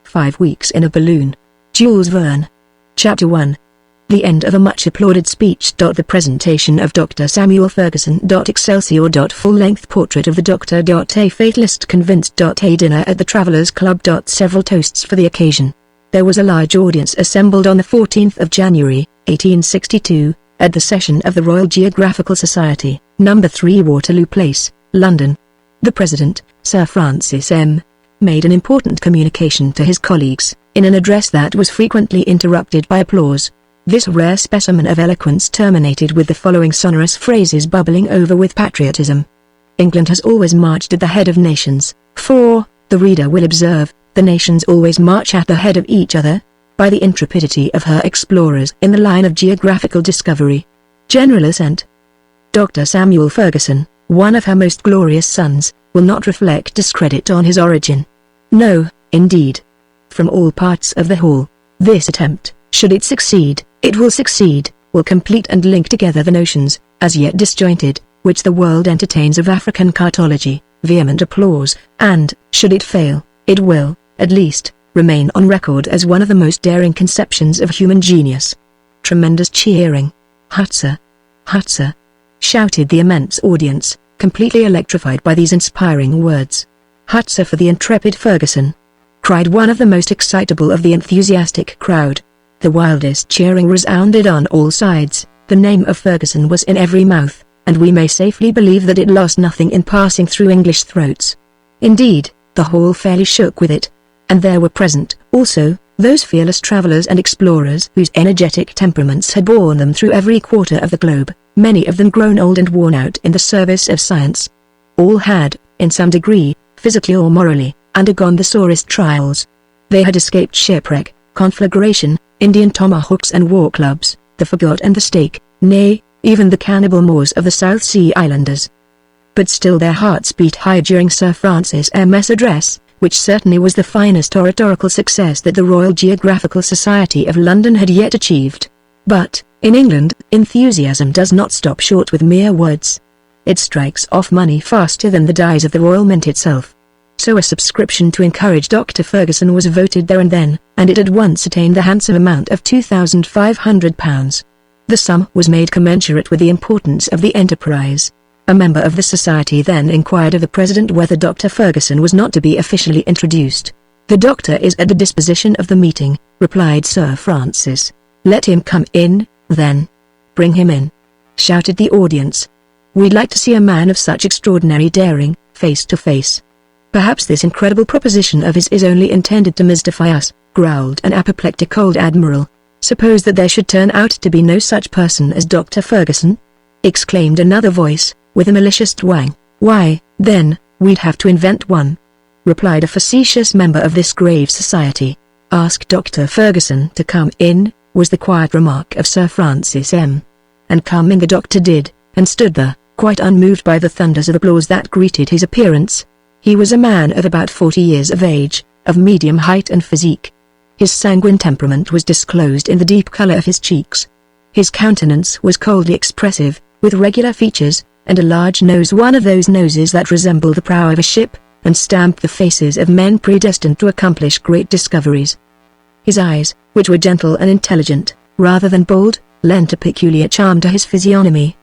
5 weeks in a balloon. Jules Verne. Chapter 1. The end of a much applauded speech. The presentation of Dr. Samuel Ferguson. Excelsior. Full-length portrait of the Doctor. A fatalist convinced. A dinner at the Travellers' Club. Several toasts for the occasion. There was a large audience assembled on the 14th of January, 1862, at the session of the Royal Geographical Society, No. 3 Waterloo Place, London. The President, Sir Francis M., made an important communication to his colleagues, in an address that was frequently interrupted by applause. This rare specimen of eloquence terminated with the following sonorous phrases bubbling over with patriotism. England has always marched at the head of nations, for, the reader will observe, the nations always march at the head of each other, by the intrepidity of her explorers in the line of geographical discovery. General assent. Dr. Samuel Ferguson, one of her most glorious sons, will not reflect discredit on his origin. No, indeed. From all parts of the whole, this attempt, should it succeed, it will succeed, will complete and link together the notions, as yet disjointed, which the world entertains of African cartology. Vehement applause, and, should it fail, it will, at least, remain on record as one of the most daring conceptions of human genius. Tremendous cheering. Hutzer! Hutzer! Shouted the immense audience, completely electrified by these inspiring words. Hutzer for the intrepid Ferguson! Cried one of the most excitable of the enthusiastic crowd. The wildest cheering resounded on all sides. The name of Ferguson was in every mouth, and we may safely believe that it lost nothing in passing through English throats. Indeed, the hall fairly shook with it. And there were present, also, those fearless travelers and explorers whose energetic temperaments had borne them through every quarter of the globe, many of them grown old and worn out in the service of science. All had, in some degree, physically or morally, undergone the sorest trials. They had escaped shipwreck, conflagration, Indian tomahawks and war clubs, the fagot and the stake, nay, even the cannibal Moors of the South Sea Islanders. But still their hearts beat high during Sir Francis M.'s address, which certainly was the finest oratorical success that the Royal Geographical Society of London had yet achieved. But, in England, enthusiasm does not stop short with mere words. It strikes off money faster than the dies of the Royal Mint itself. So a subscription to encourage Dr. Ferguson was voted there and then, and it at once attained the handsome amount of £2,500. The sum was made commensurate with the importance of the enterprise. A member of the society then inquired of the president whether Dr. Ferguson was not to be officially introduced. "The doctor is at the disposition of the meeting," replied Sir Francis. "Let him come in, then." "Bring him in," shouted the audience. "We'd like to see a man of such extraordinary daring, face to face." "Perhaps this incredible proposition of his is only intended to mystify us," growled an apoplectic old admiral. "Suppose that there should turn out to be no such person as Dr. Ferguson?" exclaimed another voice, with a malicious twang. "Why, then, we'd have to invent one," replied a facetious member of this grave society. "Ask Dr. Ferguson to come in," was the quiet remark of Sir Francis M. And come in the doctor did, and stood there, quite unmoved by the thunders of applause that greeted his appearance. He was a man of about 40 years of age, of medium height and physique. His sanguine temperament was disclosed in the deep color of his cheeks. His countenance was coldly expressive, with regular features, and a large nose, one of those noses that resemble the prow of a ship, and stamp the faces of men predestined to accomplish great discoveries. His eyes, which were gentle and intelligent, rather than bold, lent a peculiar charm to his physiognomy.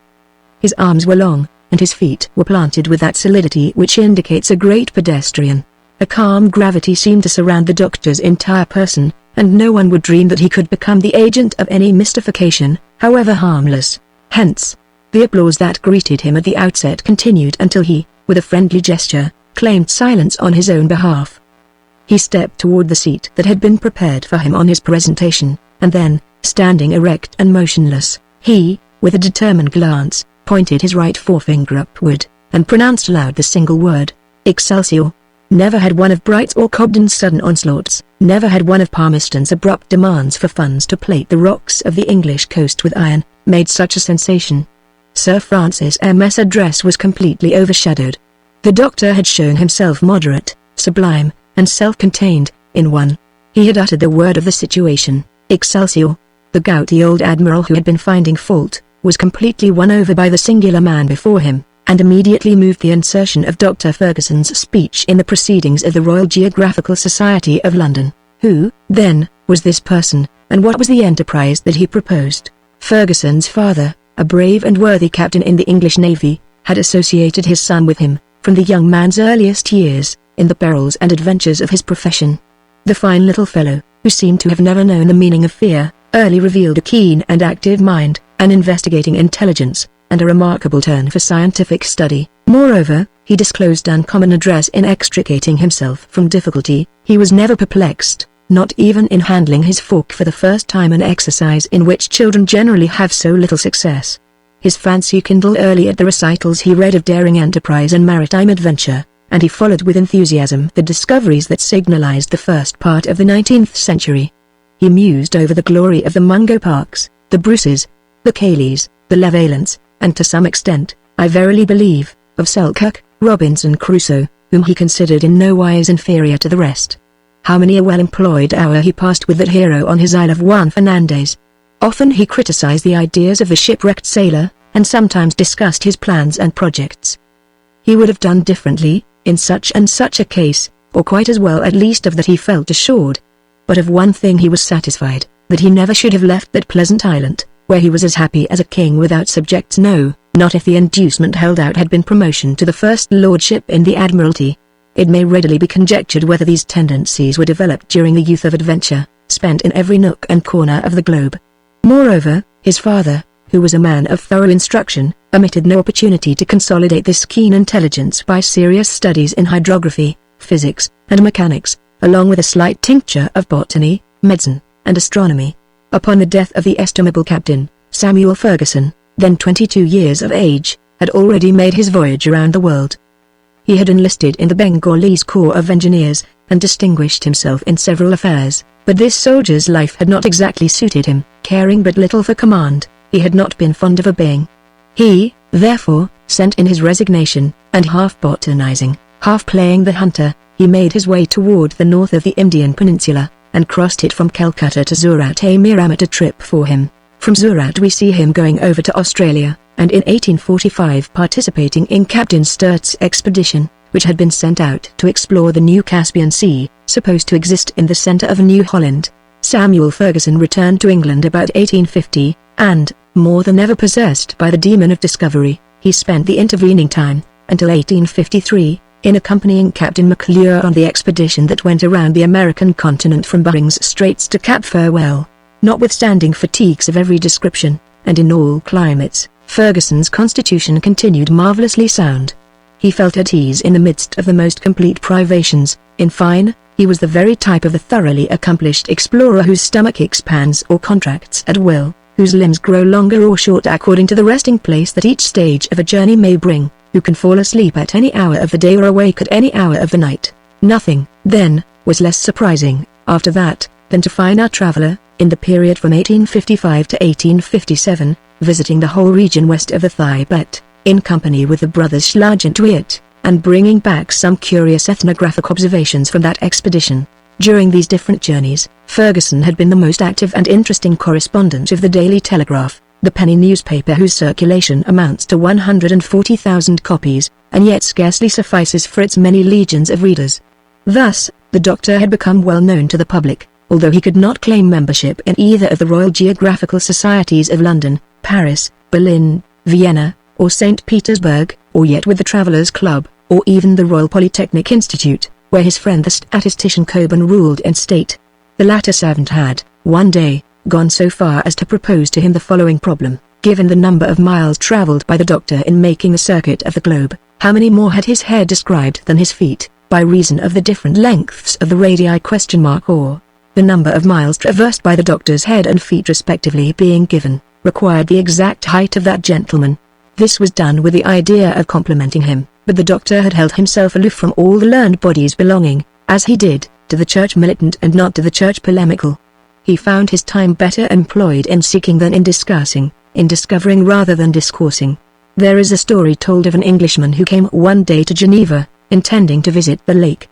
His arms were long, and his feet were planted with that solidity which indicates a great pedestrian. A calm gravity seemed to surround the doctor's entire person, and no one would dream that he could become the agent of any mystification, however harmless. Hence, the applause that greeted him at the outset continued until he, with a friendly gesture, claimed silence on his own behalf. He stepped toward the seat that had been prepared for him on his presentation, and then, standing erect and motionless, he, with a determined glance, pointed his right forefinger upward, and pronounced aloud the single word, "Excelsior." Never had one of Bright's or Cobden's sudden onslaughts, never had one of Palmerston's abrupt demands for funds to plate the rocks of the English coast with iron, made such a sensation. Sir Francis M.'s address was completely overshadowed. The doctor had shown himself moderate, sublime, and self-contained, in one. He had uttered the word of the situation, "Excelsior." The gouty old admiral who had been finding fault, was completely won over by the singular man before him, and immediately moved the insertion of Dr. Ferguson's speech in the Proceedings of the Royal Geographical Society of London. Who, then, was this person, and what was the enterprise that he proposed? Ferguson's father, a brave and worthy captain in the English Navy, had associated his son with him, from the young man's earliest years, in the perils and adventures of his profession. The fine little fellow, who seemed to have never known the meaning of fear, early revealed a keen and active mind, an investigating intelligence, and a remarkable turn for scientific study. Moreover, he disclosed uncommon address in extricating himself from difficulty. He was never perplexed, not even in handling his fork for the first time, an exercise in which children generally have so little success. His fancy kindled early at the recitals he read of daring enterprise and maritime adventure, and he followed with enthusiasm the discoveries that signalized the first part of the 19th century. He mused over the glory of the Mungo Parks, the Bruces, the Cayleys, the Levalents, and to some extent, I verily believe, of Selkirk, Robinson Crusoe, whom he considered in no wise inferior to the rest. How many a well-employed hour he passed with that hero on his Isle of Juan Fernandez. Often he criticized the ideas of the shipwrecked sailor, and sometimes discussed his plans and projects. He would have done differently, in such and such a case, or quite as well at least of that he felt assured. But of one thing he was satisfied, that he never should have left that pleasant island, where he was as happy as a king without subjects. No, not if the inducement held out had been promotion to the first lordship in the Admiralty. It may readily be conjectured whether these tendencies were developed during the youth of adventure, spent in every nook and corner of the globe. Moreover, his father, who was a man of thorough instruction, omitted no opportunity to consolidate this keen intelligence by serious studies in hydrography, physics, and mechanics, along with a slight tincture of botany, medicine, and astronomy. Upon the death of the estimable captain, Samuel Ferguson, then 22 years of age, had already made his voyage around the world. He had enlisted in the Bengalese Corps of Engineers, and distinguished himself in several affairs, but this soldier's life had not exactly suited him. Caring but little for command, he had not been fond of obeying. He, therefore, sent in his resignation, and half botanizing, half playing the hunter, he made his way toward the north of the Indian Peninsula, and crossed it from Calcutta to Surat, a mere amateur trip for him. From Surat we see him going over to Australia, and in 1845 participating in Captain Sturt's expedition, which had been sent out to explore the new Caspian Sea, supposed to exist in the centre of New Holland. Samuel Ferguson returned to England about 1850, and, more than ever possessed by the demon of discovery, he spent the intervening time, until 1853, in accompanying Captain McClure on the expedition that went around the American continent from Behring's Straits to Cape Farewell. Notwithstanding fatigues of every description, and in all climates, Ferguson's constitution continued marvellously sound. He felt at ease in the midst of the most complete privations. In fine, he was the very type of the thoroughly accomplished explorer whose stomach expands or contracts at will, whose limbs grow longer or short according to the resting place that each stage of a journey may bring, who can fall asleep at any hour of the day or awake at any hour of the night. Nothing, then, was less surprising, after that, than to find our traveller, in the period from 1855 to 1857, visiting the whole region west of the Thibet, in company with the brothers Schlagentweet, and bringing back some curious ethnographic observations from that expedition. During these different journeys, Ferguson had been the most active and interesting correspondent of the Daily Telegraph, the penny newspaper whose circulation amounts to 140,000 copies, and yet scarcely suffices for its many legions of readers. Thus, the Doctor had become well known to the public, although he could not claim membership in either of the Royal Geographical Societies of London, Paris, Berlin, Vienna, or St. Petersburg, or yet with the Travellers' Club, or even the Royal Polytechnic Institute, where his friend the statistician Cockburn ruled in state. The latter savant had, one day, gone so far as to propose to him the following problem: given the number of miles travelled by the Doctor in making the circuit of the globe, how many more had his hair described than his feet, by reason of the different lengths of the radii ? Or, the number of miles traversed by the Doctor's head and feet respectively being given, required the exact height of that gentleman. This was done with the idea of complimenting him, but the Doctor had held himself aloof from all the learned bodies belonging, as he did, to the church militant and not to the church polemical. He found his time better employed in seeking than in discussing, in discovering rather than discoursing. There is a story told of an Englishman who came one day to Geneva, intending to visit the lake.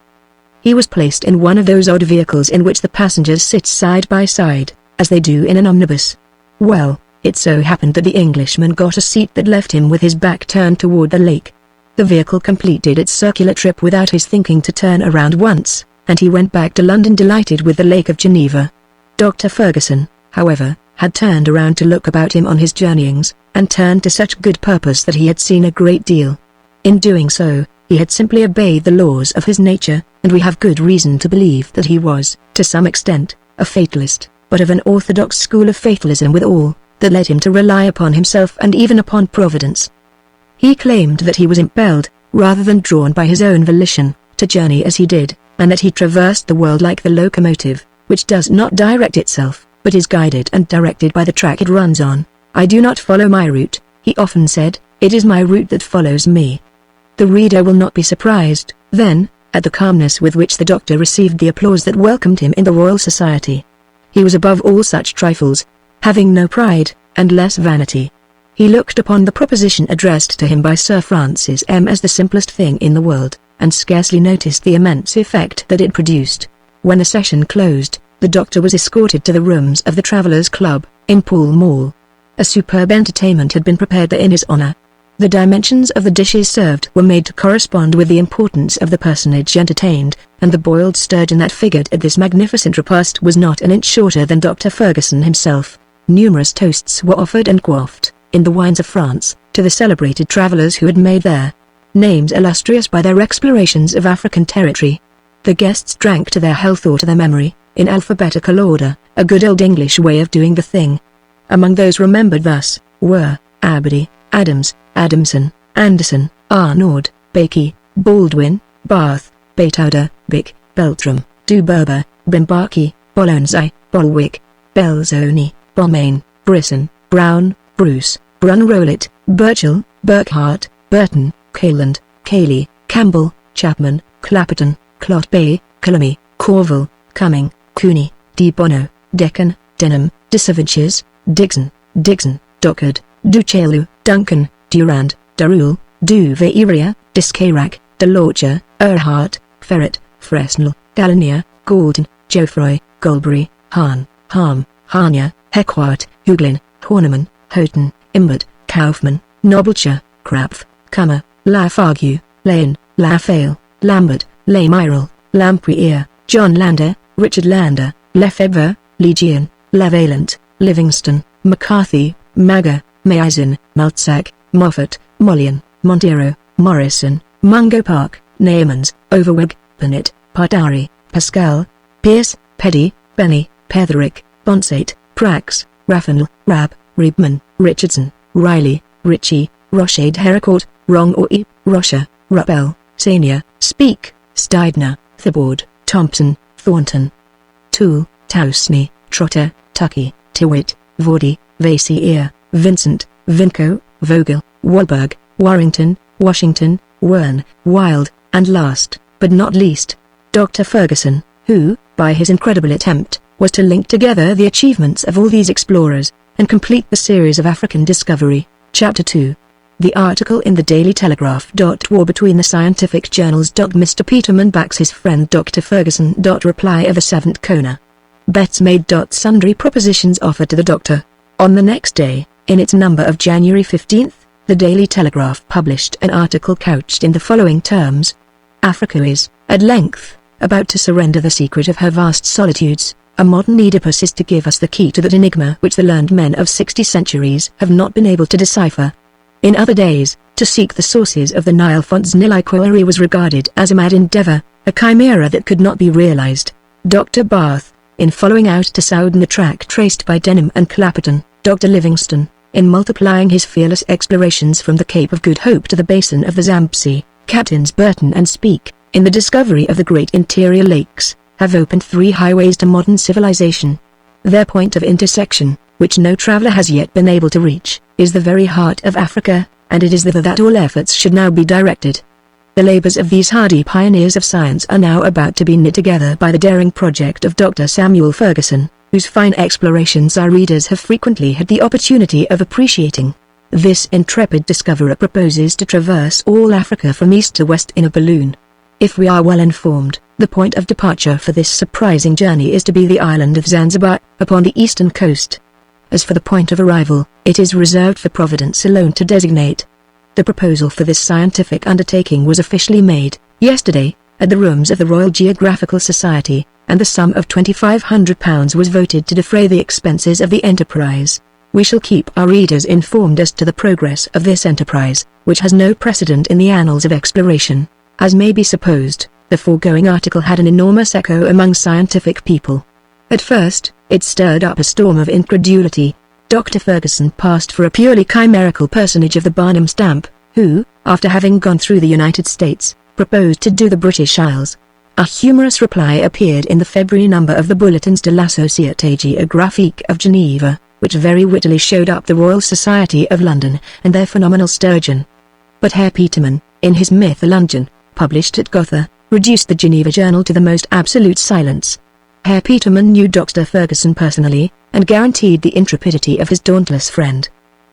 He was placed in one of those odd vehicles in which the passengers sit side by side, as they do in an omnibus. Well, it so happened that the Englishman got a seat that left him with his back turned toward the lake. The vehicle completed its circular trip without his thinking to turn around once, and he went back to London delighted with the Lake of Geneva. Dr. Ferguson, however, had turned around to look about him on his journeyings, and turned to such good purpose that he had seen a great deal. In doing so, he had simply obeyed the laws of his nature, and we have good reason to believe that he was, to some extent, a fatalist, but of an orthodox school of fatalism withal, that led him to rely upon himself and even upon Providence. He claimed that he was impelled, rather than drawn by his own volition, to journey as he did, and that he traversed the world like the locomotive, which does not direct itself, but is guided and directed by the track it runs on. "I do not follow my route," he often said, "it is my route that follows me." The reader will not be surprised, then, at the calmness with which the doctor received the applause that welcomed him in the Royal Society. He was above all such trifles, having no pride, and less vanity. He looked upon the proposition addressed to him by Sir Francis M. as the simplest thing in the world, and scarcely noticed the immense effect that it produced. When the session closed, the doctor was escorted to the rooms of the Travellers' Club, in Pall Mall. A superb entertainment had been prepared there in his honour. The dimensions of the dishes served were made to correspond with the importance of the personage entertained, and the boiled sturgeon that figured at this magnificent repast was not an inch shorter than Dr. Ferguson himself. Numerous toasts were offered and quaffed, in the wines of France, to the celebrated travellers who had made their names illustrious by their explorations of African territory. The guests drank to their health or to their memory, in alphabetical order, a good old English way of doing the thing. Among those remembered thus, were Aberdeen, Adams, Adamson, Anderson, Arnaud, Bakey, Baldwin, Bath, Baytowder, Bick, Beltram, Duberber, Brimbarki, Bolonsai, Bolwick, Belzoni, Balmain, Brisson, Brown, Bruce, Brunrowlett, Burchell, Burkhart, Burton, Caland, Cayley, Campbell, Chapman, Clapperton, Clot Bay, Calamy, Corville, Cumming, Cooney, De Bono, Deccan, Denham, De Savinches, Dixon, Dockard, Duchelu, Duncan, Durand, Darul, Duveiria, Discarac, DeLorcher, Erhart, Ferret, Fresnel, Gallinier, Gordon, Geoffroy, Golbury, Hahn, Harm, Harnia, Heckwart, Huglin, Horneman, Houghton, Imbert, Kaufman, Noblecher, Krapf, Kummer, Lafargue, Lane, Lafale, Lambert, Lamyrel, Lampriere, John Lander, Richard Lander, Lefebvre, Legion, Lavalent, Livingston, McCarthy, Magger, Mayizin, Maltsack, Moffat, Mollion, Montero, Morrison, Mungo Park, Naemans, Overweg, Bennett, Partari, Pascal, Pierce, Peddy, Benny, Petherick, Bonsate, Prax, Raffanel, Rab, Riebman, Richardson, Riley, Ritchie, Rochade Hericourt, Wrong or E, Rocher, Ruppel, Senior, Speak, Steidner, Thibord, Thompson, Thornton, Toole, Tousney, Trotter, Tucky, Tywit, Vordy, Vasier, Vincent, Vinco, Vogel, Wahlberg, Warrington, Washington, Wern, Wild, and last, but not least, Dr. Ferguson, who, by his incredible attempt, was to link together the achievements of all these explorers, and complete the series of African discovery. Chapter 2. The article in the Daily Telegraph. War between the scientific journals. Mr. Peterman backs his friend Dr. Ferguson. Reply of the 7th Kona. Bets made. Sundry propositions offered to the doctor. On the next day, in its number of January 15th, the Daily Telegraph published an article couched in the following terms. Africa is, at length, about to surrender the secret of her vast solitudes. A modern Oedipus is to give us the key to that enigma which the learned men of 60 centuries have not been able to decipher. In other days, to seek the sources of the Nile Font's Niliquary was regarded as a mad endeavor, a chimera that could not be realized. Dr. Barth, in following out to Soudan the track traced by Denham and Clapperton, Dr. Livingstone, in multiplying his fearless explorations from the Cape of Good Hope to the basin of the Zambesi, Captains Burton and Speke, in the discovery of the great interior lakes, have opened 3 highways to modern civilization. Their point of intersection, which no traveler has yet been able to reach, is the very heart of Africa, and it is thither that all efforts should now be directed. The labors of these hardy pioneers of science are now about to be knit together by the daring project of Dr. Samuel Ferguson, whose fine explorations our readers have frequently had the opportunity of appreciating. This intrepid discoverer proposes to traverse all Africa from east to west in a balloon. If we are well informed, the point of departure for this surprising journey is to be the island of Zanzibar, upon the eastern coast. As for the point of arrival, it is reserved for Providence alone to designate. The proposal for this scientific undertaking was officially made, yesterday, at the rooms of the Royal Geographical Society, and the sum of £2,500 was voted to defray the expenses of the enterprise. We shall keep our readers informed as to the progress of this enterprise, which has no precedent in the annals of exploration. As may be supposed, the foregoing article had an enormous echo among scientific people. At first, it stirred up a storm of incredulity. Dr. Ferguson passed for a purely chimerical personage of the Barnum stamp, who, after having gone through the United States, proposed to do the British Isles. A humorous reply appeared in the February number of the Bulletins de la Société Géographique of Geneva, which very wittily showed up the Royal Society of London and their phenomenal sturgeon. But Herr Petermann, in his Mythologion, published at Gotha, reduced the Geneva Journal to the most absolute silence. Herr Petermann knew Dr. Ferguson personally, and guaranteed the intrepidity of his dauntless friend.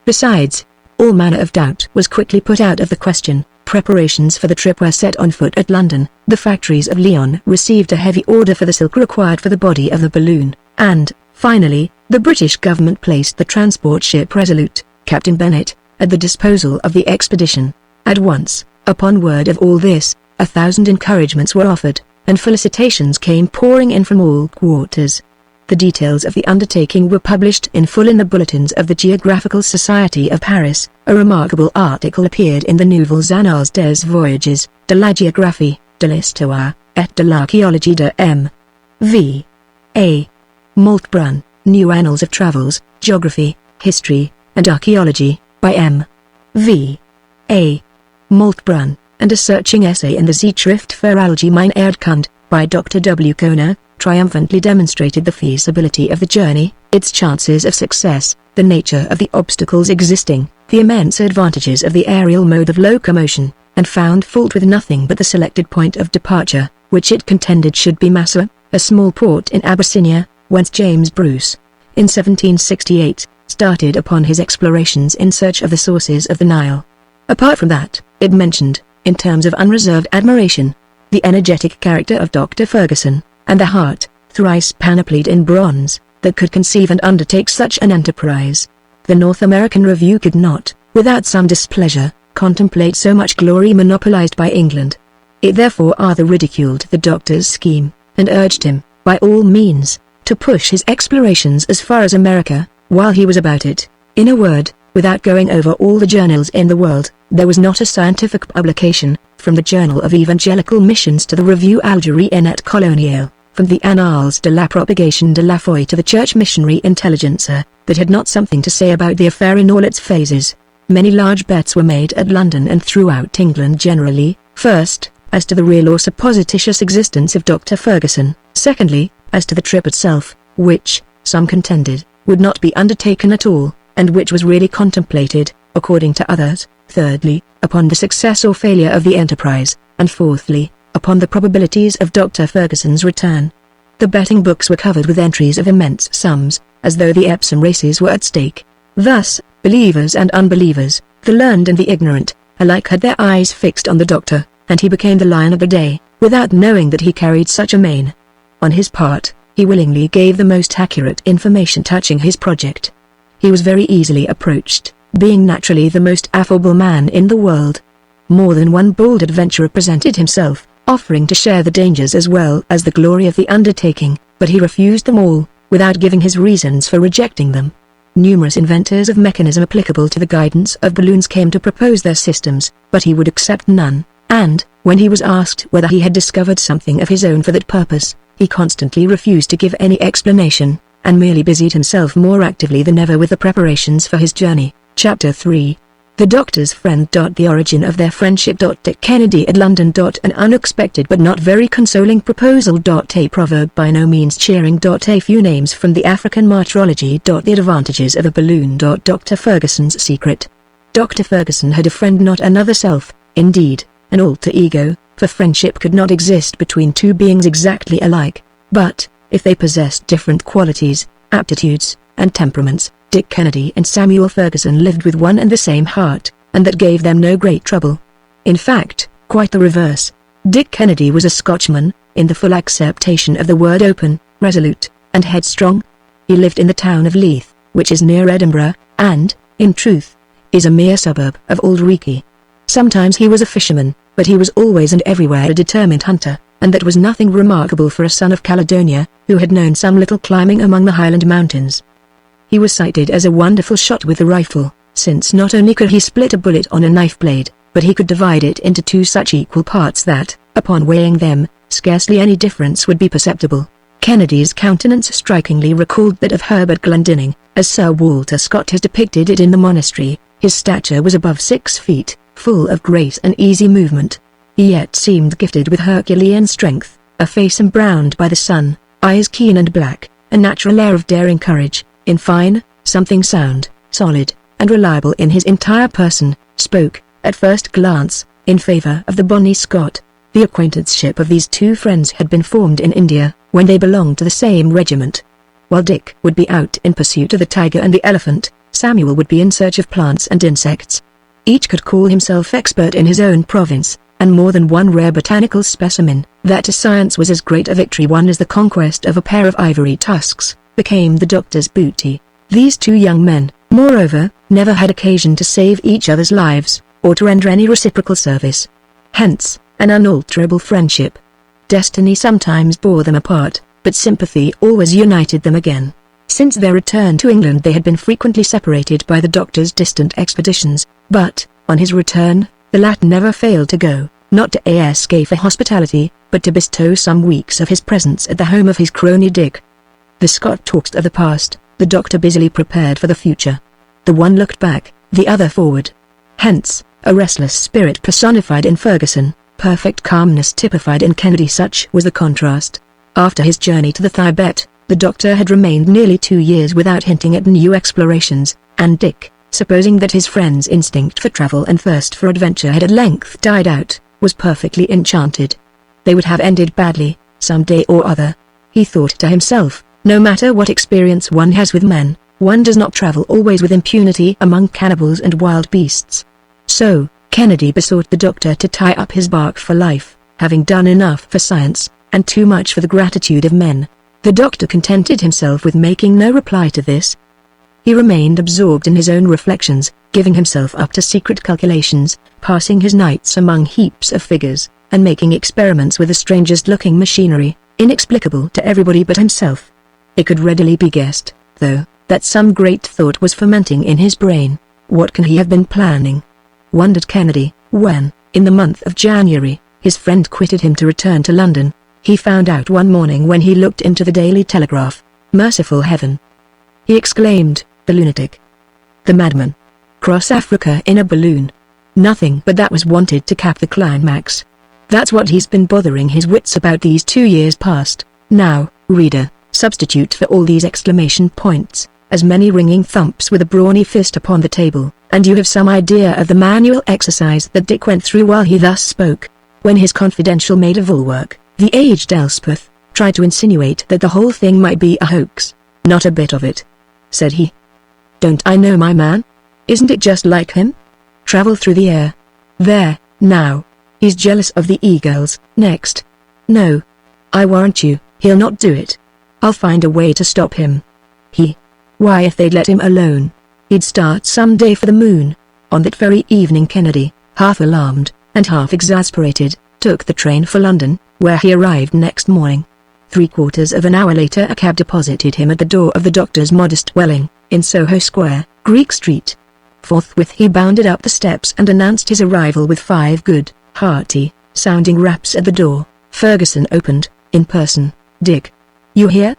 Besides, all manner of doubt was quickly put out of the question. Preparations for the trip were set on foot at London. The factories of Lyon received a heavy order for the silk required for the body of the balloon, and, finally, the British government placed the transport ship Resolute, Captain Bennett, at the disposal of the expedition. At once, upon word of all this, 1,000 encouragements were offered, and felicitations came pouring in from all quarters. The details of the undertaking were published in full in the bulletins of the Geographical Society of Paris. A remarkable article appeared in the Nouvelles Annales des Voyages, de la Géographie, de l'Histoire, et de l'Archéologie de M. V. A. Maltbrun, New Annals of Travels, Geography, History, and Archaeology, by M. V. A. Maltbrun, and a searching essay in the Zeitschrift für Allgemeine Erdkunde, by Dr. W. Kohner, triumphantly demonstrated the feasibility of the journey, its chances of success, the nature of the obstacles existing, the immense advantages of the aerial mode of locomotion, and found fault with nothing but the selected point of departure, which it contended should be Massa, a small port in Abyssinia, whence James Bruce, in 1768, started upon his explorations in search of the sources of the Nile. Apart from that, it mentioned, in terms of unreserved admiration, the energetic character of Dr. Ferguson, and the heart, thrice panoplied in bronze, that could conceive and undertake such an enterprise. The North American Review could not, without some displeasure, contemplate so much glory monopolized by England. It therefore rather ridiculed the doctor's scheme, and urged him, by all means, to push his explorations as far as America, while he was about it. In a word, without going over all the journals in the world, there was not a scientific publication, from the Journal of Evangelical Missions to the Revue Algérienne et Coloniale, from the Annales de la Propagation de la Foi to the Church Missionary Intelligencer, that had not something to say about the affair in all its phases. Many large bets were made at London and throughout England generally, first, as to the real or supposititious existence of Dr. Ferguson, secondly, as to the trip itself, which, some contended, would not be undertaken at all, and which was really contemplated, according to others, thirdly, upon the success or failure of the enterprise, and fourthly, upon the probabilities of Dr. Ferguson's return. The betting books were covered with entries of immense sums, as though the Epsom races were at stake. Thus, believers and unbelievers, the learned and the ignorant, alike had their eyes fixed on the doctor, and he became the lion of the day, without knowing that he carried such a mane. On his part, he willingly gave the most accurate information touching his project. He was very easily approached, being naturally the most affable man in the world. More than one bold adventurer presented himself, offering to share the dangers as well as the glory of the undertaking, but he refused them all, without giving his reasons for rejecting them. Numerous inventors of mechanism applicable to the guidance of balloons came to propose their systems, but he would accept none, and, when he was asked whether he had discovered something of his own for that purpose, he constantly refused to give any explanation, and merely busied himself more actively than ever with the preparations for his journey. Chapter 3. The Doctor's Friend. The origin of their friendship. Dick Kennedy at London. An unexpected but not very consoling proposal. A proverb by no means cheering. A few names from the African martyrology. The advantages of a balloon. Dr. Ferguson's secret. Dr. Ferguson had a friend, not another self, indeed, an alter ego, for friendship could not exist between two beings exactly alike, but, if they possessed different qualities, aptitudes, and temperaments, Dick Kennedy and Samuel Ferguson lived with one and the same heart, and that gave them no great trouble. In fact, quite the reverse. Dick Kennedy was a Scotchman, in the full acceptation of the word, open, resolute, and headstrong. He lived in the town of Leith, which is near Edinburgh, and, in truth, is a mere suburb of Auld Reekie. Sometimes he was a fisherman, but he was always and everywhere a determined hunter. and that was nothing remarkable for a son of Caledonia, who had known some little climbing among the Highland mountains. He was cited as a wonderful shot with the rifle, since not only could he split a bullet on a knife blade, but he could divide it into two such equal parts that, upon weighing them, scarcely any difference would be perceptible. Kennedy's countenance strikingly recalled that of Herbert Glendinning, as Sir Walter Scott has depicted it in The Monastery. His stature was above 6 feet, full of grace and easy movement. He yet seemed gifted with Herculean strength, a face embrowned by the sun, eyes keen and black, a natural air of daring courage, in fine, something sound, solid, and reliable in his entire person, spoke, at first glance, in favor of the bonny Scot. The acquaintanceship of these two friends had been formed in India, when they belonged to the same regiment. While Dick would be out in pursuit of the tiger and the elephant, Samuel would be in search of plants and insects. Each could call himself expert in his own province, and more than one rare botanical specimen, that to science was as great a victory won as the conquest of a pair of ivory tusks, became the doctor's booty. These two young men, moreover, never had occasion to save each other's lives, or to render any reciprocal service. Hence, an unalterable friendship. Destiny sometimes bore them apart, but sympathy always united them again. Since their return to England they had been frequently separated by the doctor's distant expeditions, but, on his return, the latter never failed to go, not to ask for hospitality, but to bestow some weeks of his presence at the home of his crony Dick. The Scot talked of the past, the doctor busily prepared for the future. The one looked back, the other forward. Hence, a restless spirit personified in Ferguson, perfect calmness typified in Kennedy. Such was the contrast. After his journey to the Thibet, the doctor had remained nearly 2 years without hinting at new explorations, and Dick, supposing that his friend's instinct for travel and thirst for adventure had at length died out, was perfectly enchanted. They would have ended badly, some day or other. He thought to himself, no matter what experience one has with men, one does not travel always with impunity among cannibals and wild beasts. So, Kennedy besought the doctor to tie up his bark for life, having done enough for science, and too much for the gratitude of men. The doctor contented himself with making no reply to this. He remained absorbed in his own reflections, giving himself up to secret calculations, passing his nights among heaps of figures, and making experiments with the strangest-looking machinery, inexplicable to everybody but himself. It could readily be guessed, though, that some great thought was fermenting in his brain. What can he have been planning? Wondered Kennedy, when, in the month of January, his friend quitted him to return to London. He found out one morning when he looked into the Daily Telegraph. Merciful heaven! He exclaimed, the lunatic! The madman! Cross Africa in a balloon! Nothing but that was wanted to cap the climax. That's what he's been bothering his wits about these 2 years past. Now, reader, substitute for all these exclamation points, as many ringing thumps with a brawny fist upon the table, and you have some idea of the manual exercise that Dick went through while he thus spoke. When his confidential maid of all work, the aged Elspeth, tried to insinuate that the whole thing might be a hoax. Not a bit of it, said he. Don't I know my man? Isn't it just like him? Travel through the air. There, now. He's jealous of the e-girls, next. No. I warrant you, he'll not do it. I'll find a way to stop him. Why, if they'd let him alone, he'd start some day for the moon. On that very evening Kennedy, half alarmed, and half exasperated, took the train for London, where he arrived next morning. 3/4 of an hour later a cab deposited him at the door of the doctor's modest dwelling, in Soho Square, Greek Street. Forthwith he bounded up the steps and announced his arrival with 5 good, hearty, sounding raps at the door. Ferguson opened, in person. Dick. You here?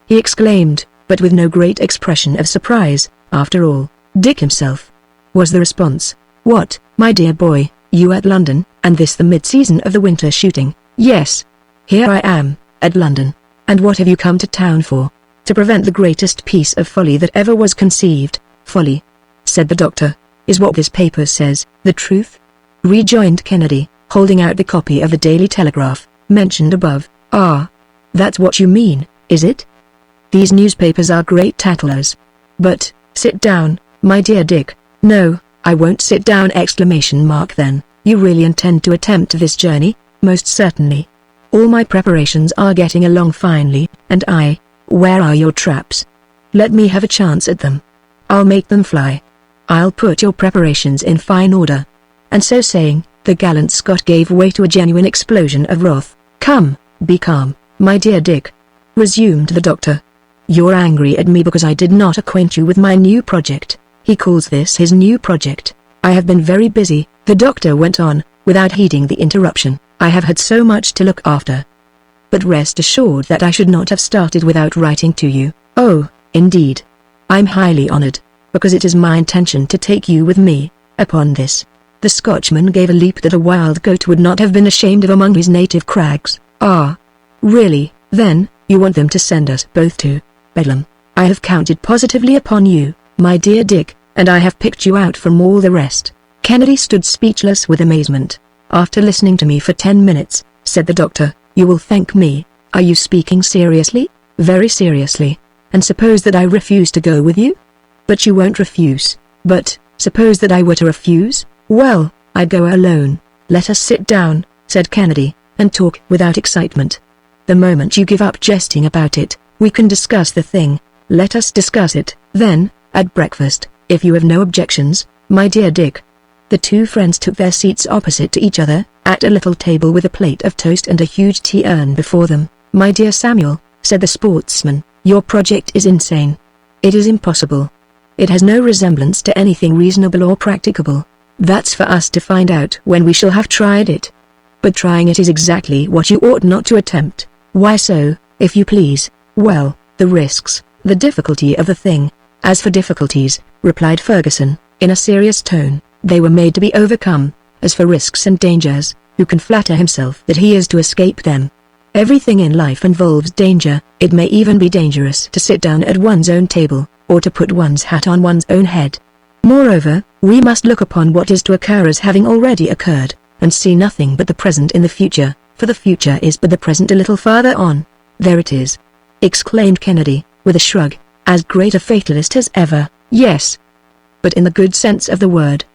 He exclaimed, but with no great expression of surprise. After all, Dick himself, was the response. What, my dear boy, you at London, and this the mid-season of the winter shooting? Yes. Here I am, at London. And what have you come to town for? To prevent the greatest piece of folly that ever was conceived. Folly, said the doctor. Is what this paper says the truth? Rejoined Kennedy, holding out the copy of the Daily Telegraph, mentioned above. Ah. That's what you mean, is it? These newspapers are great tattlers. But, sit down, my dear Dick. No, I won't sit down! Then, you really intend to attempt this journey? Most certainly. All my preparations are getting along finely, and where are your traps? Let me have a chance at them. I'll make them fly. I'll put your preparations in fine order. And so saying, the gallant Scot gave way to a genuine explosion of wrath. Come, be calm, my dear Dick," resumed the doctor. "You're angry at me because I did not acquaint you with my new project." He calls this his new project. "I have been very busy," the doctor went on, without heeding the interruption. "I have had so much to look after. But rest assured that I should not have started without writing to you." "Oh, indeed. I'm highly honored, because it is my intention to take you with me." Upon this, the Scotchman gave a leap that a wild goat would not have been ashamed of among his native crags. "Ah, really, then, you want them to send us both to Bedlam? I have counted positively upon you, my dear Dick, and I have picked you out from all the rest." Kennedy stood speechless with amazement. "After listening to me for 10 minutes, said the doctor, "you will thank me. Are you speaking seriously?" "Very seriously. And suppose that I refuse to go with you?" "But you won't refuse." "But, suppose that I were to refuse?" "Well, I'd go alone." "Let us sit down," said Kennedy, "and talk without excitement. The moment you give up jesting about it, we can discuss the thing. Let us discuss it, then, at breakfast, if you have no objections, my dear Dick." The two friends took their seats opposite to each other, at a little table with a plate of toast and a huge tea urn before them. "My dear Samuel," said the sportsman, "your project is insane. It is impossible. It has no resemblance to anything reasonable or practicable. That's for us to find out when we shall have tried it. But trying it is exactly what you ought not to attempt." "Why so, if you please?" "Well, the risks, the difficulty of the thing." "As for difficulties," replied Ferguson, in a serious tone, "they were made to be overcome. As for risks and dangers, who can flatter himself that he is to escape them? Everything in life involves danger. It may even be dangerous to sit down at one's own table, or to put one's hat on one's own head. Moreover, we must look upon what is to occur as having already occurred, and see nothing but the present in the future, for the future is but the present a little farther on." "There it is," exclaimed Kennedy, with a shrug, "as great a fatalist as ever." "Yes, but in the good sense of the word.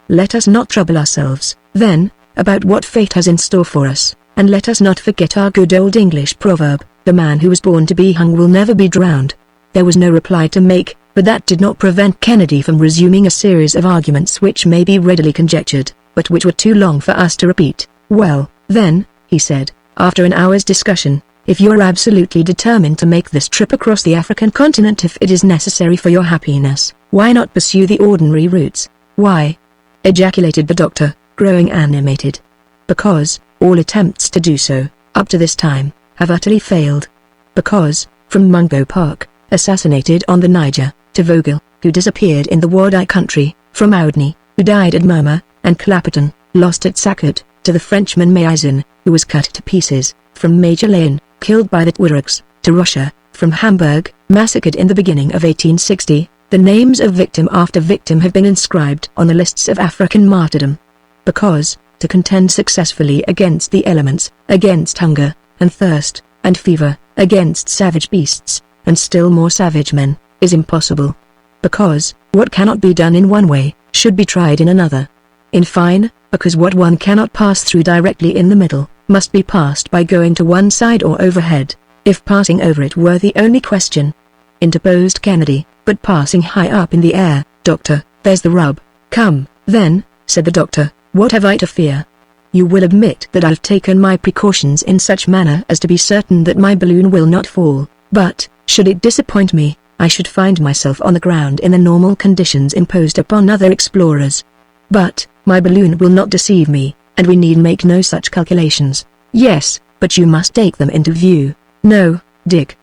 Let us not trouble ourselves, then, about what fate has in store for us, and let us not forget our good old English proverb, 'The man who was born to be hung will never be drowned.'" There was no reply to make, but that did not prevent Kennedy from resuming a series of arguments which may be readily conjectured, but which were too long for us to repeat. "Well, then," he said, after an hour's discussion, "if you are absolutely determined to make this trip across the African continent if it is necessary for your happiness, why not pursue the ordinary routes?" "Why?" ejaculated the doctor, growing animated. "Because, all attempts to do so, up to this time, have utterly failed. Because, from Mungo Park, assassinated on the Niger, to Vogel, who disappeared in the Wadai country, from Oudney, who died at Murmur, and Clapperton, lost at Sackett, to the Frenchman Mayazin, who was cut to pieces, from Major Lane, killed by the Tuaregs, to Russia, from Hamburg, massacred in the beginning of 1860, the names of victim after victim have been inscribed on the lists of African martyrdom. Because, to contend successfully against the elements, against hunger, and thirst, and fever, against savage beasts, and still more savage men, is impossible. Because, what cannot be done in one way, should be tried in another. In fine, because what one cannot pass through directly in the middle, must be passed by going to one side or overhead, if passing over it were the only question," interposed Kennedy. "But passing high up in the air, doctor, there's the rub." "Come, then," said the doctor, "what have I to fear? You will admit that I've taken my precautions in such manner as to be certain that my balloon will not fall, but, should it disappoint me, I should find myself on the ground in the normal conditions imposed upon other explorers. But, my balloon will not deceive me, and we need make no such calculations." "Yes, but you must take them into view." "No, Dick.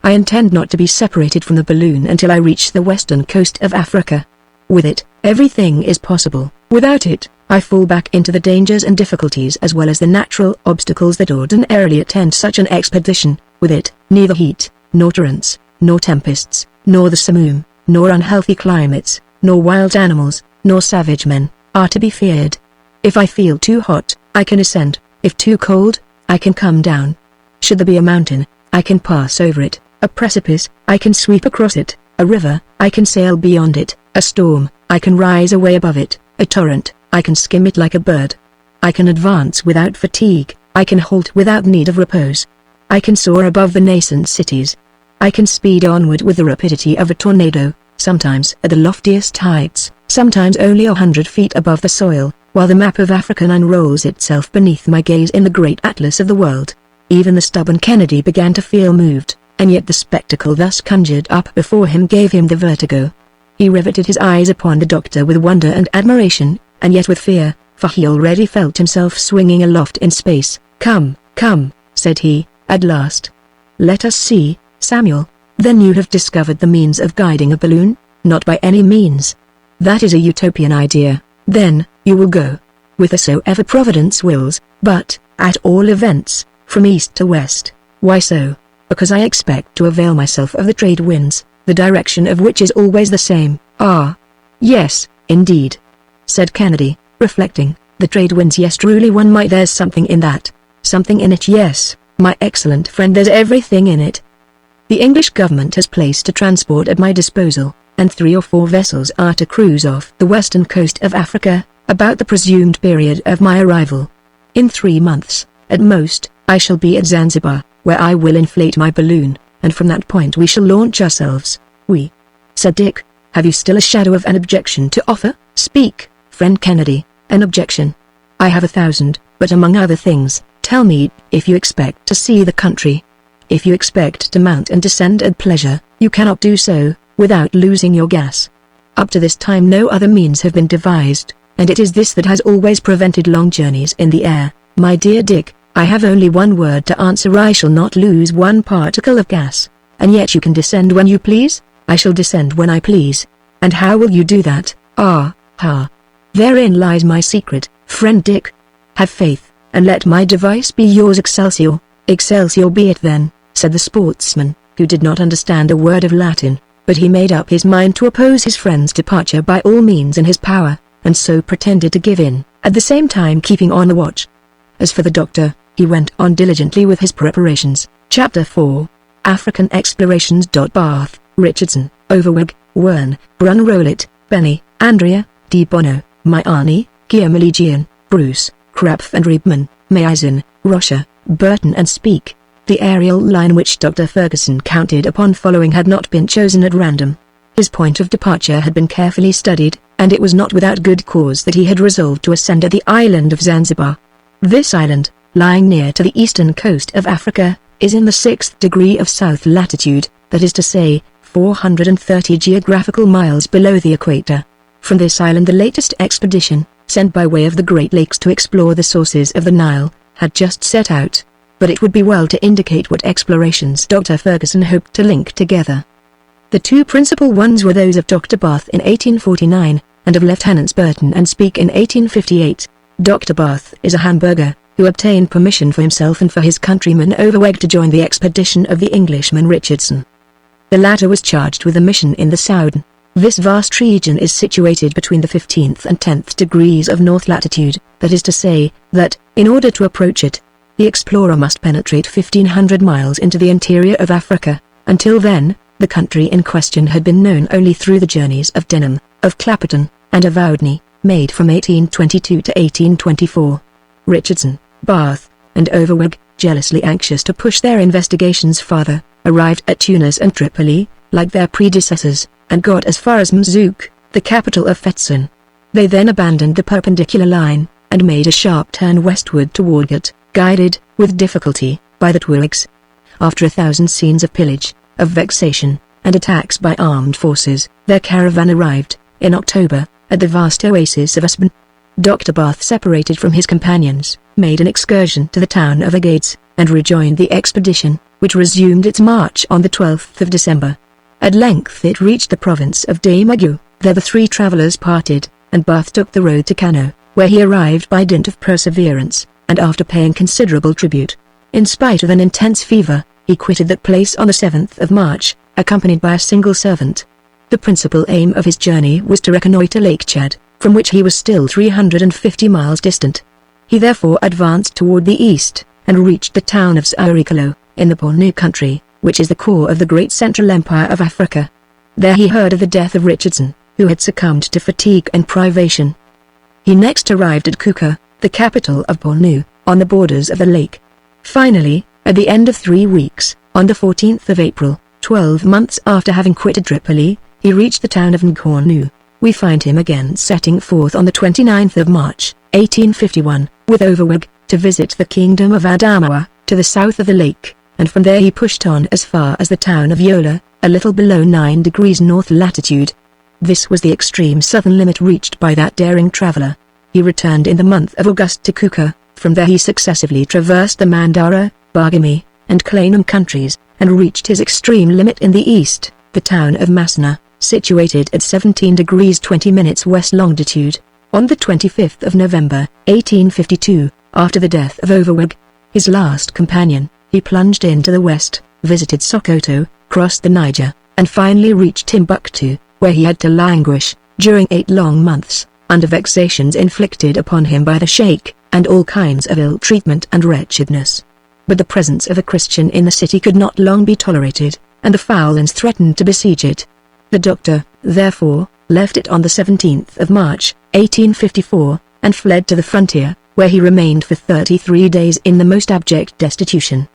I intend not to be separated from the balloon until I reach the western coast of Africa. With it, everything is possible. Without it, I fall back into the dangers and difficulties as well as the natural obstacles that ordinarily attend such an expedition. With it, neither heat, nor torrents, nor tempests, nor the simoom, nor unhealthy climates, nor wild animals, nor savage men, are to be feared. If I feel too hot, I can ascend. If too cold, I can come down. Should there be a mountain, I can pass over it. A precipice, I can sweep across it. A river, I can sail beyond it. A storm, I can rise away above it. A torrent, I can skim it like a bird. I can advance without fatigue. I can halt without need of repose. I can soar above the nascent cities. I can speed onward with the rapidity of a tornado, sometimes at the loftiest heights, sometimes only 100 feet above the soil, while the map of Africa unrolls itself beneath my gaze in the great atlas of the world. Even the stubborn Kennedy began to feel moved, and yet the spectacle thus conjured up before him gave him the vertigo. He riveted his eyes upon the doctor with wonder and admiration, and yet with fear, for he already felt himself swinging aloft in space. "Come, come," said he, at last. "Let us see, Samuel. Then you have discovered the means of guiding a balloon?" "Not by any means. That is a utopian idea." "Then, you will go whithersoever Providence wills, but, at all events, from east to west." "Why so?" "Because I expect to avail myself of the trade winds, the direction of which is always the same." "Ah. Yes, indeed," said Kennedy, reflecting. "The trade winds, yes, truly one might. There's something in that." "Something in it, yes, my excellent friend, there's everything in it. The English government has placed a transport at my disposal, and 3 or 4 vessels are to cruise off the western coast of Africa, about the presumed period of my arrival. In 3 months, at most, I shall be at Zanzibar, where I will inflate my balloon, and from that point we shall launch ourselves." "We," said Dick. "Have you still a shadow of an objection to offer?" "Speak, friend Kennedy." "An objection? I have 1,000, but among other things, tell me, if you expect to see the country, if you expect to mount and descend at pleasure, you cannot do so without losing your gas. Up to this time no other means have been devised, and it is this that has always prevented long journeys in the air. My dear Dick, I have only one word to answer. I shall not lose one particle of gas. And yet you can descend when you please?" "I shall descend when I please." "And how will you do that?" "Ah, ha. Therein lies my secret, friend Dick. Have faith, and let my device be yours. Excelsior." "Excelsior be it then," said the sportsman, who did not understand a word of Latin, but he made up his mind to oppose his friend's departure by all means in his power, and so pretended to give in, at the same time keeping on the watch. As for the doctor, he went on diligently with his preparations. Chapter 4. African Explorations. Bath, Richardson, Overweg, Wern, Brun Rollet, Benny, Andrea, Di Bono, Maiani, Guillaume, Bruce, Krapf and Riebman, Mayzin, Rocher, Burton and Speake. The aerial line which Dr. Ferguson counted upon following had not been chosen at random. His point of departure had been carefully studied, and it was not without good cause that he had resolved to ascend at the island of Zanzibar. This island, lying near to the eastern coast of Africa, is in the 6th degree of south latitude, that is to say, 430 geographical miles below the equator. From this island the latest expedition, sent by way of the Great Lakes to explore the sources of the Nile, had just set out. But it would be well to indicate what explorations Dr. Ferguson hoped to link together. The 2 principal ones were those of Dr. Bath in 1849, and of Lieutenants Burton and Speake in 1858. Dr. Bath is a Hamburger, who obtained permission for himself and for his countryman Overweg to join the expedition of the Englishman Richardson. The latter was charged with a mission in the Soudan. This vast region is situated between the 15th and 10th degrees of north latitude, that is to say, that, in order to approach it, the explorer must penetrate 1,500 miles into the interior of Africa. Until then, the country in question had been known only through the journeys of Denham, of Clapperton, and of Oudney, made from 1822 to 1824. Richardson, Bath, and Overweg, jealously anxious to push their investigations farther, arrived at Tunis and Tripoli, like their predecessors, and got as far as Mzouk, the capital of Fezzan. They then abandoned the perpendicular line, and made a sharp turn westward toward Ghent, guided, with difficulty, by the Tuaregs. After 1,000 scenes of pillage, of vexation, and attacks by armed forces, their caravan arrived, in October, at the vast oasis of Asban. Dr. Bath separated from his companions, made an excursion to the town of Agades, and rejoined the expedition, which resumed its march on the 12th of December. At length it reached the province of Damegu. There the 3 travellers parted, and Bath took the road to Kano, where he arrived by dint of perseverance, and after paying considerable tribute, in spite of an intense fever, he quitted that place on the 7th of March, accompanied by a single servant. The principal aim of his journey was to reconnoitre Lake Chad, from which he was still 350 miles distant. He therefore advanced toward the east, and reached the town of Zaurikalo, in the Bornu country, which is the core of the great Central Empire of Africa. There he heard of the death of Richardson, who had succumbed to fatigue and privation. He next arrived at Kuka, the capital of Bornu, on the borders of the lake. Finally, at the end of 3 weeks, on the 14th of April, 12 months after having quitted Tripoli, he reached the town of Nkornu. We find him again setting forth on the 29th of March, 1851, with Overweg, to visit the kingdom of Adamawa, to the south of the lake, and from there he pushed on as far as the town of Yola, a little below 9 degrees north latitude. This was the extreme southern limit reached by that daring traveler. He returned in the month of August to Kuka. From there he successively traversed the Mandara, Bargami, and Klainam countries, and reached his extreme limit in the east, the town of Masna, situated at 17 degrees 20 minutes west longitude. On the 25th of November, 1852, after the death of Overweg, his last companion, he plunged into the west, visited Sokoto, crossed the Niger, and finally reached Timbuktu, where he had to languish, during 8 long months, under vexations inflicted upon him by the sheikh, and all kinds of ill treatment and wretchedness. But the presence of a Christian in the city could not long be tolerated, and the Fowlans threatened to besiege it. The doctor, therefore, left it on the 17th of March, 1854, and fled to the frontier, where he remained for 33 days in the most abject destitution.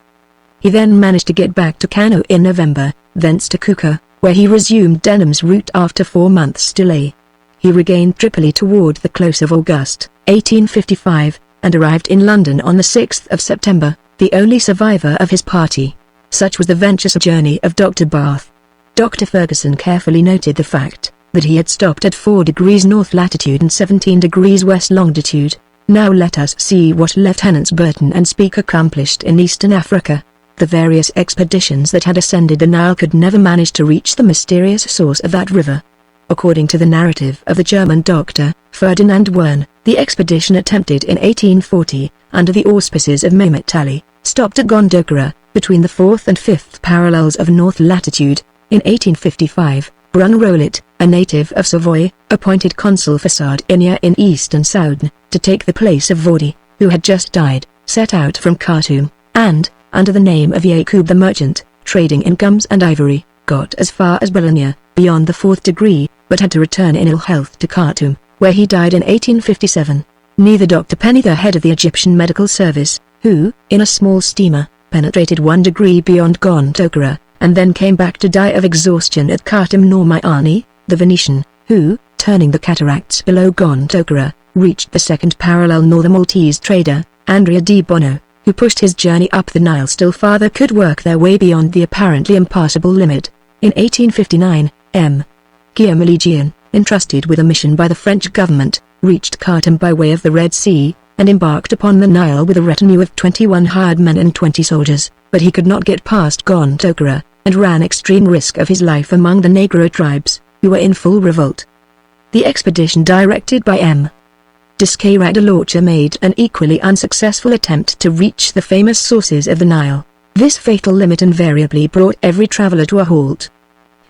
He then managed to get back to Kano in November, thence to Kuka, where he resumed Denham's route after 4 months' delay. He regained Tripoli toward the close of August, 1855, and arrived in London on the 6th of September, the only survivor of his party. Such was the venturous journey of Dr. Bath. Dr. Ferguson carefully noted the fact that he had stopped at 4 degrees north latitude and 17 degrees west longitude. Now let us see what Lieutenants Burton and Speke accomplished in Eastern Africa. The various expeditions that had ascended the Nile could never manage to reach the mysterious source of that river. According to the narrative of the German doctor, Ferdinand Verne, the expedition attempted in 1840, under the auspices of Mehmet Ali, stopped at Gondokoro, between the 4th and 5th parallels of north latitude. In 1855, Brun Rollet, a native of Savoy, appointed consul for Sardinia in eastern Soudan, to take the place of Vordi, who had just died, set out from Khartoum, and, under the name of Yaqub the merchant, trading in gums and ivory, got as far as Bologna, beyond the 4th degree, but had to return in ill health to Khartoum, where he died in 1857. Neither Dr. Penny, the head of the Egyptian medical service, who, in a small steamer, penetrated 1 degree beyond Gondokoro, and then came back to die of exhaustion at Khartoum, nor Myani, the Venetian, who, turning the cataracts below Gondokoro, reached the 2nd parallel, nor the Maltese trader, Andrea di Bono, who pushed his journey up the Nile still farther, could work their way beyond the apparently impassable limit. In 1859, M. Guillaume Legion, entrusted with a mission by the French government, reached Khartoum by way of the Red Sea, and embarked upon the Nile with a retinue of 21 hired men and 20 soldiers, but he could not get past Gondokoro, and ran extreme risk of his life among the Negro tribes, who were in full revolt. The expedition directed by M. Descartes made an equally unsuccessful attempt to reach the famous sources of the Nile. This fatal limit invariably brought every traveler to a halt.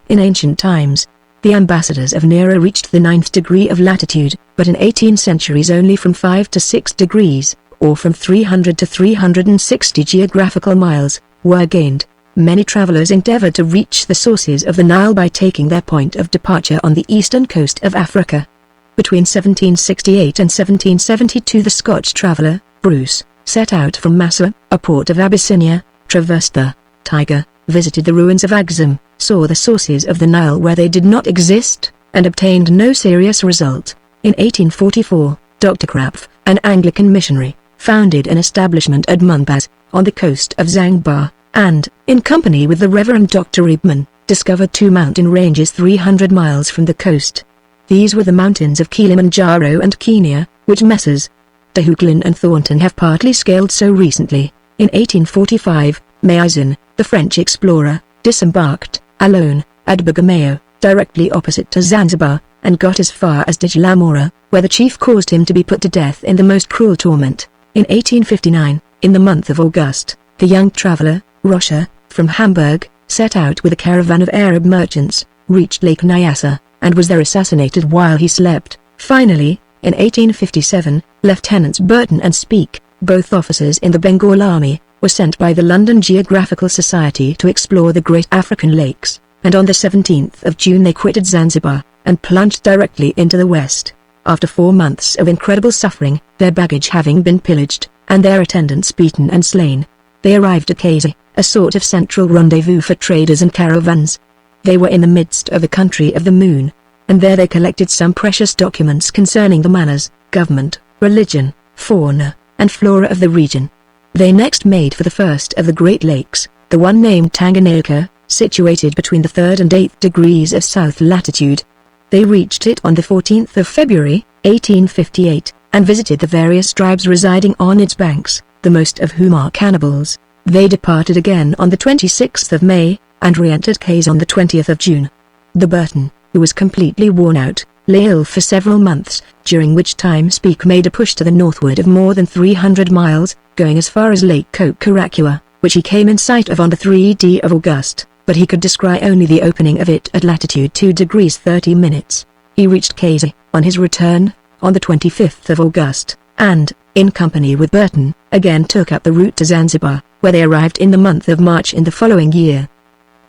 In ancient times, the ambassadors of Nero reached the 9th degree of latitude, but in 18 centuries only from 5 to 6 degrees, or from 300 to 360 geographical miles, were gained. Many travelers endeavored to reach the sources of the Nile by taking their point of departure on the eastern coast of Africa. Between 1768 and 1772 the Scotch traveller, Bruce, set out from Massa, a port of Abyssinia, traversed the Tiger, visited the ruins of Axum, saw the sources of the Nile where they did not exist, and obtained no serious result. In 1844, Dr. Krapf, an Anglican missionary, founded an establishment at Munbaz, on the coast of Zanzibar, and, in company with the Reverend Dr. Riebman, discovered 2 mountain ranges 300 miles from the coast. These were the mountains of Kilimanjaro and Kenya, which Messrs. de Heuglin and Thornton have partly scaled so recently. In 1845, Maizin, the French explorer, disembarked, alone, at Bagamoyo, directly opposite to Zanzibar, and got as far as Djlamora, where the chief caused him to be put to death in the most cruel torment. In 1859, in the month of August, the young traveller, Rocher, from Hamburg, set out with a caravan of Arab merchants, reached Lake Nyassa, and was there assassinated while he slept. Finally, in 1857, Lieutenants Burton and Speke, both officers in the Bengal Army, were sent by the London Geographical Society to explore the great African lakes, and on the 17th of June they quitted Zanzibar, and plunged directly into the west. After 4 months of incredible suffering, their baggage having been pillaged, and their attendants beaten and slain, they arrived at Kazi, a sort of central rendezvous for traders and caravans. They were in the midst of the country of the moon, and there they collected some precious documents concerning the manners, government, religion, fauna, and flora of the region. They next made for the first of the Great Lakes, the one named Tanganyika, situated between the 3rd and 8th degrees of south latitude. They reached it on the 14th of February, 1858, and visited the various tribes residing on its banks, the most of whom are cannibals. They departed again on the 26th of May, and re-entered Cays on the 20th of June. The Burton, who was completely worn out, lay ill for several months, during which time Speke made a push to the northward of more than 300 miles, going as far as Lake Kokorakua, which he came in sight of on the 3d of August, but he could descry only the opening of it at latitude 2 degrees 30 minutes. He reached Cays on his return, on the 25th of August, and, in company with Burton, again took up the route to Zanzibar, where they arrived in the month of March in the following year.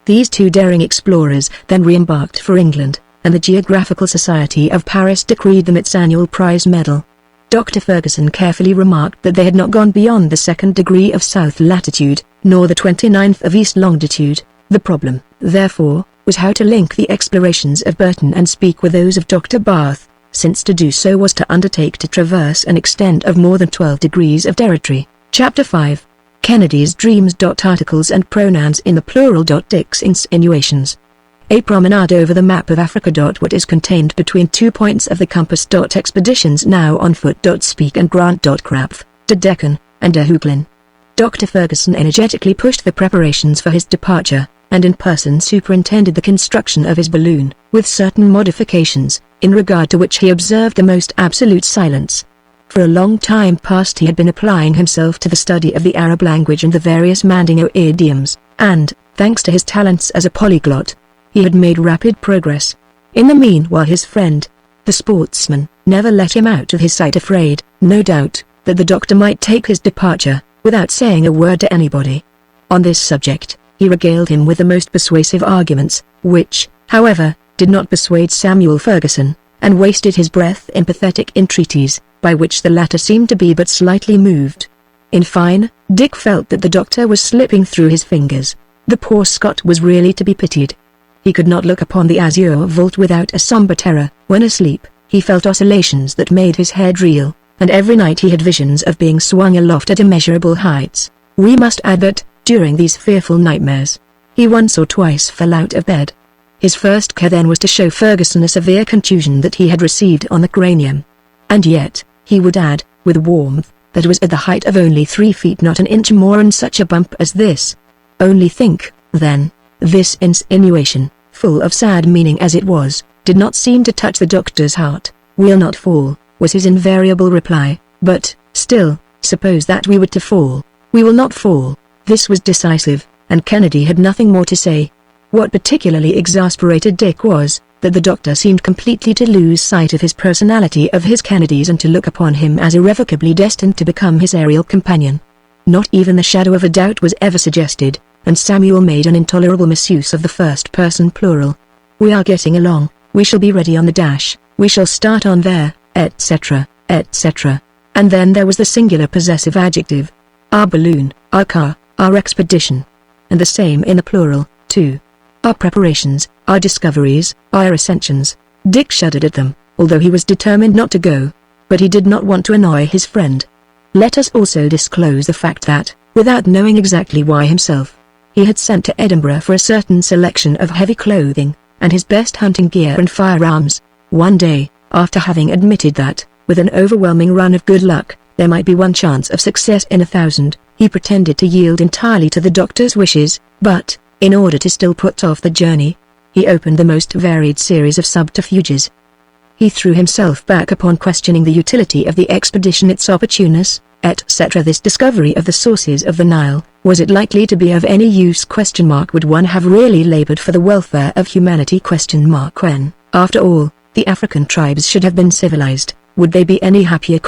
These two daring explorers then re-embarked for England, and the Geographical Society of Paris decreed them its annual prize medal. Dr. Ferguson carefully remarked that they had not gone beyond the 2nd degree of south latitude, nor the 29th of east longitude. The problem, therefore, was how to link the explorations of Burton and Speke with those of Dr. Barth, since to do so was to undertake to traverse an extent of more than 12 degrees of territory. Chapter 5. Kennedy's Dreams. Articles and pronouns in the plural. Dick's insinuations. A promenade over the map of Africa. What is contained between 2 points of the compass. Expeditions now on foot. Speke and Grant. Krapf, de Deccan, and de Hooglin. Dr. Ferguson energetically pushed the preparations for his departure, and in person superintended the construction of his balloon, with certain modifications, in regard to which he observed the most absolute silence. For a long time past he had been applying himself to the study of the Arab language and the various Mandingo idioms, and, thanks to his talents as a polyglot, he had made rapid progress. In the meanwhile his friend, the sportsman, never let him out of his sight, afraid, no doubt, that the doctor might take his departure, without saying a word to anybody. On this subject, he regaled him with the most persuasive arguments, which, however, did not persuade Samuel Ferguson, and wasted his breath in pathetic entreaties, by which the latter seemed to be but slightly moved. In fine, Dick felt that the doctor was slipping through his fingers. The poor Scot was really to be pitied. He could not look upon the azure vault without a sombre terror. When asleep, he felt oscillations that made his head reel, and every night he had visions of being swung aloft at immeasurable heights. We must add that, during these fearful nightmares, he once or twice fell out of bed. His first care then was to show Ferguson a severe contusion that he had received on the cranium. And yet, he would add, with warmth, that it was at the height of only 3 feet, not an inch more, and such a bump as this. Only think, then, this insinuation, full of sad meaning as it was, did not seem to touch the doctor's heart. "We'll not fall," was his invariable reply, "but, still, suppose that we were to fall." "We will not fall." This was decisive, and Kennedy had nothing more to say. What particularly exasperated Dick was, that the doctor seemed completely to lose sight of his personality, of his Kennedys, and to look upon him as irrevocably destined to become his aerial companion. Not even the shadow of a doubt was ever suggested, and Samuel made an intolerable misuse of the first-person plural. "We are getting along, we shall be ready on the dash, we shall start on there, etc., etc." And then there was the singular possessive adjective. Our balloon, our car, our expedition. And the same in the plural, too. Our preparations, our discoveries, our ascensions. Dick shuddered at them, although he was determined not to go. But he did not want to annoy his friend. Let us also disclose the fact that, without knowing exactly why himself, he had sent to Edinburgh for a certain selection of heavy clothing, and his best hunting gear and firearms. One day, after having admitted that, with an overwhelming run of good luck, there might be one chance of success in 1,000, he pretended to yield entirely to the doctor's wishes, but, in order to still put off the journey, he opened the most varied series of subterfuges. He threw himself back upon questioning the utility of the expedition, its opportuneness, etc. This discovery of the sources of the Nile, was it likely to be of any use? Would one have really labored for the welfare of humanity? When, after all, the African tribes should have been civilized, would they be any happier?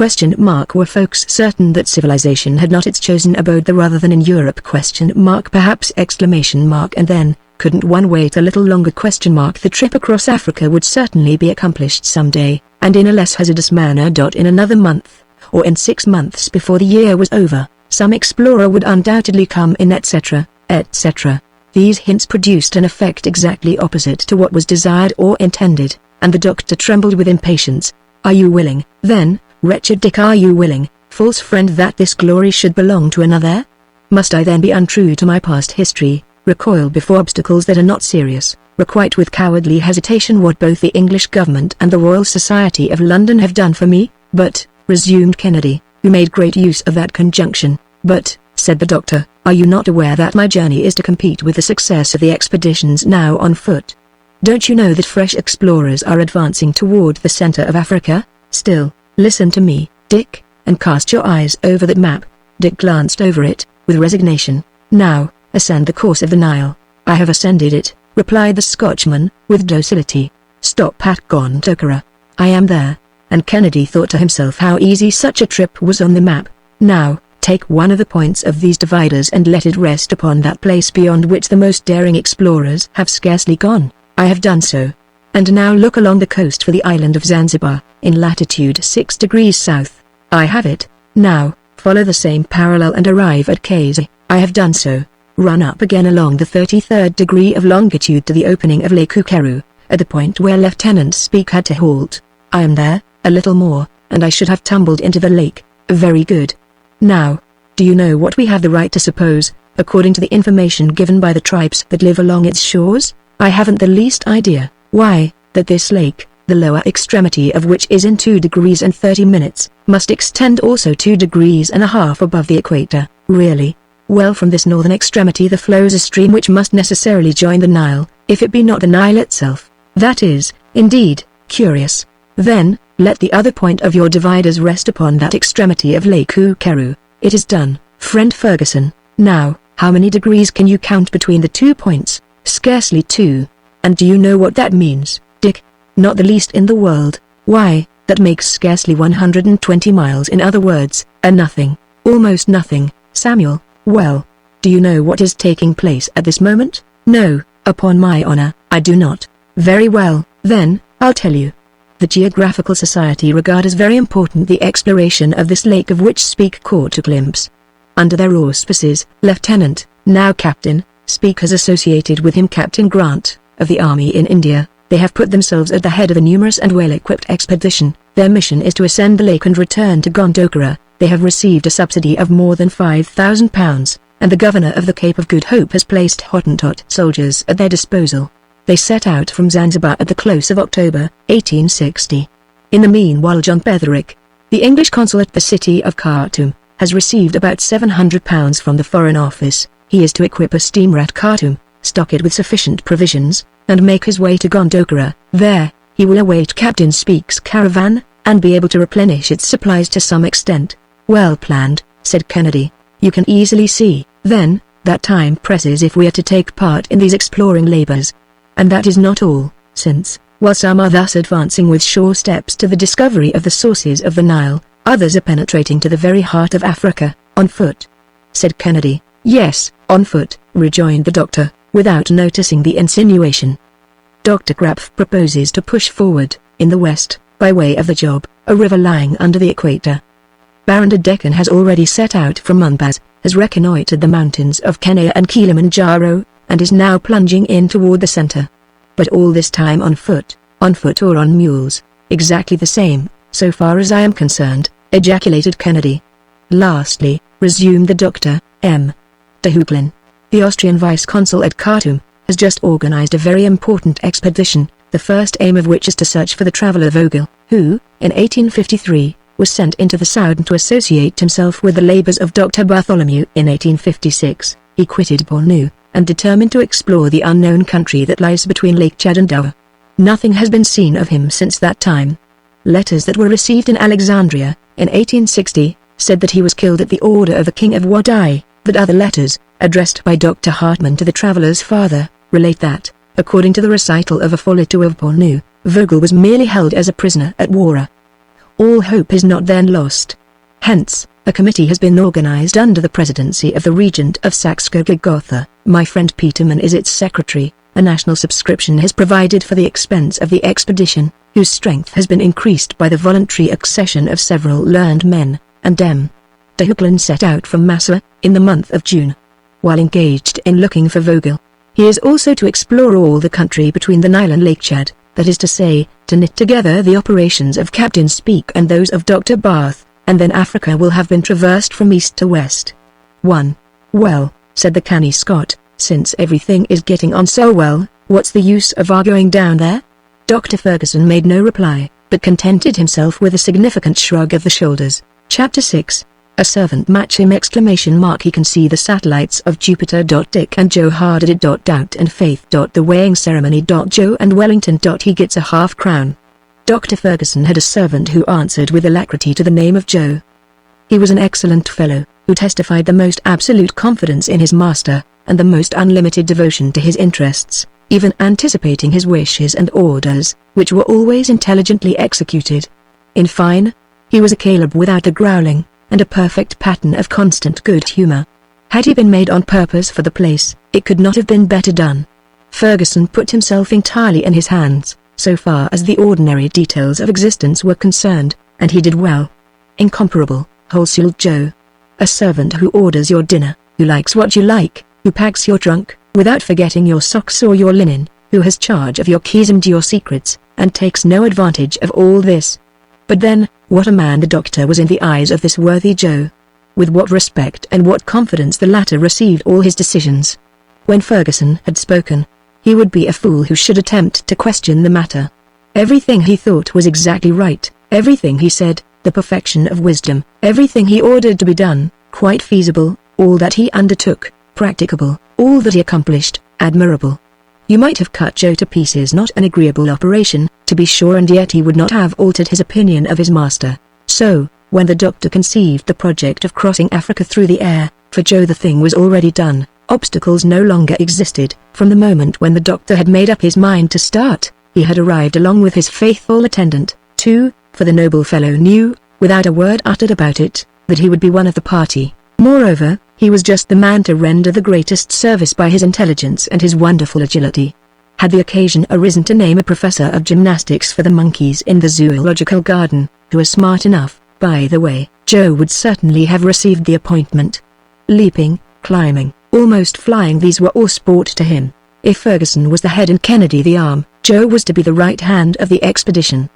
Were folks certain that civilization had not its chosen abode there rather than in Europe? Perhaps! And then, couldn't one wait a little longer? The trip across Africa would certainly be accomplished some day, and in a less hazardous manner. In another month, or in 6 months before the year was over, some explorer would undoubtedly come in, etc., etc. These hints produced an effect exactly opposite to what was desired or intended, and the doctor trembled with impatience. "Are you willing, then, wretched Dick? Are you willing, false friend that this glory should belong to another? Must I then be untrue to my past history, recoil before obstacles that are not serious, requite with cowardly hesitation what both the English government and the Royal Society of London have done for me? But, resumed Kennedy, who made great use of that conjunction, but, said the doctor, are you not aware that my journey is to compete with the success of the expeditions now on foot? Don't you know that fresh explorers are advancing toward the center of Africa? Still, listen to me, Dick, and cast your eyes over that map. Dick glanced over it, with resignation. Now, ascend the course of the Nile. I have ascended it, replied the Scotchman, with docility. Stop at Gondokoro. I am there. And Kennedy thought to himself how easy such a trip was on the map. Now, take one of the points of these dividers and let it rest upon that place beyond which the most daring explorers have scarcely gone. I have done so. And now look along the coast for the island of Zanzibar, in latitude 6 degrees south. I have it. Now, follow the same parallel and arrive at Kazi. I have done so. Run up again along the 33rd degree of longitude to the opening of Lake Ukeru, at the point where Lieutenant Speke had to halt. I am there, a little more, and I should have tumbled into the lake. Very good. Now, do you know what we have the right to suppose, according to the information given by the tribes that live along its shores? I haven't the least idea. Why, that this lake, the lower extremity of which is in 2 degrees and 30 minutes, must extend also 2 degrees and a half above the equator. Really? Well, from this northern extremity there flows a stream which must necessarily join the Nile, if it be not the Nile itself. That is, indeed, curious. Then, let the other point of your dividers rest upon that extremity of Lake Ukeru. It is done, friend Ferguson. Now, how many degrees can you count between the 2 points? Scarcely 2. And do you know what that means, Dick? Not the least in the world. Why, that makes scarcely 120 miles. In other words, a nothing, almost nothing. Samuel, well, do you know what is taking place at this moment? No, upon my honor, I do not. Very well, then, I'll tell you. The Geographical Society regard as very important the exploration of this lake of which Speke caught a glimpse. Under their auspices, Lieutenant, now Captain, Speke has associated with him Captain Grant, of the Army in India. They have put themselves at the head of a numerous and well-equipped expedition. Their mission is to ascend the lake and return to Gondokoro. They have received a subsidy of more than £5,000, and the governor of the Cape of Good Hope has placed Hottentot soldiers at their disposal. They set out from Zanzibar at the close of October, 1860. In the meanwhile John Betherick, the English consul at the city of Khartoum, has received about £700 from the Foreign Office. He is to equip a steamer at Khartoum, stock it with sufficient provisions, and make his way to Gondokoro. There, he will await Captain Speke's caravan, and be able to replenish its supplies to some extent. Well planned, said Kennedy. You can easily see, then, that time presses if we are to take part in these exploring labors. And that is not all, since, while some are thus advancing with sure steps to the discovery of the sources of the Nile, others are penetrating to the very heart of Africa, on foot. Said Kennedy. Yes, on foot, rejoined the doctor, without noticing the insinuation. Dr. Krapf proposes to push forward, in the west, by way of the Job, a river lying under the equator. Baron de Deccan has already set out from Mumbaz, has reconnoitred the mountains of Kenya and Kilimanjaro, and is now plunging in toward the center. But all this time on foot or on mules, exactly the same, so far as I am concerned, ejaculated Kennedy. Lastly, resumed the doctor, M. de Hooglin, the Austrian vice-consul at Khartoum, has just organized a very important expedition, the first aim of which is to search for the traveler Vogel, who, in 1853, was sent into the Soudan to associate himself with the labors of Dr. Bartholomew. In 1856, he quitted Bornu, and determined to explore the unknown country that lies between Lake Chad and Dover. Nothing has been seen of him since that time. Letters that were received in Alexandria, in 1860, said that he was killed at the order of the King of Wadai, but other letters, addressed by Dr. Hartmann to the traveler's father, relate that, according to the recital of a Folleto of Bornu, Vogel was merely held as a prisoner at Wara. All hope is not then lost. Hence, a committee has been organized under the presidency of the Regent of Saxe-Gotha. My friend Peterman is its secretary. A national subscription has provided for the expense of the expedition, whose strength has been increased by the voluntary accession of several learned men, and M. de Hooglin set out from Massa, in the month of June. While engaged in looking for Vogel, he is also to explore all the country between the Nile and Lake Chad, that is to say, to knit together the operations of Captain Speke and those of Dr. Barth, and then Africa will have been traversed from east to west. 1. Well, said the canny Scot, since everything is getting on so well, what's the use of our going down there? Dr. Ferguson made no reply, but contented himself with a significant shrug of the shoulders. Chapter 6. A servant match him! He can see the satellites of Jupiter. Dick and Joe harded it. Doubt and faith. The weighing ceremony. Joe and Wellington. He gets a half-crown. Dr. Ferguson had a servant who answered with alacrity to the name of Joe. He was an excellent fellow, who testified the most absolute confidence in his master, and the most unlimited devotion to his interests, even anticipating his wishes and orders, which were always intelligently executed. In fine, he was a Caleb without a growling, and a perfect pattern of constant good humor. Had he been made on purpose for the place, it could not have been better done. Ferguson put himself entirely in his hands, so far as the ordinary details of existence were concerned, and he did well. Incomparable, wholesale Joe. A servant who orders your dinner, who likes what you like, who packs your trunk, without forgetting your socks or your linen, who has charge of your keys and your secrets, and takes no advantage of all this. But then, what a man the doctor was in the eyes of this worthy Joe. With what respect and what confidence the latter received all his decisions. When Ferguson had spoken, he would be a fool who should attempt to question the matter. Everything he thought was exactly right, everything he said, the perfection of wisdom, everything he ordered to be done, quite feasible, all that he undertook, practicable, all that he accomplished, admirable. You might have cut Joe to pieces, not an agreeable operation, to be sure, and yet he would not have altered his opinion of his master. So, when the doctor conceived the project of crossing Africa through the air, for Joe the thing was already done, obstacles no longer existed. From the moment when the doctor had made up his mind to start, he had arrived along with his faithful attendant, too, for the noble fellow knew, without a word uttered about it, that he would be one of the party. Moreover, he was just the man to render the greatest service by his intelligence and his wonderful agility. Had the occasion arisen to name a professor of gymnastics for the monkeys in the zoological garden, who was smart enough, by the way, Joe would certainly have received the appointment. Leaping, climbing, almost flying, these were all sport to him. If Ferguson was the head and Kennedy the arm, Joe was to be the right hand of the expedition.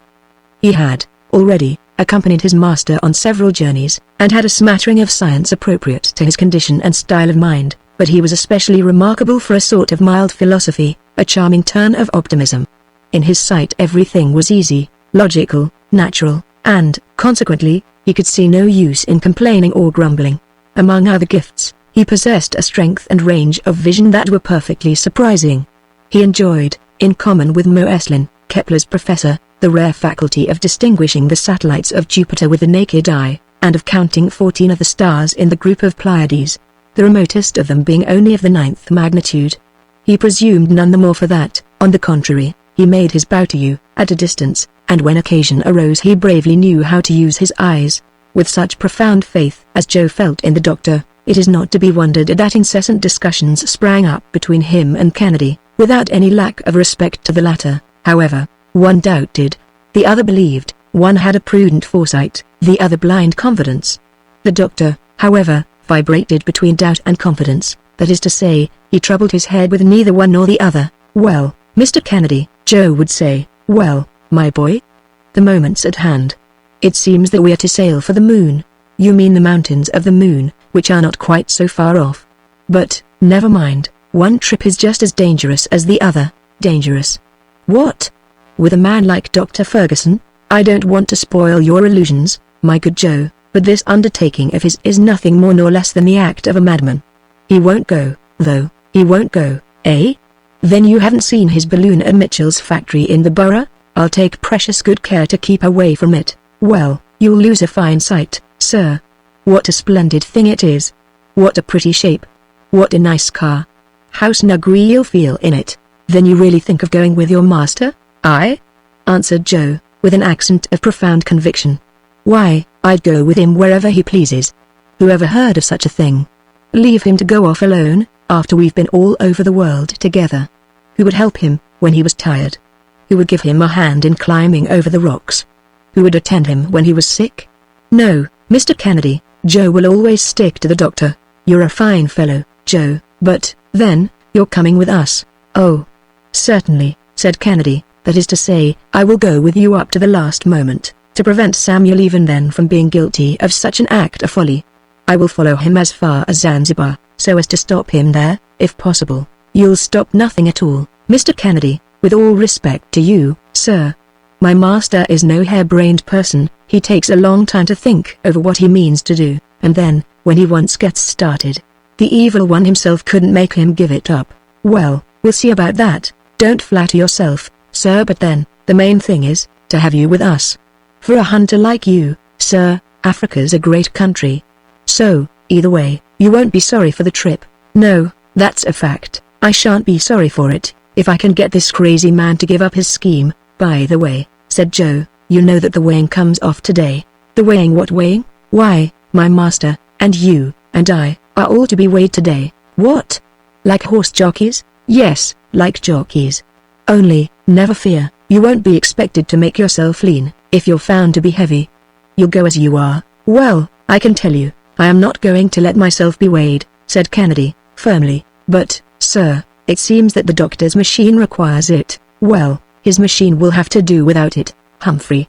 He had, already, accompanied his master on several journeys, and had a smattering of science appropriate to his condition and style of mind, but he was especially remarkable for a sort of mild philosophy, a charming turn of optimism. In his sight everything was easy, logical, natural, and, consequently, he could see no use in complaining or grumbling. Among other gifts, he possessed a strength and range of vision that were perfectly surprising. He enjoyed, in common with Moeslin, Kepler's professor, the rare faculty of distinguishing the satellites of Jupiter with the naked eye, and of counting 14 of the stars in the group of Pleiades, the remotest of them being only of the 9th magnitude. He presumed none the more for that. On the contrary, he made his bow to you, at a distance, and when occasion arose he bravely knew how to use his eyes. With such profound faith as Joe felt in the doctor, it is not to be wondered at that incessant discussions sprang up between him and Kennedy, without any lack of respect to the latter. However, one doubted, the other believed, one had a prudent foresight, the other blind confidence. The doctor, however, vibrated between doubt and confidence, that is to say, he troubled his head with neither one nor the other. "Well, Mr. Kennedy," Joe would say. "Well, my boy? The moment's at hand. It seems that we are to sail for the moon." "You mean the mountains of the moon, which are not quite so far off. But, never mind, one trip is just as dangerous as the other." "Dangerous? What? With a man like Dr. Ferguson? I don't want to spoil your illusions, my good Joe, but this undertaking of his is nothing more nor less than the act of a madman. He won't go, though, he won't go, eh? Then you haven't seen his balloon at Mitchell's factory in the borough? I'll take precious good care to keep away from it." "Well, you'll lose a fine sight, sir. What a splendid thing it is. What a pretty shape. What a nice car. How snug you'll feel in it. Then you really think of going with your master?" "Aye," answered Joe, with an accent of profound conviction. "Why, I'd go with him wherever he pleases. Who ever heard of such a thing? Leave him to go off alone, after we've been all over the world together? Who would help him, when he was tired? Who would give him a hand in climbing over the rocks? Who would attend him when he was sick? No, Mr. Kennedy, Joe will always stick to the doctor. You're a fine fellow, Joe, but, then, you're coming with us." "Oh, certainly," said Kennedy, "that is to say, I will go with you up to the last moment. to prevent Samuel even then from being guilty of such an act of folly. I will follow him as far as Zanzibar, so as to stop him there, if possible. You'll stop nothing at all, Mr. Kennedy, with all respect to you, sir. My master is no harebrained person. He takes a long time to think over what he means to do, and then, when he once gets started, the evil one himself couldn't make him give it up. Well, we'll see about that. Don't flatter yourself, sir, but then, the main thing is, to have you with us. For a hunter like you, sir, Africa's a great country. So, either way, you won't be sorry for the trip. No, that's a fact. I shan't be sorry for it, if I can get this crazy man to give up his scheme. By the way, said Joe, you know that the weighing comes off today. The weighing? What weighing? Why, my master, and you, and I, are all to be weighed today. What? Like horse jockeys? Yes, like jockeys. Only, never fear, you won't be expected to make yourself lean, if you're found to be heavy. You'll go as you are. Well, I can tell you, I am not going to let myself be weighed, said Kennedy, firmly. But, sir, it seems that the doctor's machine requires it. Well, his machine will have to do without it, Humphrey.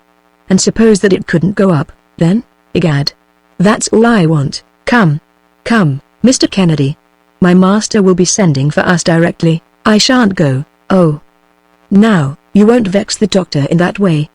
And suppose that it couldn't go up, then? Egad. That's all I want. Come. Come, Mr. Kennedy. My master will be sending for us directly. I shan't go. Oh. Now, you won't vex the doctor in that way.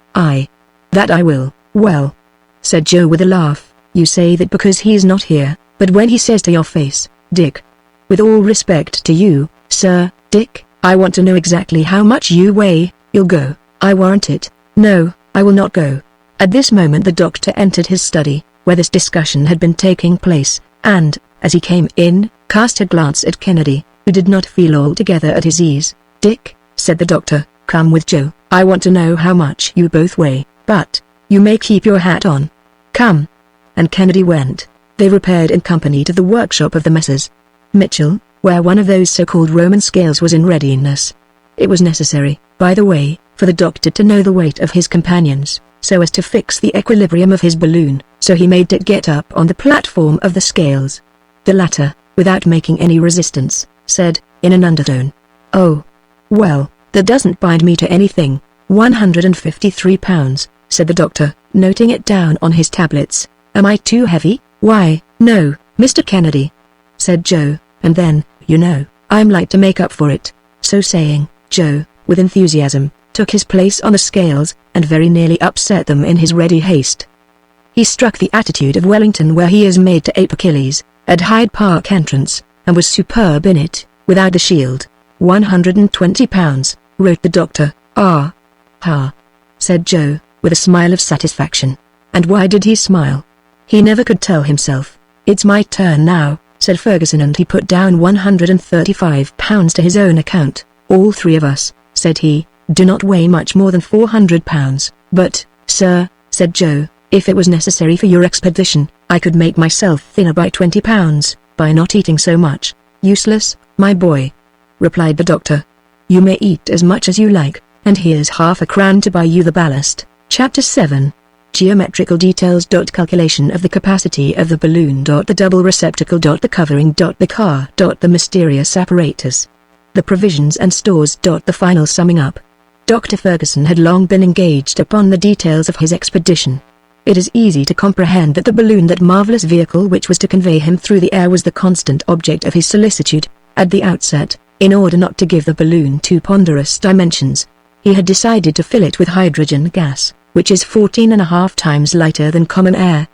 That I will. Well, said Joe with a laugh, you say that because he's not here, but when he says to your face, Dick. With all respect to you, sir, Dick, I want to know exactly how much you weigh. You'll go, I warrant it. No, I will not go. At this moment the doctor entered his study, where this discussion had been taking place, and, as he came in, cast a glance at Kennedy, who did not feel altogether at his ease. Dick, said the doctor, come with Joe. I want to know how much you both weigh, but you may keep your hat on. Come. And Kennedy went. They repaired in company to the workshop of the Messrs. Mitchell, where one of those so-called Roman scales was in readiness. It was necessary, by the way, for the doctor to know the weight of his companions, so as to fix the equilibrium of his balloon, so he made Dick get up on the platform of the scales. The latter, without making any resistance, said, in an undertone, "Oh. Well, that doesn't bind me to anything. 153 pounds, said the doctor, noting it down on his tablets. Am I too heavy? Why, no, Mr. Kennedy, said Joe, and then, you know, I'm like to make up for it. So saying, Joe, with enthusiasm, took his place on the scales, and very nearly upset them in his ready haste. He struck the attitude of Wellington where he is made to ape Achilles, at Hyde Park entrance, and was superb in it, without the shield. 120 pounds, wrote the doctor. Ah. Ha. Said Joe, with a smile of satisfaction. And why did he smile? He never could tell himself. It's my turn now, said Ferguson, and he put down 135 pounds to his own account. All three of us, said he, do not weigh much more than 400 pounds. But, sir, said Joe, if it was necessary for your expedition, I could make myself thinner by 20 pounds, by not eating so much. Useless, my boy, replied the doctor. You may eat as much as you like, and here's half a crown to buy you the ballast. Chapter 7. Geometrical details. Calculation of the capacity of the balloon. The double receptacle. The covering. The car. The mysterious apparatus. The provisions and stores. The final summing up. Dr. Ferguson had long been engaged upon the details of his expedition. It is easy to comprehend that the balloon, that marvelous vehicle which was to convey him through the air, was the constant object of his solicitude. At the outset, in order not to give the balloon too ponderous dimensions, he had decided to fill it with hydrogen gas, which is 14.5 times lighter than common air.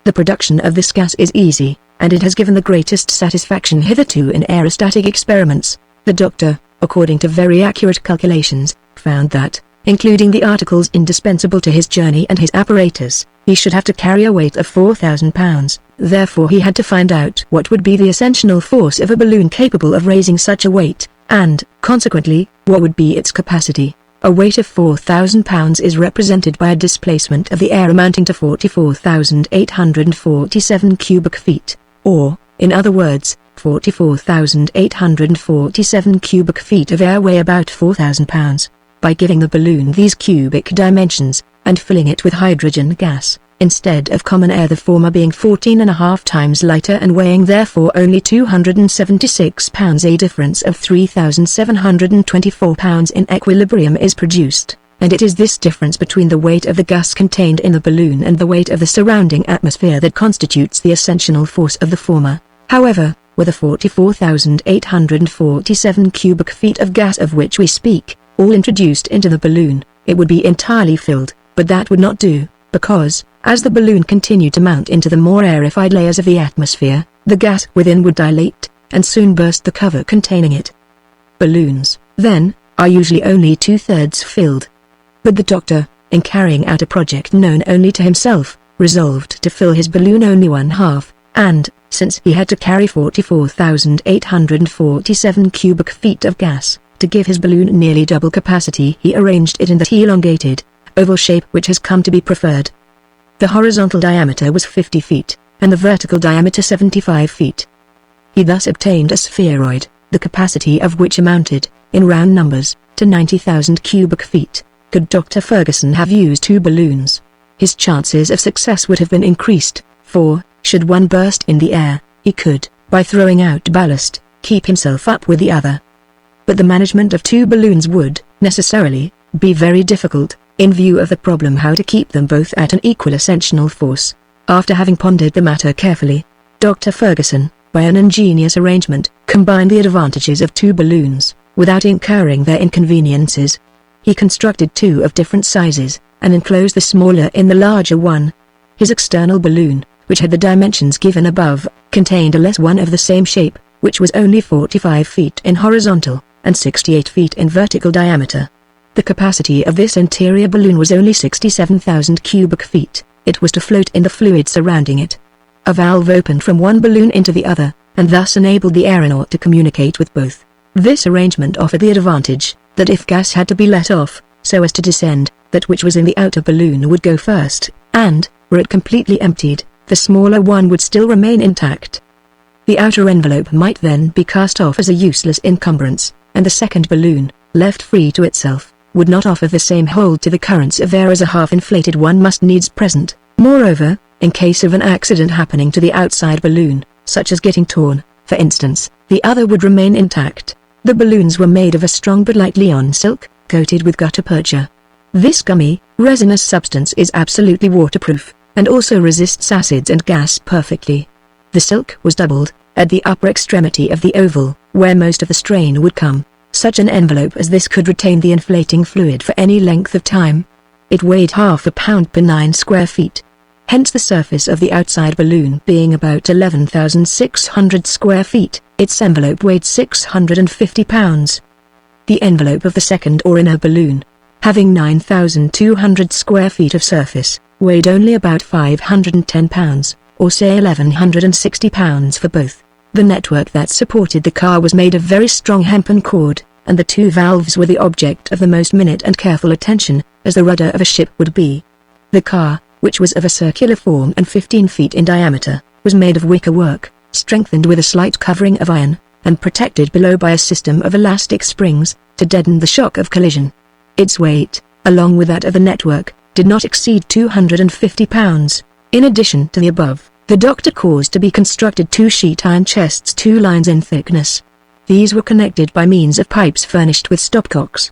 The production of this gas is easy, and it has given the greatest satisfaction hitherto in aerostatic experiments. The doctor, according to very accurate calculations, found that, including the articles indispensable to his journey and his apparatus, he should have to carry a weight of 4,000 pounds. Therefore he had to find out what would be the ascensional force of a balloon capable of raising such a weight, and, consequently, what would be its capacity. A weight of 4,000 pounds is represented by a displacement of the air amounting to 44,847 cubic feet, or, in other words, 44,847 cubic feet of air weigh about 4,000 pounds. By giving the balloon these cubic dimensions, and filling it with hydrogen gas, instead of common air, the former being 14.5 times lighter and weighing therefore only 276 pounds, a difference of 3,724 pounds in equilibrium is produced. and it is this difference between the weight of the gas contained in the balloon and the weight of the surrounding atmosphere that constitutes the ascensional force of the former. However, with the 44,847 cubic feet of gas of which we speak, all introduced into the balloon, it would be entirely filled, but that would not do, because, as the balloon continued to mount into the more rarefied layers of the atmosphere, the gas within would dilate, and soon burst the cover containing it. Balloons, then, are usually only 2/3 filled. But the Doctor, in carrying out a project known only to himself, resolved to fill his balloon only 1/2, and, since he had to carry 44,847 cubic feet of gas, to give his balloon nearly double capacity, he arranged it in that elongated, oval shape which has come to be preferred. The horizontal diameter was 50 feet, and the vertical diameter 75 feet. He thus obtained a spheroid, the capacity of which amounted, in round numbers, to 90,000 cubic feet. Could Dr. Ferguson have used 2 balloons, his chances of success would have been increased, for, should one burst in the air, he could, by throwing out ballast, keep himself up with the other. But the management of 2 balloons would, necessarily, be very difficult, in view of the problem how to keep them both at an equal ascensional force. After having pondered the matter carefully, Dr. Ferguson, by an ingenious arrangement, combined the advantages of 2 balloons, without incurring their inconveniences. He constructed 2 of different sizes, and enclosed the smaller in the larger one. His external balloon, which had the dimensions given above, contained a less one of the same shape, which was only 45 feet in horizontal, and 68 feet in vertical diameter. The capacity of this interior balloon was only 67,000 cubic feet. It was to float in the fluid surrounding it. A valve opened from one balloon into the other, and thus enabled the aeronaut to communicate with both. This arrangement offered the advantage, that if gas had to be let off, so as to descend, that which was in the outer balloon would go first, and, were it completely emptied, the smaller one would still remain intact. The outer envelope might then be cast off as a useless encumbrance, and the second balloon, left free to itself, would not offer the same hold to the currents of air as a half-inflated one must needs present. Moreover, in case of an accident happening to the outside balloon, such as getting torn, for instance, the other would remain intact. The balloons were made of a strong but light Leon silk, coated with gutta percha. This gummy, resinous substance is absolutely waterproof, and also resists acids and gas perfectly. The silk was doubled, at the upper extremity of the oval, where most of the strain would come. Such an envelope as this could retain the inflating fluid for any length of time. It weighed half a pound per 9 square feet. Hence the surface of the outside balloon being about 11,600 square feet, its envelope weighed 650 pounds. The envelope of the second or inner balloon, having 9,200 square feet of surface, weighed only about 510 pounds, or say 1,160 pounds for both. The network that supported the car was made of very strong hempen cord, and the 2 valves were the object of the most minute and careful attention, as the rudder of a ship would be. The car, which was of a circular form and 15 feet in diameter, was made of wicker work, strengthened with a slight covering of iron, and protected below by a system of elastic springs, to deaden the shock of collision. Its weight, along with that of the network, did not exceed 250 pounds. In addition to the above, the Doctor caused to be constructed 2 sheet iron chests 2 lines in thickness. These were connected by means of pipes furnished with stopcocks.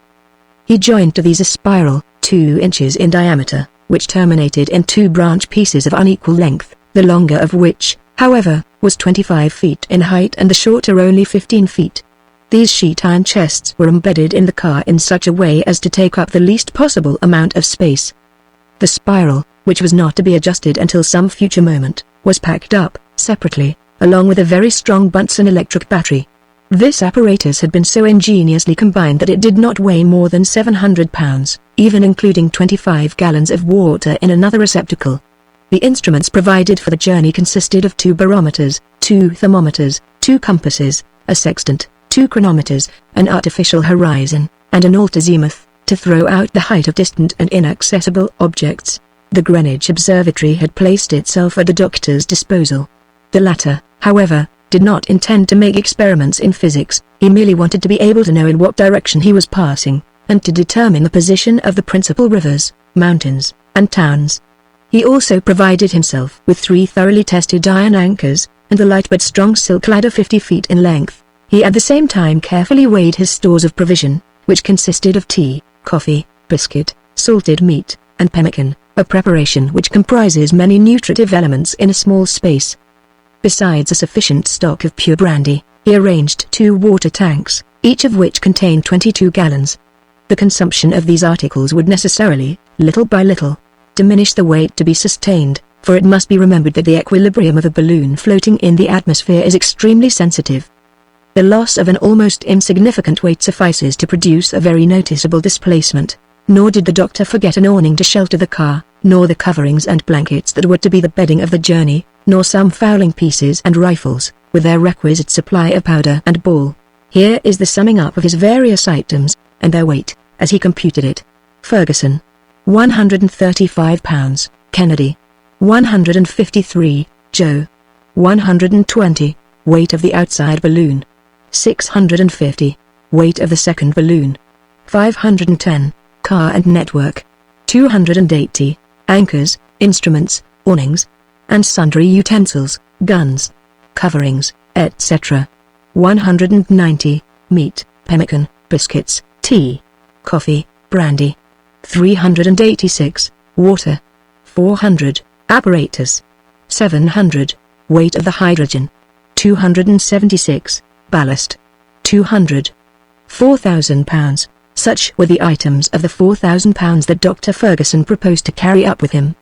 He joined to these a spiral, 2 inches in diameter, which terminated in 2 branch pieces of unequal length, the longer of which, however, was 25 feet in height and the shorter only 15 feet. These sheet iron chests were embedded in the car in such a way as to take up the least possible amount of space. The spiral, which was not to be adjusted until some future moment, was packed up, separately, along with a very strong Bunsen electric battery. This apparatus had been so ingeniously combined that it did not weigh more than 700 pounds, even including 25 gallons of water in another receptacle. The instruments provided for the journey consisted of 2 barometers, 2 thermometers, 2 compasses, a sextant, 2 chronometers, an artificial horizon, and an altizimuth, to throw out the height of distant and inaccessible objects. The Greenwich Observatory had placed itself at the Doctor's disposal. The latter, however, did not intend to make experiments in physics. He merely wanted to be able to know in what direction he was passing, and to determine the position of the principal rivers, mountains, and towns. He also provided himself with 3 thoroughly tested iron anchors, and a light but strong silk ladder 50 feet in length. He at the same time carefully weighed his stores of provision, which consisted of tea, coffee, biscuit, salted meat, and pemmican, a preparation which comprises many nutritive elements in a small space. Besides a sufficient stock of pure brandy, he arranged 2 water tanks, each of which contained 22 gallons. The consumption of these articles would necessarily, little by little, diminish the weight to be sustained, for it must be remembered that the equilibrium of a balloon floating in the atmosphere is extremely sensitive. The loss of an almost insignificant weight suffices to produce a very noticeable displacement, nor did the doctor forget an awning to shelter the car, nor the coverings and blankets that were to be the bedding of the journey, nor some fowling pieces and rifles, with their requisite supply of powder and ball. Here is the summing up of his various items, and their weight, as he computed it. Ferguson, 135 pounds, Kennedy, 153, Joe, 120, weight of the outside balloon, 650, weight of the second balloon, 510, car and network, 280, anchors, instruments, awnings, and sundry utensils, guns, coverings, etc. 190, meat, pemmican, biscuits, tea, coffee, brandy. 386, water. 400, apparatus. 700, weight of the hydrogen. 276, ballast. 200. 4,000 pounds. Such were the items of the 4,000 pounds that Dr. Ferguson proposed to carry up with him.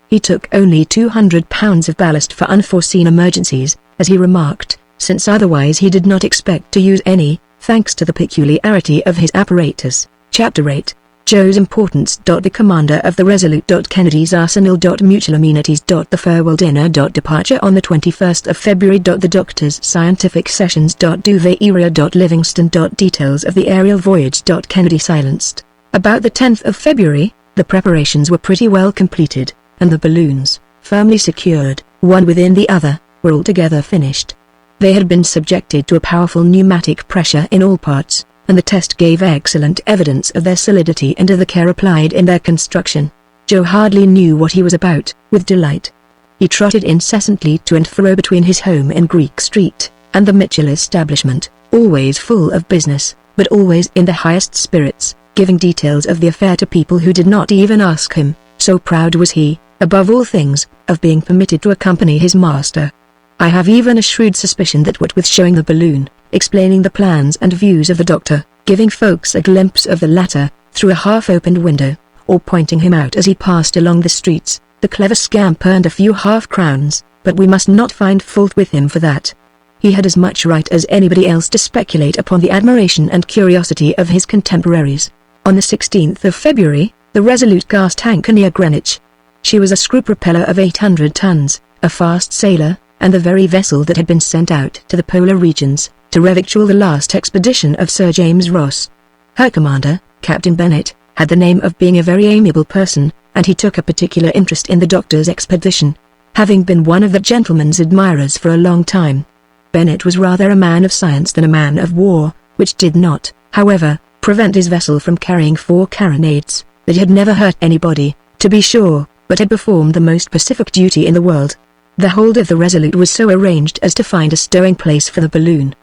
He took only 200 pounds of ballast for unforeseen emergencies, as he remarked, since otherwise he did not expect to use any, thanks to the peculiarity of his apparatus. Chapter 8. Joe's importance. The commander of the Resolute. Kennedy's arsenal. Mutual amenities. The farewell dinner. Departure on the 21st of February. The doctor's scientific sessions. Duvet area. Livingston. Details of the aerial voyage. Kennedy silenced. About the 10th of February, the preparations were pretty well completed, and the balloons, firmly secured, one within the other, were altogether finished. They had been subjected to a powerful pneumatic pressure in all parts, and the test gave excellent evidence of their solidity and of the care applied in their construction. Joe hardly knew what he was about, with delight. He trotted incessantly to and fro between his home in Greek Street, and the Mitchell establishment, always full of business, but always in the highest spirits, giving details of the affair to people who did not even ask him, so proud was he, above all things, of being permitted to accompany his master. I have even a shrewd suspicion that what with showing the balloon, explaining the plans and views of the doctor, giving folks a glimpse of the latter, through a half-opened window, or pointing him out as he passed along the streets, the clever scamp earned a few half-crowns, but we must not find fault with him for that. He had as much right as anybody else to speculate upon the admiration and curiosity of his contemporaries. On the 16th of February, the Resolute cast anchor near Greenwich. She was a screw propeller of 800 tons, a fast sailer, and the very vessel that had been sent out to the polar regions, to revictual the last expedition of Sir James Ross. Her commander, Captain Bennett, had the name of being a very amiable person, and he took a particular interest in the doctor's expedition, having been one of that gentleman's admirers for a long time. Bennett was rather a man of science than a man of war, which did not, however, prevent his vessel from carrying 4 carronades, that had never hurt anybody, to be sure, but had performed the most pacific duty in the world. The hold of the Resolute was so arranged as to find a stowing place for the balloon.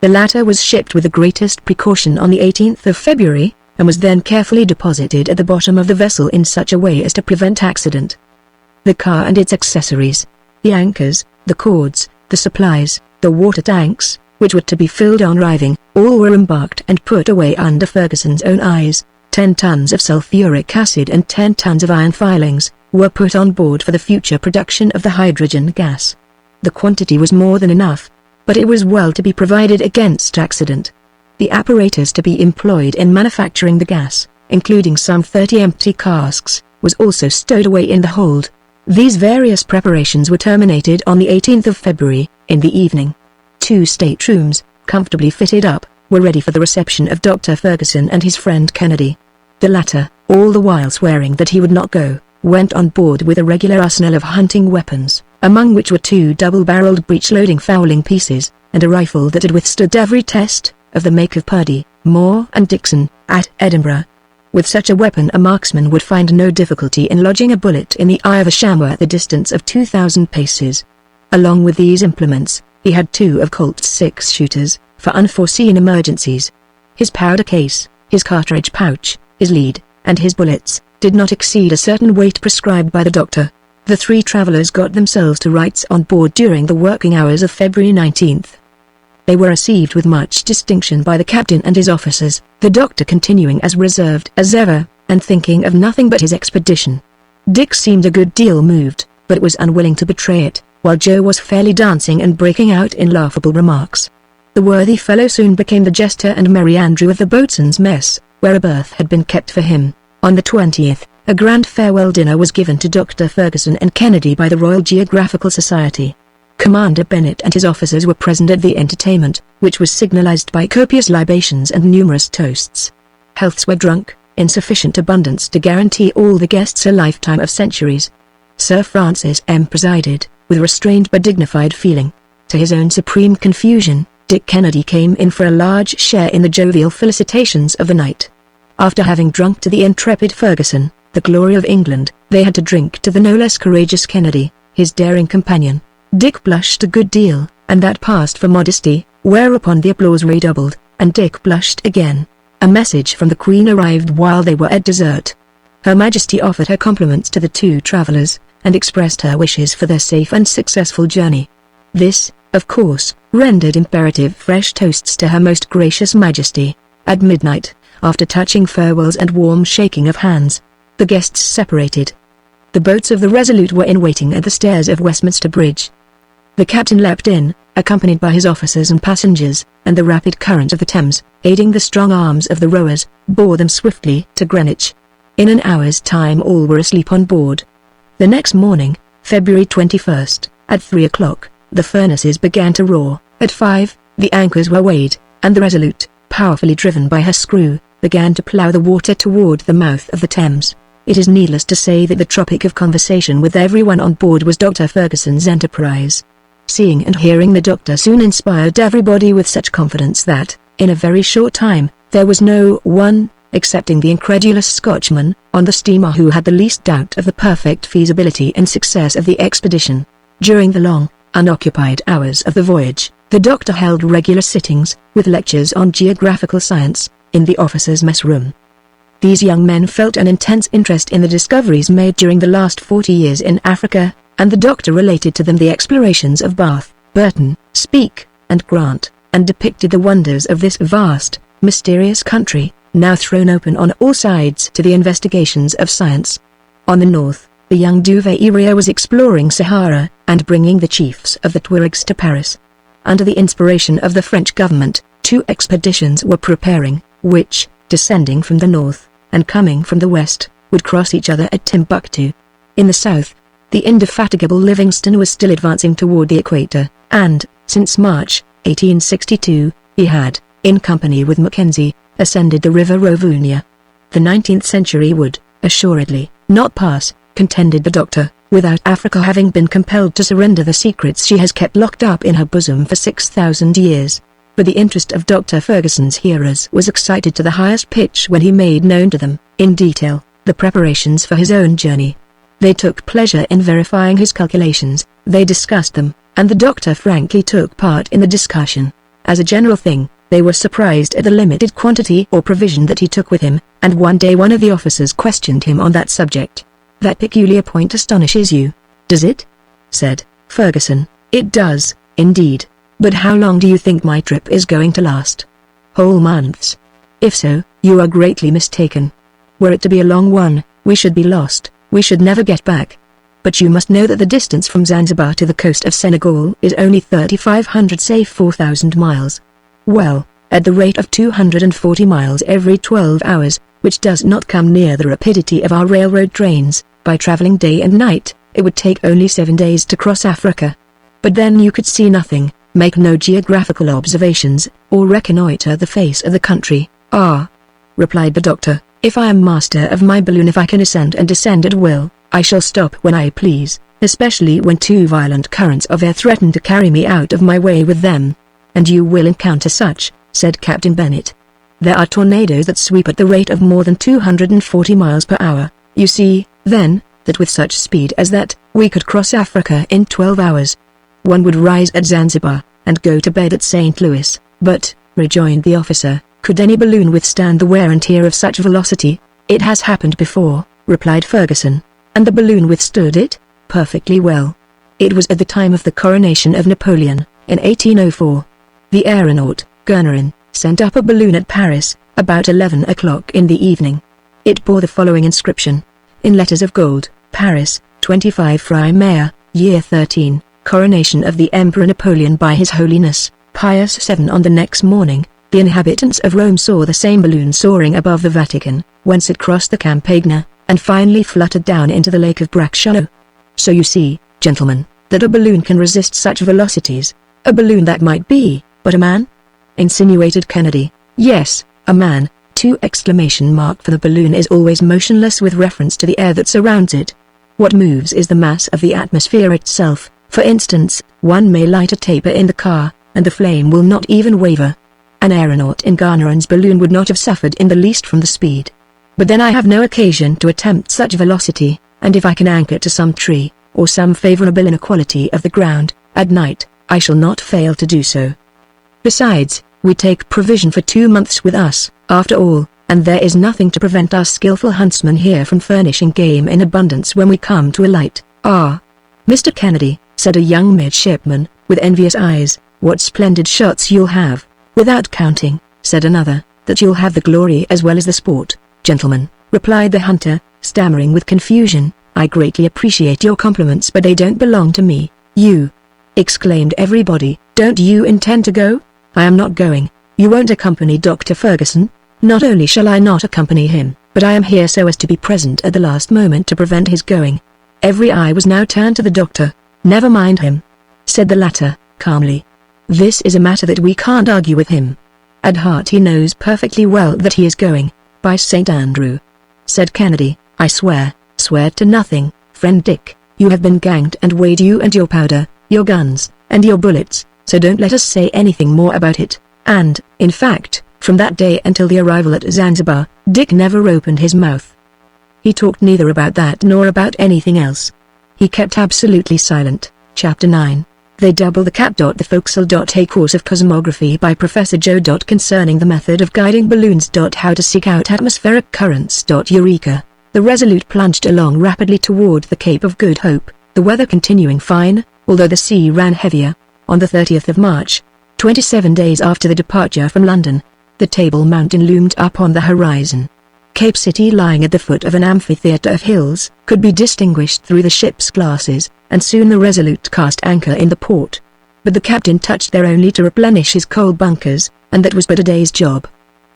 The latter was shipped with the greatest precaution on the 18th of February, and was then carefully deposited at the bottom of the vessel in such a way as to prevent accident. The car and its accessories, the anchors, the cords, the supplies, the water tanks, which were to be filled on arriving, all were embarked and put away under Ferguson's own eyes. 10 tons of sulfuric acid and 10 tons of iron filings were put on board for the future production of the hydrogen gas. The quantity was more than enough, but it was well to be provided against accident. The apparatus to be employed in manufacturing the gas, including some 30 empty casks, was also stowed away in the hold. These various preparations were terminated on the 18th of February, in the evening. 2 staterooms, comfortably fitted up, were ready for the reception of Dr. Ferguson and his friend Kennedy. The latter, all the while swearing that he would not go, went on board with a regular arsenal of hunting weapons, among which were 2 double-barreled breech-loading fowling pieces, and a rifle that had withstood every test, of the make of Purdy, Moore and Dixon, at Edinburgh. With such a weapon a marksman would find no difficulty in lodging a bullet in the eye of a chamois at the distance of 2,000 paces. Along with these implements, he had 2 of Colt's 6-shooters, for unforeseen emergencies. His powder case, his cartridge pouch, his lead, and his bullets did not exceed a certain weight prescribed by the doctor. The three travelers got themselves to rights on board during the working hours of February 19th. They were received with much distinction by the captain and his officers, the doctor continuing as reserved as ever, and thinking of nothing but his expedition. Dick seemed a good deal moved, but was unwilling to betray it, while Joe was fairly dancing and breaking out in laughable remarks. The worthy fellow soon became the jester and merry andrew of the boatswain's mess, where a berth had been kept for him. On the 20th, a grand farewell dinner was given to Dr. Ferguson and Kennedy by the Royal Geographical Society. Commander Bennett and his officers were present at the entertainment, which was signalized by copious libations and numerous toasts. Healths were drunk, in sufficient abundance to guarantee all the guests a lifetime of centuries. Sir Francis M. presided, with restrained but dignified feeling. To his own supreme confusion, Dick Kennedy came in for a large share in the jovial felicitations of the night. After having drunk to the intrepid Ferguson, the glory of England, they had to drink to the no less courageous Kennedy, his daring companion. Dick blushed a good deal, and that passed for modesty, whereupon the applause redoubled, and Dick blushed again. A message from the Queen arrived while they were at dessert. Her Majesty offered her compliments to the two travelers, and expressed her wishes for their safe and successful journey. This, of course, rendered imperative fresh toasts to Her Most Gracious Majesty. At midnight, after touching farewells and warm shaking of hands, the guests separated. The boats of the Resolute were in waiting at the stairs of Westminster Bridge. The captain leapt in, accompanied by his officers and passengers, and the rapid current of the Thames, aiding the strong arms of the rowers, bore them swiftly to Greenwich. In an hour's time all were asleep on board. The next morning, February 21st, at 3 o'clock, the furnaces began to roar. At 5, the anchors were weighed, and the Resolute, powerfully driven by her screw, began to plough the water toward the mouth of the Thames. It is needless to say that the topic of conversation with everyone on board was Dr. Ferguson's enterprise. Seeing and hearing the doctor soon inspired everybody with such confidence that, in a very short time, there was no one, excepting the incredulous Scotchman, on the steamer who had the least doubt of the perfect feasibility and success of the expedition. During the long, unoccupied hours of the voyage, the doctor held regular sittings, with lectures on geographical science, in the officers' mess room. These young men felt an intense interest in the discoveries made during the last 40 years in Africa, and the doctor related to them the explorations of Bath, Burton, Speke, and Grant, and depicted the wonders of this vast, mysterious country, now thrown open on all sides to the investigations of science. On the north, the young Duveyrier was exploring Sahara, and bringing the chiefs of the Tuaregs to Paris. Under the inspiration of the French government, 2 expeditions were preparing, which, descending from the north, and coming from the west, would cross each other at Timbuktu. In the south, the indefatigable Livingstone was still advancing toward the equator, and, since March, 1862, he had, in company with Mackenzie, ascended the river Rovuma. The 19th century would, assuredly, not pass, contended the doctor, without Africa having been compelled to surrender the secrets she has kept locked up in her bosom for 6,000 years. But the interest of Dr. Ferguson's hearers was excited to the highest pitch when he made known to them, in detail, the preparations for his own journey. They took pleasure in verifying his calculations, they discussed them, and the doctor frankly took part in the discussion. As a general thing, they were surprised at the limited quantity or provision that he took with him, and one day one of the officers questioned him on that subject. "That peculiar point astonishes you, does it?" said Ferguson. "It does, indeed. But how long do you think my trip is going to last?" "Whole months." "If so, you are greatly mistaken. Were it to be a long one, we should be lost. We should never get back. But you must know that the distance from Zanzibar to the coast of Senegal is only 3,500, say 4,000 miles. Well, at the rate of 240 miles every 12 hours, which does not come near the rapidity of our railroad trains, by traveling day and night, it would take only 7 days to cross Africa. But then you could see nothing, make no geographical observations, or reconnoiter the face of the country." "Ah," replied the doctor, "if I am master of my balloon, if I can ascend and descend at will, I shall stop when I please, especially when 2 violent currents of air threaten to carry me out of my way with them." "And you will encounter such," said Captain Bennett. "There are tornadoes that sweep at the rate of more than 240 miles per hour. You see, then, that with such speed as that, we could cross Africa in 12 hours. One would rise at Zanzibar, and go to bed at St. Louis." "But," rejoined the officer, "could any balloon withstand the wear and tear of such velocity?" "It has happened before," replied Ferguson. "And the balloon withstood it?" "Perfectly well. It was at the time of the coronation of Napoleon, in 1804. The aeronaut, Gurnerin, sent up a balloon at Paris, about 11 o'clock in the evening. It bore the following inscription, in letters of gold: Paris, 25 Frimaire, year 13, coronation of the Emperor Napoleon by His Holiness, Pius VII. On the next morning, the inhabitants of Rome saw the same balloon soaring above the Vatican, whence it crossed the Campagna, and finally fluttered down into the Lake of Bracciano. So you see, gentlemen, that a balloon can resist such velocities. A balloon that might be, but a man?" insinuated Kennedy. "Yes, a man." For the balloon is always motionless with reference to the air that surrounds it. What moves is the mass of the atmosphere itself. For instance, one may light a taper in the car, and the flame will not even waver. An aeronaut in Gurnerin's balloon would not have suffered in the least from the speed. But then I have no occasion to attempt such velocity, and if I can anchor to some tree, or some favorable inequality of the ground, at night, I shall not fail to do so. Besides, we take provision for 2 months with us, after all, and there is nothing to prevent our skillful huntsmen here from furnishing game in abundance when we come to alight." "Ah, Mr. Kennedy," said a young midshipman, with envious eyes, "what splendid shots you'll have." "Without counting," said another, "that you'll have the glory as well as the sport." "Gentlemen," replied the hunter, stammering with confusion, "I greatly appreciate your compliments, but they don't belong to me." "You!" exclaimed everybody. "Don't you intend to go?" "I am not going." "You won't accompany Dr. Ferguson?" "Not only shall I not accompany him, but I am here so as to be present at the last moment to prevent his going." Every eye was now turned to the doctor. "Never mind him," said the latter, calmly. "This is a matter that we can't argue with him. At heart he knows perfectly well that he is going." "By St. Andrew," said Kennedy, "I swear to nothing, friend Dick. You have been ganged and weighed, you and your powder, your guns, and your bullets, so don't let us say anything more about it." And, in fact, from that day until the arrival at Zanzibar, Dick never opened his mouth. He talked neither about that nor about anything else. He kept absolutely silent. Chapter 9. They double the cap. The forecastle. A course of cosmography by Professor Joe. Concerning the method of guiding balloons. How to seek out atmospheric currents. Eureka. The Resolute plunged along rapidly toward the Cape of Good Hope, the weather continuing fine, although the sea ran heavier. On the 30th of March, 27 days after the departure from London, the Table Mountain loomed up on the horizon. Cape City, lying at the foot of an amphitheater of hills, could be distinguished through the ship's glasses, and soon the Resolute cast anchor in the port. But the captain touched there only to replenish his coal bunkers, and that was but a day's job.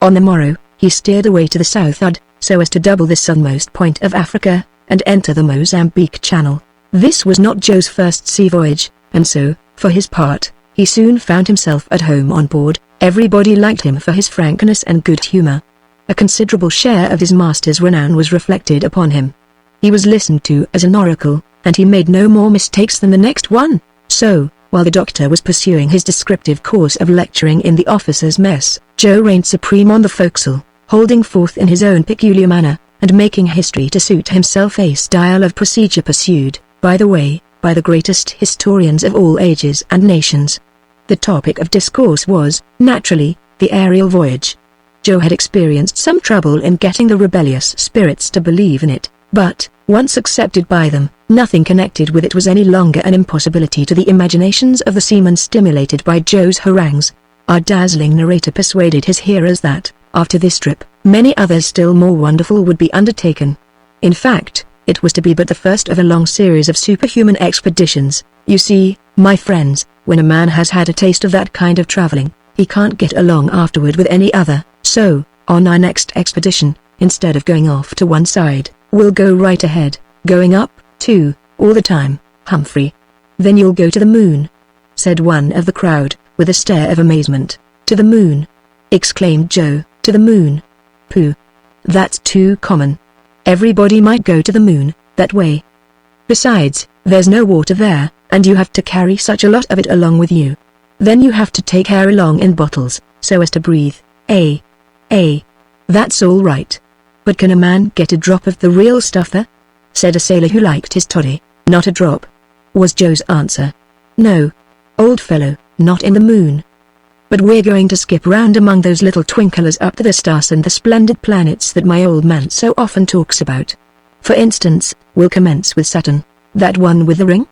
On the morrow, he steered away to the southward, so as to double the southernmost point of Africa, and enter the Mozambique Channel. This was not Joe's first sea voyage, and so, for his part, he soon found himself at home on board. Everybody liked him for his frankness and good humor. A considerable share of his master's renown was reflected upon him. He was listened to as an oracle, and he made no more mistakes than the next one. So, while the doctor was pursuing his descriptive course of lecturing in the officers' mess, Joe reigned supreme on the forecastle, holding forth in his own peculiar manner, and making history to suit himself, a style of procedure pursued, by the way, by the greatest historians of all ages and nations. The topic of discourse was, naturally, the aerial voyage. Joe had experienced some trouble in getting the rebellious spirits to believe in it, but, once accepted by them, nothing connected with it was any longer an impossibility to the imaginations of the seamen stimulated by Joe's harangues. Our dazzling narrator persuaded his hearers that, after this trip, many others still more wonderful would be undertaken. In fact, it was to be but the first of a long series of superhuman expeditions. You see, my friends, when a man has had a taste of that kind of traveling, he can't get along afterward with any other. So, on our next expedition, instead of going off to one side, we'll go right ahead, going up, too, all the time, Humphrey. Then you'll go to the moon, said one of the crowd, with a stare of amazement. To the moon, exclaimed Joe. To the moon? Pooh. That's too common. Everybody might go to the moon, that way. Besides, there's no water there, and you have to carry such a lot of it along with you. Then you have to take air along in bottles, so as to breathe. That's all right. But can a man get a drop of the real stuff there? Said a sailor who liked his toddy. Not a drop, was Joe's answer. No, old fellow, not in the moon. But we're going to skip round among those little twinklers up to the stars and the splendid planets that my old man so often talks about. For instance, we'll commence with Saturn. That one with the ring?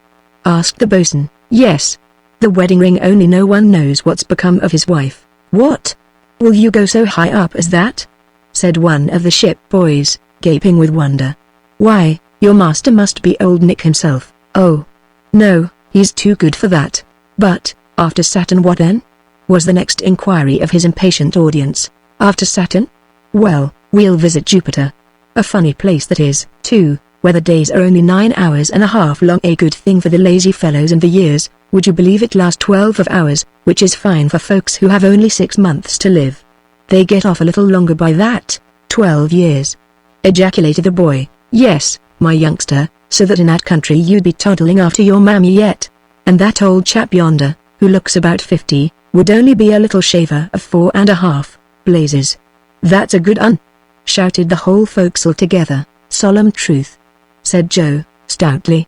Asked the bosun. Yes. The wedding ring, only no one knows what's become of his wife. What? Will you go so high up as that? Said one of the ship boys, gaping with wonder. Why, your master must be old Nick himself. Oh. No, he's too good for that. But, after Saturn what then? Was the next inquiry of his impatient audience. After Saturn? Well, we'll visit Jupiter. A funny place that is, too, where the days are only 9 hours and a half long, a good thing for the lazy fellows, and the years, would you believe it, last 12 of hours, which is fine for folks who have only 6 months to live. They get off a little longer by that. 12 years. Ejaculated the boy. Yes, my youngster, so that in that country you'd be toddling after your mammy yet. And that old chap yonder, who looks about 50, would only be a little shaver of 4.5, blazes. That's a good un! Shouted the whole forecastle together. Solemn truth, said Joe, stoutly.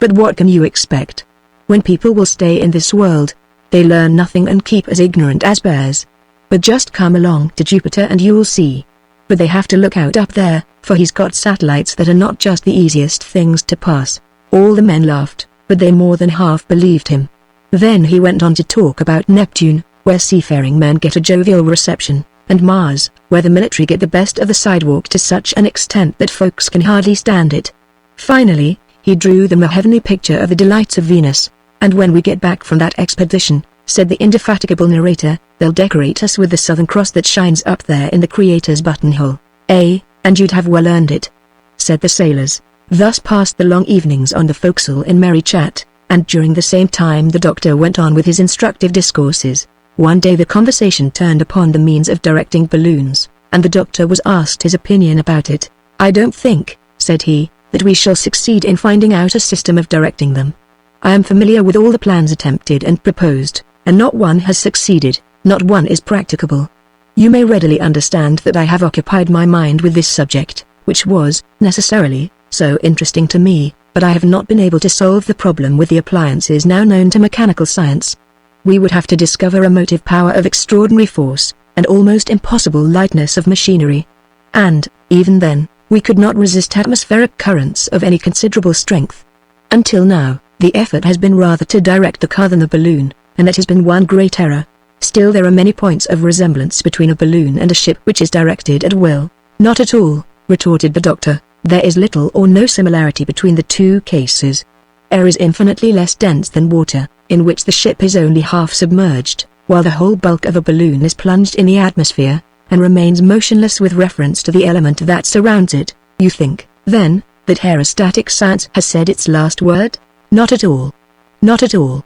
But what can you expect? When people will stay in this world, they learn nothing and keep as ignorant as bears. But just come along to Jupiter and you'll see. But they have to look out up there, for he's got satellites that are not just the easiest things to pass. All the men laughed, but they more than half believed him. Then he went on to talk about Neptune, where seafaring men get a jovial reception, and Mars, where the military get the best of the sidewalk to such an extent that folks can hardly stand it. Finally, he drew them a heavenly picture of the delights of Venus, and when we get back from that expedition, said the indefatigable narrator, they'll decorate us with the Southern Cross that shines up there in the Creator's buttonhole. And you'd have well earned it, said the sailors. Thus passed the long evenings on the forecastle in merry chat, and during the same time the doctor went on with his instructive discourses. One day the conversation turned upon the means of directing balloons, and the doctor was asked his opinion about it. I don't think, said he, that we shall succeed in finding out a system of directing them. I am familiar with all the plans attempted and proposed, and not one has succeeded, not one is practicable. You may readily understand that I have occupied my mind with this subject, which was, necessarily, so interesting to me, but I have not been able to solve the problem with the appliances now known to mechanical science. We would have to discover a motive power of extraordinary force, and almost impossible lightness of machinery. And, even then, we could not resist atmospheric currents of any considerable strength. Until now, the effort has been rather to direct the car than the balloon, and that has been one great error. Still there are many points of resemblance between a balloon and a ship which is directed at will. Not at all, retorted the doctor. There is little or no similarity between the two cases. Air is infinitely less dense than water, in which the ship is only half submerged, while the whole bulk of a balloon is plunged in the atmosphere, and remains motionless with reference to the element that surrounds it. You think, then, that aerostatic science has said its last word? Not at all. Not at all.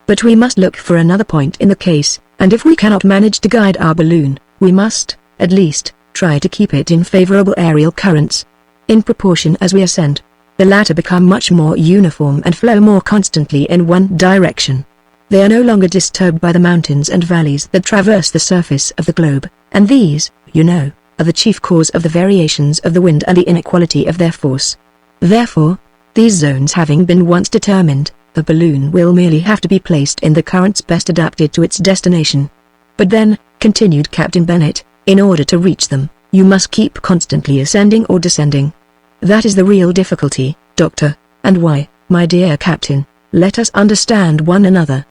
But we must look for another point in the case, and if we cannot manage to guide our balloon, we must, at least, try to keep it in favorable aerial currents. In proportion as we ascend, the latter become much more uniform and flow more constantly in one direction. They are no longer disturbed by the mountains and valleys that traverse the surface of the globe, and these, you know, are the chief cause of the variations of the wind and the inequality of their force. Therefore, these zones having been once determined, the balloon will merely have to be placed in the currents best adapted to its destination. But then, continued Captain Bennet, in order to reach them, you must keep constantly ascending or descending. That is the real difficulty, Doctor, and why, my dear Captain, let us understand one another.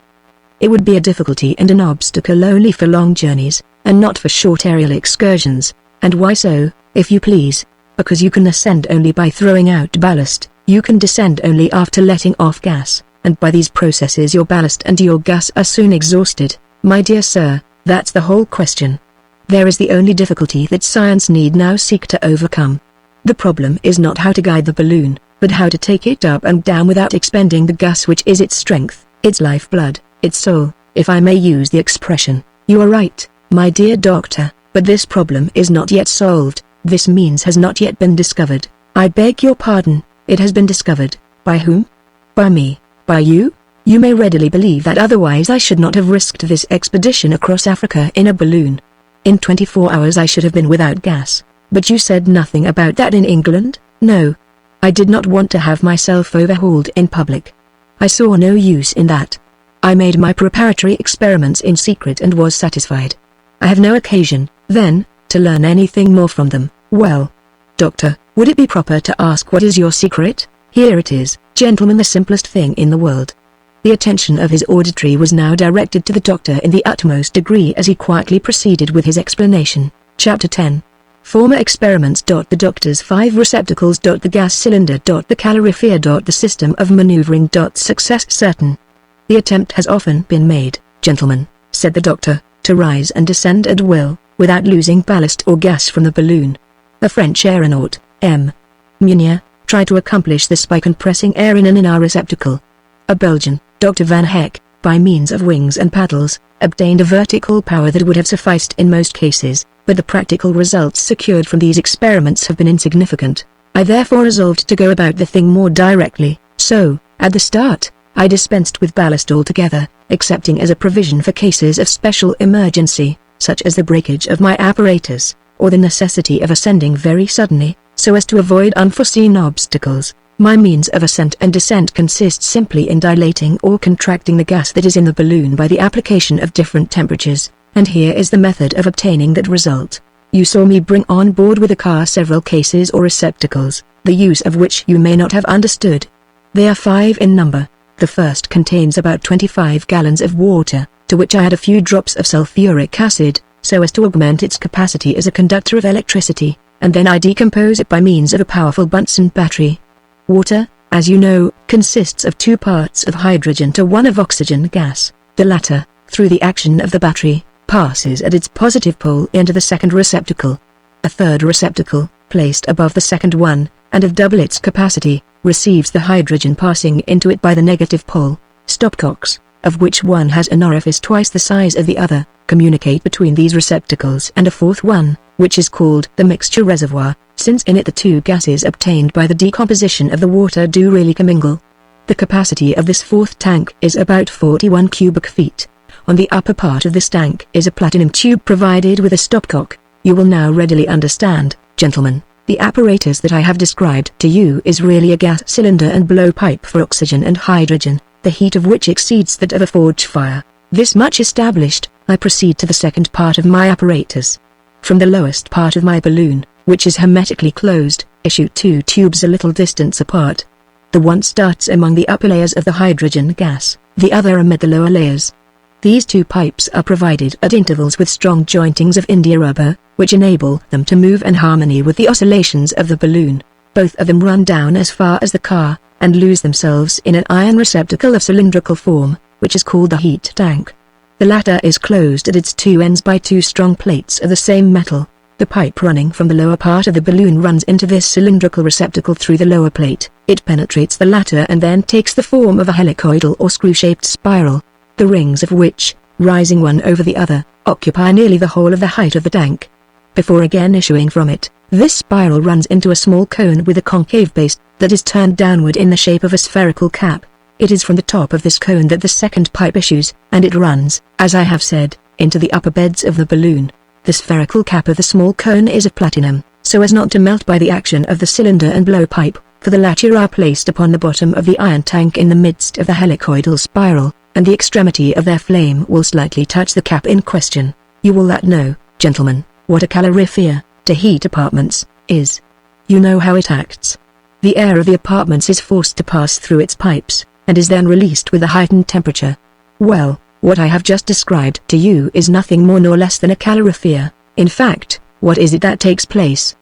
It would be a difficulty and an obstacle only for long journeys, and not for short aerial excursions. And why so, if you please? Because you can ascend only by throwing out ballast, you can descend only after letting off gas, and by these processes your ballast and your gas are soon exhausted. My dear sir, that's the whole question. There is the only difficulty that science need now seek to overcome. The problem is not how to guide the balloon, but how to take it up and down without expending the gas which is its strength, its lifeblood, its soul, if I may use the expression. You are right, my dear doctor, but this problem is not yet solved. This means has not yet been discovered. I beg your pardon, it has been discovered. By whom? By me. By you? You may readily believe that otherwise I should not have risked this expedition across Africa in a balloon. In 24 hours I should have been without gas. But you said nothing about that in England? No. I did not want to have myself overhauled in public. I saw no use in that. I made my preparatory experiments in secret and was satisfied. I have no occasion, then, to learn anything more from them. Well, Doctor, would it be proper to ask what is your secret? Here it is, gentlemen, the simplest thing in the world. The attention of his auditory was now directed to the doctor in the utmost degree as he quietly proceeded with his explanation. Chapter 10. Former experiments. The doctor's 5 receptacles. The gas cylinder. The calorifier. The system of maneuvering. Success certain. The attempt has often been made, gentlemen, said the doctor, to rise and descend at will, without losing ballast or gas from the balloon. A French aeronaut, M. Meunier, tried to accomplish this by compressing air in an inner receptacle. A Belgian, Dr. Van, by means of wings and paddles, obtained a vertical power that would have sufficed in most cases, but the practical results secured from these experiments have been insignificant. I therefore resolved to go about the thing more directly, so, at the start, I dispensed with ballast altogether, excepting as a provision for cases of special emergency, such as the breakage of my apparatus, or the necessity of ascending very suddenly, so as to avoid unforeseen obstacles. My means of ascent and descent consists simply in dilating or contracting the gas that is in the balloon by the application of different temperatures, and here is the method of obtaining that result. You saw me bring on board with the car several cases or receptacles, the use of which you may not have understood. They are 5 in number. The first contains about 25 gallons of water, to which I add a few drops of sulfuric acid, so as to augment its capacity as a conductor of electricity, and then I decompose it by means of a powerful Bunsen battery. Water, as you know, consists of 2 parts of hydrogen to 1 of oxygen gas. The latter, through the action of the battery, passes at its positive pole into the second receptacle. A third receptacle, placed above the second one, and of double its capacity, receives the hydrogen passing into it by the negative pole. Stopcocks, of which one has an orifice twice the size of the other, communicate between these receptacles, and a fourth one, which is called the mixture reservoir, since in it the 2 gases obtained by the decomposition of the water do really commingle. The capacity of this 4th tank is about 41 cubic feet. On the upper part of this tank is a platinum tube provided with a stopcock. You will now readily understand, gentlemen, the apparatus that I have described to you is really a gas cylinder and blowpipe for oxygen and hydrogen, the heat of which exceeds that of a forge fire. This much established, I proceed to the second part of my apparatus. From the lowest part of my balloon, which is hermetically closed, issue 2 tubes a little distance apart. The one starts among the upper layers of the hydrogen gas, the other amid the lower layers. These 2 pipes are provided at intervals with strong jointings of India rubber, which enable them to move in harmony with the oscillations of the balloon. Both of them run down as far as the car, and lose themselves in an iron receptacle of cylindrical form, which is called the heat tank. The latter is closed at its 2 ends by 2 strong plates of the same metal. The pipe running from the lower part of the balloon runs into this cylindrical receptacle through the lower plate. It penetrates the latter and then takes the form of a helicoidal or screw-shaped spiral, the rings of which, rising one over the other, occupy nearly the whole of the height of the tank. Before again issuing from it, this spiral runs into a small cone with a concave base that is turned downward in the shape of a spherical cap. It is from the top of this cone that the second pipe issues, and it runs, as I have said, into the upper beds of the balloon. The spherical cap of the small cone is of platinum, so as not to melt by the action of the cylinder and blowpipe, for the latter are placed upon the bottom of the iron tank in the midst of the helicoidal spiral, and the extremity of their flame will slightly touch the cap in question. You will not know, gentlemen, what a calorifier, to heat apartments, is. You know how it acts. The air of the apartments is forced to pass through its pipes, and is then released with a heightened temperature. Well, what I have just described to you is nothing more nor less than a calorifier. In fact, what is it that takes place?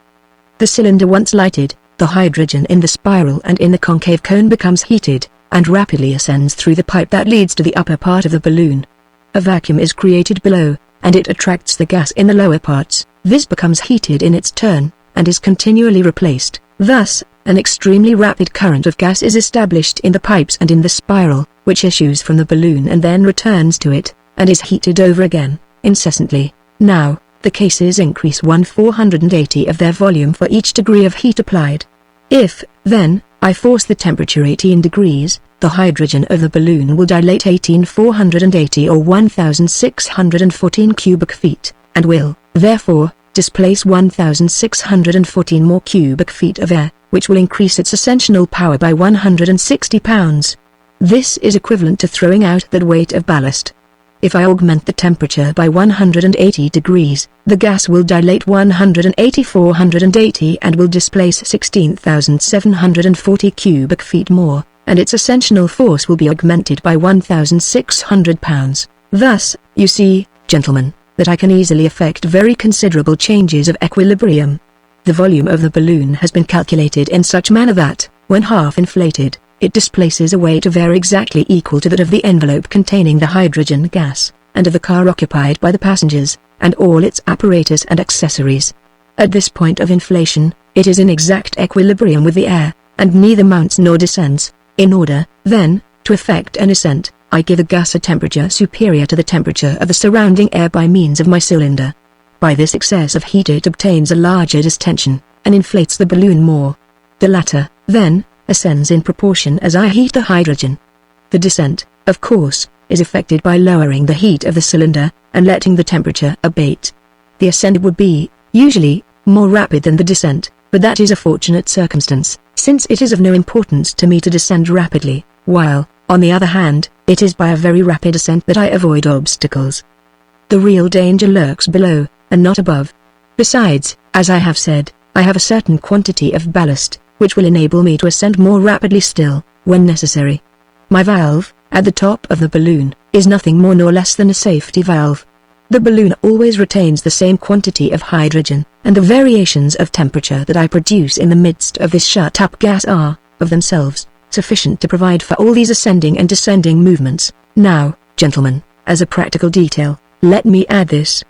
The cylinder once lighted, the hydrogen in the spiral and in the concave cone becomes heated, and rapidly ascends through the pipe that leads to the upper part of the balloon. A vacuum is created below, and it attracts the gas in the lower parts. This becomes heated in its turn, and is continually replaced. Thus, an extremely rapid current of gas is established in the pipes and in the spiral, which issues from the balloon and then returns to it, and is heated over again, incessantly. Now, the cases increase 1/480 of their volume for each degree of heat applied. If, then, I force the temperature 18 degrees, the hydrogen of the balloon will dilate 18,480 or 1,614 cubic feet, and will, therefore, displace 1,614 more cubic feet of air, which will increase its ascensional power by 160 pounds. This is equivalent to throwing out that weight of ballast. If I augment the temperature by 180 degrees, the gas will dilate 480 and will displace 16,740 cubic feet more, and its ascensional force will be augmented by 1,600 pounds. Thus, you see, gentlemen, that I can easily effect very considerable changes of equilibrium. The volume of the balloon has been calculated in such manner that, when half inflated, it displaces a weight of air exactly equal to that of the envelope containing the hydrogen gas, and of the car occupied by the passengers, and all its apparatus and accessories. At this point of inflation, it is in exact equilibrium with the air, and neither mounts nor descends. In order, then, to effect an ascent, I give the gas a temperature superior to the temperature of the surrounding air by means of my cylinder. By this excess of heat it obtains a larger distension, and inflates the balloon more. The latter, then, ascends in proportion as I heat the hydrogen. The descent, of course, is effected by lowering the heat of the cylinder, and letting the temperature abate. The ascent would be, usually, more rapid than the descent, but that is a fortunate circumstance, since it is of no importance to me to descend rapidly, while, on the other hand, it is by a very rapid ascent that I avoid obstacles. The real danger lurks below, and not above. Besides, as I have said, I have a certain quantity of ballast, which will enable me to ascend more rapidly still, when necessary. My valve, at the top of the balloon, is nothing more nor less than a safety valve. The balloon always retains the same quantity of hydrogen, and the variations of temperature that I produce in the midst of this shut-up gas are, of themselves, sufficient to provide for all these ascending and descending movements. Now, gentlemen, as a practical detail, let me add this.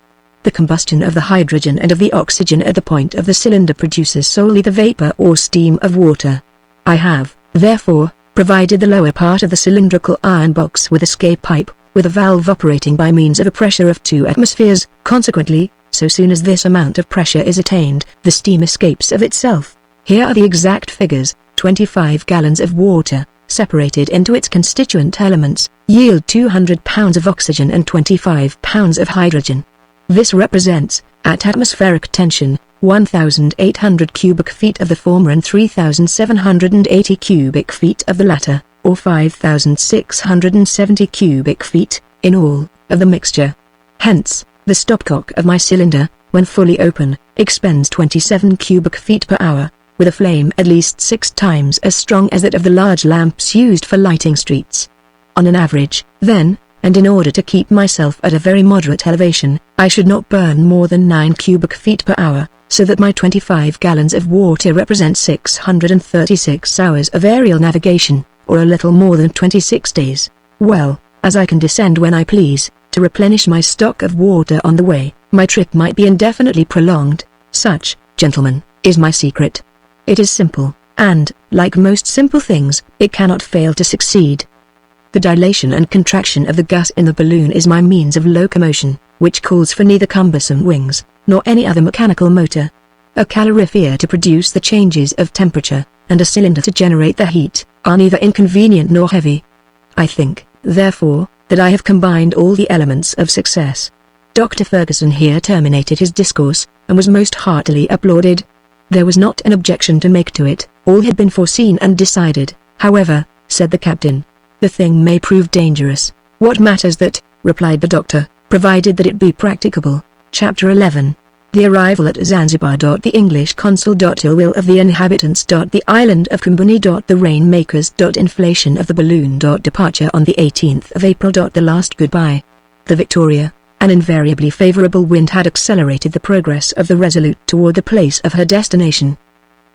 The combustion of the hydrogen and of the oxygen at the point of the cylinder produces solely the vapor or steam of water. I have, therefore, provided the lower part of the cylindrical iron box with escape pipe, with a valve operating by means of a pressure of 2 atmospheres. Consequently, so soon as this amount of pressure is attained, the steam escapes of itself. Here are the exact figures. 25 gallons of water, separated into its constituent elements, yield 200 pounds of oxygen and 25 pounds of hydrogen. This represents, at atmospheric tension, 1,800 cubic feet of the former and 3,780 cubic feet of the latter, or 5,670 cubic feet, in all, of the mixture. Hence, the stopcock of my cylinder, when fully open, expends 27 cubic feet per hour, with a flame at least 6 times as strong as that of the large lamps used for lighting streets. On an average, then, and in order to keep myself at a very moderate elevation, I should not burn more than 9 cubic feet per hour, so that my 25 gallons of water represent 636 hours of aerial navigation, or a little more than 26 days. Well, as I can descend when I please, to replenish my stock of water on the way, my trip might be indefinitely prolonged. Such, gentlemen, is my secret. It is simple, and, like most simple things, it cannot fail to succeed. The dilation and contraction of the gas in the balloon is my means of locomotion, which calls for neither cumbersome wings, nor any other mechanical motor. A calorifier to produce the changes of temperature, and a cylinder to generate the heat, are neither inconvenient nor heavy. I think, therefore, that I have combined all the elements of success. Dr. Ferguson here terminated his discourse, and was most heartily applauded. There was not an objection to make to it, all had been foreseen and decided. However, said the captain, the thing may prove dangerous. What matters that, replied the doctor, provided that it be practicable. Chapter 11. The arrival at Zanzibar. The English consul. Ill will of the inhabitants. The island of Kumbuni. The rainmakers. Inflation of the balloon. Departure on the 18th of April. The last goodbye. The Victoria, an invariably favorable wind had accelerated the progress of the Resolute toward the place of her destination.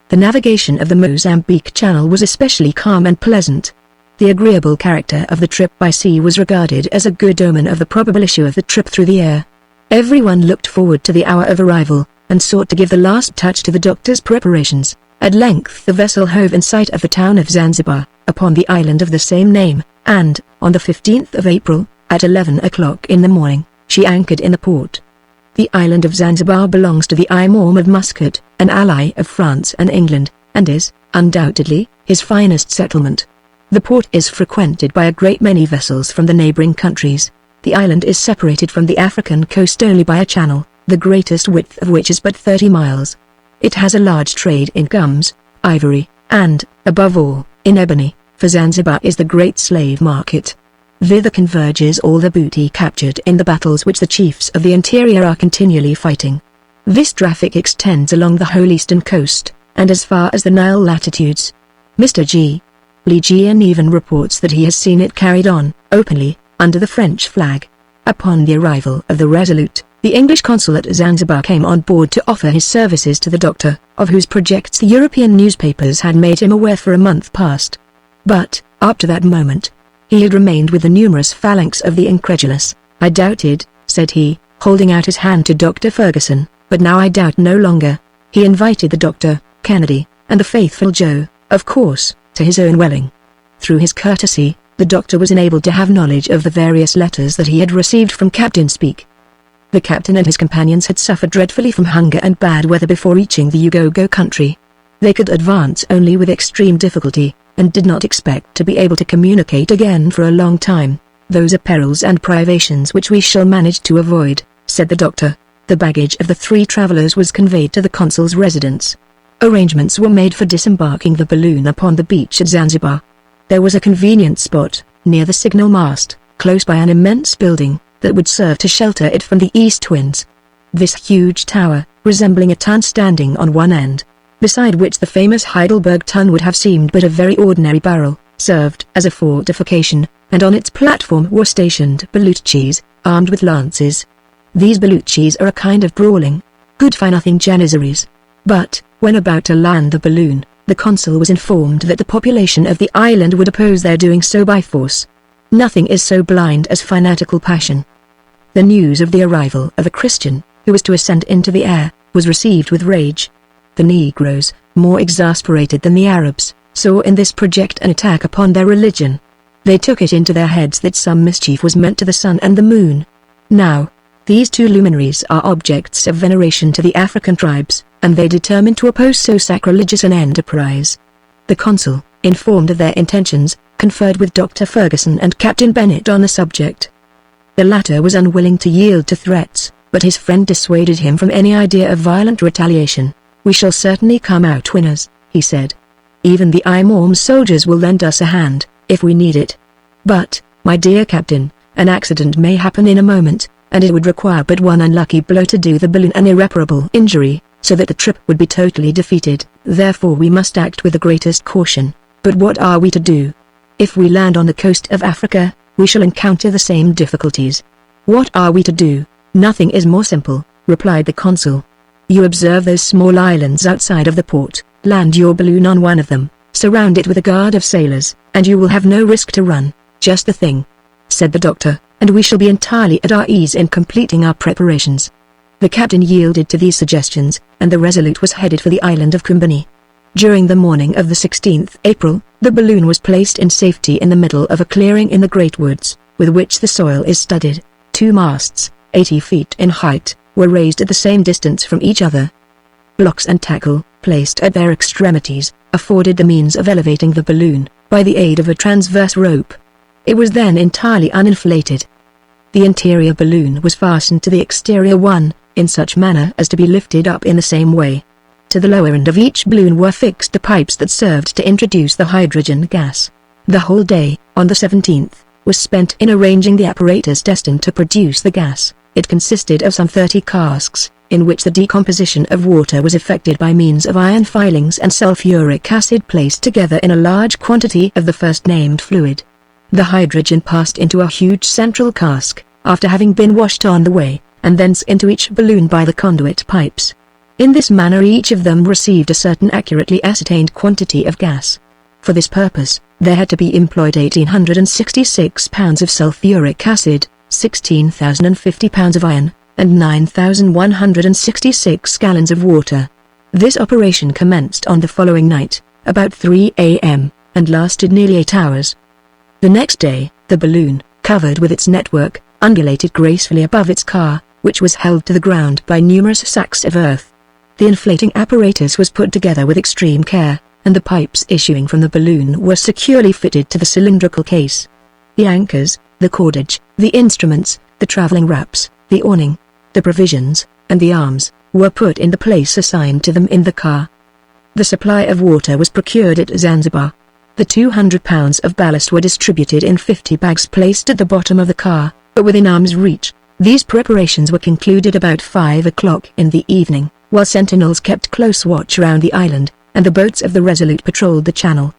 The navigation of the Mozambique Channel was especially calm and pleasant. The agreeable character of the trip by sea was regarded as a good omen of the probable issue of the trip through the air. Everyone looked forward to the hour of arrival, and sought to give the last touch to the doctor's preparations. At length the vessel hove in sight of the town of Zanzibar, upon the island of the same name, and, on the 15th of April, at 11 o'clock in the morning, she anchored in the port. The island of Zanzibar belongs to the Imam of Muscat, an ally of France and England, and is, undoubtedly, his finest settlement. The port is frequented by a great many vessels from the neighboring countries. The island is separated from the African coast only by a channel, the greatest width of which is but 30 miles. It has a large trade in gums, ivory, and, above all, in ebony. for Zanzibar is the great slave market. Thither converges all the booty captured in the battles which the chiefs of the interior are continually fighting. This traffic extends along the whole eastern coast, and as far as the Nile latitudes. Mr. G. Lee Gian even reports that he has seen it carried on, openly, under the French flag. Upon the arrival of the Resolute, the English consul at Zanzibar came on board to offer his services to the doctor, of whose projects the European newspapers had made him aware for a month past. But, up to that moment, he had remained with the numerous phalanx of the incredulous. "I doubted," said he, holding out his hand to Dr. Ferguson, "but now I doubt no longer." He invited the doctor, Kennedy, and the faithful Joe, of course, to his own dwelling. Through his courtesy, the doctor was enabled to have knowledge of the various letters that he had received from Captain Speke. The captain and his companions had suffered dreadfully from hunger and bad weather before reaching the Ugogo country. They could advance only with extreme difficulty, and did not expect to be able to communicate again for a long time. "Those are perils and privations which we shall manage to avoid," said the doctor. The baggage of the 3 travelers was conveyed to the consul's residence. Arrangements were made for disembarking the balloon upon the beach at Zanzibar. There was a convenient spot, near the signal mast, close by an immense building, that would serve to shelter it from the east winds. This huge tower, resembling a tun standing on one end, beside which the famous Heidelberg tun would have seemed but a very ordinary barrel, served as a fortification, and on its platform were stationed Belluccis, armed with lances. These Belluccis are a kind of brawling, good-for-nothing Janissaries. But, when about to land the balloon, the consul was informed that the population of the island would oppose their doing so by force. Nothing is so blind as fanatical passion. The news of the arrival of a Christian, who was to ascend into the air, was received with rage. The Negroes, more exasperated than the Arabs, saw in this project an attack upon their religion. They took it into their heads that some mischief was meant to the sun and the moon. Now, these 2 luminaries are objects of veneration to the African tribes, and they determined to oppose so sacrilegious an enterprise. The consul, informed of their intentions, conferred with Dr. Ferguson and Captain Bennett on the subject. The latter was unwilling to yield to threats, but his friend dissuaded him from any idea of violent retaliation. "We shall certainly come out winners," he said. "Even the Imam's soldiers will lend us a hand, if we need it. But, my dear captain, an accident may happen in a moment, and it would require but one unlucky blow to do the balloon an irreparable injury, so that the trip would be totally defeated. Therefore we must act with the greatest caution. But what are we to do? If we land on the coast of Africa, we shall encounter the same difficulties. What are we to do? Nothing is more simple," replied the consul. "You observe those small islands outside of the port, land your balloon on one of them, surround it with a guard of sailors, and you will have no risk to run." "Just the thing," said the doctor, "and we shall be entirely at our ease in completing our preparations." The captain yielded to these suggestions, and the Resolute was headed for the island of Kumbani. During the morning of the 16th April, the balloon was placed in safety in the middle of a clearing in the Great Woods, with which the soil is studded. 2 masts, 80 feet in height, were raised at the same distance from each other. Blocks and tackle, placed at their extremities, afforded the means of elevating the balloon, by the aid of a transverse rope. It was then entirely uninflated. The interior balloon was fastened to the exterior one, in such manner as to be lifted up in the same way. To the lower end of each balloon were fixed the pipes that served to introduce the hydrogen gas. The whole day, on the 17th, was spent in arranging the apparatus destined to produce the gas. It consisted of some 30 casks, in which the decomposition of water was effected by means of iron filings and sulfuric acid placed together in a large quantity of the first-named fluid. The hydrogen passed into a huge central cask, after having been washed on the way, and thence into each balloon by the conduit pipes. In this manner each of them received a certain accurately ascertained quantity of gas. For this purpose, there had to be employed 1,866 pounds of sulfuric acid, 16,050 pounds of iron, and 9,166 gallons of water. This operation commenced on the following night, about 3 a.m., and lasted nearly 8 hours. The next day, the balloon, covered with its network, undulated gracefully above its car, which was held to the ground by numerous sacks of earth. The inflating apparatus was put together with extreme care, and the pipes issuing from the balloon were securely fitted to the cylindrical case. The anchors, the cordage, the instruments, the traveling wraps, the awning, the provisions, and the arms, were put in the place assigned to them in the car. The supply of water was procured at Zanzibar. The 200 pounds of ballast were distributed in 50 bags placed at the bottom of the car, but within arm's reach. These preparations were concluded about 5 o'clock in the evening, while sentinels kept close watch around the island, and the boats of the Resolute patrolled the channel.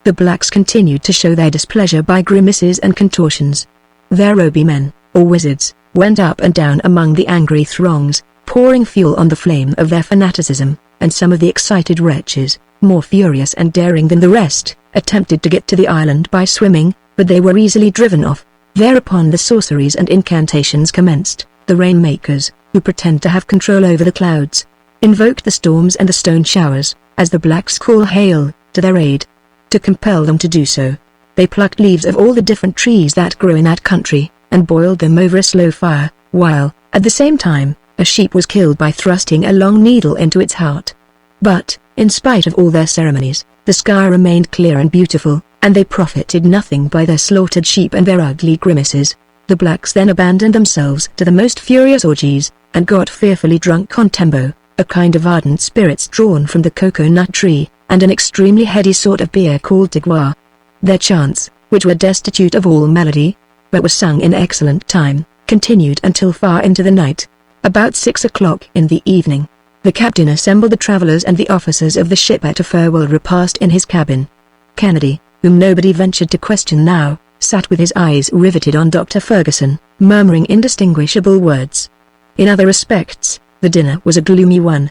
The blacks continued to show their displeasure by grimaces and contortions. Their Obi men, or wizards, went up and down among the angry throngs, pouring fuel on the flame of their fanaticism, and some of the excited wretches, more furious and daring than the rest, attempted to get to the island by swimming, but they were easily driven off. Thereupon the sorceries and incantations commenced. The rainmakers, who pretend to have control over the clouds, invoked the storms and the stone showers, as the blacks call hail, to their aid. To compel them to do so, they plucked leaves of all the different trees that grow in that country, and boiled them over a slow fire, while, at the same time, a sheep was killed by thrusting a long needle into its heart. But, in spite of all their ceremonies, the sky remained clear and beautiful, and they profited nothing by their slaughtered sheep and their ugly grimaces. The blacks then abandoned themselves to the most furious orgies, and got fearfully drunk on tembo, a kind of ardent spirits drawn from the cocoa-nut tree, and an extremely heady sort of beer called tigua. Their chants, which were destitute of all melody, but were sung in excellent time, continued until far into the night. About 6 o'clock in the evening, the captain assembled the travellers and the officers of the ship at a farewell repast in his cabin. Kennedy, whom nobody ventured to question now, sat with his eyes riveted on Dr. Ferguson, murmuring indistinguishable words. In other respects, the dinner was a gloomy one.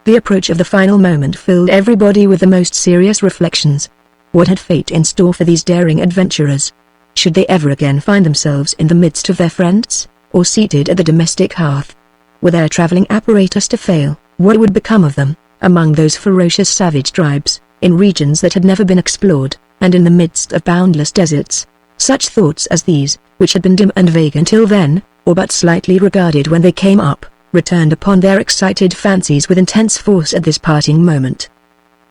The approach of the final moment filled everybody with the most serious reflections. What had fate in store for these daring adventurers? Should they ever again find themselves in the midst of their friends, or seated at the domestic hearth? Were their travelling apparatus to fail, what would become of them, among those ferocious savage tribes, in regions that had never been explored, and in the midst of boundless deserts? Such thoughts as these, which had been dim and vague until then, or but slightly regarded when they came up, returned upon their excited fancies with intense force at this parting moment.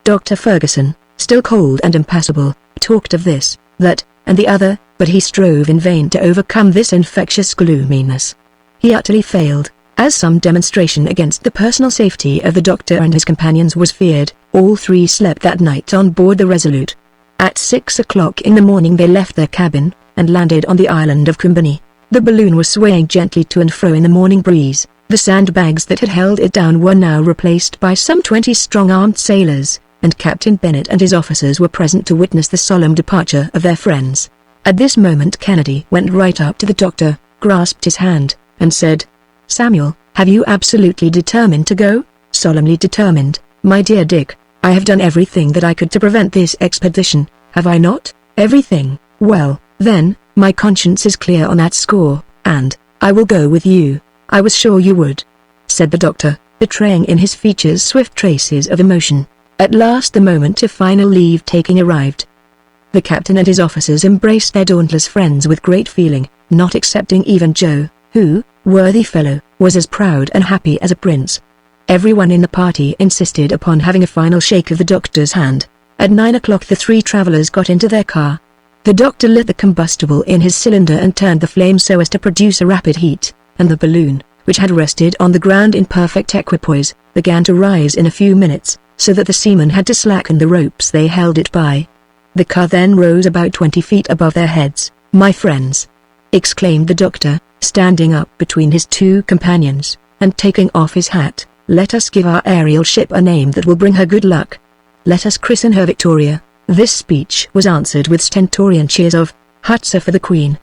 Dr. Ferguson, still cold and impassible, talked of this, that, and the other, but he strove in vain to overcome this infectious gloominess. He utterly failed, as some demonstration against the personal safety of the doctor and his companions was feared. All three slept that night on board the Resolute. At 6 o'clock in the morning they left their cabin, and landed on the island of Kumbani. The balloon was swaying gently to and fro in the morning breeze. The sandbags that had held it down were now replaced by some 20 strong armed sailors, and Captain Bennett and his officers were present to witness the solemn departure of their friends. At this moment Kennedy went right up to the doctor, grasped his hand, and said, "Samuel, have you absolutely determined to go?" "Solemnly determined, my dear Dick. I have done everything that I could to prevent this expedition, have I not?" "Everything. Well, then, my conscience is clear on that score, and I will go with you." "I was sure you would," said the doctor, betraying in his features swift traces of emotion. At last the moment of final leave-taking arrived. The captain and his officers embraced their dauntless friends with great feeling, not excepting even Joe, who, worthy fellow, was as proud and happy as a prince. Everyone in the party insisted upon having a final shake of the doctor's hand. At 9 o'clock the three travelers got into their car. The doctor lit the combustible in his cylinder and turned the flame so as to produce a rapid heat, and the balloon, which had rested on the ground in perfect equipoise, began to rise in a few minutes, so that the seamen had to slacken the ropes they held it by. The car then rose about 20 feet above their heads. "My friends," exclaimed the doctor, standing up between his two companions, and taking off his hat, "let us give our aerial ship a name that will bring her good luck. Let us christen her Victoria." This speech was answered with stentorian cheers of, "Hutsa for the Queen!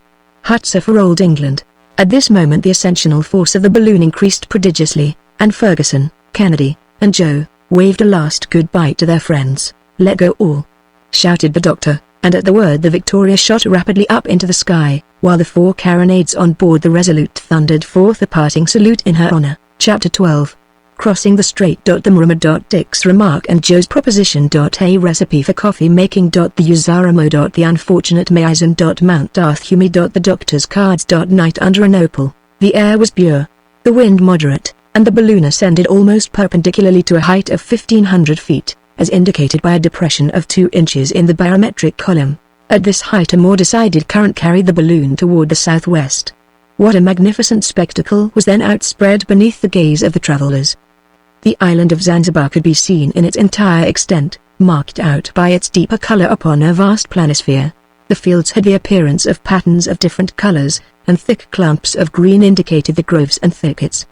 Hutsa for Old England!" At this moment the ascensional force of the balloon increased prodigiously, and Ferguson, Kennedy, and Joe waved a last goodbye to their friends. "Let go all!" shouted the doctor, and at the word the Victoria shot rapidly up into the sky, while the four carronades on board the Resolute thundered forth a parting salute in her honor. Chapter 12. Crossing the Strait. The murmur. Dick's remark and Joe's proposition. A recipe for coffee making. The Uzaramo. The unfortunate Maison. Mount Darthumi. The doctor's cards. Night under an opal. The air was pure, the wind moderate, and the balloon ascended almost perpendicularly to a height of 1,500 feet, as indicated by a depression of 2 inches in the barometric column. At this height a more decided current carried the balloon toward the southwest. What a magnificent spectacle was then outspread beneath the gaze of the travelers! The island of Zanzibar could be seen in its entire extent, marked out by its deeper color upon a vast planisphere. The fields had the appearance of patterns of different colors, and thick clumps of green indicated the groves and thickets.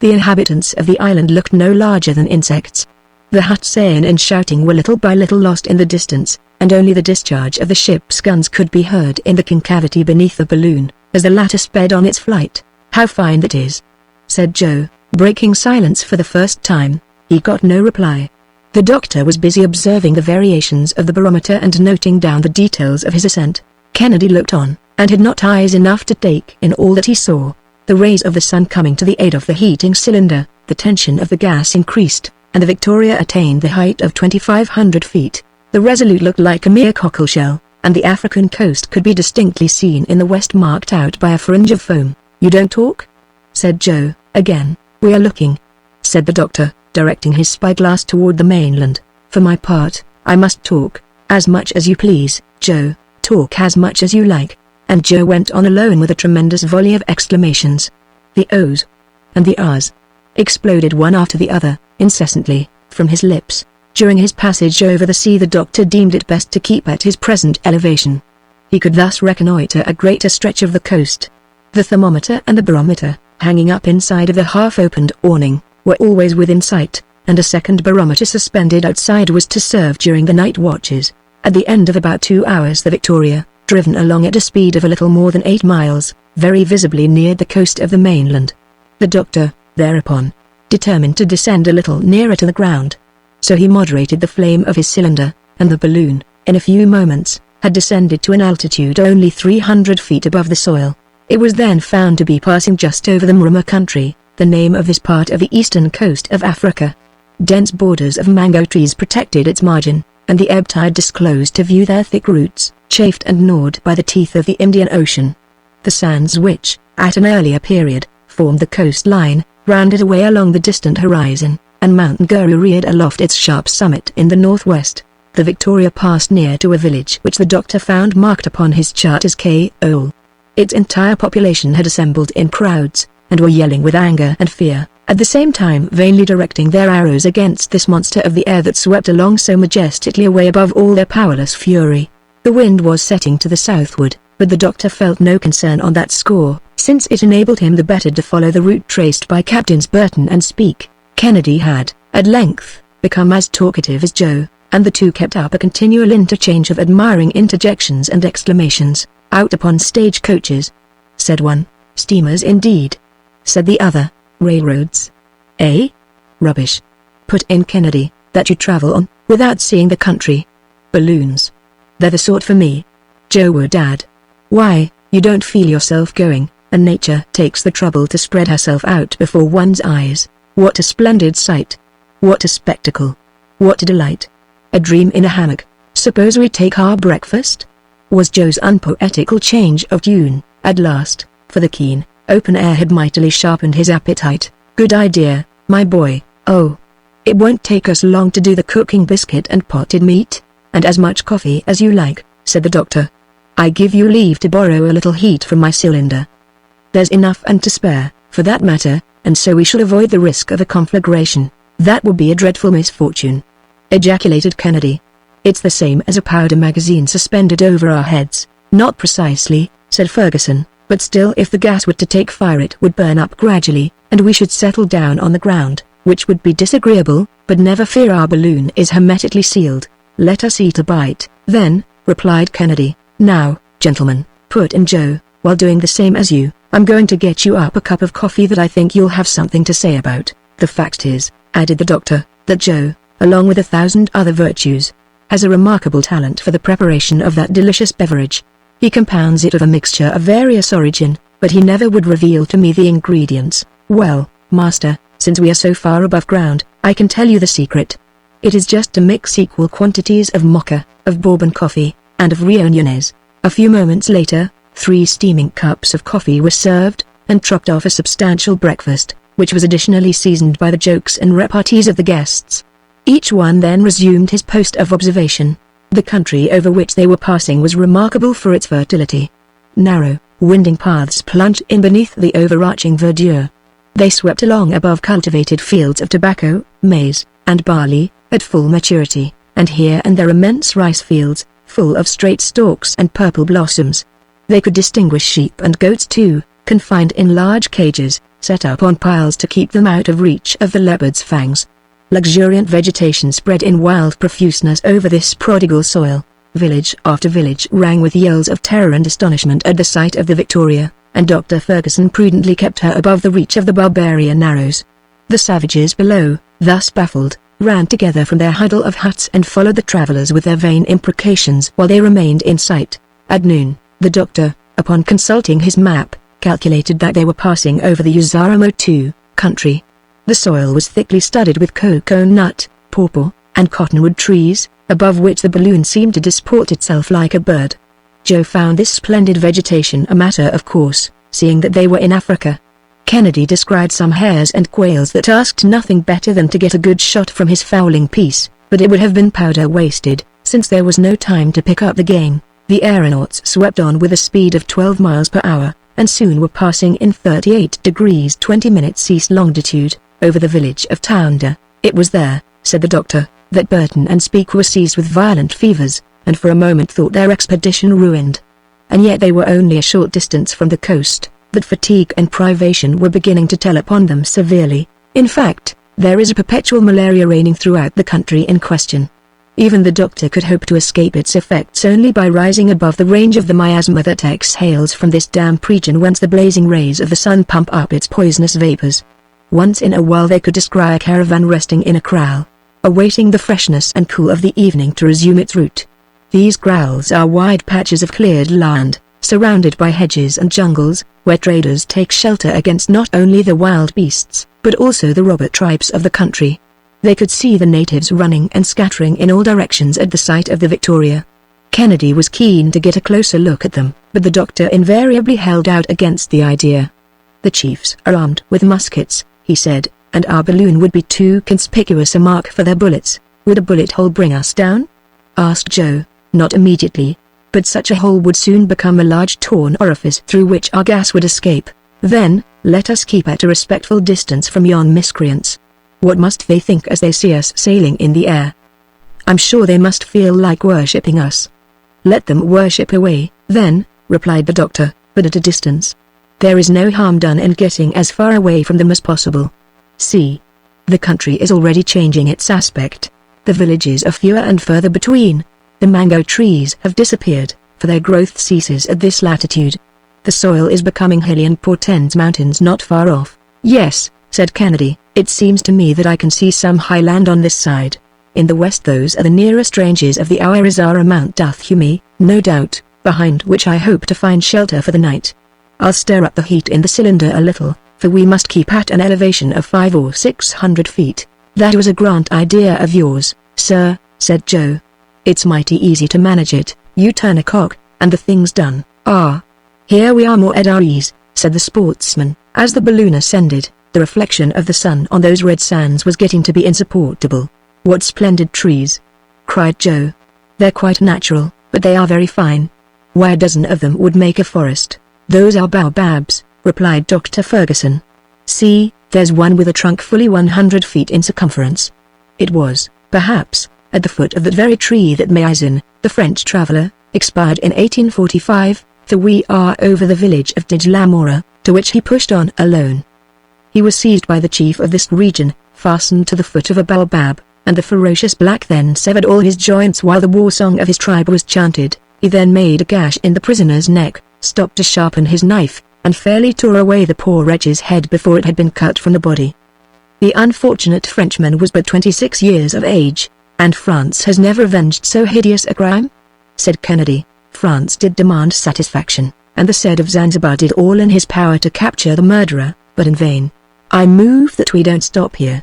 The inhabitants of the island looked no larger than insects. The hutsaying and shouting were little by little lost in the distance, and only the discharge of the ship's guns could be heard in the concavity beneath the balloon, as the latter sped on its flight. "How fine that is," said Joe, breaking silence for the first time. He got no reply. The doctor was busy observing the variations of the barometer and noting down the details of his ascent. Kennedy looked on, and had not eyes enough to take in all that he saw. The rays of the sun coming to the aid of the heating cylinder, the tension of the gas increased, and the Victoria attained the height of 2,500 feet. The Resolute looked like a mere cockleshell, and the African coast could be distinctly seen in the west, marked out by a fringe of foam. "You don't talk?" said Joe, again. "We are looking," said the doctor, directing his spyglass toward the mainland. "For my part, I must talk." "As much as you please, Joe, talk as much as you like." And Joe went on alone with a tremendous volley of exclamations. The O's and the R's exploded one after the other, incessantly, from his lips. During his passage over the sea, the doctor deemed it best to keep at his present elevation. He could thus reconnoiter a greater stretch of the coast. The thermometer and the barometer, hanging up inside of the half-opened awning, were always within sight, and a second barometer suspended outside was to serve during the night watches. At the end of about 2 hours the Victoria, driven along at a speed of a little more than 8 miles, very visibly neared the coast of the mainland. The doctor, thereupon, determined to descend a little nearer to the ground. So he moderated the flame of his cylinder, and the balloon, in a few moments, had descended to an altitude only 300 feet above the soil. It was then found to be passing just over the Mrima country, the name of this part of the eastern coast of Africa. Dense borders of mango trees protected its margin, and the ebb tide disclosed to view their thick roots, chafed and gnawed by the teeth of the Indian Ocean. The sands which, at an earlier period, formed the coastline, rounded away along the distant horizon, and Mount Nguru reared aloft its sharp summit in the northwest. The Victoria passed near to a village which the doctor found marked upon his chart as K.O. Its entire population had assembled in crowds, and were yelling with anger and fear, at the same time vainly directing their arrows against this monster of the air that swept along so majestically away above all their powerless fury. The wind was setting to the southward, but the doctor felt no concern on that score, since it enabled him the better to follow the route traced by Captains Burton and Speke. Kennedy had, at length, become as talkative as Joe, and the two kept up a continual interchange of admiring interjections and exclamations. "Out upon stage coaches," said one. "Steamers indeed," said the other. "Railroads, eh?" "Rubbish," put in Kennedy, "that you travel on, without seeing the country." "Balloons, they're the sort for me," Joe would add. "Why, you don't feel yourself going, and nature takes the trouble to spread herself out before one's eyes. What a splendid sight! What a spectacle! What a delight! A dream in a hammock. Suppose we take our breakfast?" Was Joe's unpoetical change of tune, at last, for the keen, open air had mightily sharpened his appetite. "Good idea, my boy. Oh, it won't take us long to do the cooking. Biscuit and potted meat, and as much coffee as you like," said the doctor. "I give you leave to borrow a little heat from my cylinder. There's enough and to spare, for that matter, and so we shall avoid the risk of a conflagration." "That would be a dreadful misfortune," ejaculated Kennedy. "It's the same as a powder magazine suspended over our heads." "Not precisely," said Ferguson, "but still if the gas were to take fire it would burn up gradually, and we should settle down on the ground, which would be disagreeable, but never fear, our balloon is hermetically sealed." "Let us eat a bite, then," replied Kennedy. "Now, gentlemen," put in Joe, "while doing the same as you, I'm going to get you up a cup of coffee that I think you'll have something to say about. The fact is," added the doctor, "that Joe, along with 1,000 other virtues, has a remarkable talent for the preparation of that delicious beverage. He compounds it of a mixture of various origin, but he never would reveal to me the ingredients. Well, master, since we are so far above ground, I can tell you the secret. It is just to mix equal quantities of mocha, of bourbon coffee, and of Réunionnaise." A few moments later, 3 steaming cups of coffee were served, and topped off a substantial breakfast, which was additionally seasoned by the jokes and repartees of the guests. Each one then resumed his post of observation. The country over which they were passing was remarkable for its fertility. Narrow, winding paths plunged in beneath the overarching verdure. They swept along above cultivated fields of tobacco, maize, and barley, at full maturity, and here and there immense rice fields, full of straight stalks and purple blossoms. They could distinguish sheep and goats too, confined in large cages, set up on piles to keep them out of reach of the leopard's fangs. Luxuriant vegetation spread in wild profuseness over this prodigal soil. Village after village rang with yells of terror and astonishment at the sight of the Victoria, and Dr. Ferguson prudently kept her above the reach of the barbarian arrows. The savages below, thus baffled, ran together from their huddle of huts and followed the travelers with their vain imprecations while they remained in sight. At noon, the doctor, upon consulting his map, calculated that they were passing over the Uzaramo country. The soil was thickly studded with cocoa-nut, pawpaw, and cottonwood trees, above which the balloon seemed to disport itself like a bird. Joe found this splendid vegetation a matter of course, seeing that they were in Africa. Kennedy described some hares and quails that asked nothing better than to get a good shot from his fowling piece, but it would have been powder wasted, since there was no time to pick up the game. The aeronauts swept on with a speed of 12 miles per hour, and soon were passing in 38 degrees 20 minutes east longitude, over the village of Tounda. It was there, said the doctor, that Burton and Speke were seized with violent fevers, and for a moment thought their expedition ruined. And yet they were only a short distance from the coast, but fatigue and privation were beginning to tell upon them severely. In fact, there is a perpetual malaria reigning throughout the country in question. Even the doctor could hope to escape its effects only by rising above the range of the miasma that exhales from this damp region whence the blazing rays of the sun pump up its poisonous vapors. Once in a while they could descry a caravan resting in a kraal, awaiting the freshness and cool of the evening to resume its route. These kraals are wide patches of cleared land, surrounded by hedges and jungles, where traders take shelter against not only the wild beasts, but also the robber tribes of the country. They could see the natives running and scattering in all directions at the sight of the Victoria. Kennedy was keen to get a closer look at them, but the doctor invariably held out against the idea. "The chiefs are armed with muskets," he said, "and our balloon would be too conspicuous a mark for their bullets. Would a bullet hole bring us down?" asked Joe. "Not immediately, but such a hole would soon become a large torn orifice through which our gas would escape. Then, let us keep at a respectful distance from yon miscreants. What must they think as they see us sailing in the air? I'm sure they must feel like worshipping us." "Let them worship away, then," replied the doctor, "but at a distance. There is no harm done in getting as far away from them as possible. See. The country is already changing its aspect. The villages are fewer and further between. The mango trees have disappeared, for their growth ceases at this latitude. The soil is becoming hilly and portends mountains not far off." "Yes," said Kennedy, "it seems to me that I can see some high land on this side. In the west those are the nearest ranges of the Awarizara Mount Duthumi, no doubt, behind which I hope to find shelter for the night. I'll stir up the heat in the cylinder a little, for we must keep at an elevation of 500 or 600 feet. "That was a grand idea of yours, sir," said Joe. "It's mighty easy to manage it. You turn a cock, and the thing's done." "Ah. Here we are more at our ease," said the sportsman, as the balloon ascended. The reflection of the sun on those red sands was getting to be insupportable. "What splendid trees!" cried Joe. "They're quite natural, but they are very fine. Why, a dozen of them would make a forest." "Those are baobabs," replied Dr. Ferguson. "See, there's one with a trunk fully 100 feet in circumference." It was, perhaps, at the foot of that very tree that Maizin, the French traveller, expired in 1845, for we are over the village of Dijlamora, to which he pushed on alone. He was seized by the chief of this region, fastened to the foot of a baobab, and the ferocious black then severed all his joints while the war song of his tribe was chanted. He then made a gash in the prisoner's neck, stopped to sharpen his knife, and fairly tore away the poor wretch's head before it had been cut from the body. The unfortunate Frenchman was but 26 years of age, and France has never avenged so hideous a crime? Said Kennedy. France did demand satisfaction, and the Said of Zanzibar did all in his power to capture the murderer, but in vain. "I move that we don't stop here,"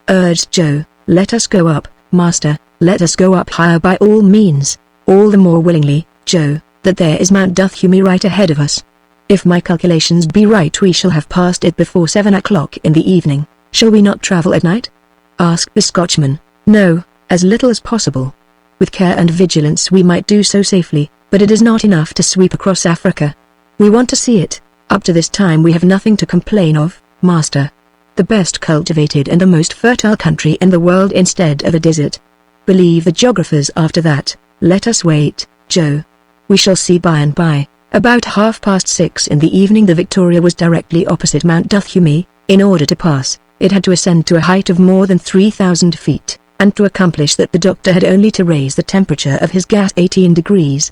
urged Joe. "Let us go up, master, let us go up higher by all means, all the more willingly, Joe, that there is Mount Duthumi right ahead of us. If my calculations be right we shall have passed it before 7 o'clock in the evening. Shall we not travel at night?" asked the Scotchman. "No, as little as possible. With care and vigilance we might do so safely, but it is not enough to sweep across Africa. We want to see it. Up to this time we have nothing to complain of, master. The best cultivated and the most fertile country in the world instead of a desert. Believe the geographers after that. Let us wait, Joe. We shall see by and by. About 6:30 in the evening the Victoria was directly opposite Mount Duthumi. In order to pass, it had to ascend to a height of more than 3,000 feet, and to accomplish that the doctor had only to raise the temperature of his gas 18 degrees.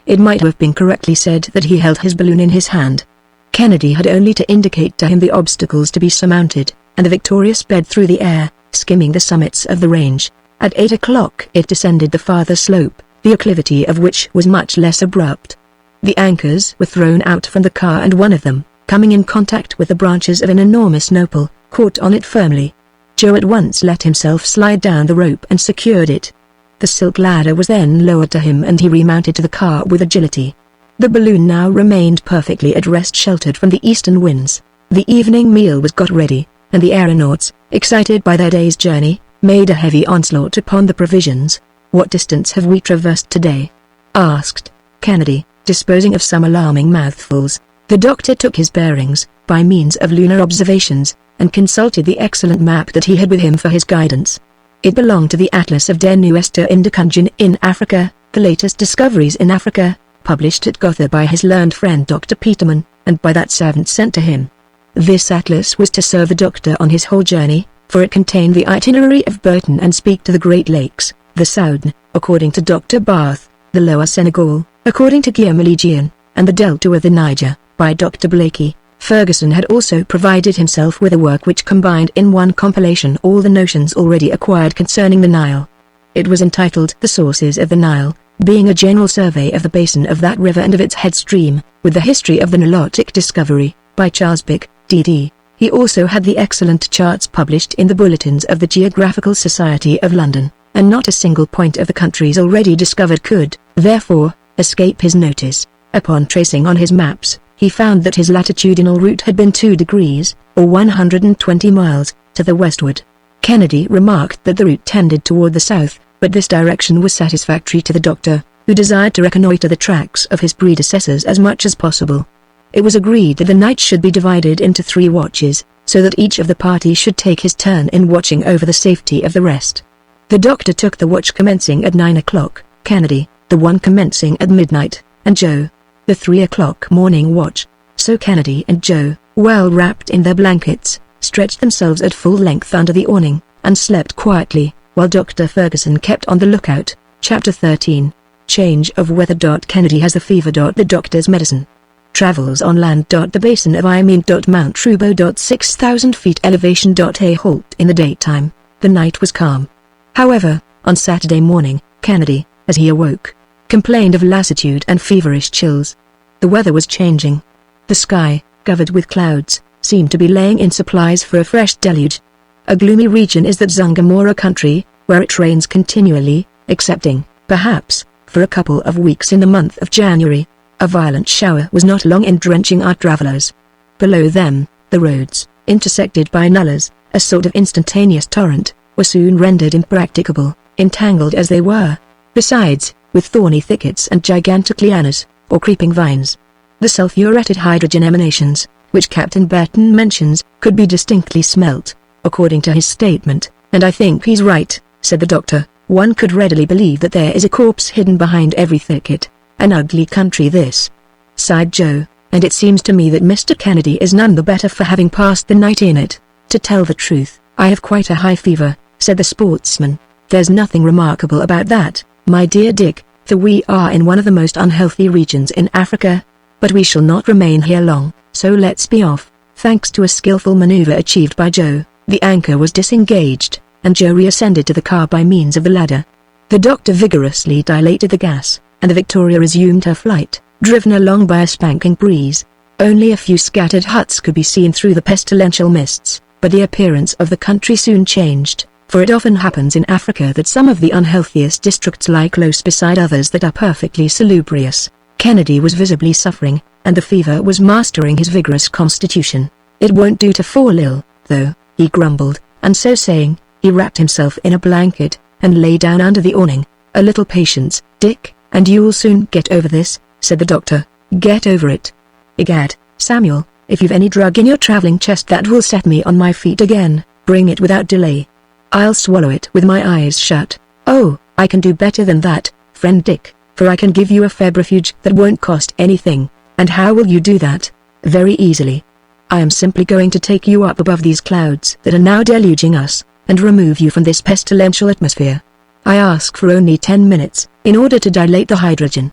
It might have been correctly said that he held his balloon in his hand. Kennedy had only to indicate to him the obstacles to be surmounted, and the Victoria sped through the air, skimming the summits of the range. At 8 o'clock it descended the farther slope, the acclivity of which was much less abrupt. The anchors were thrown out from the car and one of them, coming in contact with the branches of an enormous nopal, caught on it firmly. Joe at once let himself slide down the rope and secured it. The silk ladder was then lowered to him and he remounted to the car with agility. The balloon now remained perfectly at rest, sheltered from the eastern winds. The evening meal was got ready, and the aeronauts, excited by their day's journey, made a heavy onslaught upon the provisions. "What distance have we traversed today?" asked Kennedy, disposing of some alarming mouthfuls. The doctor took his bearings, by means of lunar observations, and consulted the excellent map that he had with him for his guidance. It belonged to the Atlas of der Neuester Indukungen in Africa, the latest discoveries in Africa, published at Gotha by his learned friend Dr. Peterman, and by that servant sent to him. This atlas was to serve the doctor on his whole journey, for it contained the itinerary of Burton and Speke to the Great Lakes, the Soudan, according to Dr. Barth, the Lower Senegal, according to Guillaume Legion, and the Delta of the Niger, by Dr. Blakey. Ferguson had also provided himself with a work which combined in one compilation all the notions already acquired concerning the Nile. It was entitled The Sources of the Nile, being a general survey of the basin of that river and of its head stream, with the history of the Nilotic discovery, by Charles Pick, D.D. He also had the excellent charts published in the bulletins of the Geographical Society of London, and not a single point of the countries already discovered could, therefore, escape his notice. Upon tracing on his maps, he found that his latitudinal route had been 2 degrees, or 120 miles, to the westward. Kennedy remarked that the route tended toward the south, but this direction was satisfactory to the doctor, who desired to reconnoiter the tracks of his predecessors as much as possible. It was agreed that the night should be divided into 3 watches, so that each of the party should take his turn in watching over the safety of the rest. The doctor took the watch commencing at 9 o'clock, Kennedy, the one commencing at midnight, and Joe, the 3 o'clock morning watch. So Kennedy and Joe, well wrapped in their blankets, stretched themselves at full length under the awning, and slept quietly, while Dr. Ferguson kept on the lookout. Chapter 13. Change of weather. Kennedy has the fever. The doctor's medicine. Travels on land. The basin of Mount Trubo. 6,000 feet elevation. A halt in the daytime. The night was calm. However, on Saturday morning, Kennedy, as he awoke, complained of lassitude and feverish chills. The weather was changing. The sky, covered with clouds, seemed to be laying in supplies for a fresh deluge. A gloomy region is that Zungamora country, where it rains continually, excepting, perhaps, for a couple of weeks in the month of January. A violent shower was not long in drenching our travelers. Below them, the roads, intersected by nullahs, a sort of instantaneous torrent, were soon rendered impracticable, entangled as they were. Besides, with thorny thickets and gigantic lianas, or creeping vines. The sulphuretted hydrogen emanations, which Captain Burton mentions, could be distinctly smelt, according to his statement, and I think he's right, said the doctor. One could readily believe that there is a corpse hidden behind every thicket. An ugly country this, sighed Joe, and it seems to me that Mr. Kennedy is none the better for having passed the night in it. To tell the truth, I have quite a high fever, said the sportsman. There's nothing remarkable about that, my dear Dick, for we are in one of the most unhealthy regions in Africa. But we shall not remain here long, so let's be off. Thanks to a skillful maneuver achieved by Joe, the anchor was disengaged, and Joe reascended to the car by means of the ladder. The doctor vigorously dilated the gas, and the Victoria resumed her flight, driven along by a spanking breeze. Only a few scattered huts could be seen through the pestilential mists, but the appearance of the country soon changed, for it often happens in Africa that some of the unhealthiest districts lie close beside others that are perfectly salubrious. Kennedy was visibly suffering, and the fever was mastering his vigorous constitution. It won't do to fall ill, though, he grumbled, and so saying, he wrapped himself in a blanket, and lay down under the awning. A little patience, Dick, and you'll soon get over this, said the doctor. Get over it? Egad, Samuel, if you've any drug in your traveling chest that will set me on my feet again, bring it without delay. I'll swallow it with my eyes shut. "Oh, I can do better than that, friend Dick, for I can give you a febrifuge that won't cost anything." "And how will you do that?" "Very easily. I am simply going to take you up above these clouds that are now deluging us, and remove you from this pestilential atmosphere. I ask for only 10 minutes, in order to dilate the hydrogen."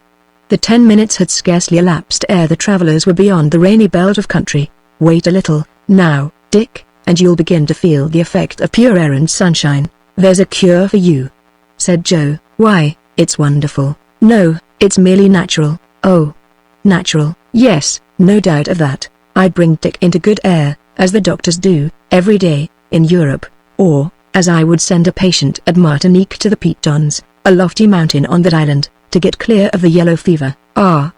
The 10 minutes had scarcely elapsed ere the travelers were beyond the rainy belt of country. "Wait a little, now, Dick, and you'll begin to feel the effect of pure air and sunshine. There's a cure for you," said Joe. "Why, it's wonderful." "No, it's merely natural." "Oh, natural, yes, no doubt of that. I bring Dick into good air, as the doctors do, every day, in Europe, or, as I would send a patient at Martinique to the Pitons, a lofty mountain on that island, to get clear of the yellow fever." "Ah!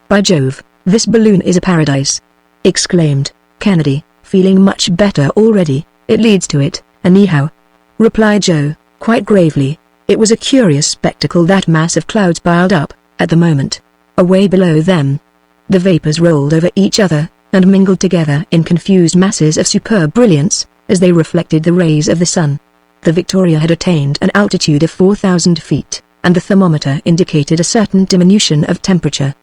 By Jove, this balloon is a paradise!" exclaimed Kennedy, feeling much better already. "It leads to it, anyhow," replied Joe, quite gravely. It was a curious spectacle, that mass of clouds piled up, at the moment, away below them. The vapors rolled over each other, and mingled together in confused masses of superb brilliance, as they reflected the rays of the sun. The Victoria had attained an altitude of 4,000 feet, and the thermometer indicated a certain diminution of temperature.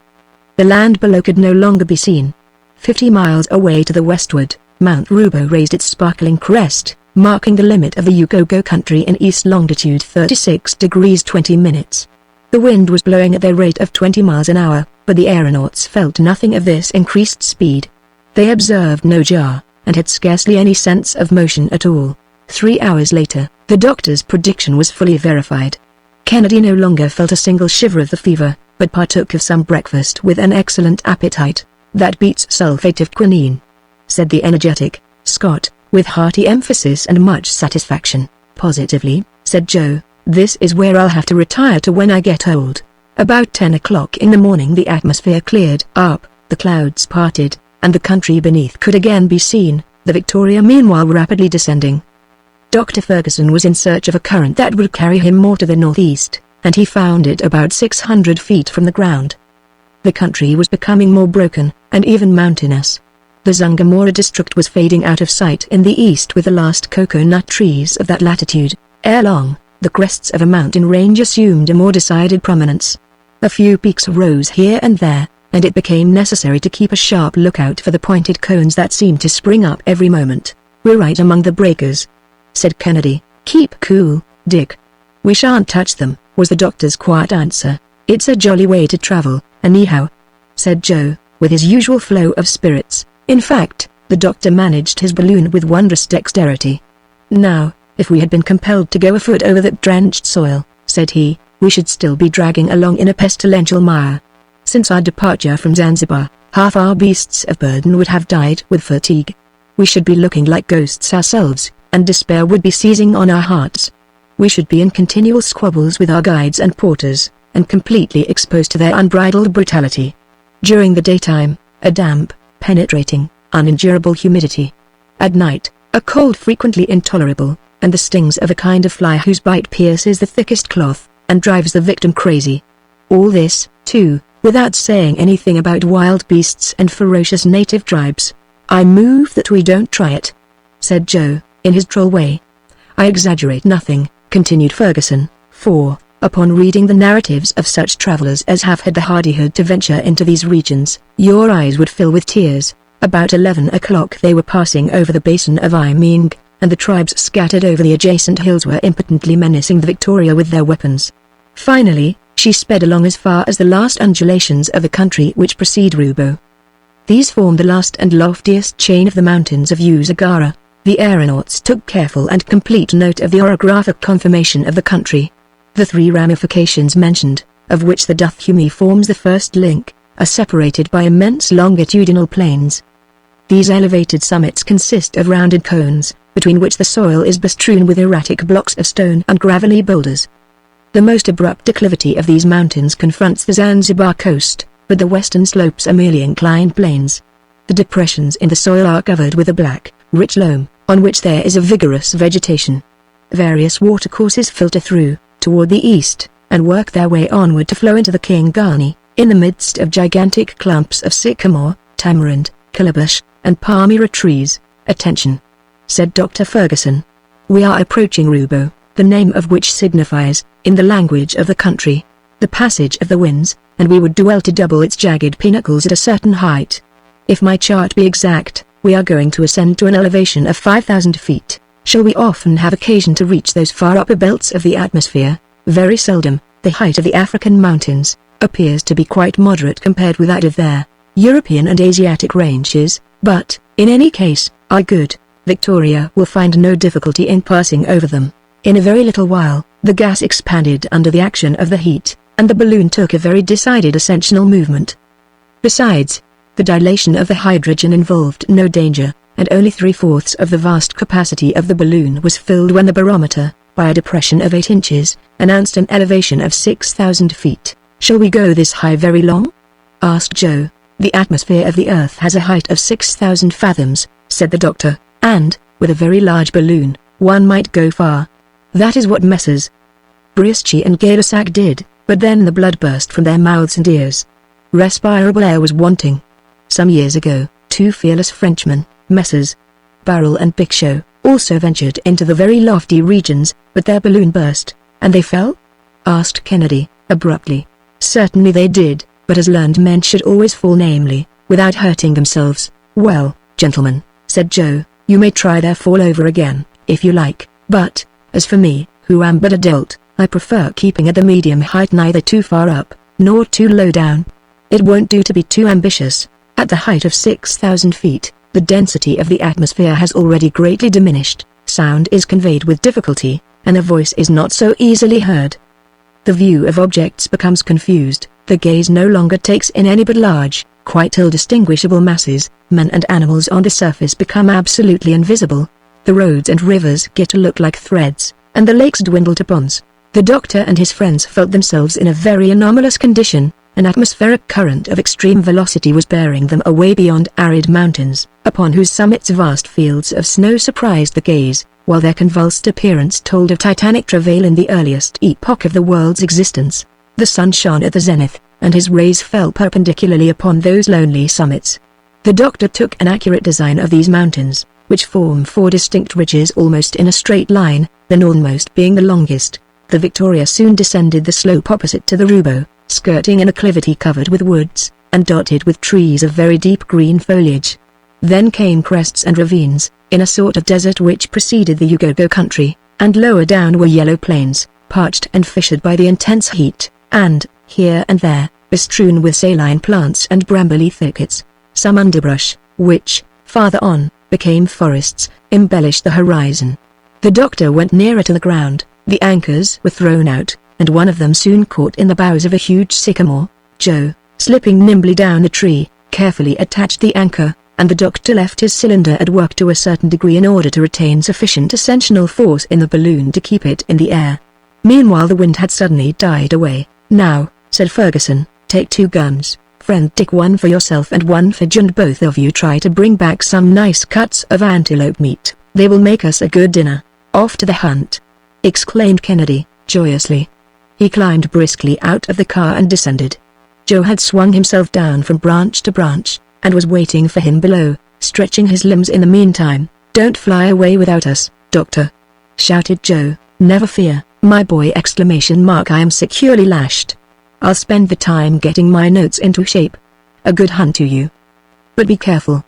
The land below could no longer be seen. 50 miles away to the westward, Mount Rubo raised its sparkling crest, marking the limit of the Ugogo country in east longitude 36 degrees 20 minutes. The wind was blowing at the rate of 20 miles an hour, but the aeronauts felt nothing of this increased speed. They observed no jar, and had scarcely any sense of motion at all. 3 hours later, the doctor's prediction was fully verified. Kennedy no longer felt a single shiver of the fever, but partook of some breakfast with an excellent appetite. "That beats sulfate of quinine," said the energetic Scott, with hearty emphasis and much satisfaction. "Positively," said Joe, "this is where I'll have to retire to when I get old." About 10 o'clock in the morning the atmosphere cleared up, the clouds parted, and the country beneath could again be seen, the Victoria meanwhile rapidly descending. Dr. Ferguson was in search of a current that would carry him more to the northeast, and he found it about 600 feet from the ground. The country was becoming more broken, and even mountainous. The Zungamora district was fading out of sight in the east with the last coconut trees of that latitude. Ere long, the crests of a mountain range assumed a more decided prominence. A few peaks rose here and there, and it became necessary to keep a sharp lookout for the pointed cones that seemed to spring up every moment. "We're right among the breakers," said Kennedy. "Keep cool, Dick. We shan't touch them," was the doctor's quiet answer. "It's a jolly way to travel, anyhow," said Joe, with his usual flow of spirits. In fact, the doctor managed his balloon with wondrous dexterity. "Now, if we had been compelled to go afoot over that drenched soil," said he, "we should still be dragging along in a pestilential mire. Since our departure from Zanzibar, half our beasts of burden would have died with fatigue. We should be looking like ghosts ourselves, and despair would be seizing on our hearts. We should be in continual squabbles with our guides and porters, and completely exposed to their unbridled brutality. During the daytime, a damp, penetrating, unendurable humidity. At night, a cold frequently intolerable, and the stings of a kind of fly whose bite pierces the thickest cloth, and drives the victim crazy. All this, too, without saying anything about wild beasts and ferocious native tribes. "I move that we don't try it," said Joe, in his droll way. "I exaggerate nothing," continued Ferguson, "for, upon reading the narratives of such travelers as have had the hardihood to venture into these regions, your eyes would fill with tears." About 11 o'clock they were passing over the basin of Iming, and the tribes scattered over the adjacent hills were impotently menacing the Victoria with their weapons. Finally, she sped along as far as the last undulations of the country which precede Rubo. These formed the last and loftiest chain of the mountains of Usagara. The aeronauts took careful and complete note of the orographic conformation of the country. The 3 ramifications mentioned, of which the Duthumi forms the first link, are separated by immense longitudinal plains. These elevated summits consist of rounded cones, between which the soil is bestrewn with erratic blocks of stone and gravelly boulders. The most abrupt declivity of these mountains confronts the Zanzibar coast, but the western slopes are merely inclined plains. The depressions in the soil are covered with a black, rich loam, on which there is a vigorous vegetation. Various watercourses filter through, toward the east, and work their way onward to flow into the Kingani, in the midst of gigantic clumps of sycamore, tamarind, calabash, and palmyra trees. "Attention," said Dr. Ferguson. "We are approaching Rubo. the name of which signifies, in the language of the country, the passage of the winds, and we would do well to double its jagged pinnacles at a certain height. If my chart be exact, we are going to ascend to an elevation of 5,000 feet. Shall we often have occasion to reach those far upper belts of the atmosphere? Very seldom. The height of the African mountains appears to be quite moderate compared with that of their European and Asiatic ranges, but, in any case, our good Victoria will find no difficulty in passing over them. In a very little while, the gas expanded under the action of the heat, and the balloon took a very decided ascensional movement. Besides, the dilation of the hydrogen involved no danger, and only 3/4 of the vast capacity of the balloon was filled when the barometer, by a depression of 8 inches, announced an elevation of 6,000 feet. "Shall we go this high very long?" asked Joe. "The atmosphere of the Earth has a height of 6,000 fathoms, said the doctor, "and, with a very large balloon, one might go far." That is what Messrs. Brieschi and Gay-Lussac did, but then the blood burst from their mouths and ears. Respirable air was wanting. Some years ago, 2 fearless Frenchmen, Messrs. Barrel and Bixchot, also ventured into the very lofty regions, but their balloon burst, and they fell? Asked Kennedy, abruptly. Certainly they did, but as learned men should always fall, namely, without hurting themselves. Well, gentlemen, said Joe, you may try their fall over again, if you like, but, as for me, who am but a dolt, I prefer keeping at the medium height, neither too far up, nor too low down. It won't do to be too ambitious. At the height of 6,000 feet, the density of the atmosphere has already greatly diminished, sound is conveyed with difficulty, and a voice is not so easily heard. The view of objects becomes confused, the gaze no longer takes in any but large, quite ill-distinguishable masses, men and animals on the surface become absolutely invisible. The roads and rivers get to look like threads, and the lakes dwindle to ponds. The doctor and his friends felt themselves in a very anomalous condition. An atmospheric current of extreme velocity was bearing them away beyond arid mountains, upon whose summits vast fields of snow surprised the gaze, while their convulsed appearance told of titanic travail in the earliest epoch of the world's existence. The sun shone at the zenith, and his rays fell perpendicularly upon those lonely summits. The doctor took an accurate design of these mountains, which form 4 distinct ridges almost in a straight line, the northernmost being the longest. The Victoria soon descended the slope opposite to the Roubeau, skirting an acclivity covered with woods, and dotted with trees of very deep green foliage. Then came crests and ravines, in a sort of desert which preceded the Ugogo country, and lower down were yellow plains, parched and fissured by the intense heat, and, here and there, bestrewn with saline plants and brambly thickets. Some underbrush, which, farther on, became forests, embellished the horizon. The doctor went nearer to the ground. The anchors were thrown out, and one of them soon caught in the boughs of a huge sycamore. Joe, slipping nimbly down the tree, carefully attached the anchor, and the doctor left his cylinder at work to a certain degree in order to retain sufficient ascensional force in the balloon to keep it in the air. Meanwhile the wind had suddenly died away. "Now," said Ferguson, "take 2 guns, friend Dick, one for yourself and one for June, and both of you try to bring back some nice cuts of antelope meat. They will make us a good dinner." "Off to the hunt!" exclaimed Kennedy, joyously. He climbed briskly out of the car and descended. Joe had swung himself down from branch to branch, and was waiting for him below, stretching his limbs in the meantime. "Don't fly away without us, Doctor!" shouted Joe. "Never fear, my boy!" I am securely lashed. I'll spend the time getting my notes into shape. A good hunt to you. But be careful.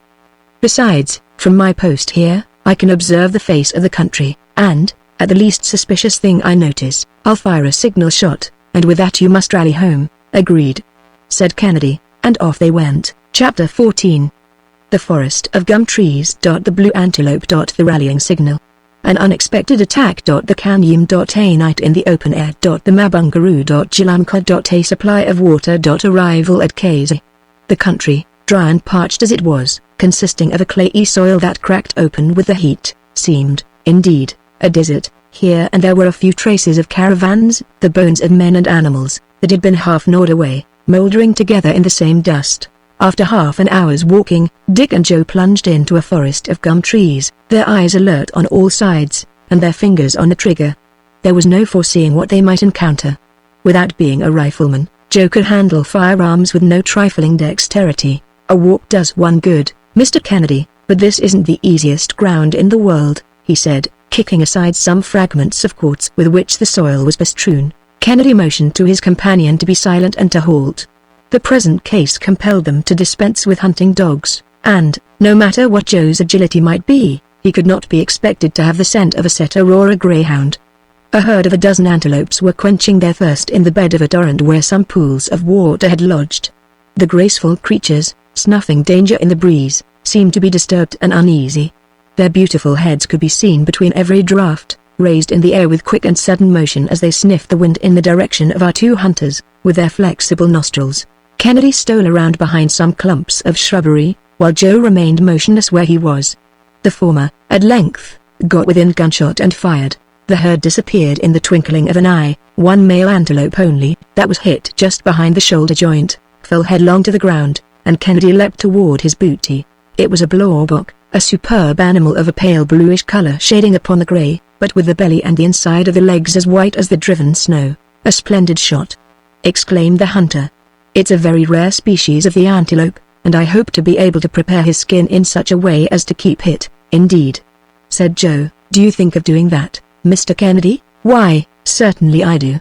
Besides, from my post here, I can observe the face of the country, and, at the least suspicious thing I notice, I'll fire a signal shot, and with that you must rally home." "Agreed," said Kennedy, and off they went. Chapter 14. The Forest of Gum Trees. The Blue Antelope. The Rallying Signal. An Unexpected Attack. The Canyon. A Night in the Open Air. The Mabungaroo. Jilamcod. A Supply of Water. Arrival at Kazi. The country, dry and parched as it was, consisting of a clayey soil that cracked open with the heat, seemed, indeed, a desert. Here and there were a few traces of caravans, the bones of men and animals, that had been half gnawed away, mouldering together in the same dust. After half an hour's walking, Dick and Joe plunged into a forest of gum trees, their eyes alert on all sides, and their fingers on the trigger. There was no foreseeing what they might encounter. Without being a rifleman, Joe could handle firearms with no trifling dexterity. "A walk does one good, Mr. Kennedy, but this isn't the easiest ground in the world," he said, Kicking aside some fragments of quartz with which the soil was bestrewn, Kennedy motioned to his companion to be silent and to halt. The present case compelled them to dispense with hunting dogs, and, no matter what Joe's agility might be, he could not be expected to have the scent of a setter or a greyhound. A herd of a dozen antelopes were quenching their thirst in the bed of a torrent where some pools of water had lodged. The graceful creatures, snuffing danger in the breeze, seemed to be disturbed and uneasy. Their beautiful heads could be seen between every draught, raised in the air with quick and sudden motion as they sniffed the wind in the direction of our two hunters, with their flexible nostrils. Kennedy stole around behind some clumps of shrubbery, while Joe remained motionless where he was. The former, at length, got within gunshot and fired. The herd disappeared in the twinkling of an eye. One male antelope only, that was hit just behind the shoulder joint, fell headlong to the ground, and Kennedy leapt toward his booty. It was a blauwbok, a superb animal of a pale bluish color shading upon the gray, but with the belly and the inside of the legs as white as the driven snow. "A splendid shot!" exclaimed the hunter. "It's a very rare species of the antelope, and I hope to be able to prepare his skin in such a way as to keep it." "Indeed," said Joe. "Do you think of doing that, Mr. Kennedy?" "Why, certainly I do.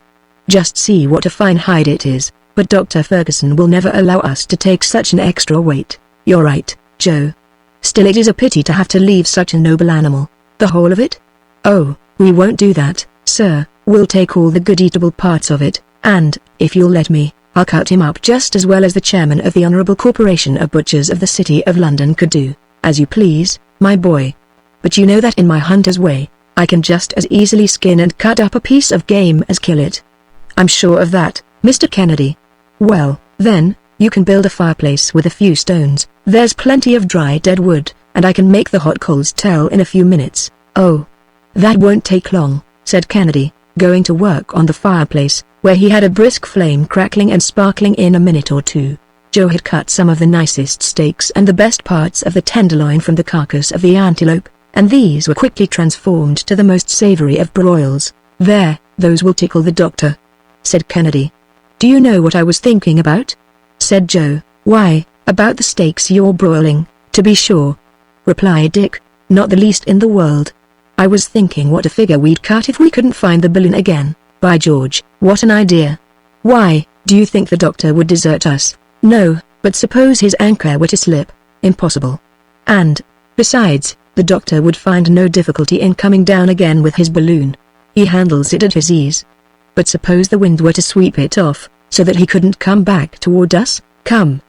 Just see what a fine hide it is, but Dr. Ferguson will never allow us to take such an extra weight." "You're right, Joe. Still it is a pity to have to leave such a noble animal." "The whole of it?" "Oh, we won't do that, sir. We'll take all the good eatable parts of it, and, if you'll let me, I'll cut him up just as well as the chairman of the Honourable Corporation of Butchers of the City of London could do." "As you please, my boy. But you know that in my hunter's way, I can just as easily skin and cut up a piece of game as kill it." "I'm sure of that, Mr. Kennedy." "Well, then, you can build a fireplace with a few stones. There's plenty of dry dead wood, and I can make the hot coals tell in a few minutes." "Oh, that won't take long," said Kennedy, going to work on the fireplace, where he had a brisk flame crackling and sparkling in a minute or two. Joe had cut some of the nicest steaks and the best parts of the tenderloin from the carcass of the antelope, and these were quickly transformed to the most savory of broils. "There, those will tickle the doctor," said Kennedy. "Do you know what I was thinking about?" said Joe. "Why, about the steaks you're broiling, to be sure," replied Dick. "Not the least in the world. I was thinking what a figure we'd cut if we couldn't find the balloon again. By George, what an idea. Why, do you think the doctor would desert us?" "No, but suppose his anchor were to slip." "Impossible. And, besides, the doctor would find no difficulty in coming down again with his balloon. He handles it at his ease." "But suppose the wind were to sweep it off, so that he couldn't come back toward us?" Come,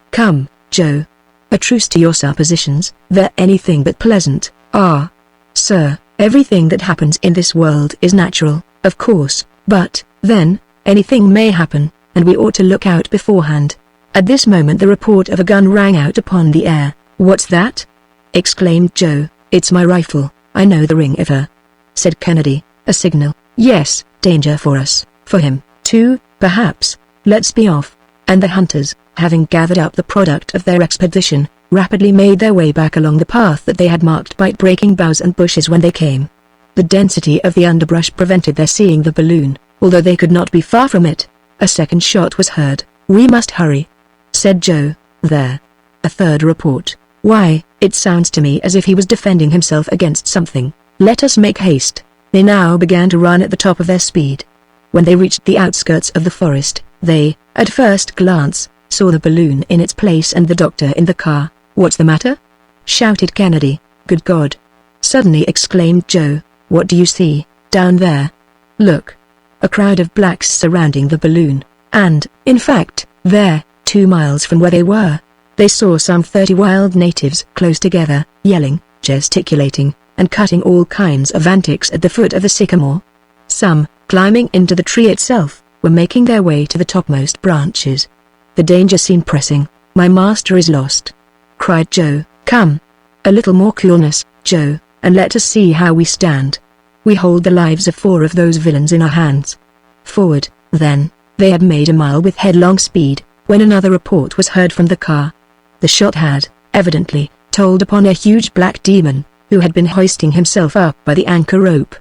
Joe. A truce to your suppositions. They're anything but pleasant." "Ah, sir, everything that happens in this world is natural, of course, but, then, anything may happen, and we ought to look out beforehand." At this moment the report of a gun rang out upon the air. "What's that?" exclaimed Joe. "It's my rifle. I know the ring of her," said Kennedy. "A signal." "Yes, danger for us, for him, too, perhaps. Let's be off." And the hunters, having gathered up the product of their expedition, rapidly made their way back along the path that they had marked by breaking boughs and bushes when they came. The density of the underbrush prevented their seeing the balloon, although they could not be far from it. A second shot was heard. "We must hurry," said Joe. "There. A third report. Why, it sounds to me as if he was defending himself against something. Let us make haste." They now began to run at the top of their speed. When they reached the outskirts of the forest, they, at first glance, saw the balloon in its place and the doctor in the car. "What's the matter?" shouted Kennedy. "Good God!" suddenly exclaimed Joe. "What do you see, down there?" "Look." A crowd of blacks surrounding the balloon, and, in fact, there, 2 miles from where they were, they saw some 30 wild natives close together, yelling, gesticulating, and cutting all kinds of antics at the foot of the sycamore. Some, climbing into the tree itself, were making their way to the topmost branches. The danger seemed pressing. "My master is lost," cried Joe. "Come. A little more coolness, Joe, and let us see how we stand. We hold the lives of 4 of those villains in our hands." Forward, then. They had made a mile with headlong speed, when another report was heard from the car. The shot had, evidently, told upon a huge black demon, who had been hoisting himself up by the anchor rope.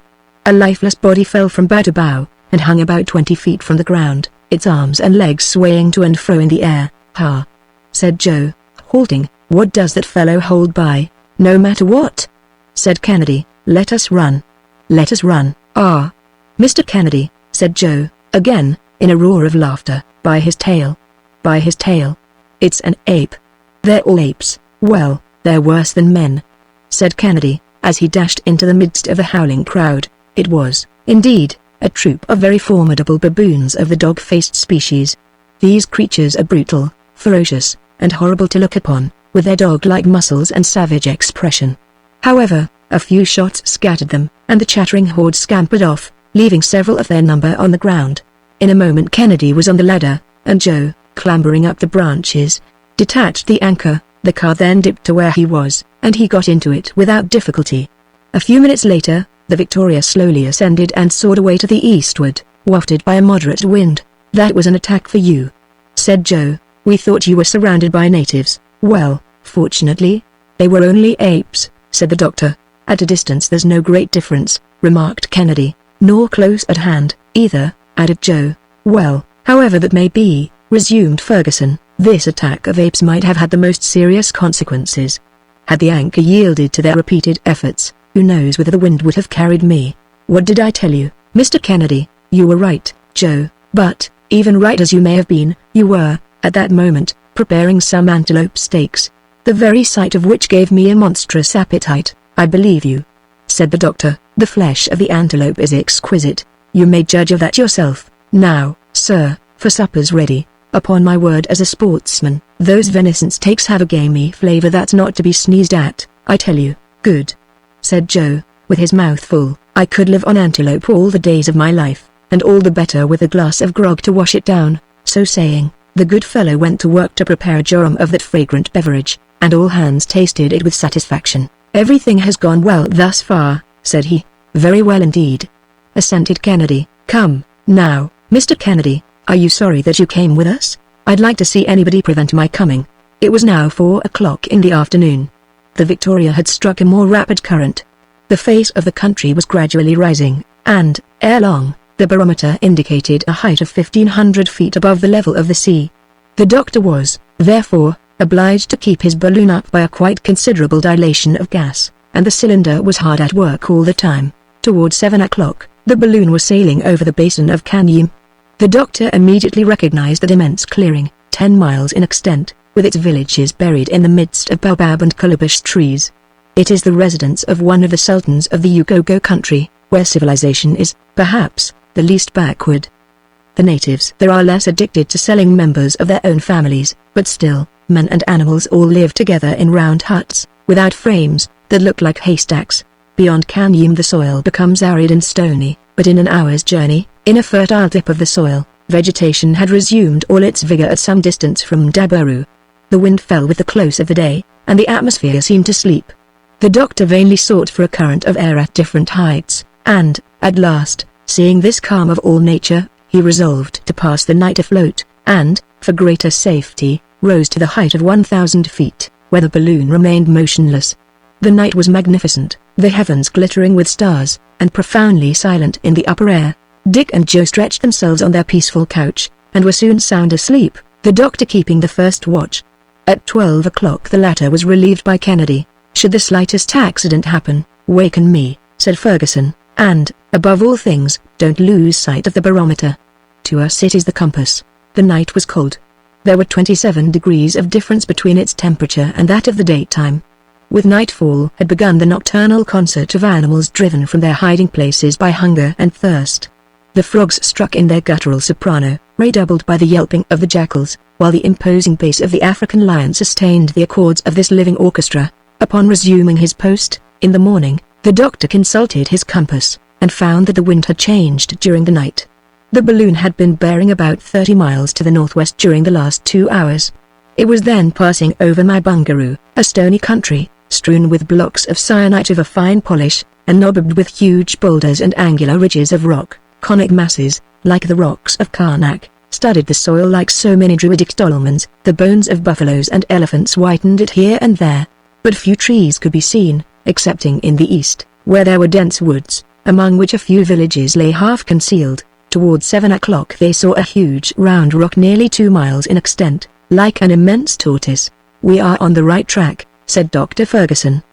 A lifeless body fell from bough to bough, and hung about 20 feet from the ground, its arms and legs swaying to and fro in the air. "Ha!" said Joe, halting. "What does that fellow hold by?" "No matter what," said Kennedy. "Let us run." Let us run." "Ah, Mr. Kennedy," said Joe, again, in a roar of laughter, "by his tail. By his tail. It's an ape." "They're all apes." "Well, they're worse than men," said Kennedy, as he dashed into the midst of the howling crowd. It was, indeed, a troop of very formidable baboons of the dog-faced species. These creatures are brutal, ferocious, and horrible to look upon, with their dog-like muscles and savage expression. However, a few shots scattered them, and the chattering horde scampered off, leaving several of their number on the ground. In a moment Kennedy was on the ladder, and Joe, clambering up the branches, detached the anchor. The car then dipped to where he was, and he got into it without difficulty. A few minutes later, the Victoria slowly ascended and soared away to the eastward, wafted by a moderate wind. "That was an attack for you," said Joe. "We thought you were surrounded by natives." "Well, fortunately, they were only apes," said the doctor. "At a distance there's no great difference," remarked Kennedy. "Nor close at hand, either," added Joe. "Well, however that may be," resumed Ferguson, "this attack of apes might have had the most serious consequences. Had the anchor yielded to their repeated efforts, who knows whither the wind would have carried me. What did I tell you, Mr. Kennedy?" "You were right, Joe, but, even right as you may have been, you were, at that moment, preparing some antelope steaks, the very sight of which gave me a monstrous appetite." "I believe you," said the doctor. "The flesh of the antelope is exquisite. You may judge of that yourself. Now, sir, for supper's ready. Upon my word as a sportsman, those venison steaks have a gamey flavor that's not to be sneezed at, I tell you." "Good," said Joe, with his mouth full. "I could live on antelope all the days of my life, and all the better with a glass of grog to wash it down." So saying, the good fellow went to work to prepare a jorum of that fragrant beverage, and all hands tasted it with satisfaction. "Everything has gone well thus far," said he. "Very well indeed," assented Kennedy. "Come, now, Mr. Kennedy, are you sorry that you came with us? I'd like to see anybody prevent my coming." It was now 4 o'clock in the afternoon. The Victoria had struck a more rapid current. The face of the country was gradually rising, and, ere long, the barometer indicated a height of 1,500 feet above the level of the sea. The doctor was, therefore, obliged to keep his balloon up by a quite considerable dilation of gas, and the cylinder was hard at work all the time. Toward 7 o'clock, the balloon was sailing over the basin of Magneon. The doctor immediately recognized that immense clearing, 10 miles in extent, with its villages buried in the midst of baobab and calabash trees. It is the residence of one of the sultans of the Ugogo country, where civilization is, perhaps, the least backward. The natives there are less addicted to selling members of their own families, but still, men and animals all live together in round huts, without frames, that look like haystacks. Beyond Magneon the soil becomes arid and stony, but in an hour's journey, in a fertile dip of the soil, vegetation had resumed all its vigor at some distance from Dabaru. The wind fell with the close of the day, and the atmosphere seemed to sleep. The doctor vainly sought for a current of air at different heights, and, at last, seeing this calm of all nature, he resolved to pass the night afloat, and, for greater safety, rose to the height of 1,000 feet, where the balloon remained motionless. The night was magnificent, the heavens glittering with stars, and profoundly silent in the upper air. Dick and Joe stretched themselves on their peaceful couch, and were soon sound asleep, the doctor keeping the first watch. At 12 o'clock the latter was relieved by Kennedy. "Should the slightest accident happen, waken me," said Ferguson, "and, above all things, don't lose sight of the barometer. To us it is the compass." The night was cold. There were 27 degrees of difference between its temperature and that of the daytime. With nightfall had begun the nocturnal concert of animals driven from their hiding places by hunger and thirst. The frogs struck in their guttural soprano, redoubled by the yelping of the jackals, while the imposing bass of the African lion sustained the accords of this living orchestra. Upon resuming his post, in the morning, the doctor consulted his compass, and found that the wind had changed during the night. The balloon had been bearing about 30 miles to the northwest during the last 2 hours. It was then passing over Mabungaru, a stony country, strewn with blocks of syenite of a fine polish, and knobbed with huge boulders and angular ridges of rock. Conic masses, like the rocks of Karnak, studded the soil like so many druidic dolmens. The bones of buffaloes and elephants whitened it here and there, but few trees could be seen, excepting in the east, where there were dense woods, among which a few villages lay half concealed. Toward 7 o'clock they saw a huge round rock nearly 2 miles in extent, like an immense tortoise. "We are on the right track," said Dr. Ferguson.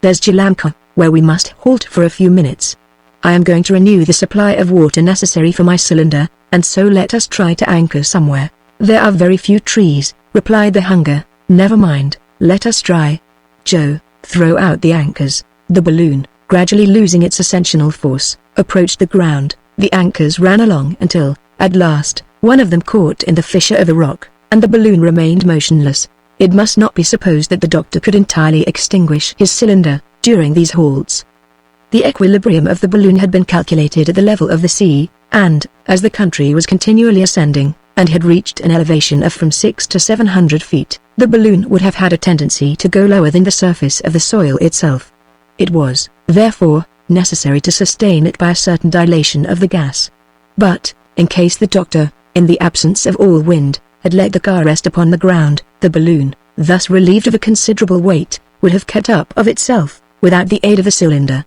"There's Jalamka, where we must halt for a few minutes," I am going to renew the supply of water necessary for my cylinder, and so let us try to anchor somewhere." "There are very few trees," replied the hunger. "Never mind, let us try." "Joe, throw out the anchors." The balloon, gradually losing its ascensional force, approached the ground. The anchors ran along until, at last, one of them caught in the fissure of the rock, and the balloon remained motionless. It must not be supposed that the doctor could entirely extinguish his cylinder during these halts. The equilibrium of the balloon had been calculated at the level of the sea, and, as the country was continually ascending, and had reached an elevation of from 600 to 700 feet, the balloon would have had a tendency to go lower than the surface of the soil itself. It was, therefore, necessary to sustain it by a certain dilation of the gas. But, in case the doctor, in the absence of all wind, had let the car rest upon the ground, the balloon, thus relieved of a considerable weight, would have kept up of itself, without the aid of the cylinder.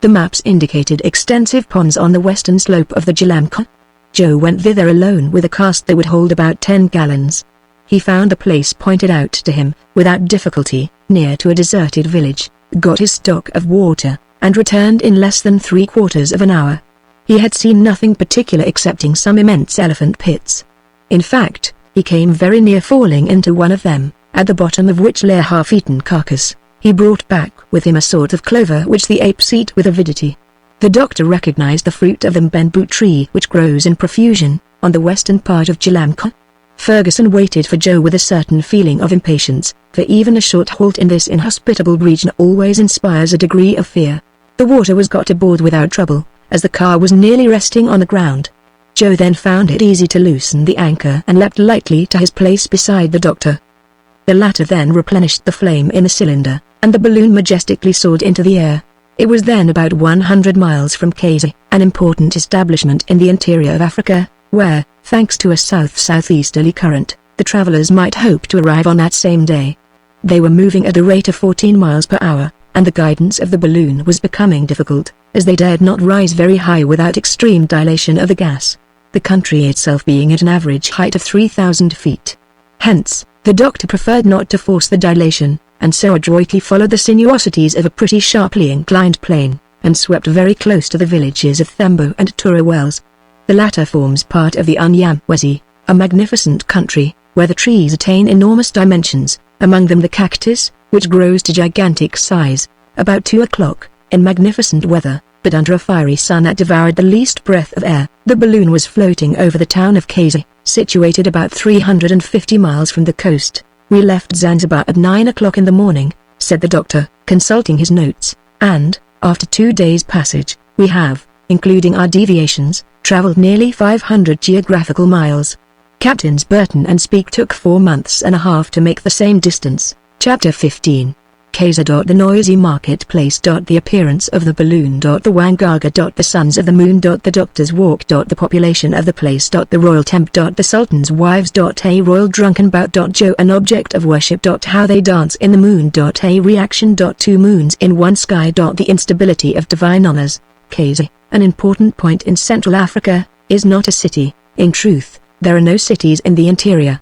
The maps indicated extensive ponds on the western slope of the Jalamco. Joe went thither alone with a cask that would hold about 10 gallons. He found the place pointed out to him, without difficulty, near to a deserted village, got his stock of water, and returned in less than 3/4 of an hour. He had seen nothing particular excepting some immense elephant pits. In fact, he came very near falling into one of them, at the bottom of which lay a half-eaten carcass. He brought back with him a sort of clover which the apes eat with avidity. The doctor recognized the fruit of the bamboo tree which grows in profusion, on the western part of Jalamco. Ferguson waited for Joe with a certain feeling of impatience, for even a short halt in this inhospitable region always inspires a degree of fear. The water was got aboard without trouble, as the car was nearly resting on the ground. Joe then found it easy to loosen the anchor and leapt lightly to his place beside the doctor. The latter then replenished the flame in the cylinder, and the balloon majestically soared into the air. It was then about 100 miles from Kazi, an important establishment in the interior of Africa, where, thanks to a south-southeasterly current, the travelers might hope to arrive on that same day. They were moving at a rate of 14 miles per hour, and the guidance of the balloon was becoming difficult, as they dared not rise very high without extreme dilation of the gas, the country itself being at an average height of 3,000 feet. Hence, the doctor preferred not to force the dilation, and so adroitly followed the sinuosities of a pretty sharply inclined plane, and swept very close to the villages of Thembo and Tura Wells. The latter forms part of the Unyamwezi, a magnificent country, where the trees attain enormous dimensions, among them the cactus, which grows to gigantic size. About 2 o'clock, in magnificent weather, but under a fiery sun that devoured the least breath of air, the balloon was floating over the town of Kazi, situated about 350 miles from the coast. "We left Zanzibar at 9 o'clock in the morning," said the doctor, consulting his notes, "and, after 2 days' passage, we have, including our deviations, travelled nearly 500 geographical miles. Captains Burton and Speke took 4 months and a half to make the same distance." Chapter 15. Kaza. The noisy marketplace. The appearance of the balloon. The Wangaga. The sons of the moon. The doctor's walk. The population of the place. The royal temp. The sultan's wives. A royal drunken bout. Joe an object of worship. How they dance in the moon. A reaction. 2 moons in one sky. The instability of divine honors. Kaza, an important point in Central Africa, is not a city. In truth, there are no cities in the interior.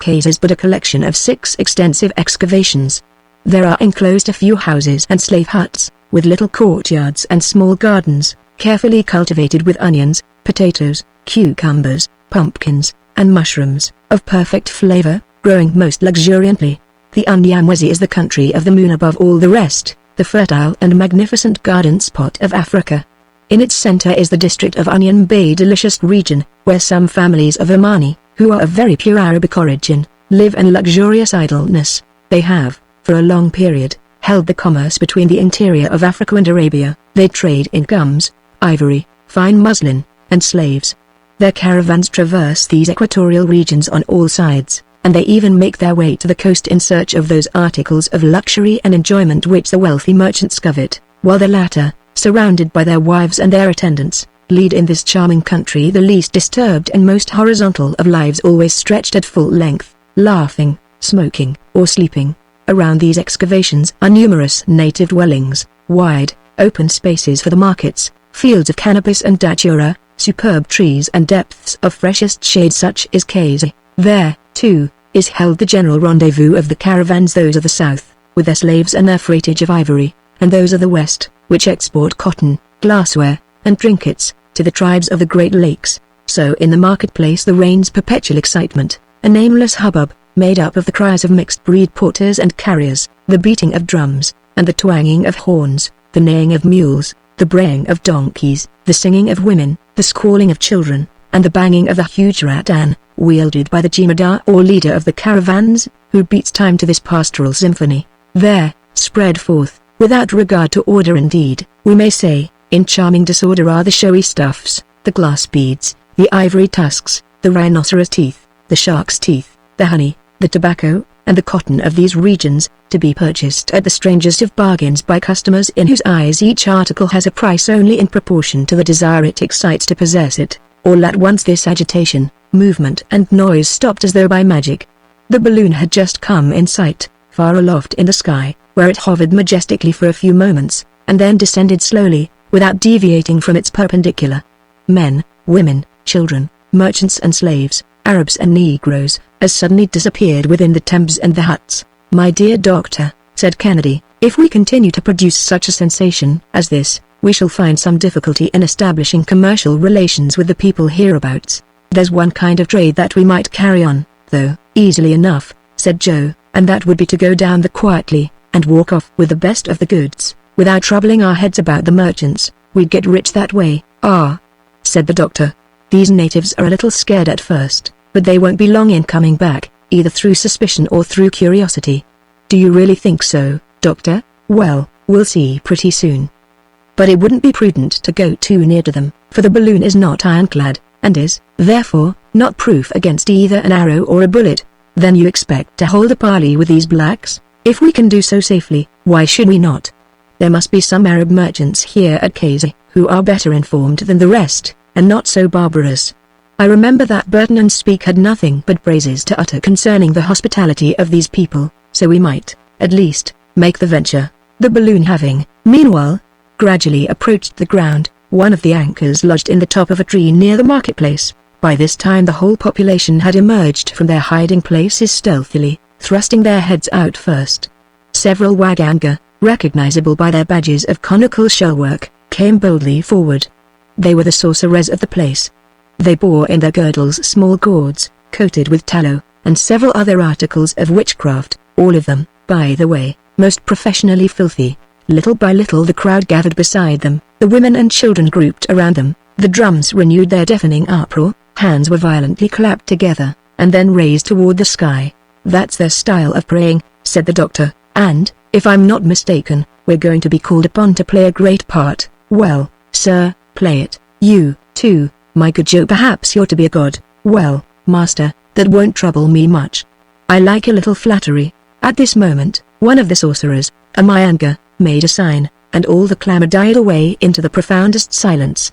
Kaza is but a collection of 6 extensive excavations. There are enclosed a few houses and slave huts, with little courtyards and small gardens, carefully cultivated with onions, potatoes, cucumbers, pumpkins, and mushrooms, of perfect flavor, growing most luxuriantly. The Unyamwezi is the country of the moon above all the rest, the fertile and magnificent garden spot of Africa. In its center is the district of Onion Bay, delicious region, where some families of Omani, who are of very pure Arabic origin, live in luxurious idleness. They have, for a long period, held the commerce between the interior of Africa and Arabia. They trade in gums, ivory, fine muslin, and slaves. Their caravans traverse these equatorial regions on all sides, and they even make their way to the coast in search of those articles of luxury and enjoyment which the wealthy merchants covet, while the latter, surrounded by their wives and their attendants, lead in this charming country the least disturbed and most horizontal of lives, always stretched at full length, laughing, smoking, or sleeping. Around these excavations are numerous native dwellings, wide, open spaces for the markets, fields of cannabis and datura, superb trees and depths of freshest shade such as Kazi. There, too, is held the general rendezvous of the caravans, those of the south, with their slaves and their freightage of ivory, and those of the west, which export cotton, glassware, and trinkets, to the tribes of the Great Lakes. So in the marketplace there reigns perpetual excitement, a nameless hubbub, made up of the cries of mixed-breed porters and carriers, the beating of drums, and the twanging of horns, the neighing of mules, the braying of donkeys, the singing of women, the squalling of children, and the banging of the huge rattan, wielded by the jemadar or leader of the caravans, who beats time to this pastoral symphony. There, spread forth, without regard to order indeed, we may say, in charming disorder are the showy stuffs, the glass beads, the ivory tusks, the rhinoceros teeth, the shark's teeth, the honey, the tobacco, and the cotton of these regions, to be purchased at the strangest of bargains by customers in whose eyes each article has a price only in proportion to the desire it excites to possess it. All at once this agitation, movement and noise stopped as though by magic. The balloon had just come in sight, far aloft in the sky, where it hovered majestically for a few moments, and then descended slowly, without deviating from its perpendicular. Men, women, children, merchants and slaves, Arabs and Negroes, as suddenly disappeared within the tembs and the huts. "My dear doctor," said Kennedy, "if we continue to produce such a sensation as this, we shall find some difficulty in establishing commercial relations with the people hereabouts." "There's one kind of trade that we might carry on, though, easily enough," said Joe, "and that would be to go down the quietly, and walk off with the best of the goods, without troubling our heads about the merchants. We'd get rich that way." "Ah," said the doctor. "These natives are a little scared at first, but they won't be long in coming back, either through suspicion or through curiosity." "Do you really think so, doctor?" "Well, we'll see pretty soon. But it wouldn't be prudent to go too near to them, for the balloon is not ironclad, and is, therefore, not proof against either an arrow or a bullet." "Then you expect to hold a parley with these blacks?" "If we can do so safely, why should we not? There must be some Arab merchants here at Casey, who are better informed than the rest, and not so barbarous. I remember that Burton and Speke had nothing but praises to utter concerning the hospitality of these people, so we might, at least, make the venture." The balloon having, meanwhile, gradually approached the ground, one of the anchors lodged in the top of a tree near the marketplace. By this time the whole population had emerged from their hiding places stealthily, thrusting their heads out first. Several Waganga, recognizable by their badges of conical shellwork, came boldly forward. They were the sorcerers of the place. They bore in their girdles small gourds, coated with tallow, and several other articles of witchcraft, all of them, by the way, most professionally filthy. Little by little the crowd gathered beside them, the women and children grouped around them, the drums renewed their deafening uproar, hands were violently clapped together, and then raised toward the sky. "That's their style of praying," said the doctor, "and, if I'm not mistaken, we're going to be called upon to play a great part." "Well, sir, play it. You, too, my good Joe. Perhaps you're to be a god." "Well, master, that won't trouble me much. I like a little flattery." At this moment, one of the sorcerers, a Myanga, made a sign, and all the clamor died away into the profoundest silence.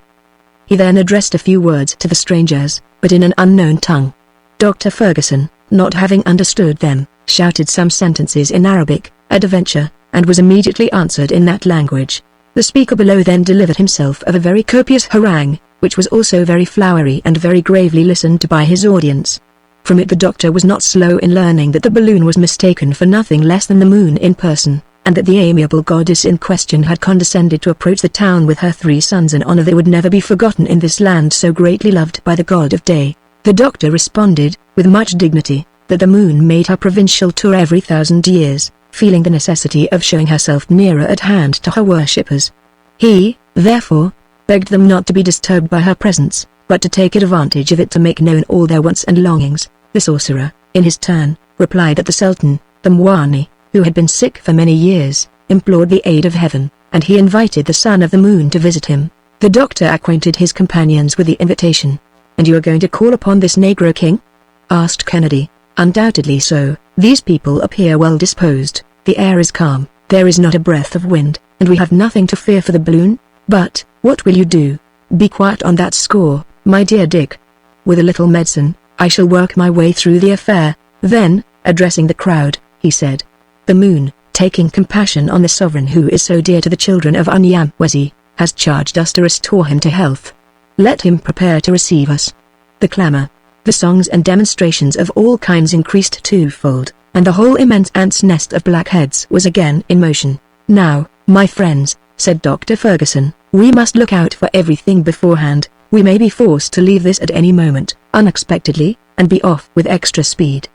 He then addressed a few words to the strangers, but in an unknown tongue. Dr. Ferguson, not having understood them, shouted some sentences in Arabic, at a venture, and was immediately answered in that language. The speaker below then delivered himself of a very copious harangue, which was also very flowery and very gravely listened to by his audience. From it the doctor was not slow in learning that the balloon was mistaken for nothing less than the moon in person, and that the amiable goddess in question had condescended to approach the town with her 3 sons, an honor that would never be forgotten in this land so greatly loved by the god of day. The doctor responded, with much dignity, that the moon made her provincial tour every 1,000 years, feeling the necessity of showing herself nearer at hand to her worshippers. He, therefore, begged them not to be disturbed by her presence, but to take advantage of it to make known all their wants and longings. The sorcerer, in his turn, replied that the Sultan, the Mwani, who had been sick for many years, implored the aid of heaven, and he invited the son of the moon to visit him. The doctor acquainted his companions with the invitation. "And you are going to call upon this Negro king?" asked Kennedy. "Undoubtedly so. These people appear well disposed, the air is calm, there is not a breath of wind, and we have nothing to fear for the balloon. But, what will you do?" "Be quiet on that score, my dear Dick. With a little medicine, I shall work my way through the affair." Then, addressing the crowd, he said, "The moon, taking compassion on the sovereign who is so dear to the children of Unyamwezi, has charged us to restore him to health. Let him prepare to receive us." The clamor, the songs and demonstrations of all kinds increased twofold, and the whole immense ants' nest of blackheads was again in motion. "Now, my friends, said Dr. Ferguson. "We must look out for everything beforehand. We may be forced to leave this at any moment, unexpectedly, and be off with extra speed.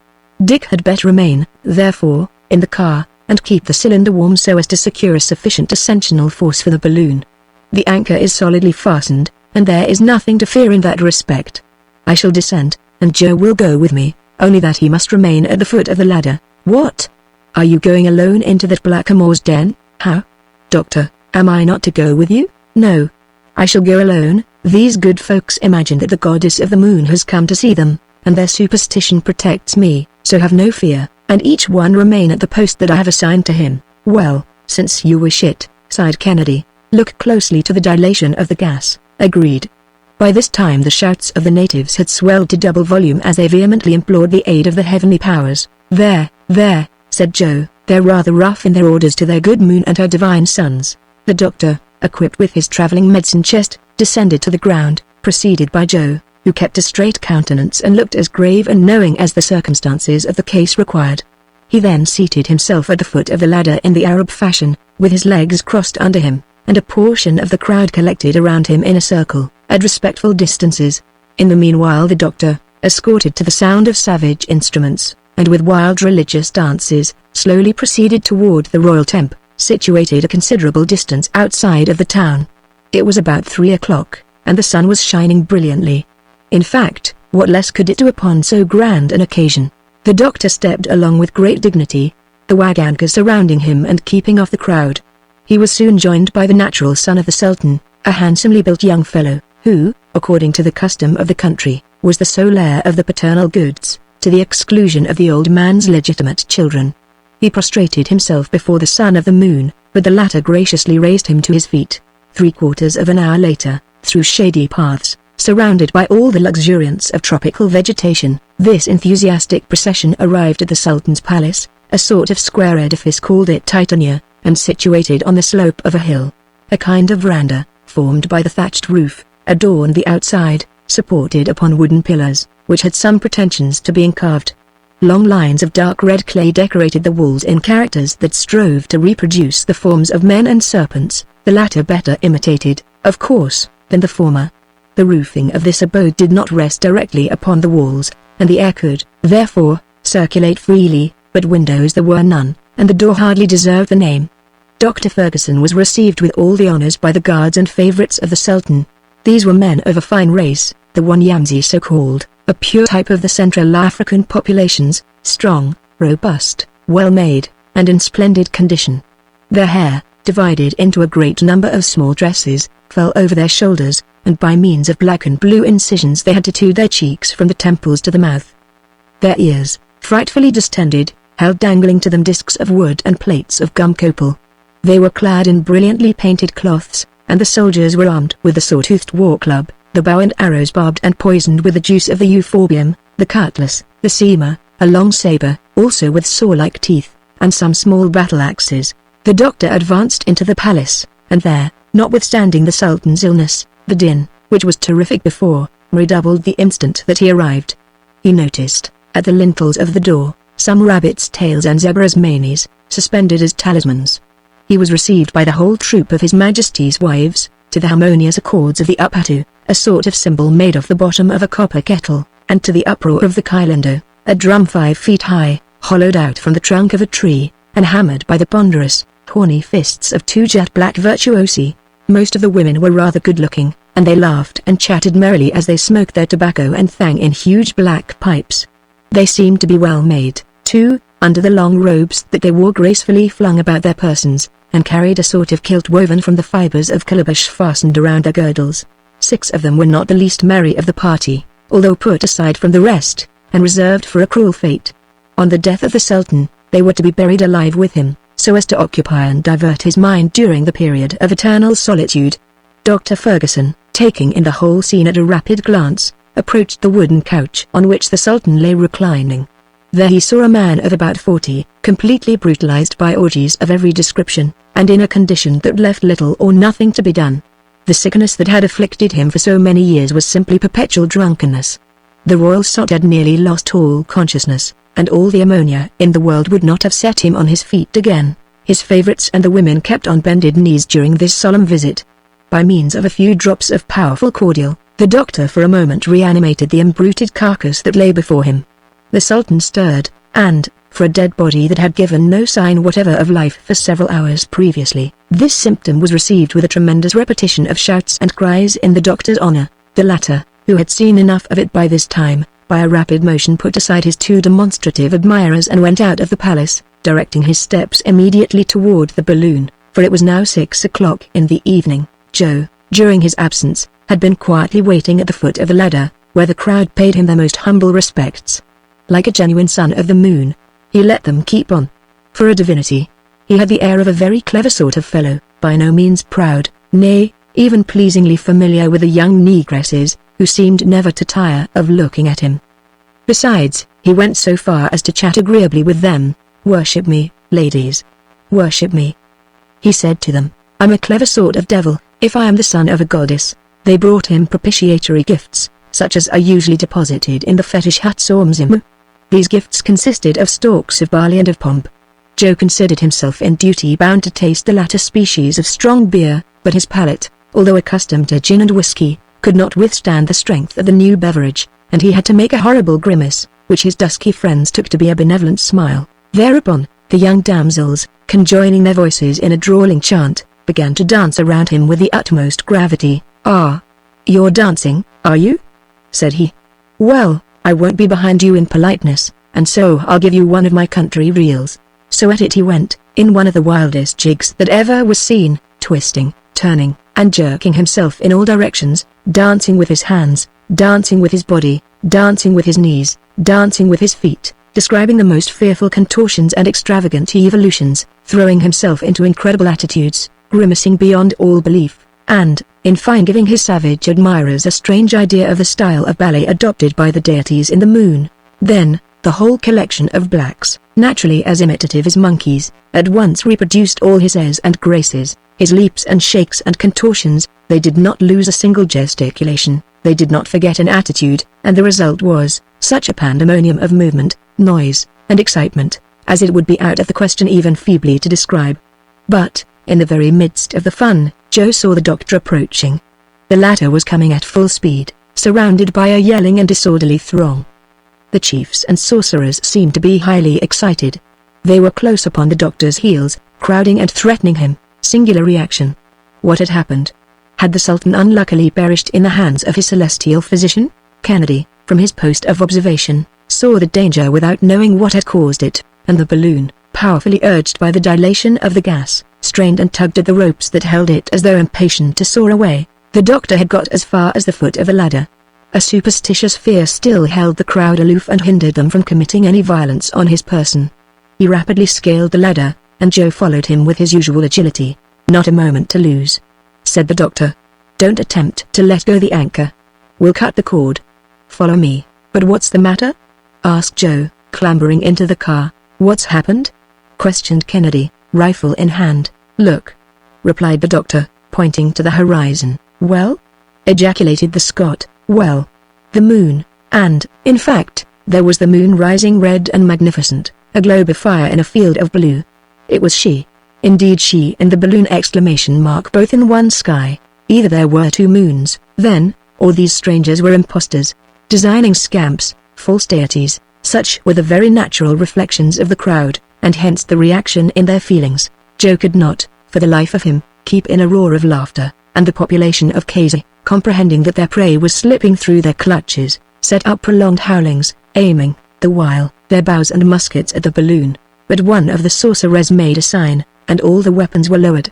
Dick had better remain, therefore, in the car, and keep the cylinder warm so as to secure a sufficient ascensional force for the balloon. The anchor is solidly fastened, and there is nothing to fear in that respect. I shall descend, and Joe will go with me, only that he must remain at the foot of the ladder." "What? Are you going alone into that blackamoor's den?" "How? Doctor, am I not to go with you?" "No. I shall go alone. These good folks imagine that the goddess of the moon has come to see them, and their superstition protects me, so have no fear, and each one remain at the post that I have assigned to him." "Well, since you wish it," sighed Kennedy. "Look closely to the dilation of the gas." "Agreed." By this time the shouts of the natives had swelled to double volume as they vehemently implored the aid of the heavenly powers. There, said Joe, "they're rather rough in their orders to their good moon and her divine sons." The doctor, equipped with his traveling medicine chest, descended to the ground, preceded by Joe, who kept a straight countenance and looked as grave and knowing as the circumstances of the case required. He then seated himself at the foot of the ladder in the Arab fashion, with his legs crossed under him, and a portion of the crowd collected around him in a circle, at respectful distances. In the meanwhile the doctor, escorted to the sound of savage instruments, and with wild religious dances, slowly proceeded toward the royal temple, situated a considerable distance outside of the town. It was about 3 o'clock, and the sun was shining brilliantly. In fact, what less could it do upon so grand an occasion? The doctor stepped along with great dignity, the Waganka surrounding him and keeping off the crowd. He was soon joined by the natural son of the Sultan, a handsomely built young fellow, who, according to the custom of the country, was the sole heir of the paternal goods, to the exclusion of the old man's legitimate children. He prostrated himself before the son of the moon, but the latter graciously raised him to his feet. 3/4 of an hour later, through shady paths, surrounded by all the luxuriance of tropical vegetation, this enthusiastic procession arrived at the Sultan's palace, a sort of square edifice called it Titania, and situated on the slope of a hill. A kind of veranda, formed by the thatched roof, adorned the outside, supported upon wooden pillars, which had some pretensions to being carved. Long lines of dark red clay decorated the walls in characters that strove to reproduce the forms of men and serpents, the latter better imitated, of course, than the former. The roofing of this abode did not rest directly upon the walls, and the air could, therefore, circulate freely, but windows there were none, and the door hardly deserved the name. Dr. Ferguson was received with all the honors by the guards and favorites of the Sultan. These were men of a fine race, the Wanyamsi so-called, a pure type of the Central African populations, strong, robust, well-made, and in splendid condition. Their hair, divided into a great number of small tresses, fell over their shoulders, and by means of black and blue incisions they had tattooed their cheeks from the temples to the mouth. Their ears, frightfully distended, held dangling to them discs of wood and plates of gum copal. They were clad in brilliantly painted cloths, and the soldiers were armed with the saw-toothed war club, the bow and arrows barbed and poisoned with the juice of the euphorbium, the cutlass, the sema, a long saber, also with saw-like teeth, and some small battle-axes. The doctor advanced into the palace, and there, notwithstanding the Sultan's illness, the din, which was terrific before, redoubled the instant that he arrived. He noticed, at the lintels of the door, some rabbits' tails and zebras' manes, suspended as talismans. He was received by the whole troop of His Majesty's wives, to the harmonious accords of the upatu, a sort of cymbal made of the bottom of a copper kettle, and to the uproar of the kailando, a drum 5 feet high, hollowed out from the trunk of a tree, and hammered by the ponderous, horny fists of 2 jet-black virtuosi. Most of the women were rather good-looking, and they laughed and chatted merrily as they smoked their tobacco and thang in huge black pipes. They seemed to be well made, too, under the long robes that they wore gracefully flung about their persons, and carried a sort of kilt woven from the fibers of calabash fastened around their girdles. 6 of them were not the least merry of the party, although put aside from the rest, and reserved for a cruel fate. On the death of the Sultan, they were to be buried alive with him, so as to occupy and divert his mind during the period of eternal solitude. Dr. Ferguson, taking in the whole scene at a rapid glance, approached the wooden couch on which the Sultan lay reclining. There he saw a man of about 40, completely brutalized by orgies of every description, and in a condition that left little or nothing to be done. The sickness that had afflicted him for so many years was simply perpetual drunkenness. The royal sot had nearly lost all consciousness, and all the ammonia in the world would not have set him on his feet again. His favorites and the women kept on bended knees during this solemn visit. By means of a few drops of powerful cordial, the doctor for a moment reanimated the embruted carcass that lay before him. The Sultan stirred, and, for a dead body that had given no sign whatever of life for several hours previously, this symptom was received with a tremendous repetition of shouts and cries in the doctor's honor. The latter, who had seen enough of it by this time, by a rapid motion put aside his two demonstrative admirers and went out of the palace, directing his steps immediately toward the balloon, for it was now 6 o'clock in the evening. Joe, during his absence, had been quietly waiting at the foot of the ladder, where the crowd paid him their most humble respects. Like a genuine son of the moon, he let them keep on. For a divinity, he had the air of a very clever sort of fellow, by no means proud, nay, even pleasingly familiar with the young negresses, who seemed never to tire of looking at him. Besides, he went so far as to chat agreeably with them. "Worship me, ladies. Worship me," he said to them. "I'm a clever sort of devil, if I am the son of a goddess." They brought him propitiatory gifts, such as are usually deposited in the fetish huts or mzim. These gifts consisted of stalks of barley and of pomp. Joe considered himself in duty bound to taste the latter species of strong beer, but his palate, although accustomed to gin and whiskey, could not withstand the strength of the new beverage, and he had to make a horrible grimace, which his dusky friends took to be a benevolent smile. Thereupon, the young damsels, conjoining their voices in a drawling chant, began to dance around him with the utmost gravity. "Ah, you're dancing, are you?" said he. "Well, I won't be behind you in politeness, and so I'll give you one of my country reels." So at it he went, in one of the wildest jigs that ever was seen, twisting, turning, and jerking himself in all directions, dancing with his hands, dancing with his body, dancing with his knees, dancing with his feet, describing the most fearful contortions and extravagant evolutions, throwing himself into incredible attitudes, grimacing beyond all belief, and, in fine, giving his savage admirers a strange idea of the style of ballet adopted by the deities in the moon. Then, the whole collection of blacks, naturally as imitative as monkeys, at once reproduced all his airs and graces, his leaps and shakes and contortions. They did not lose a single gesticulation, they did not forget an attitude, and the result was such a pandemonium of movement, noise, and excitement, as it would be out of the question even feebly to describe. But, in the very midst of the fun, Joe saw the doctor approaching. The latter was coming at full speed, surrounded by a yelling and disorderly throng. The chiefs and sorcerers seemed to be highly excited. They were close upon the doctor's heels, crowding and threatening him. Singular reaction. What had happened? Had the Sultan unluckily perished in the hands of his celestial physician? Kennedy, from his post of observation, saw the danger without knowing what had caused it, and the balloon, powerfully urged by the dilation of the gas, strained and tugged at the ropes that held it as though impatient to soar away. The doctor had got as far as the foot of the ladder. A superstitious fear still held the crowd aloof and hindered them from committing any violence on his person. He rapidly scaled the ladder, and Joe followed him with his usual agility. "Not a moment to lose," said the doctor. "Don't attempt to let go the anchor. We'll cut the cord. Follow me." "But what's the matter?" asked Joe, clambering into the car. "What's happened?" questioned Kennedy, rifle in hand. "Look," replied the doctor, pointing to the horizon. "Well?" ejaculated the Scot. "Well, the moon, and, in fact, there was the moon rising red and magnificent, a globe of fire in a field of blue. It was she. Indeed she and the balloon ! Both in one sky. Either there were two moons, then, or these strangers were impostors, designing scamps, false deities." Such were the very natural reflections of the crowd, and hence the reaction in their feelings. Joe could not, for the life of him, keep in a roar of laughter, and the population of Kazi, comprehending that their prey was slipping through their clutches, set up prolonged howlings, aiming, the while, their bows and muskets at the balloon. But one of the sorcerers made a sign, and all the weapons were lowered.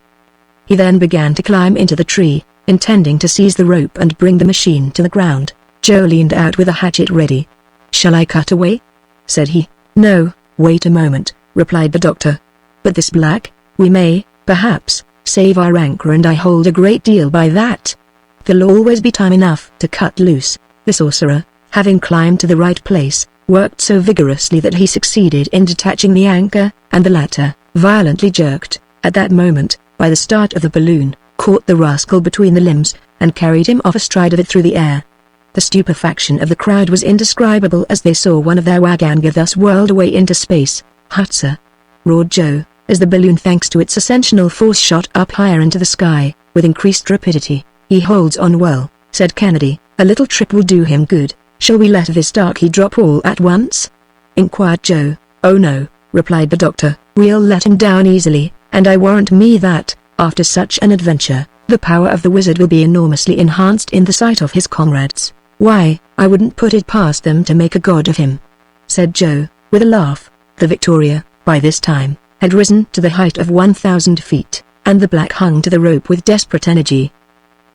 He then began to climb into the tree, intending to seize the rope and bring the machine to the ground. Joe leaned out with a hatchet ready. "Shall I cut away?" said he. "No, wait a moment," replied the doctor. "But this black, we may, perhaps, save our anchor, and I hold a great deal by that. There'll always be time enough to cut loose." The sorcerer, having climbed to the right place, worked so vigorously that he succeeded in detaching the anchor, and the latter, violently jerked, at that moment, by the start of the balloon, caught the rascal between the limbs, and carried him off astride of it through the air. The stupefaction of the crowd was indescribable as they saw one of their waganga thus whirled away into space. "Hutzer!" roared Joe, as the balloon, thanks to its ascensional force, shot up higher into the sky, with increased rapidity. "He holds on well," said Kennedy. "A little trip will do him good. Shall we let this darky drop all at once?" inquired Joe. "Oh no," replied the doctor, "we'll let him down easily, and I warrant me that, after such an adventure, the power of the wizard will be enormously enhanced in the sight of his comrades. Why, I wouldn't put it past them to make a god of him," said Joe, with a laugh. The Victoria, by this time, had risen to the height of 1,000 feet, and the black hung to the rope with desperate energy.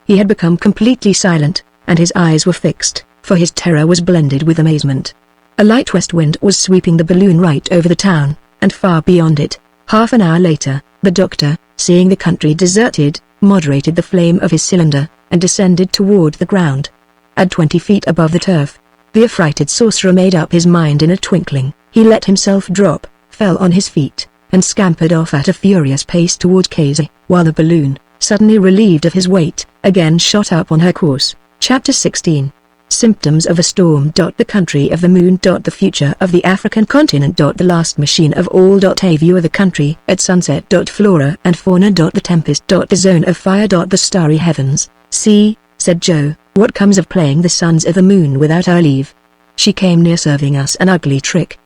He had become completely silent, and his eyes were fixed, for his terror was blended with amazement. A light west wind was sweeping the balloon right over the town, and far beyond it. Half an hour later, the doctor, seeing the country deserted, moderated the flame of his cylinder, and descended toward the ground. At 20 feet above the turf, the affrighted sorcerer made up his mind in a twinkling. He let himself drop, fell on his feet, and scampered off at a furious pace toward Casey, while the balloon, suddenly relieved of his weight, again shot up on her course. Chapter 16. Symptoms of a Storm. The country of the moon. The future of the African continent. The last machine of all. A view of the country at sunset. Flora and fauna. The tempest. The zone of fire. The starry heavens. "See," said Joe, "what comes of playing the sons of the moon without our leave. She came near serving us an ugly trick."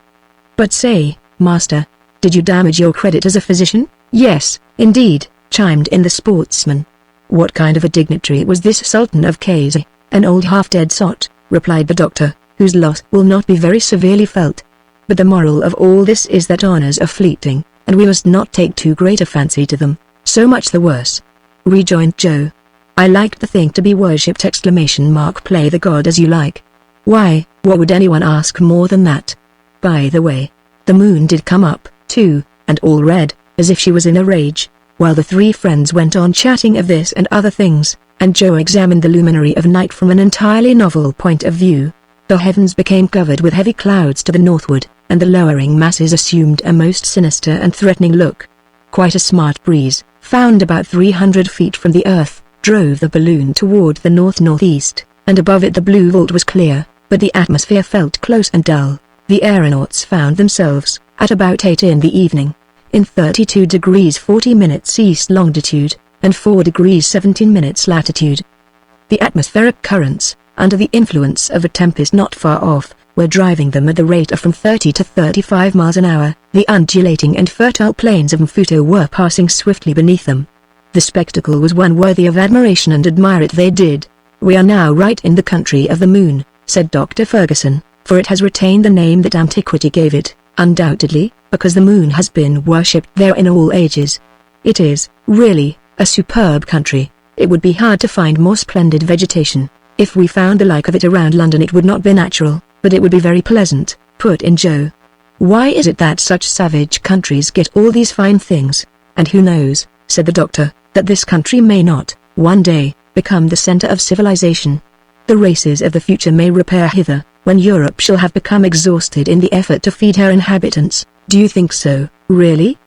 "But say, master, did you damage your credit as a physician?" "Yes, indeed," chimed in the sportsman. "What kind of a dignitary was this Sultan of Casey?" "An old half-dead sot," replied the doctor, "whose loss will not be very severely felt. But the moral of all this is that honors are fleeting, and we must not take too great a fancy to them." "So much the worse," rejoined Joe. "I like the thing to be worshipped!" Play the god as you like. Why, what would anyone ask more than that? By the way, the moon did come up, too, and all red, as if she was in a rage, while the three friends went on chatting of this and other things, and Joe examined the luminary of night from an entirely novel point of view. The heavens became covered with heavy clouds to the northward, and the lowering masses assumed a most sinister and threatening look. Quite a smart breeze, found about 300 feet from the earth, drove the balloon toward the north-northeast, and above it the blue vault was clear, but the atmosphere felt close and dull. The aeronauts found themselves, at about 8 in the evening, in 32 degrees 40 minutes east longitude, and 4 degrees 17 minutes latitude. The atmospheric currents, under the influence of a tempest not far off, were driving them at the rate of from 30 to 35 miles an hour. The undulating and fertile plains of Mfuto were passing swiftly beneath them. The spectacle was one worthy of admiration, and admire it they did. "We are now right in the country of the moon," said Dr. Ferguson, "for it has retained the name that antiquity gave it, undoubtedly, because the moon has been worshipped there in all ages. It is, really, a superb country. It would be hard to find more splendid vegetation. If we found the like of it around London it would not be natural, but it would be very pleasant," put in Joe. "Why is it that such savage countries get all these fine things? And who knows," said the doctor, "that this country may not, one day, become the center of civilization. The races of the future may repair hither, when Europe shall have become exhausted in the effort to feed her inhabitants." "Do you think so, really?"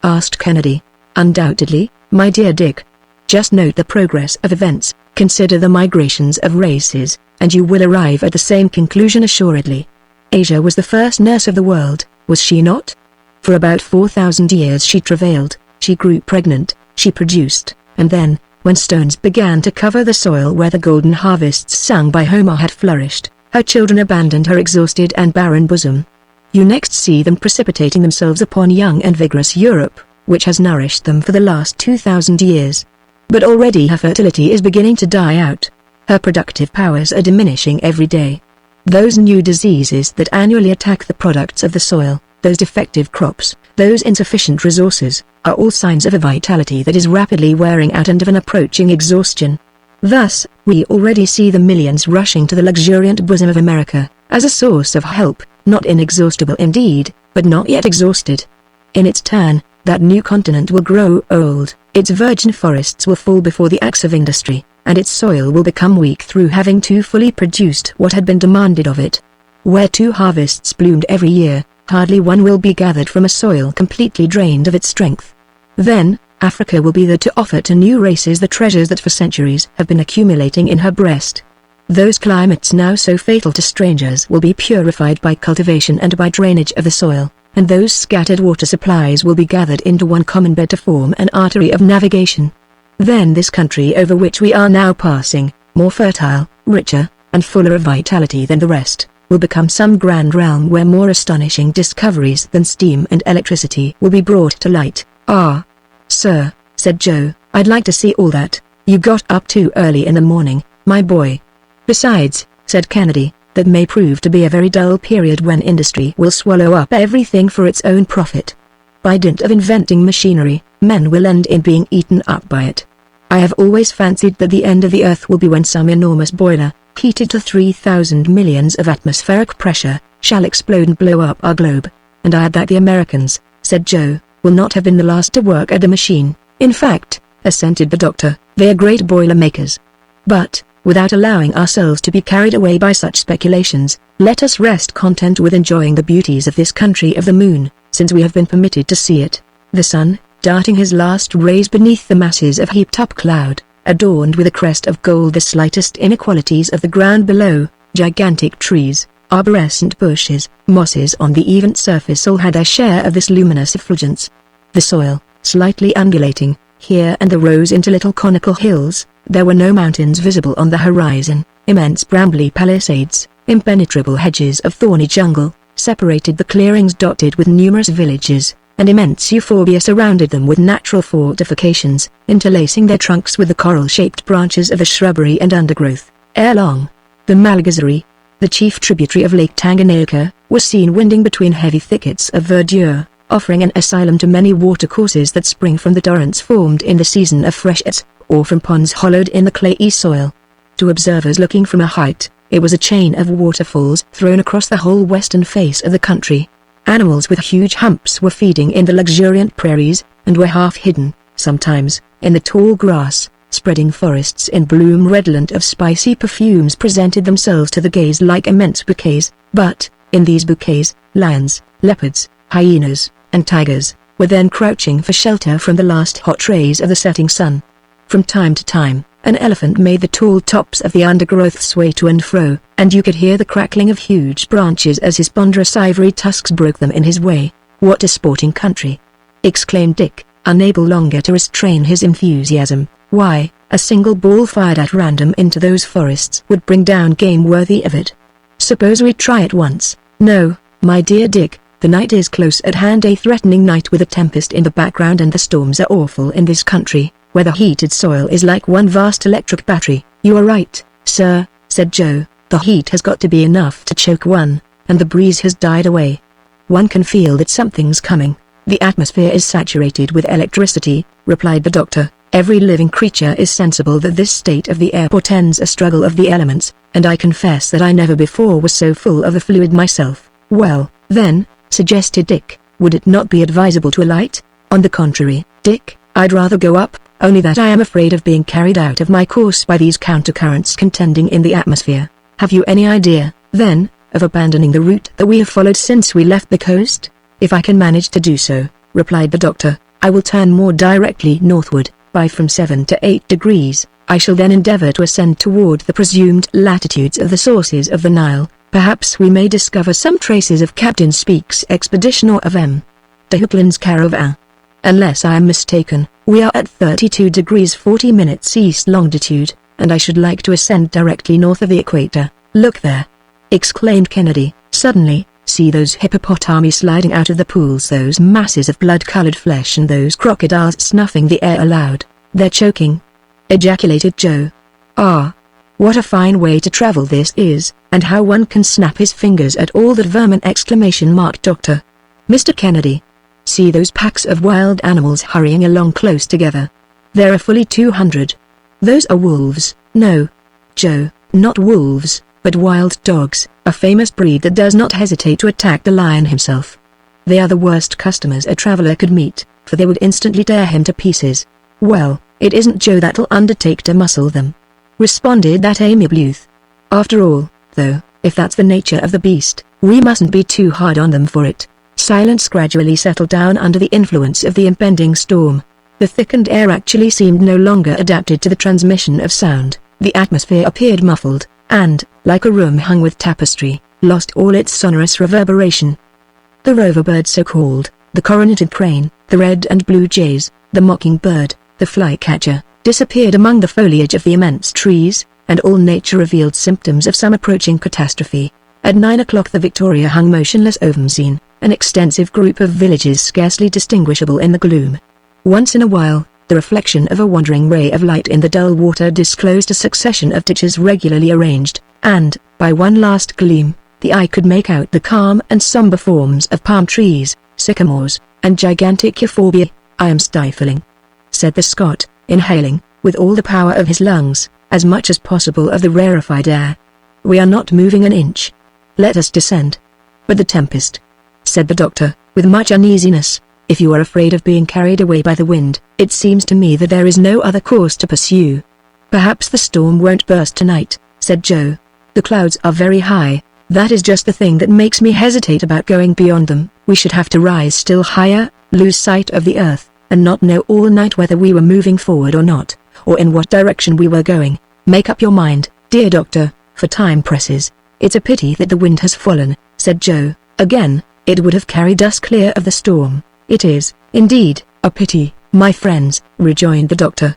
asked Kennedy. "Undoubtedly, my dear Dick. Just note the progress of events, consider the migrations of races, and you will arrive at the same conclusion assuredly. Asia was the first nurse of the world, was she not? For about 4,000 years she travailed, she grew pregnant, she produced, and then, when stones began to cover the soil where the golden harvests sung by Homer had flourished, her children abandoned her exhausted and barren bosom. You next see them precipitating themselves upon young and vigorous Europe, which has nourished them for the last 2,000 years. But already her fertility is beginning to die out. Her productive powers are diminishing every day. Those new diseases that annually attack the products of the soil, those defective crops, those insufficient resources, are all signs of a vitality that is rapidly wearing out and of an approaching exhaustion. Thus, we already see the millions rushing to the luxuriant bosom of America, as a source of help, not inexhaustible indeed, but not yet exhausted. In its turn, that new continent will grow old, its virgin forests will fall before the axe of industry, and its soil will become weak through having too fully produced what had been demanded of it. Where 2 harvests bloomed every year, hardly one will be gathered from a soil completely drained of its strength. Then, Africa will be there to offer to new races the treasures that for centuries have been accumulating in her breast. Those climates now so fatal to strangers will be purified by cultivation and by drainage of the soil, and those scattered water supplies will be gathered into one common bed to form an artery of navigation. Then this country over which we are now passing, more fertile, richer, and fuller of vitality than the rest, will become some grand realm where more astonishing discoveries than steam and electricity will be brought to light. "Ah, sir," said Joe, "I'd like to see all that. You got up too early in the morning, my boy." "Besides," said Kennedy, "that may prove to be a very dull period when industry will swallow up everything for its own profit. By dint of inventing machinery, men will end in being eaten up by it. I have always fancied that the end of the earth will be when some enormous boiler, heated to 3,000 millions of atmospheric pressure, shall explode and blow up our globe. And I add that the Americans," said Joe, "will not have been the last to work at the machine." "In fact," assented the doctor, "they are great boiler makers. But, without allowing ourselves to be carried away by such speculations, let us rest content with enjoying the beauties of this country of the moon, since we have been permitted to see it. The sun, darting his last rays beneath the masses of heaped-up cloud, adorned with a crest of gold the slightest inequalities of the ground below, gigantic trees, arborescent bushes, mosses on the even surface all had their share of this luminous effulgence. The soil, slightly undulating, here and there rose into little conical hills. There were no mountains visible on the horizon. Immense brambly palisades, impenetrable hedges of thorny jungle, separated the clearings dotted with numerous villages, and immense euphorbia surrounded them with natural fortifications, interlacing their trunks with the coral-shaped branches of the shrubbery and undergrowth. Ere long, the Malgazari, the chief tributary of Lake Tanganyika, was seen winding between heavy thickets of verdure, offering an asylum to many watercourses that spring from the torrents formed in the season of freshets, or from ponds hollowed in the clayey soil. To observers looking from a height, it was a chain of waterfalls thrown across the whole western face of the country. Animals with huge humps were feeding in the luxuriant prairies, and were half hidden, sometimes, in the tall grass. Spreading forests in bloom redolent of spicy perfumes presented themselves to the gaze like immense bouquets, but, in these bouquets, lions, leopards, hyenas, and tigers, were then crouching for shelter from the last hot rays of the setting sun. From time to time, an elephant made the tall tops of the undergrowth sway to and fro, and you could hear the crackling of huge branches as his ponderous ivory tusks broke them in his way. "What a sporting country!" exclaimed Dick, unable longer to restrain his enthusiasm. "Why, a single ball fired at random into those forests would bring down game worthy of it. Suppose we try it once." "No, my dear Dick, the night is close at hand, a threatening night with a tempest in the background, and the storms are awful in this country, where the heated soil is like one vast electric battery." "You are right, sir," said Joe, "the heat has got to be enough to choke one, and the breeze has died away. One can feel that something's coming." "The atmosphere is saturated with electricity," replied the doctor. "Every living creature is sensible that this state of the air portends a struggle of the elements, and I confess that I never before was so full of the fluid myself." "Well, then," suggested Dick, "would it not be advisable to alight?" "On the contrary, Dick, I'd rather go up, only that I am afraid of being carried out of my course by these countercurrents contending in the atmosphere." "Have you any idea, then, of abandoning the route that we have followed since we left the coast?" "If I can manage to do so," replied the doctor, "I will turn more directly northward, by from 7 to 8 degrees. I shall then endeavor to ascend toward the presumed latitudes of the sources of the Nile. Perhaps we may discover some traces of Captain Speke's expedition or of M. de Hoopland's caravan. Unless I am mistaken, we are at 32 degrees 40 minutes east longitude, and I should like to ascend directly north of the equator." "Look there!" exclaimed Kennedy, suddenly. "See those hippopotami sliding out of the pools, those masses of blood-colored flesh, and those crocodiles snuffing the air aloud." "They're choking," ejaculated Joe. "Ah, what a fine way to travel this is, and how one can snap his fingers at all that vermin!" Doctor. "Mr. Kennedy, see those packs of wild animals hurrying along close together. There are fully 200. Those are wolves." "No, Joe, not wolves, but wild dogs, a famous breed that does not hesitate to attack the lion himself. They are the worst customers a traveler could meet, for they would instantly tear him to pieces." "Well, it isn't Joe that'll undertake to muscle them," responded that amiable youth. "After all, though, if that's the nature of the beast, we mustn't be too hard on them for it." Silence gradually settled down under the influence of the impending storm. The thickened air actually seemed no longer adapted to the transmission of sound. The atmosphere appeared muffled, and, like a room hung with tapestry, lost all its sonorous reverberation. The rover bird so called, the coroneted crane, the red and blue jays, the mockingbird, the flycatcher, disappeared among the foliage of the immense trees, and all nature revealed symptoms of some approaching catastrophe. At 9 o'clock the Victoria hung motionless over Mzine, an extensive group of villages scarcely distinguishable in the gloom. Once in a while, the reflection of a wandering ray of light in the dull water disclosed a succession of ditches regularly arranged, and, by one last gleam, the eye could make out the calm and somber forms of palm trees, sycamores, and gigantic euphorbiae. "I am stifling," said the Scot, inhaling, with all the power of his lungs, as much as possible of the rarefied air. "We are not moving an inch. Let us descend." "But the tempest," said the doctor, with much uneasiness. "If you are afraid of being carried away by the wind, it seems to me that there is no other course to pursue." "Perhaps the storm won't burst tonight," said Joe. "The clouds are very high. That is just the thing that makes me hesitate about going beyond them. We should have to rise still higher, lose sight of the earth, and not know all night whether we were moving forward or not, or in what direction we were going. Make up your mind, dear doctor, for time presses." "It's a pity that the wind has fallen," said Joe. "Again, it would have carried us clear of the storm." "It is, indeed, a pity, my friends," rejoined the doctor.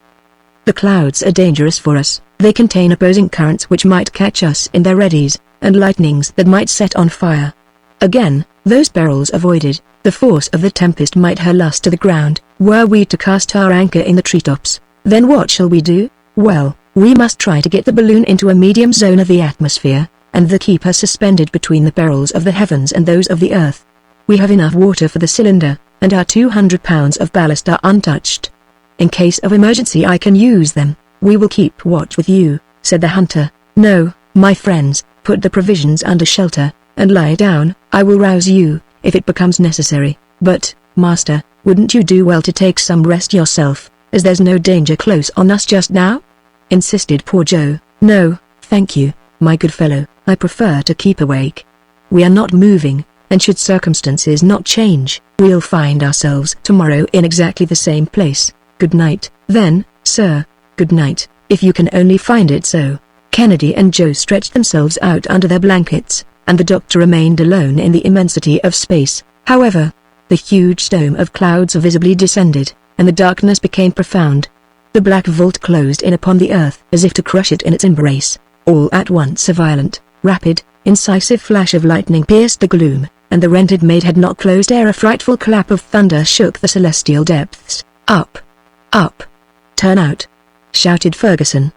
"The clouds are dangerous for us. They contain opposing currents which might catch us in their eddies, and lightnings that might set on fire. Again, those perils avoided, the force of the tempest might hurl us to the ground. Were we to cast our anchor in the treetops, then what shall we do? Well, we must try to get the balloon into a medium zone of the atmosphere, and thus keep her suspended between the perils of the heavens and those of the earth. We have enough water for the cylinder, and our 200 pounds of ballast are untouched. In case of emergency I can use them. We will keep watch with you," said the hunter. "No, my friends, put the provisions under shelter, and lie down. I will rouse you, if it becomes necessary. But, master, wouldn't you do well to take some rest yourself, as there's no danger close on us just now?" insisted poor Joe. "No, thank you, my good fellow, I prefer to keep awake. We are not moving, and should circumstances not change, we'll find ourselves tomorrow in exactly the same place. Good night, then, sir. Good night, if you can only find it so." Kennedy and Joe stretched themselves out under their blankets, and the doctor remained alone in the immensity of space. However, the huge dome of clouds visibly descended, and the darkness became profound. The black vault closed in upon the earth as if to crush it in its embrace. All at once a violent, rapid, incisive flash of lightning pierced the gloom, and the rented made had not closed ere a frightful clap of thunder shook the celestial depths. "Up! Up! Turn out!" shouted Ferguson.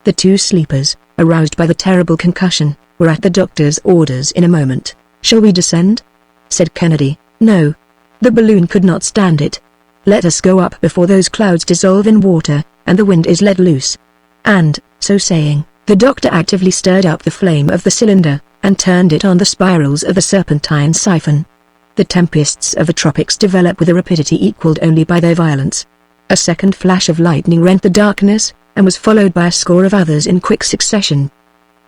The two sleepers, aroused by the terrible concussion, were at the doctor's orders in a moment. "Shall we descend?" said Kennedy. "No. The balloon could not stand it. Let us go up before those clouds dissolve in water, and the wind is let loose." And, so saying, the doctor actively stirred up the flame of the cylinder, and turned it on the spirals of the serpentine siphon. The tempests of the tropics develop with a rapidity equalled only by their violence. A second flash of lightning rent the darkness, and was followed by a score of others in quick succession.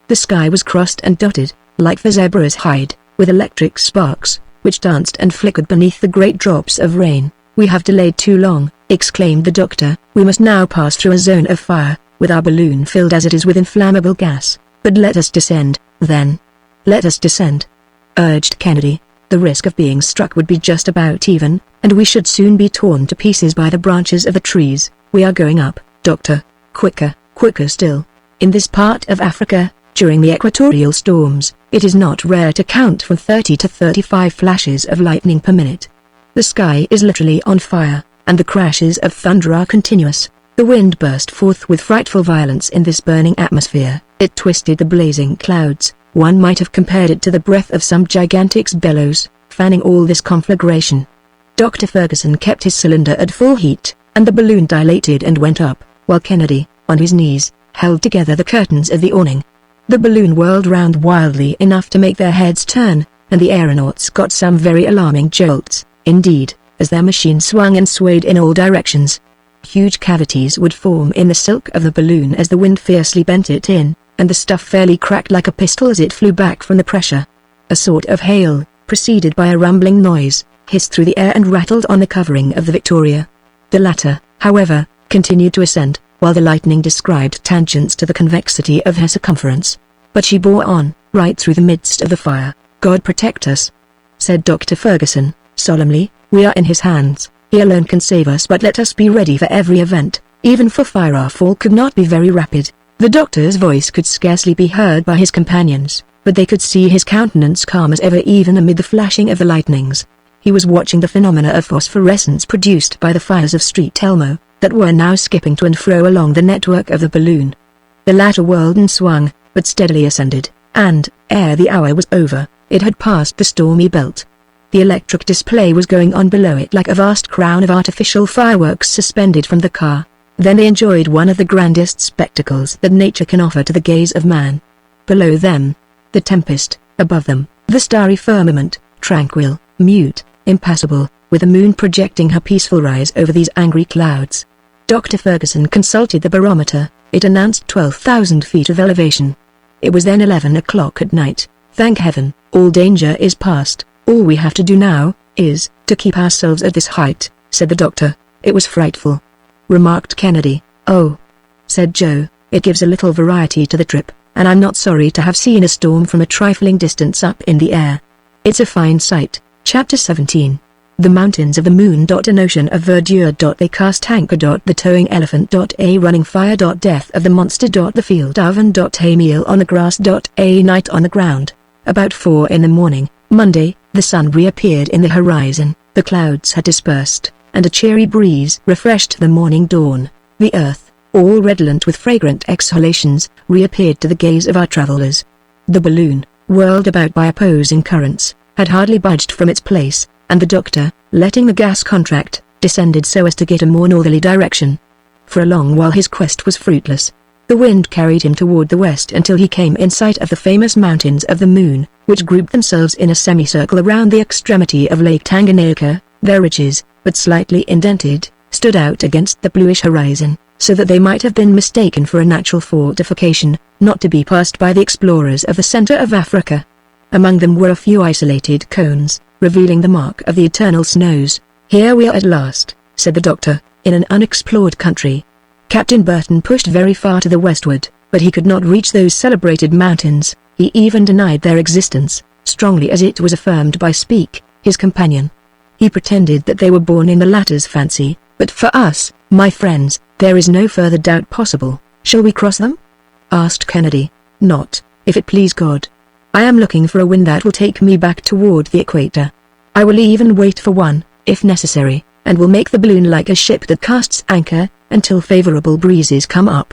The sky was crossed and dotted, like the zebra's hide, with electric sparks, which danced and flickered beneath the great drops of rain. "We have delayed too long," exclaimed the doctor. "We must now pass through a zone of fire, with our balloon filled as it is with inflammable gas. But let us descend, then." "Let us descend," urged Kennedy. "The risk of being struck would be just about even, and we should soon be torn to pieces by the branches of the trees. We are going up, doctor. Quicker, quicker still. In this part of Africa, during the equatorial storms, it is not rare to count from 30 to 35 flashes of lightning per minute. The sky is literally on fire, and the crashes of thunder are continuous. The wind burst forth with frightful violence in this burning atmosphere. It twisted the blazing clouds. One might have compared it to the breath of some gigantic bellows, fanning all this conflagration. Dr. Ferguson kept his cylinder at full heat, and the balloon dilated and went up, while Kennedy, on his knees, held together the curtains of the awning. The balloon whirled round wildly enough to make their heads turn, and the aeronauts got some very alarming jolts, indeed, as their machine swung and swayed in all directions. Huge cavities would form in the silk of the balloon as the wind fiercely bent it in, and the stuff fairly cracked like a pistol as it flew back from the pressure. A sort of hail, preceded by a rumbling noise, hissed through the air and rattled on the covering of the Victoria. The latter, however, continued to ascend, while the lightning described tangents to the convexity of her circumference. But she bore on, right through the midst of the fire. "God protect us," said Dr. Ferguson, solemnly. "We are in his hands. He alone can save us, but let us be ready for every event, even for fire. Our fall could not be very rapid." The doctor's voice could scarcely be heard by his companions, but they could see his countenance calm as ever even amid the flashing of the lightnings. He was watching the phenomena of phosphorescence produced by the fires of Street Elmo, that were now skipping to and fro along the network of the balloon. The latter whirled and swung, but steadily ascended, and, ere the hour was over, it had passed the stormy belt. The electric display was going on below it like a vast crown of artificial fireworks suspended from the car. Then they enjoyed one of the grandest spectacles that nature can offer to the gaze of man. Below them, the tempest; above them, the starry firmament, tranquil, mute, impassable, with the moon projecting her peaceful rise over these angry clouds. Dr. Ferguson consulted the barometer. It announced 12,000 feet of elevation. It was then 11 o'clock at night. "Thank heaven, all danger is past. All we have to do now, is, to keep ourselves at this height," said the doctor. "It was frightful," remarked Kennedy. "Oh," said Joe, "it gives a little variety to the trip, and I'm not sorry to have seen a storm from a trifling distance up in the air. It's a fine sight." Chapter 17. The Mountains of the Moon. An ocean of verdure. They cast anchor. The towing elephant. A running fire. Death of the monster. The field oven. A meal on the grass. A night on the ground. About 4 in the morning, Monday, the sun reappeared in the horizon, the clouds had dispersed, and a cheery breeze refreshed the morning dawn. The earth, all redolent with fragrant exhalations, reappeared to the gaze of our travelers. The balloon, whirled about by opposing currents, had hardly budged from its place, and the doctor, letting the gas contract, descended so as to get a more northerly direction. For a long while his quest was fruitless. The wind carried him toward the west until he came in sight of the famous Mountains of the Moon, which grouped themselves in a semicircle around the extremity of Lake Tanganyika. Their ridges, but slightly indented, stood out against the bluish horizon, so that they might have been mistaken for a natural fortification, not to be passed by the explorers of the center of Africa. Among them were a few isolated cones, revealing the mark of the eternal snows. "Here we are at last," said the doctor, "in an unexplored country." Captain Burton pushed very far to the westward, but he could not reach those celebrated mountains. He even denied their existence, strongly as it was affirmed by Speke, his companion. He pretended that they were born in the latter's fancy. "But for us, my friends, there is no further doubt possible. Shall we cross them?" asked Kennedy. "Not, if it please God. I am looking for a wind that will take me back toward the equator. I will even wait for one, if necessary, and will make the balloon like a ship that casts anchor, until favorable breezes come up."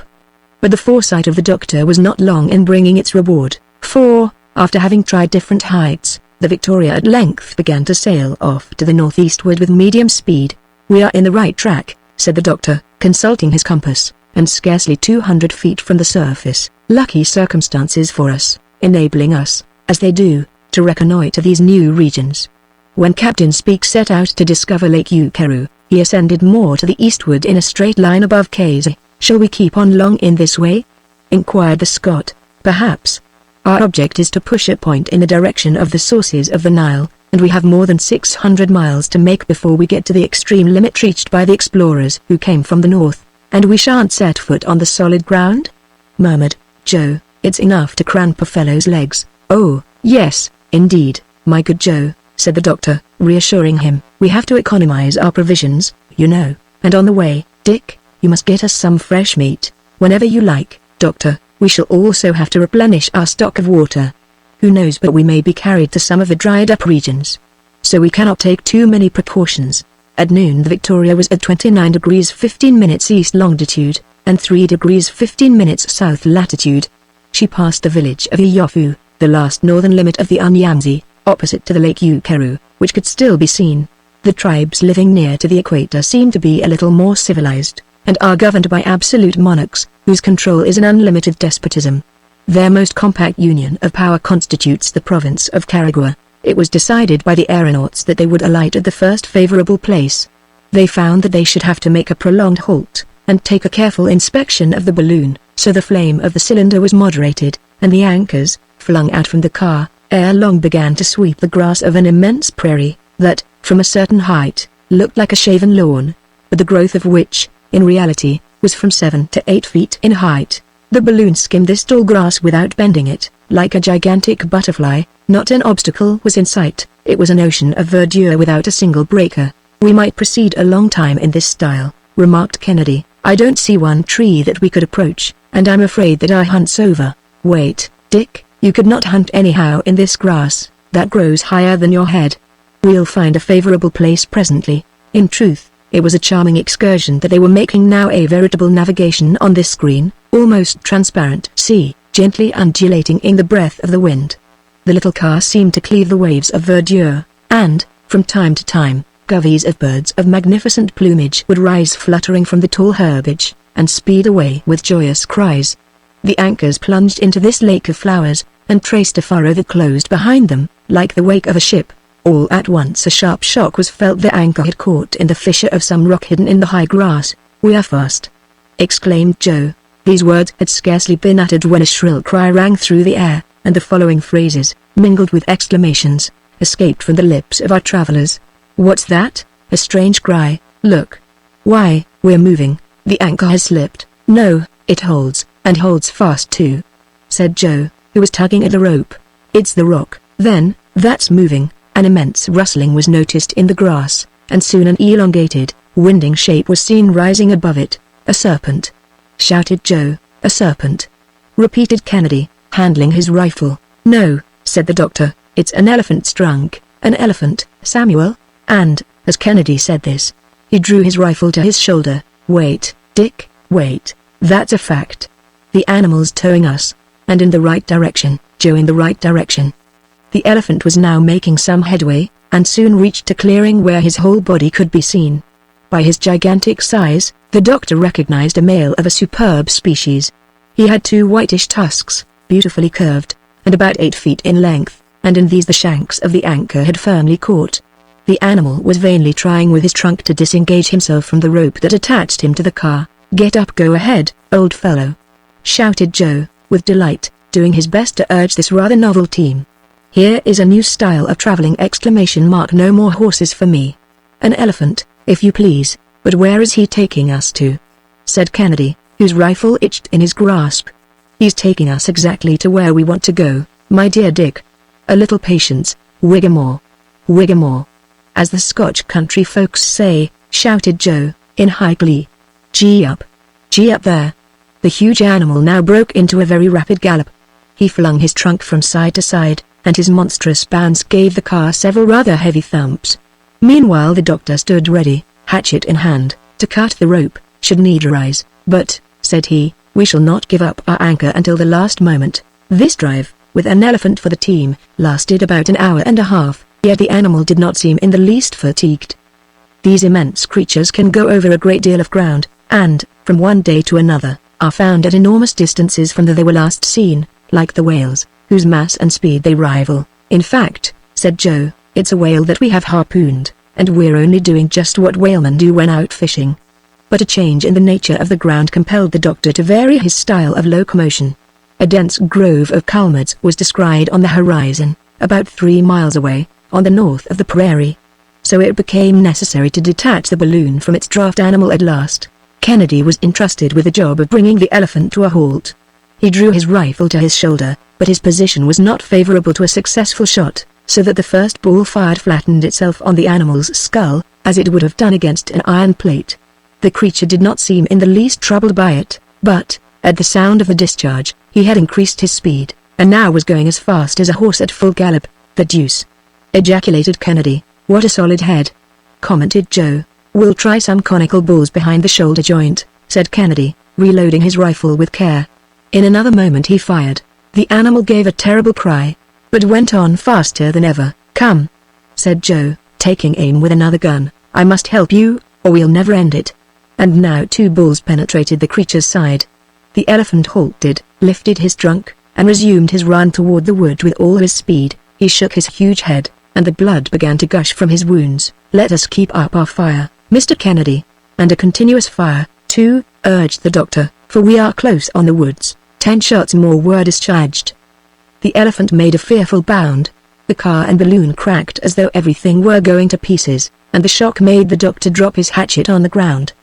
But the foresight of the doctor was not long in bringing its reward, for, after having tried different heights, the Victoria at length began to sail off to the northeastward with medium speed. "We are in the right track," said the doctor, consulting his compass, "and scarcely 200 feet from the surface. Lucky circumstances for us, enabling us, as they do, to reconnoiter these new regions." When Captain Speke set out to discover Lake Ukeru, he ascended more to the eastward in a straight line above Kaze. "Shall we keep on long in this way?" inquired the Scot. "Perhaps. Our object is to push a point in the direction of the sources of the Nile, and we have more than 600 miles to make before we get to the extreme limit reached by the explorers who came from the north, and we shan't set foot on the solid ground," murmured Joe. "It's enough to cramp a fellow's legs." "Oh, yes, indeed, my good Joe," said the doctor, reassuring him. "We have to economize our provisions, you know, and on the way, Dick, you must get us some fresh meat." "Whenever you like, Doctor. We shall also have to replenish our stock of water. Who knows but we may be carried to some of the dried-up regions. So we cannot take too many precautions." At noon the Victoria was at 29 degrees 15 minutes east longitude, and 3 degrees 15 minutes south latitude. She passed the village of Iyofu, the last northern limit of the Unyamzi, opposite to the Lake Ukeru, which could still be seen. The tribes living near to the equator seem to be a little more civilized, and are governed by absolute monarchs, whose control is an unlimited despotism. Their most compact union of power constitutes the province of Caragua. It was decided by the aeronauts that they would alight at the first favorable place. They found that they should have to make a prolonged halt, and take a careful inspection of the balloon, so the flame of the cylinder was moderated, and the anchors, flung out from the car, ere long began to sweep the grass of an immense prairie, that, from a certain height, looked like a shaven lawn, but the growth of which, in reality, was from 7 to 8 feet in height. The balloon skimmed this tall grass without bending it, like a gigantic butterfly. Not an obstacle was in sight, It was an ocean of verdure without a single breaker. "We might proceed a long time in this style," remarked Kennedy. "I don't see one tree that we could approach, and I'm afraid that our hunt's over." "Wait, Dick, you could not hunt anyhow in this grass, that grows higher than your head. We'll find a favorable place presently." In truth, it was a charming excursion that they were making now, a veritable navigation on this green, almost transparent sea, gently undulating in the breath of the wind. The little car seemed to cleave the waves of verdure, and, from time to time, coveys of birds of magnificent plumage would rise fluttering from the tall herbage, and speed away with joyous cries. The anchors plunged into this lake of flowers, and traced a furrow that closed behind them, like the wake of a ship. All at once a sharp shock was felt. The anchor had caught in the fissure of some rock hidden in the high grass. "We are fast!" exclaimed Joe. These words had scarcely been uttered when a shrill cry rang through the air, and the following phrases, mingled with exclamations, escaped from the lips of our travelers. "What's that? A strange cry! Look! Why, we're moving! The anchor has slipped!" "No, it holds, and holds fast too," said Joe, who was tugging at the rope. "It's the rock, then, that's moving." An immense rustling was noticed in the grass, and soon an elongated, winding shape was seen rising above it. "A serpent!" shouted Joe. "A serpent!" repeated Kennedy, handling his rifle. "No," said the doctor, "it's an elephant's trunk." "An elephant, Samuel?" And, as Kennedy said this, he drew his rifle to his shoulder. "Wait, Dick, wait. That's a fact. The animal's towing us. And in the right direction, Joe, in the right direction." The elephant was now making some headway, and soon reached a clearing where his whole body could be seen. By his gigantic size, the doctor recognized a male of a superb species. He had two whitish tusks, beautifully curved, and about 8 feet in length, and in these the shanks of the anchor had firmly caught. The animal was vainly trying with his trunk to disengage himself from the rope that attached him to the car. "Get up, go ahead, old fellow!" shouted Joe, with delight, doing his best to urge this rather novel team. "Here is a new style of traveling! No more horses for me. An elephant, if you please, but where is he taking us to?" said Kennedy, whose rifle itched in his grasp. "He's taking us exactly to where we want to go, my dear Dick. A little patience, Whiggamore. Whiggamore. As the Scotch country folks say," shouted Joe, in high glee. Gee up there." The huge animal now broke into a very rapid gallop. He flung his trunk from side to side, and his monstrous bounds gave the car several rather heavy thumps. Meanwhile the doctor stood ready, hatchet in hand, to cut the rope, should need arise. "But," said he, "we shall not give up our anchor until the last moment." This drive, with an elephant for the team, lasted about an hour and a half, yet the animal did not seem in the least fatigued. These immense creatures can go over a great deal of ground, and, from one day to another, are found at enormous distances from where they were last seen, like the whales, whose mass and speed they rival. "In fact," said Joe, "it's a whale that we have harpooned, and we're only doing just what whalemen do when out fishing." But a change in the nature of the ground compelled the doctor to vary his style of locomotion. A dense grove of calmeds was descried on the horizon, about 3 miles away, on the north of the prairie. So it became necessary to detach the balloon from its draft animal at last. Kennedy was entrusted with the job of bringing the elephant to a halt. He drew his rifle to his shoulder, but his position was not favorable to a successful shot, so that the first ball fired flattened itself on the animal's skull, as it would have done against an iron plate. The creature did not seem in the least troubled by it, but, at the sound of the discharge, he had increased his speed, and now was going as fast as a horse at full gallop. "The deuce!" ejaculated Kennedy. "What a solid head!" commented Joe. "We'll try some conical balls behind the shoulder joint," said Kennedy, reloading his rifle with care. In another moment he fired. The animal gave a terrible cry, but went on faster than ever. "Come," said Joe, taking aim with another gun. "I must help you, or we'll never end it." And now 2 balls penetrated the creature's side. The elephant halted, lifted his trunk, and resumed his run toward the wood with all his speed. He shook his huge head, and the blood began to gush from his wounds. "Let us keep up our fire, Mr. Kennedy." "And a continuous fire, too," urged the doctor, "for we are close on the woods." 10 shots more were discharged. The elephant made a fearful bound. The car and balloon cracked as though everything were going to pieces, and the shock made the doctor drop his hatchet on the ground.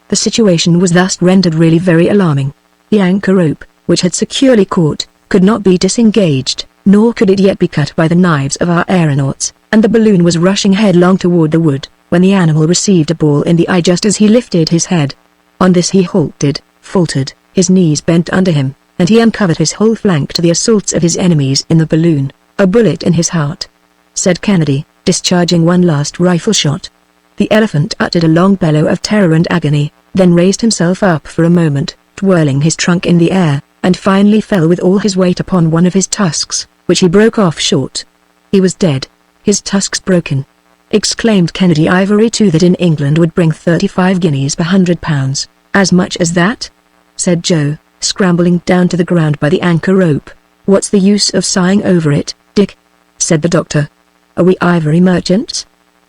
The situation was thus rendered really very alarming. The anchor rope, which had securely caught, could not be disengaged, nor could it yet be cut by the knives of our aeronauts, and the balloon was rushing headlong toward the wood, when the animal received a ball in the eye just as he lifted his head. On this he halted, faltered, his knees bent under him, and he uncovered his whole flank to the assaults of his enemies in the balloon. "A bullet in his heart," said Kennedy, discharging one last rifle shot. The elephant uttered a long bellow of terror and agony, then raised himself up for a moment, twirling his trunk in the air, and finally fell with all his weight upon one of his tusks, which he broke off short. He was dead. His tusks broken. Exclaimed Kennedy. "Ivory too that in England would bring 35 guineas per £100. As much as that?" said Joe, scrambling down to the ground by the anchor rope. "What's the use of sighing over it, Dick?" said the doctor. "Are we ivory merchants?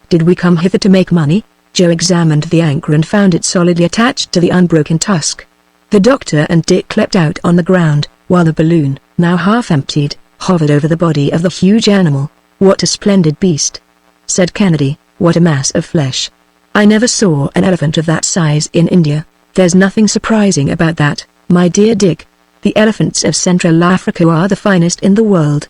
Did we come hither to make money?" Joe examined the anchor and found it solidly attached to the unbroken tusk. The doctor and Dick leapt out on the ground, while the balloon, now half emptied, hovered over the body of the huge animal. "What a splendid beast!" said Kennedy. "What a mass of flesh! I never saw an elephant of that size in India. There's nothing surprising about that, my dear Dick. The elephants of Central Africa are the finest in the world.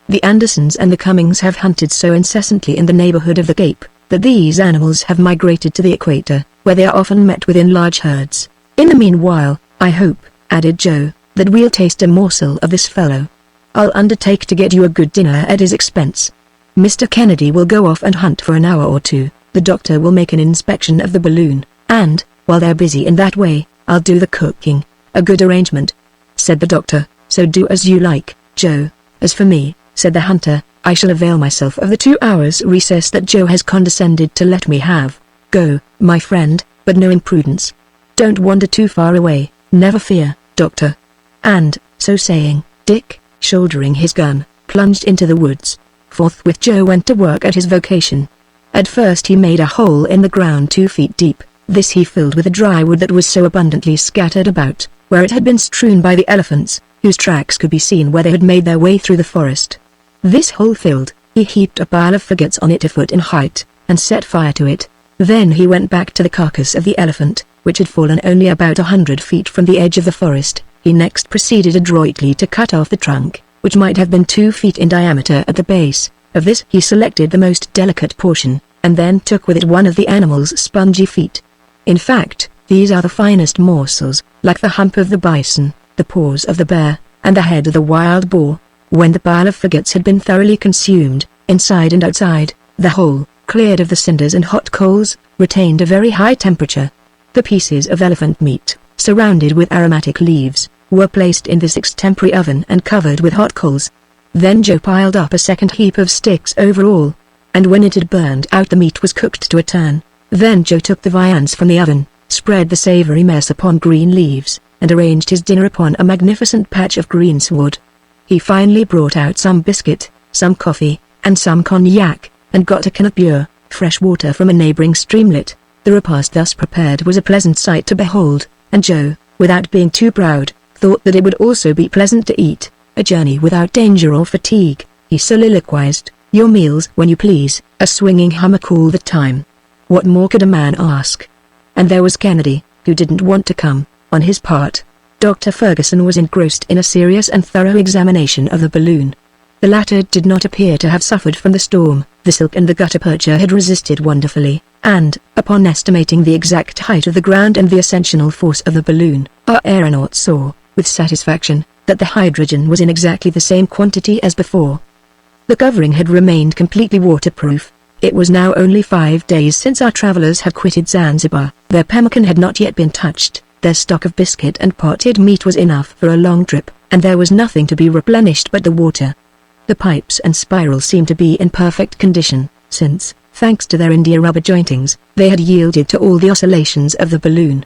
The Andersons and the Cummings have hunted so incessantly in the neighborhood of the Cape, that these animals have migrated to the equator, where they are often met with in large herds. In the meanwhile, I hope," added Joe, "that we'll taste a morsel of this fellow. I'll undertake to get you a good dinner at his expense. Mr. Kennedy will go off and hunt for an hour or two, the doctor will make an inspection of the balloon, and, while they're busy in that way, I'll do the cooking." "A good arrangement," said the doctor, "so do as you like, Joe. As for me," said the hunter, "I shall avail myself of the 2 hours recess that Joe has condescended to let me have. Go, my friend, but no imprudence. Don't wander too far away, never fear, doctor." And, so saying, Dick, shouldering his gun, plunged into the woods. Forthwith Joe went to work at his vocation. At first he made a hole in the ground 2 feet deep. This he filled with the dry wood that was so abundantly scattered about, where it had been strewn by the elephants, whose tracks could be seen where they had made their way through the forest. This hole filled, he heaped a pile of faggots on it a foot in height, and set fire to it. Then he went back to the carcass of the elephant, which had fallen only about 100 feet from the edge of the forest. He next proceeded adroitly to cut off the trunk, which might have been 2 feet in diameter at the base. Of this he selected the most delicate portion, and then took with it one of the animal's spongy feet. In fact, these are the finest morsels, like the hump of the bison, the paws of the bear, and the head of the wild boar. When the pile of faggots had been thoroughly consumed, inside and outside, the whole, cleared of the cinders and hot coals, retained a very high temperature. The pieces of elephant meat, surrounded with aromatic leaves, were placed in this extempore oven and covered with hot coals. Then Joe piled up a second heap of sticks over all, and when it had burned out the meat was cooked to a turn. Then Joe took the viands from the oven, spread the savory mess upon green leaves, and arranged his dinner upon a magnificent patch of greensward. He finally brought out some biscuit, some coffee, and some cognac, and got a can of pure, fresh water from a neighboring streamlet. The repast thus prepared was a pleasant sight to behold, and Joe, without being too proud, thought that it would also be pleasant to eat. "A journey without danger or fatigue," he soliloquized. "Your meals when you please, a swinging hummock all the time. What more could a man ask?" And there was Kennedy, who didn't want to come, on his part. Dr. Ferguson was engrossed in a serious and thorough examination of the balloon. The latter did not appear to have suffered from the storm. The silk and the gutta percha had resisted wonderfully, and, upon estimating the exact height of the ground and the ascensional force of the balloon, our aeronaut saw, with satisfaction, that the hydrogen was in exactly the same quantity as before. The covering had remained completely waterproof. It was now only 5 days since our travelers had quitted Zanzibar. Their pemmican had not yet been touched. Their stock of biscuit and potted meat was enough for a long trip, and there was nothing to be replenished but the water. The pipes and spirals seemed to be in perfect condition, since, thanks to their India rubber jointings, they had yielded to all the oscillations of the balloon.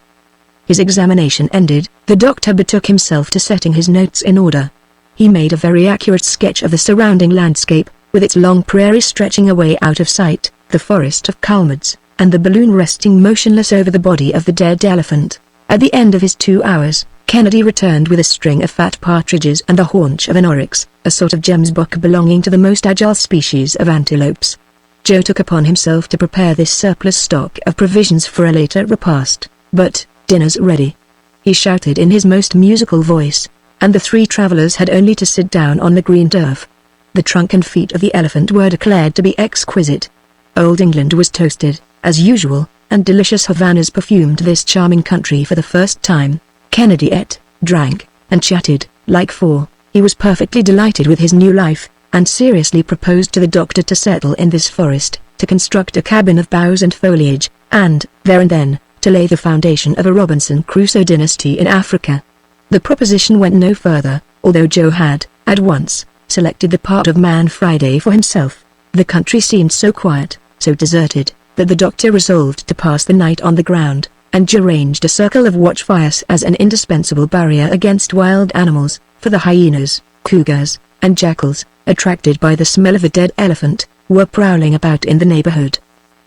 His examination ended, the doctor betook himself to setting his notes in order. He made a very accurate sketch of the surrounding landscape, with its long prairie stretching away out of sight, the forest of calmads, and the balloon resting motionless over the body of the dead elephant. At the end of his 2 hours, Kennedy returned with a string of fat partridges and the haunch of an oryx, a sort of gemsbok belonging to the most agile species of antelopes. Joe took upon himself to prepare this surplus stock of provisions for a later repast. "But, dinner's ready," he shouted in his most musical voice, and the 3 travelers had only to sit down on the green turf. The trunk and feet of the elephant were declared to be exquisite. Old England was toasted, as usual, and delicious Havanas perfumed this charming country for the first time. Kennedy ate, drank, and chatted, like four. He was perfectly delighted with his new life, and seriously proposed to the doctor to settle in this forest, to construct a cabin of boughs and foliage, and, there and then, to lay the foundation of a Robinson Crusoe dynasty in Africa. The proposition went no further, although Joe had, at once, selected the part of Man Friday for himself. The country seemed so quiet, so deserted, that the doctor resolved to pass the night on the ground, and arranged a circle of watchfires as an indispensable barrier against wild animals, for the hyenas, cougars, and jackals, attracted by the smell of a dead elephant, were prowling about in the neighborhood.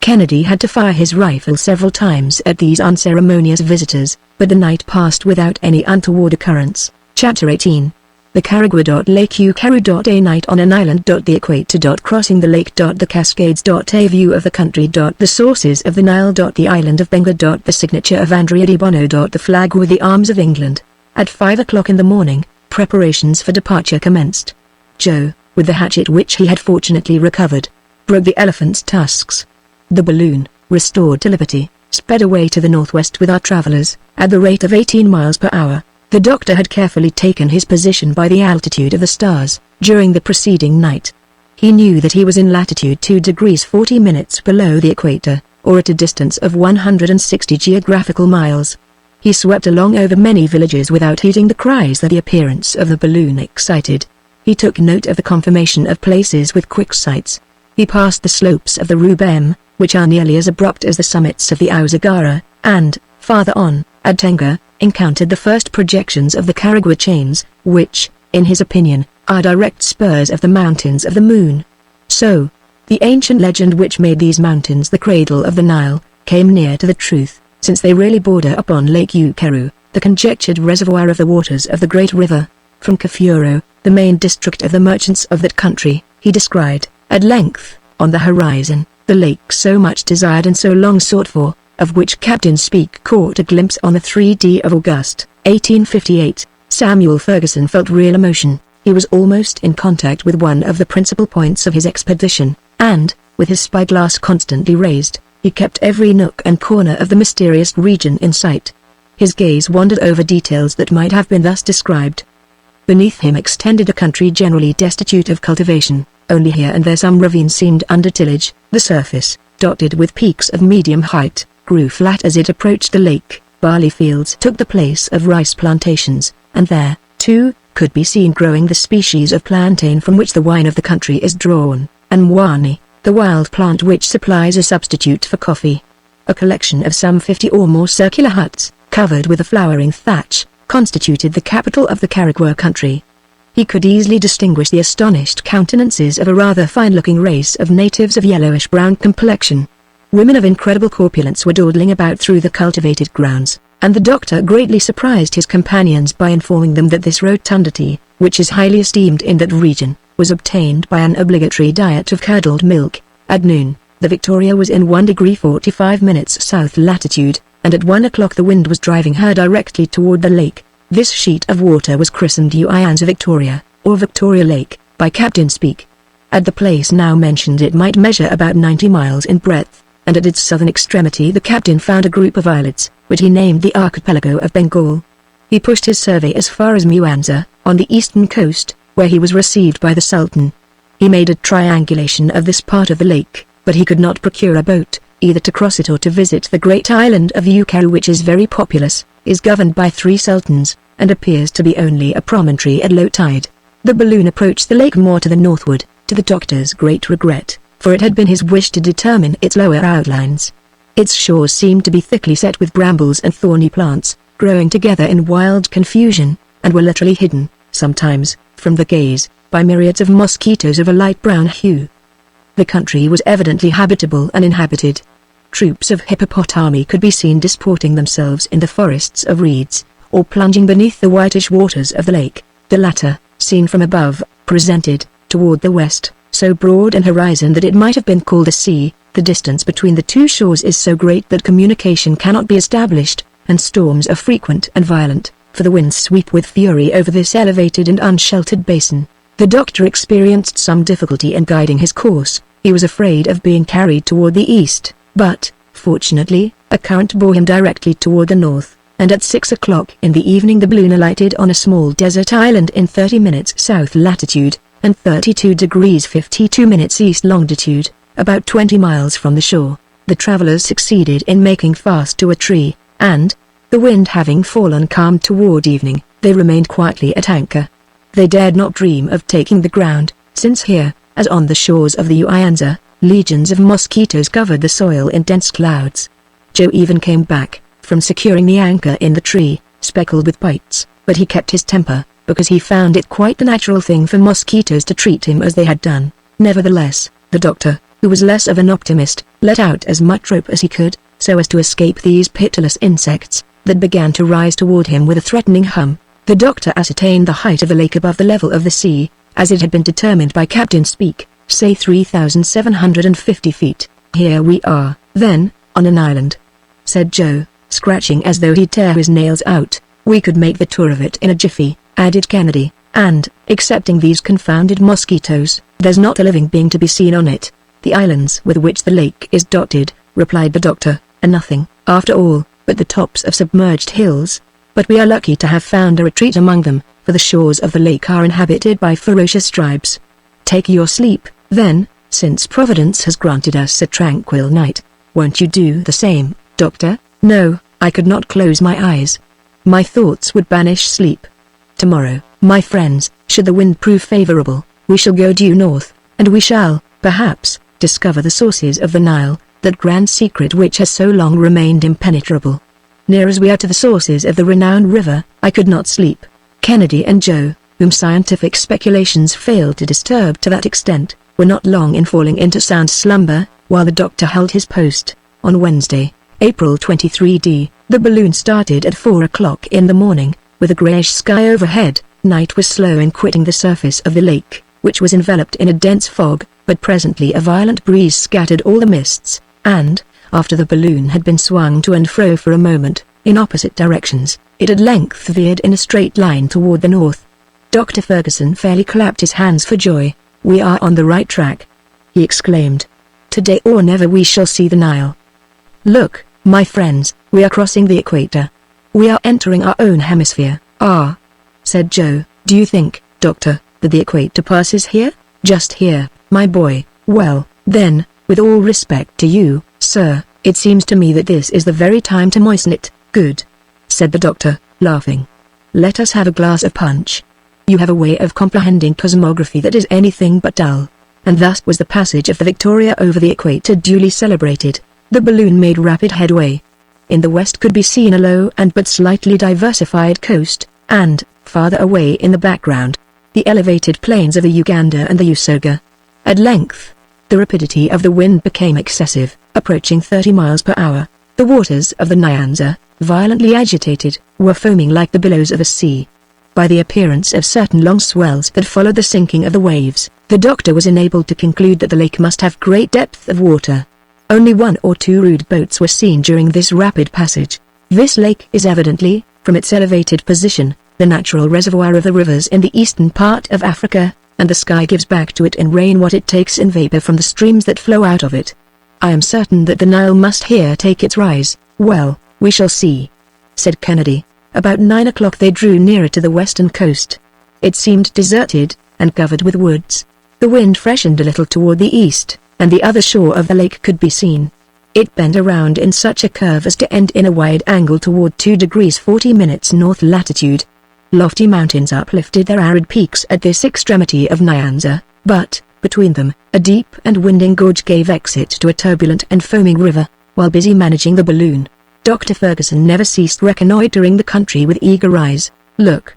Kennedy had to fire his rifle several times at these unceremonious visitors, but the night passed without any untoward occurrence. Chapter 18. The Caragua. Lake Ukaru. A night on an island. The equator. Crossing the lake. The Cascades. A view of the country. The sources of the Nile. The island of Benga. The signature of Andrea de Bono. The flag with the arms of England. At 5 o'clock in the morning, preparations for departure commenced. Joe, with the hatchet which he had fortunately recovered, broke the elephant's tusks. The balloon, restored to liberty, sped away to the northwest with our travelers, at the rate of 18 miles per hour. The doctor had carefully taken his position by the altitude of the stars, during the preceding night. He knew that he was in latitude 2 degrees 40 minutes below the equator, or at a distance of 160 geographical miles. He swept along over many villages without heeding the cries that the appearance of the balloon excited. He took note of the conformation of places with quick sights. He passed the slopes of the Rubem, which are nearly as abrupt as the summits of the Auzagara, and, farther on, at Tenga, encountered the first projections of the Caragua chains, which, in his opinion, are direct spurs of the mountains of the moon. So, the ancient legend which made these mountains the cradle of the Nile, came near to the truth, since they really border upon Lake Ukaru, the conjectured reservoir of the waters of the great river. From Kafuro, the main district of the merchants of that country, he descried, at length, on the horizon, the lake so much desired and so long sought for, of which Captain Speke caught a glimpse on the 3d of August, 1858. Samuel Ferguson felt real emotion. He was almost in contact with one of the principal points of his expedition, and, with his spyglass constantly raised, he kept every nook and corner of the mysterious region in sight. His gaze wandered over details that might have been thus described. Beneath him extended a country generally destitute of cultivation. Only here and there some ravines seemed under tillage. The surface, dotted with peaks of medium height, grew flat as it approached the lake. Barley fields took the place of rice plantations, and there, too, could be seen growing the species of plantain from which the wine of the country is drawn, and mwani, the wild plant which supplies a substitute for coffee. A collection of some 50 or more circular huts, covered with a flowering thatch, constituted the capital of the Caragua country. He could easily distinguish the astonished countenances of a rather fine-looking race of natives of yellowish-brown complexion. Women of incredible corpulence were dawdling about through the cultivated grounds, and the doctor greatly surprised his companions by informing them that this rotundity, which is highly esteemed in that region, was obtained by an obligatory diet of curdled milk. At noon, the Victoria was in 1 degree 45 minutes south latitude, and at 1 o'clock the wind was driving her directly toward the lake. This sheet of water was christened Uyanza Victoria, or Victoria Lake, by Captain Speke. At the place now mentioned it might measure about 90 miles in breadth, and at its southern extremity the captain found a group of islets, which he named the Archipelago of Bengal. He pushed his survey as far as Muanza, on the eastern coast, where he was received by the Sultan. He made a triangulation of this part of the lake, but he could not procure a boat, either to cross it or to visit the great island of Ukaru, which is very populous, is governed by 3 sultans, and appears to be only a promontory at low tide. The balloon approached the lake more to the northward, to the doctor's great regret, for it had been his wish to determine its lower outlines. Its shores seemed to be thickly set with brambles and thorny plants, growing together in wild confusion, and were literally hidden, sometimes, from the gaze, by myriads of mosquitoes of a light brown hue. The country was evidently habitable and inhabited. Troops of hippopotami could be seen disporting themselves in the forests of reeds, or plunging beneath the whitish waters of the lake. The latter, seen from above, presented, toward the west, so broad an horizon that it might have been called a sea. The distance between the two shores is so great that communication cannot be established, and storms are frequent and violent, for the winds sweep with fury over this elevated and unsheltered basin. The doctor experienced some difficulty in guiding his course. He was afraid of being carried toward the east, but, fortunately, a current bore him directly toward the north, and at 6 o'clock in the evening the balloon alighted on a small desert island in 30 minutes south latitude, and 32 degrees 52 minutes east longitude, about 20 miles from the shore. The travelers succeeded in making fast to a tree, and, the wind having fallen calm toward evening, they remained quietly at anchor. They dared not dream of taking the ground, since here, as on the shores of the Uyanza, legions of mosquitoes covered the soil in dense clouds. Joe even came back, from securing the anchor in the tree, speckled with bites, but he kept his temper, because he found it quite the natural thing for mosquitoes to treat him as they had done. Nevertheless, the doctor, who was less of an optimist, let out as much rope as he could, so as to escape these pitiless insects, that began to rise toward him with a threatening hum. The doctor ascertained the height of the lake above the level of the sea, as it had been determined by Captain Speak, say 3,750 feet. "Here we are, then, on an island," said Joe, scratching as though he'd tear his nails out. "We could make the tour of it in a jiffy," added Kennedy, "and, excepting these confounded mosquitoes, there's not a living being to be seen on it." "The islands with which the lake is dotted," replied the doctor, "are nothing, after all, but the tops of submerged hills. But we are lucky to have found a retreat among them, for the shores of the lake are inhabited by ferocious tribes. Take your sleep, then, since Providence has granted us a tranquil night. Won't you do the same, Doctor?" "No, I could not close my eyes. My thoughts would banish sleep. Tomorrow, my friends, should the wind prove favorable, we shall go due north, and we shall, perhaps, discover the sources of the Nile, that grand secret which has so long remained impenetrable. Near as we are to the sources of the renowned river, I could not sleep." Kennedy and Joe, whom scientific speculations failed to disturb to that extent, were not long in falling into sound slumber, while the doctor held his post. On Wednesday, April 23d, the balloon started at 4 o'clock in the morning, with a greyish sky overhead. Night was slow in quitting the surface of the lake, which was enveloped in a dense fog, but presently a violent breeze scattered all the mists, and, after the balloon had been swung to and fro for a moment, in opposite directions, it at length veered in a straight line toward the north. Dr. Ferguson fairly clapped his hands for joy. "We are on the right track," he exclaimed. "Today or never we shall see the Nile. Look, my friends, we are crossing the equator. We are entering our own hemisphere." "Ah," said Joe. "Do you think, Doctor, that the equator passes here?" "Just here, my boy." "Well, then, with all respect to you, sir, it seems to me that this is the very time to moisten it." "Good," said the doctor, laughing. "Let us have a glass of punch. You have a way of comprehending cosmography that is anything but dull." And thus was the passage of the Victoria over the equator duly celebrated. The balloon made rapid headway. In the west could be seen a low and but slightly diversified coast, and, farther away in the background, the elevated plains of the Uganda and the Usoga. At length, the rapidity of the wind became excessive, approaching 30 miles per hour. The waters of the Nyanza, violently agitated, were foaming like the billows of a sea. By the appearance of certain long swells that followed the sinking of the waves, the doctor was enabled to conclude that the lake must have great depth of water. Only 1 or 2 rude boats were seen during this rapid passage. This lake is evidently, from its elevated position, the natural reservoir of the rivers in the eastern part of Africa, and the sky gives back to it in rain what it takes in vapor from the streams that flow out of it. I am certain that the Nile must here take its rise." "Well, we shall see," said Kennedy. About 9 o'clock they drew nearer to the western coast. It seemed deserted, and covered with woods. The wind freshened a little toward the east, and the other shore of the lake could be seen. It bent around in such a curve as to end in a wide angle toward 2 degrees 40 minutes north latitude. Lofty mountains uplifted their arid peaks at this extremity of Nyanza, but, between them, a deep and winding gorge gave exit to a turbulent and foaming river. While busy managing the balloon, Dr. Ferguson never ceased reconnoitering the country with eager eyes. "Look!"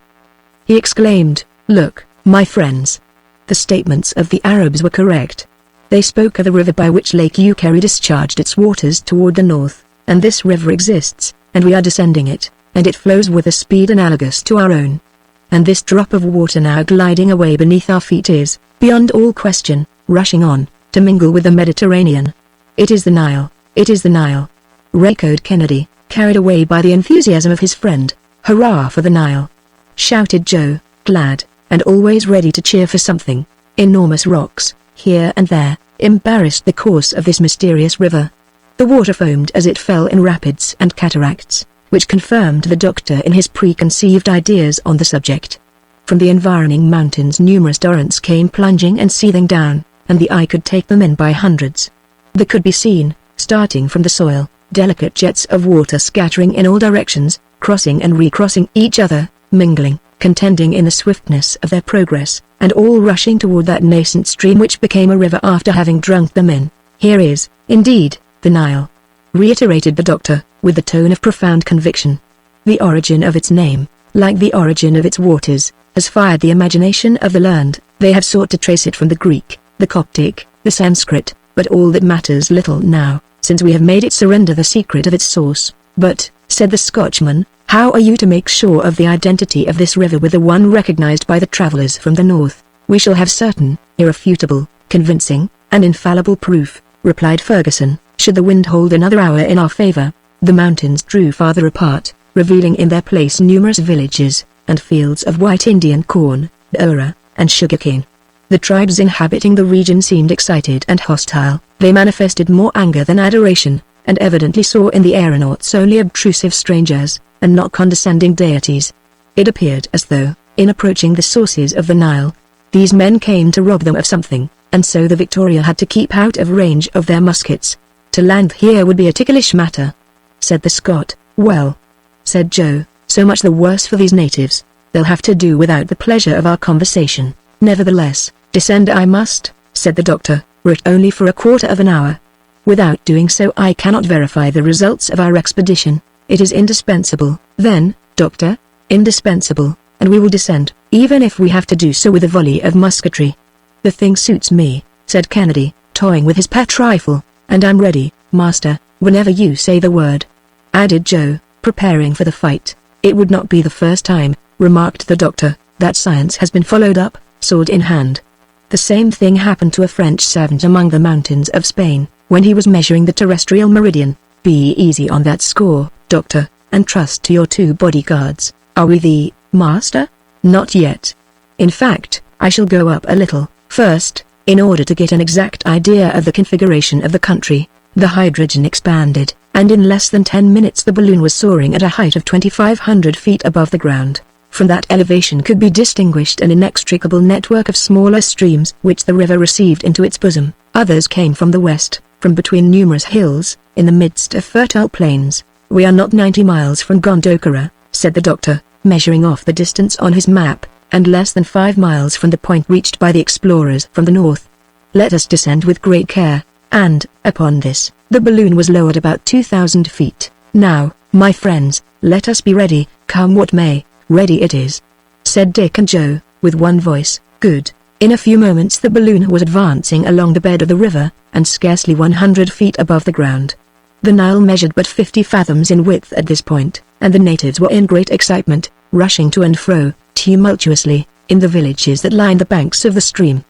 he exclaimed. "Look, my friends!" The statements of the Arabs were correct. They spoke of the river by which Lake Ukeri discharged its waters toward the north, and this river exists, and we are descending it, and it flows with a speed analogous to our own. And this drop of water now gliding away beneath our feet is, beyond all question, rushing on, to mingle with the Mediterranean. "It is the Nile, it is the Nile!" echoed Kennedy, carried away by the enthusiasm of his friend. "Hurrah for the Nile!" shouted Joe, glad. and always ready to cheer for something. Enormous rocks, here and there, embarrassed the course of this mysterious river. The water foamed as it fell in rapids and cataracts, which confirmed the doctor in his preconceived ideas on the subject. From the environing mountains numerous torrents came plunging and seething down, and the eye could take them in by hundreds. There could be seen, starting from the soil, delicate jets of water scattering in all directions, crossing and recrossing each other, mingling, contending in the swiftness of their progress, and all rushing toward that nascent stream which became a river after having drunk them in. Here is, indeed, the Nile, reiterated the doctor, with the tone of profound conviction. The origin of its name, like the origin of its waters, has fired the imagination of the learned. They have sought to trace it from the Greek, the Coptic, the Sanskrit, but all that matters little now, since we have made it surrender the secret of its source. But, said the Scotchman, how are you to make sure of the identity of this river with the one recognized by the travelers from the north? We shall have certain, irrefutable, convincing, and infallible proof, replied Ferguson, should the wind hold another hour in our favor. The mountains drew farther apart, revealing in their place numerous villages, and fields of white Indian corn, doura, and sugarcane. The tribes inhabiting the region seemed excited and hostile. They manifested more anger than adoration, and evidently saw in the aeronauts only obtrusive strangers, and not condescending deities. It appeared as though, in approaching the sources of the Nile, these men came to rob them of something, and so the Victoria had to keep out of range of their muskets. To land here would be a ticklish matter, said the Scot. Well, said Joe, so much the worse for these natives. They'll have to do without the pleasure of our conversation. Nevertheless, descend I must, said the doctor, were it only for a quarter of an hour. Without doing so I cannot verify the results of our expedition. It is indispensable, then, doctor, indispensable, and we will descend, even if we have to do so with a volley of musketry. The thing suits me, said Kennedy, toying with his pet rifle, and I'm ready, master, whenever you say the word, added Joe, preparing for the fight. It would not be the first time, remarked the doctor, that science has been followed up, sword in hand. The same thing happened to a French savant among the mountains of Spain, when he was measuring the terrestrial meridian. Be easy on that score, doctor, and trust to your 2 bodyguards. Are we the master? Not yet. In fact, I shall go up a little, first, in order to get an exact idea of the configuration of the country. The hydrogen expanded, and in less than 10 minutes the balloon was soaring at a height of 2,500 feet above the ground. From that elevation could be distinguished an inextricable network of smaller streams which the river received into its bosom. Others came from the west, from between numerous hills, in the midst of fertile plains. We are not 90 miles from Gondokoro, said the doctor, measuring off the distance on his map, and less than 5 miles from the point reached by the explorers from the north. Let us descend with great care, and, upon this, the balloon was lowered about 2,000 feet. Now, my friends, let us be ready, come what may. Ready it is, said Dick and Joe, with one voice. Good. In a few moments the balloon was advancing along the bed of the river, and scarcely 100 feet above the ground. The Nile measured but 50 fathoms in width at this point, and the natives were in great excitement, rushing to and fro, tumultuously, in the villages that lined the banks of the stream.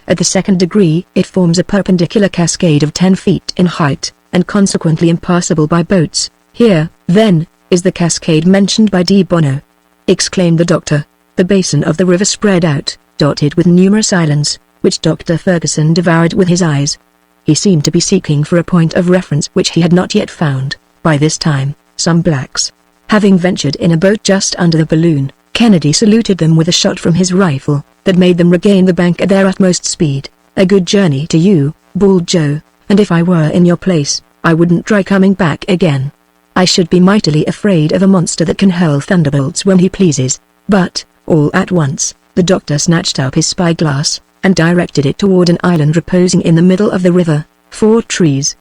At the second degree it forms a perpendicular cascade of 10 feet in height, and consequently impassable by boats. Here, then, is the cascade mentioned by De Bono, exclaimed the doctor. The basin of the river spread out, dotted with numerous islands, which Dr. Ferguson devoured with his eyes. He seemed to be seeking for a point of reference which he had not yet found. By this time, some blacks, having ventured in a boat just under the balloon, Kennedy saluted them with a shot from his rifle, that made them regain the bank at their utmost speed. A good journey to you, bawled Joe, and if I were in your place, I wouldn't try coming back again. I should be mightily afraid of a monster that can hurl thunderbolts when he pleases. But, all at once, the doctor snatched up his spyglass, and directed it toward an island reposing in the middle of the river. 4 trees.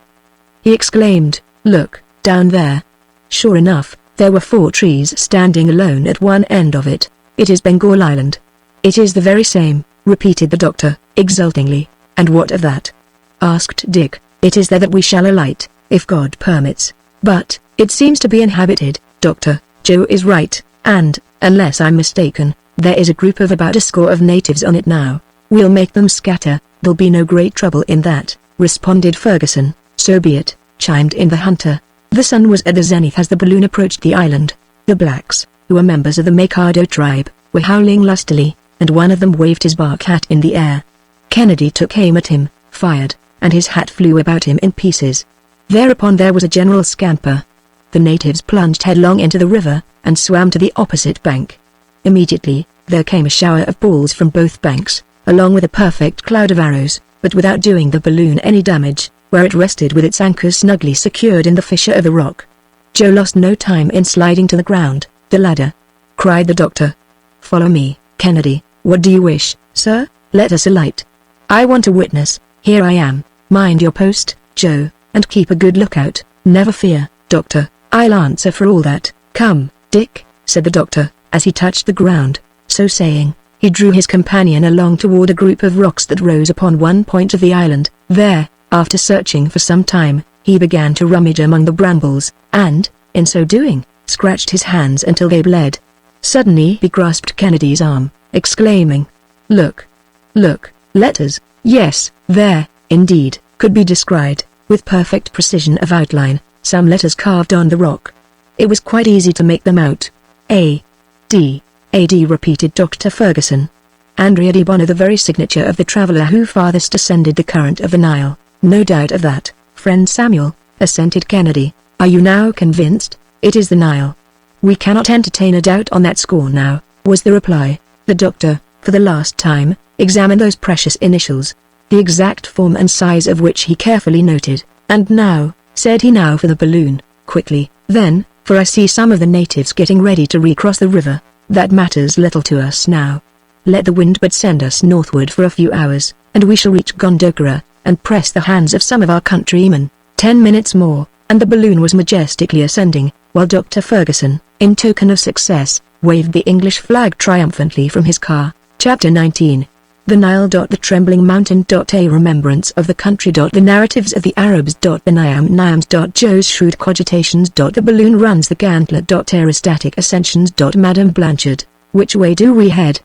He exclaimed, look, down there. Sure enough, there were 4 trees standing alone at one end of it. It is Bengal Island. It is the very same, repeated the doctor, exultingly. And what of that? Asked Dick. It is there that we shall alight, if God permits. But, it seems to be inhabited, Doctor. Joe is right, and, unless I'm mistaken, there is a group of about a score of natives on it now. We'll make them scatter, there'll be no great trouble in that, responded Ferguson. So be it, chimed in the hunter. The sun was at the zenith as the balloon approached the island. The blacks, who were members of the Mikado tribe, were howling lustily. and one of them waved his bark hat in the air. Kennedy took aim at him, fired, and his hat flew about him in pieces. Thereupon there was a general scamper. The natives plunged headlong into the river, and swam to the opposite bank. Immediately, there came a shower of balls from both banks, along with a perfect cloud of arrows, but without doing the balloon any damage, where it rested with its anchor snugly secured in the fissure of the rock. Joe lost no time in sliding to the ground. "The ladder!" cried the doctor. "Follow me, Kennedy. What do you wish, sir?" "Let us alight. I want a witness. Here I am. Mind your post, Joe, and keep a good lookout." "Never fear, Doctor, I'll answer for all that." "Come, Dick," said the doctor, as he touched the ground. So saying, he drew his companion along toward a group of rocks that rose upon one point of the island. There, after searching for some time, he began to rummage among the brambles, and, in so doing, scratched his hands until they bled. Suddenly he grasped Kennedy's arm, exclaiming, "Look! Look, letters!" Yes, there, indeed, could be descried, with perfect precision of outline, some letters carved on the rock. It was quite easy to make them out. A. D. A. D. repeated Dr. Ferguson. Andrea de Bono, the very signature of the traveler who farthest ascended the current of the Nile. "No doubt of that, friend Samuel," assented Kennedy. "Are you now convinced? It is the Nile." "We cannot entertain a doubt on that score now," was the reply. The doctor, for the last time, examined those precious initials, the exact form and size of which he carefully noted. "And now," said he, "now for the balloon, quickly, then, for I see some of the natives getting ready to recross the river. That matters little to us now. Let the wind but send us northward for a few hours, and we shall reach Gondokoro, and press the hands of some of our countrymen." 10 minutes more, and the balloon was majestically ascending, while Dr. Ferguson, in token of success, waved the English flag triumphantly from his car. Chapter 19. The Nile. The trembling mountain. A remembrance of the country. The narratives of the Arabs. The Niams. Joe's shrewd cogitations. The balloon runs the gauntlet. Aerostatic ascensions. Madame Blanchard, which way do we head?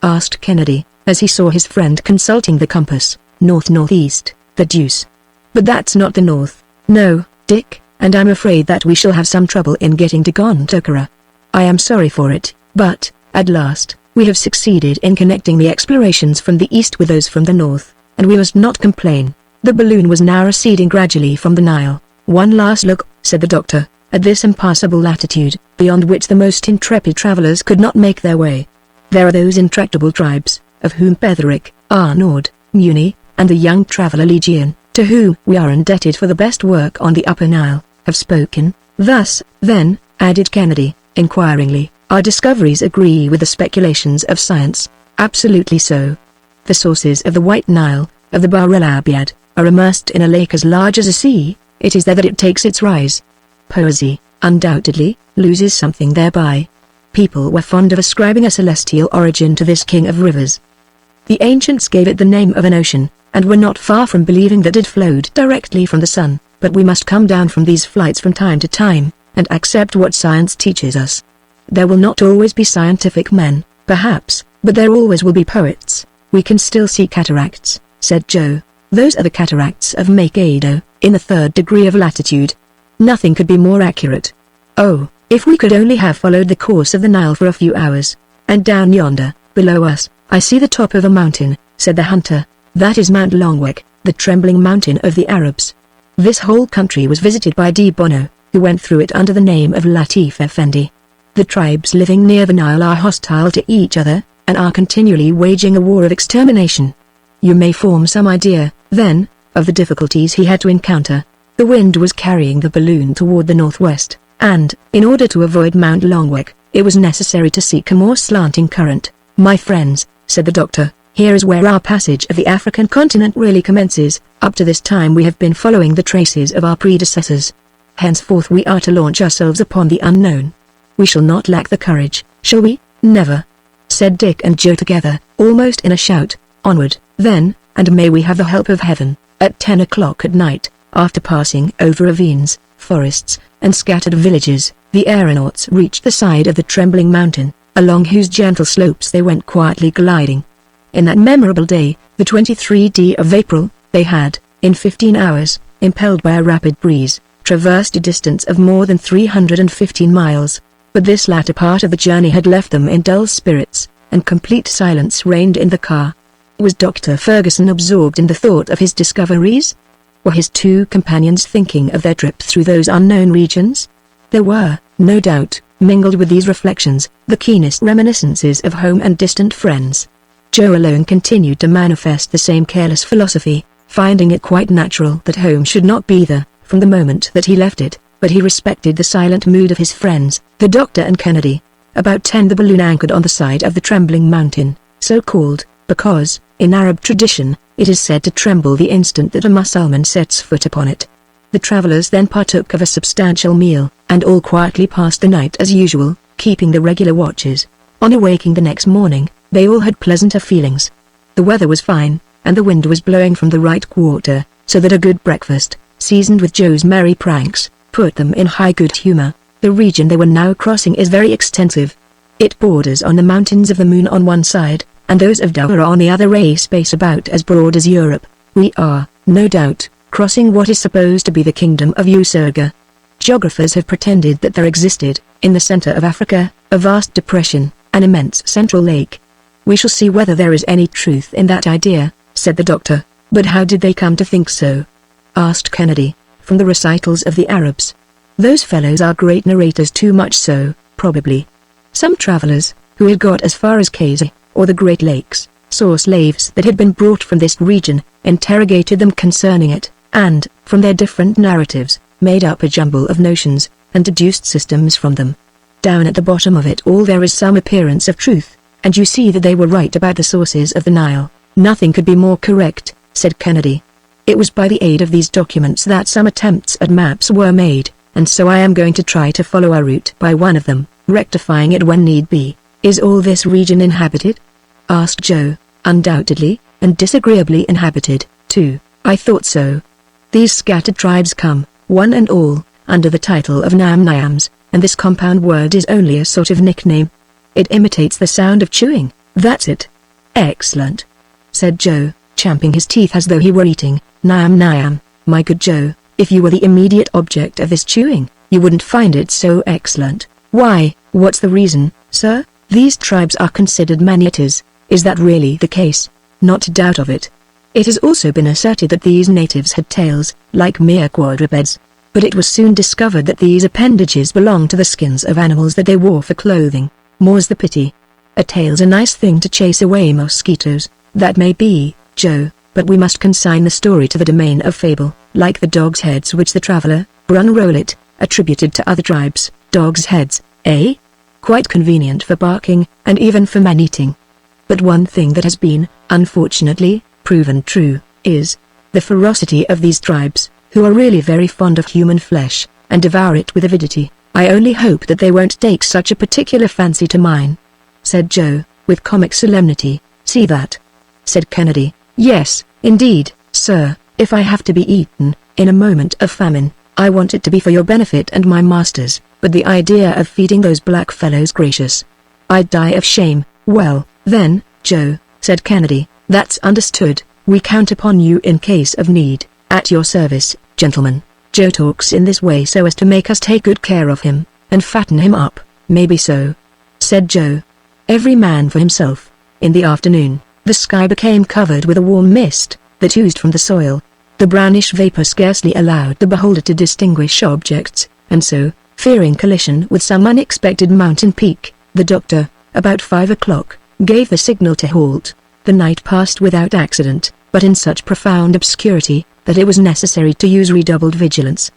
Asked Kennedy, as he saw his friend consulting the compass. "North-northeast, the deuce." "But that's not the north." "No, Dick, and I'm afraid that we shall have some trouble in getting to Gondokoro." "I am sorry for it, but, at last, we have succeeded in connecting the explorations from the east with those from the north, and we must not complain." The balloon was now receding gradually from the Nile. "One last look," said the doctor, "at this impassable latitude, beyond which the most intrepid travelers could not make their way. There are those intractable tribes, of whom Petherick, Arnaud, Muni, and the young traveler Legion, to whom we are indebted for the best work on the Upper Nile, have spoken." "Thus, then," added Kennedy, inquiringly, "our discoveries agree with the speculations of science?" "Absolutely so. The sources of the White Nile, of the Bahr el Abyad, are immersed in a lake as large as a sea. It is there that it takes its rise. Poesy, undoubtedly, loses something thereby. People were fond of ascribing a celestial origin to this king of rivers. The ancients gave it the name of an ocean, and were not far from believing that it flowed directly from the sun. But we must come down from these flights from time to time, and accept what science teaches us. There will not always be scientific men, perhaps, but there always will be poets. We can still see cataracts," said Joe. "Those are the cataracts of Magneon, in the 3rd degree of latitude." "Nothing could be more accurate." "Oh, if we could only have followed the course of the Nile for a few hours. And down yonder, below us, I see the top of a mountain," said the hunter. "That is Mount Longwek, the trembling mountain of the Arabs. This whole country was visited by de Bono, who went through it under the name of Latif Effendi. The tribes living near the Nile are hostile to each other, and are continually waging a war of extermination. You may form some idea, then, of the difficulties he had to encounter. The wind was carrying the balloon toward the northwest, and, in order to avoid Mount Longwek, it was necessary to seek a more slanting current. "My friends," said the doctor, "here is where our passage of the African continent really commences. Up to this time we have been following the traces of our predecessors. Henceforth we are to launch ourselves upon the unknown. We shall not lack the courage, shall we?" "Never," said Dick and Joe together, almost in a shout. "Onward, then, and may we have the help of heaven." At 10 o'clock at night, after passing over ravines, forests, and scattered villages, the aeronauts reached the side of the trembling mountain, along whose gentle slopes they went quietly gliding. In that memorable day, the 23rd of April, they had, in 15 hours, impelled by a rapid breeze, traversed a distance of more than 315 miles. But this latter part of the journey had left them in dull spirits. and complete silence reigned in the car. Was Dr. Ferguson absorbed in the thought of his discoveries? Were his two companions thinking of their trip through those unknown regions? There were, no doubt, mingled with these reflections, the keenest reminiscences of home and distant friends. Joe alone continued to manifest the same careless philosophy, finding it quite natural that home should not be there, from the moment that he left it, but he respected the silent mood of his friends, the doctor and Kennedy. About 10 the balloon anchored on the side of the trembling mountain, so called, because, in Arab tradition, it is said to tremble the instant that a Mussulman sets foot upon it. The travelers then partook of a substantial meal, and all quietly passed the night as usual, keeping the regular watches. On awaking the next morning, they all had pleasanter feelings. The weather was fine, and the wind was blowing from the right quarter, so that a good breakfast, seasoned with Joe's merry pranks, put them in high good humor. The region they were now crossing is very extensive. It borders on the mountains of the moon on one side, and those of Dover on the other, a space about as broad as Europe. We are, no doubt, crossing what is supposed to be the kingdom of Usurga. Geographers have pretended that there existed, in the center of Africa, a vast depression, an immense central lake. We shall see whether there is any truth in that idea, said the doctor. But how did they come to think so? Asked Kennedy. From the recitals of the Arabs. Those fellows are great narrators, too much so, probably. Some travelers, who had got as far as Kazi, or the Great Lakes, saw slaves that had been brought from this region, interrogated them concerning it, and, from their different narratives, made up a jumble of notions, and deduced systems from them. Down at the bottom of it all there is some appearance of truth, and you see that they were right about the sources of the Nile. Nothing could be more correct, said Kennedy. It was by the aid of these documents that some attempts at maps were made, and so I am going to try to follow a route by one of them, rectifying it when need be. Is all this region inhabited? Asked Joe. Undoubtedly, and disagreeably inhabited, too. I thought so. These scattered tribes come, one and all, under the title of Nam-Nyams, and this compound word is only a sort of nickname. It imitates the sound of chewing, that's it. Excellent, said Joe, champing his teeth as though he were eating. Nyam-Nyam, my good Joe, if you were the immediate object of this chewing, you wouldn't find it so excellent. Why, what's the reason, sir? These tribes are considered man-eaters. Is that really the case? Not a doubt of it. It has also been asserted that these natives had tails, like mere quadrupeds. But it was soon discovered that these appendages belonged to the skins of animals that they wore for clothing. More's the pity. A tail's a nice thing to chase away mosquitoes. That may be, Joe, but we must consign the story to the domain of fable, like the dog's heads which the traveler, Brun Rollet, attributed to other tribes. Dog's heads, eh? Quite convenient for barking, and even for man-eating. But one thing that has been, unfortunately, proven true, is the ferocity of these tribes, who are really very fond of human flesh, and devour it with avidity. I only hope that they won't take such a particular fancy to mine, said Joe, with comic solemnity. See that? Said Kennedy. Yes, indeed, sir, if I have to be eaten, in a moment of famine, I want it to be for your benefit and my master's, but the idea of feeding those black fellows, gracious. I'd die of shame. Well, then, Joe, said Kennedy, that's understood. We count upon you in case of need. At your service, gentlemen. Joe talks in this way so as to make us take good care of him, and fatten him up. Maybe so, said Joe. Every man for himself. In the afternoon, the sky became covered with a warm mist, that oozed from the soil. The brownish vapor scarcely allowed the beholder to distinguish objects, and so, fearing collision with some unexpected mountain peak, the doctor, about 5 o'clock, gave the signal to halt. The night passed without accident, but in such profound obscurity, that it was necessary to use redoubled vigilance.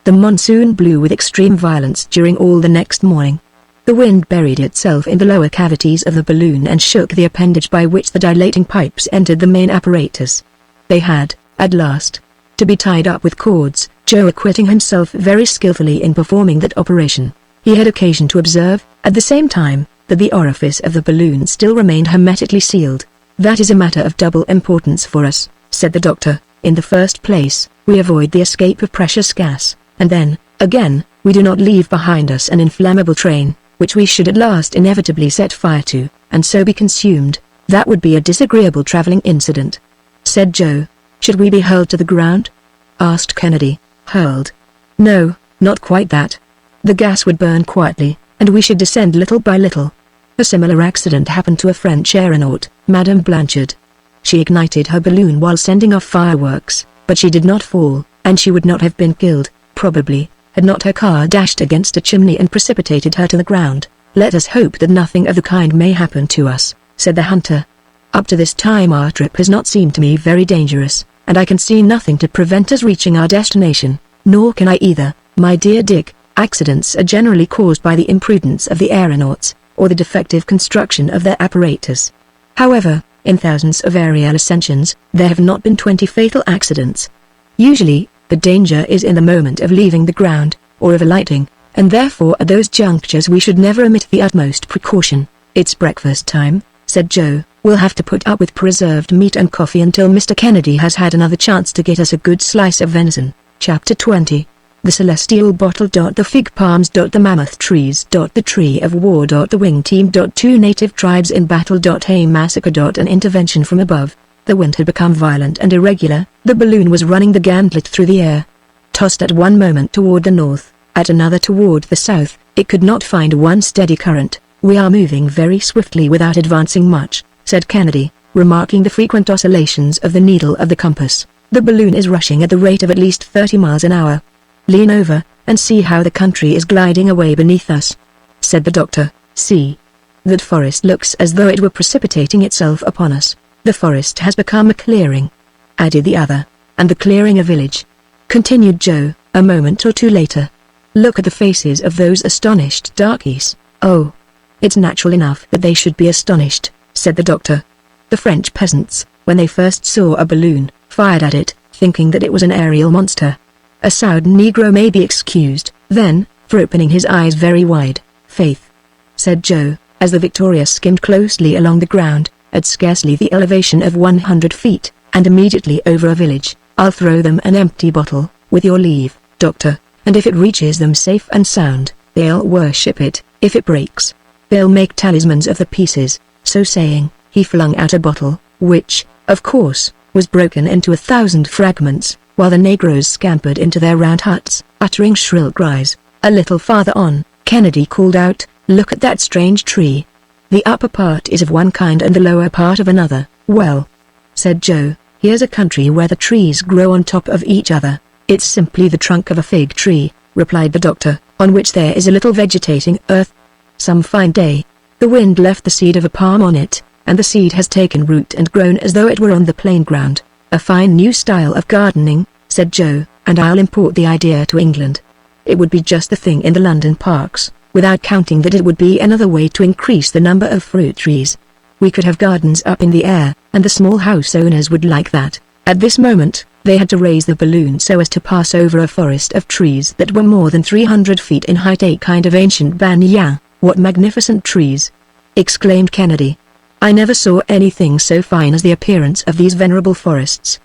The monsoon blew with extreme violence during all the next morning. The wind buried itself in the lower cavities of the balloon and shook the appendage by which the dilating pipes entered the main apparatus. They had, at last, to be tied up with cords, Joe acquitting himself very skillfully in performing that operation. He had occasion to observe, at the same time, that the orifice of the balloon still remained hermetically sealed. That is a matter of double importance for us, said the doctor. In the first place, we avoid the escape of precious gas, and then, again, we do not leave behind us an inflammable train, which we should at last inevitably set fire to, and so be consumed. That would be a disagreeable traveling incident, said Joe. Should we be hurled to the ground? Asked Kennedy. Hurled? No, not quite that. The gas would burn quietly, and we should descend little by little. A similar accident happened to a French aeronaut, Madame Blanchard. She ignited her balloon while sending off fireworks, but she did not fall, and she would not have been killed, probably, had not her car dashed against a chimney and precipitated her to the ground. "Let us hope that nothing of the kind may happen to us," said the hunter. "Up to this time our trip has not seemed to me very dangerous, and I can see nothing to prevent us reaching our destination, nor can I either, my dear Dick. Accidents are generally caused by the imprudence of the aeronauts, or the defective construction of their apparatus. However, in thousands of aerial ascensions, there have not been 20 fatal accidents. Usually, the danger is in the moment of leaving the ground, or of alighting, and therefore at those junctures we should never omit the utmost precaution." "It's breakfast time," said Joe. "We'll have to put up with preserved meat and coffee until Mr. Kennedy has had another chance to get us a good slice of venison." Chapter 20. The Celestial Bottle. The Fig Palms. The Mammoth Trees. The Tree of War. The Wing Team. 2 Native Tribes in Battle. A Massacre. An Intervention from Above. The wind had become violent and irregular. The balloon was running the gauntlet through the air. Tossed at one moment toward the north, at another toward the south, it could not find one steady current. "We are moving very swiftly without advancing much," said Kennedy, remarking the frequent oscillations of the needle of the compass. "The balloon is rushing at the rate of at least 30 miles an hour. Lean over, and see how the country is gliding away beneath us," said the doctor. "See. That forest looks as though it were precipitating itself upon us." "The forest has become a clearing," added the other. "And the clearing a village," continued Joe, a moment or two later. "Look at the faces of those astonished darkies." "Oh, it's natural enough that they should be astonished," said the doctor. "The French peasants, when they first saw a balloon, fired at it, thinking that it was an aerial monster. A soured Negro may be excused, then, for opening his eyes very wide." "Faith," said Joe, as the Victoria skimmed closely along the ground, at scarcely the elevation of 100 feet, and immediately over a village. "I'll throw them an empty bottle, with your leave, doctor, and if it reaches them safe and sound, they'll worship it. If it breaks, they'll make talismans of the pieces." So saying, he flung out a bottle, which, of course, was broken into 1,000 fragments, while the negroes scampered into their round huts, uttering shrill cries. A little farther on, Kennedy called out, "Look at that strange tree. The upper part is of one kind and the lower part of another." "Well," said Joe, "here's a country where the trees grow on top of each other." "It's simply the trunk of a fig tree," replied the doctor, "on which there is a little vegetating earth. Some fine day, the wind left the seed of a palm on it, and the seed has taken root and grown as though it were on the plain ground. A fine new style of gardening," said Joe, "and I'll import the idea to England. It would be just the thing in the London parks, without counting that it would be another way to increase the number of fruit trees. We could have gardens up in the air, and the small house owners would like that." At this moment, they had to raise the balloon so as to pass over a forest of trees that were more than 300 feet in height. "A kind of ancient banyan. What magnificent trees!" exclaimed Kennedy. "I never saw anything so fine as the appearance of these venerable forests.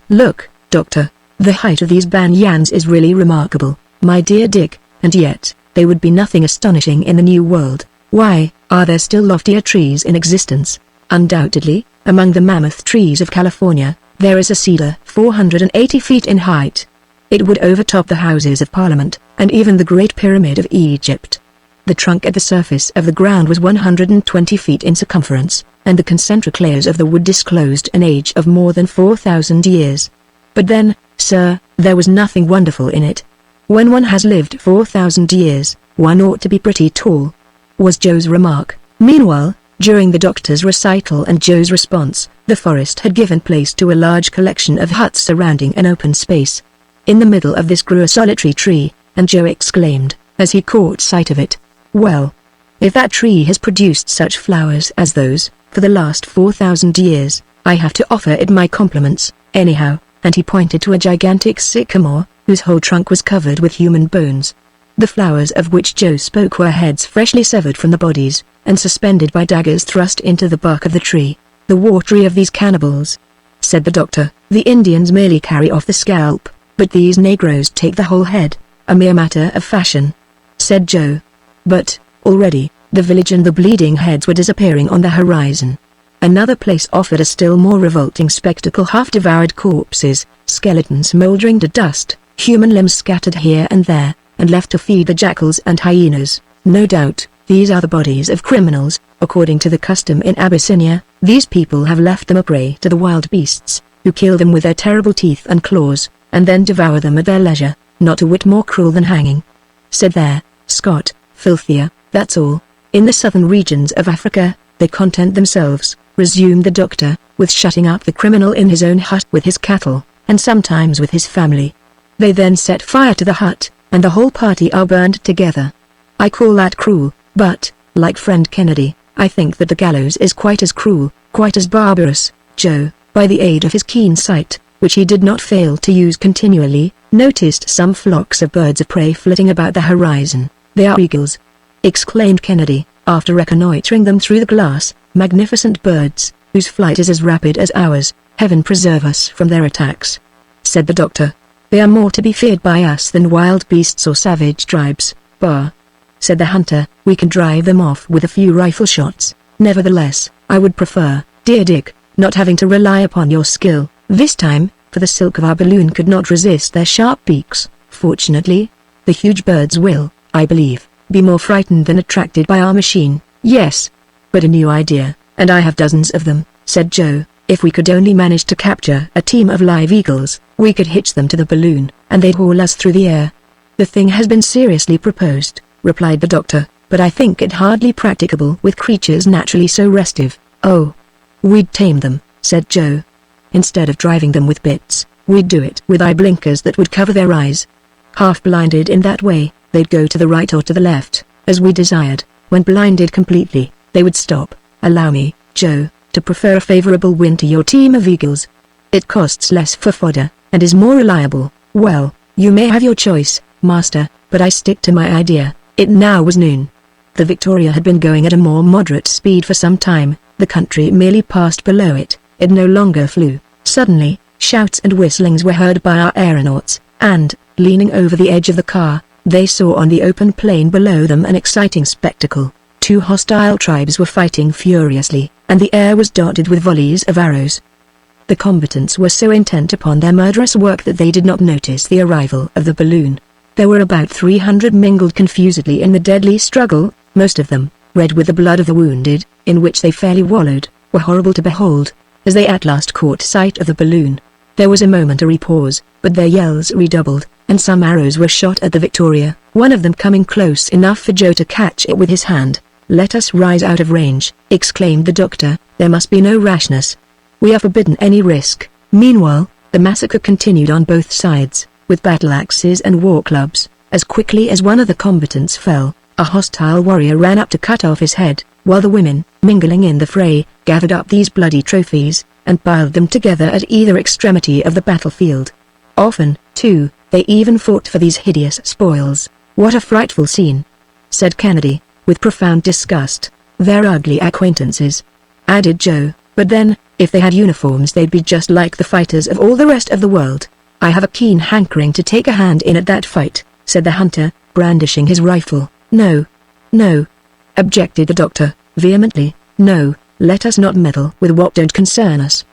Look, doctor, the height of these banyans is really remarkable, my dear Dick, and yet, they would be nothing astonishing in the New World. Why, are there still loftier trees in existence?" "Undoubtedly, among the mammoth trees of California, there is a cedar 480 feet in height. It would overtop the Houses of Parliament, and even the Great Pyramid of Egypt. The trunk at the surface of the ground was 120 feet in circumference, and the concentric layers of the wood disclosed an age of more than 4,000 years. But then, sir, there was nothing wonderful in it. When one has lived 4,000 years, one ought to be pretty tall," was Joe's remark. Meanwhile, during the doctor's recital and Joe's response, the forest had given place to a large collection of huts surrounding an open space. In the middle of this grew a solitary tree, and Joe exclaimed, as he caught sight of it, "Well, if that tree has produced such flowers as those, for the last 4,000 years, I have to offer it my compliments, anyhow," and he pointed to a gigantic sycamore, whose whole trunk was covered with human bones. The flowers of which Joe spoke were heads freshly severed from the bodies, and suspended by daggers thrust into the bark of the tree. "The war tree of these cannibals," said the doctor. "The Indians merely carry off the scalp, but these Negroes take the whole head, a mere matter of fashion," said Joe. But, already, the village and the bleeding heads were disappearing on the horizon. Another place offered a still more revolting spectacle: half-devoured corpses, skeletons smoldering to dust, human limbs scattered here and there, and left to feed the jackals and hyenas. No doubt, These are the bodies of criminals. According to the custom in Abyssinia, these people have left them a prey to the wild beasts, who kill them with their terrible teeth and claws, and then devour them at their leisure, not a whit more cruel than hanging. Said there, Scott, filthier, that's all. In the southern regions of Africa, they content themselves, resumed the doctor, with shutting up the criminal in his own hut with his cattle, and sometimes with his family. They then set fire to the hut, and the whole party are burned together. I call that cruel, but, like friend Kennedy, I think that the gallows is quite as cruel, quite as barbarous. Joe, by the aid of his keen sight, which he did not fail to use continually, noticed some flocks of birds of prey flitting about the horizon. They are eagles, exclaimed Kennedy, after reconnoitering them through the glass. Magnificent birds, whose flight is as rapid as ours. Heaven preserve us from their attacks, said the doctor. They are more to be feared by us than wild beasts or savage tribes. Bah, said the hunter, we can drive them off with a few rifle shots. Nevertheless, I would prefer, dear Dick, not having to rely upon your skill this time, for the silk of our balloon could not resist their sharp beaks. Fortunately, the huge birds will, I believe, be more frightened than attracted by our machine. Yes, but a new idea, and I have dozens of them, said Joe. If we could only manage to capture a team of live eagles, we could hitch them to the balloon, and they'd haul us through the air. The thing has been seriously proposed, replied the doctor, but I think it hardly practicable with creatures naturally so restive. Oh, we'd tame them, said Joe. Instead of driving them with bits, we'd do it with eye blinkers that would cover their eyes. Half blinded in that way, they'd go to the right or to the left, as we desired. When blinded completely, they would stop. Allow me, Joe, to prefer a favorable wind to your team of eagles. It costs less for fodder, and is more reliable. Well, you may have your choice, master, but I stick to my idea. It now was noon. The Victoria had been going at a more moderate speed for some time. The country merely passed below it. It no longer flew. Suddenly, shouts and whistlings were heard by our aeronauts, and, leaning over the edge of the car, they saw on the open plain below them an exciting spectacle. Two hostile tribes were fighting furiously, and the air was dotted with volleys of arrows. The combatants were so intent upon their murderous work that they did not notice the arrival of the balloon. There were about 300 mingled confusedly in the deadly struggle, most of them, red with the blood of the wounded, in which they fairly wallowed, were horrible to behold. As they at last caught sight of the balloon, there was a momentary pause, but their yells redoubled, and some arrows were shot at the Victoria, one of them coming close enough for Joe to catch it with his hand. Let us rise out of range, exclaimed the doctor. There must be no rashness. We are forbidden any risk. Meanwhile, the massacre continued on both sides, with battle-axes and war-clubs. As quickly as one of the combatants fell, a hostile warrior ran up to cut off his head, while the women, mingling in the fray, gathered up these bloody trophies, and piled them together at either extremity of the battlefield. Often, too, they even fought for these hideous spoils. What a frightful scene, said Kennedy, with profound disgust. They're ugly acquaintances, added Joe, but then, if they had uniforms they'd be just like the fighters of all the rest of the world. I have a keen hankering to take a hand in at that fight, said the hunter, brandishing his rifle. No, no, objected the doctor, vehemently. No, let us not meddle with what don't concern us.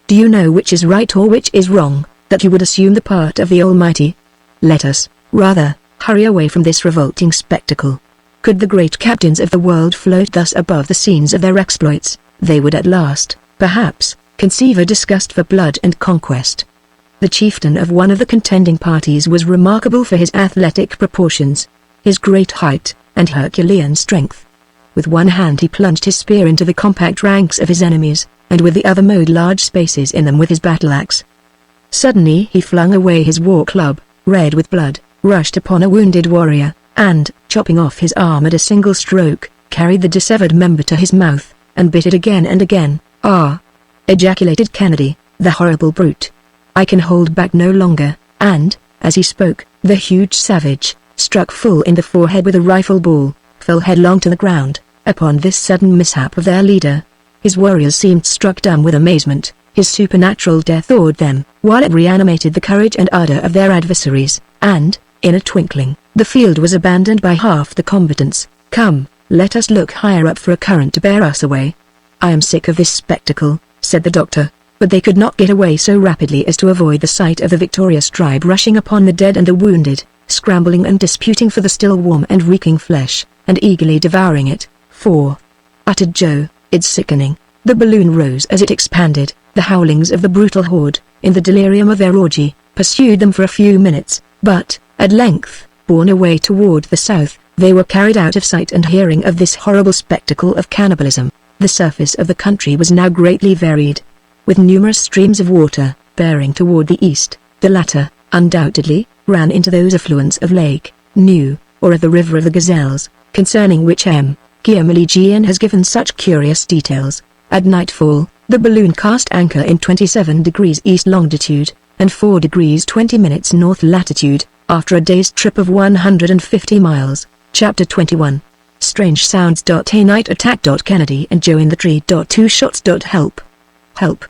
Do you know which is right or which is wrong, that you would assume the part of the Almighty? Let us, rather, hurry away from this revolting spectacle. Could the great captains of the world float thus above the scenes of their exploits, they would at last, perhaps, conceive a disgust for blood and conquest. The chieftain of one of the contending parties was remarkable for his athletic proportions, his great height, and Herculean strength. With one hand he plunged his spear into the compact ranks of his enemies, and with the other mowed large spaces in them with his battle-axe. Suddenly he flung away his war-club, red with blood, rushed upon a wounded warrior, and, chopping off his arm at a single stroke, carried the dissevered member to his mouth, and bit it again and again. Ah! Ejaculated Kennedy, the horrible brute. I can hold back no longer, and, as he spoke, the huge savage, struck full in the forehead with a rifle ball, fell headlong to the ground. Upon this sudden mishap of their leader, his warriors seemed struck dumb with amazement. His supernatural death awed them, while it reanimated the courage and ardor of their adversaries, and, in a twinkling, the field was abandoned by half the combatants. Come, let us look higher up for a current to bear us away. I am sick of this spectacle, said the doctor, but they could not get away so rapidly as to avoid the sight of the victorious tribe rushing upon the dead and the wounded, scrambling and disputing for the still warm and reeking flesh, and eagerly devouring it. 4. Uttered Joe, "It's sickening." The balloon rose as it expanded. The howlings of the brutal horde, in the delirium of their orgy, pursued them for a few minutes, but, at length, borne away toward the south, they were carried out of sight and hearing of this horrible spectacle of cannibalism. The surface of the country was now greatly varied, with numerous streams of water, bearing toward the east. The latter, undoubtedly, ran into those affluents of Lake New, or of the River of the Gazelles, concerning which Guillaume has given such curious details. At nightfall, the balloon cast anchor in 27 degrees east longitude, and 4 degrees 20 minutes north latitude, after a day's trip of 150 miles. Chapter 21. Strange Sounds. A night attack. Kennedy and Joe in the tree. 2 shots. Help. Help.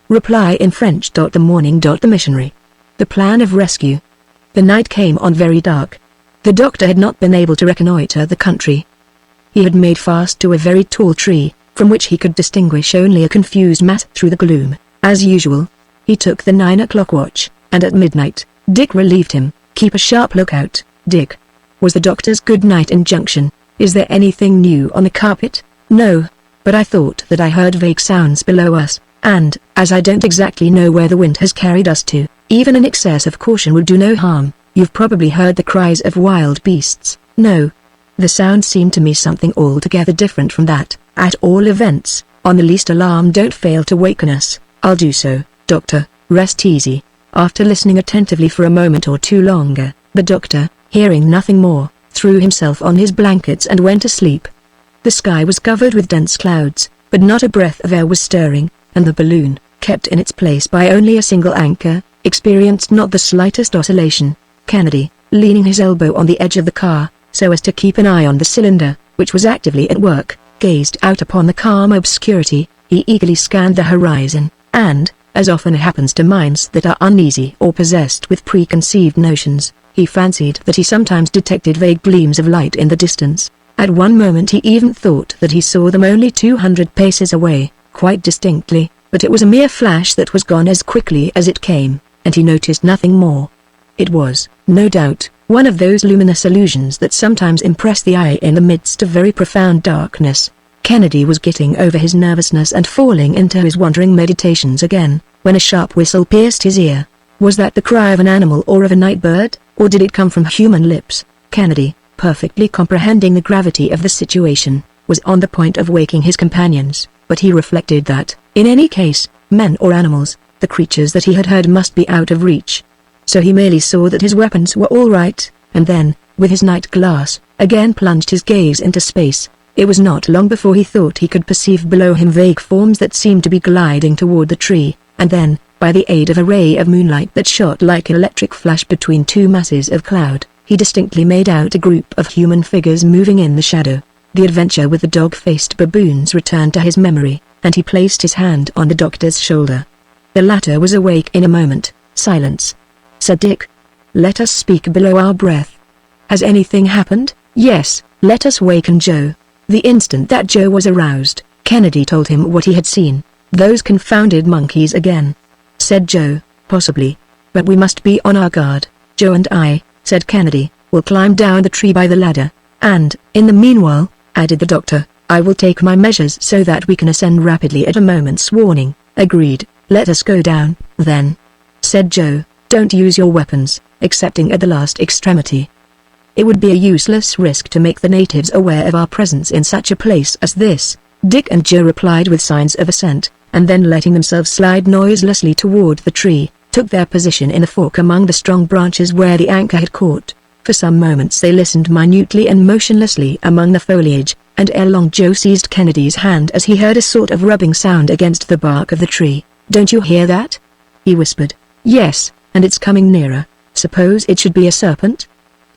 Reply in French. The morning. The missionary. The plan of rescue. The night came on very dark. The doctor had not been able to reconnoiter the country. He had made fast to a very tall tree, from which he could distinguish only a confused mass through the gloom. As usual, he took the 9 o'clock watch, and at midnight, Dick relieved him. "Keep a sharp lookout, Dick," was the doctor's good-night injunction. "Is there anything new on the carpet?" "No, but I thought that I heard vague sounds below us, and, as I don't exactly know where the wind has carried us to, even an excess of caution would do no harm. You've probably heard the cries of wild beasts." "No. The sound seemed to me something altogether different from that. At all events, on the least alarm don't fail to waken us." "I'll do so, Doctor, rest easy." After listening attentively for a moment or two longer, the doctor, hearing nothing more, threw himself on his blankets and went to sleep. The sky was covered with dense clouds, but not a breath of air was stirring, and the balloon, kept in its place by only a single anchor, experienced not the slightest oscillation. Kennedy, leaning his elbow on the edge of the car, so as to keep an eye on the cylinder, which was actively at work, gazed out upon the calm obscurity. He eagerly scanned the horizon, and, as often happens to minds that are uneasy or possessed with preconceived notions, he fancied that he sometimes detected vague gleams of light in the distance. At one moment he even thought that he saw them only 200 paces away, quite distinctly, but it was a mere flash that was gone as quickly as it came, and he noticed nothing more. It was, no doubt, one of those luminous illusions that sometimes impress the eye in the midst of very profound darkness. Kennedy was getting over his nervousness and falling into his wandering meditations again, when a sharp whistle pierced his ear. Was that the cry of an animal or of a night bird, or did it come from human lips? Kennedy, perfectly comprehending the gravity of the situation, was on the point of waking his companions, but he reflected that, in any case, men or animals, the creatures that he had heard must be out of reach. So he merely saw that his weapons were all right, and then, with his night glass, again plunged his gaze into space. It was not long before he thought he could perceive below him vague forms that seemed to be gliding toward the tree, and then, by the aid of a ray of moonlight that shot like an electric flash between two masses of cloud, he distinctly made out a group of human figures moving in the shadow. The adventure with the dog-faced baboons returned to his memory, and he placed his hand on the doctor's shoulder. The latter was awake in a moment. "Silence," said Dick. "Let us speak below our breath. Has anything happened?" "Yes, let us waken Joe." The instant that Joe was aroused, Kennedy told him what he had seen. "Those confounded monkeys again," said Joe. "Possibly. But we must be on our guard." "Joe and I," said Kennedy, "will climb down the tree by the ladder. And, in the meanwhile," added the doctor, "I will take my measures so that we can ascend rapidly at a moment's warning." "Agreed. Let us go down, then," said Joe. "Don't use your weapons, excepting at the last extremity. It would be a useless risk to make the natives aware of our presence in such a place as this." Dick and Joe replied with signs of assent, and then letting themselves slide noiselessly toward the tree, took their position in the fork among the strong branches where the anchor had caught. For some moments they listened minutely and motionlessly among the foliage, and ere long Joe seized Kennedy's hand as he heard a sort of rubbing sound against the bark of the tree. "Don't you hear that?" he whispered. "Yes, and it's coming nearer. Suppose it should be a serpent?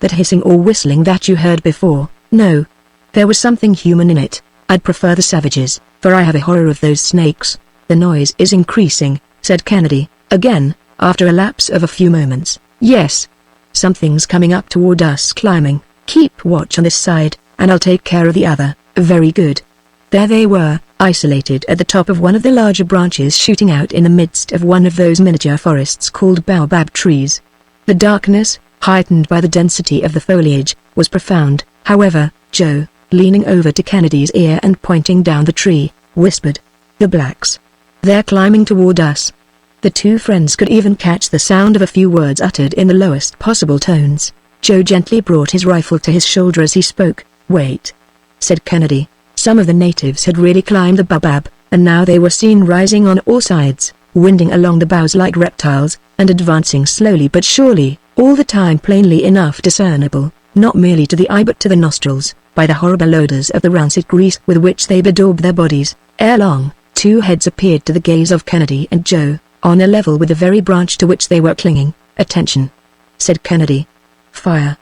That hissing or whistling that you heard before?" "No. There was something human in it. I'd prefer the savages, for I have a horror of those snakes." "The noise is increasing," said Kennedy, again, after a lapse of a few moments. "Yes. Something's coming up toward us climbing. Keep watch on this side, and I'll take care of the other." "Very good." There they were, isolated at the top of one of the larger branches shooting out in the midst of one of those miniature forests called baobab trees. The darkness, heightened by the density of the foliage, was profound. However, Joe, leaning over to Kennedy's ear and pointing down the tree, whispered, "The blacks. They're climbing toward us." The two friends could even catch the sound of a few words uttered in the lowest possible tones. Joe gently brought his rifle to his shoulder as he spoke. "Wait," said Kennedy. Some of the natives had really climbed the baobab, and now they were seen rising on all sides, winding along the boughs like reptiles, and advancing slowly but surely, all the time plainly enough discernible, not merely to the eye but to the nostrils, by the horrible odors of the rancid grease with which they bedaubed their bodies. Ere long, two heads appeared to the gaze of Kennedy and Joe, on a level with the very branch to which they were clinging. "Attention," said Kennedy. "Fire."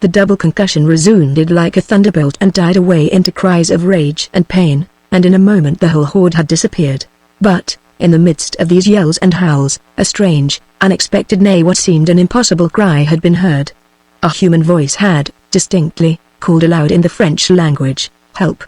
The double concussion resounded like a thunderbolt and died away into cries of rage and pain, and in a moment the whole horde had disappeared. But, in the midst of these yells and howls, a strange, unexpected nay what seemed an impossible cry had been heard. A human voice had, distinctly, called aloud in the French language, "Help!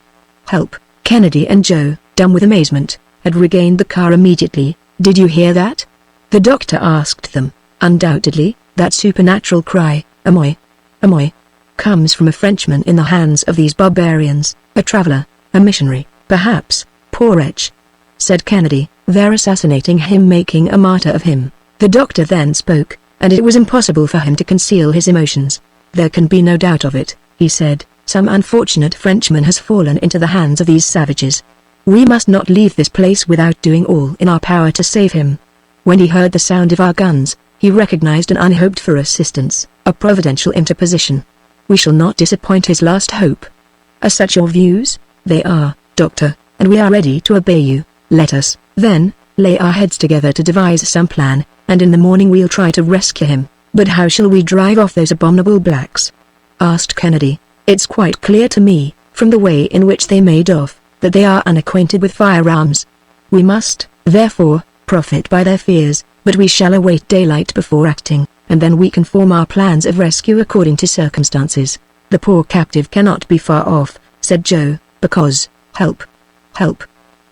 Help!" Kennedy and Joe, dumb with amazement, had regained the car immediately. "Did you hear that?" the doctor asked them. "Undoubtedly, that supernatural cry, Amoy, Amoy, comes from a Frenchman in the hands of these barbarians, a traveler, a missionary, perhaps, poor wretch," said Kennedy. "They're assassinating him, making a martyr of him." The doctor then spoke, and it was impossible for him to conceal his emotions. "There can be no doubt of it," he said. "Some unfortunate Frenchman has fallen into the hands of these savages. We must not leave this place without doing all in our power to save him." When he heard the sound of our guns, he recognized an unhoped-for assistance, a providential interposition. "We shall not disappoint his last hope." "Are such your views?" "They are, Doctor, and we are ready to obey you. Let us, then, lay our heads together to devise some plan, and in the morning we'll try to rescue him." "But how shall we drive off those abominable blacks?" asked Kennedy. "It's quite clear to me, from the way in which they made off, that they are unacquainted with firearms. We must, therefore, profit by their fears, but we shall await daylight before acting, and then we can form our plans of rescue according to circumstances." "The poor captive cannot be far off," said Joe, "because, help, help,"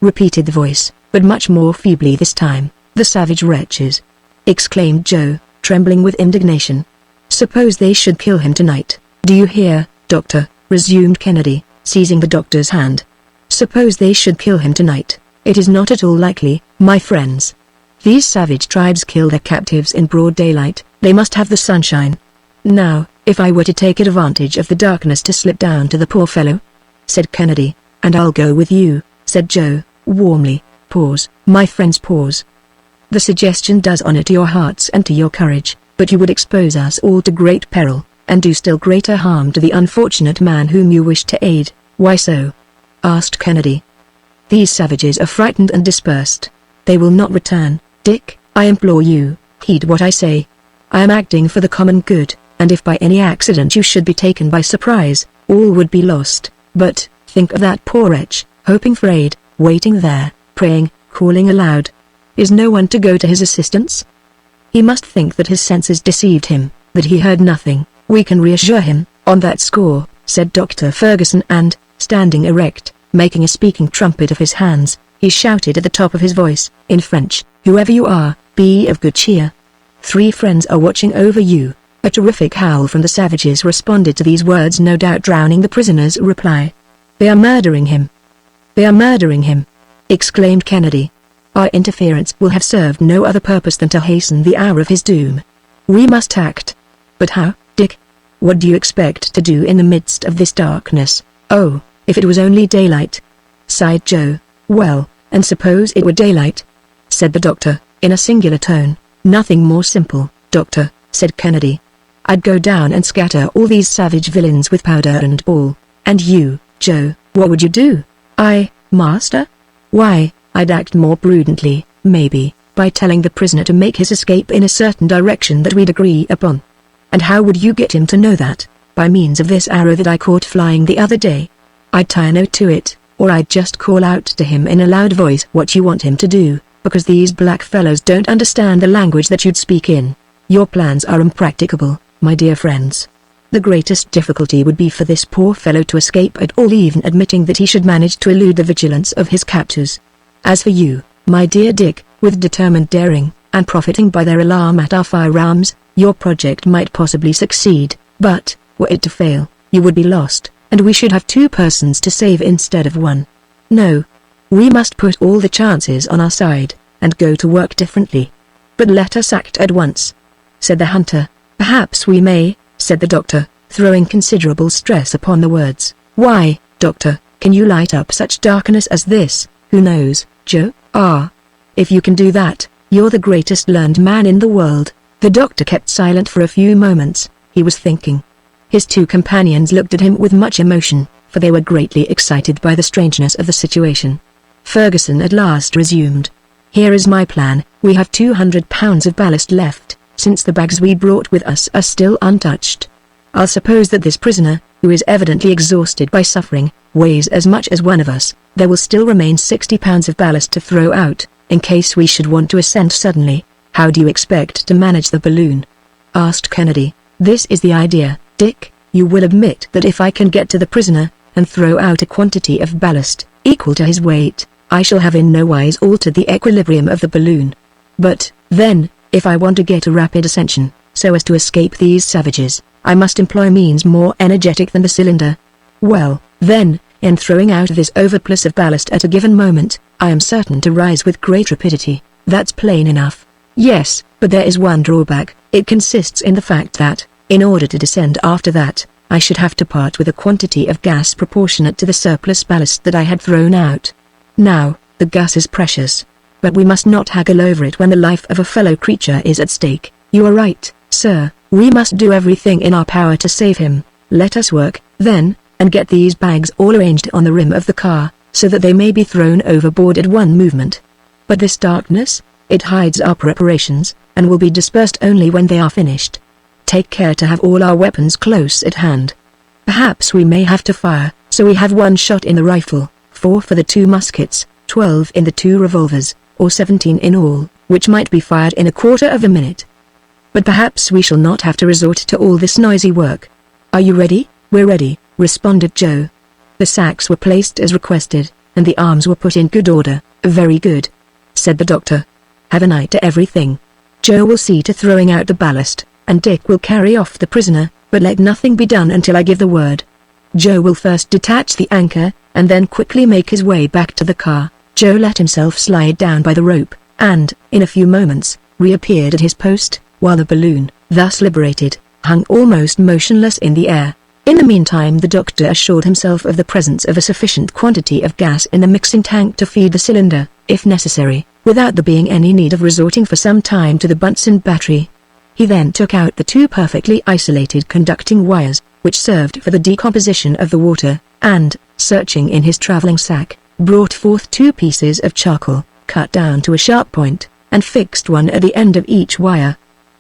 repeated the voice, but much more feebly this time. "The savage wretches!" exclaimed Joe, trembling with indignation. "Suppose they should kill him tonight." "Do you hear, Doctor?" resumed Kennedy, seizing the doctor's hand. "Suppose they should kill him tonight. It is not at all likely, my friends. These savage tribes kill their captives in broad daylight. They must have the sunshine. Now, if I were to take advantage of the darkness to slip down to the poor fellow?" said Kennedy. "And I'll go with you," said Joe, warmly. "Pause, my friends, pause. The suggestion does honor to your hearts and to your courage, but you would expose us all to great peril, and do still greater harm to the unfortunate man whom you wish to aid." "Why so?" asked Kennedy. "These savages are frightened and dispersed. They will not return. Dick, I implore you, heed what I say. I am acting for the common good, and if by any accident you should be taken by surprise, all would be lost. But, think of that poor wretch, hoping for aid, waiting there, praying, calling aloud. Is no one to go to his assistance? He must think that his senses deceived him, that he heard nothing. We can reassure him, on that score," said Dr. Ferguson, and, standing erect, making a speaking trumpet of his hands, he shouted at the top of his voice, in French, "Whoever you are, be of good cheer. 3 friends are watching over you." A terrific howl from the savages responded to these words, no doubt drowning the prisoner's reply. "They are murdering him! They are murdering him!" exclaimed Kennedy. "Our interference will have served no other purpose than to hasten the hour of his doom. We must act." "But how, Dick? What do you expect to do in the midst of this darkness?" "Oh, if it was only daylight," sighed Joe. "Well, and suppose it were daylight?" said the doctor, in a singular tone. "Nothing more simple, Doctor," said Kennedy. "I'd go down and scatter all these savage villains with powder and ball." "And you, Joe, what would you do?" "I, Master? Why, I'd act more prudently, maybe, by telling the prisoner to make his escape in a certain direction that we'd agree upon." "And how would you get him to know that?" "By means of this arrow that I caught flying the other day. I'd tie a note to it, or I'd just call out to him in a loud voice what you want him to do, because these black fellows don't understand the language that you'd speak in. Your plans are impracticable, my dear friends. The greatest difficulty would be for this poor fellow to escape at all, even admitting that he should manage to elude the vigilance of his captors. As for you, my dear Dick, with determined daring, and profiting by their alarm at our firearms, your project might possibly succeed, but, were it to fail, you would be lost, and we should have 2 persons to save instead of 1. No. We must put all the chances on our side, and go to work differently. But let us act at once," said the hunter. "Perhaps we may," said the doctor, throwing considerable stress upon the words. "Why, doctor, can you light up such darkness as this? Who knows, Joe? If you can do that, you're the greatest learned man in the world." The doctor kept silent for a few moments. He was thinking. His 2 companions looked at him with much emotion, for they were greatly excited by the strangeness of the situation. Ferguson at last resumed. "Here is my plan. We have 200 pounds of ballast left, since the bags we brought with us are still untouched. I'll suppose that this prisoner, who is evidently exhausted by suffering, weighs as much as one of us. There will still remain 60 pounds of ballast to throw out, in case we should want to ascend suddenly. How do you expect to manage the balloon?" asked Kennedy. "This is the idea, Dick. You will admit that if I can get to the prisoner, and throw out a quantity of ballast, equal to his weight, I shall have in no wise altered the equilibrium of the balloon. But, then, if I want to get a rapid ascension, so as to escape these savages, I must employ means more energetic than the cylinder. Well, then, in throwing out this overplus of ballast at a given moment, I am certain to rise with great rapidity. That's plain enough." "Yes, but there is one drawback. It consists in the fact that, in order to descend after that, I should have to part with a quantity of gas proportionate to the surplus ballast that I had thrown out. Now, the gas is precious, but we must not haggle over it when the life of a fellow creature is at stake." "You are right, sir. We must do everything in our power to save him. Let us work, then, and get these bags all arranged on the rim of the car, so that they may be thrown overboard at one movement." "But this darkness? It hides our preparations, and will be dispersed only when they are finished. Take care to have all our weapons close at hand. Perhaps we may have to fire, so we have 1 shot in the rifle, 4 for the 2 muskets, 12 in the 2 revolvers, or 17 in all, which might be fired in a quarter of a minute. But perhaps we shall not have to resort to all this noisy work." "Are you ready?" "We're ready," responded Joe. The sacks were placed as requested, and the arms were put in good order. "Very good," said the doctor. "Have an eye to everything. Joe will see to throwing out the ballast, and Dick will carry off the prisoner, but let nothing be done until I give the word. Joe will first detach the anchor, and then quickly make his way back to the car." Joe let himself slide down by the rope, and, in a few moments, reappeared at his post, while the balloon, thus liberated, hung almost motionless in the air. In the meantime the doctor assured himself of the presence of a sufficient quantity of gas in the mixing tank to feed the cylinder, if necessary, without there being any need of resorting for some time to the Bunsen battery. He then took out the 2 perfectly isolated conducting wires, which served for the decomposition of the water, and, searching in his traveling sack, brought forth 2 pieces of charcoal, cut down to a sharp point, and fixed one at the end of each wire.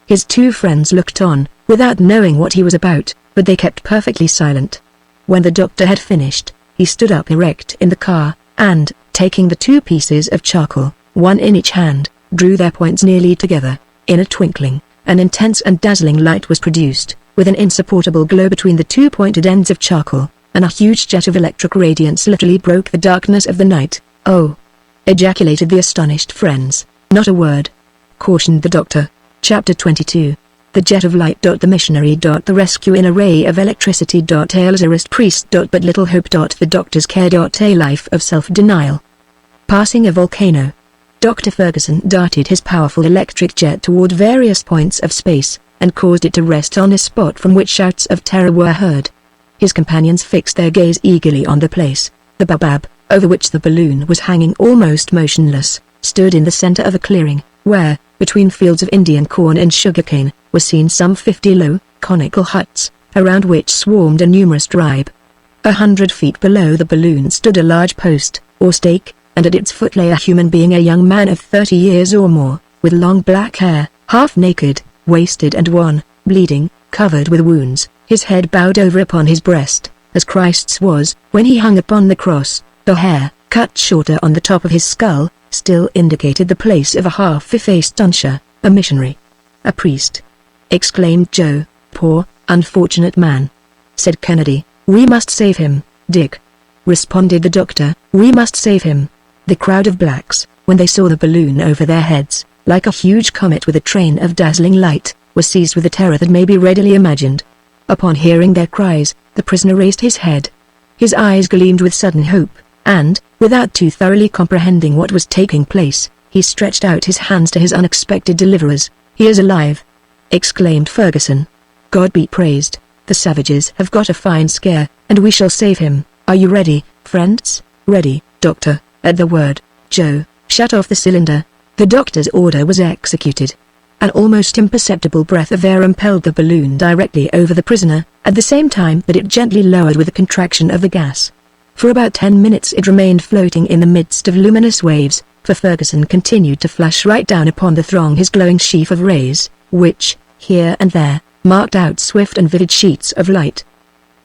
His 2 friends looked on, without knowing what he was about, but they kept perfectly silent. When the doctor had finished, he stood up erect in the car, and, taking the 2 pieces of charcoal, 1 in each hand, drew their points nearly together. In a twinkling, an intense and dazzling light was produced, with an insupportable glow between the 2 pointed ends of charcoal, and a huge jet of electric radiance literally broke the darkness of the night. "Oh!" ejaculated the astonished friends. "Not a word," cautioned the doctor. Chapter 22. The jet of light. The missionary. The rescue in a ray of electricity. A Lazarist priest. But little hope. The doctor's care. A life of self-denial. Passing a volcano. Dr. Ferguson darted his powerful electric jet toward various points of space, and caused it to rest on a spot from which shouts of terror were heard. His companions fixed their gaze eagerly on the place. The baobab, over which the balloon was hanging almost motionless, stood in the center of a clearing, where, between fields of Indian corn and sugarcane, were seen some 50 low, conical huts, around which swarmed a numerous tribe. 100 feet below the balloon stood a large post, or stake, and at its foot lay a human being, a young man of 30 years or more, with long black hair, half naked, wasted and wan, bleeding, covered with wounds, his head bowed over upon his breast, as Christ's was when he hung upon the cross. The hair, cut shorter on the top of his skull, still indicated the place of a half-effaced tonsure, a missionary. "A priest!" exclaimed Joe. "Poor, unfortunate man," said Kennedy. "We must save him, Dick," responded the doctor. "We must save him." The crowd of blacks, when they saw the balloon over their heads, like a huge comet with a train of dazzling light, were seized with a terror that may be readily imagined. Upon hearing their cries, the prisoner raised his head, His eyes gleamed with sudden hope, and, without too thoroughly comprehending what was taking place, he stretched out his hands to his unexpected deliverers. "He is alive!" exclaimed Ferguson. "God be praised, the savages have got a fine scare, and we shall save him. Are you ready, friends?" "Ready, Doctor." At the word, Joe shut off the cylinder. The doctor's order was executed. An almost imperceptible breath of air impelled the balloon directly over the prisoner, at the same time that it gently lowered with the contraction of the gas. For about 10 minutes it remained floating in the midst of luminous waves, for Ferguson continued to flash right down upon the throng his glowing sheaf of rays, which, here and there, marked out swift and vivid sheets of light.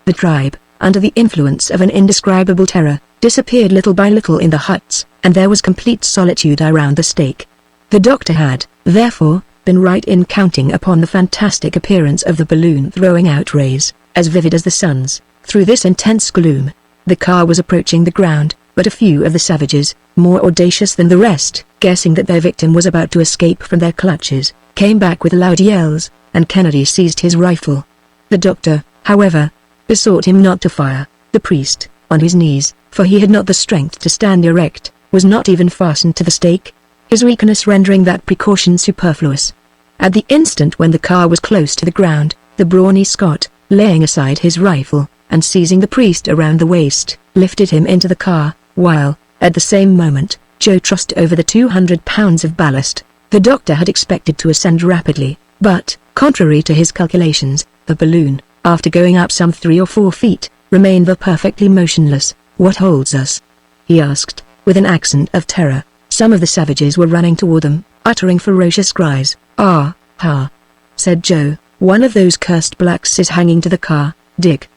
The tribe, under the influence of an indescribable terror, disappeared little by little in the huts, and there was complete solitude around the stake. The doctor had, therefore, been right in counting upon the fantastic appearance of the balloon throwing out rays, as vivid as the sun's, through this intense gloom. The car was approaching the ground, but a few of the savages, more audacious than the rest, guessing that their victim was about to escape from their clutches, came back with loud yells, and Kennedy seized his rifle. The doctor, however, besought him not to fire. The priest, on his knees, for he had not the strength to stand erect, was not even fastened to the stake, his weakness rendering that precaution superfluous. At the instant when the car was close to the ground, the brawny Scot, laying aside his rifle, and seizing the priest around the waist, lifted him into the car, while, at the same moment, Joe trussed over the 200 pounds of ballast. The doctor had expected to ascend rapidly, but, contrary to his calculations, the balloon, after going up some 3 or 4 feet, remained perfectly motionless. "What holds us?" he asked, with an accent of terror. Some of the savages were running toward them, uttering ferocious cries. "Ah, ha!" said Joe, "one of those cursed blacks is hanging to the car." "Dig!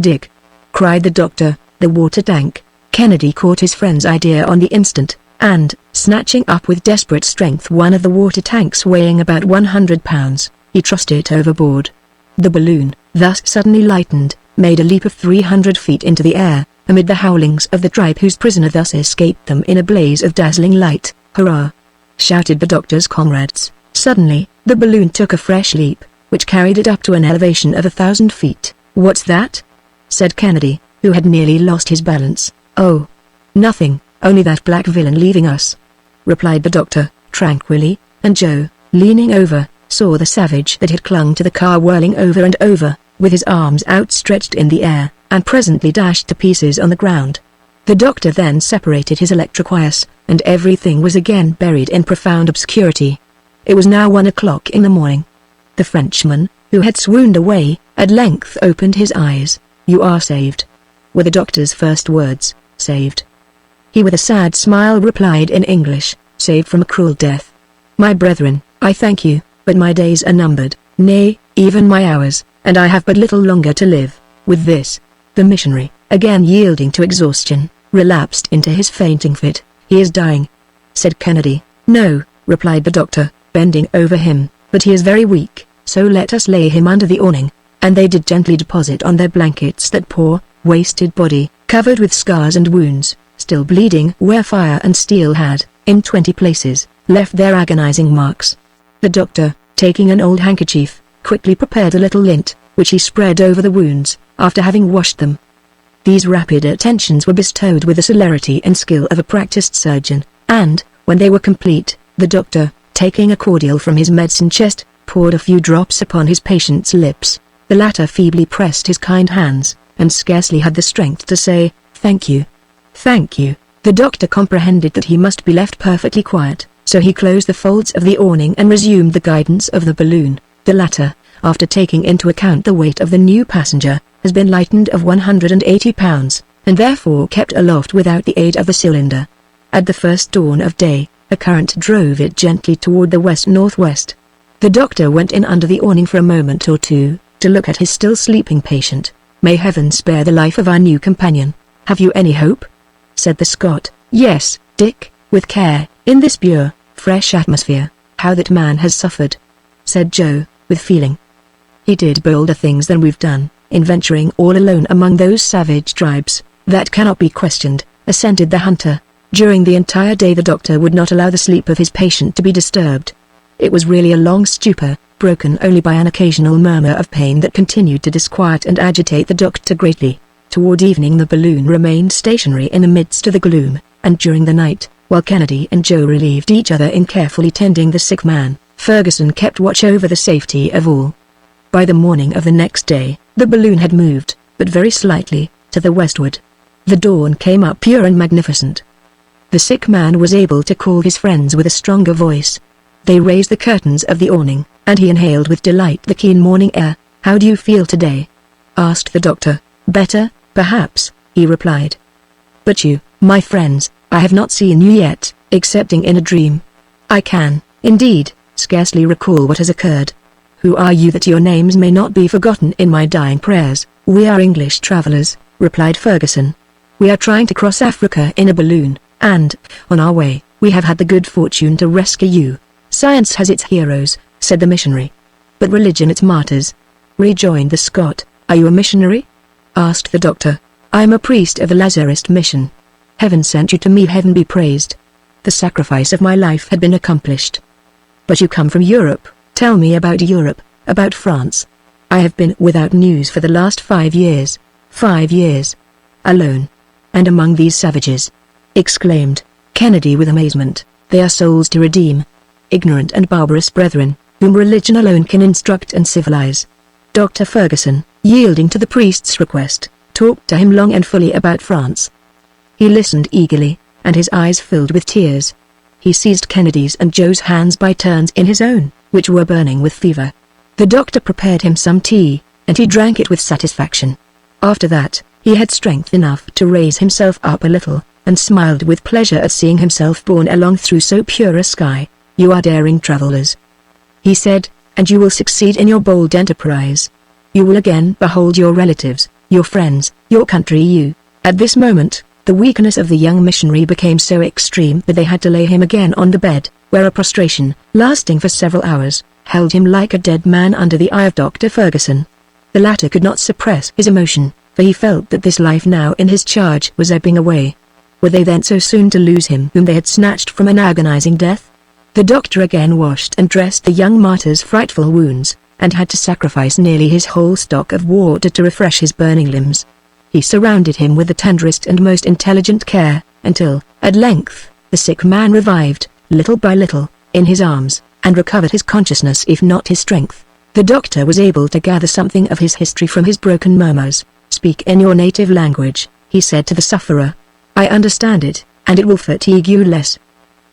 Dig!" cried the doctor, "the water tank." Kennedy caught his friend's idea on the instant, and, snatching up with desperate strength one of the water tanks weighing about 100 pounds, he tossed it overboard. The balloon, thus suddenly lightened, made a leap of 300 feet into the air, amid the howlings of the tribe whose prisoner thus escaped them in a blaze of dazzling light. "Hurrah!" shouted the doctor's comrades. Suddenly, the balloon took a fresh leap, which carried it up to an elevation of 1,000 feet. "What's that?" said Kennedy, who had nearly lost his balance. "Oh, nothing, only that black villain leaving us," replied the doctor, tranquilly, and Joe, leaning over, saw the savage that had clung to the car whirling over and over, with his arms outstretched in the air, and presently dashed to pieces on the ground. The doctor then separated his electric wires, and everything was again buried in profound obscurity. It was now 1 o'clock in the morning. The Frenchman, who had swooned away, at length opened his eyes. "You are saved," were the doctor's first words. "Saved?" He with a sad smile replied in English, "Saved from a cruel death. My brethren, I thank you, but my days are numbered, nay, even my hours, and I have but little longer to live." With this, the missionary, again yielding to exhaustion, relapsed into his fainting fit. "He is dying," said Kennedy. "No," replied the doctor, bending over him, "but he is very weak, so let us lay him under the awning." And they did gently deposit on their blankets that poor, wasted body, covered with scars and wounds, still bleeding where fire and steel had, in 20 places, left their agonizing marks. The doctor, taking an old handkerchief, quickly prepared a little lint, which he spread over the wounds, after having washed them. These rapid attentions were bestowed with the celerity and skill of a practiced surgeon, and, when they were complete, the doctor, taking a cordial from his medicine chest, poured a few drops upon his patient's lips. The latter feebly pressed his kind hands, and scarcely had the strength to say, "Thank you. Thank you." The doctor comprehended that he must be left perfectly quiet, so he closed the folds of the awning and resumed the guidance of the balloon. The latter, after taking into account the weight of the new passenger, has been lightened of 180 pounds, and therefore kept aloft without the aid of the cylinder. At the first dawn of day, a current drove it gently toward the west-northwest. The doctor went in under the awning for a moment or two, to look at his still sleeping patient. "May heaven spare the life of our new companion. Have you any hope?" said the Scot. "Yes, Dick, with care, in this pure, fresh atmosphere. How that man has suffered," said Joe, with feeling. "He did bolder things than we've done, in venturing all alone among those savage tribes." "That cannot be questioned," assented the hunter. During the entire day the doctor would not allow the sleep of his patient to be disturbed. It was really a long stupor, broken only by an occasional murmur of pain that continued to disquiet and agitate the doctor greatly. Toward evening the balloon remained stationary in the midst of the gloom, and during the night, while Kennedy and Joe relieved each other in carefully tending the sick man, Ferguson kept watch over the safety of all. By the morning of the next day, the balloon had moved, but very slightly, to the westward. The dawn came up pure and magnificent. The sick man was able to call his friends with a stronger voice. They raised the curtains of the awning, and he inhaled with delight the keen morning air. "How do you feel today?" asked the doctor. "Better, perhaps," he replied. "But you, my friends, I have not seen you yet, excepting in a dream. I can, indeed, scarcely recall what has occurred. Who are you that your names may not be forgotten in my dying prayers?" "We are English travelers," replied Ferguson. "We are trying to cross Africa in a balloon, and, on our way, we have had the good fortune to rescue you." "Science has its heroes," said the missionary. "But religion its martyrs," rejoined the Scot. "Are you a missionary?" asked the doctor. "I am a priest of the Lazarist mission. Heaven sent you to me, heaven be praised. The sacrifice of my life had been accomplished." "But you come from Europe. Tell me about Europe, about France." "I have been without news for the last 5 years. 5 years. Alone. And among these savages," exclaimed Kennedy with amazement. "They are souls to redeem. Ignorant and barbarous brethren, whom religion alone can instruct and civilize." Dr. Ferguson, yielding to the priest's request, talked to him long and fully about France. He listened eagerly, and his eyes filled with tears. He seized Kennedy's and Joe's hands by turns in his own, which were burning with fever. The doctor prepared him some tea, and he drank it with satisfaction. After that, he had strength enough to raise himself up a little, and smiled with pleasure at seeing himself borne along through so pure a sky. "You are daring travelers," he said, "and you will succeed in your bold enterprise. You will again behold your relatives, your friends, your country. You." At this moment, the weakness of the young missionary became so extreme that they had to lay him again on the bed, where a prostration, lasting for several hours, held him like a dead man under the eye of Dr. Ferguson. The latter could not suppress his emotion, for he felt that this life now in his charge was ebbing away. Were they then so soon to lose him whom they had snatched from an agonizing death? The doctor again washed and dressed the young martyr's frightful wounds, and had to sacrifice nearly his whole stock of water to refresh his burning limbs. He surrounded him with the tenderest and most intelligent care, until, at length, the sick man revived, little by little, in his arms, and recovered his consciousness if not his strength. The doctor was able to gather something of his history from his broken murmurs. "Speak in your native language," he said to the sufferer. "I understand it, and it will fatigue you less."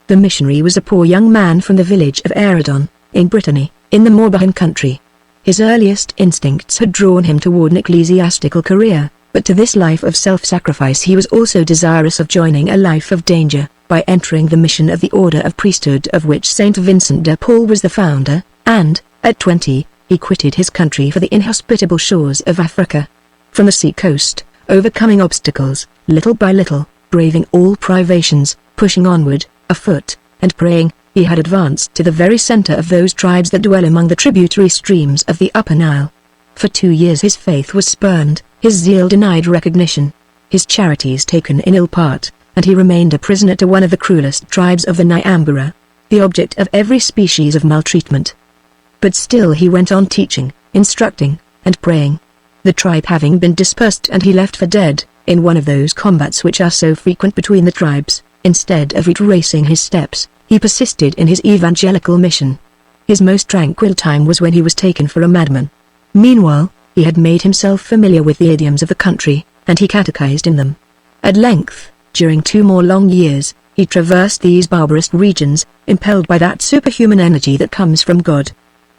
The missionary was a poor young man from the village of Eridon, in Brittany, in the Morbihan country. His earliest instincts had drawn him toward an ecclesiastical career, but to this life of self-sacrifice he was also desirous of joining a life of danger, by entering the mission of the order of priesthood of which Saint Vincent de Paul was the founder, and, at 20, he quitted his country for the inhospitable shores of Africa. From the sea-coast, overcoming obstacles, little by little, braving all privations, pushing onward, afoot, and praying, he had advanced to the very center of those tribes that dwell among the tributary streams of the Upper Nile. For 2 years his faith was spurned, his zeal denied recognition, his charities taken in ill part, and he remained a prisoner to one of the cruelest tribes of the Nyambura, the object of every species of maltreatment. But still he went on teaching, instructing, and praying. The tribe having been dispersed and he left for dead, in one of those combats which are so frequent between the tribes, instead of retracing his steps, he persisted in his evangelical mission. His most tranquil time was when he was taken for a madman. Meanwhile, he had made himself familiar with the idioms of the country, and he catechized in them. At length, during 2 more long years, he traversed these barbarous regions, impelled by that superhuman energy that comes from God.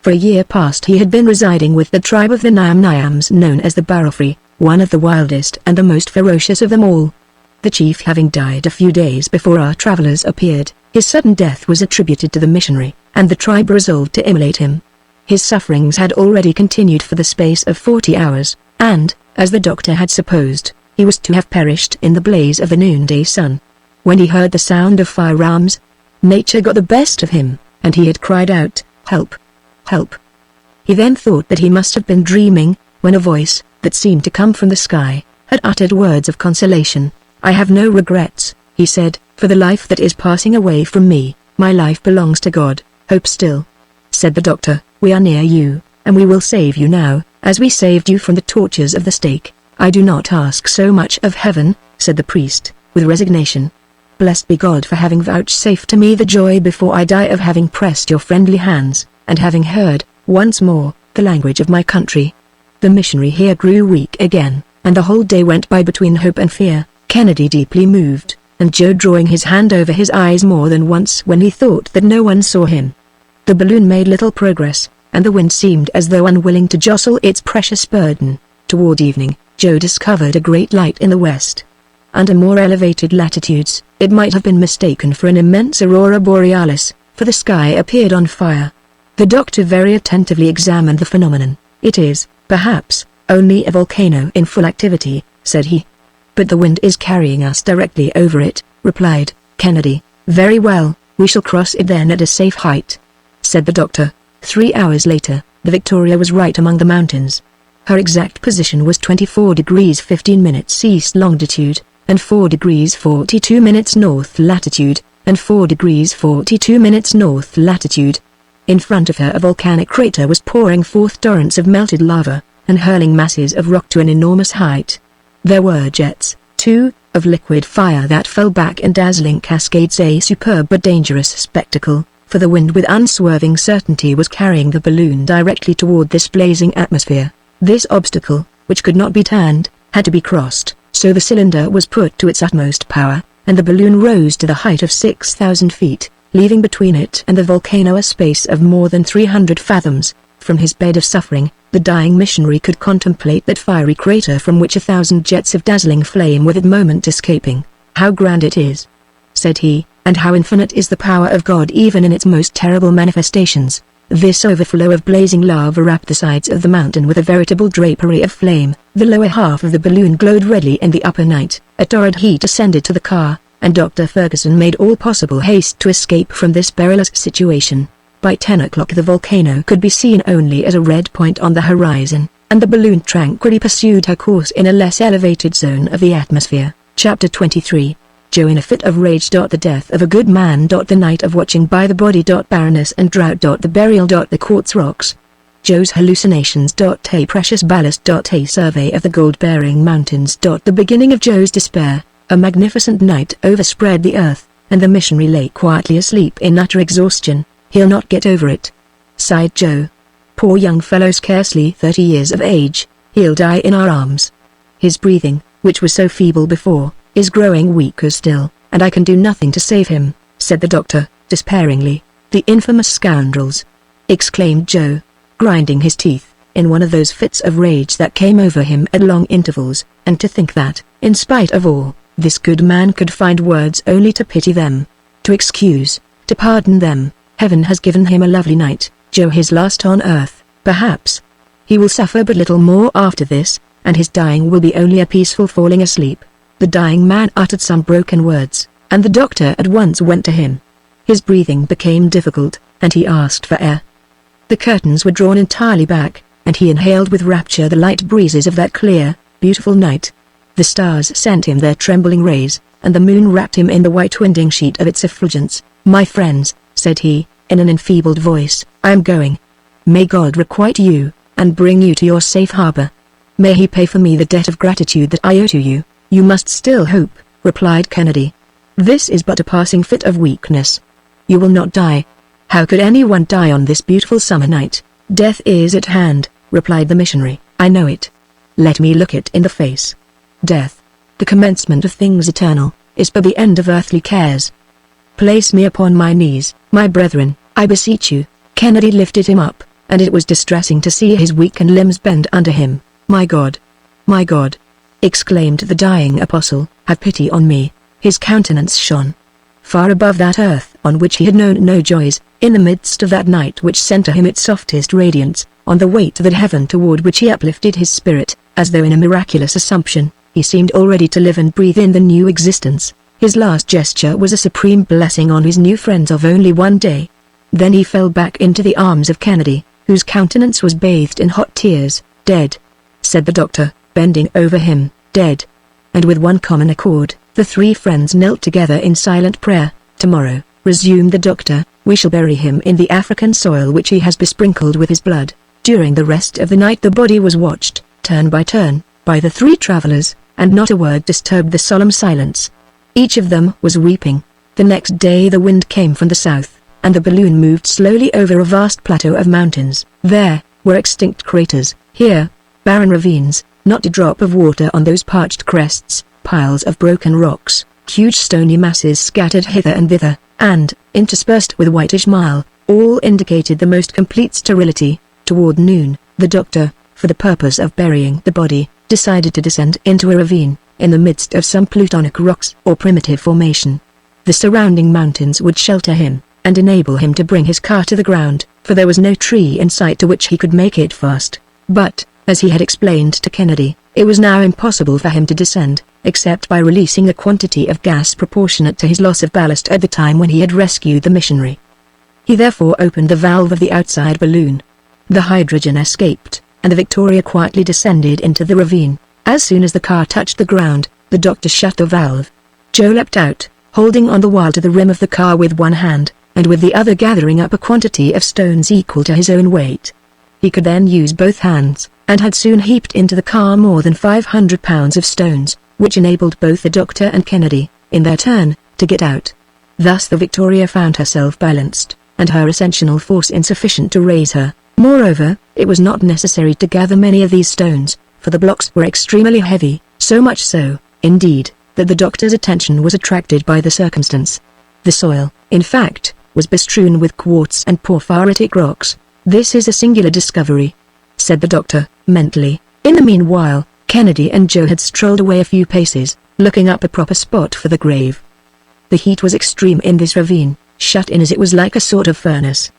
For a year past he had been residing with the tribe of the Nyams known as the Barofri, one of the wildest and the most ferocious of them all. The chief having died a few days before our travelers appeared, his sudden death was attributed to the missionary, and the tribe resolved to immolate him. His sufferings had already continued for the space of 40 hours, and, as the doctor had supposed, he was to have perished in the blaze of the noonday sun. When he heard the sound of firearms, nature got the best of him, and he had cried out, "Help! Help!" He then thought that he must have been dreaming, when a voice, that seemed to come from the sky, had uttered words of consolation. "I have no regrets," he said, "for the life that is passing away from me. My life belongs to God. Hope still." Said the doctor, "We are near you, and we will save you now, as we saved you from the tortures of the stake. "I do not ask so much of heaven," said the priest, with resignation. "Blessed be God for having vouchsafed to me the joy before I die of having pressed your friendly hands, and having heard, once more, the language of my country." The missionary here grew weak again, and the whole day went by between hope and fear, Kennedy deeply moved, and Joe drawing his hand over his eyes more than once when he thought that no one saw him. The balloon made little progress, and the wind seemed as though unwilling to jostle its precious burden. Toward evening, Joe discovered a great light in the west. Under more elevated latitudes, it might have been mistaken for an immense aurora borealis, for the sky appeared on fire. The doctor very attentively examined the phenomenon. "It is, perhaps, only a volcano in full activity," said he. "But the wind is carrying us directly over it," replied Kennedy. "Very well, we shall cross it then at a safe height," said the doctor. 3 hours later, the Victoria was right among the mountains. Her exact position was 24 degrees 15 minutes east longitude, and 4 degrees 42 minutes north latitude, and 4 degrees 42 minutes north latitude. In front of her a volcanic crater was pouring forth torrents of melted lava, and hurling masses of rock to an enormous height. There were jets, too, of liquid fire that fell back in dazzling cascades, a superb but dangerous spectacle, for the wind with unswerving certainty was carrying the balloon directly toward this blazing atmosphere. This obstacle, which could not be turned, had to be crossed, so the cylinder was put to its utmost power, and the balloon rose to the height of 6,000 feet, leaving between it and the volcano a space of more than 300 fathoms. From his bed of suffering, the dying missionary could contemplate that fiery crater from which 1,000 jets of dazzling flame were at the moment escaping. "How grand it is," said he, "and how infinite is the power of God even in its most terrible manifestations." This overflow of blazing lava wrapped the sides of the mountain with a veritable drapery of flame. The lower half of the balloon glowed redly in the upper night. A torrid heat ascended to the car, and Dr. Ferguson made all possible haste to escape from this perilous situation. By 10 o'clock the volcano could be seen only as a red point on the horizon, and the balloon tranquilly pursued her course in a less elevated zone of the atmosphere. Chapter 23. Joe in a fit of rage. The death of a good man. The night of watching by the body. Barrenness and drought. The burial. The quartz rocks. Joe's hallucinations. A precious ballast. A survey of the gold-bearing mountains. The beginning of Joe's despair. A magnificent night overspread the earth, and the missionary lay quietly asleep in utter exhaustion. "He'll not get over it," sighed Joe. "Poor young fellow, scarcely 30 years of age. He'll die in our arms. His breathing, which was so feeble before, is growing weaker still, and I can do nothing to save him," said the doctor, despairingly. "The infamous scoundrels!" exclaimed Joe, grinding his teeth, in one of those fits of rage that came over him at long intervals. "And to think that, in spite of all, this good man could find words only to pity them, to excuse, to pardon them. Heaven has given him a lovely night, Joe, his last on earth, perhaps. He will suffer but little more after this, and his dying will be only a peaceful falling asleep." The dying man uttered some broken words, and the doctor at once went to him. His breathing became difficult, and he asked for air. The curtains were drawn entirely back, and he inhaled with rapture the light breezes of that clear, beautiful night. The stars sent him their trembling rays, and the moon wrapped him in the white winding sheet of its effulgence. "My friends," said he, in an enfeebled voice, "I am going. May God requite you, and bring you to your safe harbor. May He pay for me the debt of gratitude that I owe to you." "You must still hope," replied Kennedy. "This is but a passing fit of weakness. You will not die. How could anyone die on this beautiful summer night?" "Death is at hand," replied the missionary. "I know it. Let me look it in the face. Death, the commencement of things eternal, is but the end of earthly cares. Place me upon my knees, my brethren, I beseech you." Kennedy lifted him up, and it was distressing to see his weakened limbs bend under him. "My God! My God!" exclaimed the dying apostle, "have pity on me." His countenance shone. Far above that earth on which he had known no joys, in the midst of that night which sent to him its softest radiance, on the way to that heaven toward which he uplifted his spirit, as though in a miraculous assumption, he seemed already to live and breathe in the new existence. His last gesture was a supreme blessing on his new friends of only one day. Then he fell back into the arms of Kennedy, whose countenance was bathed in hot tears. "Dead," said the doctor, bending over him, "dead." And with one common accord, the three friends knelt together in silent prayer. "Tomorrow," resumed the doctor, "we shall bury him in the African soil which he has besprinkled with his blood." During the rest of the night the body was watched, turn by turn, by the three travelers, and not a word disturbed the solemn silence. Each of them was weeping. The next day the wind came from the south, and the balloon moved slowly over a vast plateau of mountains. There were extinct craters, here barren ravines, not a drop of water on those parched crests, piles of broken rocks, huge stony masses scattered hither and thither, and, interspersed with whitish marl, all indicated the most complete sterility. Toward noon, the doctor, for the purpose of burying the body, decided to descend into a ravine, in the midst of some plutonic rocks or primitive formation. The surrounding mountains would shelter him, and enable him to bring his car to the ground, for there was no tree in sight to which he could make it fast. But, as he had explained to Kennedy, it was now impossible for him to descend, except by releasing a quantity of gas proportionate to his loss of ballast at the time when he had rescued the missionary. He therefore opened the valve of the outside balloon. The hydrogen escaped, and the Victoria quietly descended into the ravine. As soon as the car touched the ground, the doctor shut the valve. Joe leapt out, holding on the while to the rim of the car with one hand, and with the other gathering up a quantity of stones equal to his own weight. He could then use both hands, and had soon heaped into the car more than 500 pounds of stones, which enabled both the doctor and Kennedy, in their turn, to get out. Thus the Victoria found herself balanced, and her ascensional force insufficient to raise her. Moreover, it was not necessary to gather many of these stones, for the blocks were extremely heavy, so much so, indeed, that the doctor's attention was attracted by the circumstance. The soil, in fact, was bestrewn with quartz and porphyritic rocks. "This is a singular discovery," said the doctor, mentally. In the meanwhile, Kennedy and Joe had strolled away a few paces, looking up a proper spot for the grave. The heat was extreme in this ravine, shut in as it was like a sort of furnace.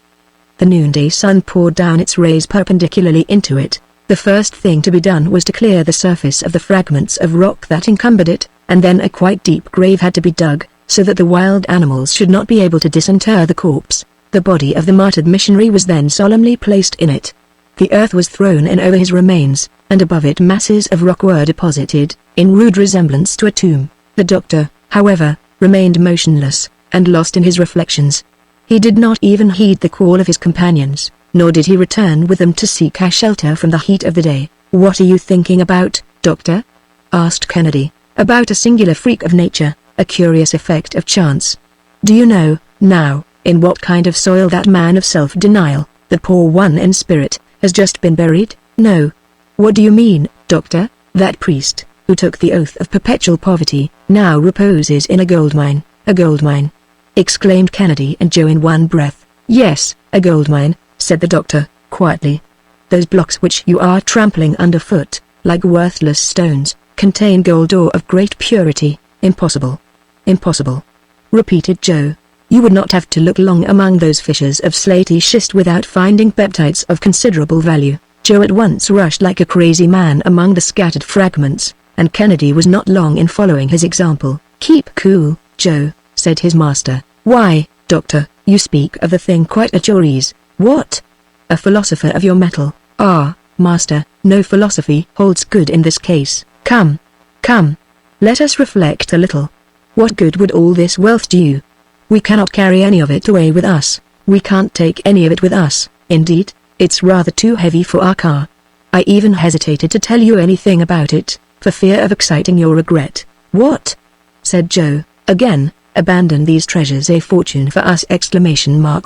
The noonday sun poured down its rays perpendicularly into it. The first thing to be done was to clear the surface of the fragments of rock that encumbered it, and then a quite deep grave had to be dug, so that the wild animals should not be able to disinter the corpse. The body of the martyred missionary was then solemnly placed in it. The earth was thrown in over his remains, and above it masses of rock were deposited, in rude resemblance to a tomb. The doctor, however, remained motionless, and lost in his reflections. He did not even heed the call of his companions, nor did he return with them to seek a shelter from the heat of the day. "What are you thinking about, doctor?" asked Kennedy. "About a singular freak of nature, a curious effect of chance. Do you know, now, in what kind of soil that man of self-denial, that poor one in spirit, has just been buried?" "No." "What do you mean, doctor?" "That priest, who took the oath of perpetual poverty, now reposes in a gold mine." "A gold mine!" exclaimed Kennedy and Joe in one breath. "Yes, a gold mine," said the doctor, quietly. "Those blocks which you are trampling underfoot, like worthless stones, contain gold ore of great purity." "Impossible." "Impossible," repeated Joe. "You would not have to look long among those fissures of slaty schist without finding peptides of considerable value." Joe at once rushed like a crazy man among the scattered fragments, and Kennedy was not long in following his example. "Keep cool, Joe," said his master. "Why, doctor, you speak of the thing quite at your ease." "What? A philosopher of your metal?" "Ah, master, no philosophy holds good in this case. Come, come, let us reflect a little. What good would all this wealth do you? We cannot carry any of it away with us. We can't take any of it with us. Indeed, it's rather too heavy for our car. I even hesitated to tell you anything about it, for fear of exciting your regret." "What?" said Joe, again. "Abandon these treasures, a fortune for us!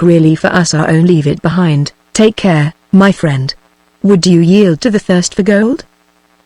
Really for us our own. Leave it behind. Take care, my friend. Would you yield to the thirst for gold?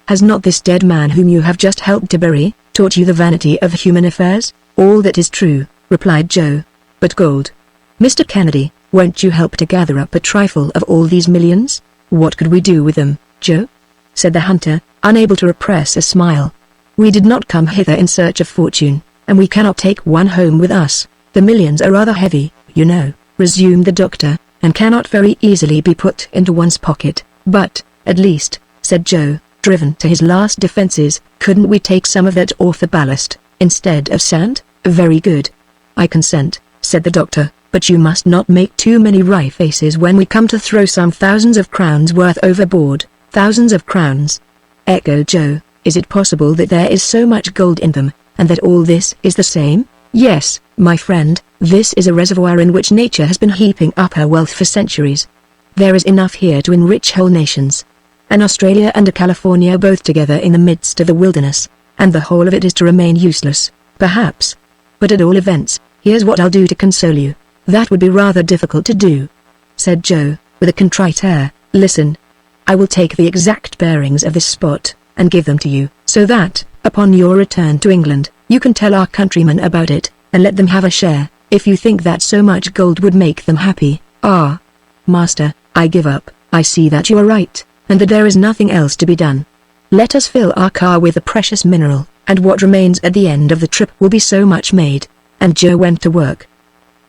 Has not this dead man whom you have just helped to bury, taught you the vanity of human affairs?" "All that is true," replied Joe. "But gold? Mr. Kennedy, won't you help to gather up a trifle of all these millions?" "What could we do with them, Joe?" said the hunter, unable to repress a smile. "We did not come hither in search of fortune, and we cannot take one home with us. The millions are rather heavy, you know," resumed the doctor, "and cannot very easily be put into one's pocket." "But, at least," said Joe, driven to his last defenses, "couldn't we take some of that off the ballast, instead of sand?" "Very good. I consent," said the doctor, "but you must not make too many wry faces when we come to throw some thousands of crowns worth overboard." "Thousands of crowns?" echoed Joe. "Is it possible that there is so much gold in them, and that all this is the same?" "Yes, my friend, this is a reservoir in which nature has been heaping up her wealth for centuries. There is enough here to enrich whole nations. an Australia and a California both together in the midst of the wilderness, and the whole of it is to remain useless, perhaps. But at all events, here's what I'll do to console you. That would be rather difficult to do," said Joe, with a contrite air. "Listen. I will take the exact bearings of this spot, and give them to you, so that, upon your return to England, you can tell our countrymen about it, and let them have a share, if you think that so much gold would make them happy." "Ah, master, I give up. I see that you are right, and that there is nothing else to be done. Let us fill our car with the precious mineral, and what remains at the end of the trip will be so much made." And Joe went to work.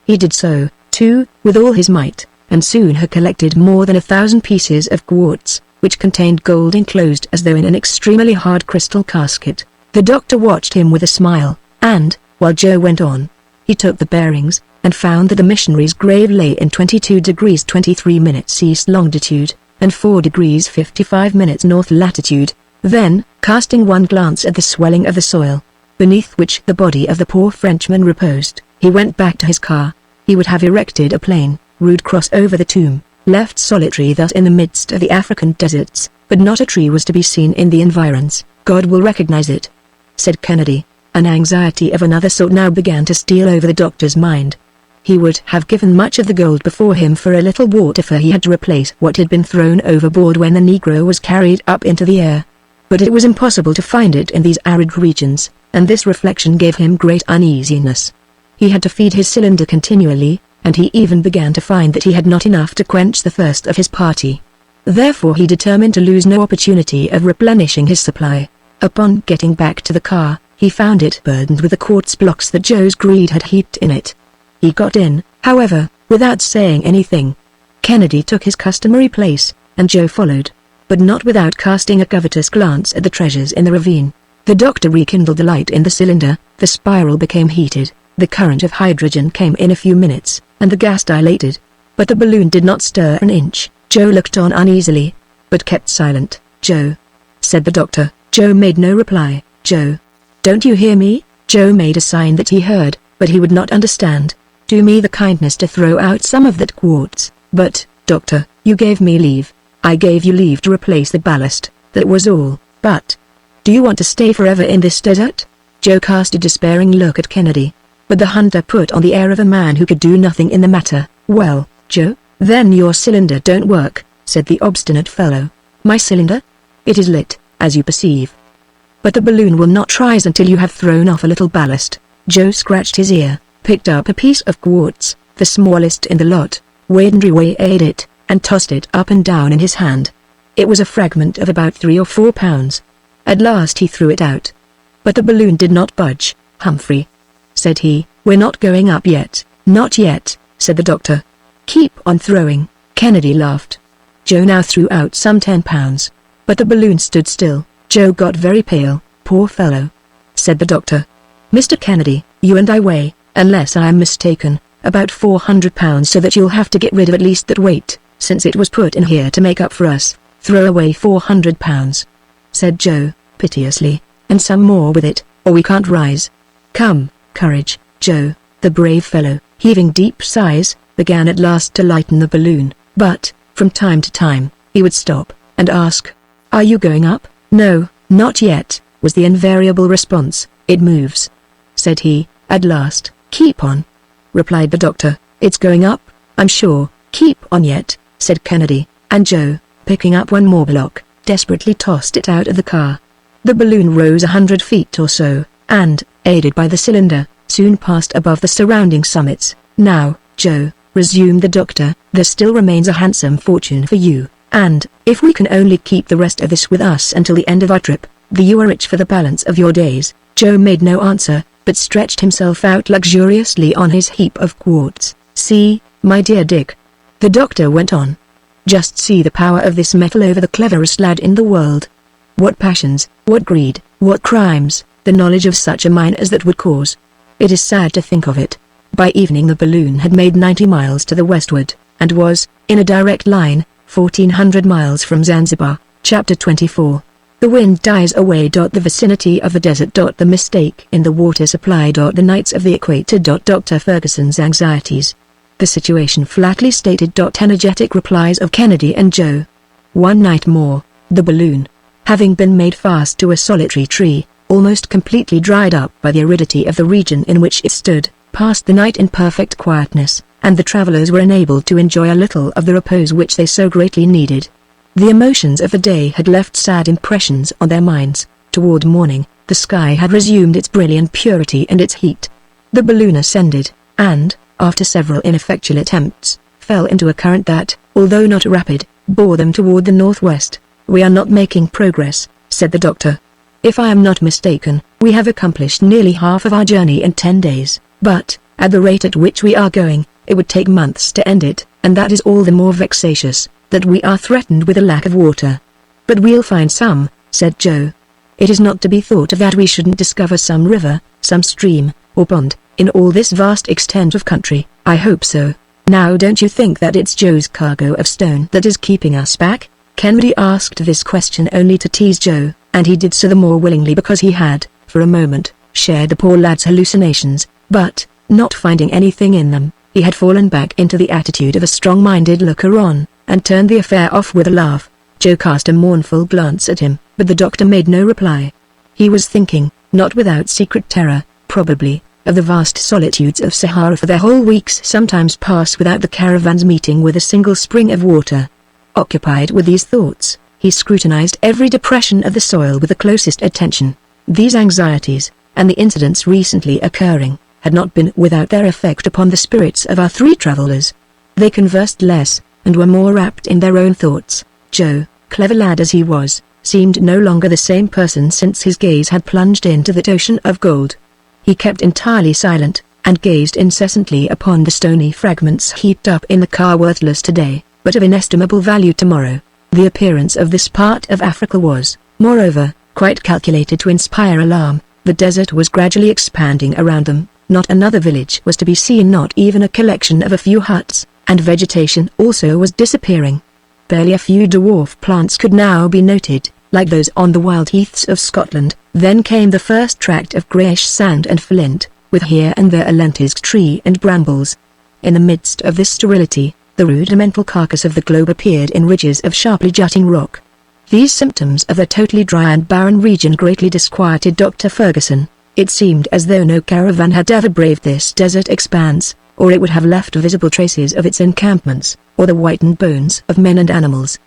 He did so, too, with all his might, and soon had collected more than 1,000 pieces of quartz, which contained gold enclosed as though in an extremely hard crystal casket. The doctor watched him with a smile, and, while Joe went on, he took the bearings, and found that the missionary's grave lay in 22 degrees 23 minutes east longitude, and 4 degrees 55 minutes north latitude. Then, casting one glance at the swelling of the soil, beneath which the body of the poor Frenchman reposed, he went back to his car. He would have erected a plain, rude cross over the tomb, left solitary thus in the midst of the African deserts, but not a tree was to be seen in the environs. "God will recognize it," said Kennedy. An anxiety of another sort now began to steal over the doctor's mind. He would have given much of the gold before him for a little water, for he had to replace what had been thrown overboard when the Negro was carried up into the air. But it was impossible to find it in these arid regions, and this reflection gave him great uneasiness. He had to feed his cylinder continually, and he even began to find that he had not enough to quench the thirst of his party. Therefore he determined to lose no opportunity of replenishing his supply. Upon getting back to the car, he found it burdened with the quartz blocks that Joe's greed had heaped in it. He got in, however, without saying anything. Kennedy took his customary place, and Joe followed, but not without casting a covetous glance at the treasures in the ravine. The doctor rekindled the light in the cylinder, the spiral became heated, the current of hydrogen came in a few minutes, and the gas dilated. But the balloon did not stir an inch. Joe looked on uneasily, but kept silent. "Joe," said the doctor. Joe made no reply. "Joe, don't you hear me?" Joe made a sign that he heard, but he would not understand. "Do me the kindness to throw out some of that quartz." "But, doctor, you gave me leave." "I gave you leave to replace the ballast, that was all." "But, do you want to stay forever in this desert?" Joe cast a despairing look at Kennedy, but the hunter put on the air of a man who could do nothing in the matter. "Well, Joe, then your cylinder don't work," said the obstinate fellow. "My cylinder? It is lit, as you perceive. But the balloon will not rise until you have thrown off a little ballast." Joe scratched his ear, picked up a piece of quartz, the smallest in the lot, weighed and reweighed it, and tossed it up and down in his hand. It was a fragment of about 3 or 4 pounds. At last he threw it out. But the balloon did not budge. "Humphrey," said he, "we're not going up yet." "Not yet," said the doctor. "Keep on throwing." Kennedy laughed. Joe now threw out some 10 pounds. But the balloon stood still. Joe got very pale. "Poor fellow," said the doctor. "Mr. Kennedy, you and I weigh, unless I am mistaken, about 400 pounds, so that you'll have to get rid of at least that weight, since it was put in here to make up for us." "Throw away 400 pounds," said Joe, piteously, "and some more with it, or we can't rise." "Come, courage, Joe." The brave fellow, heaving deep sighs, began at last to lighten the balloon, but, from time to time, he would stop, and ask, "Are you going up?" "No, not yet," was the invariable response. "It moves," said he, at last. "Keep on," replied the doctor. "It's going up, I'm sure." "Keep on yet," said Kennedy, and Joe, picking up one more block, desperately tossed it out of the car. The balloon rose 100 feet or so, and, aided by the cylinder, soon passed above the surrounding summits. "Now, Joe," resumed the doctor, "there still remains a handsome fortune for you, and, if we can only keep the rest of this with us until the end of our trip, you are rich for the balance of your days." Joe made no answer, but stretched himself out luxuriously on his heap of quartz. "See, my dear Dick," the doctor went on. "Just see the power of this metal over the cleverest lad in the world. What passions, what greed, what crimes, the knowledge of such a mine as that would cause. It is sad to think of it." By evening the balloon had made 90 miles to the westward, and was, in a direct line, 1,400 miles from Zanzibar. Chapter 24. The wind dies away. The vicinity of the desert. The mistake in the water supply. The nights of the equator. Dr. Ferguson's anxieties. The situation flatly stated. Energetic replies of Kennedy and Joe. One night more, The balloon, having been made fast to a solitary tree, almost completely dried up by the aridity of the region in which it stood, passed the night in perfect quietness, and the travelers were enabled to enjoy a little of the repose which they so greatly needed. The emotions of the day had left sad impressions on their minds. Toward morning, the sky had resumed its brilliant purity and its heat. The balloon ascended, and, after several ineffectual attempts, fell into a current that, although not rapid, bore them toward the northwest. "We are not making progress," said the doctor. "If I am not mistaken, we have accomplished nearly half of our journey in 10 days, but, at the rate at which we are going, it would take months to end it, and that is all the more vexatious, that we are threatened with a lack of water." "But we'll find some," said Joe. "It is not to be thought of that we shouldn't discover some river, some stream, or pond, in all this vast extent of country." "I hope so. Now don't you think that it's Joe's cargo of stone that is keeping us back?" Kennedy asked this question only to tease Joe, and he did so the more willingly because he had, for a moment, shared the poor lad's hallucinations, but, not finding anything in them, he had fallen back into the attitude of a strong-minded looker-on, and turned the affair off with a laugh. Joe cast a mournful glance at him, but the doctor made no reply. He was thinking, not without secret terror, probably, of the vast solitudes of Sahara, for their whole weeks sometimes pass without the caravans meeting with a single spring of water. Occupied with these thoughts, he scrutinized every depression of the soil with the closest attention. These anxieties, and the incidents recently occurring, had not been without their effect upon the spirits of our 3 travelers. They conversed less, and were more wrapped in their own thoughts. Joe, clever lad as he was, seemed no longer the same person since his gaze had plunged into that ocean of gold. He kept entirely silent, and gazed incessantly upon the stony fragments heaped up in the car, worthless today, but of inestimable value tomorrow. The appearance of this part of Africa was, moreover, quite calculated to inspire alarm. The desert was gradually expanding around them, not another village was to be seen, not even a collection of a few huts, and vegetation also was disappearing. Barely a few dwarf plants could now be noted, like those on the wild heaths of Scotland. Then came the first tract of greyish sand and flint, with here and there a lentisk tree and brambles. In the midst of this sterility, the rudimental carcass of the globe appeared in ridges of sharply jutting rock. These symptoms of a totally dry and barren region greatly disquieted Dr. Ferguson. It seemed as though no caravan had ever braved this desert expanse, or it would have left visible traces of its encampments, or the whitened bones of men and animals.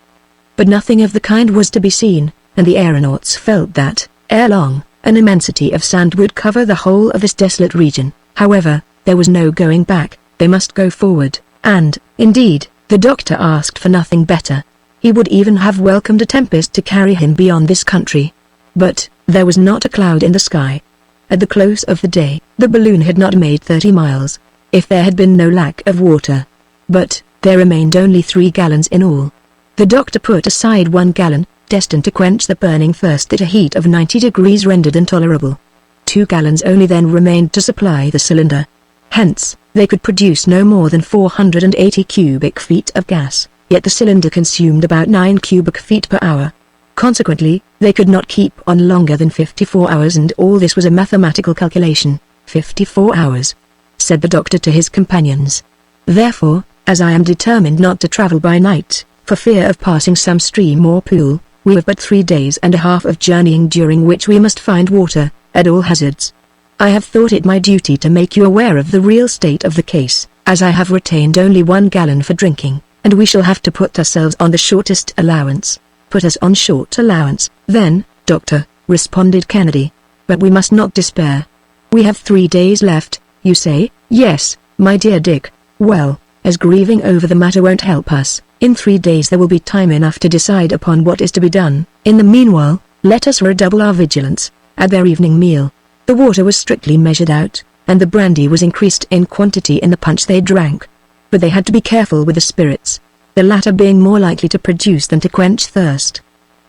But nothing of the kind was to be seen, and the aeronauts felt that, ere long, an immensity of sand would cover the whole of this desolate region. However, there was no going back, they must go forward, and, indeed, the doctor asked for nothing better. He would even have welcomed a tempest to carry him beyond this country. But, there was not a cloud in the sky. At the close of the day, the balloon had not made 30 miles, if there had been no lack of water. But, there remained only 3 gallons in all. The doctor put aside 1 gallon, destined to quench the burning thirst that a heat of 90 degrees rendered intolerable. 2 gallons only then remained to supply the cylinder. Hence, they could produce no more than 480 cubic feet of gas, yet the cylinder consumed about 9 cubic feet per hour. Consequently, they could not keep on longer than 54 hours, and all this was a mathematical calculation. 54 hours, said the doctor to his companions. Therefore, as I am determined not to travel by night, for fear of passing some stream or pool, we have but 3 days and a half of journeying, during which we must find water, at all hazards. I have thought it my duty to make you aware of the real state of the case, as I have retained only 1 gallon for drinking, and we shall have to put ourselves on the shortest allowance. Put us on short allowance, then, doctor, responded Kennedy. But we must not despair. We have 3 days left, you say? Yes, my dear Dick. Well, as grieving over the matter won't help us, in 3 days there will be time enough to decide upon what is to be done. In the meanwhile, let us redouble our vigilance. At their evening meal, the water was strictly measured out, and the brandy was increased in quantity in the punch they drank. But they had to be careful with the spirits, the latter being more likely to produce than to quench thirst.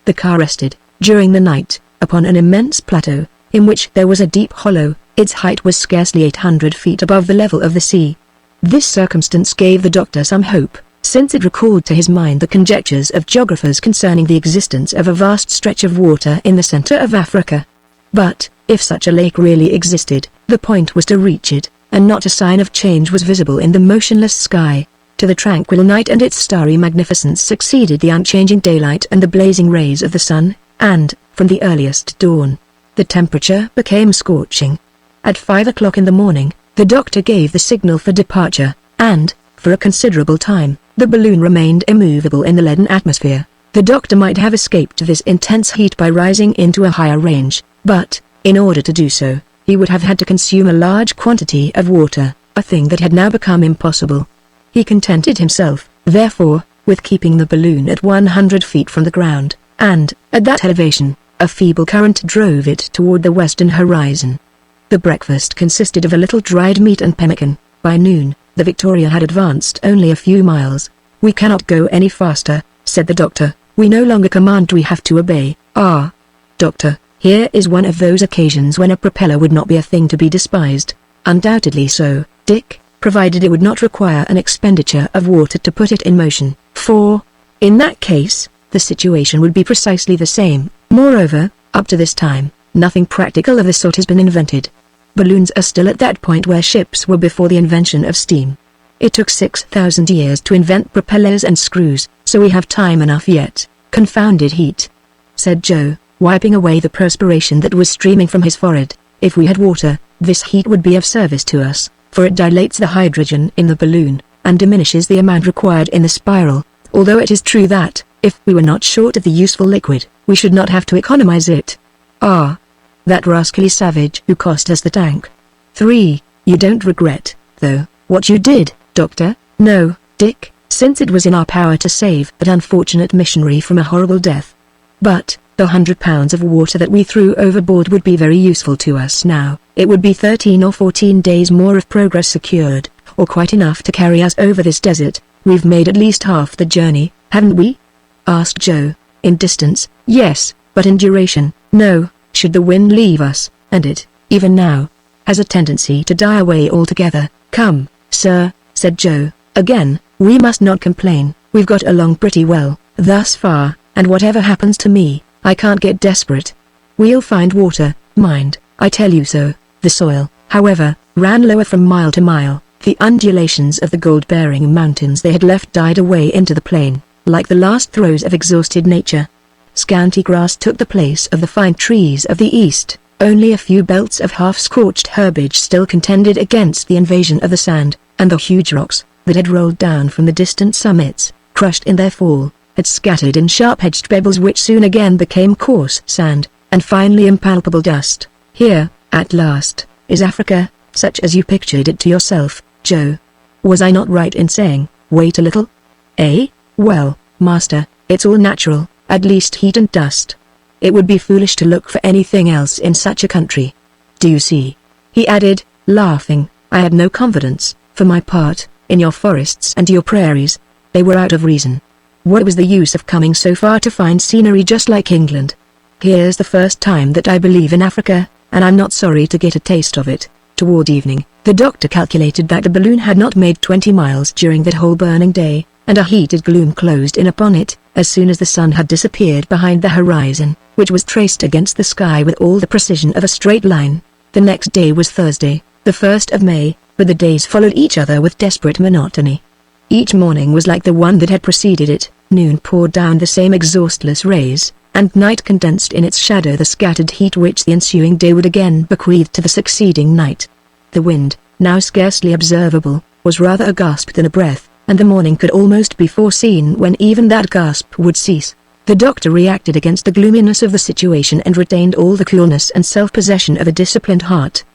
The car rested, during the night, upon an immense plateau, in which there was a deep hollow. Its height was scarcely 800 feet above the level of the sea. This circumstance gave the doctor some hope, since it recalled to his mind the conjectures of geographers concerning the existence of a vast stretch of water in the center of Africa. But, if such a lake really existed, the point was to reach it, and not a sign of change was visible in the motionless sky. To the tranquil night and its starry magnificence succeeded the unchanging daylight and the blazing rays of the sun, and, from the earliest dawn, the temperature became scorching. At 5 o'clock in the morning, the doctor gave the signal for departure, and, for a considerable time, the balloon remained immovable in the leaden atmosphere. The doctor might have escaped this intense heat by rising into a higher range, but, in order to do so, he would have had to consume a large quantity of water, a thing that had now become impossible. He contented himself, therefore, with keeping the balloon at 100 feet from the ground, and, at that elevation, a feeble current drove it toward the western horizon. The breakfast consisted of a little dried meat and pemmican. By noon, the Victoria had advanced only a few miles. "We cannot go any faster," said the doctor. "We no longer command, we have to obey." "Ah, doctor, here is one of those occasions when a propeller would not be a thing to be despised." "Undoubtedly so, Dick, provided it would not require an expenditure of water to put it in motion, for, in that case, the situation would be precisely the same. Moreover, up to this time, nothing practical of the sort has been invented. Balloons are still at that point where ships were before the invention of steam. It took 6,000 years to invent propellers and screws, so we have time enough yet." "Confounded heat," said Joe, wiping away the perspiration that was streaming from his forehead. "If we had water, this heat would be of service to us, for it dilates the hydrogen in the balloon, and diminishes the amount required in the spiral, although it is true that, if we were not short of the useful liquid, we should not have to economize it." "Ah, that rascally savage who cost us the tank." 3. You don't regret, though, what you did, Doctor? "No, Dick, since it was in our power to save that unfortunate missionary from a horrible death. But, the 100 pounds of water that we threw overboard would be very useful to us now. It would be 13 or 14 days more of progress secured, or quite enough to carry us over this desert. We've made at least half the journey, haven't we?" asked Joe. "In distance, yes, but in duration, no. Should the wind leave us, and it, even now, has a tendency to die away altogether." "Come, sir," said Joe, "again, we must not complain. We've got along pretty well, thus far, and whatever happens to me, I can't get desperate. We'll find water, mind, I tell you so." The soil, however, ran lower from mile to mile. The undulations of the gold-bearing mountains they had left died away into the plain, like the last throes of exhausted nature. Scanty grass took the place of the fine trees of the east. Only a few belts of half-scorched herbage still contended against the invasion of the sand, and the huge rocks, that had rolled down from the distant summits, crushed in their fall, had scattered in sharp-edged pebbles which soon again became coarse sand, and finally impalpable dust. "Here, at last, is Africa, such as you pictured it to yourself, Joe. Was I not right in saying, wait a little? Eh? Well, master, it's all natural, at least heat and dust. It would be foolish to look for anything else in such a country. Do you see?" he added, laughing. "I had no confidence, for my part, in your forests and your prairies. They were out of reason. What was the use of coming so far to find scenery just like England? Here's the first time that I believe in Africa, and I'm not sorry to get a taste of it." Toward evening, the doctor calculated that the balloon had not made 20 miles during that whole burning day, and a heated gloom closed in upon it, as soon as the sun had disappeared behind the horizon, which was traced against the sky with all the precision of a straight line. The next day was Thursday, the 1st of May, but the days followed each other with desperate monotony. Each morning was like the one that had preceded it. Noon poured down the same exhaustless rays, and night condensed in its shadow the scattered heat which the ensuing day would again bequeath to the succeeding night. The wind, now scarcely observable, was rather a gasp than a breath, and the morning could almost be foreseen when even that gasp would cease. The doctor reacted against the gloominess of the situation and retained all the coolness and self-possession of a disciplined heart.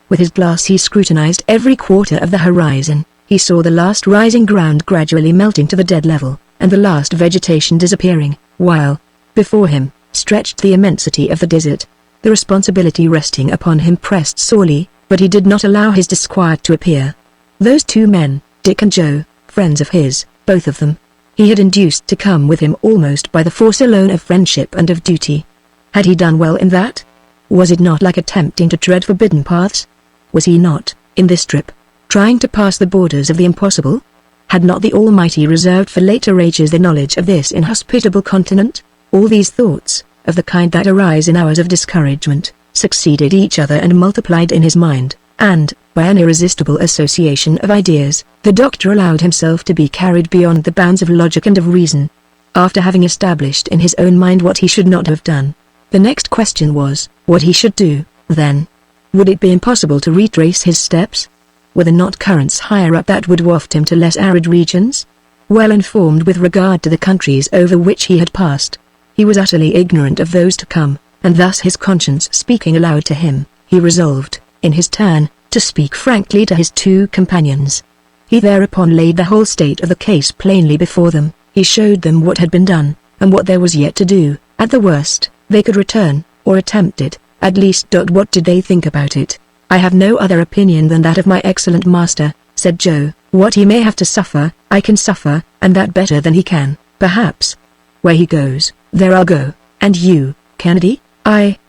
With his glass he scrutinized every quarter of the horizon. He saw the last rising ground gradually melting to the dead level, and the last vegetation disappearing, while, before him, stretched the immensity of the desert. The responsibility resting upon him pressed sorely, but he did not allow his disquiet to appear. Those two men, Dick and Joe, friends of his, both of them, he had induced to come with him almost by the force alone of friendship and of duty. Had he done well in that? Was it not like attempting to tread forbidden paths? Was he not, in this trip, trying to pass the borders of the impossible? Had not the Almighty reserved for later ages the knowledge of this inhospitable continent? All these thoughts, of the kind that arise in hours of discouragement, succeeded each other and multiplied in his mind, and, by an irresistible association of ideas, the doctor allowed himself to be carried beyond the bounds of logic and of reason. After having established in his own mind what he should not have done, the next question was, what he should do, then. Would it be impossible to retrace his steps? Were there not currents higher up that would waft him to less arid regions? Well informed with regard to the countries over which he had passed, he was utterly ignorant of those to come, and thus his conscience speaking aloud to him, he resolved, in his turn, to speak frankly to his two companions. He thereupon laid the whole state of the case plainly before them. He showed them what had been done, and what there was yet to do. At the worst, they could return, or attempt it, at least. What did they think about it? I have no other opinion than that of my excellent master, said Joe. What he may have to suffer, I can suffer, and that better than he can, perhaps. Where he goes, there I'll go. And you, Kennedy?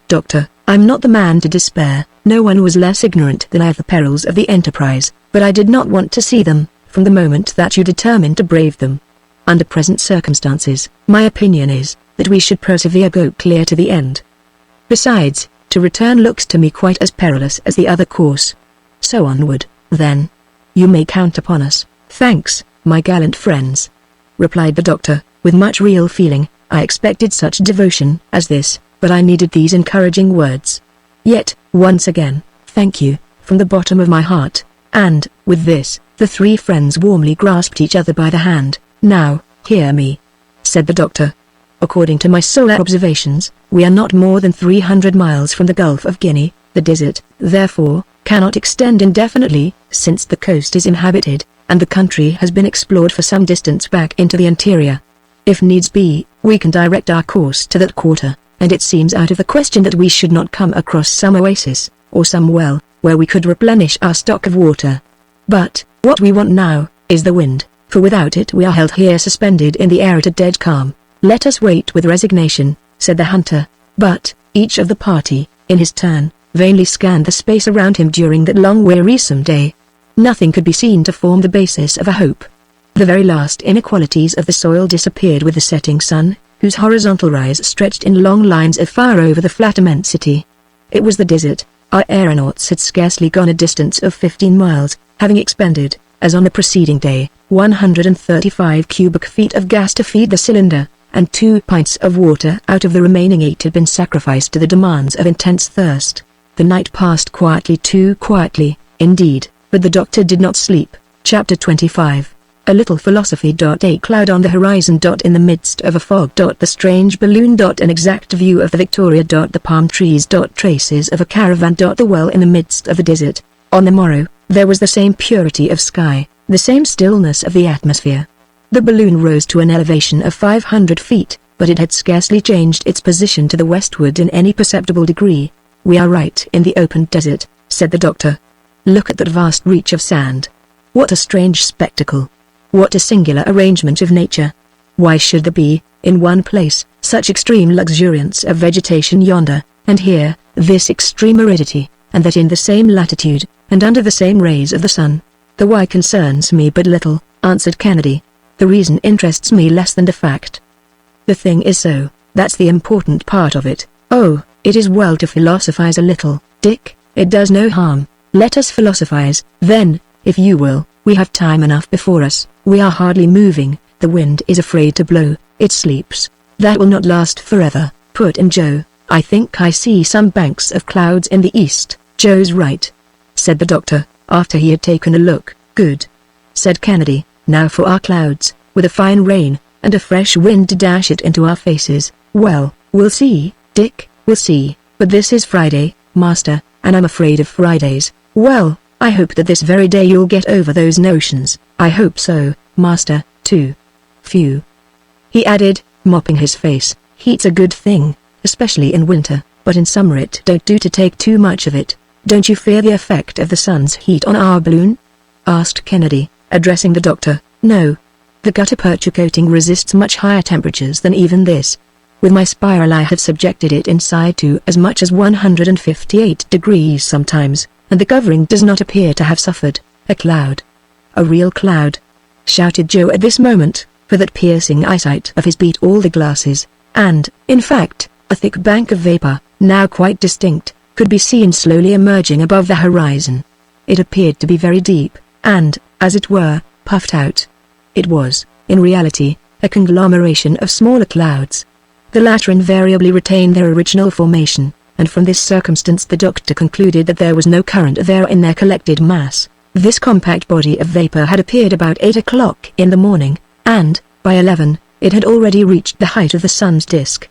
Doctor, I'm not the man to despair. No one was less ignorant than I of the perils of the enterprise, but I did not want to see them, from the moment that you determined to brave them. Under present circumstances, my opinion is, that we should persevere, go clear to the end. Besides, to return looks to me quite as perilous as the other course. So onward, then. You may count upon us. Thanks, my gallant friends, replied the doctor, with much real feeling. I expected such devotion as this, but I needed these encouraging words. Yet, once again, thank you, from the bottom of my heart. And, with this, the three friends warmly grasped each other by the hand. Now, hear me, said the doctor. According to my solar observations, we are not more than 300 miles from the Gulf of Guinea. The desert, therefore, cannot extend indefinitely, since the coast is inhabited, and the country has been explored for some distance back into the interior. If needs be, we can direct our course to that quarter, and it seems out of the question that we should not come across some oasis, or some well, where we could replenish our stock of water. But, what we want now, is the wind, for without it we are held here suspended in the air at a dead calm. Let us wait with resignation, said the hunter. But, each of the party, in his turn, vainly scanned the space around him during that long wearisome day. Nothing could be seen to form the basis of a hope. The very last inequalities of the soil disappeared with the setting sun, whose horizontal rise stretched in long lines of fire over the flat immensity. It was the desert. Our aeronauts had scarcely gone a distance of 15 miles, having expended, as on the preceding day, 135 cubic feet of gas to feed the cylinder, and 2 pints of water out of the remaining 8 had been sacrificed to the demands of intense thirst. The night passed quietly, too quietly, indeed, but the doctor did not sleep. Chapter 25. A little philosophy. A cloud on the horizon. In the midst of a fog. The strange balloon. An exact view of the Victoria. The palm trees. Traces of a caravan. The well in the midst of the desert. On the morrow, there was the same purity of sky, the same stillness of the atmosphere. The balloon rose to an elevation of 500 feet, but it had scarcely changed its position to the westward in any perceptible degree. We are right in the open desert, said the doctor. Look at that vast reach of sand. What a strange spectacle. What a singular arrangement of nature. Why should there be, in one place, such extreme luxuriance of vegetation yonder, and here, this extreme aridity, and that in the same latitude, and under the same rays of the sun? The why concerns me but little, answered Kennedy. The reason interests me less than the fact. The thing is so, that's the important part of it. Oh, it is well to philosophize a little, Dick, it does no harm. Let us philosophize, then, if you will. We have time enough before us. We are hardly moving, the wind is afraid to blow, it sleeps. That will not last forever, put in Joe. I think I see some banks of clouds in the east. Joe's right, said the doctor, after he had taken a look. Good, said Kennedy. Now for our clouds, with a fine rain, and a fresh wind to dash it into our faces. Well, we'll see, Dick, we'll see. But this is Friday, Master, and I'm afraid of Fridays. Well, I hope that this very day you'll get over those notions. I hope so, Master, too. Phew, he added, mopping his face. Heat's a good thing, especially in winter, but in summer it don't do to take too much of it. Don't you fear the effect of the sun's heat on our balloon? Asked Kennedy, addressing the doctor. No. The gutta-percha coating resists much higher temperatures than even this. With my spiral I have subjected it inside to as much as 158 degrees sometimes, and the covering does not appear to have suffered. A cloud. A real cloud, shouted Joe at this moment, for that piercing eyesight of his beat all the glasses, and, in fact, a thick bank of vapor, now quite distinct, could be seen slowly emerging above the horizon. It appeared to be very deep, and, as it were, puffed out. It was, in reality, a conglomeration of smaller clouds. The latter invariably retained their original formation, and from this circumstance the doctor concluded that there was no current of air in their collected mass. This compact body of vapor had appeared about 8 o'clock in the morning, and, by 11, it had already reached the height of the sun's disk.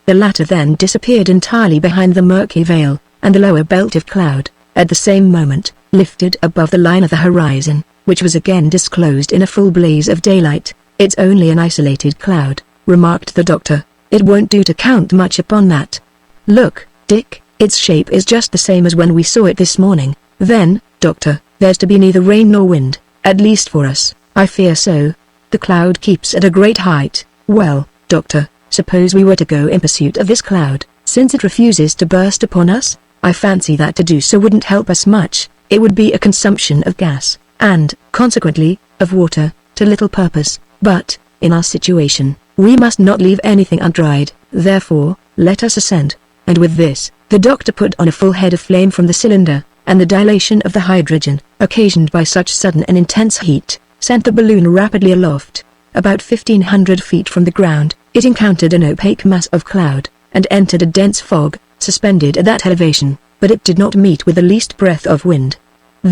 The latter then disappeared entirely behind the murky veil, and the lower belt of cloud, at the same moment, lifted above the line of the horizon, which was again disclosed in a full blaze of daylight. "It's only an isolated cloud," remarked the doctor. "It won't do to count much upon that. Look, Dick, its shape is just the same as when we saw it this morning." "Then, doctor, there's to be neither rain nor wind, at least for us." "I fear so. The cloud keeps at a great height." "Well, doctor, suppose we were to go in pursuit of this cloud, since it refuses to burst upon us?" "I fancy that to do so wouldn't help us much. It would be a consumption of gas, and, consequently, of water, to little purpose. But, in our situation, we must not leave anything undried. Therefore, let us ascend." And with this, the doctor put on a full head of flame from the cylinder, and the dilation of the hydrogen, occasioned by such sudden and intense heat, sent the balloon rapidly aloft. About 1,500 feet from the ground, it encountered an opaque mass of cloud, and entered a dense fog, suspended at that elevation, but it did not meet with the least breath of wind.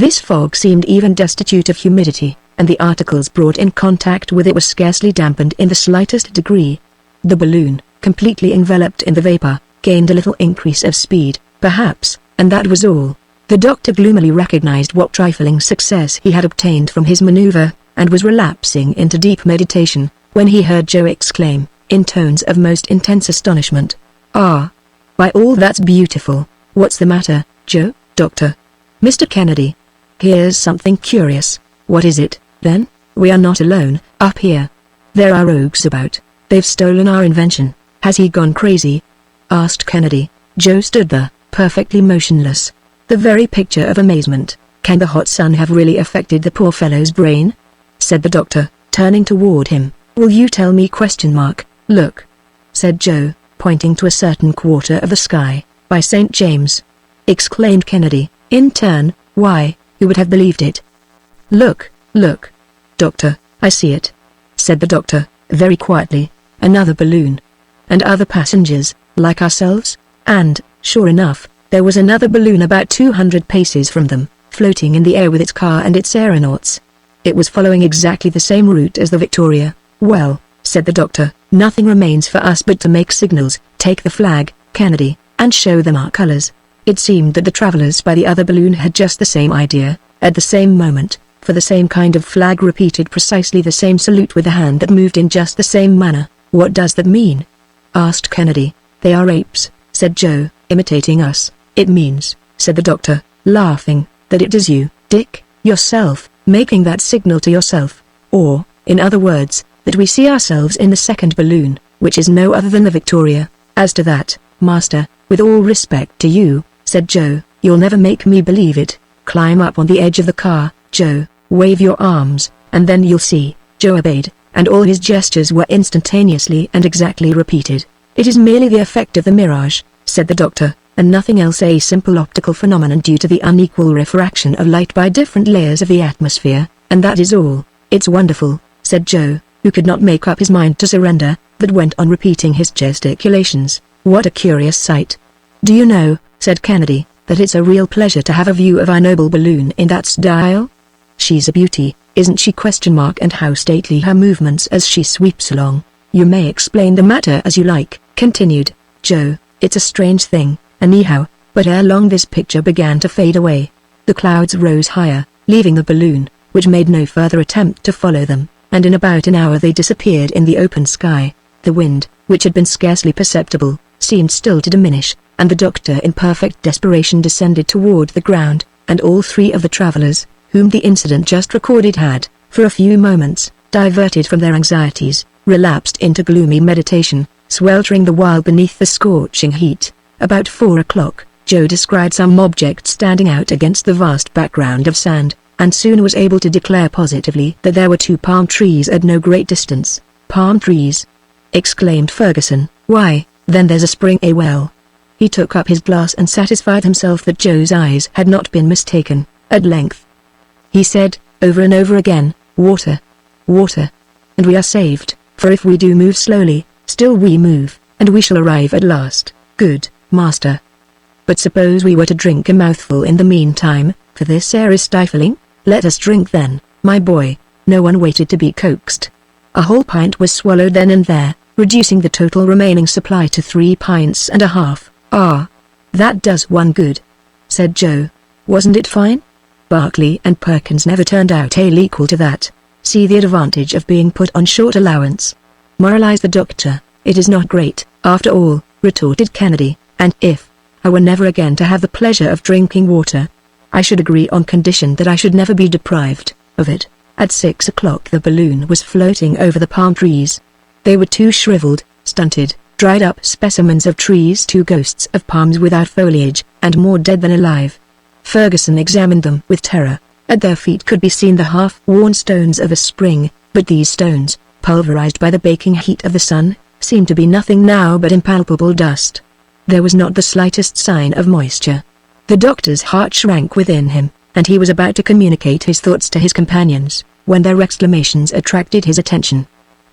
This fog seemed even destitute of humidity, and the articles brought in contact with it were scarcely dampened in the slightest degree. The balloon, completely enveloped in the vapor, gained a little increase of speed, perhaps, and that was all. The doctor gloomily recognized what trifling success he had obtained from his maneuver, and was relapsing into deep meditation, when he heard Joe exclaim, in tones of most intense astonishment, "Ah! By all that's beautiful! What's the matter, Joe?" "Doctor. Mr. Kennedy. Here's something curious." "What is it, then?" "We are not alone, up here. There are rogues about. They've stolen our invention." "Has he gone crazy?" asked Kennedy. Joe stood there, perfectly motionless, the very picture of amazement. "Can the hot sun have really affected the poor fellow's brain?" said the doctor, turning toward him. "Will you tell me ? "Look," said Joe, pointing to a certain quarter of the sky. "By St. James!" exclaimed Kennedy, in turn. "Why, who would have believed it?" Look, doctor, I see it," said the doctor, very quietly. "Another balloon. And other passengers, like ourselves?" And, sure enough, there was another balloon about 200 paces from them, floating in the air with its car and its aeronauts. It was following exactly the same route as the Victoria. "Well," said the doctor, "nothing remains for us but to make signals. Take the flag, Kennedy, and show them our colors." It seemed that the travelers by the other balloon had just the same idea. At the same moment, for the same kind of flag repeated precisely the same salute with a hand that moved in just the same manner. "What does that mean?" asked Kennedy. "They are apes," said Joe, "imitating us." "It means," said the doctor, laughing, "that it is you, Dick, yourself, making that signal to yourself. Or, in other words, that we see ourselves in the second balloon, which is no other than the Victoria." "As to that, master, with all respect to you," said Joe, "you'll never make me believe it. Climb up on the edge of the car, Joe, wave your arms, and then you'll see." Joe obeyed, and all his gestures were instantaneously and exactly repeated. "It is merely the effect of the mirage," said the doctor, "and nothing else, a simple optical phenomenon due to the unequal refraction of light by different layers of the atmosphere, and that is all." "It's wonderful," said Joe, who could not make up his mind to surrender, but went on repeating his gesticulations. "What a curious sight." "Do you know," said Kennedy, "that it's a real pleasure to have a view of our noble balloon in that style? She's a beauty, isn't she? And how stately her movements as she sweeps along." "You may explain the matter as you like," continued Joe. "It's a strange thing, anyhow." But ere long this picture began to fade away. The clouds rose higher, leaving the balloon, which made no further attempt to follow them, and in about an hour they disappeared in the open sky. The wind, which had been scarcely perceptible, seemed still to diminish, and the doctor in perfect desperation descended toward the ground, and all three of the travelers, whom the incident just recorded had, for a few moments, diverted from their anxieties, relapsed into gloomy meditation, sweltering the while beneath the scorching heat. About 4 o'clock, Joe descried some object standing out against the vast background of sand, and soon was able to declare positively that there were 2 palm trees at no great distance. "Palm trees!" exclaimed Ferguson. "Why, then there's a spring, a well." He took up his glass and satisfied himself that Joe's eyes had not been mistaken. At length, he said, over and over again, "Water. Water. And we are saved, for if we do move slowly, still we move, and we shall arrive at last. Good, master. But suppose we were to drink a mouthful in the meantime, for this air is stifling? Let us drink then, my boy." No one waited to be coaxed. A whole pint was swallowed then and there, reducing the total remaining supply to 3 pints and a half. "Ah, that does one good," said Joe. "Wasn't it fine? Barclay and Perkins never turned out ale equal to that. See the advantage of being put on short allowance," moralized the doctor. "It is not great, after all," retorted Kennedy, "and if I were never again to have the pleasure of drinking water, I should agree on condition that I should never be deprived of it." At 6 o'clock the balloon was floating over the palm trees. They were 2 shriveled, stunted, dried-up specimens of trees, 2 ghosts of palms without foliage, and more dead than alive. Ferguson examined them with terror. At their feet could be seen the half-worn stones of a spring, but these stones, pulverized by the baking heat of the sun, seemed to be nothing now but impalpable dust. There was not the slightest sign of moisture. The doctor's heart shrank within him, and he was about to communicate his thoughts to his companions, when their exclamations attracted his attention.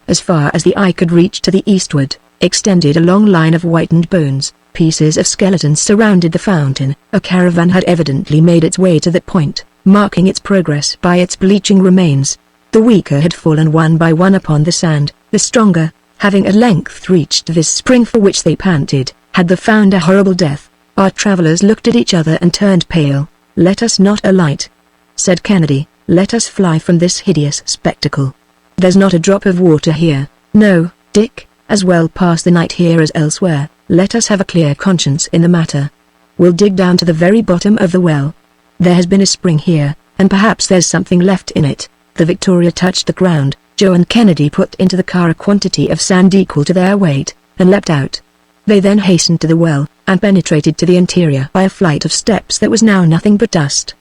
As far as the eye could reach to the eastward, extended a long line of whitened bones. Pieces of skeletons surrounded the fountain. A caravan had evidently made its way to that point, marking its progress by its bleaching remains. The weaker had fallen one by one upon the sand, the stronger, having at length reached this spring for which they panted, had found a horrible death. Our travelers looked at each other and turned pale. "Let us not alight," said Kennedy. "Let us fly from this hideous spectacle. There's not a drop of water here." "No, Dick, as well pass the night here as elsewhere. Let us have a clear conscience in the matter. We'll dig down to the very bottom of the well. There has been a spring here, and perhaps there's something left in it." The Victoria touched the ground. Joe and Kennedy put into the car a quantity of sand equal to their weight, and leapt out. They then hastened to the well, and penetrated to the interior by a flight of steps that was now nothing but dust.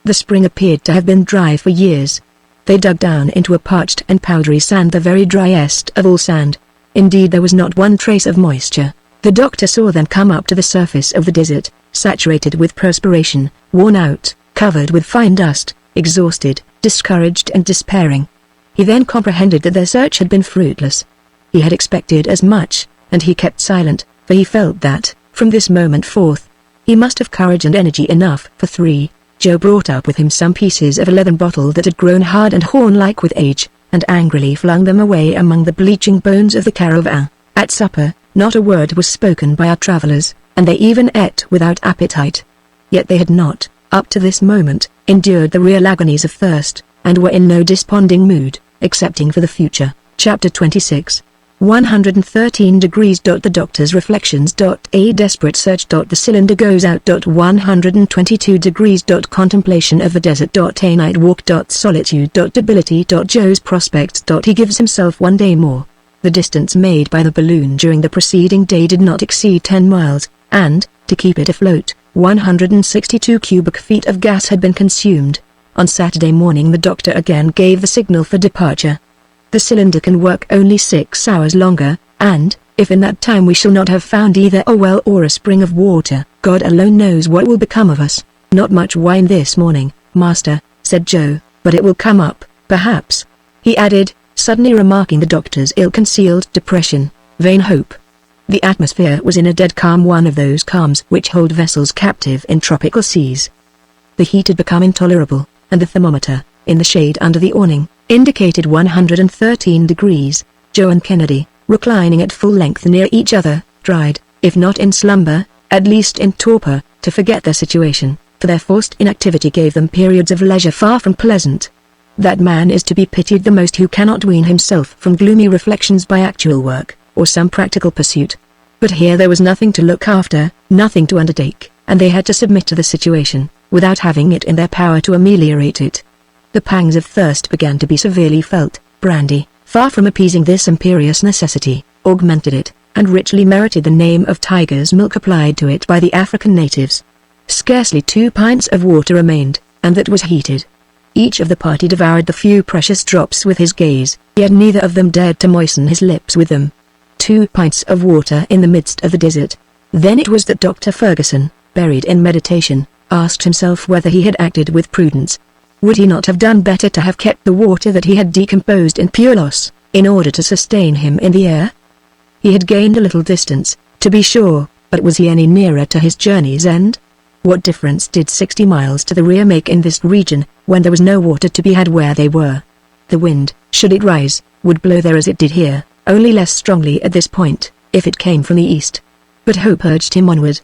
The spring appeared to have been dry for years. They dug down into a parched and powdery sand, the very driest of all sand. Indeed, there was not one trace of moisture. The doctor saw them come up to the surface of the desert, saturated with perspiration, worn out, covered with fine dust, exhausted, discouraged and despairing. He then comprehended that their search had been fruitless. He had expected as much, and he kept silent, for he felt that, from this moment forth, he must have courage and energy enough for 3. Joe brought up with him some pieces of a leathern bottle that had grown hard and horn-like with age, and angrily flung them away among the bleaching bones of the caravan. At supper, not a word was spoken by our travelers, and they even ate without appetite. Yet they had not, up to this moment, endured the real agonies of thirst, and were in no desponding mood, excepting for the future. Chapter 26. 113 degrees. The doctor's reflections. A desperate search. The cylinder goes out. 122 degrees. Contemplation of the desert. A night walk. Solitude. Debility. Joe's prospects. He gives himself 1 day more. The distance made by the balloon during the preceding day did not exceed 10 miles, and, to keep it afloat, 162 cubic feet of gas had been consumed. On Saturday morning the doctor again gave the signal for departure. The cylinder can work only 6 hours longer, and, if in that time we shall not have found either a well or a spring of water, God alone knows what will become of us. "Not much wine this morning, master," said Joe, "but it will come up, perhaps," he added, suddenly remarking the doctor's ill-concealed depression, vain hope. The atmosphere was in a dead calm, one of those calms which hold vessels captive in tropical seas. The heat had become intolerable, and the thermometer, in the shade under the awning, indicated 113 degrees. Joe and Kennedy, reclining at full length near each other, tried, if not in slumber, at least in torpor, to forget their situation, for their forced inactivity gave them periods of leisure far from pleasant. That man is to be pitied the most who cannot wean himself from gloomy reflections by actual work, or some practical pursuit. But here there was nothing to look after, nothing to undertake, and they had to submit to the situation, without having it in their power to ameliorate it. The pangs of thirst began to be severely felt. Brandy, far from appeasing this imperious necessity, augmented it, and richly merited the name of tiger's milk applied to it by the African natives. Scarcely 2 pints of water remained, and that was heated. Each of the party devoured the few precious drops with his gaze, yet neither of them dared to moisten his lips with them. 2 pints of water in the midst of the desert. Then it was that Dr. Ferguson, buried in meditation, asked himself whether he had acted with prudence. Would he not have done better to have kept the water that he had decomposed in pure loss, in order to sustain him in the air? He had gained a little distance, to be sure, but was he any nearer to his journey's end? What difference did 60 miles to the rear make in this region, when there was no water to be had where they were? The wind, should it rise, would blow there as it did here, only less strongly at this point, if it came from the east. But hope urged him onward.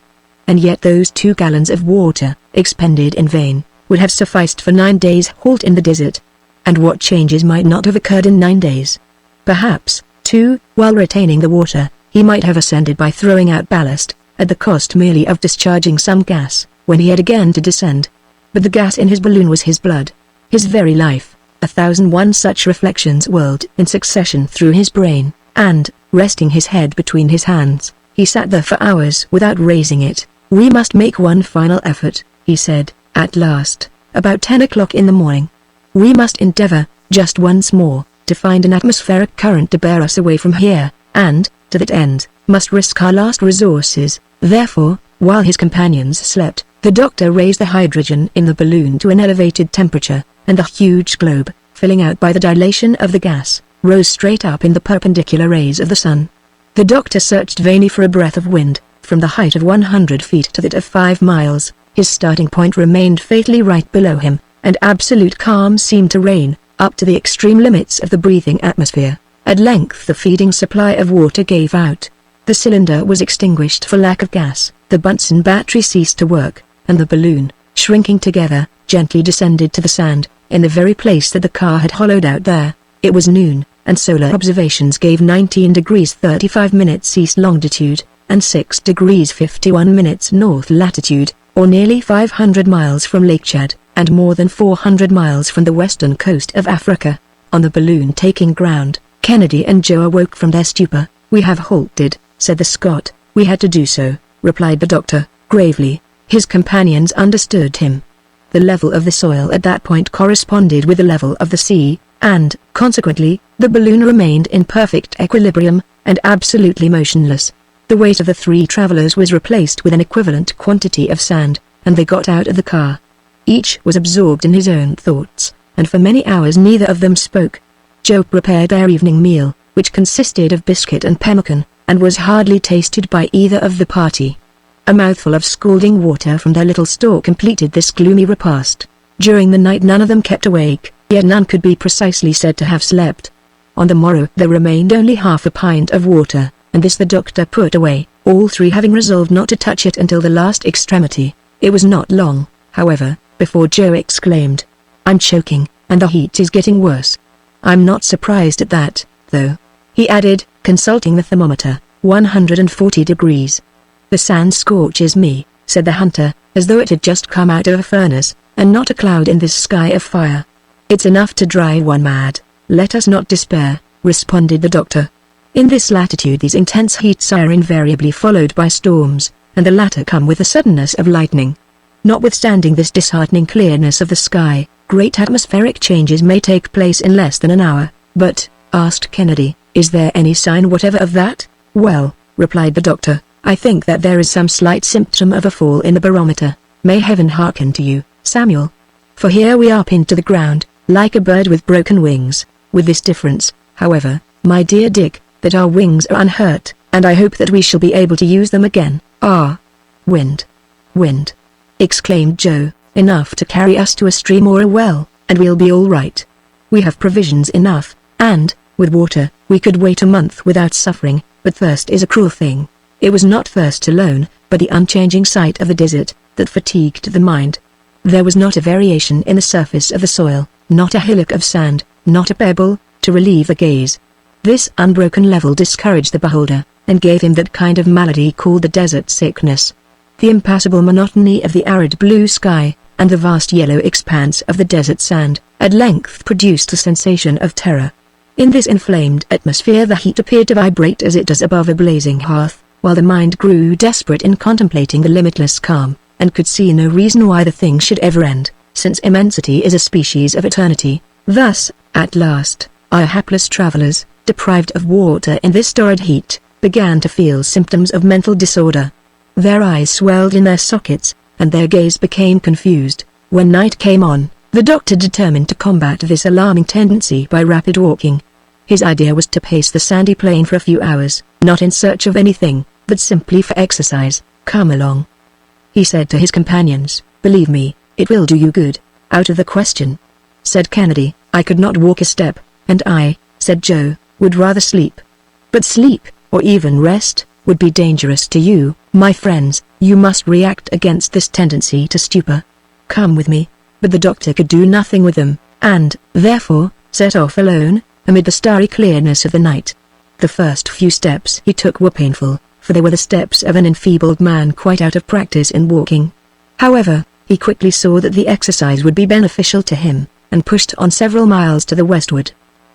And yet those 2 gallons of water, expended in vain, would have sufficed for 9 days' halt in the desert. And what changes might not have occurred in 9 days? Perhaps, too, while retaining the water, he might have ascended by throwing out ballast, at the cost merely of discharging some gas, when he had again to descend. But the gas in his balloon was his blood, his very life. 1,001 such reflections whirled in succession through his brain, and, resting his head between his hands, he sat there for hours without raising it. "We must make one final effort," he said, at last, about 10 o'clock in the morning. "We must endeavor, just once more, to find an atmospheric current to bear us away from here, and, to that end, must risk our last resources." Therefore, while his companions slept, the doctor raised the hydrogen in the balloon to an elevated temperature, and the huge globe, filling out by the dilation of the gas, rose straight up in the perpendicular rays of the sun. The doctor searched vainly for a breath of wind. From the height of 100 feet to that of 5 miles, his starting point remained fatally right below him, and absolute calm seemed to reign, up to the extreme limits of the breathing atmosphere. At length the feeding supply of water gave out. The cylinder was extinguished for lack of gas, the Bunsen battery ceased to work, and the balloon, shrinking together, gently descended to the sand, in the very place that the car had hollowed out there. It was noon, and solar observations gave 19 degrees 35 minutes east longitude, and 6 degrees 51 minutes north latitude, or nearly 500 miles from Lake Chad, and more than 400 miles from the western coast of Africa. On the balloon taking ground, Kennedy and Joe awoke from their stupor. "We have halted," said the Scot. "We had to do so," replied the doctor, gravely. His companions understood him. The level of the soil at that point corresponded with the level of the sea, and, consequently, the balloon remained in perfect equilibrium, and absolutely motionless. The weight of the 3 travelers was replaced with an equivalent quantity of sand, and they got out of the car. Each was absorbed in his own thoughts, and for many hours neither of them spoke. Joe prepared their evening meal, which consisted of biscuit and pemmican, and was hardly tasted by either of the party. A mouthful of scalding water from their little store completed this gloomy repast. During the night none of them kept awake, yet none could be precisely said to have slept. On the morrow there remained only half a pint of water, and this the doctor put away, all 3 having resolved not to touch it until the last extremity. It was not long, however, before Joe exclaimed, "I'm choking, and the heat is getting worse. I'm not surprised at that, though," he added, consulting the thermometer. 140 degrees. "The sand scorches me," said the hunter, as though it had just come out of a furnace, and not a cloud in this sky of fire. "It's enough to drive one mad. Let us not despair," responded the doctor. In this latitude these intense heats are invariably followed by storms, and the latter come with the suddenness of lightning. Notwithstanding this disheartening clearness of the sky, great atmospheric changes may take place in less than an hour. "But," asked Kennedy, "is there any sign whatever of that?" "Well," replied the doctor, "I think that there is some slight symptom of a fall in the barometer. May heaven hearken to you, Samuel. For here we are pinned to the ground, like a bird with broken wings, with this difference, however, my dear Dick, that our wings are unhurt, and I hope that we shall be able to use them again." "Ah! Wind! Wind!" exclaimed Joe, "enough to carry us to a stream or a well, and we'll be all right. We have provisions enough, and, with water, we could wait a month without suffering, but thirst is a cruel thing." It was not thirst alone, but the unchanging sight of the desert, that fatigued the mind. There was not a variation in the surface of the soil, not a hillock of sand, not a pebble, to relieve the gaze. This unbroken level discouraged the beholder, and gave him that kind of malady called the desert sickness. The impassable monotony of the arid blue sky, and the vast yellow expanse of the desert sand, at length produced a sensation of terror. In this inflamed atmosphere the heat appeared to vibrate as it does above a blazing hearth, while the mind grew desperate in contemplating the limitless calm, and could see no reason why the thing should ever end, since immensity is a species of eternity. Thus, at last, our hapless travelers, deprived of water in this torrid heat, began to feel symptoms of mental disorder. Their eyes swelled in their sockets, and their gaze became confused. When night came on, the doctor determined to combat this alarming tendency by rapid walking. His idea was to pace the sandy plain for a few hours, not in search of anything, but simply for exercise. "Come along," he said to his companions. "Believe me, it will do you good." "Out of the question," said Kennedy. "I could not walk a step." "And I," said Joe, "would rather sleep." "But sleep, or even rest, would be dangerous to you, my friends. You must react against this tendency to stupor. Come with me." But the doctor could do nothing with them, and, therefore, set off alone, amid the starry clearness of the night. The first few steps he took were painful, for they were the steps of an enfeebled man quite out of practice in walking. However, he quickly saw that the exercise would be beneficial to him, and pushed on several miles to the westward.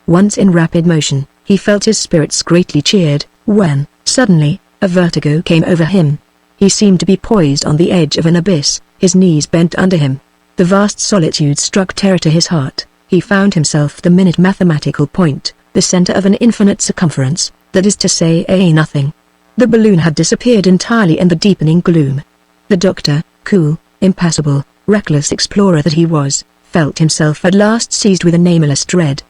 Once in rapid motion, he felt his spirits greatly cheered, when, suddenly, a vertigo came over him. He seemed to be poised on the edge of an abyss, his knees bent under him. The vast solitude struck terror to his heart. He found himself the minute mathematical point, the center of an infinite circumference, that is to say a nothing. The balloon had disappeared entirely in the deepening gloom. The doctor, cool, impassible, reckless explorer that he was, felt himself at last seized with a nameless dread.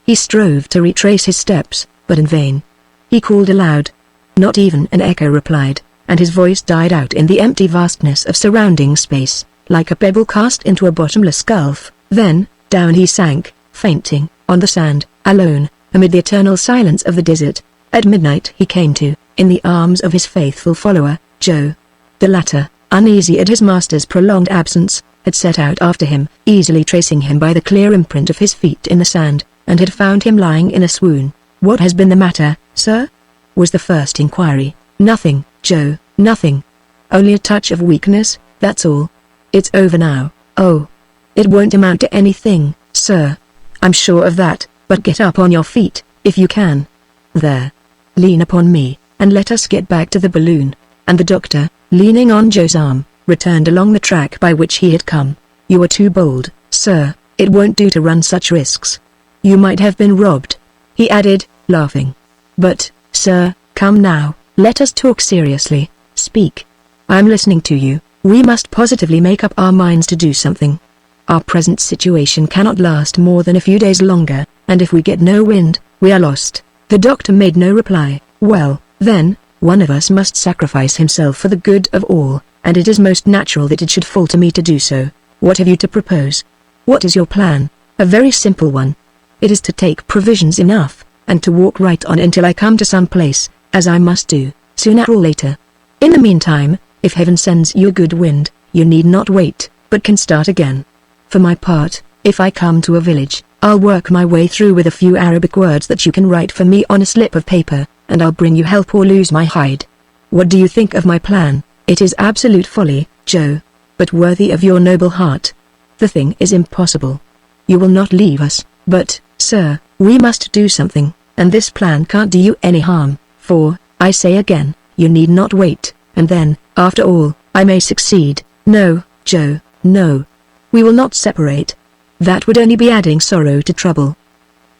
He strove to retrace his steps, but in vain. He called aloud. Not even an echo replied, and his voice died out in the empty vastness of surrounding space, like a pebble cast into a bottomless gulf. Then, down he sank, fainting, on the sand, alone, amid the eternal silence of the desert. At midnight he came to, in the arms of his faithful follower, Joe. The latter, uneasy at his master's prolonged absence, had set out after him, easily tracing him by the clear imprint of his feet in the sand, and had found him lying in a swoon. "What has been the matter, sir?" was the first inquiry. "Nothing, Joe, nothing. Only a touch of weakness, that's all. It's over now." "Oh. It won't amount to anything, sir. I'm sure of that, but get up on your feet, if you can. There. Lean upon me, and let us get back to the balloon." And the doctor, leaning on Joe's arm, returned along the track by which he had come. "You were too bold, sir. It won't do to run such risks. You might have been robbed," he added, laughing. "But, sir, come now, let us talk seriously. Speak. I'm listening to you. We must positively make up our minds to do something. Our present situation cannot last more than a few days longer, and if we get no wind, we are lost." The doctor made no reply. "Well, then, one of us must sacrifice himself for the good of all, and it is most natural that it should fall to me to do so. What have you to propose? What is your plan?" "A very simple one. It is to take provisions enough, and to walk right on until I come to some place, as I must do, sooner or later. In the meantime, if heaven sends you a good wind, you need not wait, but can start again. For my part, if I come to a village, I'll work my way through with a few Arabic words that you can write for me on a slip of paper, and I'll bring you help or lose my hide. What do you think of my plan?" "It is absolute folly, Joe, but worthy of your noble heart. The thing is impossible. You will not leave us, but, sir, we must do something, and this plan can't do you any harm, for, I say again, you need not wait, and then, after all, I may succeed." "No, Joe, no. We will not separate. That would only be adding sorrow to trouble.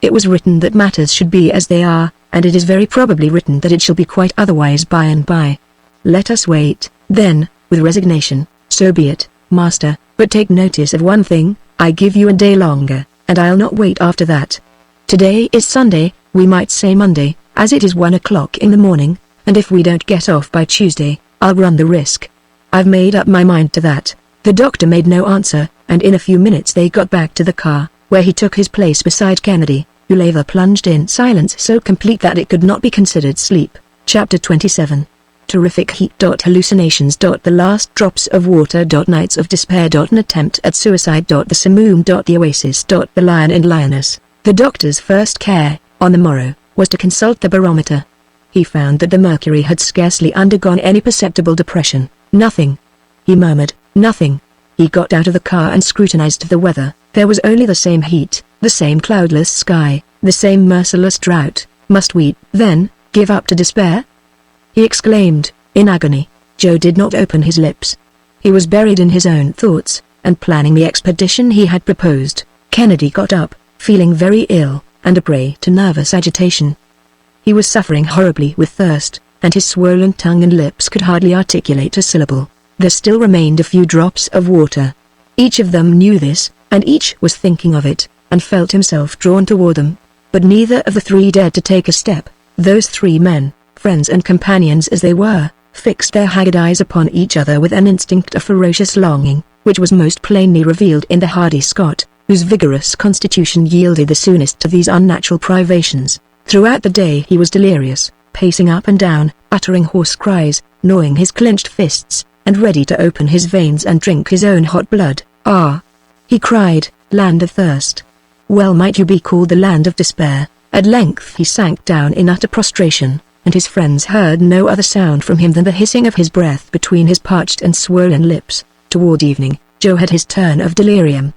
It was written that matters should be as they are, and it is very probably written that it shall be quite otherwise by and by. Let us wait, then, with resignation. So be it, master, but take notice of one thing. I give you a day longer, and I'll not wait after that. Today is Sunday, we might say Monday, as it is 1 o'clock in the morning, and if we don't get off by Tuesday, I'll run the risk. I've made up my mind to that." The doctor made no answer, and in a few minutes they got back to the car, where he took his place beside Kennedy, who lay there plunged in silence so complete that it could not be considered sleep. Chapter 27. Terrific heat. Hallucinations. The last drops of water. Nights of despair. An attempt at suicide. The Simoom. The Oasis. The Lion and Lioness. The doctor's first care, on the morrow, was to consult the barometer. He found that the mercury had scarcely undergone any perceptible depression. "Nothing," he murmured, "nothing." He got out of the car and scrutinized the weather. There was only the same heat, the same cloudless sky, the same merciless drought. Must we, then, give up to despair? He exclaimed, in agony. Joe did not open his lips. He was buried in his own thoughts, and planning the expedition he had proposed. Kennedy got up, feeling very ill, and a prey to nervous agitation. He was suffering horribly with thirst, and his swollen tongue and lips could hardly articulate a syllable. there still remained a few drops of water. Each of them knew this, and each was thinking of it, and felt himself drawn toward them. But neither of the three dared to take a step. Those three men, friends and companions as they were, fixed their haggard eyes upon each other with an instinct of ferocious longing, which was most plainly revealed in the hardy Scot, whose vigorous constitution yielded the soonest to these unnatural privations. Throughout the day he was delirious, pacing up and down, uttering hoarse cries, gnawing his clenched fists, and ready to open his veins and drink his own hot blood. "Ah!" he cried, "land of thirst! Well might you be called the land of despair." At length he sank down in utter prostration, and his friends heard no other sound from him than the hissing of his breath between his parched and swollen lips. Toward evening, Joe had his turn of delirium.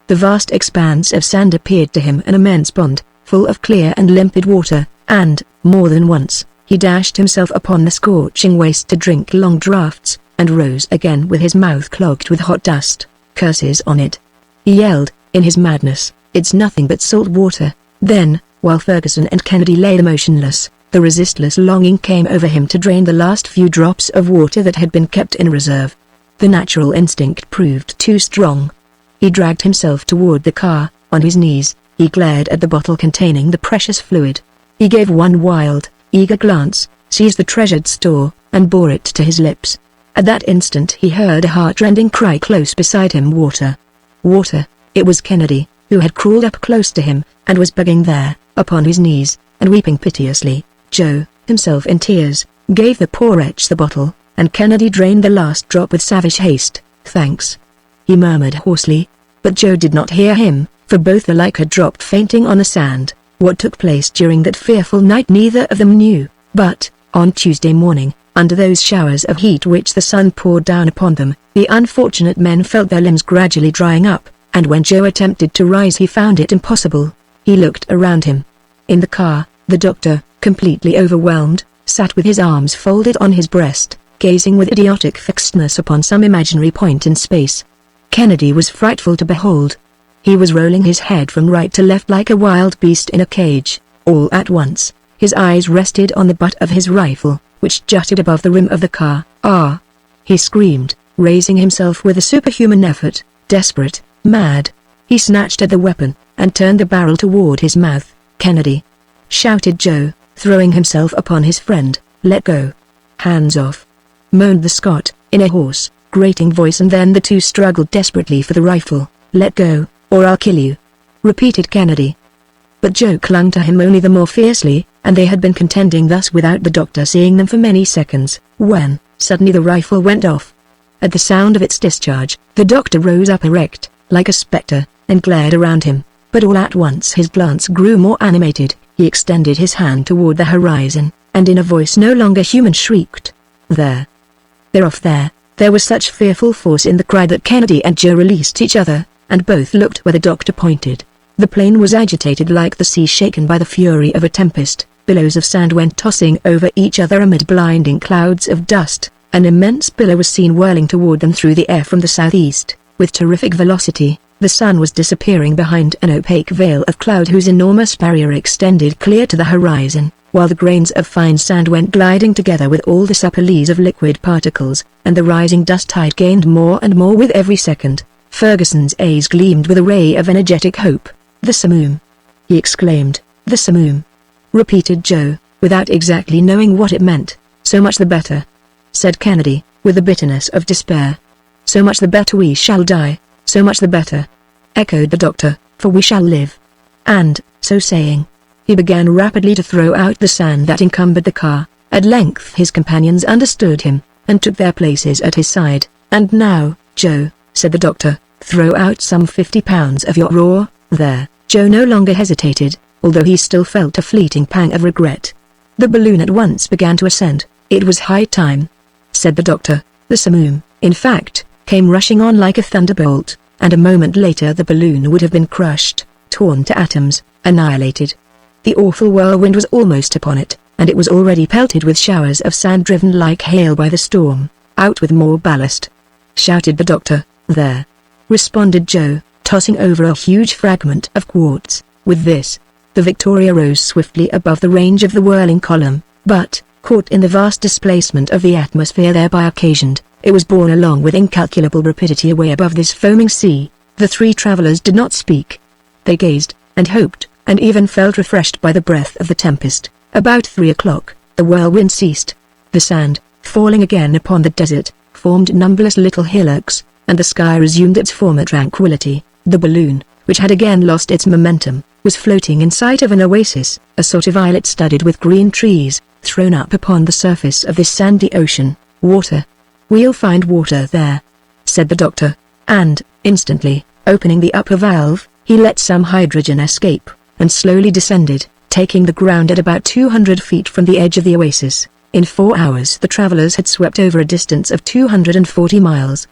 The vast expanse of sand appeared to him an immense pond, full of clear and limpid water, and, more than once, he dashed himself upon the scorching waste to drink long draughts, and rose again with his mouth clogged with hot dust. Curses on it! He yelled, in his madness, "It's nothing but salt water." Then, while Ferguson and Kennedy lay motionless, the resistless longing came over him to drain the last few drops of water that had been kept in reserve. The natural instinct proved too strong. He dragged himself toward the car. On his knees, he glared at the bottle containing the precious fluid. He gave one wild, eager glance, seized the treasured store, and bore it to his lips. At that instant he heard a heart-rending cry close beside him. Water! Water! It was Kennedy, who had crawled up close to him, and was begging there, upon his knees, and weeping piteously. Joe, himself in tears, gave the poor wretch the bottle, and Kennedy drained the last drop with savage haste. "Thanks," he murmured hoarsely. But Joe did not hear him, for both alike had dropped fainting on the sand. What took place during that fearful night neither of them knew, but, on Tuesday morning, under those showers of heat which the sun poured down upon them, the unfortunate men felt their limbs gradually drying up, and when Joe attempted to rise he found it impossible. He looked around him. In the car, the doctor, completely overwhelmed, sat with his arms folded on his breast, gazing with idiotic fixedness upon some imaginary point in space. Kennedy was frightful to behold. He was rolling his head from right to left like a wild beast in a cage. All at once, his eyes rested on the butt of his rifle, which jutted above the rim of the car. "Ah!" he screamed, raising himself with a superhuman effort. Desperate, mad, he snatched at the weapon, and turned the barrel toward his mouth. "Kennedy!" shouted Joe, throwing himself upon his friend. "Let go!" "Hands off!" moaned the Scot, in a hoarse, grating voice, and then the two struggled desperately for the rifle. "Let go, or I'll kill you," repeated Kennedy. But Joe clung to him only the more fiercely, and they had been contending thus without the doctor seeing them for many seconds, when, suddenly the rifle went off. At the sound of its discharge, the doctor rose up erect, like a spectre, and glared around him, but all at once his glance grew more animated. He extended his hand toward the horizon, and in a voice no longer human shrieked, "There! They're off there!" There was such fearful force in the cry that Kennedy and Joe released each other, and both looked where the doctor pointed. The plain was agitated like the sea shaken by the fury of a tempest. Billows of sand went tossing over each other amid blinding clouds of dust. An immense billow was seen whirling toward them through the air from the southeast, with terrific velocity. The sun was disappearing behind an opaque veil of cloud whose enormous barrier extended clear to the horizon, while the grains of fine sand went gliding together with all the supperlees of liquid particles, and the rising dust tide gained more and more with every second. Ferguson's eyes gleamed with a ray of energetic hope. "The simoom!" he exclaimed. "The simoom!" repeated Joe, without exactly knowing what it meant. "So much the better," said Kennedy, with the bitterness of despair. "So much the better we shall die, so much the better," echoed the doctor, "for we shall live." And, so saying, he began rapidly to throw out the sand that encumbered the car. At length his companions understood him, and took their places at his side. "And now, Joe," said the doctor, "throw out some 50 pounds of your raw, there." Joe no longer hesitated, although he still felt a fleeting pang of regret. The balloon at once began to ascend. "It was high time," said the doctor. The simoom, in fact, came rushing on like a thunderbolt, and a moment later the balloon would have been crushed, torn to atoms, annihilated. The awful whirlwind was almost upon it, and it was already pelted with showers of sand driven like hail by the storm. "Out with more ballast!" shouted the doctor. "There!" responded Joe, tossing over a huge fragment of quartz. With this, the Victoria rose swiftly above the range of the whirling column, but, caught in the vast displacement of the atmosphere thereby occasioned, It was borne along with incalculable rapidity away above this foaming sea. The three travelers did not speak. They gazed, and hoped, and even felt refreshed by the breath of the tempest. About 3 o'clock, the whirlwind ceased. The sand, falling again upon the desert, formed numberless little hillocks, and the sky resumed its former tranquility. The balloon, which had again lost its momentum, was floating in sight of an oasis, a sort of islet studded with green trees, thrown up upon the surface of this sandy ocean. Water. "We'll find water there," said the doctor, and, instantly, opening the upper valve, he let some hydrogen escape, and slowly descended, taking the ground at about 200 feet from the edge of the oasis. In 4 hours the travelers had swept over a distance of 240 miles.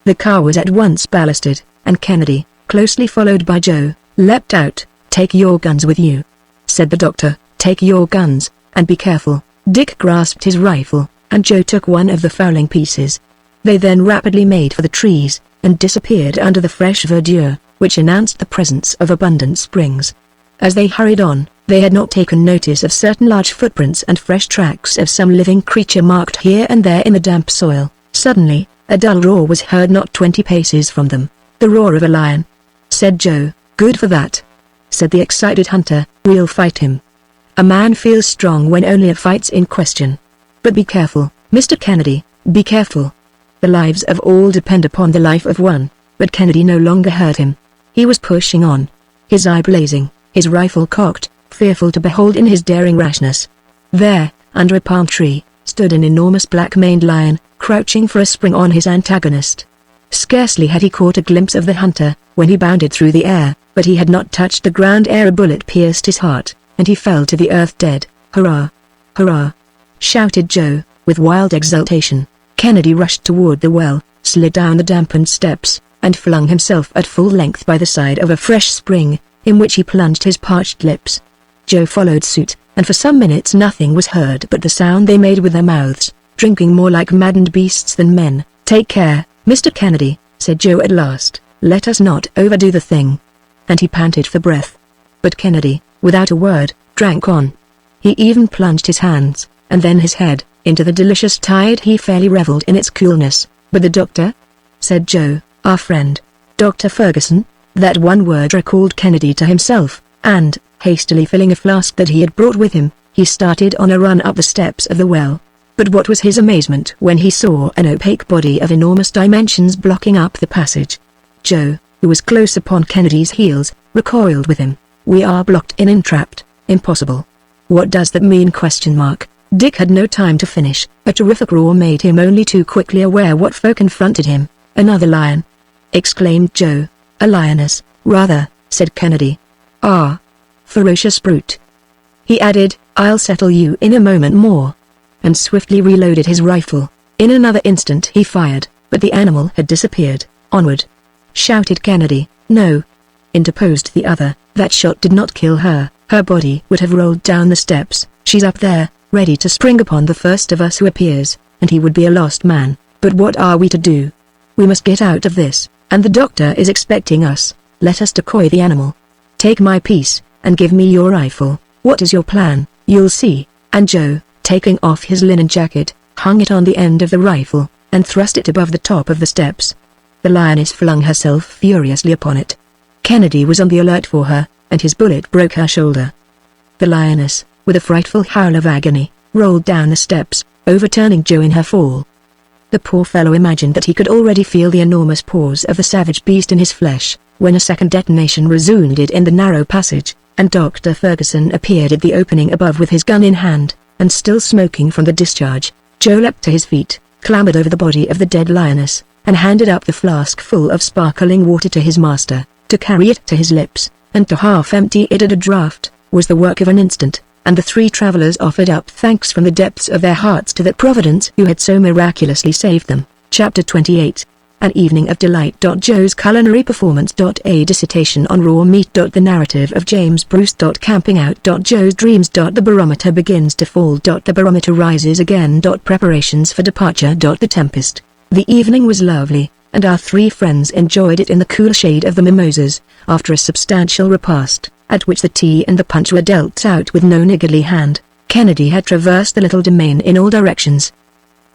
The car was at once ballasted, and Kennedy, closely followed by Joe, leapt out. "Take your guns with you," said the doctor. "Take your guns, and be careful." Dick grasped his rifle, and Joe took one of the fowling pieces. They then rapidly made for the trees, and disappeared under the fresh verdure, which announced the presence of abundant springs. As they hurried on, they had not taken notice of certain large footprints and fresh tracks of some living creature marked here and there in the damp soil. Suddenly, a dull roar was heard not 20 paces from them. "The roar of a lion," said Joe. "Good for that," said the excited hunter. "We'll fight him." A man feels strong when only a fight's in question. "But be careful, Mr. Kennedy, be careful. The lives of all depend upon the life of one." But Kennedy no longer heard him. He was pushing on, his eye blazing, his rifle cocked, fearful to behold in his daring rashness. There, under a palm tree, stood an enormous black-maned lion, crouching for a spring on his antagonist. Scarcely had he caught a glimpse of the hunter, when he bounded through the air, but he had not touched the ground ere a bullet pierced his heart, and he fell to the earth dead. "Hurrah! Hurrah!" shouted Joe, with wild exultation. Kennedy rushed toward the well, slid down the dampened steps, and flung himself at full length by the side of a fresh spring, in which he plunged his parched lips. Joe followed suit, and for some minutes nothing was heard but the sound they made with their mouths, drinking more like maddened beasts than men. "Take care, Mr. Kennedy," said Joe at last. "Let us not overdo the thing." And he panted for breath. But Kennedy, without a word, drank on. He even plunged his hands, and then his head, into the delicious tide. He fairly reveled in its coolness. "But the doctor?" said Joe. "Our friend, Dr. Ferguson?" That one word recalled Kennedy to himself, and, hastily filling a flask that he had brought with him, he started on a run up the steps of the well. But what was his amazement when he saw an opaque body of enormous dimensions blocking up the passage. Joe, who was close upon Kennedy's heels, recoiled with him. "We are blocked in, entrapped. Impossible. What does that mean?" Dick had no time to finish. A terrific roar made him only too quickly aware what foe confronted him. "Another lion!" exclaimed Joe. "A lioness, rather," said Kennedy. "Ah! Ferocious brute!" he added. "I'll settle you in a moment more," and swiftly reloaded his rifle. In another instant he fired, but the animal had disappeared. "Onward!" shouted Kennedy. "No," interposed the other, "that shot did not kill her. Her body would have rolled down the steps. She's up there, ready to spring upon the first of us who appears, and he would be a lost man. But what are we to do? We must get out of this, and the doctor is expecting us. Let us decoy the animal. Take my piece, and give me your rifle. What is your plan?" "You'll see," and Joe, taking off his linen jacket, hung it on the end of the rifle, and thrust it above the top of the steps. The lioness flung herself furiously upon it. Kennedy was on the alert for her, and his bullet broke her shoulder. The lioness, with a frightful howl of agony, rolled down the steps, overturning Joe in her fall. The poor fellow imagined that he could already feel the enormous paws of the savage beast in his flesh, when a second detonation resounded in the narrow passage, and Dr. Ferguson appeared at the opening above with his gun in hand, and still smoking from the discharge. Joe leapt to his feet, clambered over the body of the dead lioness, and handed up the flask full of sparkling water to his master. To carry it to his lips, and to half empty it at a draught, was the work of an instant, and the three travelers offered up thanks from the depths of their hearts to that Providence who had so miraculously saved them. Chapter 28. An Evening of Delight. Joe's Culinary Performance. A Dissertation on Raw Meat. The Narrative of James Bruce. Camping Out. Joe's Dreams. The Barometer Begins to Fall. The Barometer Rises Again. Preparations for Departure. The Tempest. The evening was lovely, and our three friends enjoyed it in the cool shade of the mimosas, after a substantial repast, at which the tea and the punch were dealt out with no niggardly hand. Kennedy had traversed the little domain in all directions.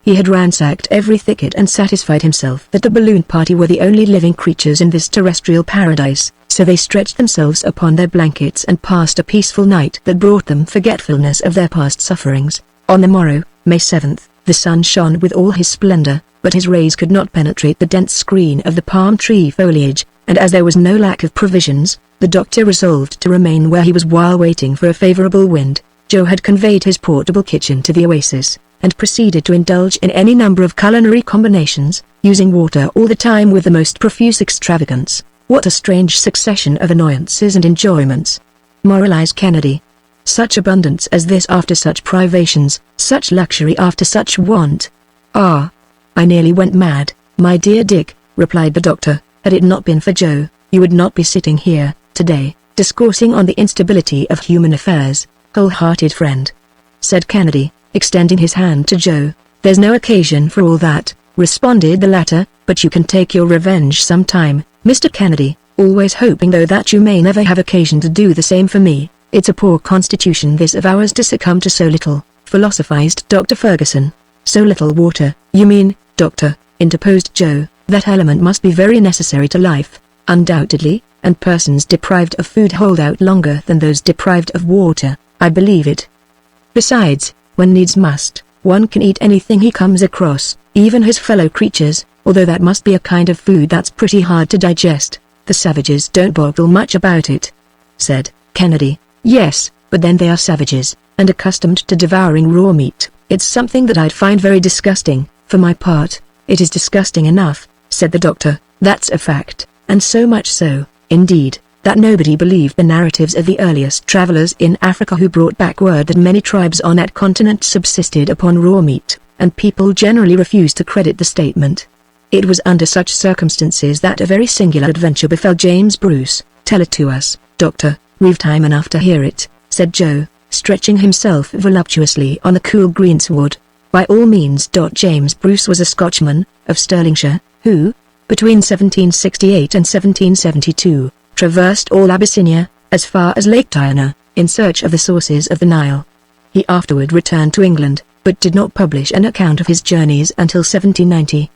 He had ransacked every thicket and satisfied himself that the balloon party were the only living creatures in this terrestrial paradise, so they stretched themselves upon their blankets and passed a peaceful night that brought them forgetfulness of their past sufferings. On the morrow, May 7th, the sun shone with all his splendor, but his rays could not penetrate the dense screen of the palm tree foliage, and as there was no lack of provisions, the doctor resolved to remain where he was while waiting for a favorable wind. Joe had conveyed his portable kitchen to the oasis, and proceeded to indulge in any number of culinary combinations, using water all the time with the most profuse extravagance. What a strange succession of annoyances and enjoyments! Moralized Kennedy. Such abundance as this after such privations, such luxury after such want. Ah! I nearly went mad, my dear Dick, replied the doctor. Had it not been for Joe, you would not be sitting here, today, discoursing on the instability of human affairs. Wholehearted friend, said Kennedy, extending his hand to Joe. There's no occasion for all that, responded the latter, but you can take your revenge some time, Mr. Kennedy, always hoping though that you may never have occasion to do the same for me. It's a poor constitution this of ours to succumb to so little, philosophized Dr. Ferguson. So little water, you mean, doctor, interposed Joe. That element must be very necessary to life, undoubtedly, and persons deprived of food hold out longer than those deprived of water, I believe it. Besides, when needs must, one can eat anything he comes across, even his fellow creatures, although that must be a kind of food that's pretty hard to digest. The savages don't boggle much about it, said Kennedy. Yes, but then they are savages, and accustomed to devouring raw meat. It's something that I'd find very disgusting. For my part, it is disgusting enough, said the doctor. That's a fact, and so much so, indeed, that nobody believed the narratives of the earliest travelers in Africa who brought back word that many tribes on that continent subsisted upon raw meat, and people generally refused to credit the statement. It was under such circumstances that a very singular adventure befell James Bruce. Tell it to us, doctor, we've time enough to hear it, said Joe, stretching himself voluptuously on the cool greensward. By all means. James Bruce was a Scotchman, of Stirlingshire, who, between 1768 and 1772, traversed all Abyssinia, as far as Lake Diana, in search of the sources of the Nile. He afterward returned to England, but did not publish an account of his journeys until 1790.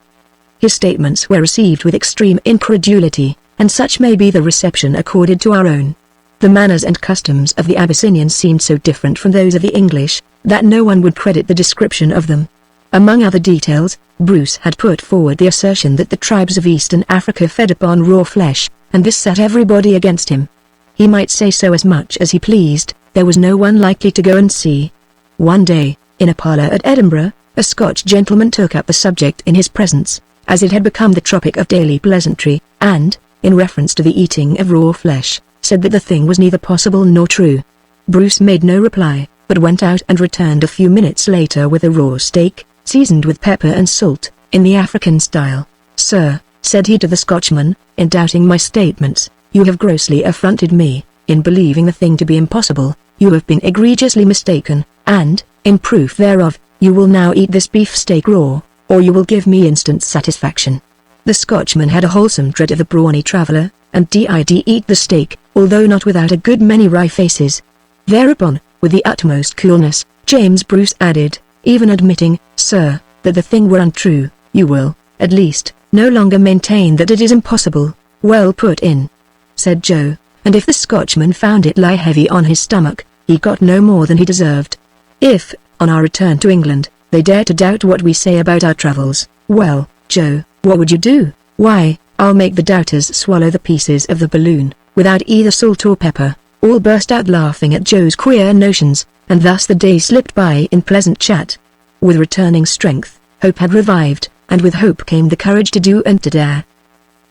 His statements were received with extreme incredulity, and such may be the reception accorded to our own. The manners and customs of the Abyssinians seemed so different from those of the English, that no one would credit the description of them. Among other details, Bruce had put forward the assertion that the tribes of Eastern Africa fed upon raw flesh, and this set everybody against him. He might say so as much as he pleased, there was no one likely to go and see. One day, in a parlour at Edinburgh, a Scotch gentleman took up the subject in his presence, as it had become the topic of daily pleasantry, and, in reference to the eating of raw flesh, said that the thing was neither possible nor true. Bruce made no reply, but went out and returned a few minutes later with a raw steak, seasoned with pepper and salt, in the African style. Sir, said he to the Scotchman, in doubting my statements, you have grossly affronted me. In believing the thing to be impossible, you have been egregiously mistaken, and, in proof thereof, you will now eat this beefsteak raw, or you will give me instant satisfaction. The Scotchman had a wholesome dread of the brawny traveller, and did eat the steak, although not without a good many wry faces. Thereupon, with the utmost coolness, James Bruce added, even admitting, sir, that the thing were untrue, you will, at least, no longer maintain that it is impossible. Well put in, said Joe, and if the Scotchman found it lie heavy on his stomach, he got no more than he deserved. If, on our return to England, they dare to doubt what we say about our travels, well, Joe, what would you do? Why, I'll make the doubters swallow the pieces of the balloon, without either salt or pepper. All burst out laughing at Joe's queer notions, and thus the day slipped by in pleasant chat. With returning strength, hope had revived, and with hope came the courage to do and to dare.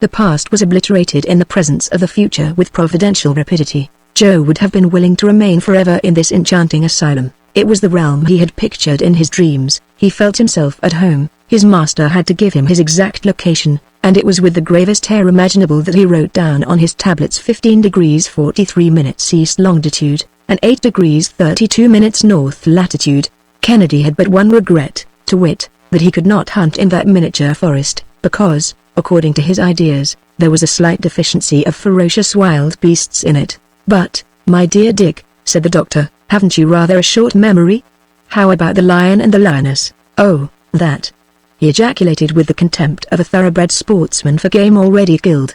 The past was obliterated in the presence of the future with providential rapidity. Joe would have been willing to remain forever in this enchanting asylum. It was the realm he had pictured in his dreams. He felt himself at home. His master had to give him his exact location, and it was with the gravest air imaginable that he wrote down on his tablets 15 degrees 43 minutes east longitude, and 8 degrees 32 minutes north latitude. Kennedy had but one regret, to wit, that he could not hunt in that miniature forest, because, according to his ideas, there was a slight deficiency of ferocious wild beasts in it. But, my dear Dick, said the doctor, haven't you rather a short memory? How about the lion and the lioness? Oh, That," he ejaculated with the contempt of a thoroughbred sportsman for game already killed.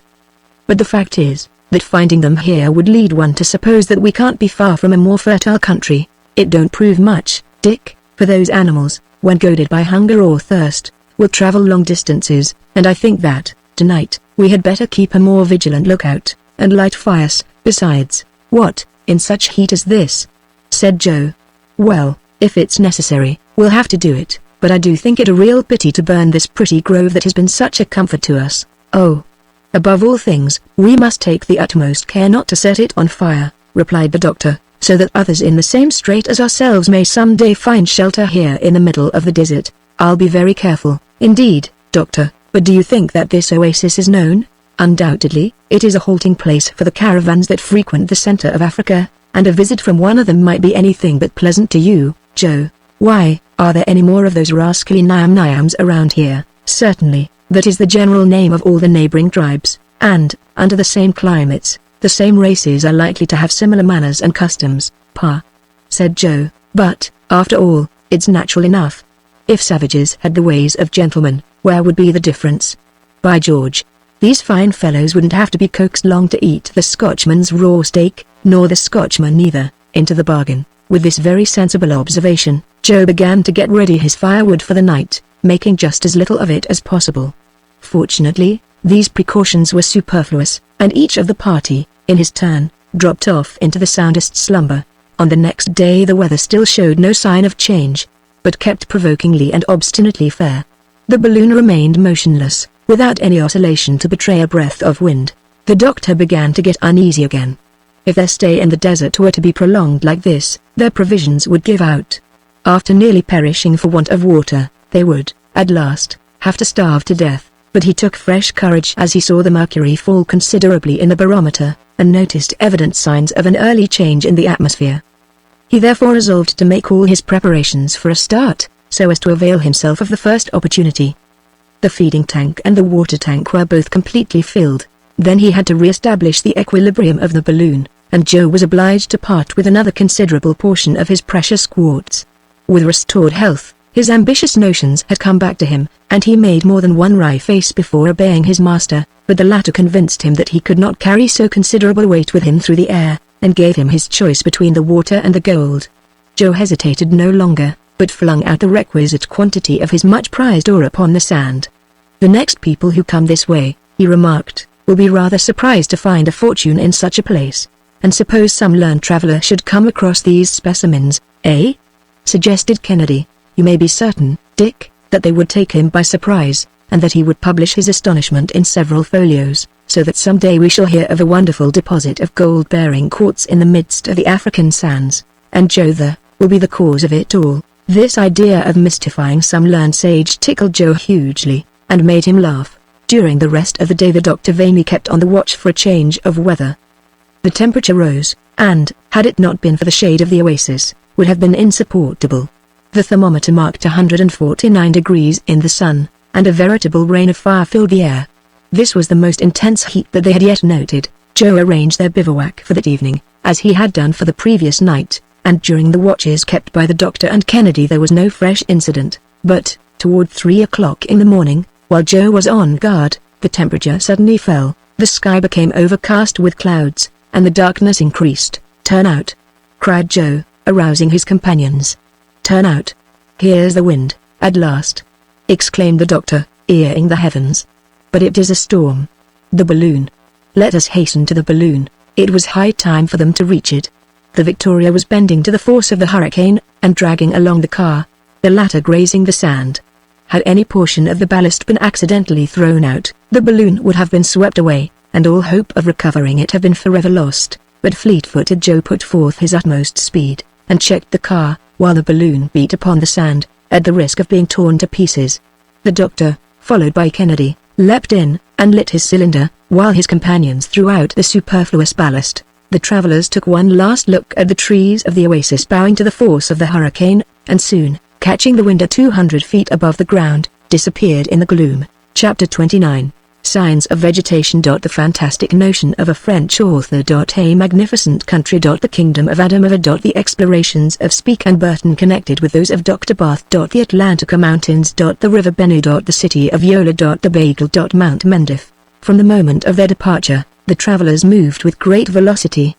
"But the fact is, that finding them here would lead one to suppose that we can't be far from a more fertile country. It don't prove much, Dick, for those animals, when goaded by hunger or thirst, will travel long distances, and I think that, tonight, we had better keep a more vigilant lookout, and light fires. Besides, what, in such heat as this?" said Joe. "Well, if it's necessary, we'll have to do it, but I do think it a real pity to burn this pretty grove that has been such a comfort to us. Oh, above all things, we must take the utmost care not to set it on fire," replied the doctor, "so that others in the same strait as ourselves may someday find shelter here in the middle of the desert. I'll be very careful, indeed, doctor, but do you think that this oasis is known?" "Undoubtedly, it is a halting place for the caravans that frequent the center of Africa, and a visit from one of them might be anything but pleasant to you, Joe. Why, are there any more of those rascally Nyams around here?" "Certainly, that is the general name of all the neighboring tribes, and, under the same climates, the same races are likely to have similar manners and customs, Pa," said Joe, "but, after all, it's natural enough. If savages had the ways of gentlemen, where would be the difference? By George, these fine fellows wouldn't have to be coaxed long to eat the Scotchman's raw steak, nor the Scotchman either, into the bargain." With this very sensible observation, Joe began to get ready his firewood for the night, making just as little of it as possible. Fortunately, these precautions were superfluous, and each of the party, in his turn, dropped off into the soundest slumber. On the next day the weather still showed no sign of change, but kept provokingly and obstinately fair. The balloon remained motionless, without any oscillation to betray a breath of wind. The doctor began to get uneasy again. If their stay in the desert were to be prolonged like this, their provisions would give out. After nearly perishing for want of water, they would, at last, have to starve to death. But he took fresh courage as he saw the mercury fall considerably in the barometer, and noticed evident signs of an early change in the atmosphere. He therefore resolved to make all his preparations for a start, so as to avail himself of the first opportunity. The feeding tank and the water tank were both completely filled. Then he had to re-establish the equilibrium of the balloon, and Joe was obliged to part with another considerable portion of his precious quartz. With restored health, his ambitious notions had come back to him, and he made more than one wry face before obeying his master, but the latter convinced him that he could not carry so considerable weight with him through the air, and gave him his choice between the water and the gold. Joe hesitated no longer, but flung out the requisite quantity of his much-prized ore upon the sand. "The next people who come this way," he remarked, "will be rather surprised to find a fortune in such a place. And suppose some learned traveler should come across these specimens, eh?" suggested Kennedy. "You may be certain, Dick, that they would take him by surprise, and that he would publish his astonishment in several folios, so that some day we shall hear of a wonderful deposit of gold-bearing quartz in the midst of the African sands, and Joe will be the cause of it all." This idea of mystifying some learned sage tickled Joe hugely, and made him laugh. During the rest of the day the doctor vainly kept on the watch for a change of weather. The temperature rose, and, had it not been for the shade of the oasis, would have been insupportable. The thermometer marked 149 degrees in the sun, and a veritable rain of fire filled the air. This was the most intense heat that they had yet noted. Joe arranged their bivouac for that evening, as he had done for the previous night, and during the watches kept by the doctor and Kennedy there was no fresh incident. But, toward 3 o'clock in the morning, while Joe was on guard, the temperature suddenly fell, the sky became overcast with clouds, and the darkness increased. "Turn out!" cried Joe, arousing his companions. "Turn out! Here's the wind, at last!" exclaimed the doctor, earing the heavens. "But it is a storm. The balloon! Let us hasten to the balloon." It was high time for them to reach it. The Victoria was bending to the force of the hurricane, and dragging along the car, the latter grazing the sand. Had any portion of the ballast been accidentally thrown out, the balloon would have been swept away, and all hope of recovering it have been forever lost. But fleet-footed Joe put forth his utmost speed, and checked the car, while the balloon beat upon the sand, at the risk of being torn to pieces. The doctor, followed by Kennedy, leapt in, and lit his cylinder, while his companions threw out the superfluous ballast. The travelers took one last look at the trees of the oasis bowing to the force of the hurricane, and soon, catching the wind at 200 feet above the ground, disappeared in the gloom. Chapter 29. Signs of vegetation. The fantastic notion of a French author. A magnificent country. The kingdom of Adamova. The explorations of Speke and Burton connected with those of Dr. Barth. The Atlantica Mountains. The River Benue. The city of Yola. The Bagel. Mount Mendif. From the moment of their departure, the travelers moved with great velocity.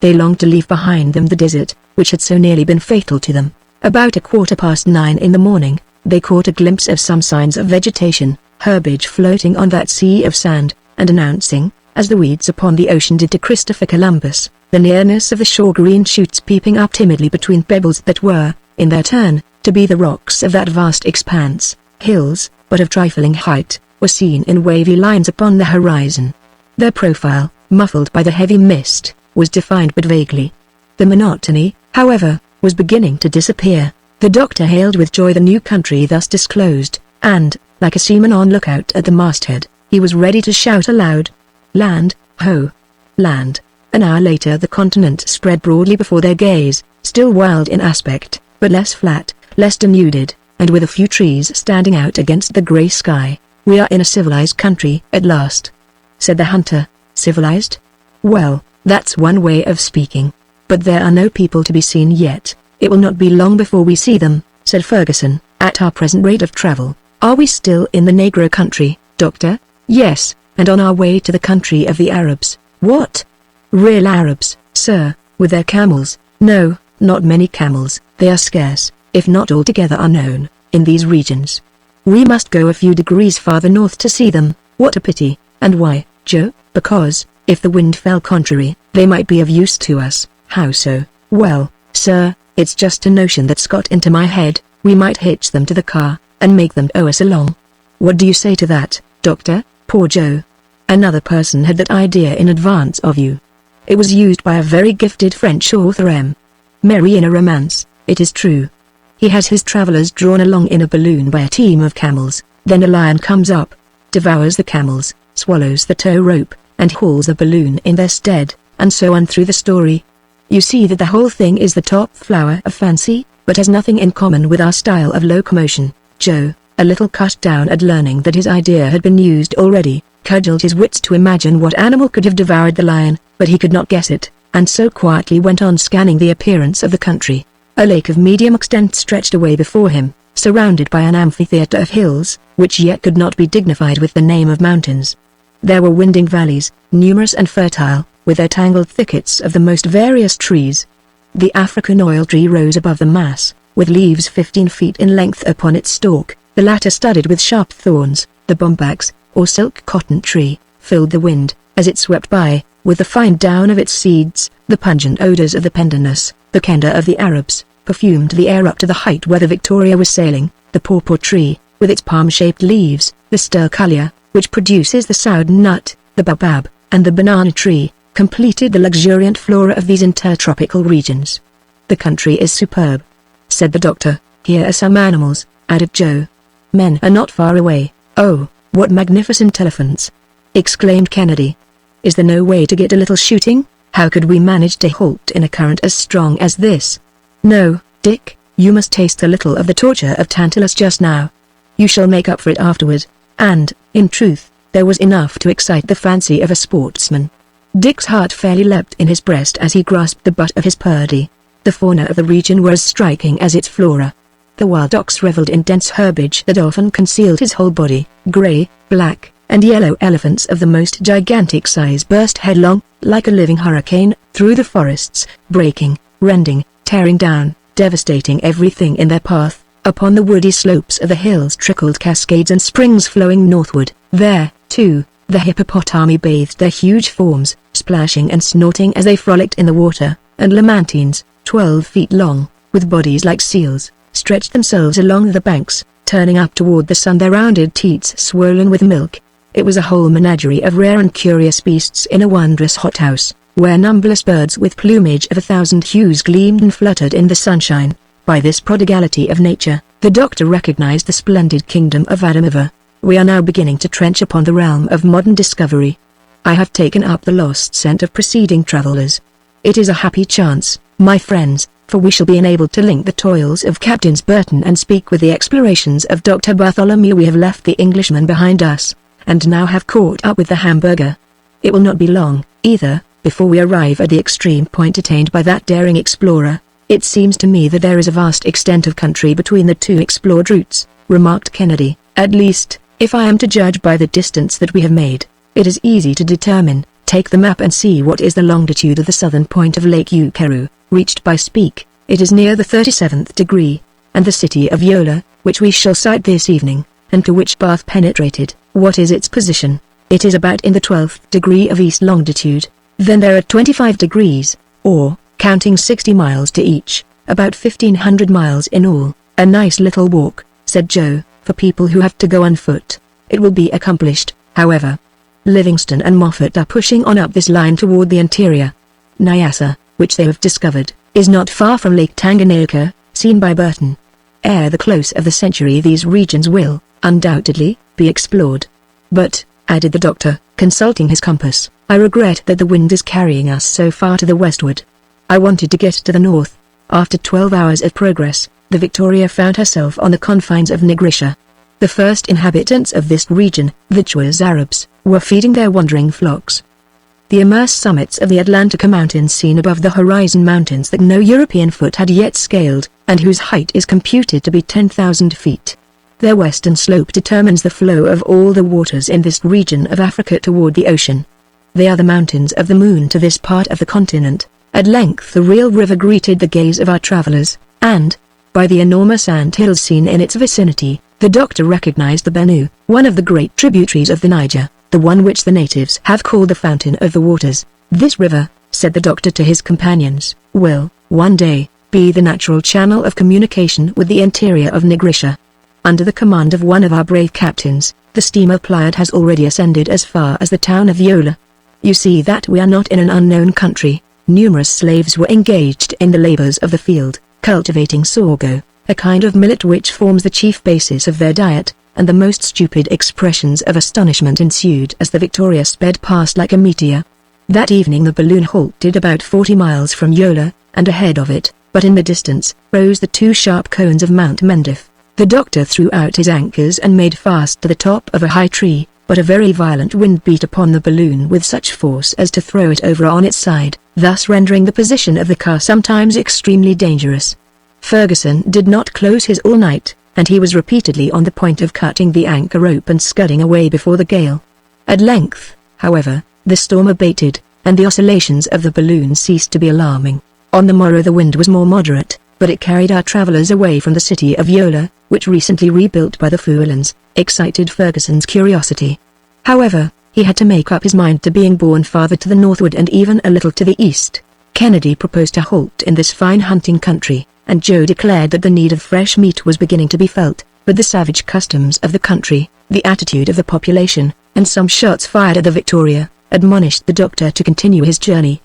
They longed to leave behind them the desert, which had so nearly been fatal to them. About 9:15 in the morning, they caught a glimpse of some signs of vegetation, herbage floating on that sea of sand, and announcing, as the weeds upon the ocean did to Christopher Columbus, the nearness of the shore. Green shoots peeping up timidly between pebbles that were, in their turn, to be the rocks of that vast expanse. Hills, but of trifling height, were seen in wavy lines upon the horizon. Their profile, muffled by the heavy mist, was defined but vaguely. The monotony, however, was beginning to disappear. The doctor hailed with joy the new country thus disclosed, and, like a seaman on lookout at the masthead, he was ready to shout aloud, "Land, ho! Land!" An hour later the continent spread broadly before their gaze, still wild in aspect, but less flat, less denuded, and with a few trees standing out against the grey sky. "We are in a civilized country at last," said the hunter. "Civilized? Well, that's one way of speaking. But there are no people to be seen yet. It will not be long before we see them," said Ferguson. "At our present rate of travel, are we still in the Negro country, Doctor?" "Yes, and on our way to the country of the Arabs." "What? Real Arabs, sir, with their camels?" "No, not many camels. They are scarce, if not altogether unknown, in these regions. We must go a few degrees farther north to see them." "What a pity, and why, Joe?" "Because, if the wind fell contrary, they might be of use to us." "How so?" "Well, sir, it's just a notion that's got into my head. We might hitch them to the car, and make them tow us along." "What do you say to that, Doctor?" "Poor Joe. Another person had that idea in advance of you. It was used by a very gifted French author M. Merry in a romance, it is true. He has his travelers drawn along in a balloon by a team of camels, then a lion comes up, devours the camels, swallows the tow rope, and hauls the balloon in their stead, and so on through the story. You see that the whole thing is the top flower of fancy, but has nothing in common with our style of locomotion." Joe, a little cut down at learning that his idea had been used already, cudgelled his wits to imagine what animal could have devoured the lion, but he could not guess it, and so quietly went on scanning the appearance of the country. A lake of medium extent stretched away before him, surrounded by an amphitheatre of hills, which yet could not be dignified with the name of mountains. There were winding valleys, numerous and fertile, with their tangled thickets of the most various trees. The African oil tree rose above the mass, with leaves 15 feet in length upon its stalk, the latter studded with sharp thorns. The bombax, or silk cotton tree, filled the wind, as it swept by, with the fine down of its seeds. The pungent odors of the pendulous, the kenda of the Arabs, perfumed the air up to the height where the Victoria was sailing. The pawpaw tree, with its palm-shaped leaves, the sterculia, which produces the sourdough nut, the baobab, and the banana tree, completed the luxuriant flora of these intertropical regions. "The country is superb," said the doctor. "Here are some animals," added Joe. "Men are not far away." "Oh, what magnificent elephants!" exclaimed Kennedy. "Is there no way to get a little shooting? How could we manage to halt in a current as strong as this?" "No, Dick, you must taste a little of the torture of Tantalus just now. You shall make up for it afterward." And, in truth, there was enough to excite the fancy of a sportsman. Dick's heart fairly leapt in his breast as he grasped the butt of his Purdy. The fauna of the region were as striking as its flora. The wild ox reveled in dense herbage that often concealed his whole body. Grey, black, and yellow elephants of the most gigantic size burst headlong, like a living hurricane, through the forests, breaking, rending, tearing down, devastating everything in their path. Upon the woody slopes of the hills trickled cascades and springs flowing northward. There, too, the hippopotami bathed their huge forms, splashing and snorting as they frolicked in the water, and lamantines, 12 feet long, with bodies like seals, stretched themselves along the banks, turning up toward the sun, their rounded teats swollen with milk. It was a whole menagerie of rare and curious beasts in a wondrous hothouse, where numberless birds with plumage of 1,000 hues gleamed and fluttered in the sunshine. By this prodigality of nature, the doctor recognized the splendid kingdom of Adamova. "We are now beginning to trench upon the realm of modern discovery. I have taken up the lost scent of preceding travelers. It is a happy chance, my friends, for we shall be enabled to link the toils of Captains Burton and Speke with the explorations of Dr. Bartholomew. We have left the Englishman behind us, and now have caught up with the hamburger. It will not be long, either, before we arrive at the extreme point attained by that daring explorer. It seems to me that there is a vast extent of country between the two explored routes, remarked Kennedy. At least, if I am to judge by the distance that we have made, it is easy to determine. Take the map and see what is the longitude of the southern point of Lake Ukeru, reached by Speke. It is near the 37th degree, and the city of Yola, which we shall sight this evening, and to which Bath penetrated, what is its position? It is about in the 12th degree of east longitude. Then there are 25 degrees, or, counting 60 miles to each, about 1,500 miles in all. A nice little walk, said Joe, for people who have to go on foot. It will be accomplished, however. Livingston and Moffat are pushing on up this line toward the interior. Nyassa, which they have discovered, is not far from Lake Tanganyika, seen by Burton. Ere the close of the century these regions will, undoubtedly, be explored. But, added the doctor, consulting his compass, I regret that the wind is carrying us so far to the westward. I wanted to get to the north. After 12 hours of progress, the Victoria found herself on the confines of Nigrisha. The first inhabitants of this region, the Chouas Arabs, were feeding their wandering flocks. The immense summits of the Atlantika Mountains seen above the horizon, mountains that no European foot had yet scaled, and whose height is computed to be 10,000 feet. Their western slope determines the flow of all the waters in this region of Africa toward the ocean. They are the mountains of the moon to this part of the continent. At length the real river greeted the gaze of our travelers, and, by the enormous ant hills seen in its vicinity, the doctor recognized the Benue, one of the great tributaries of the Niger, the one which the natives have called the Fountain of the Waters. This river, said the doctor to his companions, will, one day, be the natural channel of communication with the interior of Nigrisha. Under the command of one of our brave captains, the steamer Pleiad has already ascended as far as the town of Yola. You see that we are not in an unknown country. Numerous slaves were engaged in the labors of the field, cultivating sorgo, a kind of millet which forms the chief basis of their diet, and the most stupid expressions of astonishment ensued as the Victoria sped past like a meteor. That evening the balloon halted about 40 miles from Yola, and ahead of it, but in the distance, rose the two sharp cones of Mount Mendif. The doctor threw out his anchors and made fast to the top of a high tree, but a very violent wind beat upon the balloon with such force as to throw it over on its side, thus rendering the position of the car sometimes extremely dangerous. Ferguson did not close his all night, and he was repeatedly on the point of cutting the anchor rope and scudding away before the gale. At length, however, the storm abated, and the oscillations of the balloon ceased to be alarming. On the morrow the wind was more moderate, but it carried our travelers away from the city of Yola, which recently rebuilt by the Fuelans, excited Ferguson's curiosity. However, he had to make up his mind to being borne farther to the northward and even a little to the east. Kennedy proposed a halt in this fine hunting country, and Joe declared that the need of fresh meat was beginning to be felt, but the savage customs of the country, the attitude of the population, and some shots fired at the Victoria, admonished the doctor to continue his journey.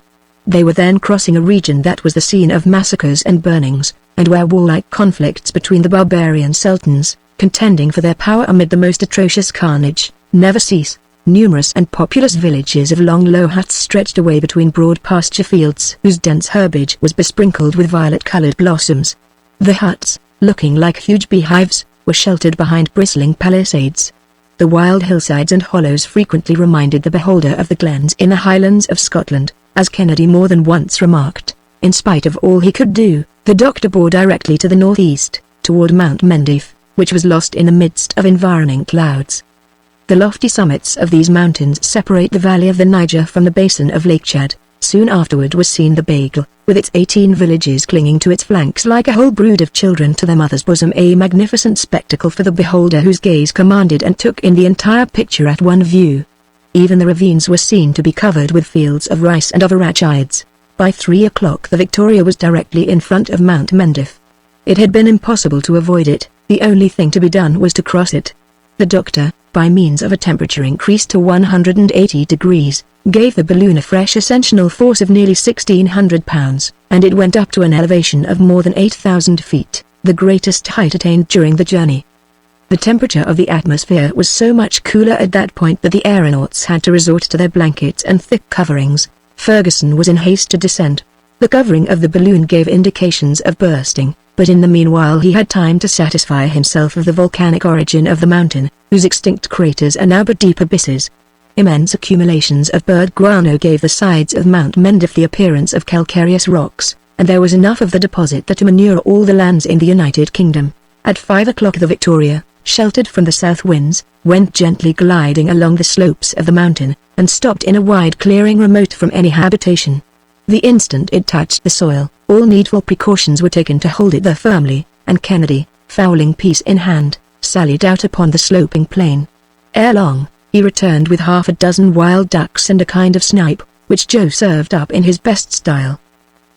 They were then crossing a region that was the scene of massacres and burnings, and where warlike conflicts between the barbarian sultans, contending for their power amid the most atrocious carnage, never cease. Numerous and populous villages of long low huts stretched away between broad pasture fields whose dense herbage was besprinkled with violet-colored blossoms. The huts, looking like huge beehives, were sheltered behind bristling palisades. The wild hillsides and hollows frequently reminded the beholder of the glens in the Highlands of Scotland, as Kennedy more than once remarked. In spite of all he could do, the doctor bore directly to the northeast, toward Mount Mendif, which was lost in the midst of environing clouds. The lofty summits of these mountains separate the valley of the Niger from the basin of Lake Chad. Soon afterward was seen the Beagle, with its 18 villages clinging to its flanks like a whole brood of children to their mother's bosom, a magnificent spectacle for the beholder whose gaze commanded and took in the entire picture at one view. Even the ravines were seen to be covered with fields of rice and of arachides. By 3 o'clock the Victoria was directly in front of Mount Mendif. It had been impossible to avoid it, the only thing to be done was to cross it. The doctor, by means of a temperature increase to 180 degrees, gave the balloon a fresh ascensional force of nearly 1,600 pounds, and it went up to an elevation of more than 8,000 feet, the greatest height attained during the journey. The temperature of the atmosphere was so much cooler at that point that the aeronauts had to resort to their blankets and thick coverings. Ferguson was in haste to descend. The covering of the balloon gave indications of bursting, but in the meanwhile he had time to satisfy himself of the volcanic origin of the mountain, whose extinct craters are now but deep abysses. Immense accumulations of bird guano gave the sides of Mount Mendif the appearance of calcareous rocks, and there was enough of the deposit there to manure all the lands in the United Kingdom. At 5 o'clock the Victoria, sheltered from the south winds, went gently gliding along the slopes of the mountain, and stopped in a wide clearing remote from any habitation. The instant it touched the soil, all needful precautions were taken to hold it there firmly, and Kennedy, fowling piece in hand, sallied out upon the sloping plain. Ere long, he returned with half a dozen wild ducks and a kind of snipe, which Joe served up in his best style.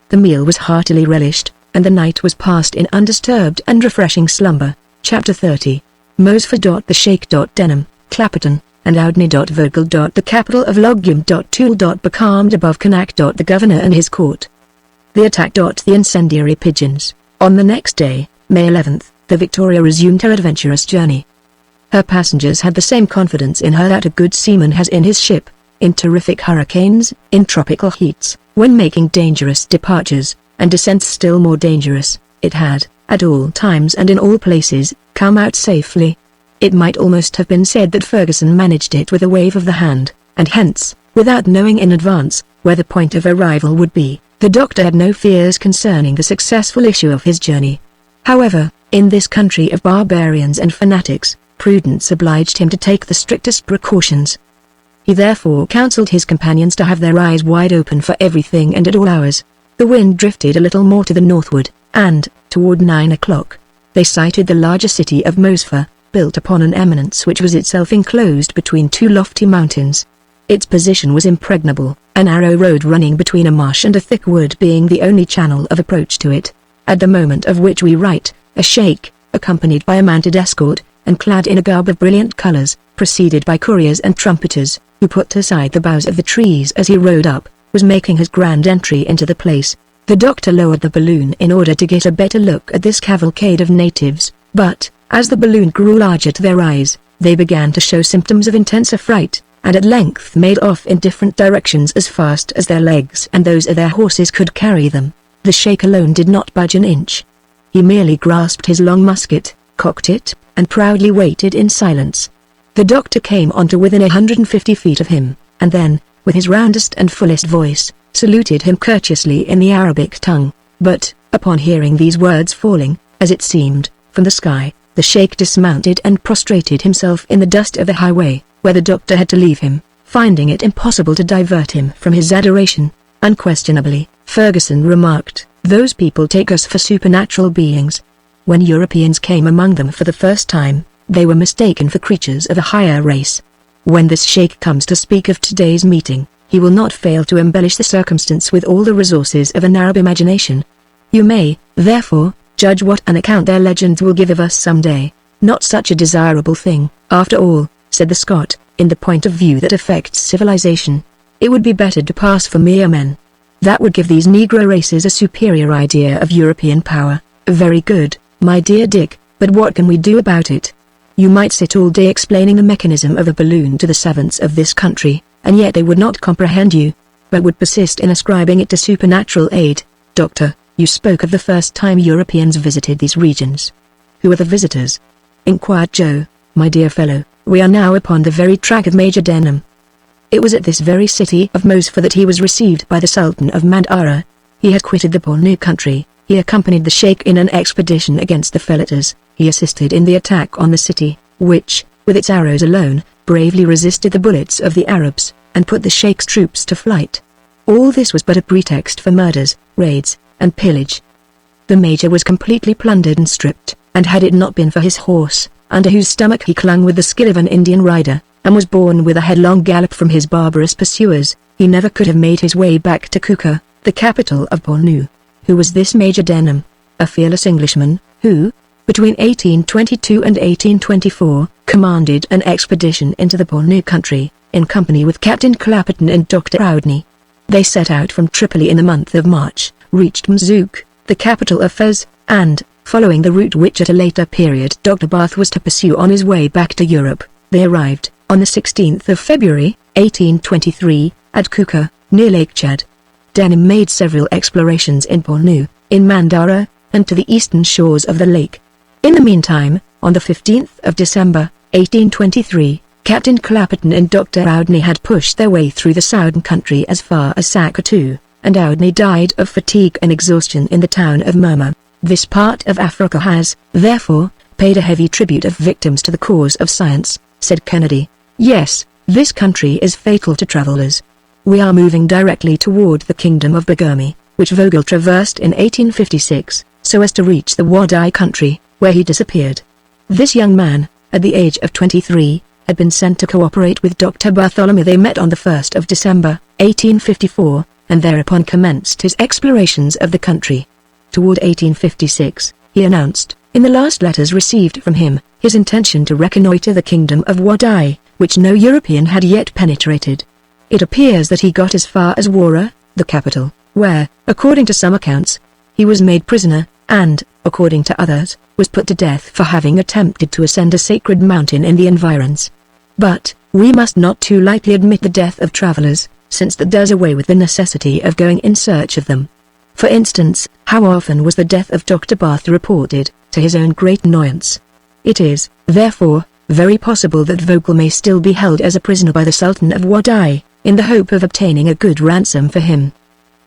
The meal was heartily relished, and the night was passed in undisturbed and refreshing slumber. Chapter 30. Mosford. The Sheikh. Denham, Clapperton, and Oudney. Vogel. The capital of Logum. Toole. Becalmed above Connacht. The governor and his court. The attack. The incendiary pigeons. On the next day, May 11th, the Victoria resumed her adventurous journey. Her passengers had the same confidence in her that a good seaman has in his ship, in terrific hurricanes, in tropical heats, when making dangerous departures, and descents still more dangerous. It had, at all times and in all places, come out safely. It might almost have been said that Ferguson managed it with a wave of the hand, and hence, without knowing in advance, where the point of arrival would be, the doctor had no fears concerning the successful issue of his journey. However, in this country of barbarians and fanatics, prudence obliged him to take the strictest precautions. He therefore counselled his companions to have their eyes wide open for everything and at all hours. The wind drifted a little more to the northward, and, toward 9 o'clock, they sighted the larger city of Mosford, built upon an eminence which was itself enclosed between two lofty mountains. Its position was impregnable, a narrow road running between a marsh and a thick wood being the only channel of approach to it. At the moment of which we write, a sheikh, accompanied by a mounted escort, and clad in a garb of brilliant colors, preceded by couriers and trumpeters, who put aside the boughs of the trees as he rode up, was making his grand entry into the place. The doctor lowered the balloon in order to get a better look at this cavalcade of natives, but, as the balloon grew larger to their eyes, they began to show symptoms of intense affright, and at length made off in different directions as fast as their legs and those of their horses could carry them. The sheikh alone did not budge an inch. He merely grasped his long musket, cocked it, and proudly waited in silence. The doctor came on to within 150 feet of him, and then, with his roundest and fullest voice, saluted him courteously in the Arabic tongue. But, upon hearing these words falling, as it seemed, from the sky, the sheikh dismounted and prostrated himself in the dust of the highway, where the doctor had to leave him, finding it impossible to divert him from his adoration. Unquestionably, Ferguson remarked, those people take us for supernatural beings. When Europeans came among them for the first time, they were mistaken for creatures of a higher race. When this sheikh comes to speak of today's meeting, he will not fail to embellish the circumstance with all the resources of an Arab imagination. You may, therefore, judge what an account their legends will give of us some day. Not such a desirable thing, after all, said the Scot, in the point of view that affects civilization. It would be better to pass for mere men. That would give these Negro races a superior idea of European power. Very good, my dear Dick, but what can we do about it? You might sit all day explaining the mechanism of a balloon to the savants of this country, and yet they would not comprehend you, but would persist in ascribing it to supernatural aid. Doctor, you spoke of the first time Europeans visited these regions. Who are the visitors? Inquired Joe. My dear fellow, we are now upon the very track of Major Denham. It was at this very city of Mosford that he was received by the Sultan of Mandara. He had quitted the Bornu country. He accompanied the sheikh in an expedition against the Felators. He assisted in the attack on the city, which, with its arrows alone, bravely resisted the bullets of the Arabs, and put the sheikh's troops to flight. All this was but a pretext for murders, raids, and pillage. The major was completely plundered and stripped, and had it not been for his horse, under whose stomach he clung with the skill of an Indian rider, and was borne with a headlong gallop from his barbarous pursuers, he never could have made his way back to Kuka, the capital of Bornu. Who was this Major Denham? A fearless Englishman, who, between 1822 and 1824, commanded an expedition into the Bornu country, in company with Captain Clapperton and Dr. Oudney. They set out from Tripoli in the month of March, reached Mzouk, the capital of Fez, and, following the route which at a later period Dr. Barth was to pursue on his way back to Europe, they arrived, on the 16th of February, 1823, at Kuka, near Lake Chad. Denham made several explorations in Bornu, in Mandara, and to the eastern shores of the lake. In the meantime, on the 15th of December, 1823, Captain Clapperton and Dr. Oudney had pushed their way through the southern country as far as Sakatu, and Oudney died of fatigue and exhaustion in the town of Murmur. This part of Africa has, therefore, paid a heavy tribute of victims to the cause of science, said Kennedy. Yes, this country is fatal to travelers. We are moving directly toward the kingdom of Bagirmi, which Vogel traversed in 1856, so as to reach the Wadai country, where he disappeared. This young man, at the age of 23, had been sent to cooperate with Dr. Bartholomew. They met on the 1st of December, 1854, and thereupon commenced his explorations of the country. Toward 1856, he announced, in the last letters received from him, his intention to reconnoiter the kingdom of Wadai, which no European had yet penetrated. It appears that he got as far as Wara, the capital, where, according to some accounts, he was made prisoner, and, according to others, was put to death for having attempted to ascend a sacred mountain in the environs. But, we must not too lightly admit the death of travelers, since that does away with the necessity of going in search of them. For instance, how often was the death of Dr. Barth reported, to his own great annoyance? It is, therefore, very possible that Vogel may still be held as a prisoner by the Sultan of Wadai, in the hope of obtaining a good ransom for him.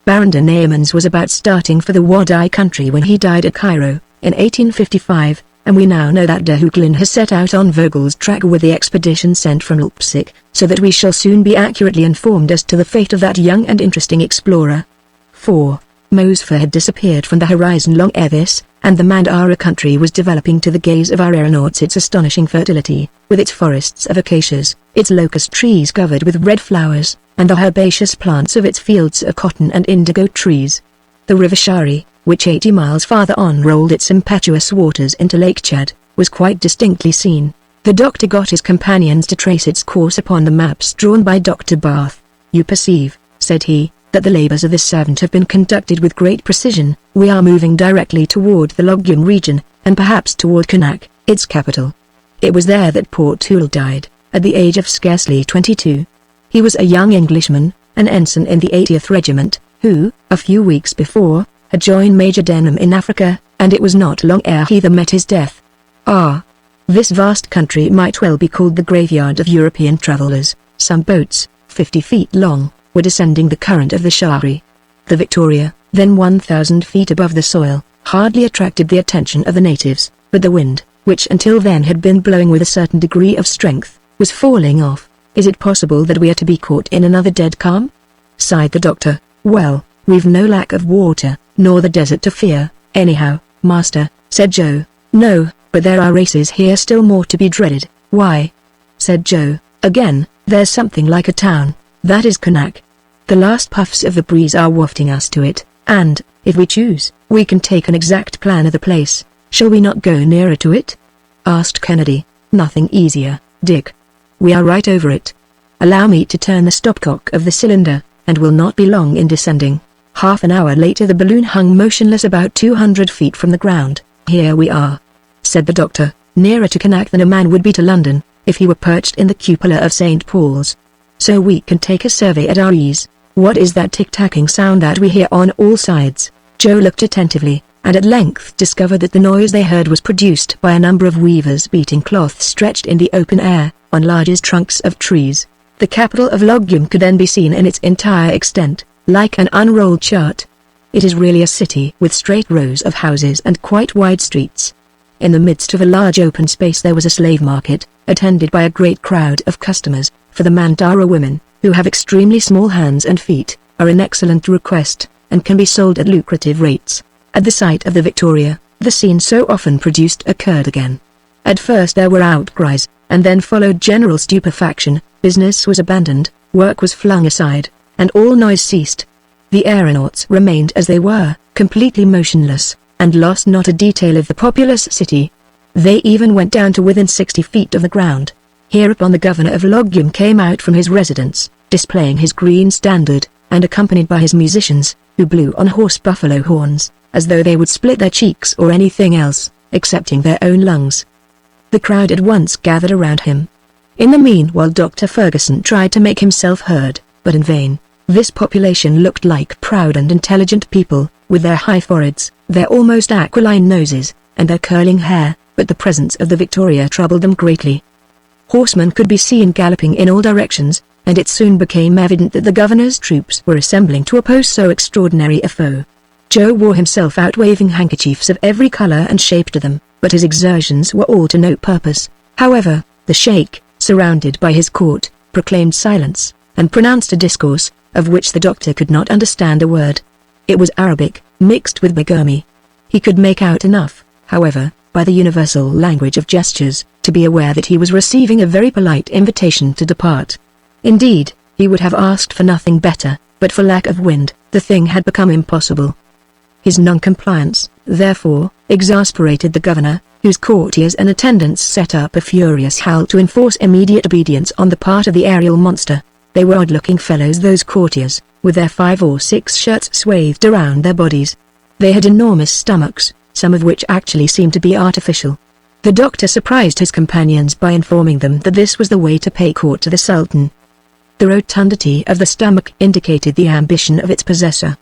Baron de Neemans was about starting for the Wadai country when he died at Cairo, in 1855, and we now know that de Heukelin has set out on Vogel's track with the expedition sent from Leipzig, so that we shall soon be accurately informed as to the fate of that young and interesting explorer. 4. Mosfa had disappeared from the horizon long ere this, and the Mandara country was developing to the gaze of our aeronauts its astonishing fertility, with its forests of acacias, its locust trees covered with red flowers, and the herbaceous plants of its fields of cotton and indigo trees. The river Shari, which 80 miles farther on rolled its impetuous waters into Lake Chad, was quite distinctly seen. The doctor got his companions to trace its course upon the maps drawn by Dr. Barth. You perceive, said he, that the labors of this servant have been conducted with great precision. We are moving directly toward the Logum region, and perhaps toward Konak, its capital. It was there that poor Toole died, at the age of scarcely 22. He was a young Englishman, an ensign in the 80th Regiment, who, a few weeks before, had joined Major Denham in Africa, and it was not long ere he met his death. Ah! This vast country might well be called the graveyard of European travelers. Some boats, 50 feet long, were descending the current of the Shari. The Victoria, then 1,000 feet above the soil, hardly attracted the attention of the natives, but the wind, which until then had been blowing with a certain degree of strength, was falling off. Is it possible that we are to be caught in another dead calm? Sighed the doctor. Well, we've no lack of water, nor the desert to fear, anyhow, master, said Joe. No, but there are races here still more to be dreaded. Why? Said Joe. Again, there's something like a town. That is Konak. The last puffs of the breeze are wafting us to it, and, if we choose, we can take an exact plan of the place. Shall we not go nearer to it? Asked Kennedy. Nothing easier, Dick. We are right over it. Allow me to turn the stopcock of the cylinder, and we'll not be long in descending. Half an hour later the balloon hung motionless about 200 feet from the ground. Here we are, said the doctor, nearer to Konak than a man would be to London, if he were perched in the cupola of St. Paul's. So we can take a survey at our ease. What is that tick-tacking sound that we hear on all sides? Joe looked attentively, and at length discovered that the noise they heard was produced by a number of weavers beating cloth stretched in the open air, on large trunks of trees. The capital of Logum could then be seen in its entire extent, like an unrolled chart. It is really a city with straight rows of houses and quite wide streets. In the midst of a large open space there was a slave market, attended by a great crowd of customers, for the Mandara women, who have extremely small hands and feet, are in excellent request, and can be sold at lucrative rates. At the sight of the Victoria, the scene so often produced occurred again. At first there were outcries, and then followed general stupefaction. Business was abandoned, work was flung aside, and all noise ceased. The aeronauts remained as they were, completely motionless, and lost not a detail of the populous city. They even went down to within 60 feet of the ground. Hereupon the governor of Logum came out from his residence, displaying his green standard, and accompanied by his musicians, who blew on horse buffalo horns, as though they would split their cheeks or anything else, excepting their own lungs. The crowd at once gathered around him. In the meanwhile Dr. Ferguson tried to make himself heard, but in vain. This population looked like proud and intelligent people, with their high foreheads, their almost aquiline noses, and their curling hair, but the presence of the Victoria troubled them greatly. Horsemen could be seen galloping in all directions, and it soon became evident that the governor's troops were assembling to oppose so extraordinary a foe. Joe wore himself out waving handkerchiefs of every color and shape to them, but his exertions were all to no purpose. However, the sheikh, surrounded by his court, proclaimed silence, and pronounced a discourse, of which the doctor could not understand a word. It was Arabic, mixed with Begumi. He could make out enough, however, by the universal language of gestures, to be aware that he was receiving a very polite invitation to depart. Indeed, he would have asked for nothing better, but for lack of wind, the thing had become impossible. His non-compliance, therefore, exasperated the governor, whose courtiers and attendants set up a furious howl to enforce immediate obedience on the part of the aerial monster. They were odd-looking fellows, those courtiers, with their 5 or 6 shirts swathed around their bodies. They had enormous stomachs, some of which actually seemed to be artificial. The doctor surprised his companions by informing them that this was the way to pay court to the Sultan. The rotundity of the stomach indicated the ambition of its possessor.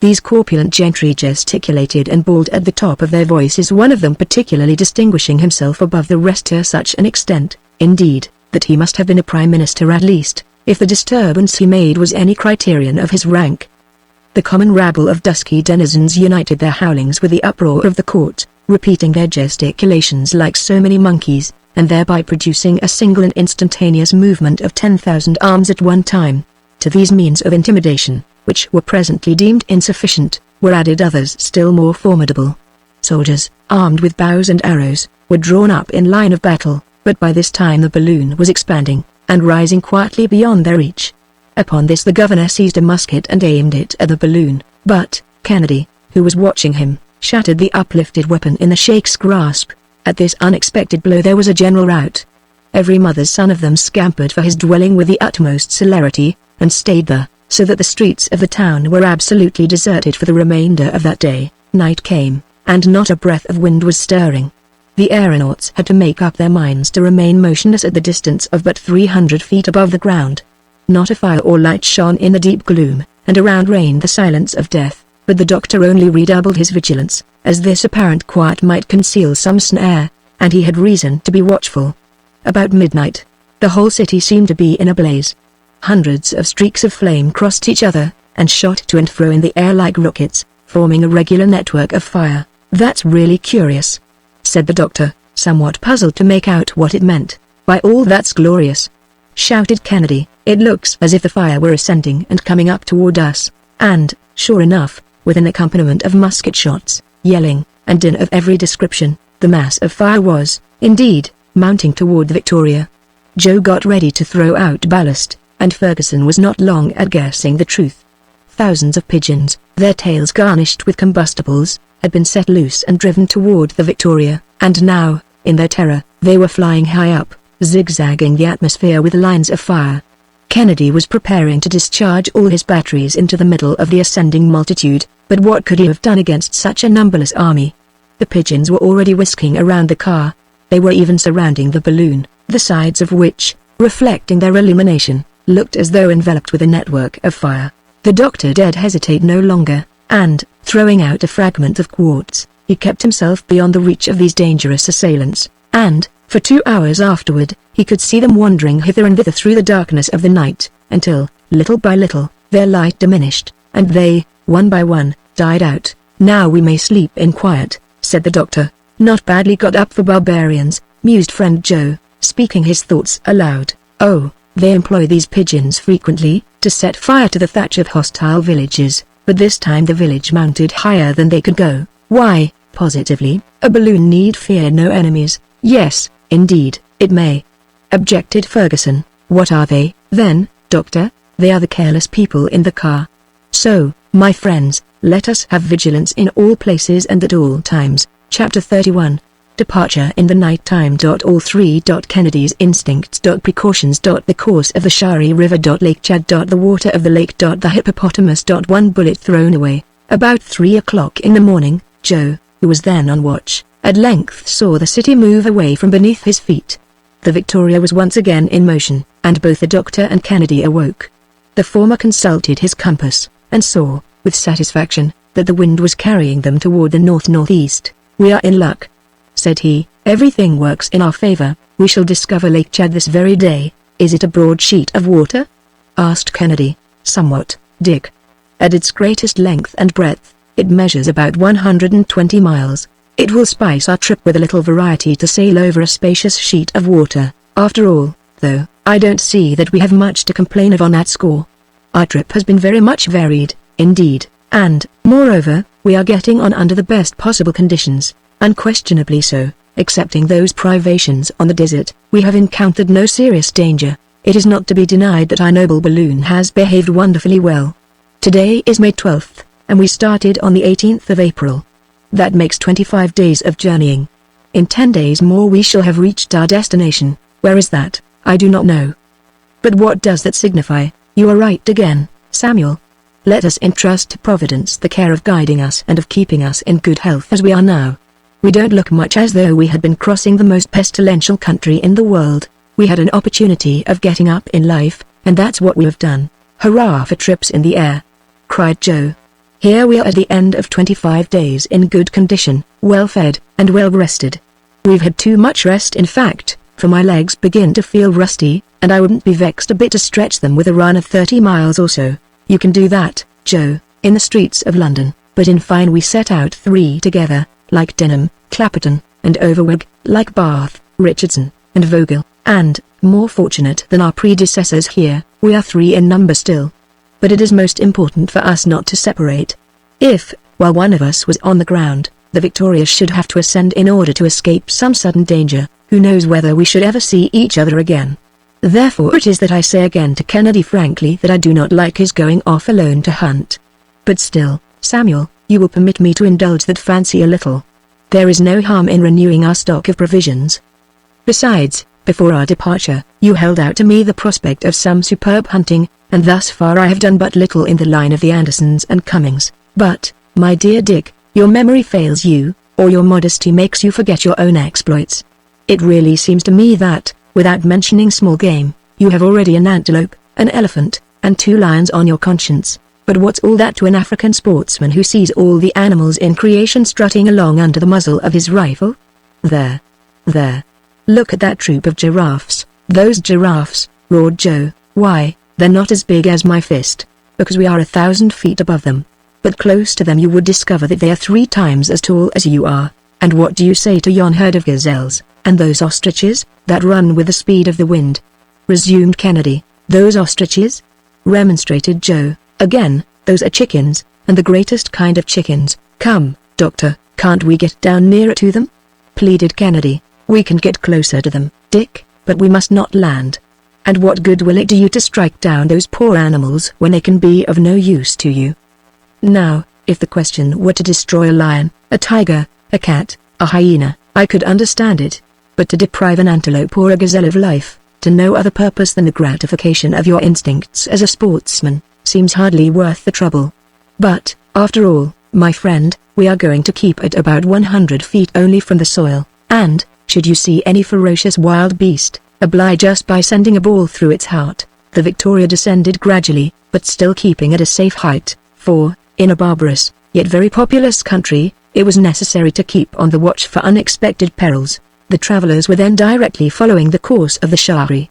These corpulent gentry gesticulated and bawled at the top of their voices, one of them particularly distinguishing himself above the rest to such an extent, indeed, that he must have been a prime minister at least, if the disturbance he made was any criterion of his rank. The common rabble of dusky denizens united their howlings with the uproar of the court, repeating their gesticulations like so many monkeys, and thereby producing a single and instantaneous movement of 10,000 arms at one time. To these means of intimidation, which were presently deemed insufficient, were added others still more formidable. Soldiers, armed with bows and arrows, were drawn up in line of battle, but by this time the balloon was expanding, and rising quietly beyond their reach. Upon this the governor seized a musket and aimed it at the balloon, but Kennedy, who was watching him, shattered the uplifted weapon in the sheikh's grasp. At this unexpected blow there was a general rout. Every mother's son of them scampered for his dwelling with the utmost celerity, and stayed there, so that the streets of the town were absolutely deserted for the remainder of that day. Night came, and not a breath of wind was stirring. The aeronauts had to make up their minds to remain motionless at the distance of but 300 feet above the ground. Not a fire or light shone in the deep gloom, and around reigned the silence of death, but the doctor only redoubled his vigilance, as this apparent quiet might conceal some snare, and he had reason to be watchful. About midnight, the whole city seemed to be in a blaze. Hundreds of streaks of flame crossed each other, and shot to and fro in the air like rockets, forming a regular network of fire. "That's really curious," said the doctor, somewhat puzzled to make out what it meant. "By all that's glorious," shouted Kennedy, "it looks as if the fire were ascending and coming up toward us." And, sure enough, with an accompaniment of musket shots, yelling, and din of every description, the mass of fire was, indeed, mounting toward the Victoria. Joe got ready to throw out ballast, and Ferguson was not long at guessing the truth. Thousands of pigeons, their tails garnished with combustibles, had been set loose and driven toward the Victoria, and now, in their terror, they were flying high up, zigzagging the atmosphere with lines of fire. Kennedy was preparing to discharge all his batteries into the middle of the ascending multitude, but what could he have done against such a numberless army? The pigeons were already whisking around the car. They were even surrounding the balloon, the sides of which, reflecting their illumination, looked as though enveloped with a network of fire. The doctor dared hesitate no longer, and, throwing out a fragment of quartz, he kept himself beyond the reach of these dangerous assailants, and, for 2 hours afterward, he could see them wandering hither and thither through the darkness of the night, until, little by little, their light diminished, and they, one by one, died out. "Now we may sleep in quiet," said the doctor. "Not badly got up for barbarians," mused friend Joe, speaking his thoughts aloud. "Oh, they employ these pigeons frequently, to set fire to the thatch of hostile villages, but this time the village mounted higher than they could go. Why, positively, a balloon need fear no enemies." "Yes, indeed, it may," objected Ferguson. "What are they, then, doctor?" "They are the careless people in the car. So, my friends, let us have vigilance in all places and at all times." Chapter 31. Departure in the night time. All 3. Kennedy's instincts. Precautions. The course of the Shari River. Lake Chad. The water of the lake. The hippopotamus. 1 bullet thrown away. About 3 o'clock in the morning, Joe, who was then on watch, at length saw the city move away from beneath his feet. The Victoria was once again in motion, and both the doctor and Kennedy awoke. The former consulted his compass, and saw, with satisfaction, that the wind was carrying them toward the north-northeast. "We are in luck," said he. "Everything works in our favor. We shall discover Lake Chad this very day." "Is it a broad sheet of water?" asked Kennedy. "Somewhat, Dick. At its greatest length and breadth, it measures about 120 miles. It will spice our trip with a little variety to sail over a spacious sheet of water. After all, though, I don't see that we have much to complain of on that score. Our trip has been very much varied, indeed, and, moreover, we are getting on under the best possible conditions. Unquestionably so. Excepting those privations on the desert, we have encountered no serious danger. It is not to be denied that our noble balloon has behaved wonderfully well. Today is May 12th, and we started on the 18th of April. That makes 25 days of journeying. In 10 days more we shall have reached our destination. Where is that? I do not know. But what does that signify? You are right again, Samuel. Let us entrust to Providence the care of guiding us and of keeping us in good health as we are now. We don't look much as though we had been crossing the most pestilential country in the world. We had an opportunity of getting up in life, and that's what we have done. Hurrah for trips in the air!" cried Joe. "Here we are at the end of 25 days in good condition, well fed, and well rested. We've had too much rest in fact, for my legs begin to feel rusty, and I wouldn't be vexed a bit to stretch them with a run of 30 miles or so. You can do that, Joe, in the streets of London, but in fine we set out 3 together, like Denham, Clapperton, and Overweg, like Bath, Richardson, and Vogel, and, more fortunate than our predecessors here, we are 3 in number still. But it is most important for us not to separate. If, while one of us was on the ground, the Victoria should have to ascend in order to escape some sudden danger, who knows whether we should ever see each other again. Therefore it is that I say again to Kennedy frankly that I do not like his going off alone to hunt. But still, Samuel, you will permit me to indulge that fancy a little. There is no harm in renewing our stock of provisions. Besides, before our departure, you held out to me the prospect of some superb hunting, and thus far I have done but little in the line of the Andersons and Cummings. But, my dear Dick, your memory fails you, or your modesty makes you forget your own exploits. It really seems to me that, without mentioning small game, you have already an antelope, an elephant, and 2 lions on your conscience. But what's all that to an African sportsman who sees all the animals in creation strutting along under the muzzle of his rifle? There. Look at that troop of giraffes. Those giraffes, roared Joe. Why, they're not as big as my fist, because we are 1,000 feet above them. But close to them you would discover that they are 3 times as tall as you are. And what do you say to yon herd of gazelles, and those ostriches, that run with the speed of the wind? Resumed Kennedy. Those ostriches? Remonstrated Joe. Again, those are chickens, and the greatest kind of chickens. Come, Doctor, can't we get down nearer to them? Pleaded Kennedy. We can get closer to them, Dick, but we must not land. And what good will it do you to strike down those poor animals when they can be of no use to you? Now, if the question were to destroy a lion, a tiger, a cat, a hyena, I could understand it. But to deprive an antelope or a gazelle of life, to no other purpose than the gratification of your instincts as a sportsman, seems hardly worth the trouble. But, after all, my friend, we are going to keep at about 100 feet only from the soil, and, should you see any ferocious wild beast, oblige us by sending a ball through its heart. The Victoria descended gradually, but still keeping at a safe height, for, in a barbarous, yet very populous country, it was necessary to keep on the watch for unexpected perils. The travelers were then directly following the course of the Shari.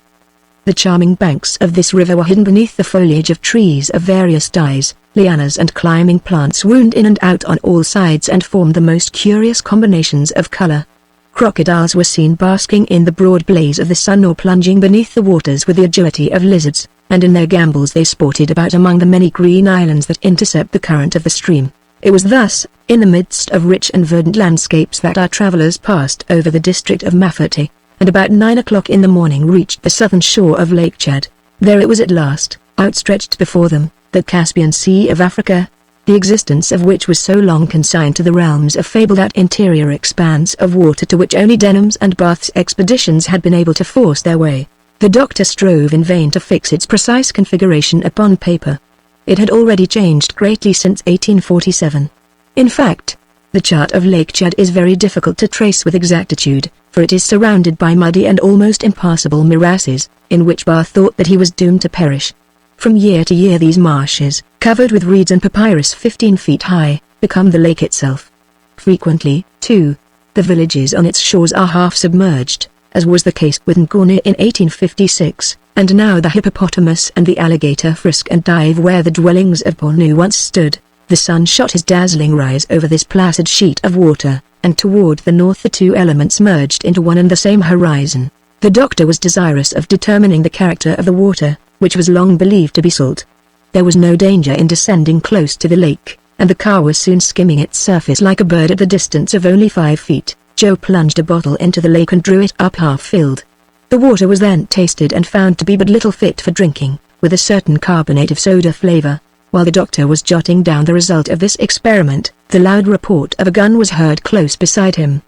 The charming banks of this river were hidden beneath the foliage of trees of various dyes. Lianas and climbing plants wound in and out on all sides and formed the most curious combinations of color. Crocodiles were seen basking in the broad blaze of the sun or plunging beneath the waters with the agility of lizards, and in their gambols they sported about among the many green islands that intercept the current of the stream. It was thus, in the midst of rich and verdant landscapes that our travelers passed over the district of Mafate, and about 9 o'clock in the morning reached the southern shore of Lake Chad. There it was at last, outstretched before them, the Caspian Sea of Africa, the existence of which was so long consigned to the realms of fable, that interior expanse of water to which only Denham's and Bath's expeditions had been able to force their way. The doctor strove in vain to fix its precise configuration upon paper. It had already changed greatly since 1847. In fact, the chart of Lake Chad is very difficult to trace with exactitude, for it is surrounded by muddy and almost impassable morasses, in which Bath thought that he was doomed to perish. From year to year these marshes, covered with reeds and papyrus 15 feet high, become the lake itself. Frequently, too, the villages on its shores are half submerged, as was the case with Ngorne in 1856, and now the hippopotamus and the alligator frisk and dive where the dwellings of Bornu once stood. The sun shot his dazzling rays over this placid sheet of water, and toward the north the two elements merged into one and the same horizon. The doctor was desirous of determining the character of the water, which was long believed to be salt. There was no danger in descending close to the lake, and the car was soon skimming its surface like a bird at the distance of only 5 feet. Joe plunged a bottle into the lake and drew it up half-filled. The water was then tasted and found to be but little fit for drinking, with a certain carbonate of soda flavor. While the doctor was jotting down the result of this experiment, the loud report of a gun was heard close beside him.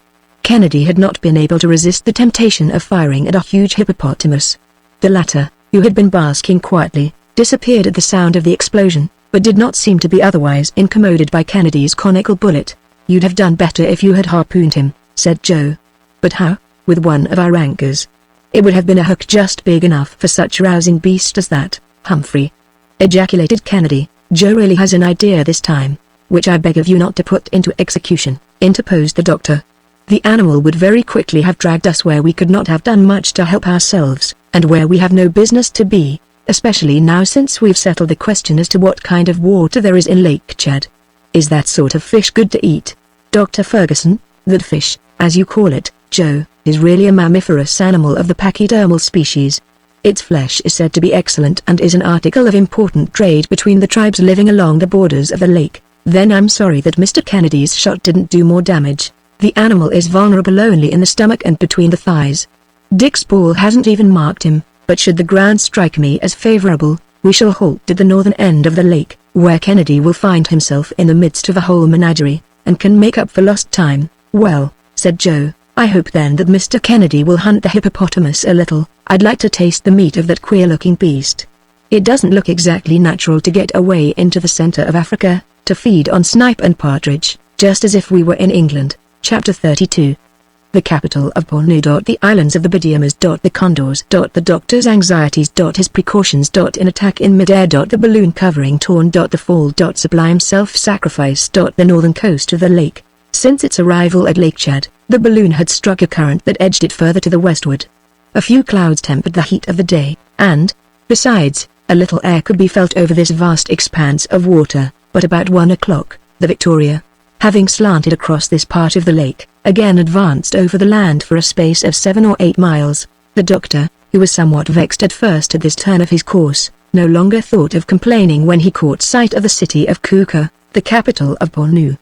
Kennedy had not been able to resist the temptation of firing at a huge hippopotamus. The latter, who had been basking quietly, disappeared at the sound of the explosion, but did not seem to be otherwise incommoded by Kennedy's conical bullet. "You'd have done better if you had harpooned him," said Joe. "But how?" "With one of our anchors. It would have been a hook just big enough for such a rousing beast as that, Humphrey," ejaculated Kennedy. "Joe really has an idea this time, which I beg of you not to put into execution," interposed the doctor. "The animal would very quickly have dragged us where we could not have done much to help ourselves, and where we have no business to be, especially now since we've settled the question as to what kind of water there is in Lake Chad. Is that sort of fish good to eat, Dr. Ferguson?" "That fish, as you call it, Joe, is really a mammiferous animal of the pachydermal species. Its flesh is said to be excellent and is an article of important trade between the tribes living along the borders of the lake." "Then I'm sorry that Mr. Kennedy's shot didn't do more damage. The animal is vulnerable only in the stomach and between the thighs. Dick's ball hasn't even marked him, but should the ground strike me as favorable, we shall halt at the northern end of the lake, where Kennedy will find himself in the midst of a whole menagerie, and can make up for lost time." "Well," said Joe, "I hope then that Mr. Kennedy will hunt the hippopotamus a little. I'd like to taste the meat of that queer-looking beast. It doesn't look exactly natural to get away into the center of Africa, to feed on snipe and partridge, just as if we were in England." Chapter 32. The capital of Bornu. The islands of the Bidyamas. The condors. The doctor's anxieties. His precautions. An attack in midair. The balloon covering torn. The fall. Sublime self-sacrifice. The northern coast of the lake. Since its arrival at Lake Chad, the balloon had struck a current that edged it further to the westward. A few clouds tempered the heat of the day, and, besides, a little air could be felt over this vast expanse of water. But about 1 o'clock, the Victoria, having slanted across this part of the lake, again advanced over the land for a space of 7 or 8 miles. The doctor, who was somewhat vexed at first at this turn of his course, no longer thought of complaining when he caught sight of the city of Kuka, the capital of Bornu.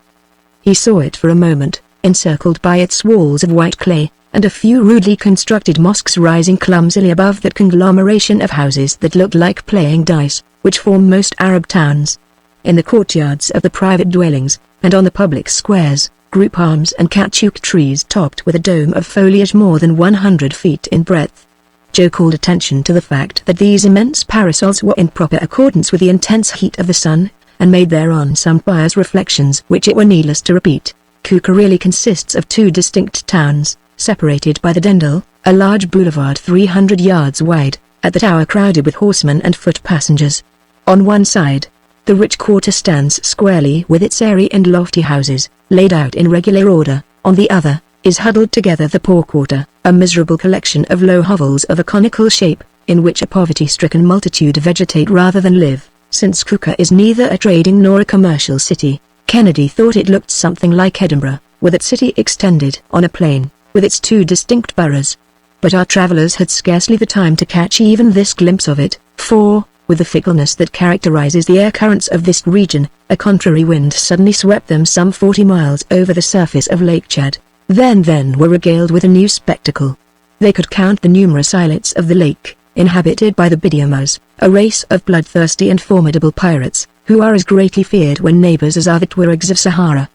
He saw it for a moment, encircled by its walls of white clay, and a few rudely constructed mosques rising clumsily above that conglomeration of houses that looked like playing dice, which form most Arab towns. In the courtyards of the private dwellings, and on the public squares, grew palms and caoutchouc trees topped with a dome of foliage more than 100 feet in breadth. Joe called attention to the fact that these immense parasols were in proper accordance with the intense heat of the sun, and made thereon some pious reflections which it were needless to repeat. Kuka really consists of 2 distinct towns, separated by the Dendel, a large boulevard 300 yards wide, at that hour crowded with horsemen and foot passengers. On one side, the rich quarter stands squarely with its airy and lofty houses, laid out in regular order. On the other, is huddled together the poor quarter, a miserable collection of low hovels of a conical shape, in which a poverty-stricken multitude vegetate rather than live. Since Kuka is neither a trading nor a commercial city, Kennedy thought it looked something like Edinburgh, with its city extended on a plain, with its 2 distinct boroughs. But our travelers had scarcely the time to catch even this glimpse of it, for, with the fickleness that characterizes the air currents of this region, a contrary wind suddenly swept them some 40 miles over the surface of Lake Chad. Then were regaled with a new spectacle. They could count the numerous islets of the lake, inhabited by the Bidyamas, a race of bloodthirsty and formidable pirates, who are as greatly feared when neighbors as are the Tuaregs of Sahara.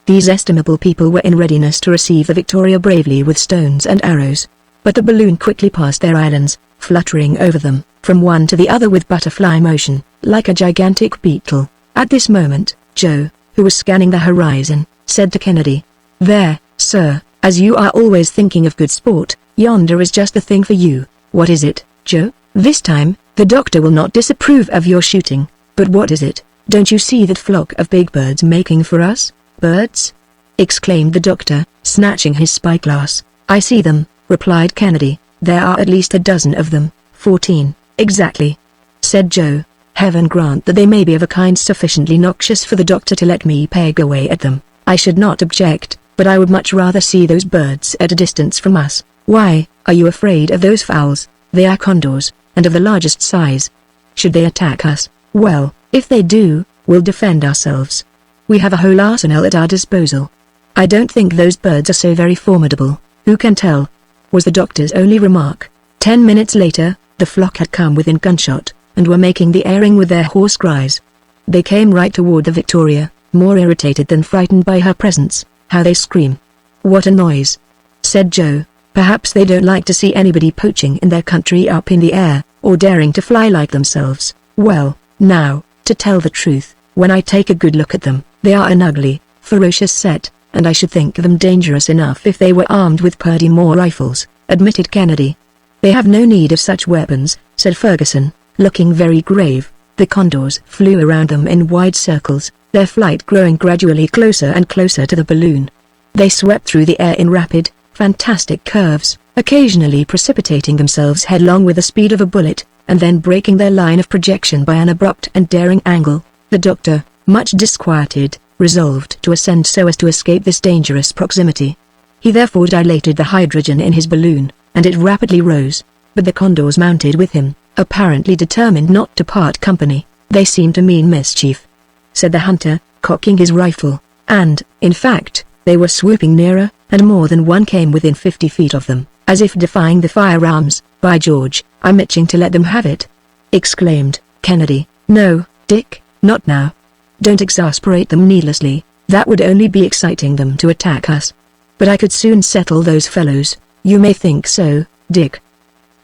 These estimable people were in readiness to receive the Victoria bravely with stones and arrows. But the balloon quickly passed their islands, fluttering over them, from one to the other with butterfly motion, like a gigantic beetle. At this moment, Joe, who was scanning the horizon, said to Kennedy, "There, sir, as you are always thinking of good sport, yonder is just the thing for you." "What is it, Joe?" "This time, the doctor will not disapprove of your shooting, but what is it?" Don't you see that flock of big birds making for us? Birds? Exclaimed the doctor, snatching his spyglass. I see them, replied Kennedy. There are at least a dozen of them. 14, exactly, said Joe. Heaven grant that they may be of a kind sufficiently noxious for the doctor to let me peg away at them. I should not object, but I would much rather see those birds at a distance from us. Why, are you afraid of those fowls? They are condors, and of the largest size. Should they attack us? Well, if they do, we'll defend ourselves. We have a whole arsenal at our disposal. I don't think those birds are so very formidable. Who can tell? Was the doctor's only remark. 10 minutes later, the flock had come within gunshot, and were making the airing with their hoarse cries. They came right toward the Victoria, more irritated than frightened by her presence. How they scream! What a noise! Said Joe. Perhaps they don't like to see anybody poaching in their country up in the air, or daring to fly like themselves. Well, now, to tell the truth, when I take a good look at them, they are an ugly, ferocious set, and I should think them dangerous enough if they were armed with Purdy Moore rifles, admitted Kennedy. They have no need of such weapons, said Ferguson, looking very grave. The condors flew around them in wide circles, their flight growing gradually closer and closer to the balloon. They swept through the air in rapid, fantastic curves, occasionally precipitating themselves headlong with the speed of a bullet, and then breaking their line of projection by an abrupt and daring angle. The doctor, much disquieted, resolved to ascend so as to escape this dangerous proximity. He therefore dilated the hydrogen in his balloon, and it rapidly rose, but the condors mounted with him, apparently determined not to part company. They seemed to mean mischief, said the hunter, cocking his rifle, and, in fact, they were swooping nearer, and more than one came within 50 feet of them, as if defying the firearms. By George, I'm itching to let them have it, exclaimed Kennedy. No, Dick, not now. Don't exasperate them needlessly, that would only be exciting them to attack us. But I could soon settle those fellows. You may think so, Dick,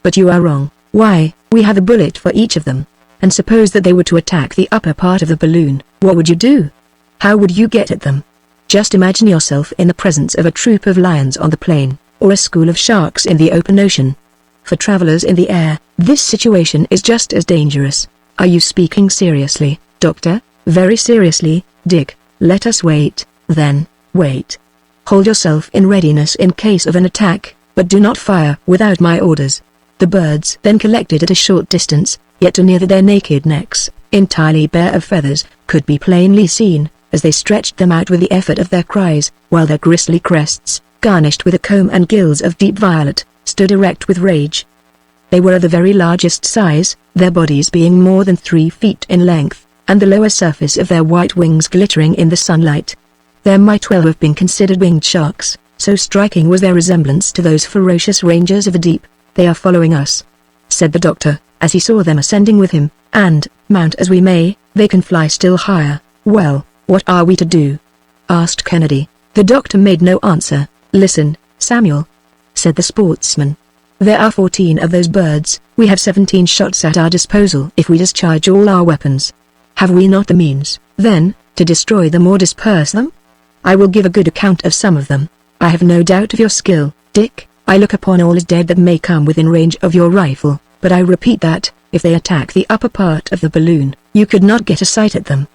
but you are wrong. Why, we have a bullet for each of them. And suppose that they were to attack the upper part of the balloon, what would you do? How would you get at them? Just imagine yourself in the presence of a troop of lions on the plain, or a school of sharks in the open ocean. For travelers in the air, this situation is just as dangerous. Are you speaking seriously, Doctor? Very seriously, Dick. Let us wait, then, wait. Hold yourself in readiness in case of an attack, but do not fire without my orders. The birds then collected at a short distance, yet to near their naked necks, entirely bare of feathers, could be plainly seen, as they stretched them out with the effort of their cries, while their gristly crests, garnished with a comb and gills of deep violet, stood erect with rage. They were of the very largest size, their bodies being more than 3 feet in length, and the lower surface of their white wings glittering in the sunlight. There might well have been considered winged sharks, so striking was their resemblance to those ferocious rangers of the deep. They are following us, said the doctor, as he saw them ascending with him, and, mount as we may, they can fly still higher. Well, what are we to do? Asked Kennedy. The doctor made no answer. Listen, Samuel, said the sportsman. There are 14 of those birds. We have 17 shots at our disposal if we discharge all our weapons. Have we not the means, then, to destroy them or disperse them? I will give a good account of some of them. I have no doubt of your skill, Dick. I look upon all as dead that may come within range of your rifle, but I repeat that, if they attack the upper part of the balloon, you could not get a sight at them.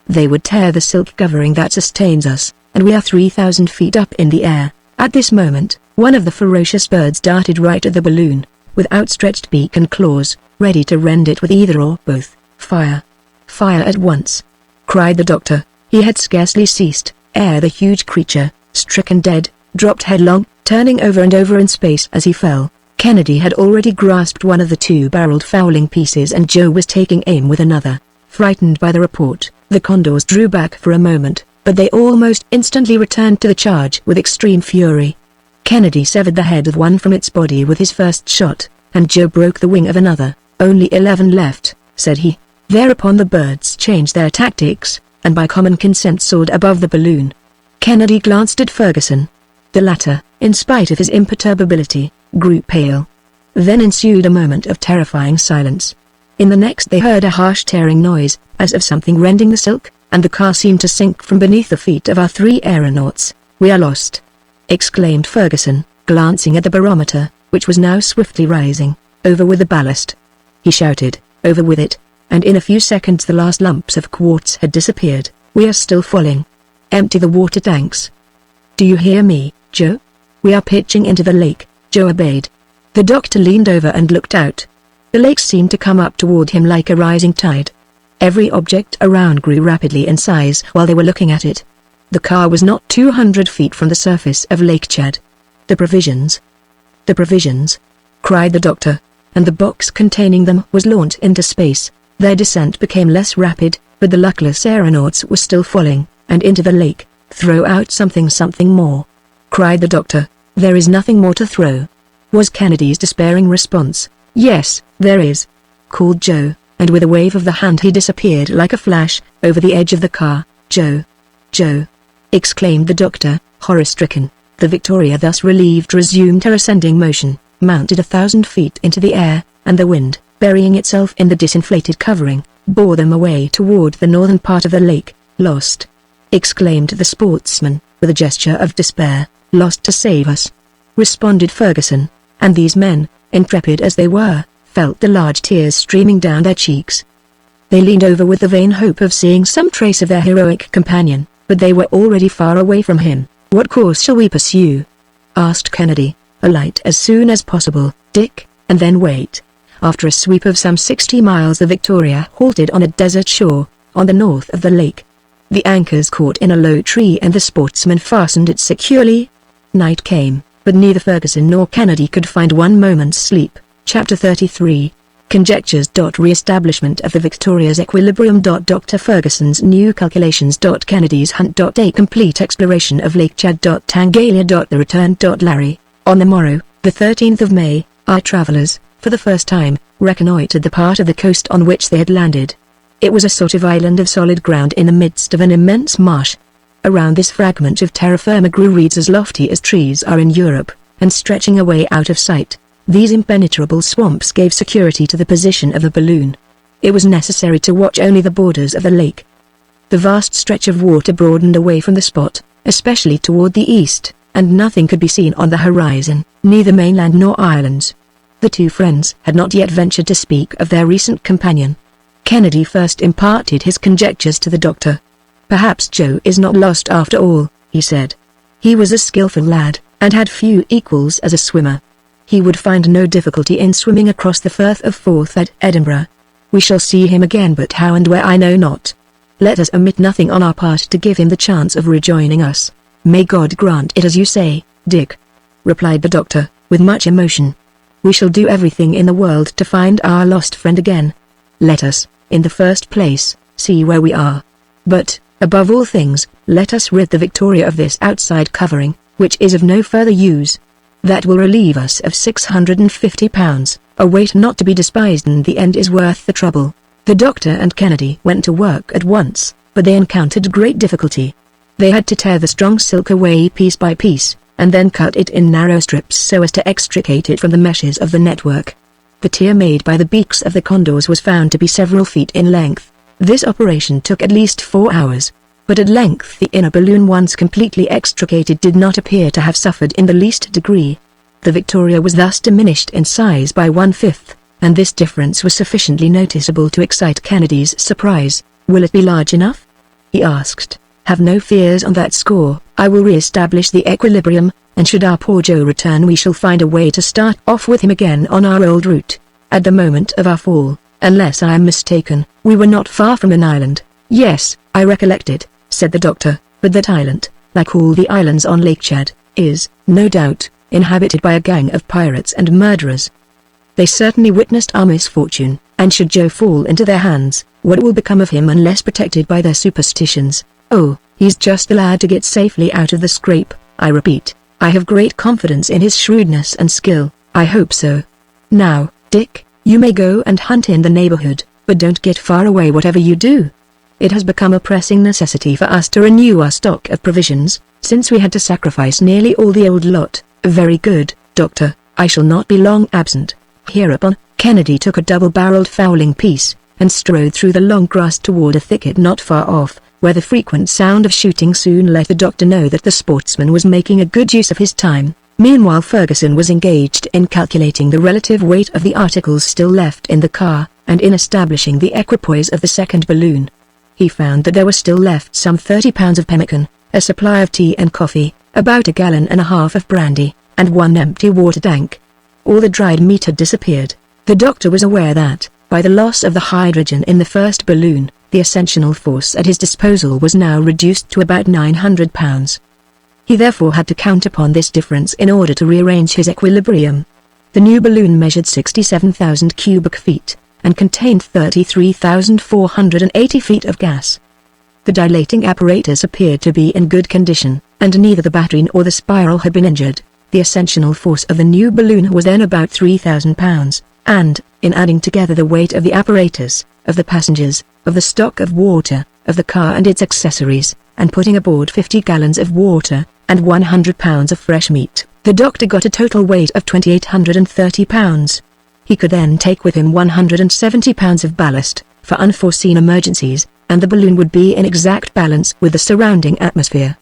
They would tear the silk covering that sustains us, and we are 3,000 feet up in the air. At this moment, one of the ferocious birds darted right at the balloon, with outstretched beak and claws, ready to rend it with either or both. Fire! Fire at once! Cried the doctor. He had scarcely ceased, ere the huge creature, stricken dead, dropped headlong, turning over and over in space as he fell. Kennedy had already grasped one of the 2-barreled fowling pieces and Joe was taking aim with another. Frightened by the report, the condors drew back for a moment, but they almost instantly returned to the charge with extreme fury. Kennedy severed the head of one from its body with his first shot, and Joe broke the wing of another. Only 11 left, said he. Thereupon the birds changed their tactics, and by common consent soared above the balloon. Kennedy glanced at Ferguson. The latter, in spite of his imperturbability, grew pale. Then ensued a moment of terrifying silence. In the next they heard a harsh tearing noise, as of something rending the silk, and the car seemed to sink from beneath the feet of our 3 aeronauts. We are lost, exclaimed Ferguson, glancing at the barometer, which was now swiftly rising. Over with the ballast, he shouted. Over with it. and in a few seconds the last lumps of quartz had disappeared. We are still falling. Empty the water tanks. Do you hear me, Joe? We are pitching into the lake. Joe obeyed. The doctor leaned over and looked out. The lake seemed to come up toward him like a rising tide. Every object around grew rapidly in size while they were looking at it. The car was not 200 feet from the surface of Lake Chad. The provisions! The provisions! Cried the doctor, and the box containing them was launched into space. Their descent became less rapid, but the luckless aeronauts were still falling, and into the lake. Throw out something more! Cried the doctor. There is nothing more to throw. Was Kennedy's despairing response. Yes, there is. Called Joe, and with a wave of the hand he disappeared like a flash, over the edge of the car. Joe! Joe! Exclaimed the doctor, horror-stricken. The Victoria thus relieved resumed her ascending motion, mounted 1,000 feet into the air, and the wind, burying itself in the disinflated covering, bore them away toward the northern part of the lake. Lost! Exclaimed the sportsman, with a gesture of despair. Lost to save us! Responded Ferguson, and these men, intrepid as they were, felt the large tears streaming down their cheeks. They leaned over with the vain hope of seeing some trace of their heroic companion, but they were already far away from him. What course shall we pursue? Asked Kennedy. Alight as soon as possible, Dick, and then wait. After a sweep of some 60 miles the Victoria halted on a desert shore, on the north of the lake. The anchors caught in a low tree and the sportsman fastened it securely. Night came, but neither Ferguson nor Kennedy could find one moment's sleep. Chapter 33. Conjectures. Re-establishment of the Victoria's equilibrium. Dr. Ferguson's new calculations. Kennedy's hunt. A complete exploration of Lake Chad. Tangalia. The return. Larry. On the morrow, the 13th of May, our travelers, for the first time, reconnoitered the part of the coast on which they had landed. It was a sort of island of solid ground in the midst of an immense marsh. Around this fragment of terra firma grew reeds as lofty as trees are in Europe, and stretching away out of sight. These impenetrable swamps gave security to the position of the balloon. It was necessary to watch only the borders of the lake. The vast stretch of water broadened away from the spot, especially toward the east, and nothing could be seen on the horizon, neither mainland nor islands. The two friends had not yet ventured to speak of their recent companion. Kennedy first imparted his conjectures to the doctor. Perhaps Joe is not lost after all, he said. He was a skillful lad, and had few equals as a swimmer. He would find no difficulty in swimming across the Firth of Forth at Edinburgh. We shall see him again, but how and where I know not. Let us omit nothing on our part to give him the chance of rejoining us. May God grant it as you say, Dick, replied the doctor, with much emotion. We shall do everything in the world to find our lost friend again. Let us, in the first place, see where we are. But, above all things, let us rid the Victoria of this outside covering, which is of no further use. That will relieve us of £650, a weight not to be despised, and the end is worth the trouble. The doctor and Kennedy went to work at once, but they encountered great difficulty. They had to tear the strong silk away piece by piece, and then cut it in narrow strips so as to extricate it from the meshes of the network. The tier made by the beaks of the condors was found to be several feet in length. This operation took at least 4 hours. But at length the inner balloon, once completely extricated, did not appear to have suffered in the least degree. The Victoria was thus diminished in size by 1/5, and this difference was sufficiently noticeable to excite Kennedy's surprise. Will it be large enough? He asked. Have no fears on that score. I will re-establish the equilibrium, and should our poor Joe return we shall find a way to start off with him again on our old route. At the moment of our fall, unless I am mistaken, we were not far from an island. Yes, I recollect it, said the doctor, but that island, like all the islands on Lake Chad, is, no doubt, inhabited by a gang of pirates and murderers. They certainly witnessed our misfortune, and should Joe fall into their hands, what will become of him unless protected by their superstitions? Oh, he's just the lad to get safely out of the scrape, I repeat. I have great confidence in his shrewdness and skill. I hope so. Now, Dick, you may go and hunt in the neighborhood, but don't get far away whatever you do. It has become a pressing necessity for us to renew our stock of provisions, since we had to sacrifice nearly all the old lot. Very good, Doctor, I shall not be long absent. Hereupon, Kennedy took a double-barreled fowling piece, and strode through the long grass toward a thicket not far off, where the frequent sound of shooting soon let the doctor know that the sportsman was making a good use of his time. Meanwhile Ferguson was engaged in calculating the relative weight of the articles still left in the car, and in establishing the equipoise of the second balloon, he found that there was still left some 30 pounds of pemmican, a supply of tea and coffee, about 1.5 gallons of brandy, and one empty water tank. All the dried meat had disappeared. The doctor was aware that, by the loss of the hydrogen in the first balloon, the ascensional force at his disposal was now reduced to about 900 pounds. He therefore had to count upon this difference in order to rearrange his equilibrium. The new balloon measured 67,000 cubic feet, and contained 33,480 feet of gas. The dilating apparatus appeared to be in good condition, and neither the battery nor the spiral had been injured. The ascensional force of the new balloon was then about 3,000 pounds, and, in adding together the weight of the apparatus, of the passengers, of the stock of water, of the car and its accessories, and putting aboard 50 gallons of water, and 100 pounds of fresh meat, the doctor got a total weight of 2,830 pounds. He could then take with him 170 pounds of ballast, for unforeseen emergencies, and the balloon would be in exact balance with the surrounding atmosphere.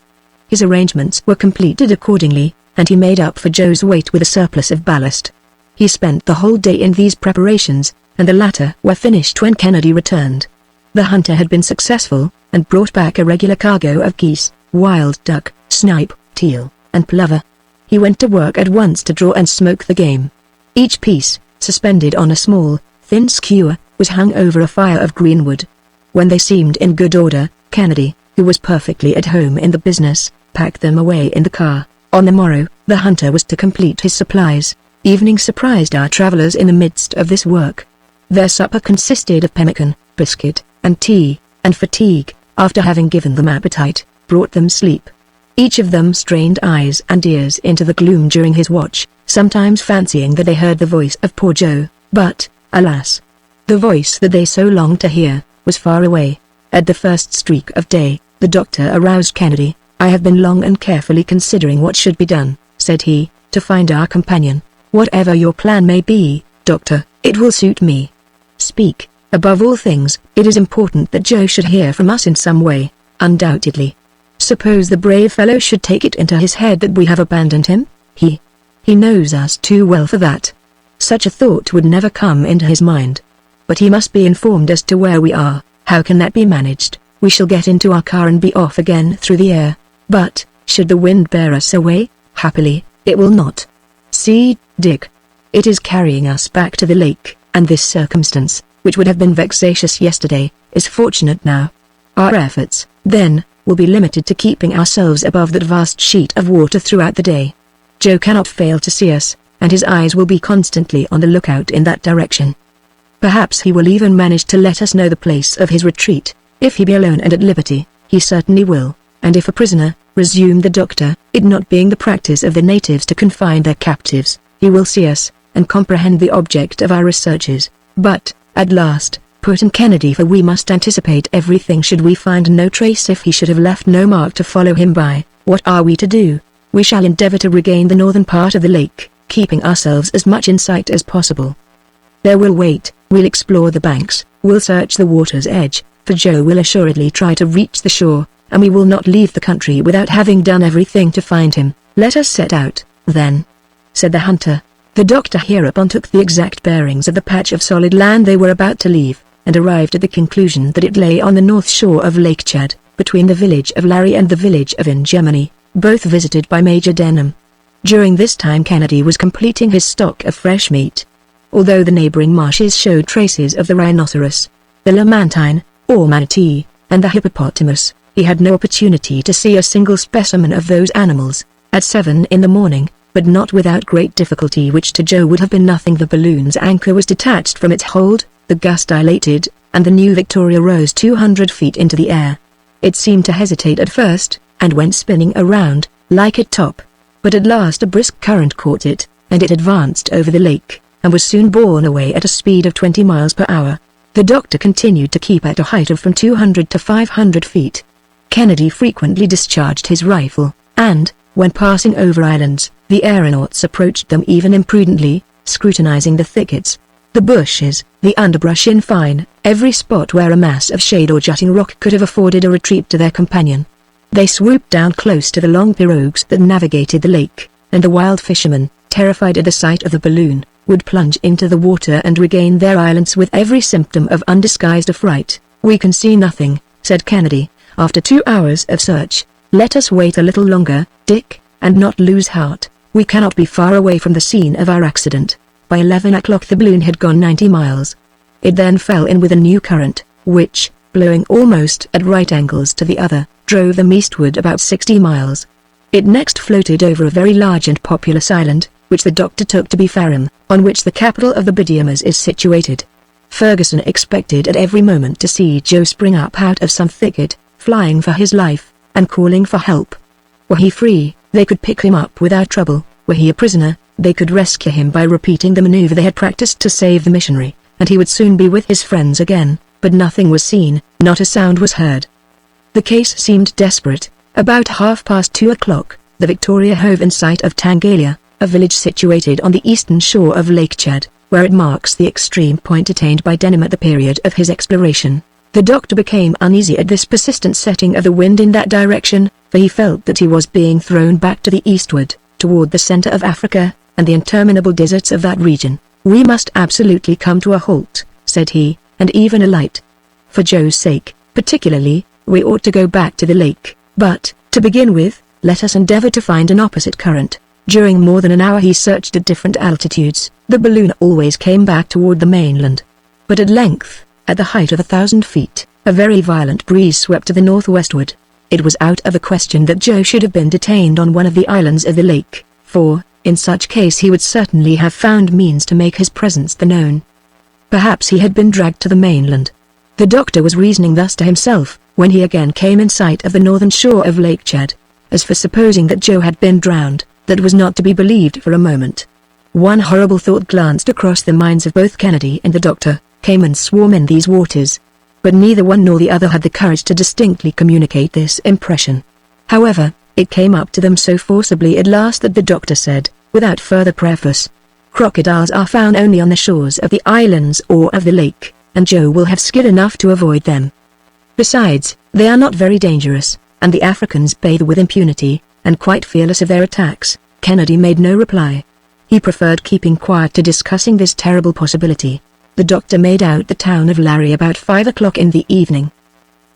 His arrangements were completed accordingly, and he made up for Joe's weight with a surplus of ballast. He spent the whole day in these preparations, and the latter were finished when Kennedy returned. The hunter had been successful, and brought back a regular cargo of geese, wild duck, snipe, teal, and plover. He went to work at once to draw and smoke the game. Each piece, suspended on a small, thin skewer, was hung over a fire of green wood. When they seemed in good order, Kennedy, who was perfectly at home in the business, packed them away in the car. On the morrow, the hunter was to complete his supplies. Evening surprised our travelers in the midst of this work. Their supper consisted of pemmican, biscuit, and tea, and fatigue, after having given them appetite, brought them sleep. Each of them strained eyes and ears into the gloom during his watch, sometimes fancying that they heard the voice of poor Joe, but, alas! The voice that they so longed to hear, was far away. At the first streak of day, the doctor aroused Kennedy. "I have been long and carefully considering what should be done," said he, "to find our companion. Whatever your plan may be, doctor, it will suit me. Speak. Above all things, it is important that Joe should hear from us in some way." "Undoubtedly. Suppose the brave fellow should take it into his head that we have abandoned him? He knows us too well for that. Such a thought would never come into his mind. But he must be informed as to where we are." "How can that be managed? We shall get into our car and be off again through the air." "But, should the wind bear us away?" "Happily, it will not. See, Dick. It is carrying us back to the lake, and this circumstance, which would have been vexatious yesterday, is fortunate now. Our efforts, then, will be limited to keeping ourselves above that vast sheet of water throughout the day. Joe cannot fail to see us, and his eyes will be constantly on the lookout in that direction. Perhaps he will even manage to let us know the place of his retreat. If he be alone and at liberty, he certainly will, and if a prisoner," resumed the doctor, "it not being the practice of the natives to confine their captives, he will see us, and comprehend the object of our researches. But, at last, put in Kennedy, for we must anticipate everything should we find no trace. If he should have left no mark to follow him by, what are we to do? We shall endeavor to regain the northern part of the lake, keeping ourselves as much in sight as possible. There we'll wait, we'll explore the banks, we'll search the water's edge, for Joe will assuredly try to reach the shore, and we will not leave the country without having done everything to find him. Let us set out, then," said the hunter. The doctor hereupon took the exact bearings of the patch of solid land they were about to leave, and arrived at the conclusion that it lay on the north shore of Lake Chad, between the village of Larry and the village of Ingemini, both visited by Major Denham. During this time Kennedy was completing his stock of fresh meat. Although the neighboring marshes showed traces of the rhinoceros, the lamantine, or manatee, and the hippopotamus, he had no opportunity to see a single specimen of those animals. At 7 in the morning, but not without great difficulty, which to Joe would have been nothing, the balloon's anchor was detached from its hold, the gas dilated, and the new Victoria rose 200 feet into the air. It seemed to hesitate at first, and went spinning around, like a top. But at last a brisk current caught it, and it advanced over the lake, and was soon borne away at a speed of 20 miles per hour. The doctor continued to keep at a height of from 200 to 500 feet. Kennedy frequently discharged his rifle, and, when passing over islands, the aeronauts approached them even imprudently, scrutinizing the thickets, the bushes, the underbrush, in fine, every spot where a mass of shade or jutting rock could have afforded a retreat to their companion. They swooped down close to the long pirogues that navigated the lake, and the wild fishermen, terrified at the sight of the balloon, would plunge into the water and regain their islands with every symptom of undisguised affright. "We can see nothing," said Kennedy, after 2 hours of search. "Let us wait a little longer, Dick, and not lose heart. We cannot be far away from the scene of our accident." By 11 o'clock the balloon had gone 90 miles. It then fell in with a new current, which, blowing almost at right angles to the other, drove them eastward about 60 miles. It next floated over a very large and populous island, which the doctor took to be Farum, on which the capital of the Bidyamas is situated. Ferguson expected at every moment to see Joe spring up out of some thicket, flying for his life, and calling for help. Were he free, they could pick him up without trouble. Were he a prisoner, they could rescue him by repeating the maneuver they had practiced to save the missionary, and he would soon be with his friends again. But nothing was seen, not a sound was heard. The case seemed desperate. About 2:30, the Victoria hove in sight of Tangalia, a village situated on the eastern shore of Lake Chad, where it marks the extreme point attained by Denham at the period of his exploration. The doctor became uneasy at this persistent setting of the wind in that direction, for he felt that he was being thrown back to the eastward, toward the center of Africa, and the interminable deserts of that region. "We must absolutely come to a halt," said he, "and even alight. For Joe's sake, particularly, we ought to go back to the lake, but, to begin with, let us endeavor to find an opposite current." During more than an hour he searched at different altitudes. The balloon always came back toward the mainland. But at length, at the height of 1,000 feet, a very violent breeze swept to the northwestward. It was out of the question that Joe should have been detained on one of the islands of the lake, for, in such case he would certainly have found means to make his presence known. Perhaps he had been dragged to the mainland. The doctor was reasoning thus to himself, when he again came in sight of the northern shore of Lake Chad. As for supposing that Joe had been drowned, that was not to be believed for a moment. One horrible thought glanced across the minds of both Kennedy and the doctor: came and swam in these waters. But neither one nor the other had the courage to distinctly communicate this impression. However, it came up to them so forcibly at last that the doctor said, without further preface, "Crocodiles are found only on the shores of the islands or of the lake, and Joe will have skill enough to avoid them. Besides, they are not very dangerous, and the Africans bathe with impunity, and quite fearless of their attacks." Kennedy made no reply. He preferred keeping quiet to discussing this terrible possibility. The doctor made out the town of Larry about 5 o'clock in the evening.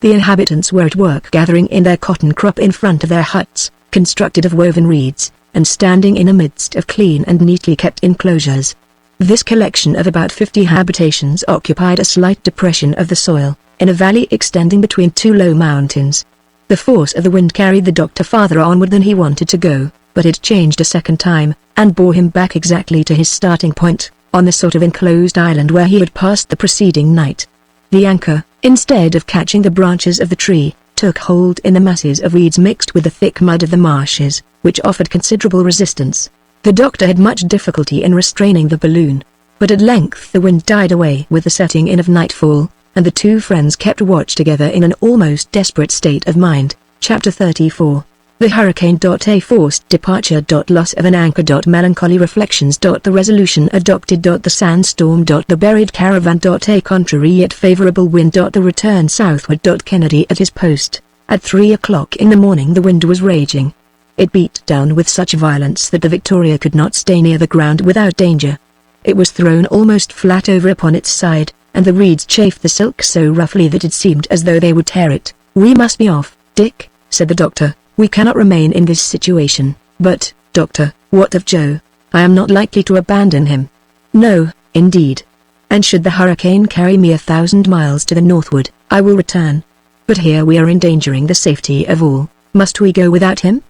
The inhabitants were at work gathering in their cotton crop in front of their huts, constructed of woven reeds, and standing in the midst of clean and neatly kept enclosures. This collection of about 50 habitations occupied a slight depression of the soil, in a valley extending between two low mountains. The force of the wind carried the doctor farther onward than he wanted to go, but it changed a second time, and bore him back exactly to his starting point, on the sort of enclosed island where he had passed the preceding night. The anchor, instead of catching the branches of the tree, took hold in the masses of reeds mixed with the thick mud of the marshes, which offered considerable resistance. The doctor had much difficulty in restraining the balloon, but at length the wind died away with the setting in of nightfall, and the two friends kept watch together in an almost desperate state of mind. Chapter 34. The hurricane. A forced departure. Loss of an anchor. Melancholy reflections. The resolution adopted. The sandstorm. The buried caravan. A contrary yet favorable wind. The return southward. Kennedy at his post. At 3 o'clock in the morning the wind was raging. It beat down with such violence that the Victoria could not stay near the ground without danger. It was thrown almost flat over upon its side, and the reeds chafed the silk so roughly that it seemed as though they would tear it. "We must be off, Dick," said the doctor. "We cannot remain in this situation." "But, doctor, what of Joe? I am not likely to abandon him." "No, indeed. And should the hurricane carry me 1,000 miles to the northward, I will return. But here we are endangering the safety of all. Must we go without him?"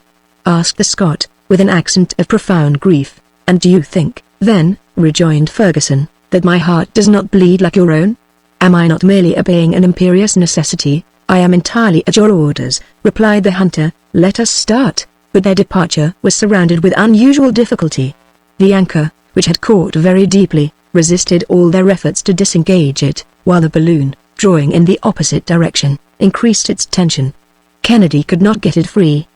asked the Scot, with an accent of profound grief. "And do you think, then," rejoined Ferguson, "that my heart does not bleed like your own? Am I not merely obeying an imperious necessity?" "I am entirely at your orders," replied the hunter. "Let us start." But their departure was surrounded with unusual difficulty. The anchor, which had caught very deeply, resisted all their efforts to disengage it, while the balloon, drawing in the opposite direction, increased its tension. Kennedy could not get it free.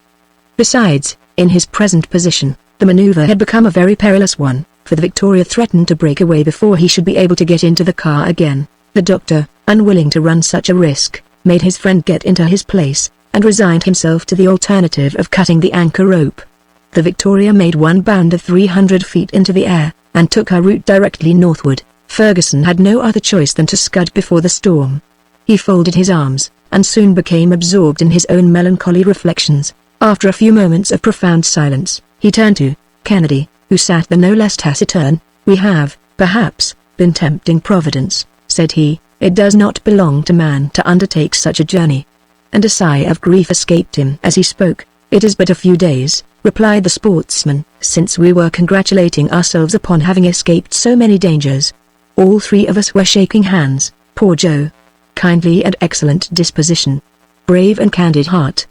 Besides, in his present position, the maneuver had become a very perilous one, for the Victoria threatened to break away before he should be able to get into the car again. The doctor, unwilling to run such a risk, made his friend get into his place, and resigned himself to the alternative of cutting the anchor rope. The Victoria made one bound of 300 feet into the air, and took her route directly northward. Ferguson had no other choice than to scud before the storm. He folded his arms, and soon became absorbed in his own melancholy reflections. After a few moments of profound silence, he turned to Kennedy, who sat there no less taciturn. "We have, perhaps, been tempting Providence," said he. "It does not belong to man to undertake such a journey." And a sigh of grief escaped him as he spoke. "It is but a few days," replied the sportsman, "since we were congratulating ourselves upon having escaped so many dangers." All three of us were shaking hands. Poor Joe. Kindly and excellent disposition. Brave and candid heart.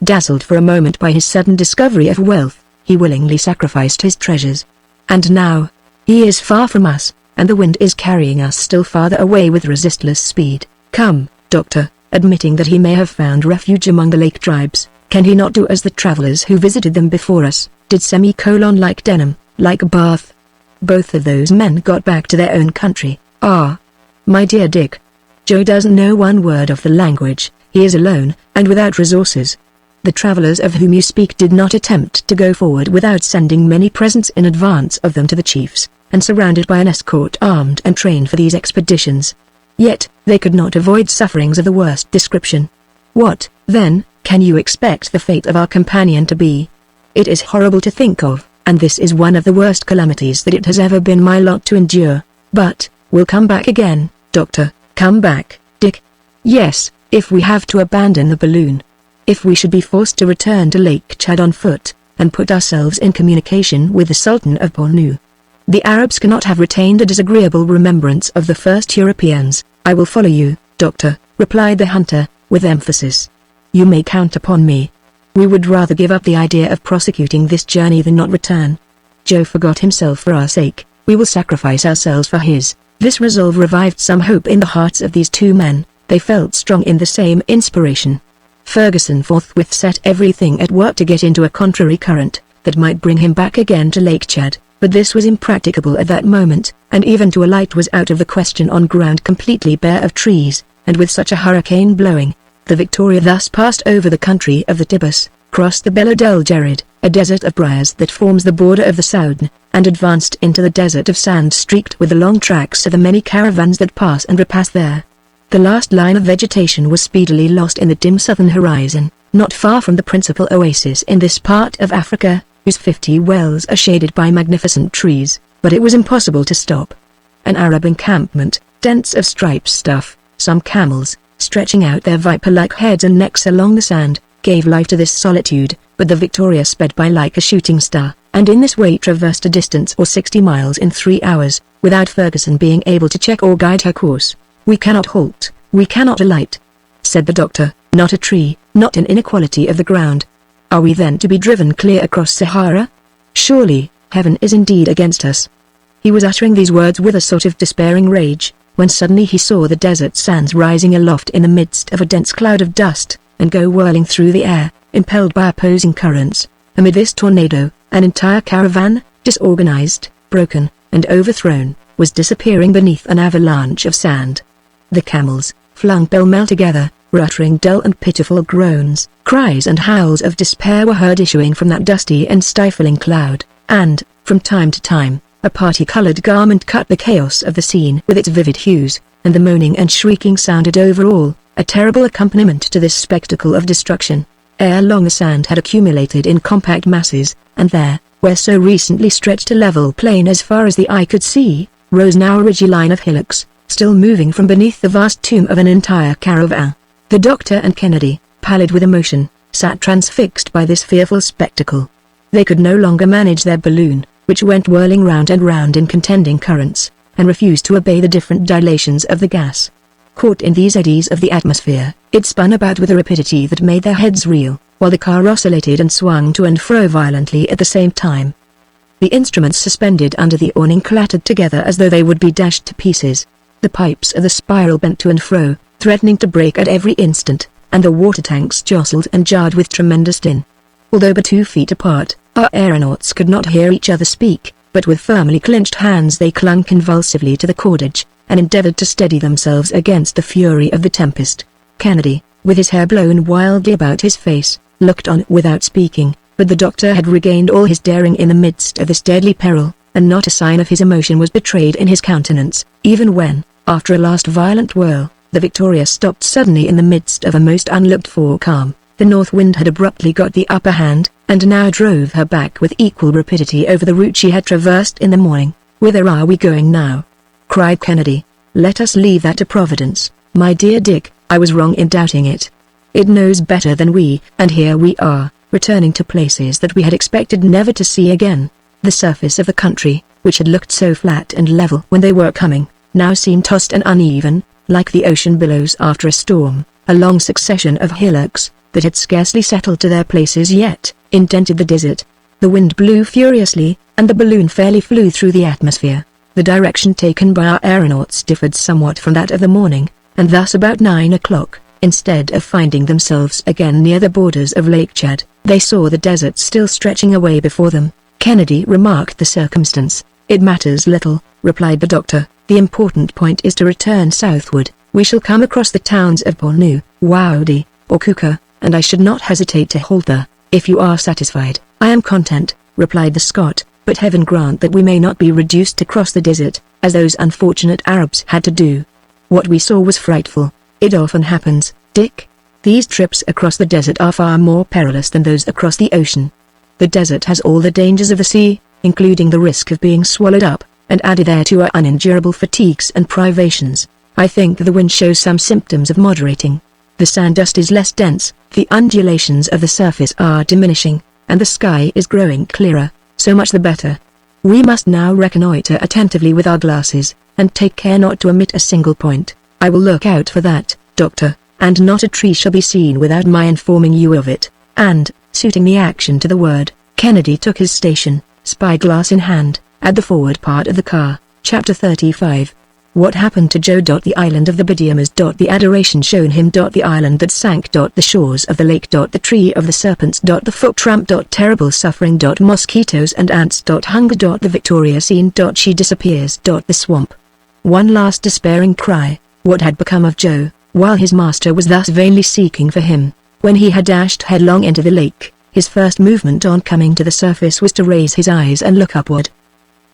Dazzled for a moment by his sudden discovery of wealth, he willingly sacrificed his treasures. And now, he is far from us, and the wind is carrying us still farther away with resistless speed. Come, Doctor, admitting that he may have found refuge among the lake tribes, can he not do as the travelers who visited them before us did? Like Denham, like Bath. Both of those men got back to their own country. Ah, my dear Dick. Joe doesn't know one word of the language. He is alone, and without resources. The travelers of whom you speak did not attempt to go forward without sending many presents in advance of them to the chiefs, and surrounded by an escort armed and trained for these expeditions. Yet, they could not avoid sufferings of the worst description. What, then, can you expect the fate of our companion to be? It is horrible to think of, and this is one of the worst calamities that it has ever been my lot to endure. But, we'll come back again, Doctor. Come back, Dick. Yes, if we have to abandon the balloon. If we should be forced to return to Lake Chad on foot, and put ourselves in communication with the Sultan of Bornu. The Arabs cannot have retained a disagreeable remembrance of the first Europeans. I will follow you, Doctor, replied the hunter, with emphasis. You may count upon me. We would rather give up the idea of prosecuting this journey than not return. Joe forgot himself for our sake. We will sacrifice ourselves for his. This resolve revived some hope in the hearts of these two men. They felt strong in the same inspiration. Ferguson forthwith set everything at work to get into a contrary current that might bring him back again to Lake Chad, but this was impracticable at that moment, and even to alight was out of the question on ground completely bare of trees, and with such a hurricane blowing. The Victoria thus passed over the country of the Tibus, crossed the Belo del Gerid, a desert of briars that forms the border of the Soudan, and advanced into the desert of sand streaked with the long tracks of the many caravans that pass and repass there. The last line of vegetation was speedily lost in the dim southern horizon, not far from the principal oasis in this part of Africa, whose 50 wells are shaded by magnificent trees, but it was impossible to stop. An Arab encampment, tents of striped stuff, some camels, stretching out their viper-like heads and necks along the sand, gave life to this solitude, but the Victoria sped by like a shooting star, and in this way traversed a distance of 60 miles in 3 hours, without Ferguson being able to check or guide her course. We cannot halt, we cannot alight, said the doctor. Not a tree, not an inequality of the ground. Are we then to be driven clear across Sahara? Surely, heaven is indeed against us. He was uttering these words with a sort of despairing rage, when suddenly he saw the desert sands rising aloft in the midst of a dense cloud of dust, and go whirling through the air, impelled by opposing currents. Amid this tornado, an entire caravan, disorganized, broken, and overthrown, was disappearing beneath an avalanche of sand. The camels, flung pell-mell together, were uttering dull and pitiful groans. Cries and howls of despair were heard issuing from that dusty and stifling cloud, and, from time to time, a party-colored garment cut the chaos of the scene with its vivid hues, and the moaning and shrieking sounded over all, a terrible accompaniment to this spectacle of destruction. Ere long the sand had accumulated in compact masses, and there, where so recently stretched a level plain as far as the eye could see, rose now a ridgy line of hillocks, still moving from beneath the vast tomb of an entire caravan. The doctor and Kennedy, pallid with emotion, sat transfixed by this fearful spectacle. They could no longer manage their balloon, which went whirling round and round in contending currents, and refused to obey the different dilations of the gas. Caught in these eddies of the atmosphere, it spun about with a rapidity that made their heads reel, while the car oscillated and swung to and fro violently at the same time. The instruments suspended under the awning clattered together as though they would be dashed to pieces. The pipes of the spiral bent to and fro, threatening to break at every instant, and the water tanks jostled and jarred with tremendous din. Although but 2 feet apart, our aeronauts could not hear each other speak, but with firmly clenched hands they clung convulsively to the cordage, and endeavored to steady themselves against the fury of the tempest. Kennedy, with his hair blown wildly about his face, looked on without speaking, but the doctor had regained all his daring in the midst of this deadly peril. and not a sign of his emotion was betrayed in his countenance, even when, after a last violent whirl, the Victoria stopped suddenly in the midst of a most unlooked-for calm. The north wind had abruptly got the upper hand, and now drove her back with equal rapidity over the route she had traversed in the morning. "Whither are we going now?" cried Kennedy. "Let us leave that to Providence, my dear Dick. I was wrong in doubting it. It knows better than we, and here we are, returning to places that we had expected never to see again." The surface of the country, which had looked so flat and level when they were coming, now seemed tossed and uneven, like the ocean billows after a storm. A long succession of hillocks, that had scarcely settled to their places yet, indented the desert. The wind blew furiously, and the balloon fairly flew through the atmosphere. The direction taken by our aeronauts differed somewhat from that of the morning, and thus about 9 o'clock, instead of finding themselves again near the borders of Lake Chad, they saw the desert still stretching away before them. Kennedy remarked the circumstance. "It matters little," replied the doctor. "The important point is to return southward. We shall come across the towns of Bornu, Waudi, or Kuka, and I should not hesitate to halt there. If you are satisfied, I am content," replied the Scot, "but heaven grant that we may not be reduced to cross the desert, as those unfortunate Arabs had to do. What we saw was frightful. It often happens, Dick. These trips across the desert are far more perilous than those across the ocean. The desert has all the dangers of the sea, including the risk of being swallowed up, and added thereto are unendurable fatigues and privations. I think the wind shows some symptoms of moderating. The sand dust is less dense, the undulations of the surface are diminishing, and the sky is growing clearer. So much the better. We must now reconnoiter attentively with our glasses, and take care not to omit a single point. I will look out for that, Doctor, and not a tree shall be seen without my informing you of it." And, suiting the action to the word, Kennedy took his station, spyglass in hand, at the forward part of the car. Chapter 35. What happened to Joe? The island of the Bidyamas. The adoration shown him. The island that sank. The shores of the lake. The tree of the serpents. The foot tramp. Terrible suffering. Mosquitoes and ants. Hunger. The Victoria seen. She disappears. The swamp. One last despairing cry. What had become of Joe, while his master was thus vainly seeking for him? When he had dashed headlong into the lake, his first movement on coming to the surface was to raise his eyes and look upward.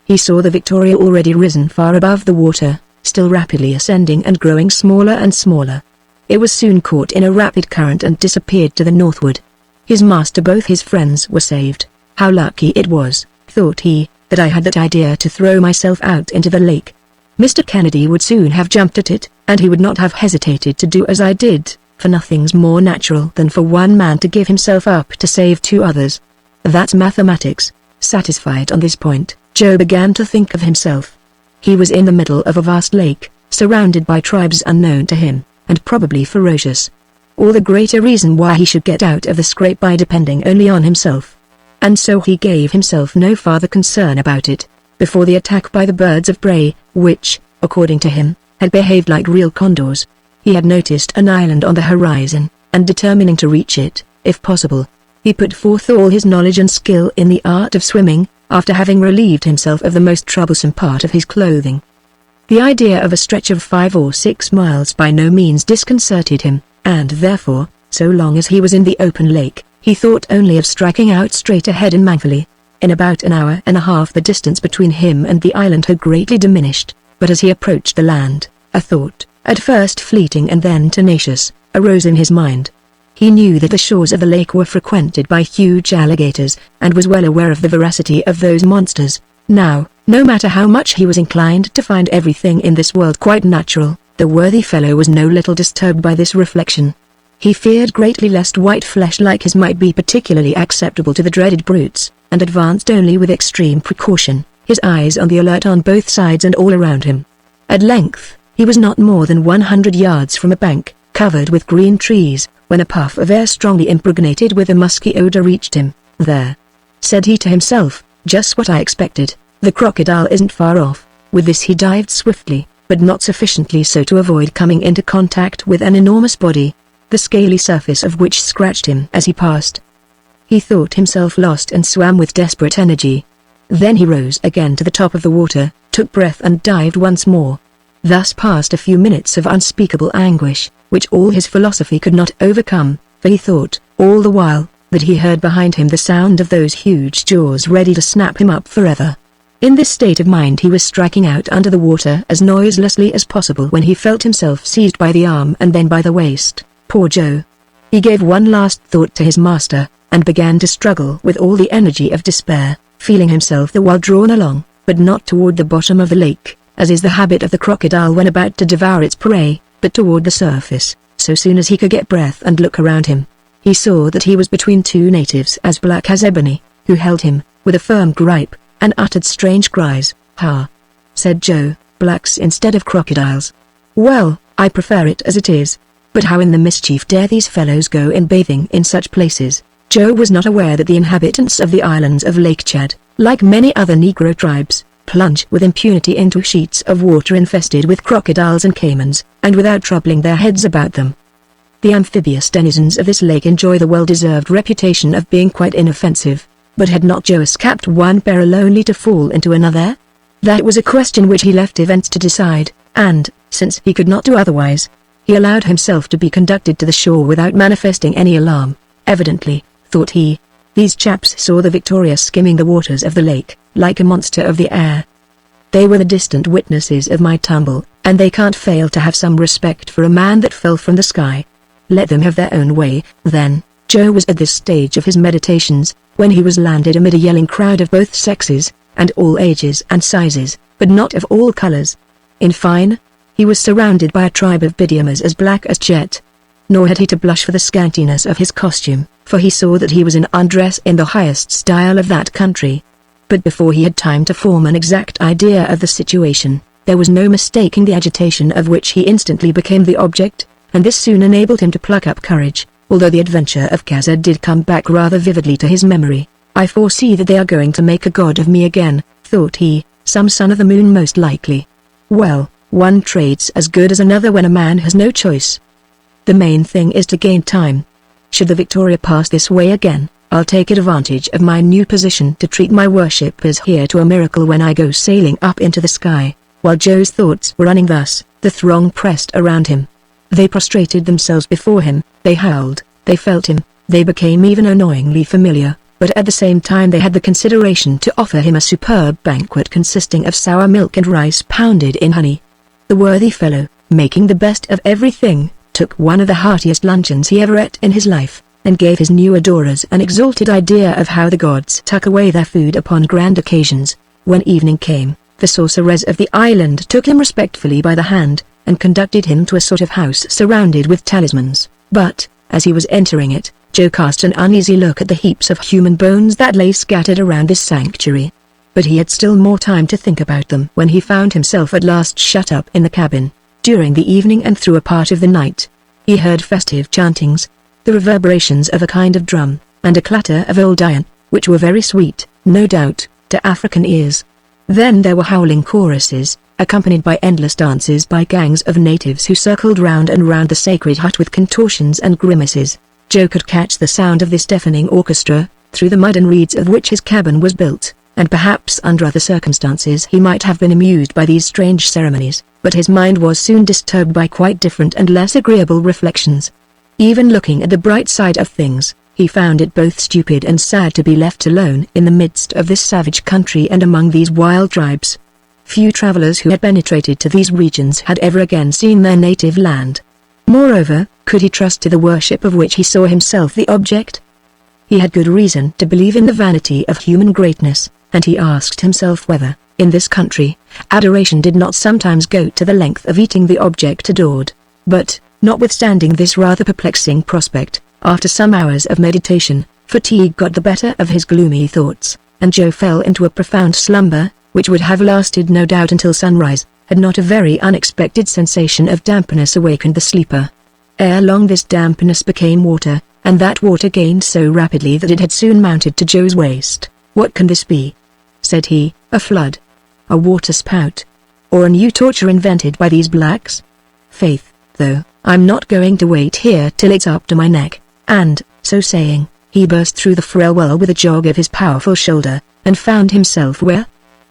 He saw the Victoria already risen far above the water, still rapidly ascending and growing smaller and smaller. It was soon caught in a rapid current and disappeared to the northward. His master, both his friends were saved. How lucky it was, thought he, that I had that idea to throw myself out into the lake. Mr. Kennedy would soon have jumped at it, and he would not have hesitated to do as I did, for nothing's more natural than for one man to give himself up to save 2 others. That's mathematics. Satisfied on this point, Joe began to think of himself. He was in the middle of a vast lake, surrounded by tribes unknown to him, and probably ferocious. All the greater reason why he should get out of the scrape by depending only on himself. And so he gave himself no farther concern about it. Before the attack by the birds of prey, which, according to him, had behaved like real condors, he had noticed an island on the horizon, and determining to reach it, if possible, he put forth all his knowledge and skill in the art of swimming, after having relieved himself of the most troublesome part of his clothing. The idea of a stretch of 5 or 6 miles by no means disconcerted him, and therefore, so long as he was in the open lake, he thought only of striking out straight ahead and manfully. In about an hour and a half the distance between him and the island had greatly diminished, but as he approached the land, a thought, at first fleeting and then tenacious, arose in his mind. He knew that the shores of the lake were frequented by huge alligators, and was well aware of the voracity of those monsters. Now, no matter how much he was inclined to find everything in this world quite natural, the worthy fellow was no little disturbed by this reflection. He feared greatly lest white flesh like his might be particularly acceptable to the dreaded brutes, and advanced only with extreme precaution, his eyes on the alert on both sides and all around him. At length, he was not more than 100 yards from a bank, covered with green trees, when a puff of air strongly impregnated with a musky odor reached him. "There," said he to himself, "just what I expected. The crocodile isn't far off." With this he dived swiftly, but not sufficiently so to avoid coming into contact with an enormous body, the scaly surface of which scratched him as he passed. He thought himself lost and swam with desperate energy. Then he rose again to the top of the water, took breath and dived once more. Thus passed a few minutes of unspeakable anguish, which all his philosophy could not overcome, for he thought, all the while, that he heard behind him the sound of those huge jaws ready to snap him up forever. In this state of mind he was striking out under the water as noiselessly as possible when he felt himself seized by the arm and then by the waist. Poor Joe. He gave one last thought to his master, and began to struggle with all the energy of despair, feeling himself the while drawn along, but not toward the bottom of the lake, as is the habit of the crocodile when about to devour its prey, but toward the surface, so soon as he could get breath and look around him. He saw that he was between two natives as black as ebony, who held him, with a firm gripe, and uttered strange cries. "Ha!" said Joe, "blacks instead of crocodiles. Well, I prefer it as it is. But how in the mischief dare these fellows go in bathing in such places?" Joe was not aware that the inhabitants of the islands of Lake Chad, like many other Negro tribes, plunge with impunity into sheets of water infested with crocodiles and caimans, and without troubling their heads about them. The amphibious denizens of this lake enjoy the well-deserved reputation of being quite inoffensive, but had not Joe escaped one peril only to fall into another? That was a question which he left events to decide, and, since he could not do otherwise, he allowed himself to be conducted to the shore without manifesting any alarm. Evidently, thought he, these chaps saw the Victoria skimming the waters of the lake, like a monster of the air. They were the distant witnesses of my tumble, and they can't fail to have some respect for a man that fell from the sky. Let them have their own way, then. Joe was at this stage of his meditations, when he was landed amid a yelling crowd of both sexes, and all ages and sizes, but not of all colors. In fine, he was surrounded by a tribe of Bidiamers as black as jet. Nor had he to blush for the scantiness of his costume, for he saw that he was in undress in the highest style of that country. But before he had time to form an exact idea of the situation, there was no mistaking the agitation of which he instantly became the object, and this soon enabled him to pluck up courage, although the adventure of Khazad did come back rather vividly to his memory. "I foresee that they are going to make a god of me again," thought he, "some son of the moon most likely. Well, one trade's as good as another when a man has no choice. The main thing is to gain time. Should the Victoria pass this way again, I'll take advantage of my new position to treat my worshippers here to a miracle when I go sailing up into the sky." While Joe's thoughts were running thus, the throng pressed around him. They prostrated themselves before him, they howled, they felt him, they became even annoyingly familiar, but at the same time they had the consideration to offer him a superb banquet consisting of sour milk and rice pounded in honey. The worthy fellow, making the best of everything, took one of the heartiest luncheons he ever ate in his life, and gave his new adorers an exalted idea of how the gods tuck away their food upon grand occasions. When evening came, the sorceress of the island took him respectfully by the hand, and conducted him to a sort of house surrounded with talismans. But, as he was entering it, Joe cast an uneasy look at the heaps of human bones that lay scattered around this sanctuary. But he had still more time to think about them when he found himself at last shut up in the cabin. During the evening and through a part of the night, he heard festive chantings, the reverberations of a kind of drum, and a clatter of old iron, which were very sweet, no doubt, to African ears. Then there were howling choruses, accompanied by endless dances by gangs of natives who circled round and round the sacred hut with contortions and grimaces. Joe could catch the sound of this deafening orchestra, through the mud and reeds of which his cabin was built, and perhaps under other circumstances he might have been amused by these strange ceremonies, but his mind was soon disturbed by quite different and less agreeable reflections. Even looking at the bright side of things, he found it both stupid and sad to be left alone in the midst of this savage country and among these wild tribes. Few travelers who had penetrated to these regions had ever again seen their native land. Moreover, could he trust to the worship of which he saw himself the object? He had good reason to believe in the vanity of human greatness, and he asked himself whether, in this country, adoration did not sometimes go to the length of eating the object adored. But, notwithstanding this rather perplexing prospect, after some hours of meditation, fatigue got the better of his gloomy thoughts, and Joe fell into a profound slumber, which would have lasted no doubt until sunrise, had not a very unexpected sensation of dampness awakened the sleeper. Ere long this dampness became water, and that water gained so rapidly that it had soon mounted to Joe's waist. "What can this be?" said he. "A flood? A water spout? Or a new torture invented by these blacks? Faith, though, I'm not going to wait here till it's up to my neck." And, so saying, he burst through the frail well with a jog of his powerful shoulder, and found himself where?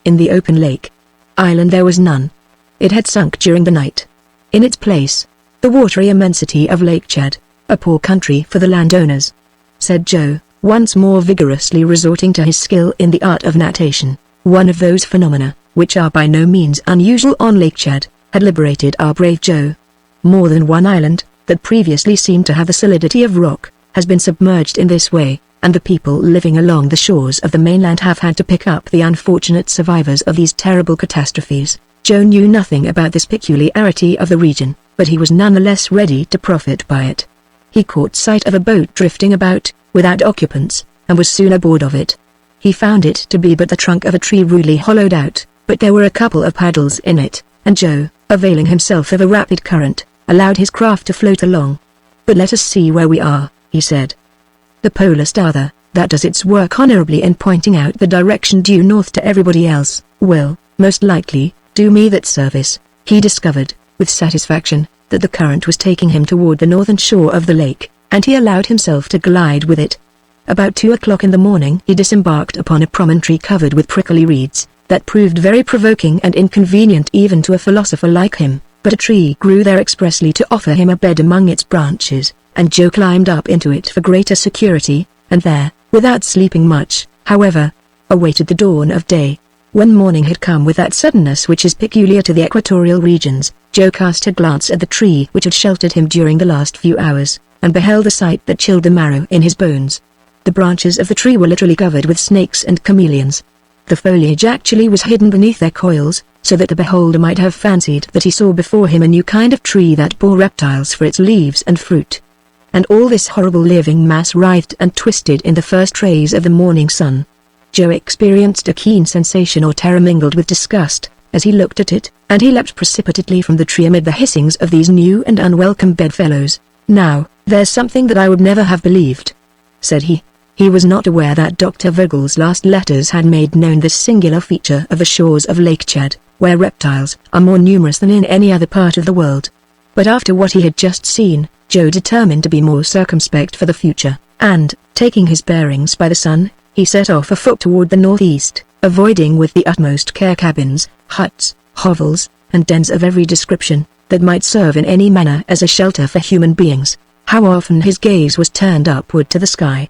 In the open lake. Island there was none. It had sunk during the night. In its place, the watery immensity of Lake Chad, a poor country for the landowners, said Joe, once more vigorously resorting to his skill in the art of natation. One of those phenomena, which are by no means unusual on Lake Chad, had liberated our brave Joe. More than one island, that previously seemed to have the solidity of rock, has been submerged in this way, and the people living along the shores of the mainland have had to pick up the unfortunate survivors of these terrible catastrophes. Joe knew nothing about this peculiarity of the region, but he was nonetheless ready to profit by it. He caught sight of a boat drifting about, without occupants, and was soon aboard of it. He found it to be but the trunk of a tree rudely hollowed out, but there were a couple of paddles in it, and Joe, availing himself of a rapid current, allowed his craft to float along. "But let us see where we are," he said. "The polar star there, that does its work honorably in pointing out the direction due north to everybody else, will, most likely, do me that service." He discovered, with satisfaction, that the current was taking him toward the northern shore of the lake, and he allowed himself to glide with it. About 2 o'clock in the morning he disembarked upon a promontory covered with prickly reeds, that proved very provoking and inconvenient even to a philosopher like him, but a tree grew there expressly to offer him a bed among its branches, and Joe climbed up into it for greater security, and there, without sleeping much, however, awaited the dawn of day. When morning had come with that suddenness which is peculiar to the equatorial regions, Joe cast a glance at the tree which had sheltered him during the last few hours, and beheld a sight that chilled the marrow in his bones. The branches of the tree were literally covered with snakes and chameleons. The foliage actually was hidden beneath their coils, so that the beholder might have fancied that he saw before him a new kind of tree that bore reptiles for its leaves and fruit. And all this horrible living mass writhed and twisted in the first rays of the morning sun. Joe experienced a keen sensation or terror mingled with disgust, as he looked at it, and he leapt precipitately from the tree amid the hissings of these new and unwelcome bedfellows. "Now, there's something that I would never have believed," said he. He was not aware that Dr. Vogel's last letters had made known this singular feature of the shores of Lake Chad, where reptiles are more numerous than in any other part of the world. But after what he had just seen, Joe determined to be more circumspect for the future, and, taking his bearings by the sun, he set off afoot toward the northeast, avoiding with the utmost care cabins, huts, hovels, and dens of every description, that might serve in any manner as a shelter for human beings. How often his gaze was turned upward to the sky.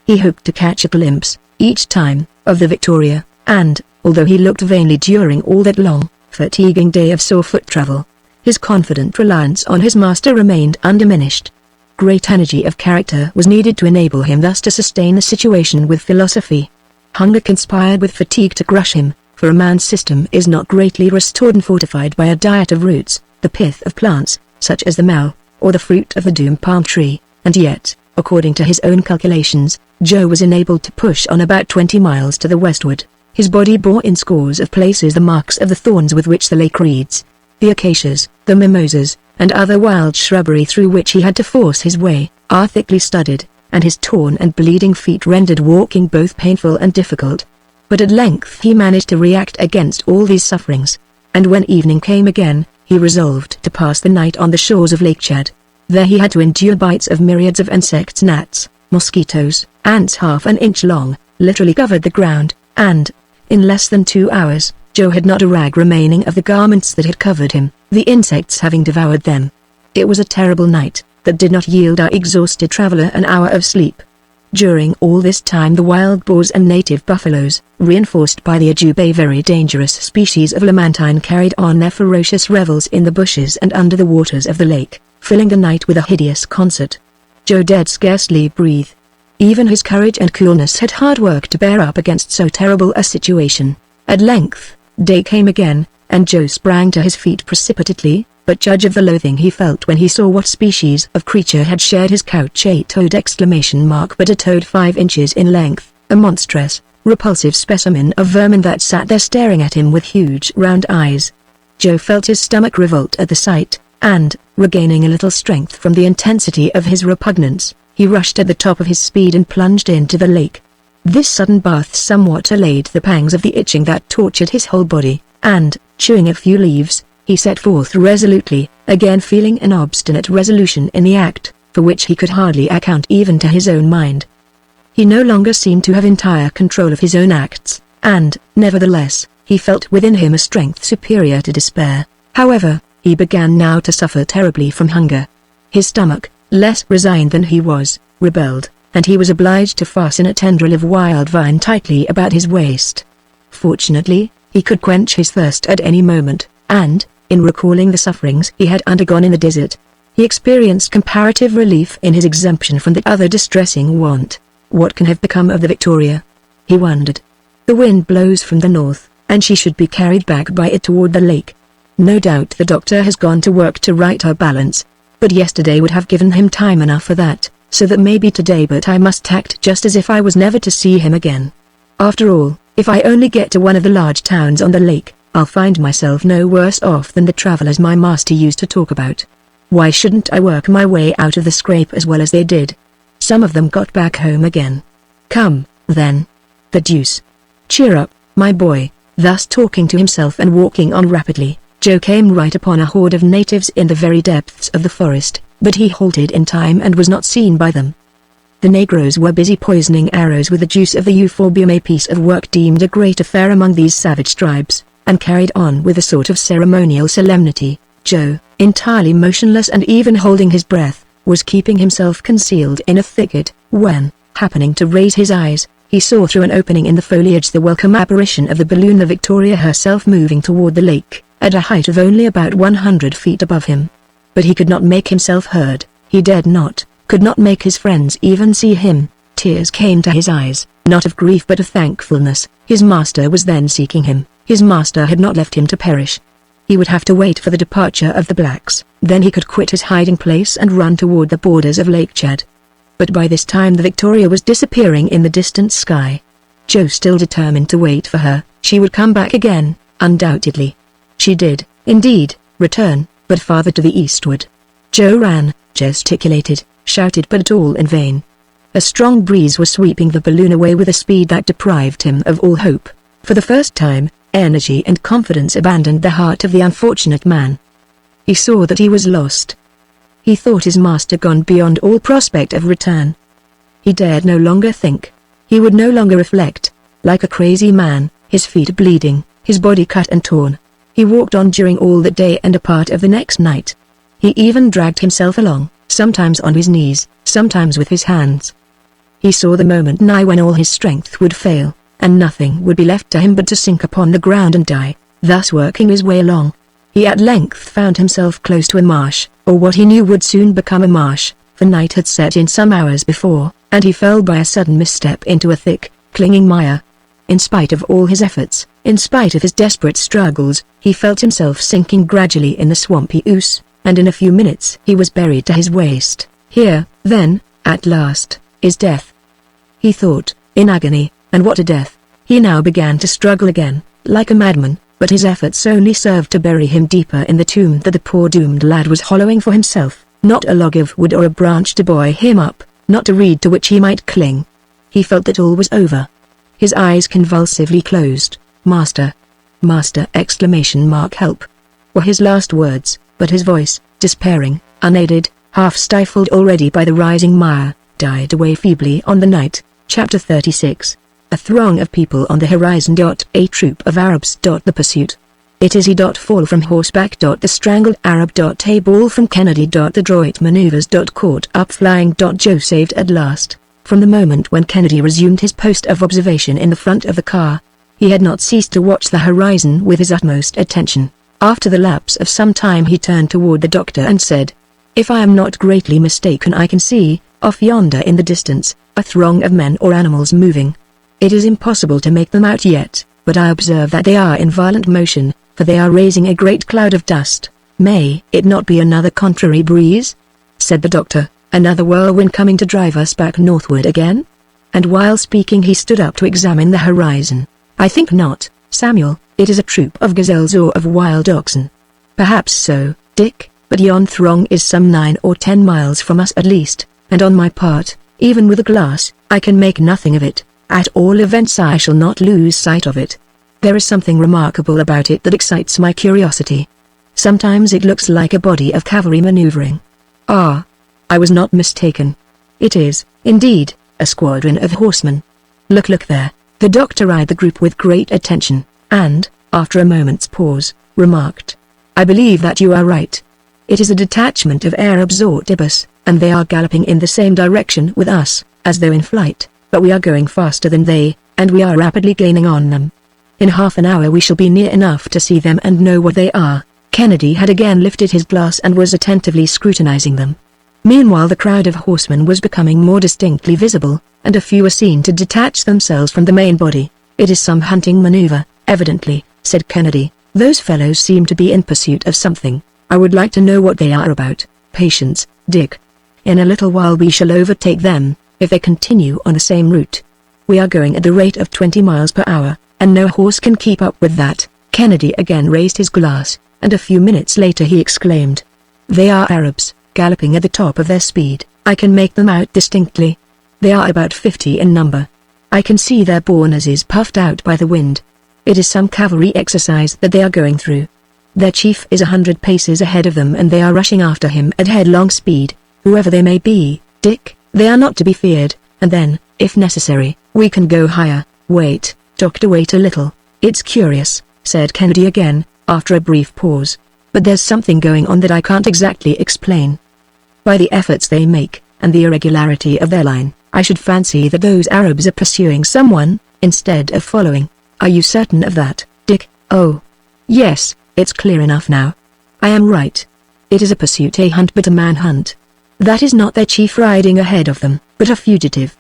He hoped to catch a glimpse, each time, of the Victoria, and, although he looked vainly during all that long, fatiguing day of sore foot travel, his confident reliance on his master remained undiminished. Great energy of character was needed to enable him thus to sustain the situation with philosophy. Hunger conspired with fatigue to crush him, for a man's system is not greatly restored and fortified by a diet of roots, the pith of plants, such as the mal, or the fruit of the doom palm tree, and yet, according to his own calculations, Joe was enabled to push on about 20 miles to the westward. His body bore in scores of places the marks of the thorns with which the lake reeds, the acacias, the mimosas, and other wild shrubbery through which he had to force his way, are thickly studded, and his torn and bleeding feet rendered walking both painful and difficult. But at length he managed to react against all these sufferings, and when evening came again, he resolved to pass the night on the shores of Lake Chad. There he had to endure bites of myriads of insects, gnats, mosquitoes, ants half an inch long, literally covered the ground, and, in less than 2 hours, Joe had not a rag remaining of the garments that had covered him, the insects having devoured them. It was a terrible night, that did not yield our exhausted traveler an hour of sleep. During all this time the wild boars and native buffaloes, reinforced by the ajube, very dangerous species of lamantine, carried on their ferocious revels in the bushes and under the waters of the lake, filling the night with a hideous concert. Joe dared scarcely breathe. Even his courage and coolness had hard work to bear up against so terrible a situation. At length, day came again, and Joe sprang to his feet precipitately, but judge of the loathing he felt when he saw what species of creature had shared his couch. A toad! But a toad 5 inches in length, a monstrous, repulsive specimen of vermin that sat there staring at him with huge round eyes. Joe felt his stomach revolt at the sight, and, regaining a little strength from the intensity of his repugnance, he rushed at the top of his speed and plunged into the lake. This sudden bath somewhat allayed the pangs of the itching that tortured his whole body, and, chewing a few leaves, he set forth resolutely, again feeling an obstinate resolution in the act, for which he could hardly account even to his own mind. He no longer seemed to have entire control of his own acts, and, nevertheless, he felt within him a strength superior to despair. However, he began now to suffer terribly from hunger. His stomach, less resigned than he was, rebelled, and he was obliged to fasten a tendril of wild vine tightly about his waist. Fortunately, he could quench his thirst at any moment, and, in recalling the sufferings he had undergone in the desert, he experienced comparative relief in his exemption from the other distressing want. What can have become of the Victoria? He wondered. The wind blows from the north, and she should be carried back by it toward the lake. No doubt the doctor has gone to work to right our balance, but yesterday would have given him time enough for that, so that maybe today but I must act just as if I was never to see him again. After all, if I only get to one of the large towns on the lake, I'll find myself no worse off than the travellers my master used to talk about. Why shouldn't I work my way out of the scrape as well as they did? Some of them got back home again. Come, then. The deuce. Cheer up, my boy. Thus talking to himself and walking on rapidly, Joe came right upon a horde of natives in the very depths of the forest, but he halted in time and was not seen by them. The Negroes were busy poisoning arrows with the juice of the euphorbium, a piece of work deemed a great affair among these savage tribes, and carried on with a sort of ceremonial solemnity. Joe, entirely motionless and even holding his breath, was keeping himself concealed in a thicket, when, happening to raise his eyes, he saw through an opening in the foliage the welcome apparition of the balloon, the Victoria herself, moving toward the lake, at a height of only about 100 feet above him. But he could not make himself heard, he dared not, could not make his friends even see him. Tears came to his eyes, not of grief but of thankfulness. His master was then seeking him, his master had not left him to perish. He would have to wait for the departure of the blacks, then he could quit his hiding place and run toward the borders of Lake Chad. But by this time the Victoria was disappearing in the distant sky. Joe still determined to wait for her. She would come back again, undoubtedly. She did, indeed, return, but farther to the eastward. Joe ran, gesticulated, shouted, but all in vain. A strong breeze was sweeping the balloon away with a speed that deprived him of all hope. For the first time, energy and confidence abandoned the heart of the unfortunate man. He saw that he was lost. He thought his master gone beyond all prospect of return. He dared no longer think. He would no longer reflect. Like a crazy man, his feet bleeding, his body cut and torn, he walked on during all that day and a part of the next night. He even dragged himself along, sometimes on his knees, sometimes with his hands. He saw the moment nigh when all his strength would fail, and nothing would be left to him but to sink upon the ground and die. Thus working his way along, he at length found himself close to a marsh, or what he knew would soon become a marsh, for night had set in some hours before, and he fell by a sudden misstep into a thick, clinging mire. In spite of all his efforts, in spite of his desperate struggles, he felt himself sinking gradually in the swampy ooze, and in a few minutes he was buried to his waist. Here, then, at last, is death, he thought, in agony, and what a death. He now began to struggle again, like a madman, but his efforts only served to bury him deeper in the tomb that the poor doomed lad was hollowing for himself. Not a log of wood or a branch to buoy him up, not a reed to which he might cling. He felt that all was over. His eyes convulsively closed. Master! Master! Help! Were his last words, but his voice, despairing, unaided, half stifled already by the rising mire, died away feebly on the night. Chapter 36. A throng of people on the horizon. A troop of Arabs. The pursuit. It is he. Fall from horseback. The strangled Arab. A ball from Kennedy. Adroit maneuvers. Caught up flying. Joe saved at last. From the moment when Kennedy resumed his post of observation in the front of the car, he had not ceased to watch the horizon with his utmost attention. After the lapse of some time he turned toward the doctor and said, "If I am not greatly mistaken, I can see, off yonder in the distance, a throng of men or animals moving. It is impossible to make them out yet, but I observe that they are in violent motion, for they are raising a great cloud of dust. May it not be another contrary breeze?" said the doctor. "Another whirlwind coming to drive us back northward again?" And while speaking he stood up to examine the horizon. "I think not, Samuel, it is a troop of gazelles or of wild oxen." "Perhaps so, Dick, but yon throng is some 9 or 10 miles from us at least, and on my part, even with a glass, I can make nothing of it. At all events I shall not lose sight of it. There is something remarkable about it that excites my curiosity. Sometimes it looks like a body of cavalry maneuvering. Ah! I was not mistaken. It is, indeed, a squadron of horsemen. Look there." The doctor eyed the group with great attention, and, after a moment's pause, remarked, "I believe that you are right. It is a detachment of Arabs or Tibus, and they are galloping in the same direction with us, as though in flight, but we are going faster than they, and we are rapidly gaining on them. In half an hour we shall be near enough to see them and know what they are." Kennedy had again lifted his glass and was attentively scrutinizing them. Meanwhile the crowd of horsemen was becoming more distinctly visible, and a few were seen to detach themselves from the main body. "It is some hunting maneuver, evidently," said Kennedy. "Those fellows seem to be in pursuit of something. I would like to know what they are about." "Patience, Dick. In a little while we shall overtake them, if they continue on the same route. We are going at the rate of 20 miles per hour, and no horse can keep up with that." Kennedy again raised his glass, and a few minutes later he exclaimed, "They are Arabs, galloping at the top of their speed. I can make them out distinctly. They are about 50 in number. I can see their bournases puffed out by the wind. It is some cavalry exercise that they are going through. Their chief is 100 paces ahead of them and they are rushing after him at headlong speed. Whoever they may be, Dick, they are not to be feared, and then, if necessary, we can go higher." "Wait, Doctor, wait a little. It's curious," said Kennedy again, after a brief pause. "But there's something going on that I can't exactly explain. By the efforts they make, and the irregularity of their line, I should fancy that those Arabs are pursuing someone, instead of following." "Are you certain of that, Dick?" "Oh, yes, it's clear enough now. I am right. It is a pursuit, a hunt, but a manhunt. That is not their chief riding ahead of them, but a fugitive,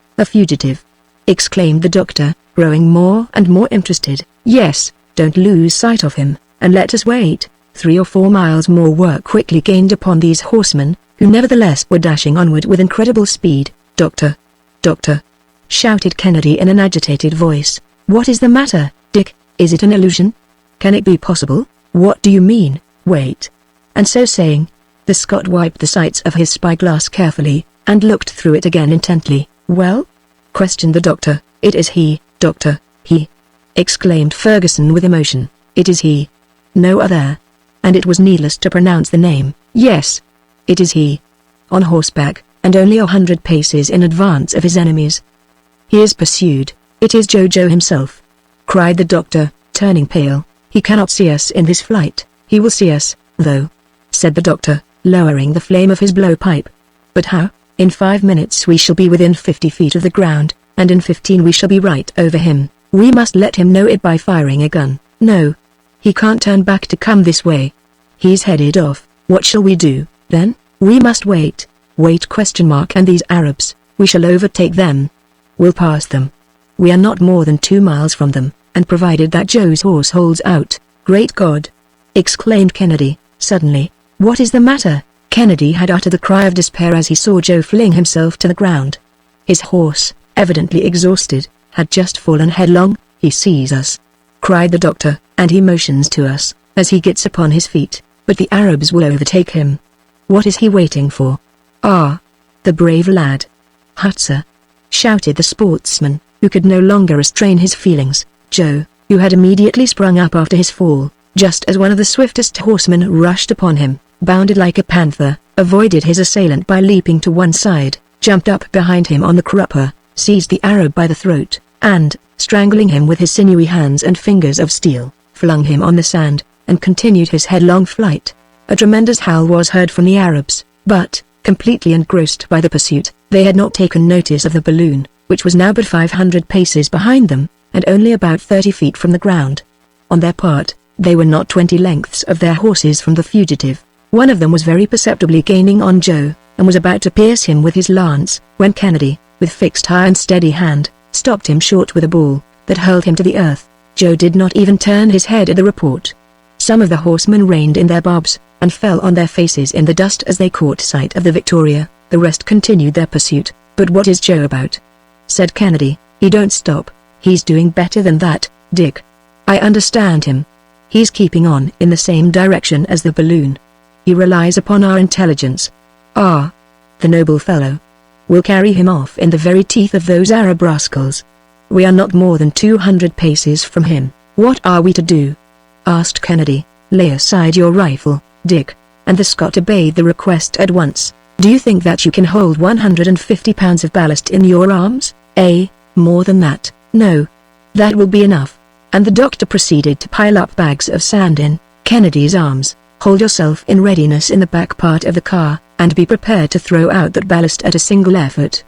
exclaimed the doctor, growing more and more interested. "Yes, don't lose sight of him, and let us wait." 3 or 4 miles more were quickly gained upon these horsemen, who nevertheless were dashing onward with incredible speed. "Doctor! Doctor!" shouted Kennedy in an agitated voice. "What is the matter, Dick? Is it an illusion? Can it be possible?" "What do you mean?" "Wait." And so saying, the Scot wiped the sights of his spyglass carefully, and looked through it again intently. "Well?" questioned the doctor. "It is he, Doctor, he!" exclaimed Ferguson with emotion. "It is he. No other." And it was needless to pronounce the name. "Yes, it is he. On horseback, and only 100 paces in advance of his enemies. He is pursued. It is Jojo himself," cried the doctor, turning pale. "He cannot see us in this flight." "He will see us, though," said the doctor, lowering the flame of his blowpipe. "But how? In 5 minutes we shall be within 50 feet of the ground, and in 15 we shall be right over him. We must let him know it by firing a gun." "No. He can't turn back to come this way. He's headed off." "What shall we do, then?" "We must wait." "Wait? ? And these Arabs, we shall overtake them. We'll pass them. We are not more than 2 miles from them, and provided that Joe's horse holds out." "Great God!" exclaimed Kennedy, suddenly. "What is the matter?" Kennedy had uttered a cry of despair as he saw Joe fling himself to the ground. His horse, evidently exhausted, had just fallen headlong. "He sees us," cried the doctor, "and he motions to us, as he gets upon his feet, but the Arabs will overtake him. What is he waiting for?" "Ah, the brave lad!" "Hutzer!" shouted the sportsman, who could no longer restrain his feelings. Joe, who had immediately sprung up after his fall, just as one of the swiftest horsemen rushed upon him, bounded like a panther, avoided his assailant by leaping to one side, jumped up behind him on the crupper, seized the Arab by the throat, and, strangling him with his sinewy hands and fingers of steel, flung him on the sand, and continued his headlong flight. A tremendous howl was heard from the Arabs, but, completely engrossed by the pursuit, they had not taken notice of the balloon, which was now but 500 paces behind them, and only about 30 feet from the ground. On their part, they were not 20 lengths of their horses from the fugitive. One of them was very perceptibly gaining on Joe, and was about to pierce him with his lance, when Kennedy, with fixed eye and steady hand, stopped him short with a ball, that hurled him to the earth. Joe did not even turn his head at the report. Some of the horsemen reined in their bobs, and fell on their faces in the dust as they caught sight of the Victoria. The rest continued their pursuit. "But what is Joe about?" said Kennedy. "He don't stop. He's doing better than that, Dick. I understand him. He's keeping on in the same direction as the balloon. He relies upon our intelligence. Ah, the noble fellow. We'll carry him off in the very teeth of those Arab rascals. We are not more than 200 paces from him." "What are we to do?" asked Kennedy. "Lay aside your rifle, Dick," and the Scot obeyed the request at once. "Do you think that you can hold 150 pounds of ballast in your arms?" More than that." "No. That will be enough." And the doctor proceeded to pile up bags of sand in Kennedy's arms. "Hold yourself in readiness in the back part of the car, and be prepared to throw out that ballast at a single effort.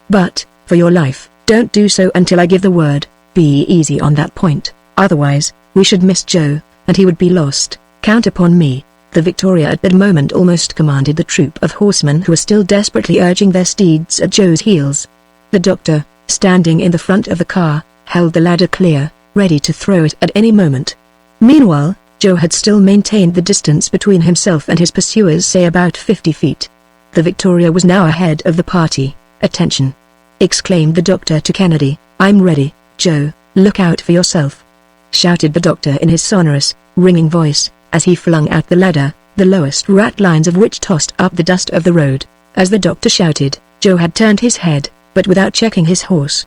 But, for your life, don't do so until I give the word. Be easy on that point. Otherwise, we should miss Joe, and he would be lost. Count upon me." The Victoria at that moment almost commanded the troop of horsemen who were still desperately urging their steeds at Joe's heels. The doctor, standing in the front of the car, held the ladder clear, ready to throw it at any moment. Meanwhile, Joe had still maintained the distance between himself and his pursuers, say about 50 feet. The Victoria was now ahead of the party. "Attention!" exclaimed the doctor to Kennedy. "I'm ready, Joe, look out for yourself," shouted the doctor in his sonorous, ringing voice, as he flung out the ladder, the lowest ratlines of which tossed up the dust of the road. As the doctor shouted, Joe had turned his head, but without checking his horse.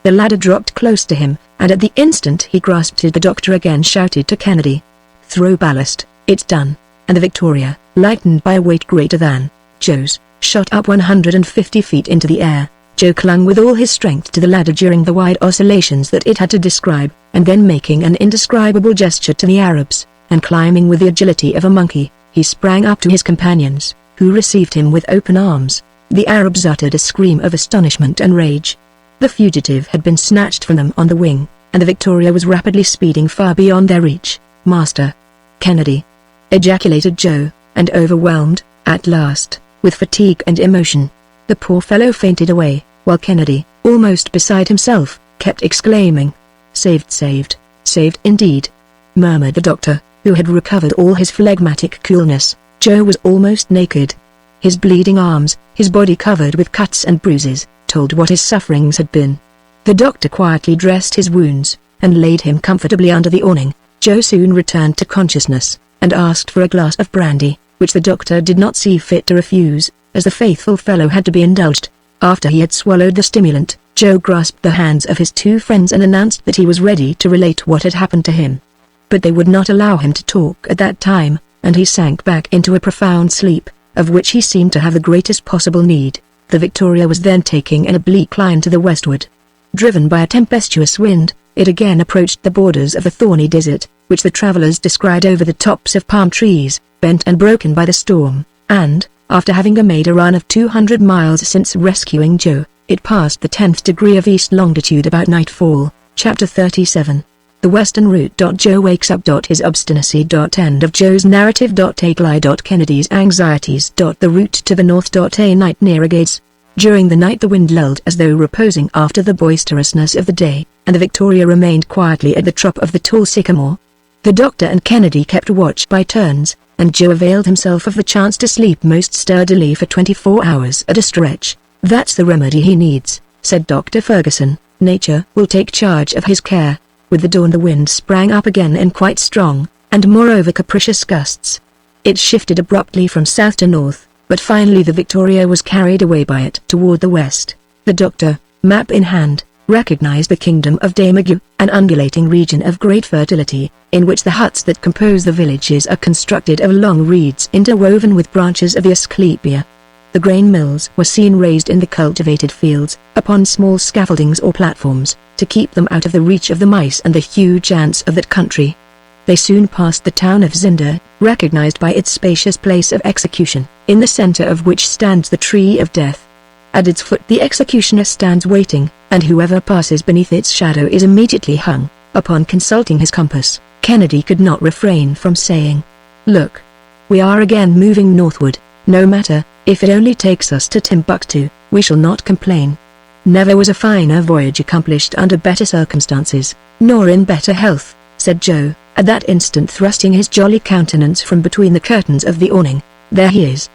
The ladder dropped close to him, and at the instant he grasped it, the doctor again shouted to Kennedy, "Throw ballast, it's done," and the Victoria, lightened by a weight greater than Joe's, shot up 150 feet into the air. Joe clung with all his strength to the ladder during the wide oscillations that it had to describe, and then making an indescribable gesture to the Arabs, and climbing with the agility of a monkey, he sprang up to his companions, who received him with open arms. The Arabs uttered a scream of astonishment and rage. The fugitive had been snatched from them on the wing, and the Victoria was rapidly speeding far beyond their reach. "Master Kennedy!" ejaculated Joe, and overwhelmed, at last, with fatigue and emotion. The poor fellow fainted away, while Kennedy, almost beside himself, kept exclaiming, "Saved, saved, saved indeed," murmured the doctor, who had recovered all his phlegmatic coolness. Joe was almost naked. His bleeding arms, his body covered with cuts and bruises, told what his sufferings had been. The doctor quietly dressed his wounds, and laid him comfortably under the awning. Joe soon returned to consciousness, and asked for a glass of brandy, which the doctor did not see fit to refuse, as the faithful fellow had to be indulged. After he had swallowed the stimulant, Joe grasped the hands of his two friends and announced that he was ready to relate what had happened to him. But they would not allow him to talk at that time, and he sank back into a profound sleep, of which he seemed to have the greatest possible need. The Victoria was then taking an oblique climb to the westward. Driven by a tempestuous wind, it again approached the borders of the thorny desert, which the travelers descried over the tops of palm trees, bent and broken by the storm, and, after having made a run of 200 miles since rescuing Joe, it passed the 10th degree of east longitude about nightfall. Chapter 37. The Western Route. Joe wakes up. His obstinacy. End of Joe's narrative. Take lie. Kennedy's anxieties. The route to the north. A night near Agades. During the night the wind lulled as though reposing after the boisterousness of the day, and the Victoria remained quietly at the top of the tall sycamore. The doctor and Kennedy kept watch by turns, and Joe availed himself of the chance to sleep most sturdily for 24 hours at a stretch. "That's the remedy he needs," said Dr. Ferguson. "Nature will take charge of his care." With the dawn the wind sprang up again in quite strong, and moreover capricious gusts. It shifted abruptly from south to north, but finally the Victoria was carried away by it toward the west. The doctor, map in hand, recognized the kingdom of Demagu, an undulating region of great fertility, in which the huts that compose the villages are constructed of long reeds interwoven with branches of the asclepia. The grain mills were seen raised in the cultivated fields, upon small scaffoldings or platforms, to keep them out of the reach of the mice and the huge ants of that country. They soon passed the town of Zinder, recognized by its spacious place of execution, in the center of which stands the tree of death. At its foot the executioner stands waiting, and whoever passes beneath its shadow is immediately hung. Upon consulting his compass, Kennedy could not refrain from saying, "Look. We are again moving northward. No matter, if it only takes us to Timbuktu, we shall not complain." "Never was a finer voyage accomplished under better circumstances, nor in better health," said Joe, at that instant thrusting his jolly countenance from between the curtains of the awning. "There he is.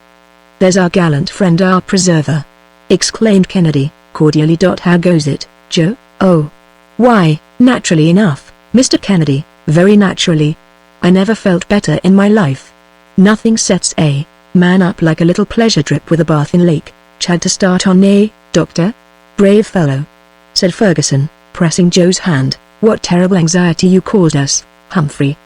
There's our gallant friend, our preserver," exclaimed Kennedy, cordially. "How goes it, Joe?" "Oh. Why, naturally enough, Mr. Kennedy, very naturally. I never felt better in my life. Nothing sets a man up like a little pleasure trip with a bath in lake. Had to start on doctor?" "Brave fellow," said Ferguson, pressing Joe's hand. "What terrible anxiety you caused us, Humphrey."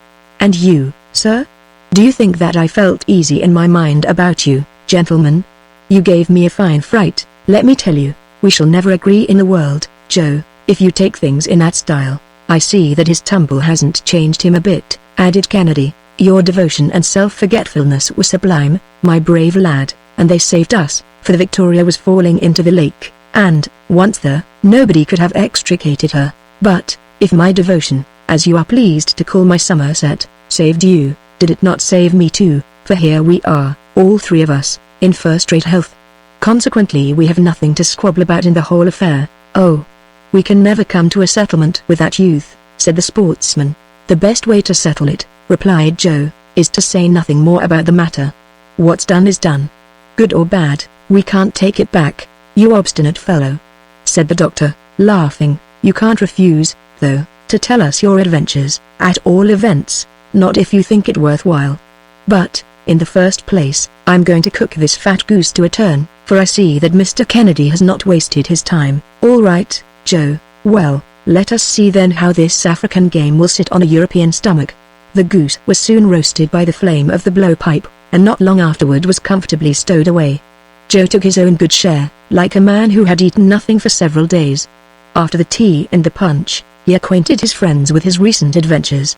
"And you, sir? Do you think that I felt easy in my mind about you, gentlemen? You gave me a fine fright, let me tell you. We shall never agree in the world, Joe, if you take things in that style." "I see that his tumble hasn't changed him a bit," added Kennedy. "Your devotion and self-forgetfulness were sublime, my brave lad, and they saved us, for the Victoria was falling into the lake, and, once there, nobody could have extricated her. But, If my devotion, as you are pleased to call my Somerset, saved you, did it not save me too, for here we are, all three of us, in first-rate health. Consequently we have nothing to squabble about in the whole affair. Oh, we can never come to a settlement with that youth, said the sportsman. The best way to settle it, replied Joe, is to say nothing more about the matter. What's done is done. Good or bad, we can't take it back, you obstinate fellow, said the doctor, laughing. You can't refuse, though, to tell us your adventures, at all events, not if you think it worthwhile. But, in the first place, I'm going to cook this fat goose to a turn, for I see that Mr. Kennedy has not wasted his time. All right, Joe, well, let us see then how this African game will sit on a European stomach. The goose was soon roasted by the flame of the blowpipe, and not long afterward was comfortably stowed away. Joe took his own good share, like a man who had eaten nothing for several days. After the tea and the punch, he acquainted his friends with his recent adventures.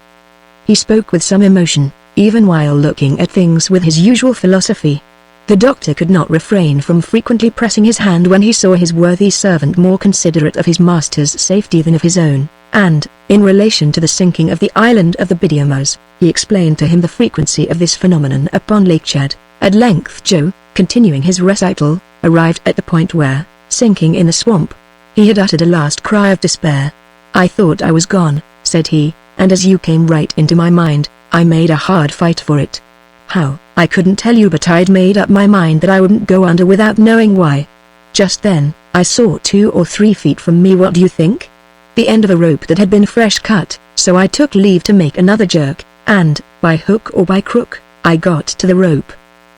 He spoke with some emotion, even while looking at things with his usual philosophy. The doctor could not refrain from frequently pressing his hand when he saw his worthy servant more considerate of his master's safety than of his own, and, in relation to the sinking of the island of the Biddiomahs, he explained to him the frequency of this phenomenon upon Lake Chad. At length Joe, continuing his recital, arrived at the point where, sinking in the swamp, he had uttered a last cry of despair. I thought I was gone, said he, and as you came right into my mind, I made a hard fight for it. How, I couldn't tell you, but I'd made up my mind that I wouldn't go under without knowing why. Just then, I saw 2 or 3 feet from me, what do you think? The end of a rope that had been fresh cut, so I took leave to make another jerk, and, by hook or by crook, I got to the rope.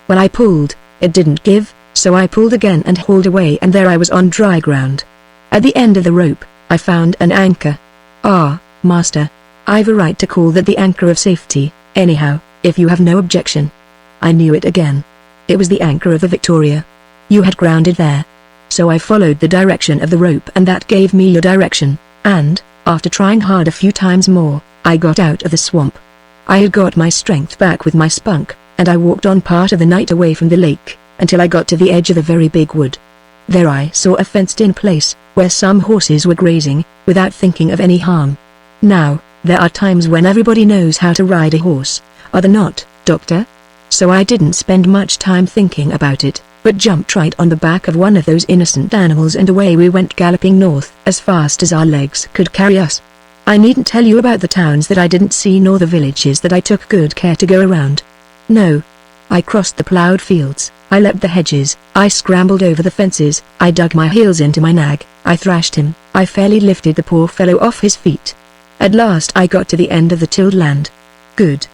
When I pulled, it didn't give, so I pulled again and hauled away, and there I was on dry ground. At the end of the rope, I found an anchor. Ah, master, I've a right to call that the anchor of safety, anyhow, if you have no objection. I knew it again. It was the anchor of the Victoria. You had grounded there. So I followed the direction of the rope, and that gave me your direction, and, after trying hard a few times more, I got out of the swamp. I had got my strength back with my spunk, and I walked on part of the night away from the lake, until I got to the edge of a very big wood. There I saw a fenced-in place, where some horses were grazing, without thinking of any harm. Now, there are times when everybody knows how to ride a horse, are there not, doctor? So I didn't spend much time thinking about it, but jumped right on the back of one of those innocent animals, and away we went galloping north as fast as our legs could carry us. I needn't tell you about the towns that I didn't see, nor the villages that I took good care to go around. No. I crossed the ploughed fields, I leapt the hedges, I scrambled over the fences, I dug my heels into my nag, I thrashed him, I fairly lifted the poor fellow off his feet. At last I got to the end of the tilled land. Good.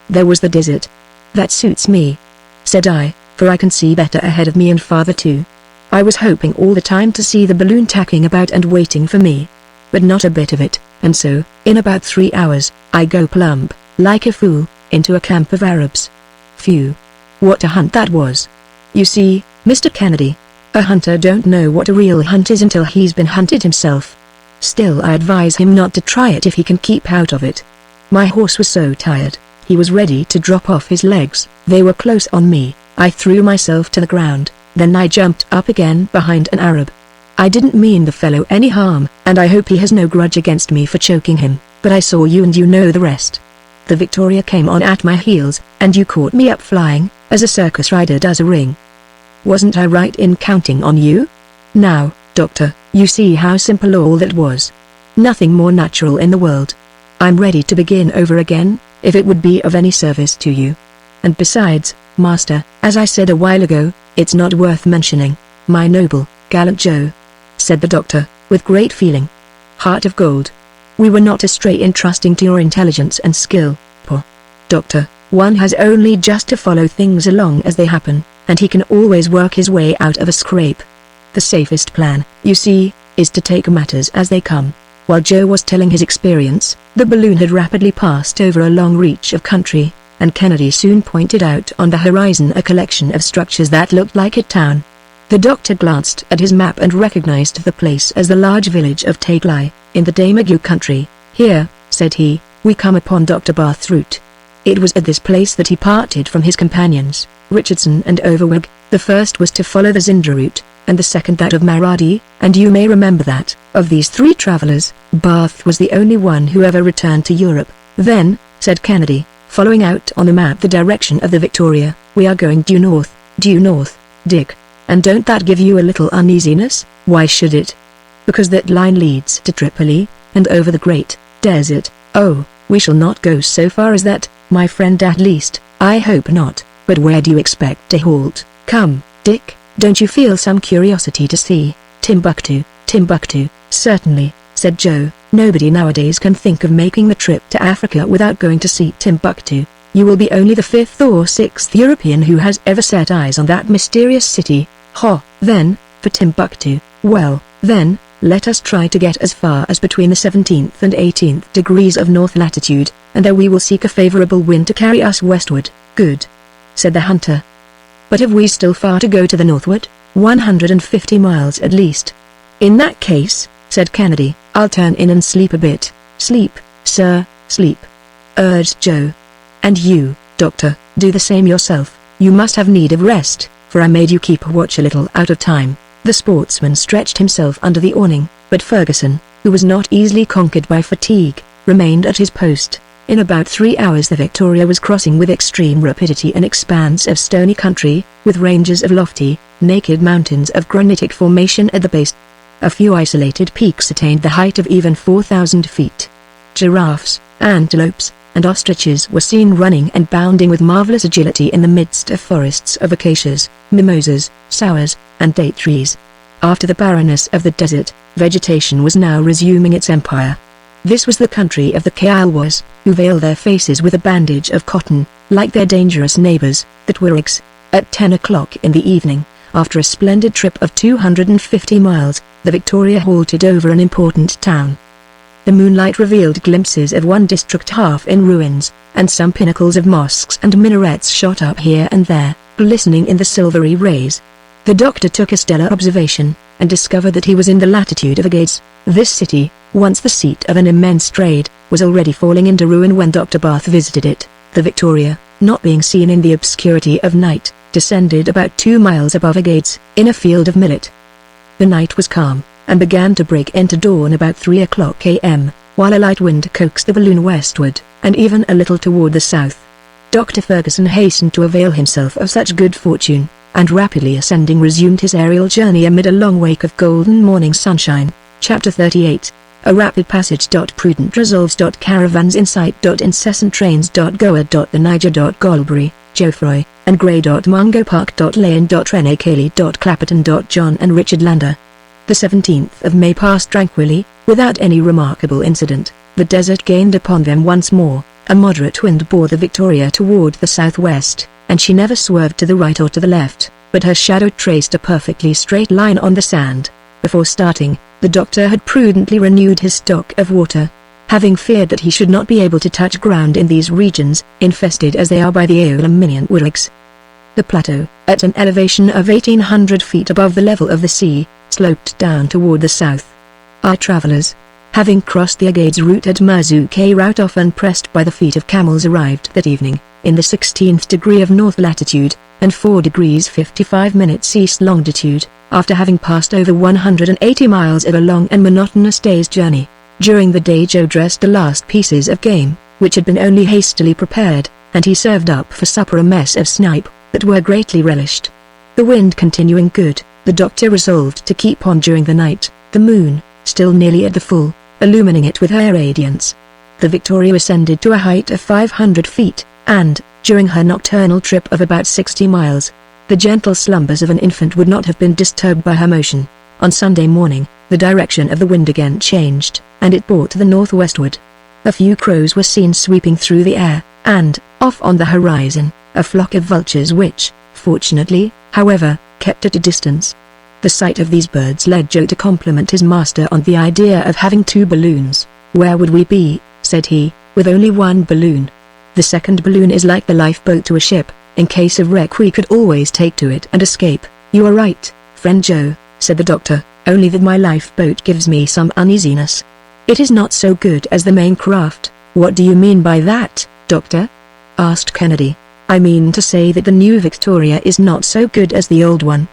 There was the desert. That suits me, said I, for I can see better ahead of me and farther too. I was hoping all the time to see the balloon tacking about and waiting for me. But not a bit of it, and so, in about 3 hours, I go plump, like a fool, into a camp of Arabs. Phew. What a hunt that was. You see, Mr. Kennedy, a hunter don't know what a real hunt is until he's been hunted himself. Still, I advise him not to try it if he can keep out of it. My horse was so tired, he was ready to drop off his legs. They were close on me. I threw myself to the ground, then I jumped up again behind an Arab. I didn't mean the fellow any harm, and I hope he has no grudge against me for choking him, but I saw you and you know the rest. The Victoria came on at my heels, and you caught me up flying, as a circus rider does a ring. Wasn't I right in counting on you? Now, doctor, you see how simple all that was. Nothing more natural in the world. I'm ready to begin over again, if it would be of any service to you. And besides, master, as I said a while ago, it's not worth mentioning, my noble, gallant Joe, said the doctor, with great feeling. Heart of gold. We were not astray in trusting to your intelligence and skill, poor doctor. One has only just to follow things along as they happen, and he can always work his way out of a scrape. The safest plan, you see, is to take matters as they come. While Joe was telling his experience, the balloon had rapidly passed over a long reach of country, and Kennedy soon pointed out on the horizon a collection of structures that looked like a town. The doctor glanced at his map and recognized the place as the large village of Taglai, in the Damagoo country. Here, said he, we come upon Dr. Barthroot. It was at this place that he parted from his companions, Richardson and Overweg. The first was to follow the Zindra route, and the second that of Maradi, and you may remember that, of these three travelers, Barth was the only one who ever returned to Europe. Then, said Kennedy, following out on the map the direction of the Victoria, we are going due north, Dick. And don't that give you a little uneasiness? Why should it? Because that line leads to Tripoli, and over the Great Desert. Oh, we shall not go so far as that, my friend, at least, I hope not. But where do you expect to halt? Come, Dick, don't you feel some curiosity to see Timbuktu? Timbuktu, certainly, said Joe. Nobody nowadays can think of making the trip to Africa without going to see Timbuktu. You will be only the 5th or 6th European who has ever set eyes on that mysterious city. Ha, then, for Timbuktu, well, then, let us try to get as far as between the 17th and 18th degrees of north latitude, and there we will seek a favorable wind to carry us westward. Good, said the hunter. But have we still far to go to the northward? 150 miles at least. In that case, said Kennedy, I'll turn in and sleep a bit. Sleep, sir, sleep, urged Joe. And you, Doctor, do the same yourself. You must have need of rest, for I made you keep watch a little out of time. The sportsman stretched himself under the awning, but Ferguson, who was not easily conquered by fatigue, remained at his post. In about 3 hours the Victoria was crossing with extreme rapidity an expanse of stony country, with ranges of lofty, naked mountains of granitic formation at the base. A few isolated peaks attained the height of even 4,000 feet. Giraffes, antelopes, and ostriches were seen running and bounding with marvelous agility in the midst of forests of acacias, mimosas, sours, and date trees. After the barrenness of the desert, vegetation was now resuming its empire. This was the country of the Kiowas, who veil their faces with a bandage of cotton, like their dangerous neighbors, the Tuaregs. At 10 o'clock in the evening, after a splendid trip of 250 miles, the Victoria halted over an important town. The moonlight revealed glimpses of one district half in ruins, and some pinnacles of mosques and minarets shot up here and there, glistening in the silvery rays. The doctor took a stellar observation, and discovered that he was in the latitude of Agades. This city, once the seat of an immense trade, was already falling into ruin when Dr. Barth visited it. The Victoria, not being seen in the obscurity of night, descended about 2 miles above Agades, in a field of millet. The night was calm, and began to break into dawn about 3 o'clock a.m., while a light wind coaxed the balloon westward, and even a little toward the south. Dr. Ferguson hastened to avail himself of such good fortune, and rapidly ascending resumed his aerial journey amid a long wake of golden morning sunshine. Chapter 38. A rapid passage. Prudent resolves. Caravans in sight. Incessant trains. Goa. The Niger. Golbury, Geoffroy, and Grey. Mungo Park. Lane. Rene Cayley. Clapperton. John and Richard Lander. The 17th of May passed tranquilly, without any remarkable incident. The desert gained upon them once more. A moderate wind bore the Victoria toward the southwest, and she never swerved to the right or to the left, but her shadow traced a perfectly straight line on the sand. Before starting, the doctor had prudently renewed his stock of water, having feared that he should not be able to touch ground in these regions, infested as they are by the Aeoluminian Tuaregs. The plateau, at an elevation of 1,800 feet above the level of the sea, sloped down toward the south. Our travelers, having crossed the Agades route at Mazuke route often pressed by the feet of camels, arrived that evening, in the 16th degree of north latitude, and 4 degrees 55 minutes east longitude, after having passed over 180 miles of a long and monotonous day's journey. During the day Joe dressed the last pieces of game, which had been only hastily prepared, and he served up for supper a mess of snipe, that were greatly relished. The wind continuing good, the doctor resolved to keep on during the night, the moon, still nearly at the full, illumining it with her radiance. The Victoria ascended to a height of 500 feet, and, during her nocturnal trip of about 60 miles, the gentle slumbers of an infant would not have been disturbed by her motion. On Sunday morning, the direction of the wind again changed, and it bore to the northwestward. A few crows were seen sweeping through the air, and, off on the horizon, a flock of vultures which, fortunately, however, kept at a distance. The sight of these birds led Joe to compliment his master on the idea of having 2 balloons. "Where would we be," said he, "with only 1 balloon? The second balloon is like the lifeboat to a ship. In case of wreck we could always take to it and escape." "You are right, friend Joe," said the doctor, "only that my lifeboat gives me some uneasiness. It is not so good as the main craft." "What do you mean by that, doctor?" asked Kennedy. I mean to say that the new Victoria is not so good as the old one.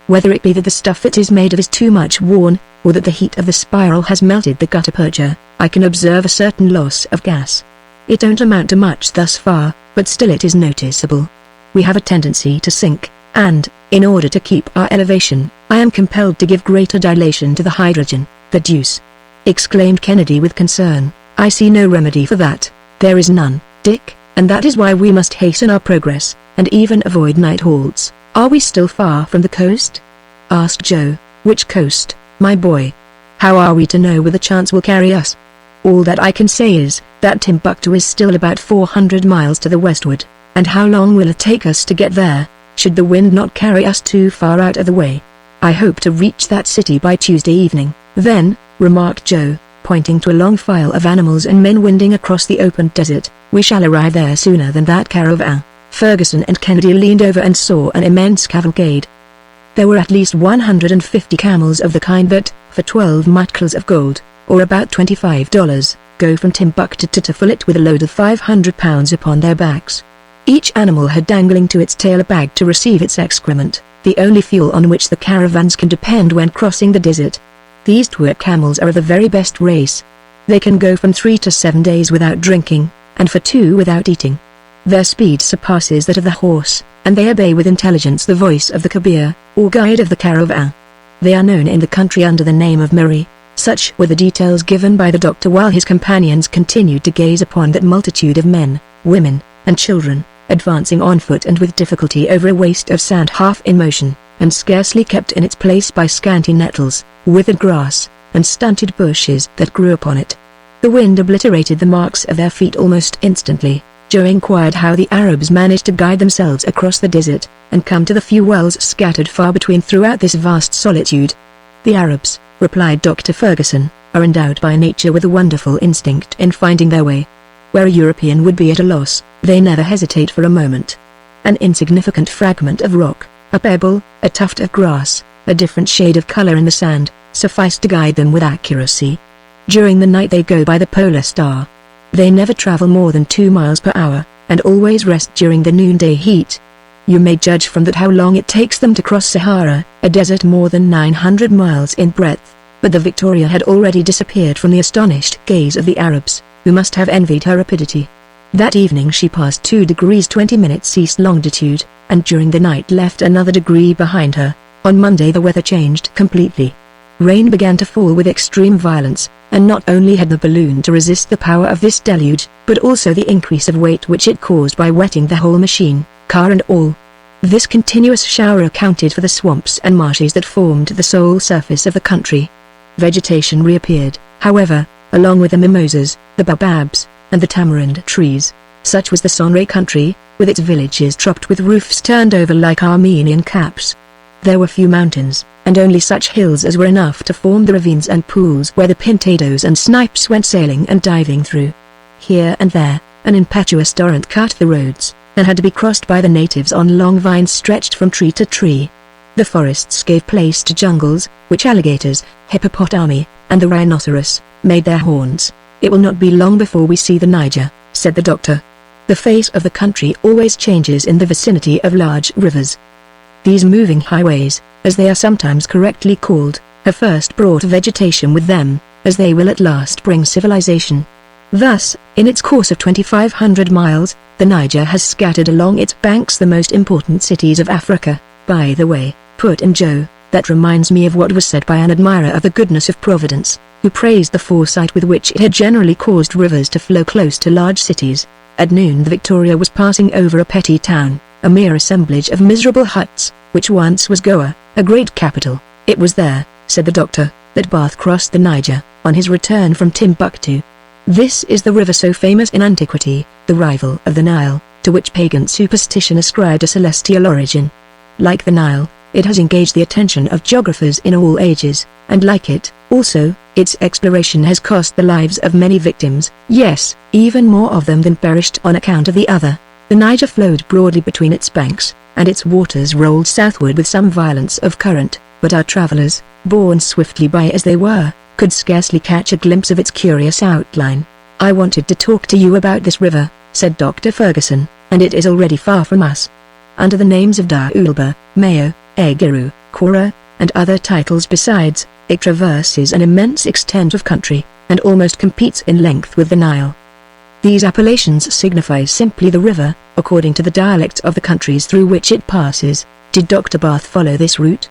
Whether it be that the stuff it is made of is too much worn, or that the heat of the spiral has melted the gutta percha, I can observe a certain loss of gas. It don't amount to much thus far, but still it is noticeable. We have a tendency to sink, and, in order to keep our elevation, I am compelled to give greater dilation to the hydrogen. The deuce!" exclaimed Kennedy with concern. "I see no remedy for that. There is none, Dick, and that is why we must hasten our progress, and even avoid night halts." "Are we still far from the coast?" asked Joe. "Which coast, my boy? How are we to know where the chance will carry us?" "All that I can say is, that Timbuktu is still about 400 miles to the westward, and how long will it take us to get there, should the wind not carry us too far out of the way? I hope to reach that city by Tuesday evening." "Then," remarked Joe, pointing to a long file of animals and men winding across the open desert, "we shall arrive there sooner than that caravan." Ferguson and Kennedy leaned over and saw an immense cavalcade. There were at least 150 camels of the kind that, for 12 mutkals of gold, or about $25, go from Timbuktu to Tiflis with a load of 500 pounds upon their backs. Each animal had dangling to its tail a bag to receive its excrement, the only fuel on which the caravans can depend when crossing the desert. These Twer camels are of the very best race. They can go from 3 to 7 days without drinking, and for 2 without eating. Their speed surpasses that of the horse, and they obey with intelligence the voice of the Kabir, or guide of the caravan. They are known in the country under the name of Miri. Such were the details given by the doctor while his companions continued to gaze upon that multitude of men, women, and children, advancing on foot and with difficulty over a waste of sand half in motion, and scarcely kept in its place by scanty nettles, withered grass, and stunted bushes that grew upon it. The wind obliterated the marks of their feet almost instantly. Joe inquired how the Arabs managed to guide themselves across the desert, and come to the few wells scattered far between throughout this vast solitude. "The Arabs," replied Dr. Ferguson, "are endowed by nature with a wonderful instinct in finding their way. Where a European would be at a loss, they never hesitate for a moment. An insignificant fragment of rock, a pebble, a tuft of grass, a different shade of color in the sand, suffice to guide them with accuracy. During the night they go by the polar star. They never travel more than 2 miles per hour, and always rest during the noonday heat. You may judge from that how long it takes them to cross Sahara, a desert more than 900 miles in breadth." But the Victoria had already disappeared from the astonished gaze of the Arabs, who must have envied her rapidity. That evening she passed 2 degrees 20 minutes east longitude, and during the night left another degree behind her. On Monday the weather changed completely. Rain began to fall with extreme violence, and not only had the balloon to resist the power of this deluge, but also the increase of weight which it caused by wetting the whole machine, car and all. This continuous shower accounted for the swamps and marshes that formed the sole surface of the country. Vegetation reappeared, however, along with the mimosas, the baobabs, and the tamarind trees. Such was the Sonray country, with its villages topped with roofs turned over like Armenian caps. There were few mountains, and only such hills as were enough to form the ravines and pools where the pintados and snipes went sailing and diving through. Here and there, an impetuous torrent cut the roads, and had to be crossed by the natives on long vines stretched from tree to tree. The forests gave place to jungles, which alligators, hippopotami, and the rhinoceros, made their haunts. "It will not be long before we see the Niger," said the doctor. "The face of the country always changes in the vicinity of large rivers. These moving highways, as they are sometimes correctly called, have first brought vegetation with them, as they will at last bring civilization. Thus, in its course of 2,500 miles, the Niger has scattered along its banks the most important cities of Africa." "By the way," put in Joe, "that reminds me of what was said by an admirer of the goodness of Providence, who praised the foresight with which it had generally caused rivers to flow close to large cities. At noon the Victoria was passing over a petty town, a mere assemblage of miserable huts, which once was Goa, a great capital. It was there," said the doctor, "that Bath crossed the Niger, on his return from Timbuktu. This is the river so famous in antiquity, the rival of the Nile, to which pagan superstition ascribed a celestial origin. Like the Nile, it has engaged the attention of geographers in all ages, and like it, also, its exploration has cost the lives of many victims, yes, even more of them than perished on account of the other. The Niger flowed broadly between its banks, and its waters rolled southward with some violence of current, but our travelers, borne swiftly by as they were, could scarcely catch a glimpse of its curious outline. "I wanted to talk to you about this river," said Dr. Ferguson. and it is already far from us. Under the names of Daulba, Mayo, Egeru, Kora, and other titles besides, it traverses an immense extent of country, and almost competes in length with the Nile. These appellations signify simply the river, according to the dialect of the countries through which it passes. Did Dr. Barth follow this route?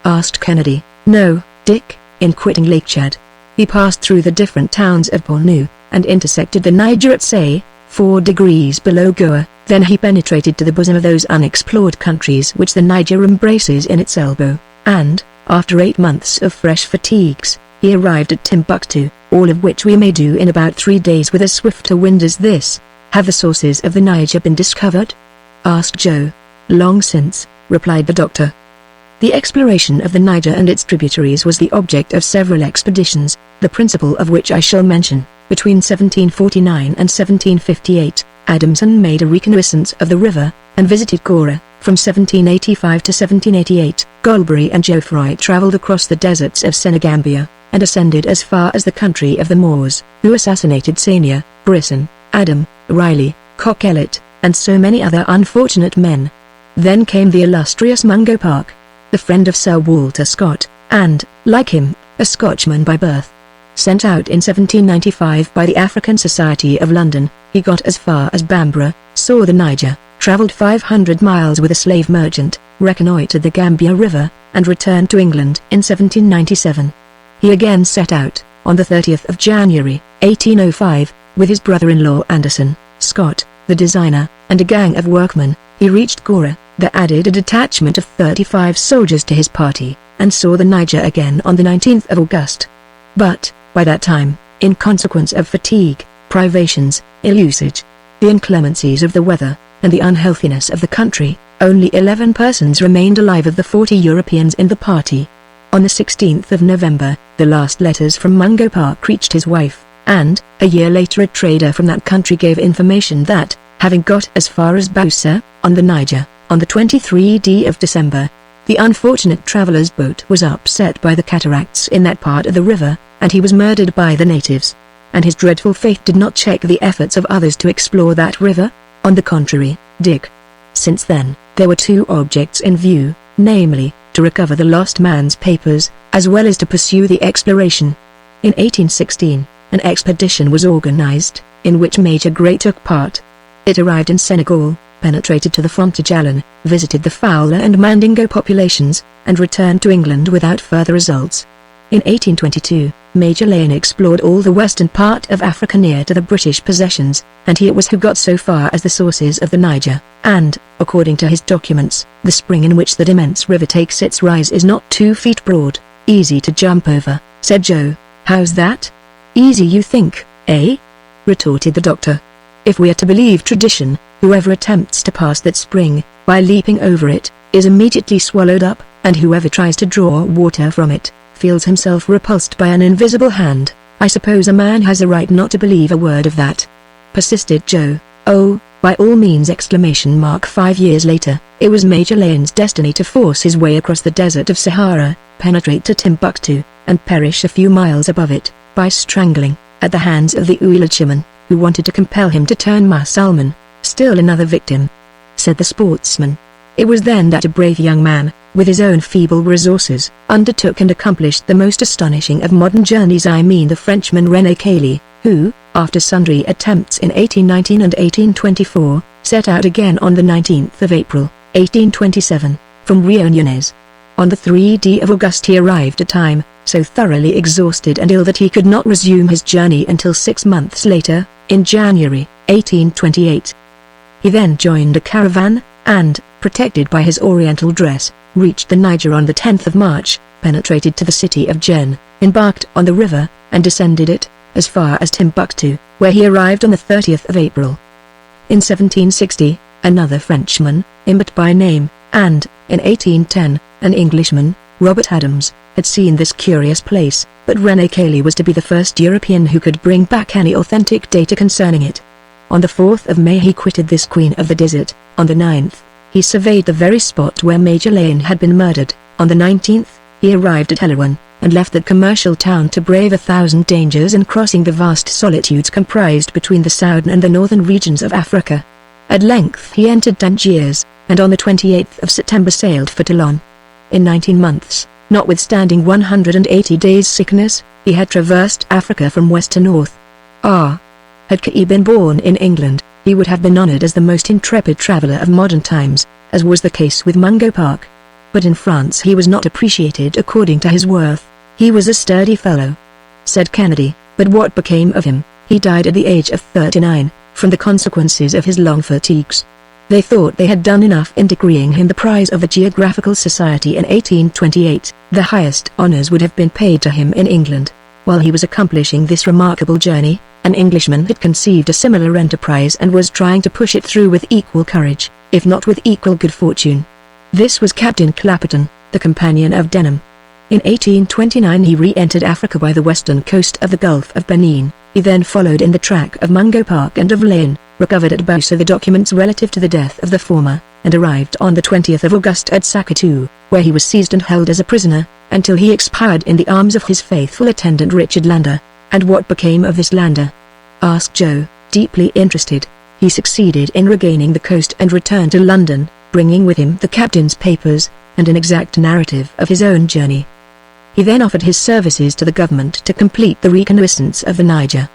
Asked Kennedy. No, Dick, in quitting Lake Chad. He passed through the different towns of Bornu, and intersected the Niger at say, 4 degrees below Goa, then he penetrated to the bosom of those unexplored countries which the Niger embraces in its elbow, and, after 8 months of fresh fatigues, he arrived at Timbuktu, all of which we may do in about 3 days with as swift a wind as this. Have the sources of the Niger been discovered? Asked Joe. Long since, replied the doctor. The exploration of the Niger and its tributaries was the object of several expeditions, the principal of which I shall mention. Between 1749 and 1758, Adamson made a reconnaissance of the river, and visited Kora. From 1785 to 1788, Golbery and Geoffroy travelled across the deserts of Senegambia, and ascended as far as the country of the Moors, who assassinated Sania, Brisson, Adam, Riley, Coquelet, and so many other unfortunate men. Then came the illustrious Mungo Park, the friend of Sir Walter Scott, and, like him, a Scotchman by birth. Sent out in 1795 by the African Society of London, he got as far as Bambara, saw the Niger, travelled 500 miles with a slave merchant, reconnoitred the Gambia River, and returned to England in 1797. He again set out, on the 30th of January, 1805, with his brother-in-law Anderson, Scott, the designer, and a gang of workmen. He reached Kora, there added a detachment of 35 soldiers to his party, and saw the Niger again on the 19th of August. But, by that time, in consequence of fatigue, privations, ill usage, the inclemencies of the weather, and the unhealthiness of the country, only 11 persons remained alive of the 40 Europeans in the party. On the 16th of November, the last letters from Mungo Park reached his wife, and, a year later a trader from that country gave information that, having got as far as Bausa, on the Niger, on the 23rd of December, the unfortunate traveller's boat was upset by the cataracts in that part of the river, and he was murdered by the natives. And his dreadful fate did not check the efforts of others to explore that river. On the contrary, Dick. Since then, there were 2 objects in view, namely, to recover the lost man's papers, as well as to pursue the exploration. In 1816, an expedition was organized, in which Major Gray took part. It arrived in Senegal, penetrated to the Frontijalan, visited the Fowler and Mandingo populations, and returned to England without further results. In 1822, Major Lane explored all the western part of Africa near to the British possessions, and he it was who got so far as the sources of the Niger, and, according to his documents, the spring in which that immense river takes its rise is not 2 feet broad, easy to jump over, said Joe. How's that? Easy you think, eh? Retorted the doctor. If we are to believe tradition, whoever attempts to pass that spring, by leaping over it, is immediately swallowed up, and whoever tries to draw water from it, feels himself repulsed by an invisible hand. I suppose a man has a right not to believe a word of that, persisted Joe. Oh, by all means! 5 years later, it was Major Lane's destiny to force his way across the desert of Sahara, penetrate to Timbuktu, and perish a few miles above it, by strangling, at the hands of the Oulachimon, who wanted to compel him to turn Musulman. Still another victim, said the sportsman. It was then that a brave young man, with his own feeble resources, undertook and accomplished the most astonishing of modern journeys. I mean the Frenchman René Cailly, who, after sundry attempts in 1819 and 1824, set out again on the 19th of April, 1827, from Réunionnais. On the 3rd of August he arrived at time, so thoroughly exhausted and ill that he could not resume his journey until 6 months later, in January, 1828. He then joined a caravan, and, protected by his oriental dress, reached the Niger on the 10th of March, penetrated to the city of Jen, embarked on the river, and descended it, as far as Timbuktu, where he arrived on the 30th of April. In 1760, another Frenchman, Imbert by name, and, in 1810, an Englishman, Robert Adams, had seen this curious place, but René Cailly was to be the first European who could bring back any authentic data concerning it. On the 4th of May he quitted this queen of the desert. On the 9th, he surveyed the very spot where Major Lane had been murdered. On the 19th, he arrived at Hellouin, and left that commercial town to brave 1,000 dangers in crossing the vast solitudes comprised between the southern and the northern regions of Africa. At length he entered Tangiers, and on the 28th of September sailed for Toulon. In 19 months, notwithstanding 180 days' sickness, he had traversed Africa from west to north. Had he been born in England, he would have been honored as the most intrepid traveler of modern times, as was the case with Mungo Park. But in France he was not appreciated according to his worth. He was a sturdy fellow, said Kennedy, but what became of him? He died at the age of 39, from the consequences of his long fatigues. They thought they had done enough in decreeing him the prize of the Geographical Society in 1828. The highest honors would have been paid to him in England. While he was accomplishing this remarkable journey, an Englishman had conceived a similar enterprise and was trying to push it through with equal courage, if not with equal good fortune. This was Captain Clapperton, the companion of Denham. In 1829 he re-entered Africa by the western coast of the Gulf of Benin. He then followed in the track of Mungo Park and of Lane, recovered at Boussa the documents relative to the death of the former, and arrived on the 20th of August at Sakatu, where he was seized and held as a prisoner, until he expired in the arms of his faithful attendant Richard Lander. And what became of this Lander? Asked Joe, deeply interested. He succeeded in regaining the coast and returned to London, bringing with him the captain's papers, and an exact narrative of his own journey. He then offered his services to the government to complete the reconnaissance of the Niger.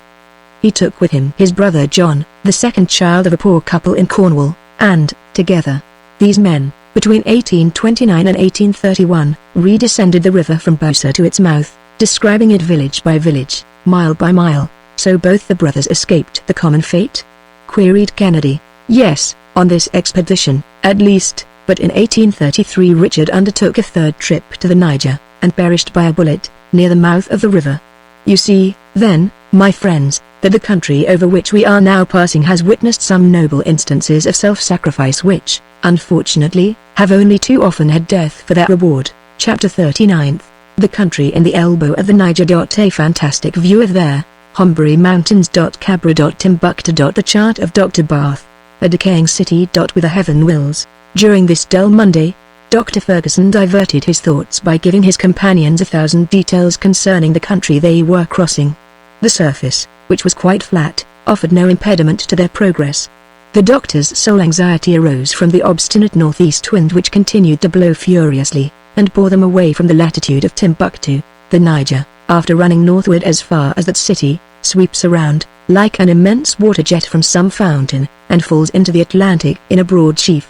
He took with him his brother John, the second child of a poor couple in Cornwall, and, together, these men, between 1829 and 1831, redescended the river from Boussa to its mouth, describing it village by village, mile by mile. So both the brothers escaped the common fate? Queried Kennedy. Yes, on this expedition, at least, but in 1833 Richard undertook a third trip to the Niger, and perished by a bullet, near the mouth of the river. You see, then, my friends, that the country over which we are now passing has witnessed some noble instances of self-sacrifice which, unfortunately, have only too often had death for their reward. Chapter 39. The country in the elbow of the Niger. A fantastic view of there. Humbury Mountains. Cabra. Timbuktu. The chart of Dr. Bath. A decaying city. With a heaven wills. During this dull Monday, Dr. Ferguson diverted his thoughts by giving his companions 1,000 details concerning the country they were crossing. The surface, which was quite flat, offered no impediment to their progress. The doctor's sole anxiety arose from the obstinate northeast wind which continued to blow furiously, and bore them away from the latitude of Timbuktu. The Niger, after running northward as far as that city, sweeps around, like an immense water jet from some fountain, and falls into the Atlantic in a broad sheaf.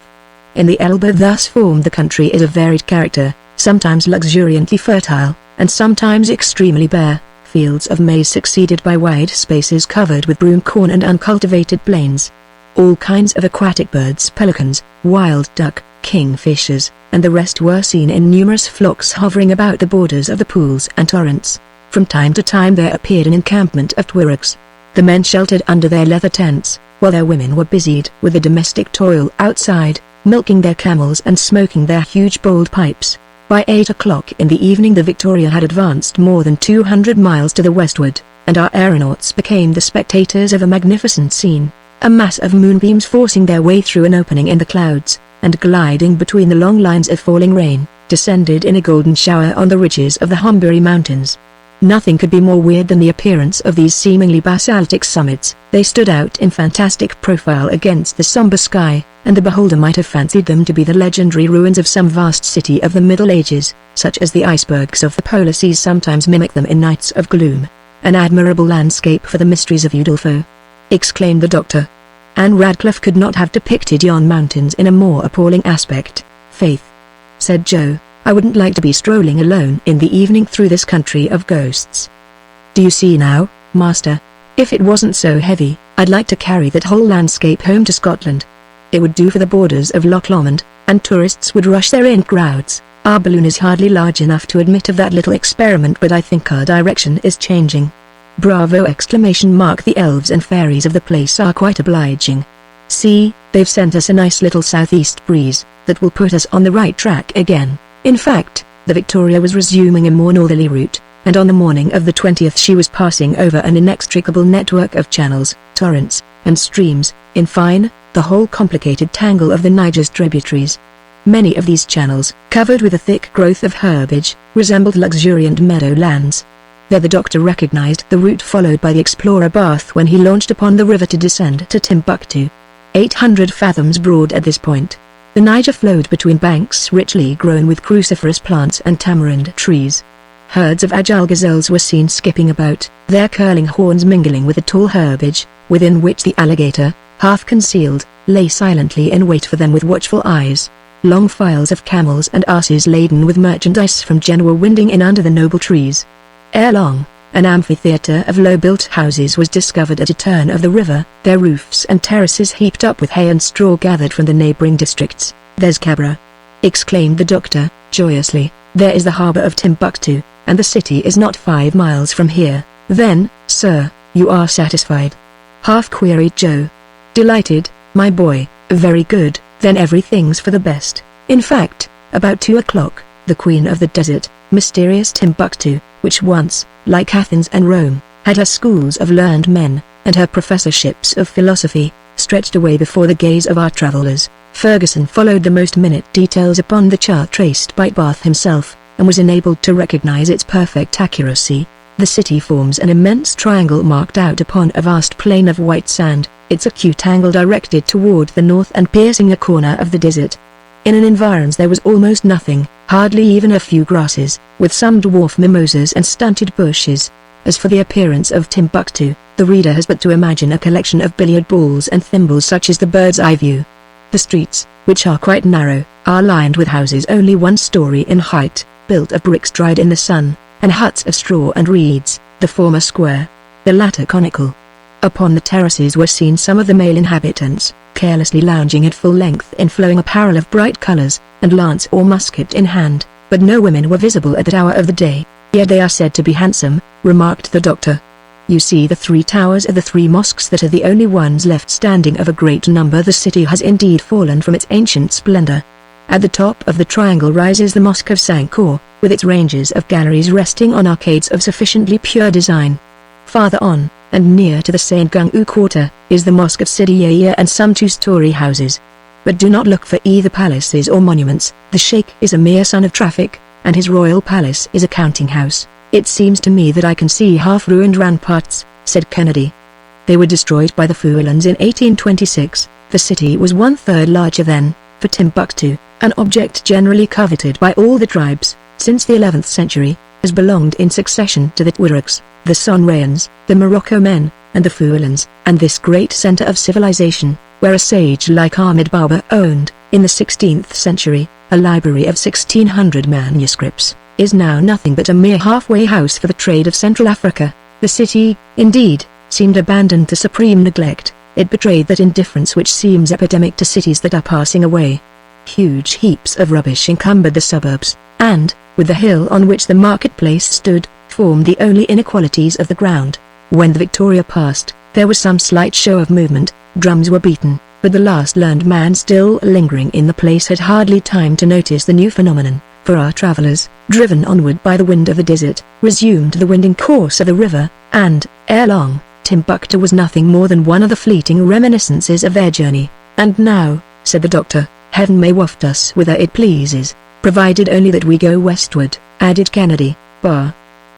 In the elbow thus formed the country is of varied character, sometimes luxuriantly fertile, and sometimes extremely bare, fields of maize succeeded by wide spaces covered with broom corn and uncultivated plains. All kinds of aquatic birds, pelicans, wild duck, kingfishers, and the rest were seen in numerous flocks hovering about the borders of the pools and torrents. From time to time there appeared an encampment of Tuaregs. The men sheltered under their leather tents, while their women were busied with the domestic toil outside, milking their camels and smoking their huge bowled pipes. By 8 o'clock in the evening the Victoria had advanced more than 200 miles to the westward, and our aeronauts became the spectators of a magnificent scene, a mass of moonbeams forcing their way through an opening in the clouds, and gliding between the long lines of falling rain, descended in a golden shower on the ridges of the Humbury Mountains. Nothing could be more weird than the appearance of these seemingly basaltic summits. They stood out in fantastic profile against the somber sky, and the beholder might have fancied them to be the legendary ruins of some vast city of the Middle Ages, such as the icebergs of the polar seas sometimes mimic them in nights of gloom. An admirable landscape for the mysteries of Udolpho, exclaimed the doctor. Anne Radcliffe could not have depicted yon mountains in a more appalling aspect. Faith, said Joe, I wouldn't like to be strolling alone in the evening through this country of ghosts. Do you see now, master? If it wasn't so heavy, I'd like to carry that whole landscape home to Scotland. It would do for the borders of Loch Lomond, and tourists would rush there in crowds. Our balloon is hardly large enough to admit of that little experiment, but I think our direction is changing. Bravo! The elves and fairies of the place are quite obliging. See, they've sent us a nice little southeast breeze, that will put us on the right track again. In fact, the Victoria was resuming a more northerly route, and on the morning of the 20th she was passing over an inextricable network of channels, torrents, and streams, in fine, the whole complicated tangle of the Niger's tributaries. Many of these channels, covered with a thick growth of herbage, resembled luxuriant meadowlands. There the doctor recognized the route followed by the explorer Bath when he launched upon the river to descend to Timbuktu. 800 fathoms broad at this point. The Niger flowed between banks richly grown with cruciferous plants and tamarind trees. Herds of agile gazelles were seen skipping about, their curling horns mingling with the tall herbage, within which the alligator, half concealed, lay silently in wait for them with watchful eyes. Long files of camels and asses laden with merchandise from Genoa were winding in under the noble trees. Ere long, an amphitheatre of low-built houses was discovered at a turn of the river, their roofs and terraces heaped up with hay and straw gathered from the neighbouring districts. "There's Cabra!" exclaimed the doctor, joyously. "There is the harbour of Timbuktu, and the city is not 5 miles from here." "Then, sir, you are satisfied?" half-queried Joe. "Delighted, my boy. Very good, then everything's for the best. In fact, about 2 o'clock, the queen of the desert, mysterious Timbuktu, which once, like Athens and Rome, had her schools of learned men, and her professorships of philosophy, stretched away before the gaze of our travellers." Ferguson followed the most minute details upon the chart traced by Barth himself, and was enabled to recognize its perfect accuracy. The city forms an immense triangle marked out upon a vast plain of white sand, its acute angle directed toward the north and piercing a corner of the desert. In an environs there was almost nothing, hardly even a few grasses, with some dwarf mimosas and stunted bushes. As for the appearance of Timbuktu, the reader has but to imagine a collection of billiard balls and thimbles such as the bird's eye view. The streets, which are quite narrow, are lined with houses only 1 story in height, built of bricks dried in the sun, and huts of straw and reeds, the former square, the latter conical. Upon the terraces were seen some of the male inhabitants, carelessly lounging at full length in flowing apparel of bright colors, and lance or musket in hand, but no women were visible at that hour of the day. "Yet they are said to be handsome," remarked the doctor. "You see the 3 towers of the 3 mosques that are the only ones left standing of a great number. The city has indeed fallen from its ancient splendor. At the top of the triangle rises the Mosque of Sankor, with its ranges of galleries resting on arcades of sufficiently pure design. Farther on, and near to the Saint Gungu quarter, is the Mosque of Sidi Yahya and some 2-story houses. But do not look for either palaces or monuments. The Sheikh is a mere son of traffic, and his royal palace is a counting house." "It seems to me that I can see half-ruined ramparts," said Kennedy. "They were destroyed by the Fulans in 1826. The city was 1/3 larger then. For Timbuktu, an object generally coveted by all the tribes, since the 11th century, has belonged in succession to the Tuaregs, the Sonrayans, the Morocco men, and the Fulans, and this great center of civilization, where a sage like Ahmed Baba owned, in the 16th century, a library of 1600 manuscripts, is now nothing but a mere halfway house for the trade of Central Africa." The city, indeed, seemed abandoned to supreme neglect. It betrayed that indifference which seems epidemic to cities that are passing away. Huge heaps of rubbish encumbered the suburbs, and, with the hill on which the marketplace stood, formed the only inequalities of the ground. When the Victoria passed, there was some slight show of movement, drums were beaten, but the last learned man still lingering in the place had hardly time to notice the new phenomenon, for our travellers, driven onward by the wind of the desert, resumed the winding course of the river, and, ere long, Timbuktu was nothing more than one of the fleeting reminiscences of their journey. "And now," said the doctor, "heaven may waft us whither it pleases, provided only that we go westward," added Kennedy. "Bah,"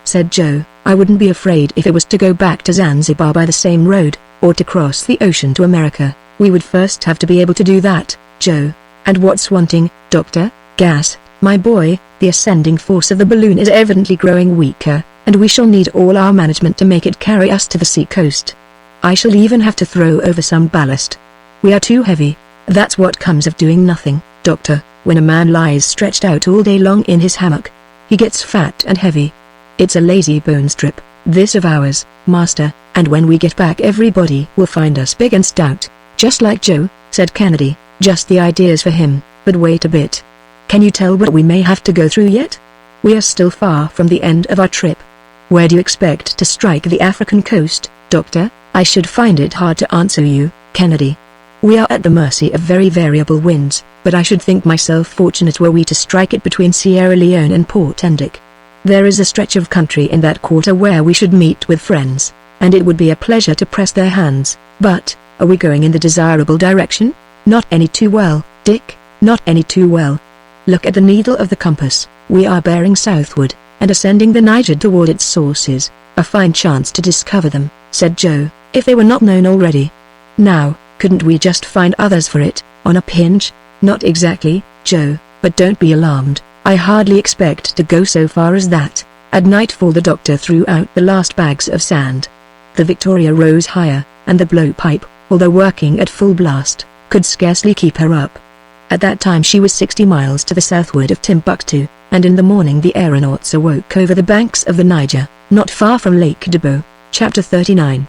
said Joe, "I wouldn't be afraid if it was to go back to Zanzibar by the same road, or to cross the ocean to America. We would first have to be able to do that, Joe." "And what's wanting, Doctor?" "Gas, my boy. The ascending force of the balloon is evidently growing weaker, and we shall need all our management to make it carry us to the sea coast. I shall even have to throw over some ballast. We are too heavy." "That's what comes of doing nothing, Doctor. When a man lies stretched out all day long in his hammock, he gets fat and heavy. It's a lazy bone strip, this of ours, Master, and when we get back everybody will find us big and stout." "Just like Joe," said Kennedy. "Just the ideas for him. But wait a bit. Can you tell what we may have to go through yet? We are still far from the end of our trip. Where do you expect to strike the African coast, Doctor?" "I should find it hard to answer you, Kennedy. We are at the mercy of very variable winds, but I should think myself fortunate were we to strike it between Sierra Leone and Portendick. There is a stretch of country in that quarter where we should meet with friends, and it would be a pleasure to press their hands. But, are we going in the desirable direction?" "Not any too well, Dick, not any too well. Look at the needle of the compass. We are bearing southward, and ascending the Niger toward its sources. A fine chance to discover them," said Joe, "if they were not known already. Now, Couldn't we just find others for it, on a pinch? Not exactly, Joe, but don't be alarmed, I hardly expect to go so far as that. At nightfall the doctor threw out the last bags of sand. The Victoria rose higher, and the blowpipe, although working at full blast, could scarcely keep her up. At that time she was 60 miles to the southward of Timbuktu, and in the morning the aeronauts awoke over the banks of the Niger, not far from Lake Debo. Chapter 39.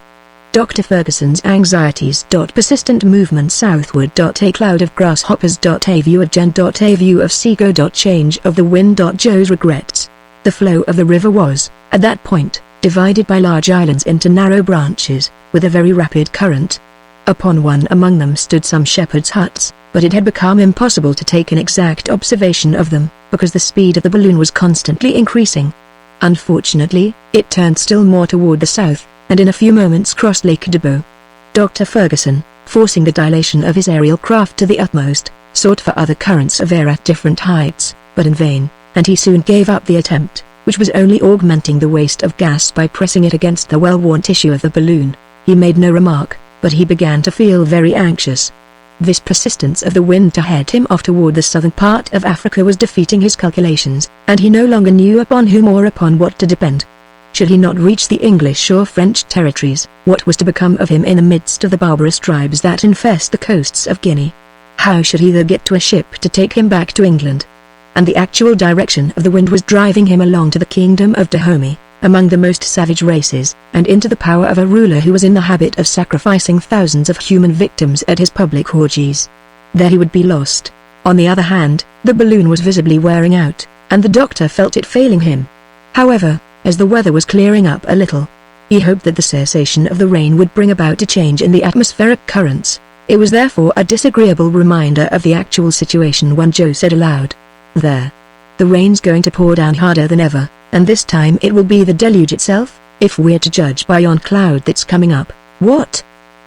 Dr. Ferguson's anxieties. Persistent movement southward. A cloud of grasshoppers. A view of Jen. A view of Seago. Change of the wind. Joe's regrets. The flow of the river was, at that point, divided by large islands into narrow branches, with a very rapid current. Upon one among them stood some shepherds' huts, but it had become impossible to take an exact observation of them, because the speed of the balloon was constantly increasing. Unfortunately, it turned still more toward the south, and in a few moments crossed Lake Debo. Dr. Ferguson, forcing the dilation of his aerial craft to the utmost, sought for other currents of air at different heights, but in vain, and he soon gave up the attempt, which was only augmenting the waste of gas by pressing it against the well-worn tissue of the balloon. He made no remark, but he began to feel very anxious. This persistence of the wind to head him off toward the southern part of Africa was defeating his calculations, and he no longer knew upon whom or upon what to depend. Should he not reach the English or French territories, what was to become of him in the midst of the barbarous tribes that infest the coasts of Guinea? How should he get to a ship to take him back to England? And the actual direction of the wind was driving him along to the kingdom of Dahomey, among the most savage races, and into the power of a ruler who was in the habit of sacrificing thousands of human victims at his public orgies. There he would be lost. On the other hand, the balloon was visibly wearing out, and the doctor felt it failing him. However, as the weather was clearing up a little, he hoped that the cessation of the rain would bring about a change in the atmospheric currents. It was therefore a disagreeable reminder of the actual situation when Joe said aloud, "There. The rain's going to pour down harder than ever, and this time it will be the deluge itself, if we're to judge by yon cloud that's coming up." "What?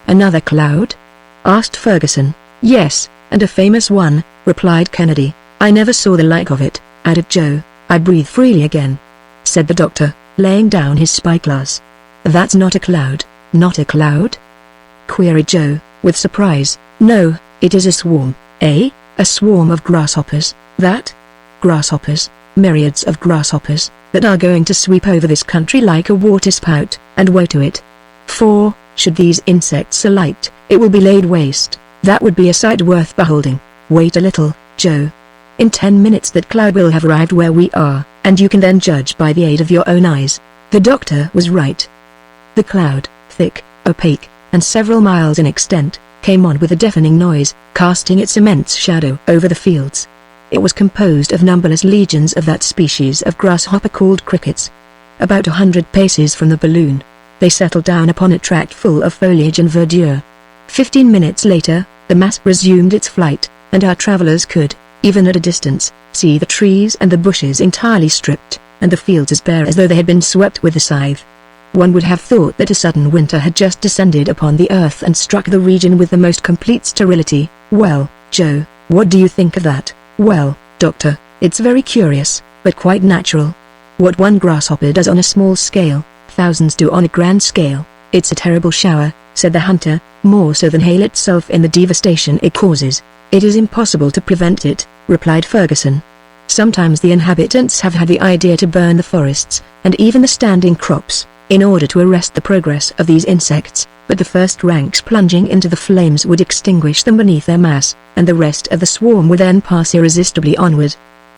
Another cloud?" asked Ferguson. "Yes, and a famous one," replied Kennedy. "I never saw the like of it," added Joe. "I breathe freely again," said the doctor, laying down his spyglass. "That's not a cloud." "Not a cloud?" queried Joe, with surprise. "No, it is a swarm." "Eh? A swarm of grasshoppers, that?" "Grasshoppers, myriads of grasshoppers, that are going to sweep over this country like a waterspout, and woe to it. For, should these insects alight, it will be laid waste. That would be a sight worth beholding. Wait a little, Joe. In 10 minutes that cloud will have arrived where we are, and you can then judge by the aid of your own eyes." The doctor was right. The cloud, thick, opaque, and several miles in extent, came on with a deafening noise, casting its immense shadow over the fields. It was composed of numberless legions of that species of grasshopper called crickets. About 100 paces from the balloon, they settled down upon a tract full of foliage and verdure. 15 minutes later, the mass resumed its flight, and our travelers could, even at a distance, see the trees and the bushes entirely stripped, and the fields as bare as though they had been swept with a scythe. One would have thought that a sudden winter had just descended upon the earth and struck the region with the most complete sterility. "Well, Joe, what do you think of that?" "Well, doctor, it's very curious, but quite natural. What one grasshopper does on a small scale, thousands do on a grand scale. It's a terrible shower," said the hunter, "more so than hail itself in the devastation it causes." "It is impossible to prevent it," replied Ferguson. "Sometimes the inhabitants have had the idea to burn the forests, and even the standing crops, in order to arrest the progress of these insects, but the first ranks plunging into the flames would extinguish them beneath their mass, and the rest of the swarm would then pass irresistibly onward.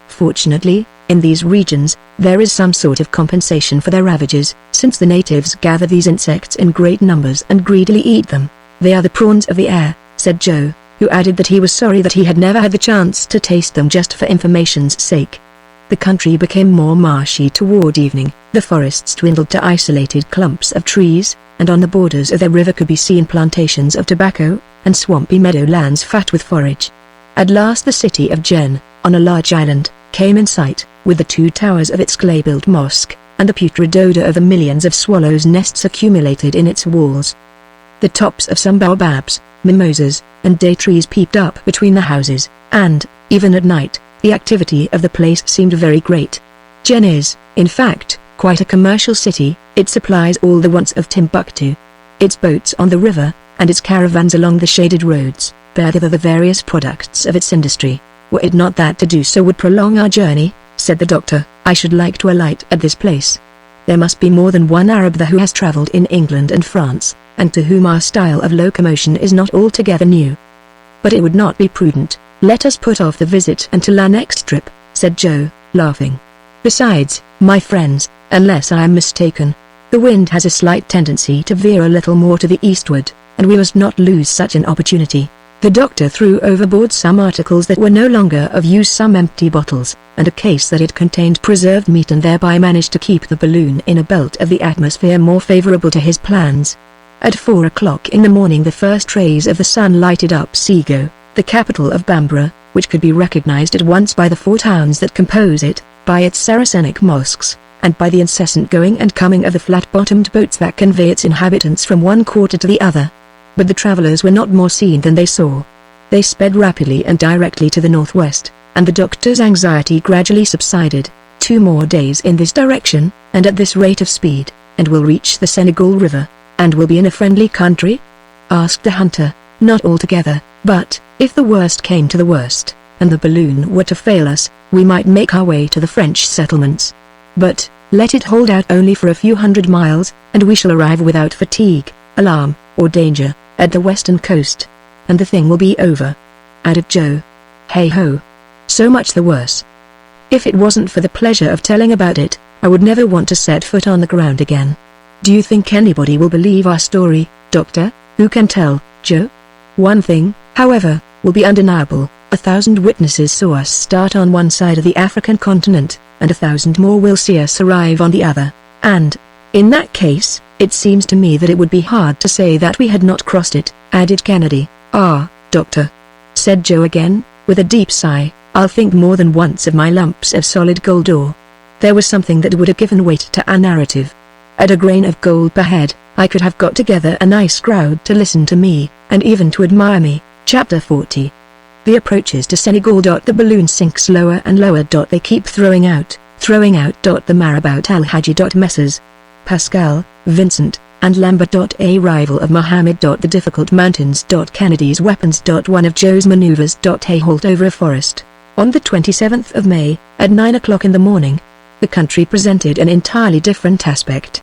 Fortunately, in these regions, there is some sort of compensation for their ravages, since the natives gather these insects in great numbers and greedily eat them. They are the prawns of the air," said Joe, who added that he was sorry that he had never had the chance to taste them just for information's sake. The country became more marshy toward evening, the forests dwindled to isolated clumps of trees, and on the borders of the river could be seen plantations of tobacco, and swampy meadowlands fat with forage. At last the city of Jen, on a large island, came in sight, with the 2 towers of its clay-built mosque, and the putrid odor of the millions of swallows' nests accumulated in its walls. The tops of some baobabs, mimosas, and day trees peeped up between the houses, and, even at night, the activity of the place seemed very great. Jen is, in fact, quite a commercial city. It supplies all the wants of Timbuktu. Its boats on the river, and its caravans along the shaded roads, bear thither the various products of its industry. Were it not that to do so would prolong our journey, said the doctor, I should like to alight at this place. There must be more than one Arab there who has travelled in England and France, and to whom our style of locomotion is not altogether new. But it would not be prudent. Let us put off the visit until our next trip, said Joe, laughing. Besides, my friends, unless I am mistaken, the wind has a slight tendency to veer a little more to the eastward, and we must not lose such an opportunity. The doctor threw overboard some articles that were no longer of use, some empty bottles, and a case that it contained preserved meat, and thereby managed to keep the balloon in a belt of the atmosphere more favorable to his plans. At 4 o'clock in the morning the first rays of the sun lighted up Sego, the capital of Bambara, which could be recognized at once by the 4 towns that compose it, by its Saracenic mosques, and by the incessant going and coming of the flat-bottomed boats that convey its inhabitants from one quarter to the other. But the travellers were not more seen than they saw. They sped rapidly and directly to the northwest, and the doctor's anxiety gradually subsided. 2 more days in this direction, and at this rate of speed, and we'll reach the Senegal River, and we'll be in a friendly country? Asked the hunter. Not altogether, but, if the worst came to the worst, and the balloon were to fail us, we might make our way to the French settlements. But, let it hold out only for a few hundred miles, and we shall arrive without fatigue, alarm, or danger, at the western coast, and the thing will be over," added Joe. "Hey-ho. So much the worse. If it wasn't for the pleasure of telling about it, I would never want to set foot on the ground again. Do you think anybody will believe our story, Doctor? Who can tell, Joe? One thing, however, will be undeniable. 1,000 witnesses saw us start on one side of the African continent, and 1,000 more will see us arrive on the other, and, in that case, it seems to me that it would be hard to say that we had not crossed it," added Kennedy. "Ah, Doctor," said Joe again, with a deep sigh, "I'll think more than once of my lumps of solid gold ore. There was something that would have given weight to our narrative. At a grain of gold per head, I could have got together a nice crowd to listen to me, and even to admire me." Chapter 40. The approaches to Senegal. The balloon sinks lower and lower. They keep throwing out. The marabout Al-Haji. Messrs. Pascal, Vincent, and Lambert. A rival of Mohammed. The difficult mountains. Kennedy's weapons. One of Joe's maneuvers. A halt over a forest. On the 27th of May, at 9 o'clock in the morning, the country presented an entirely different aspect.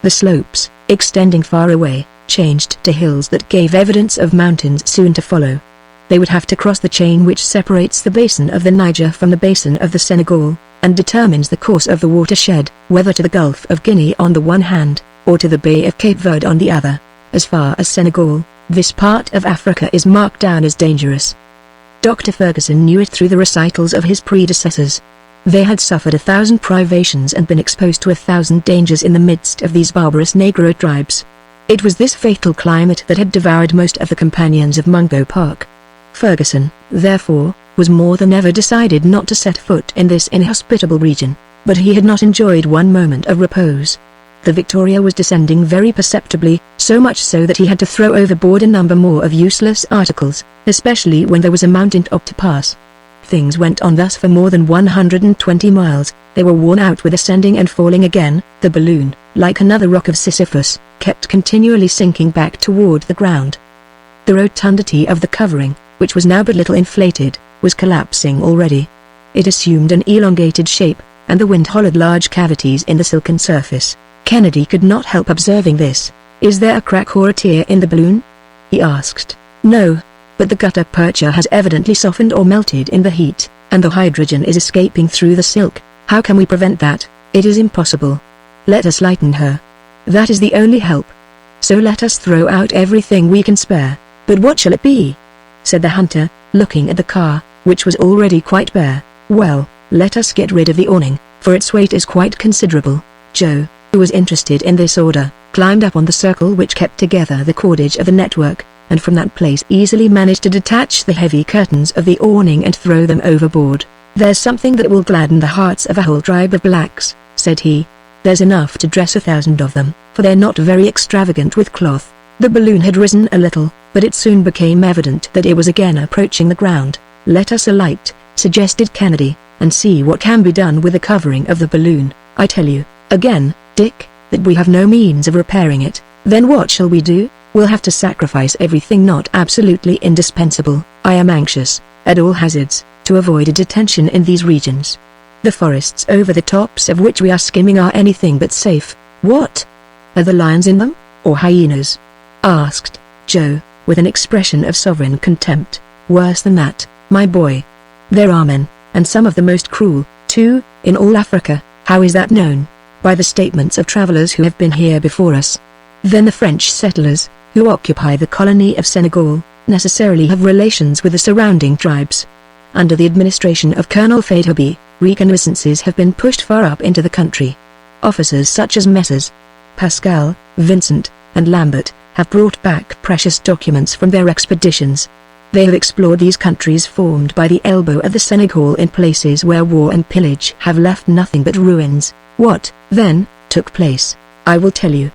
The slopes, extending far away, changed to hills that gave evidence of mountains soon to follow. They would have to cross the chain which separates the basin of the Niger from the basin of the Senegal, and determines the course of the watershed, whether to the Gulf of Guinea on the one hand, or to the Bay of Cape Verde on the other. As far as Senegal, this part of Africa is marked down as dangerous. Dr. Ferguson knew it through the recitals of his predecessors. They had suffered 1,000 privations and been exposed to 1,000 dangers in the midst of these barbarous Negro tribes. It was this fatal climate that had devoured most of the companions of Mungo Park. Ferguson, therefore, was more than ever decided not to set foot in this inhospitable region, but he had not enjoyed one moment of repose. The Victoria was descending very perceptibly, so much so that he had to throw overboard a number more of useless articles, especially when there was a mountain top to pass. Things went on thus for more than 120 miles, they were worn out with ascending and falling again. The balloon, like another rock of Sisyphus, kept continually sinking back toward the ground. The rotundity of the covering, which was now but little inflated, was collapsing already. It assumed an elongated shape, and the wind hollowed large cavities in the silken surface. Kennedy could not help observing this. "Is there a crack or a tear in the balloon?" he asked. "No, but the gutta percha has evidently softened or melted in the heat, and the hydrogen is escaping through the silk. How can we prevent that? It is impossible. Let us lighten her. That is the only help. So let us throw out everything we can spare." "But what shall it be?" said the hunter, looking at the car, which was already quite bare. "Well, let us get rid of the awning, for its weight is quite considerable." Joe, who was interested in this order, climbed up on the circle which kept together the cordage of the network, and from that place easily managed to detach the heavy curtains of the awning and throw them overboard. "There's something that will gladden the hearts of a whole tribe of blacks," said he. "There's enough to dress 1,000 of them, for they're not very extravagant with cloth." The balloon had risen a little, but it soon became evident that it was again approaching the ground. "Let us alight," suggested Kennedy, "and see what can be done with the covering of the balloon. I tell you, again, Dick, that we have no means of repairing it." "Then what shall we do?" We'll have to sacrifice everything not absolutely indispensable. I am anxious, at all hazards, to avoid a detention in these regions. The forests over the tops of which we are skimming are anything but safe. What? Are the lions in them, or hyenas? Asked Joe, with an expression of sovereign contempt. Worse than that, my boy. There are men, and some of the most cruel, too, in all Africa. How is that known? By the statements of travelers who have been here before us. Then the French settlers, who occupy the colony of Senegal, necessarily have relations with the surrounding tribes. Under the administration of Colonel Faidherbe, reconnaissances have been pushed far up into the country. Officers such as Messrs. Pascal, Vincent, and Lambert, have brought back precious documents from their expeditions. They have explored these countries formed by the elbow of the Senegal in places where war and pillage have left nothing but ruins. What, then, took place? I will tell you.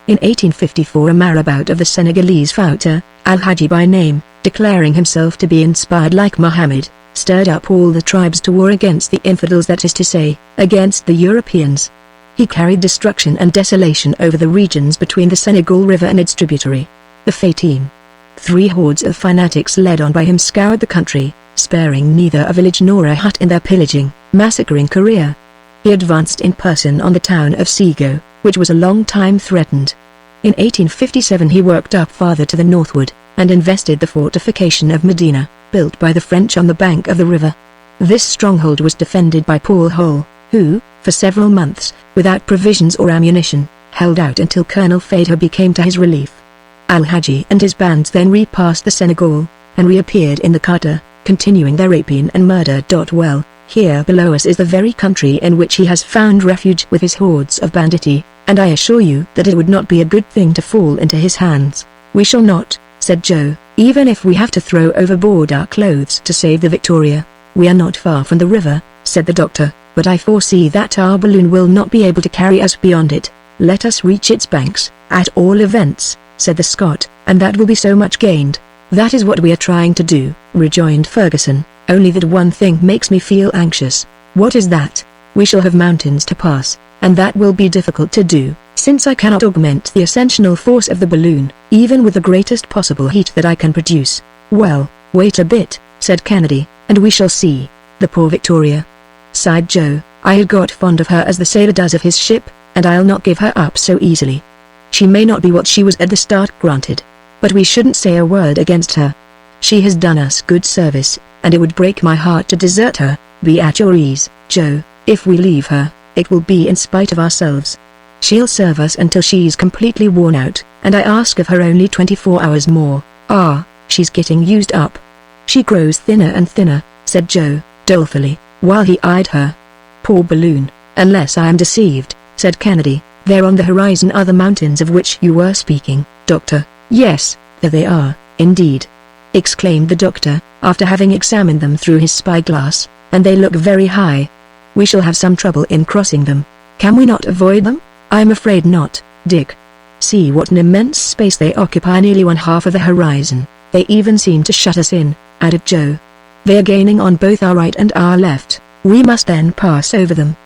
In 1854 a marabout of the Senegalese Fouta, Al-Haji by name, declaring himself to be inspired like Muhammad, stirred up all the tribes to war against the infidels, that is to say, against the Europeans. He carried destruction and desolation over the regions between the Senegal River and its tributary, the Fatim. 3 hordes of fanatics led on by him scoured the country, sparing neither a village nor a hut in their pillaging, massacring career. He advanced in person on the town of Sego, which was a long time threatened. In 1857 he worked up farther to the northward, and invested the fortification of Medina, built by the French on the bank of the river. This stronghold was defended by Paul Hull, who, for several months, without provisions or ammunition, held out until Colonel Faidherbe came to his relief. Al-Haji and his bands then repassed the Senegal, and reappeared in the Qatar, continuing their rapine and murder. Well, here below us is the very country in which he has found refuge with his hordes of banditti, and I assure you that it would not be a good thing to fall into his hands. We shall not, said Joe, even if we have to throw overboard our clothes to save the Victoria. We are not far from the river, said the doctor, but I foresee that our balloon will not be able to carry us beyond it. Let us reach its banks, at all events, said the Scot, and that will be so much gained. That is what we are trying to do, rejoined Ferguson, only that one thing makes me feel anxious. What is that? We shall have mountains to pass, and that will be difficult to do, since I cannot augment the ascensional force of the balloon, even with the greatest possible heat that I can produce. Well, wait a bit, said Kennedy, and we shall see. The poor Victoria, sighed Joe. I had got fond of her as the sailor does of his ship, and I'll not give her up so easily. She may not be what she was at the start, granted, but we shouldn't say a word against her. She has done us good service, and it would break my heart to desert her. Be at your ease, Joe. If we leave her, it will be in spite of ourselves. She'll serve us until she's completely worn out, and I ask of her only 24 hours more. Ah, she's getting used up. She grows thinner and thinner, said Joe, dolefully, while he eyed her. Poor balloon. Unless I am deceived, said Kennedy, there on the horizon are the mountains of which you were speaking, Doctor. Yes, there they are, indeed, exclaimed the doctor, after having examined them through his spyglass, and they look very high. We shall have some trouble in crossing them. Can we not avoid them? I'm afraid not, Dick. See what an immense space they occupy, nearly 1/2 of the horizon. They even seem to shut us in, added Joe. They are gaining on both our right and our left. We must then pass over them.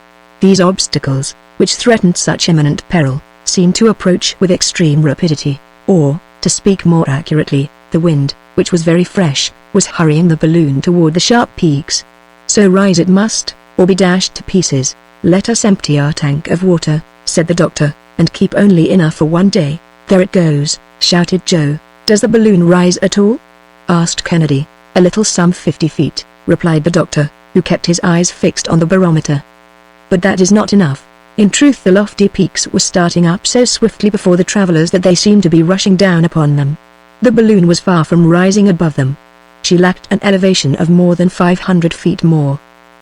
These obstacles, which threatened such imminent peril, seemed to approach with extreme rapidity, or, to speak more accurately, the wind, which was very fresh, was hurrying the balloon toward the sharp peaks. So rise it must, or be dashed to pieces. Let us empty our tank of water, said the doctor, and keep only enough for one day. There it goes, shouted Joe. Does the balloon rise at all? Asked Kennedy. A little, some 50 feet, replied the doctor, who kept his eyes fixed on the barometer. But that is not enough. In truth, the lofty peaks were starting up so swiftly before the travelers that they seemed to be rushing down upon them. The balloon was far from rising above them. She lacked an elevation of more than 500 feet more.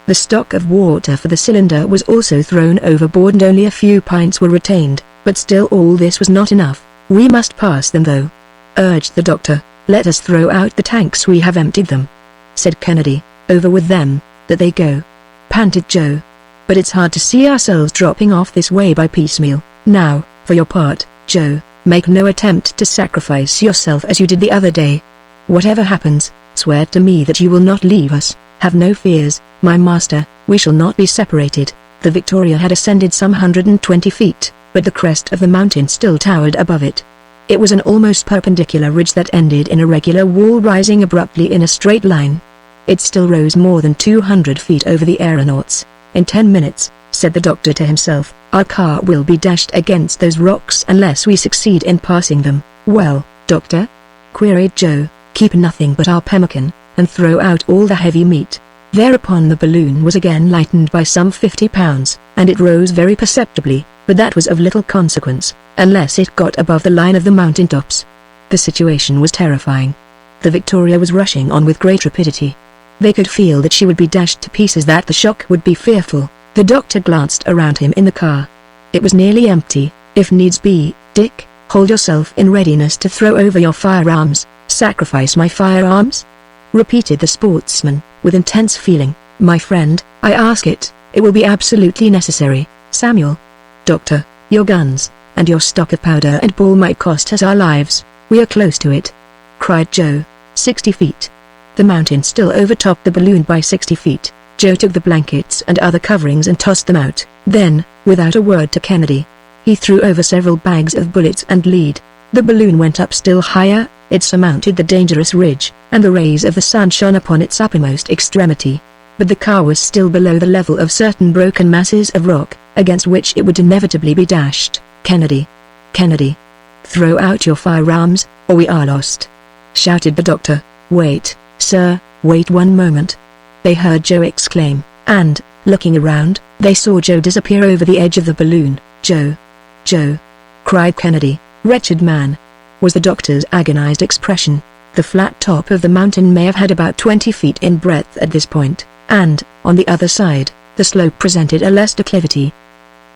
The stock of water for the cylinder was also thrown overboard and only a few pints were retained, but still all this was not enough. We must pass them though, urged the doctor. Let us throw out the tanks, we have emptied them, said Kennedy. Over with them, that they go, panted Joe. But it's hard to see ourselves dropping off this way by piecemeal. Now, for your part, Joe, make no attempt to sacrifice yourself as you did the other day. Whatever happens, swear to me that you will not leave us. Have no fears, my master, we shall not be separated. The Victoria had ascended some 120 feet, but the crest of the mountain still towered above it. It was an almost perpendicular ridge that ended in a regular wall rising abruptly in a straight line. It still rose more than 200 feet over the aeronauts. "In 10 minutes," said the doctor to himself, "our car will be dashed against those rocks unless we succeed in passing them." "Well, doctor?" queried Joe. "Keep nothing but our pemmican, and throw out all the heavy meat." Thereupon the balloon was again lightened by some 50 pounds, and it rose very perceptibly, but that was of little consequence, unless it got above the line of the mountain tops. The situation was terrifying. The Victoria was rushing on with great rapidity. They could feel that she would be dashed to pieces, that the shock would be fearful. The doctor glanced around him in the car. It was nearly empty. "If needs be, Dick, hold yourself in readiness to throw over your firearms." "Sacrifice my firearms?" repeated the sportsman, with intense feeling. "My friend, I ask it. It will be absolutely necessary, Samuel." "Doctor, your guns, and your stock of powder and ball might cost us our lives. We are close to it," cried Joe. 60 feet. The mountain still overtopped the balloon by 60 feet. Joe took the blankets and other coverings and tossed them out. Then, without a word to Kennedy, he threw over several bags of bullets and lead. The balloon went up still higher. It surmounted the dangerous ridge, and the rays of the sun shone upon its uppermost extremity. But the car was still below the level of certain broken masses of rock, against which it would inevitably be dashed. "Kennedy! Kennedy! Throw out your firearms, or we are lost!" shouted the doctor. "Wait, sir, wait one moment!" they heard Joe exclaim, and, looking around, they saw Joe disappear over the edge of the balloon. "Joe! Joe!" cried Kennedy. "Wretched man!" was the doctor's agonized expression. The flat top of the mountain may have had about 20 feet in breadth at this point, and, on the other side, the slope presented a less declivity.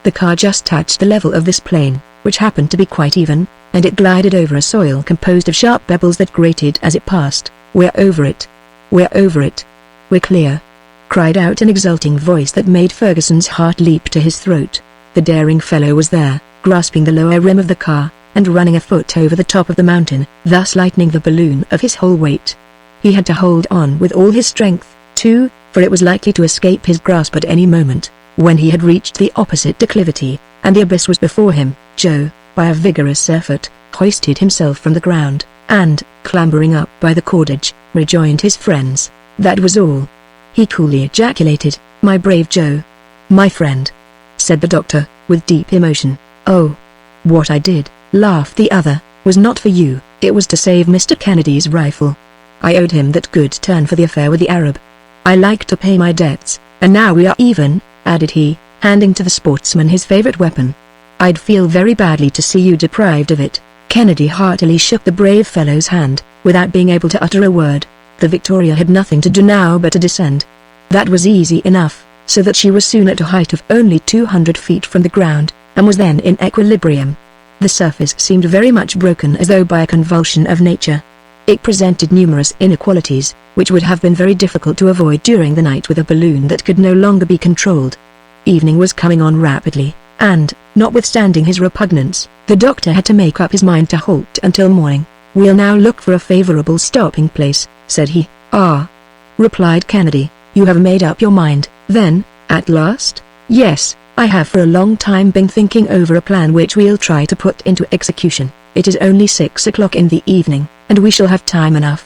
The car just touched the level of this plain, which happened to be quite even, and it glided over a soil composed of sharp pebbles that grated as it passed. "We're over it! We're over it! We're clear!" cried out an exulting voice that made Ferguson's heart leap to his throat. The daring fellow was there, grasping the lower rim of the car, and running a foot over the top of the mountain, thus lightening the balloon of his whole weight. He had to hold on with all his strength, too, for it was likely to escape his grasp at any moment. When he had reached the opposite declivity, and the abyss was before him, Joe, by a vigorous effort, hoisted himself from the ground, and, clambering up by the cordage, rejoined his friends. That was all. He coolly ejaculated, "My brave Joe! My friend!" said the doctor, with deep emotion. "Oh! What I did," laughed the other, "was not for you, it was to save Mr. Kennedy's rifle. I owed him that good turn for the affair with the Arab. I like to pay my debts, and now we are even," added he, handing to the sportsman his favorite weapon. "I'd feel very badly to see you deprived of it." Kennedy heartily shook the brave fellow's hand, without being able to utter a word. The Victoria had nothing to do now but to descend. That was easy enough, so that she was soon at a height of only 200 feet from the ground, and was then in equilibrium. The surface seemed very much broken as though by a convulsion of nature. It presented numerous inequalities, which would have been very difficult to avoid during the night with a balloon that could no longer be controlled. Evening was coming on rapidly, and, notwithstanding his repugnance, the doctor had to make up his mind to halt until morning. "We'll now look for a favorable stopping place," said he. "Ah," replied Kennedy, "you have made up your mind, then, at last?" "Yes, I have for a long time been thinking over a plan which we'll try to put into execution. It is only 6 o'clock in the evening, and we shall have time enough.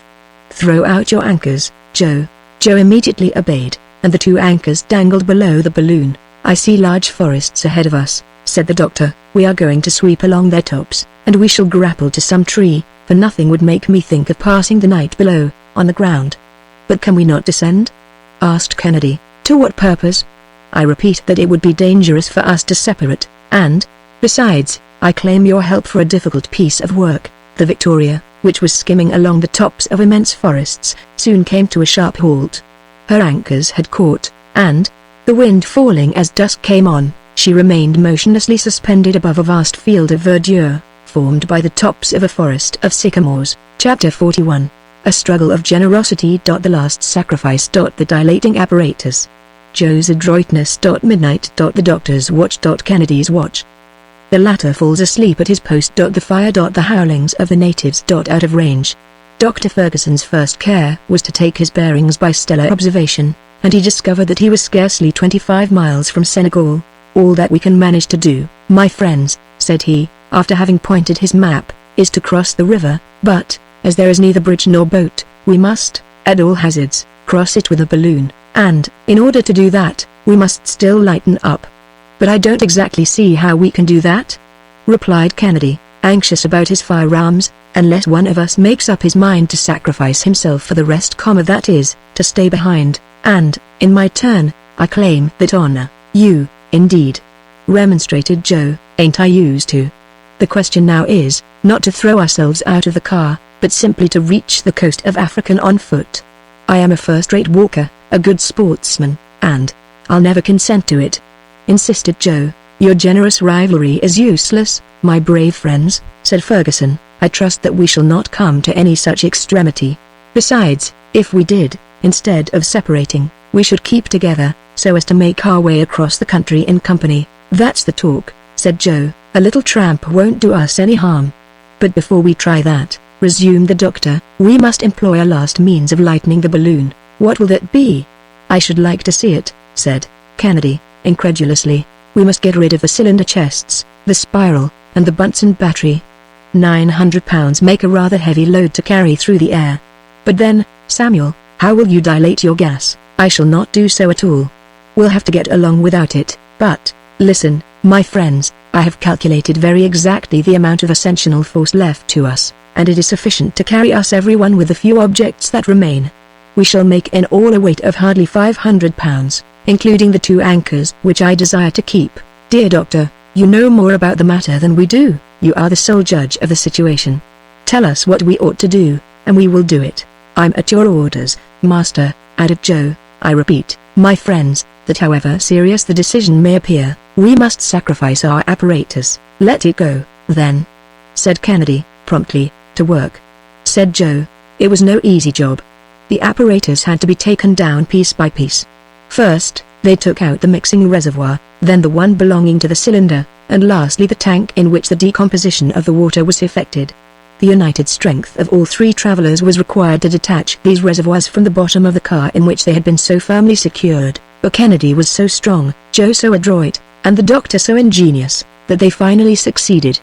Throw out your anchors, Joe." Joe immediately obeyed, and the 2 anchors dangled below the balloon. "I see large forests ahead of us," said the doctor. "We are going to sweep along their tops, and we shall grapple to some tree, for nothing would make me think of passing the night below, on the ground." "But can we not descend?" asked Kennedy. "To what purpose? I repeat that it would be dangerous for us to separate, and, besides, I claim your help for a difficult piece of work." The Victoria, which was skimming along the tops of immense forests, soon came to a sharp halt. Her anchors had caught, and, the wind falling as dusk came on, she remained motionlessly suspended above a vast field of verdure, formed by the tops of a forest of sycamores. Chapter 41. A Struggle of Generosity. The Last Sacrifice. The Dilating Apparatus. Joe's Adroitness. Midnight. The Doctor's Watch. Kennedy's Watch. The latter falls asleep at his post. The fire. The howlings of the natives. Out of range. Dr. Ferguson's first care was to take his bearings by stellar observation, and he discovered that he was scarcely 25 miles from Senegal. "All that we can manage to do, my friends," said he, after having pointed his map, is to cross the river, but, as there is neither bridge nor boat, we must, at all hazards, cross it with a balloon, and, in order to do that, we must still lighten up. But I don't exactly see how we can do that," replied Kennedy, anxious about his firearms, "unless one of us makes up his mind to sacrifice himself for the rest, that is, to stay behind, and, in my turn, I claim that honor." "You, indeed," remonstrated Joe, "ain't I used to? The question now is, not to throw ourselves out of the car, but simply to reach the coast of Africa on foot. I am a first-rate walker, a good sportsman, and I'll never consent to it," insisted Joe. "Your generous rivalry is useless, my brave friends," said Ferguson. "I trust that we shall not come to any such extremity. Besides, if we did, instead of separating, we should keep together, so as to make our way across the country in company." "That's the talk," said Joe. "A little tramp won't do us any harm." "But before we try that," resumed the doctor, "we must employ a last means of lightening the balloon. What will that be?" "I should like to see it," said Kennedy, incredulously. "We must get rid of the cylinder chests, the spiral, and the Bunsen battery. 900 pounds make a rather heavy load to carry through the air." "But then, Samuel, how will you dilate your gas?" "I shall not do so at all. We'll have to get along without it, but, listen, my friends, I have calculated very exactly the amount of ascensional force left to us, and it is sufficient to carry us everyone with the few objects that remain. We shall make in all a weight of hardly 500 pounds, including the 2 anchors which I desire to keep. Dear Doctor, you know more about the matter than we do. You are the sole judge of the situation. Tell us what we ought to do, and we will do it." "I'm at your orders, Master," added Joe. "I repeat, my friends, that however serious the decision may appear, we must sacrifice our apparatus." "Let it go, then," said Kennedy, promptly. "To work," said Joe. It was no easy job. The apparatus had to be taken down piece by piece. First, they took out the mixing reservoir, then the one belonging to the cylinder, and lastly the tank in which the decomposition of the water was effected. The united strength of all 3 travelers was required to detach these reservoirs from the bottom of the car in which they had been so firmly secured, but Kennedy was so strong, Joe so adroit, and the doctor so ingenious, that they finally succeeded.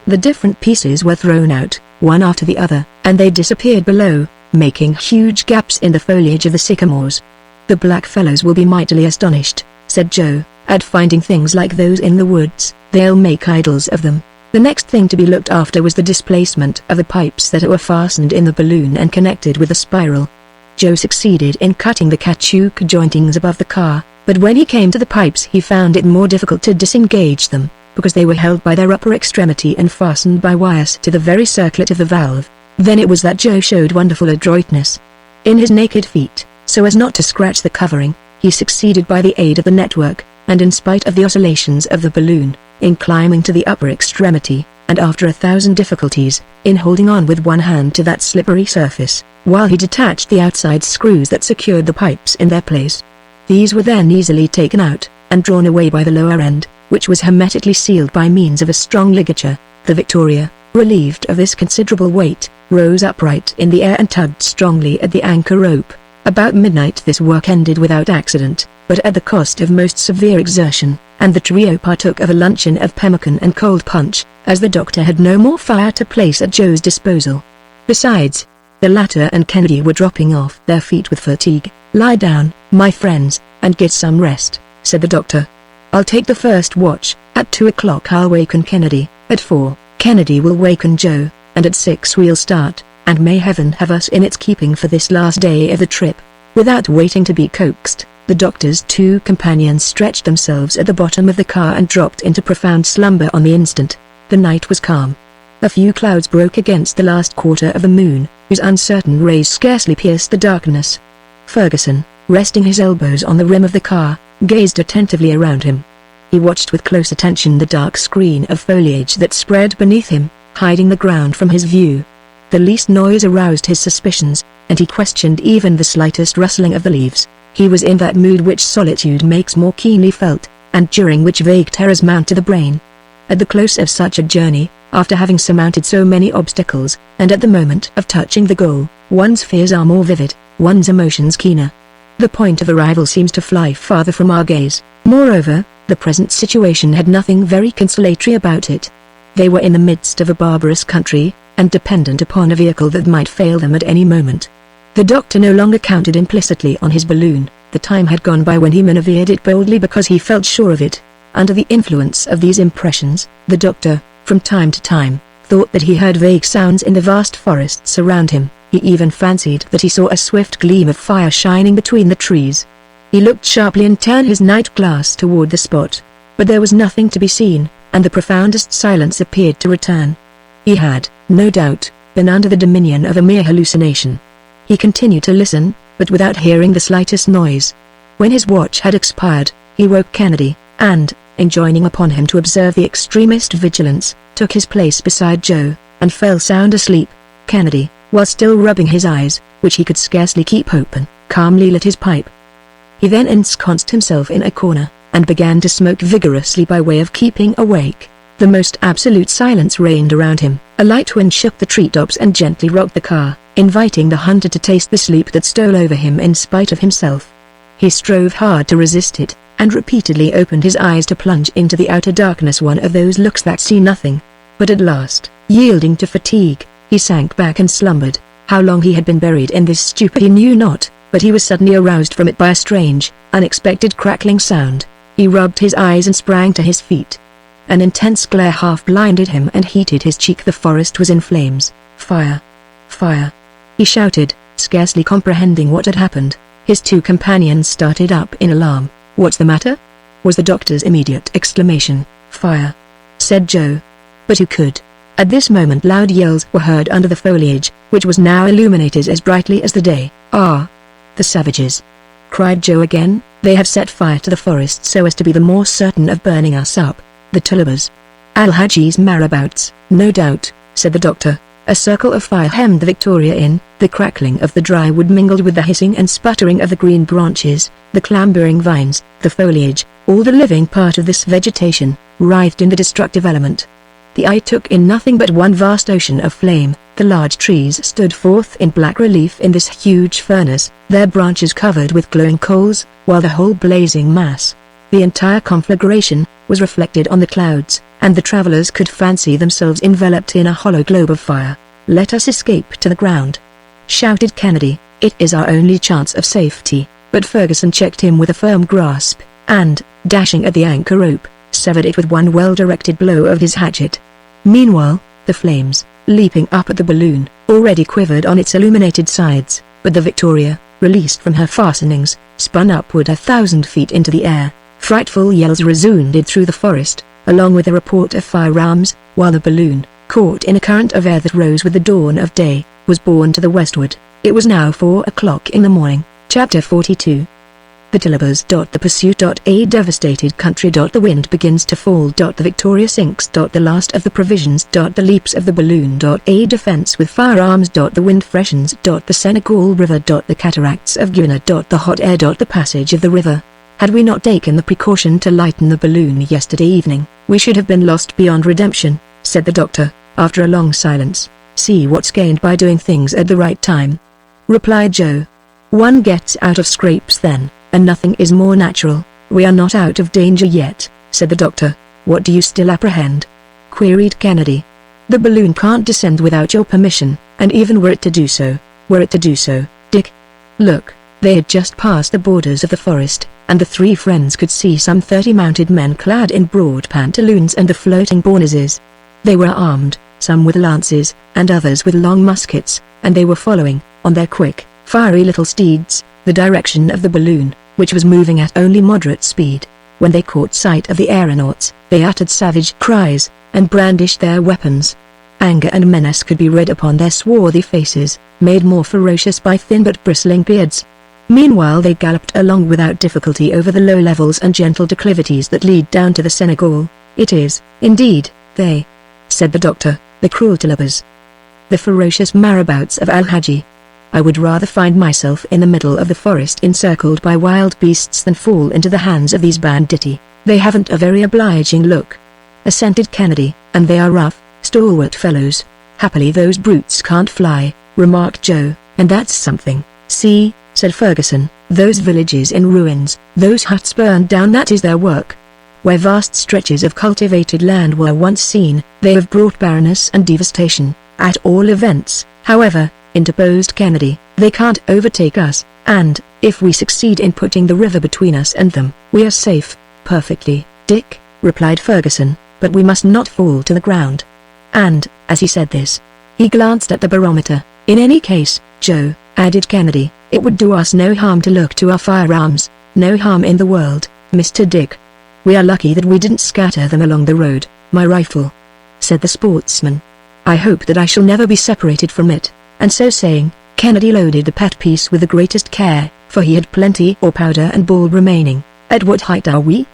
The different pieces were thrown out, one after the other, and they disappeared below, making huge gaps in the foliage of the sycamores. "The black fellows will be mightily astonished," said Joe, "at finding things like those in the woods. They'll make idols of them." The next thing to be looked after was the displacement of the pipes that were fastened in the balloon and connected with the spiral. Joe succeeded in cutting the caoutchouc jointings above the car, but when he came to the pipes he found it more difficult to disengage them, because they were held by their upper extremity and fastened by wires to the very circlet of the valve. Then it was that Joe showed wonderful adroitness. In his naked feet, so as not to scratch the covering, he succeeded by the aid of the network, and in spite of the oscillations of the balloon, in climbing to the upper extremity, and after 1,000 difficulties, in holding on with one hand to that slippery surface, while he detached the outside screws that secured the pipes in their place. These were then easily taken out, and drawn away by the lower end, which was hermetically sealed by means of a strong ligature. The Victoria, relieved of this considerable weight, rose upright in the air and tugged strongly at the anchor rope. About midnight this work ended without accident, but at the cost of most severe exertion, and the trio partook of a luncheon of pemmican and cold punch, as the doctor had no more fire to place at Joe's disposal. Besides, the latter and Kennedy were dropping off their feet with fatigue. "Lie down, my friends, and get some rest," said the doctor. "I'll take the first watch. At 2 o'clock I'll waken Kennedy, at 4, Kennedy will waken Joe, and at 6 we'll start, and may heaven have us in its keeping for this last day of the trip." Without waiting to be coaxed, the doctor's 2 companions stretched themselves at the bottom of the car and dropped into profound slumber on the instant. The night was calm. A few clouds broke against the last quarter of the moon, whose uncertain rays scarcely pierced the darkness. Ferguson, resting his elbows on the rim of the car, gazed attentively around him. He watched with close attention the dark screen of foliage that spread beneath him, hiding the ground from his view. The least noise aroused his suspicions, and he questioned even the slightest rustling of the leaves. He was in that mood which solitude makes more keenly felt, and during which vague terrors mount to the brain. At the close of such a journey, after having surmounted so many obstacles, and at the moment of touching the goal, one's fears are more vivid, one's emotions keener. The point of arrival seems to fly farther from our gaze. Moreover, the present situation had nothing very consolatory about it. They were in the midst of a barbarous country, and dependent upon a vehicle that might fail them at any moment. The doctor no longer counted implicitly on his balloon. The time had gone by when he maneuvered it boldly because he felt sure of it. Under the influence of these impressions, the doctor, from time to time, thought that he heard vague sounds in the vast forests around him. He even fancied that he saw a swift gleam of fire shining between the trees. He looked sharply and turned his night glass toward the spot, but there was nothing to be seen, and the profoundest silence appeared to return. He had, no doubt, been under the dominion of a mere hallucination. He continued to listen, but without hearing the slightest noise. When his watch had expired, he woke Kennedy, and, enjoining upon him to observe the extremest vigilance, took his place beside Joe, and fell sound asleep. Kennedy, while still rubbing his eyes, which he could scarcely keep open, calmly lit his pipe. He then ensconced himself in a corner, and began to smoke vigorously by way of keeping awake. The most absolute silence reigned around him. A light wind shook the treetops and gently rocked the car, inviting the hunter to taste the sleep that stole over him in spite of himself. He strove hard to resist it, and repeatedly opened his eyes to plunge into the outer darkness, one of those looks that see nothing. But at last, yielding to fatigue, he sank back and slumbered. How long he had been buried in this stupor he knew not, but he was suddenly aroused from it by a strange, unexpected crackling sound. He rubbed his eyes and sprang to his feet. An intense glare half blinded him and heated his cheek. The forest was in flames. Fire! Fire! He shouted, scarcely comprehending what had happened. His two companions started up in alarm. "What's the matter?" was the doctor's immediate exclamation. "Fire," said Joe. But who could? At this moment loud yells were heard under the foliage, which was now illuminated as brightly as the day. "Ah! The savages!" cried Joe again. "They have set fire to the forest so as to be the more certain of burning us up. The Tullibers. Al-Hadji's marabouts, no doubt," said the doctor. A circle of fire hemmed the Victoria in. The crackling of the dry wood mingled with the hissing and sputtering of the green branches, the clambering vines, the foliage. All the living part of this vegetation writhed in the destructive element. The eye took in nothing but one vast ocean of flame. The large trees stood forth in black relief in this huge furnace, their branches covered with glowing coals, while the whole blazing mass, the entire conflagration, was reflected on the clouds, and the travelers could fancy themselves enveloped in a hollow globe of fire. "Let us escape to the ground," shouted Kennedy. "It is our only chance of safety." But Ferguson checked him with a firm grasp, and, dashing at the anchor rope, severed it with one well-directed blow of his hatchet. Meanwhile, the flames, leaping up at the balloon, already quivered on its illuminated sides, but the Victoria, released from her fastenings, spun upward 1,000 feet into the air. Frightful yells resounded through the forest, along with the report of firearms, while the balloon, caught in a current of air that rose with the dawn of day, was borne to the westward. It was now 4 o'clock in the morning. Chapter 42. The Tullibers. The pursuit. A devastated country. The wind begins to fall. The Victoria sinks. The last of the provisions. The leaps of the balloon. A defense with firearms. The wind freshens. The Senegal River. The cataracts of Guinea. The hot air. The passage of the river. Had we not taken the precaution to lighten the balloon yesterday evening, we should have been lost beyond redemption, said the doctor, after a long silence. See what's gained by doing things at the right time, replied Joe. One gets out of scrapes then, and nothing is more natural. We are not out of danger yet, said the doctor. What do you still apprehend? Queried Kennedy. The balloon can't descend without your permission, and even were it to do so, Dick. Look, they had just passed the borders of the forest, and the three friends could see some 30 mounted men clad in broad pantaloons and the floating bournouses. They were armed, some with lances, and others with long muskets, and they were following, on their quick, fiery little steeds, the direction of the balloon, which was moving at only moderate speed. When they caught sight of the aeronauts, they uttered savage cries, and brandished their weapons. Anger and menace could be read upon their swarthy faces, made more ferocious by thin but bristling beards. Meanwhile they galloped along without difficulty over the low levels and gentle declivities that lead down to the Senegal. It is, indeed, they, said the doctor, the cruel Tullibers, the ferocious marabouts of Al-Hadji. I would rather find myself in the middle of the forest encircled by wild beasts than fall into the hands of these banditti. They haven't a very obliging look, assented Kennedy, and they are rough, stalwart fellows. Happily those brutes can't fly, remarked Joe, and that's something. See, said Ferguson, those villages in ruins, those huts burned down, that is their work. Where vast stretches of cultivated land were once seen, they have brought barrenness and devastation. At all events, however, interposed Kennedy, they can't overtake us, and, if we succeed in putting the river between us and them, we are safe. Perfectly, Dick, replied Ferguson, but we must not fall to the ground. And, as he said this, he glanced at the barometer. In any case, Joe, added Kennedy, it would do us no harm to look to our firearms. No harm in the world, Mr. Dick. We are lucky that we didn't scatter them along the road. My rifle, said the sportsman. I hope that I shall never be separated from it. And so saying, Kennedy loaded the pet piece with the greatest care, for he had plenty of powder and ball remaining. At what height are we?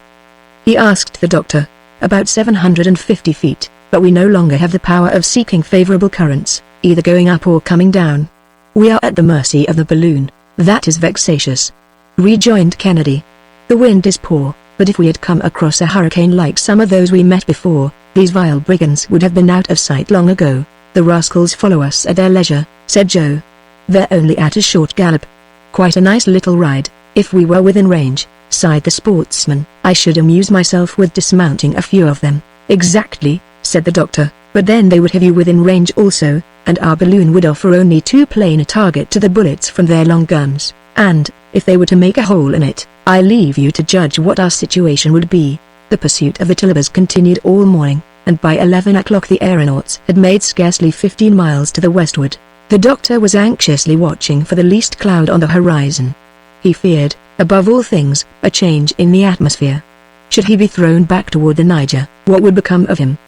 He asked the doctor. About 750 feet, but we no longer have the power of seeking favorable currents, either going up or coming down. We are at the mercy of the balloon. That is vexatious, rejoined Kennedy. The wind is poor, but if we had come across a hurricane like some of those we met before, these vile brigands would have been out of sight long ago. The rascals follow us at their leisure, said Joe. They're only at a short gallop. Quite a nice little ride. If we were within range, sighed the sportsman, I should amuse myself with dismounting a few of them. Exactly, said the doctor, but then they would have you within range also, and our balloon would offer only too plain a target to the bullets from their long guns, and, if they were to make a hole in it, I leave you to judge what our situation would be. The pursuit of the Tilibers continued all morning, and by 11 o'clock the aeronauts had made scarcely 15 miles to the westward. The doctor was anxiously watching for the least cloud on the horizon. He feared, above all things, a change in the atmosphere. Should he be thrown back toward the Niger, what would become of him?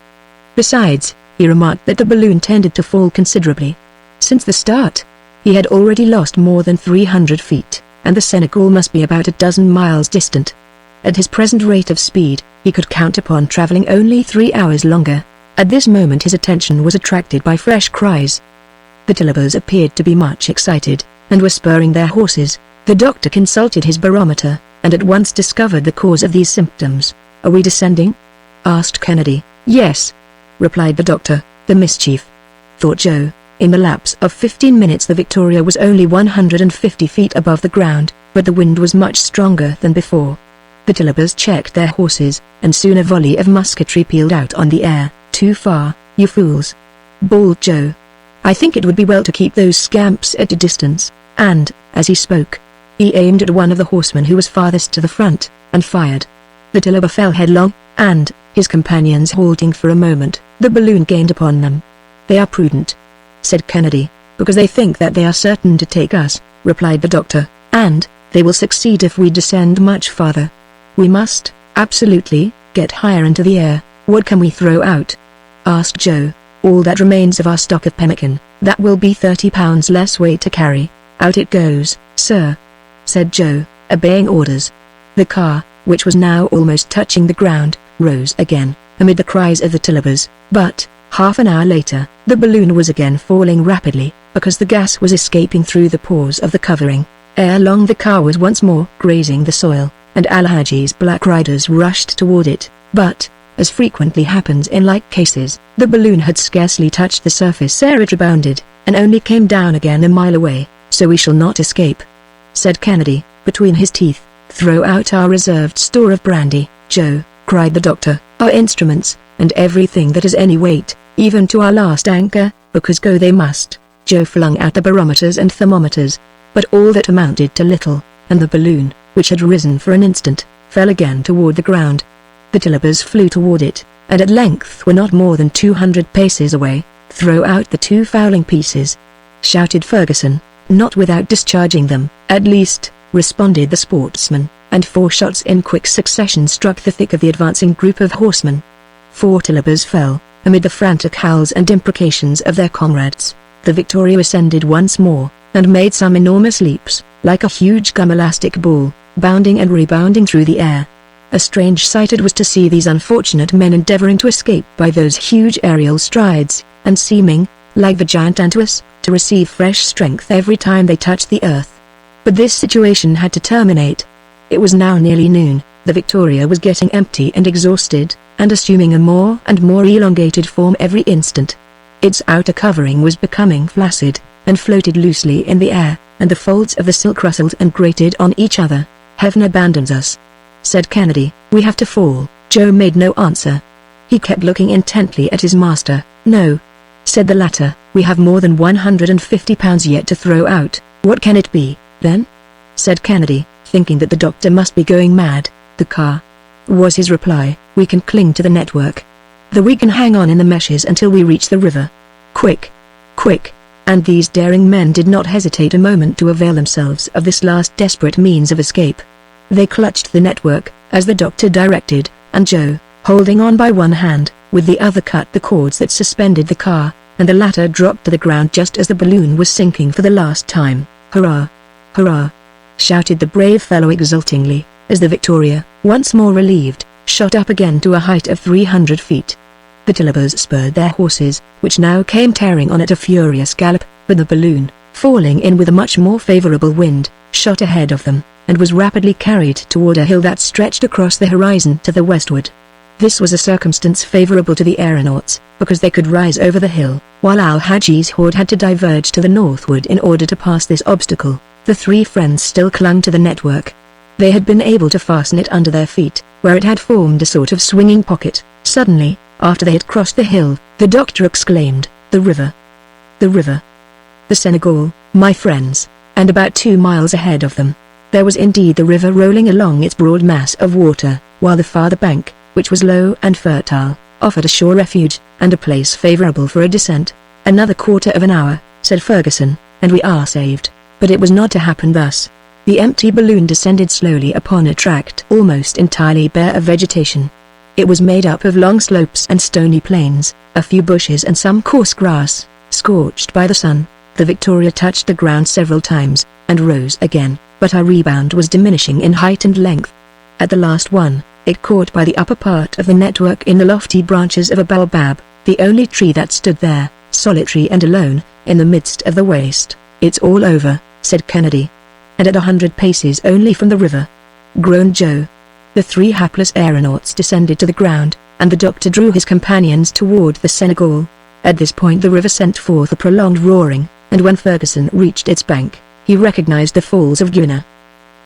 Besides, he remarked that the balloon tended to fall considerably. Since the start, he had already lost more than 300 feet, and the Senegal must be about a dozen miles distant. At his present rate of speed, he could count upon traveling only 3 hours longer. At this moment his attention was attracted by fresh cries. The Tilibers appeared to be much excited, and were spurring their horses. The doctor consulted his barometer, and at once discovered the cause of these symptoms. Are we descending? Asked Kennedy. Yes, replied the doctor. The mischief, thought Joe. In the lapse of 15 minutes the Victoria was only 150 feet above the ground, but the wind was much stronger than before. The Tilibers checked their horses, and soon a volley of musketry pealed out on the air. Too far, you fools, bawled Joe. I think it would be well to keep those scamps at a distance, and, as he spoke, he aimed at one of the horsemen who was farthest to the front, and fired. The Tiliber fell headlong, and, his companions halting for a moment, the balloon gained upon them. They are prudent, said Kennedy, because they think that they are certain to take us, replied the doctor, and, they will succeed if we descend much farther. We must, absolutely, get higher into the air. What can we throw out? Asked Joe. All that remains of our stock of pemmican. That will be 30 pounds less weight to carry. Out it goes, sir, said Joe, obeying orders. The car, which was now almost touching the ground, rose again, amid the cries of the Tilibers, but, half an hour later, the balloon was again falling rapidly, because the gas was escaping through the pores of the covering. Ere long the car was once more grazing the soil, and Alhaji's black riders rushed toward it, but, as frequently happens in like cases, the balloon had scarcely touched the surface ere it rebounded, and only came down again a mile away. So we shall not escape, said Kennedy, between his teeth. Throw out our reserved store of brandy, Joe, cried the doctor, our instruments, and everything that has any weight, even to our last anchor, because go they must. Joe flung out the barometers and thermometers, but all that amounted to little, and the balloon, which had risen for an instant, fell again toward the ground. The Tilibers flew toward it, and at length were not more than 200 paces away. Throw out the 2 fowling pieces, shouted Ferguson. Not without discharging them, at least, responded the sportsman, and 4 shots in quick succession struck the thick of the advancing group of horsemen. 4 Tilibers fell, amid the frantic howls and imprecations of their comrades. The Victoria ascended once more, and made some enormous leaps, like a huge gum-elastic ball, bounding and rebounding through the air. A strange sight it was to see these unfortunate men endeavoring to escape by those huge aerial strides, and seeming, like the giant Antuus, to receive fresh strength every time they touched the earth. But this situation had to terminate. It was now nearly noon, the Victoria was getting empty and exhausted, and assuming a more and more elongated form every instant. Its outer covering was becoming flaccid, and floated loosely in the air, and the folds of the silk rustled and grated on each other. Heaven abandons us, said Kennedy. We have to fall, Joe made no answer. He kept looking intently at his master. "No," said the latter, "we have more than £150 yet to throw out." "What can it be, then?" said Kennedy, thinking that the doctor must be going mad. "The car," was his reply. "We can cling to the network. We can hang on in the meshes until we reach the river. Quick! Quick!" And these daring men did not hesitate a moment to avail themselves of this last desperate means of escape. They clutched the network, as the doctor directed, and Joe, holding on by one hand, with the other cut the cords that suspended the car, and the latter dropped to the ground just as the balloon was sinking for the last time. "Hurrah! Hurrah!" shouted the brave fellow exultingly, as the Victoria, once more relieved, shot up again to a height of 300 feet. The Tillibers spurred their horses, which now came tearing on at a furious gallop, but the balloon, falling in with a much more favorable wind, shot ahead of them, and was rapidly carried toward a hill that stretched across the horizon to the westward. This was a circumstance favorable to the aeronauts, because they could rise over the hill, while Al-Hadji's horde had to diverge to the northward in order to pass this obstacle. The three friends still clung to the network. They had been able to fasten it under their feet, where it had formed a sort of swinging pocket. Suddenly, after they had crossed the hill, the doctor exclaimed, "The river! The river! The Senegal, my friends!" And about 2 miles ahead of them, there was indeed the river rolling along its broad mass of water, while the farther bank, which was low and fertile, offered a sure refuge, and a place favorable for a descent. "Another quarter of an hour," said Ferguson, "and we are saved." But it was not to happen thus. The empty balloon descended slowly upon a tract almost entirely bare of vegetation. It was made up of long slopes and stony plains, a few bushes and some coarse grass, scorched by the sun. The Victoria touched the ground several times, and rose again, but her rebound was diminishing in height and length. At the last one, it caught by the upper part of the network in the lofty branches of a baobab, the only tree that stood there, solitary and alone, in the midst of the waste. "It's all over," said Kennedy. "And at 100 paces only from the river," groaned Joe. The three hapless aeronauts descended to the ground, and the doctor drew his companions toward the Senegal. At this point the river sent forth a prolonged roaring, and when Ferguson reached its bank, he recognized the falls of Guinea.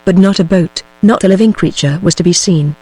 But not a boat, not a living creature was to be seen.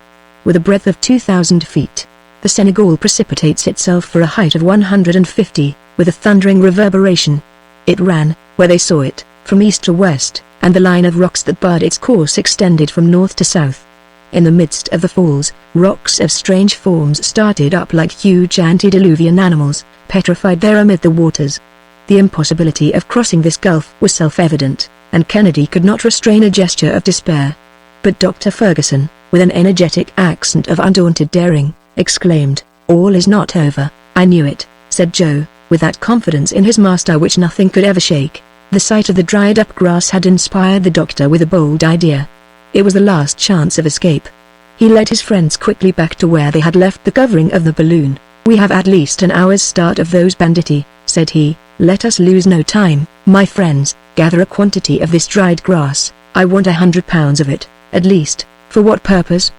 With a breadth of 2,000 feet, the Senegal precipitates itself for a height of 150, with a thundering reverberation. It ran, where they saw it, from east to west, and the line of rocks that barred its course extended from north to south. In the midst of the falls, rocks of strange forms started up like huge antediluvian animals, petrified there amid the waters. The impossibility of crossing this gulf was self-evident, and Kennedy could not restrain a gesture of despair. But Dr. Ferguson, with an energetic accent of undaunted daring, exclaimed, "All is not over." "I knew it," said Joe, with that confidence in his master which nothing could ever shake. The sight of the dried-up grass had inspired the doctor with a bold idea. It was the last chance of escape. He led his friends quickly back to where they had left the covering of the balloon. "We have at least an hour's start of those banditti," said he. "Let us lose no time, my friends. Gather a quantity of this dried grass. I want 100 pounds of it, at least." "For what purpose?"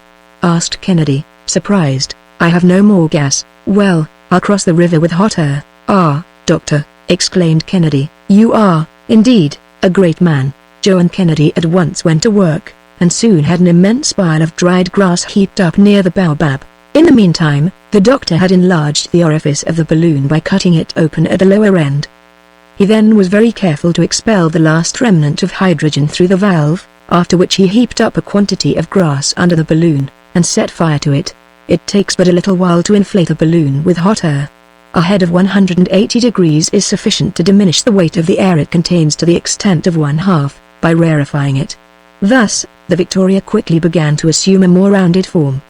asked Kennedy, surprised. "I have no more gas." "Well, I'll cross the river with hot air." "Ah, doctor," exclaimed Kennedy, "you are, indeed, a great man." Joe and Kennedy at once went to work, and soon had an immense pile of dried grass heaped up near the baobab. In the meantime, the doctor had enlarged the orifice of the balloon by cutting it open at the lower end. He then was very careful to expel the last remnant of hydrogen through the valve, after which he heaped up a quantity of grass under the balloon, and set fire to it. It takes but a little while to inflate a balloon with hot air. A head of 180 degrees is sufficient to diminish the weight of the air it contains to the extent of 1/2, by rarefying it. Thus, the Victoria quickly began to assume a more rounded form.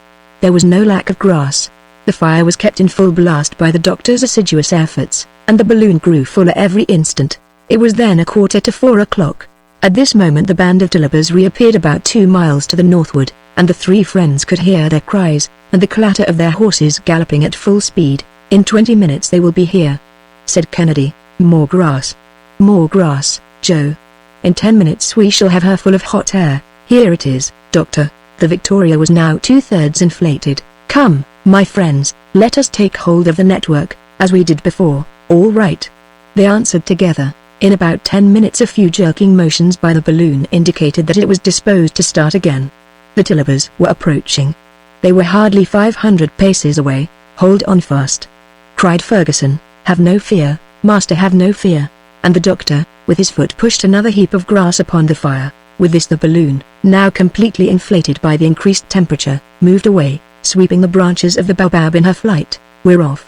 There was no lack of grass. The fire was kept in full blast by the doctor's assiduous efforts, and the balloon grew fuller every instant. It was then 3:45. At this moment the band of Tillibers reappeared about 2 miles to the northward, and the three friends could hear their cries, and the clatter of their horses galloping at full speed. "In 20 minutes they will be here," said Kennedy. "More grass. More grass, Joe. In 10 minutes we shall have her full of hot air." "Here it is, doctor." The Victoria was now 2/3 inflated. "Come, my friends, let us take hold of the network, as we did before." "All right," they answered together. In about 10 minutes a few jerking motions by the balloon indicated that it was disposed to start again. The Tillibers were approaching. They were hardly 500 paces away. "Hold on fast!" cried Ferguson. "Have no fear, master, have no fear." And the doctor, with his foot, pushed another heap of grass upon the fire. With this the balloon, now completely inflated by the increased temperature, moved away, sweeping the branches of the baobab in her flight. "We're off!"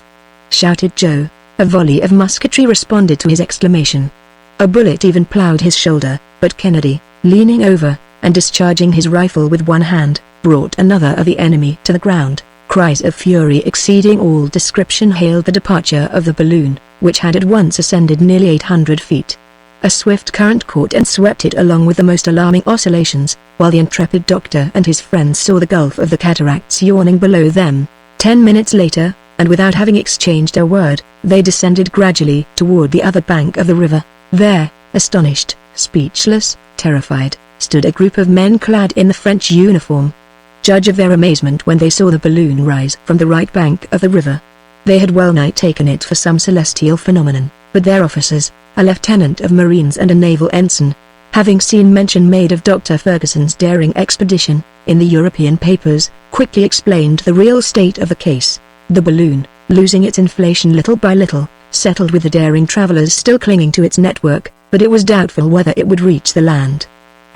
shouted Joe. A volley of musketry responded to his exclamation. A bullet even ploughed his shoulder, but Kennedy, leaning over, and discharging his rifle with one hand, brought another of the enemy to the ground. Cries of fury exceeding all description hailed the departure of the balloon, which had at once ascended nearly 800 feet. A swift current caught and swept it along with the most alarming oscillations, while the intrepid doctor and his friends saw the gulf of the cataracts yawning below them. 10 minutes later, and without having exchanged a word, they descended gradually toward the other bank of the river. There, astonished, speechless, terrified, stood a group of men clad in the French uniform. Judge of their amazement when they saw the balloon rise from the right bank of the river. They had well nigh taken it for some celestial phenomenon, but their officers, a lieutenant of marines and a naval ensign, having seen mention made of Dr. Ferguson's daring expedition in the European papers, quickly explained the real state of the case. The balloon, losing its inflation little by little, settled with the daring travelers still clinging to its network, but it was doubtful whether it would reach the land.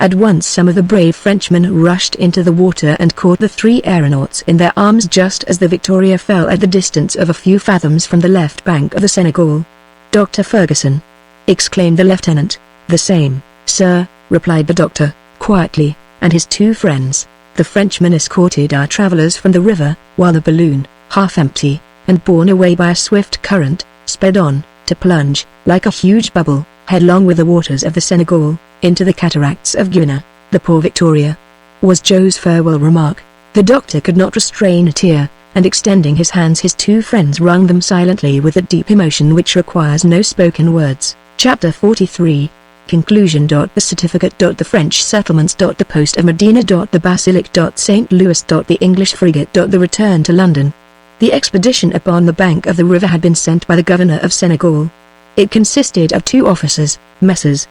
At once some of the brave Frenchmen rushed into the water and caught the 3 aeronauts in their arms just as the Victoria fell at the distance of a few fathoms from the left bank of the Senegal. "Dr. Ferguson!" exclaimed the lieutenant. "The same, sir," replied the doctor, quietly, and his 2 friends. The Frenchmen escorted our travelers from the river, while the balloon, half empty, and borne away by a swift current, sped on, to plunge, like a huge bubble, headlong with the waters of the Senegal, into the cataracts of Guiana. "The poor Victoria," was Joe's farewell remark. The doctor could not restrain a tear, and extending his hands his 2 friends wrung them silently with that deep emotion which requires no spoken words. Chapter 43. Conclusion. The certificate. The French settlements. The post of Medina. The Basilic. St. Louis. The English frigate. The return to London. The expedition upon the bank of the river had been sent by the governor of Senegal. It consisted of 2 officers, Messrs.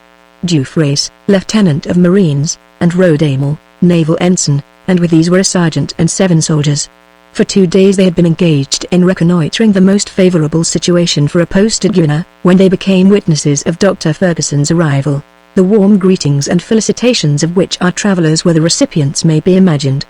Dufresne, Lieutenant of Marines, and Rodamel, Naval Ensign, and with these were a sergeant and 7 soldiers. For 2 days they had been engaged in reconnoitring the most favorable situation for a post at Guiana, when they became witnesses of Dr. Ferguson's arrival. The warm greetings and felicitations of which our travelers were the recipients may be imagined.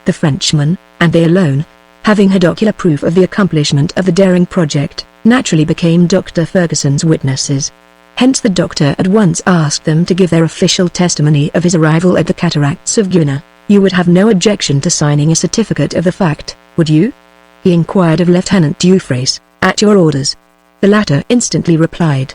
The Frenchmen, and they alone, having had ocular proof of the accomplishment of the daring project, naturally became Dr. Ferguson's witnesses. Hence the doctor at once asked them to give their official testimony of his arrival at the cataracts of Guiana. "You would have no objection to signing a certificate of the fact, would you?" he inquired of Lieutenant Dufresne. "At your orders," the latter instantly replied.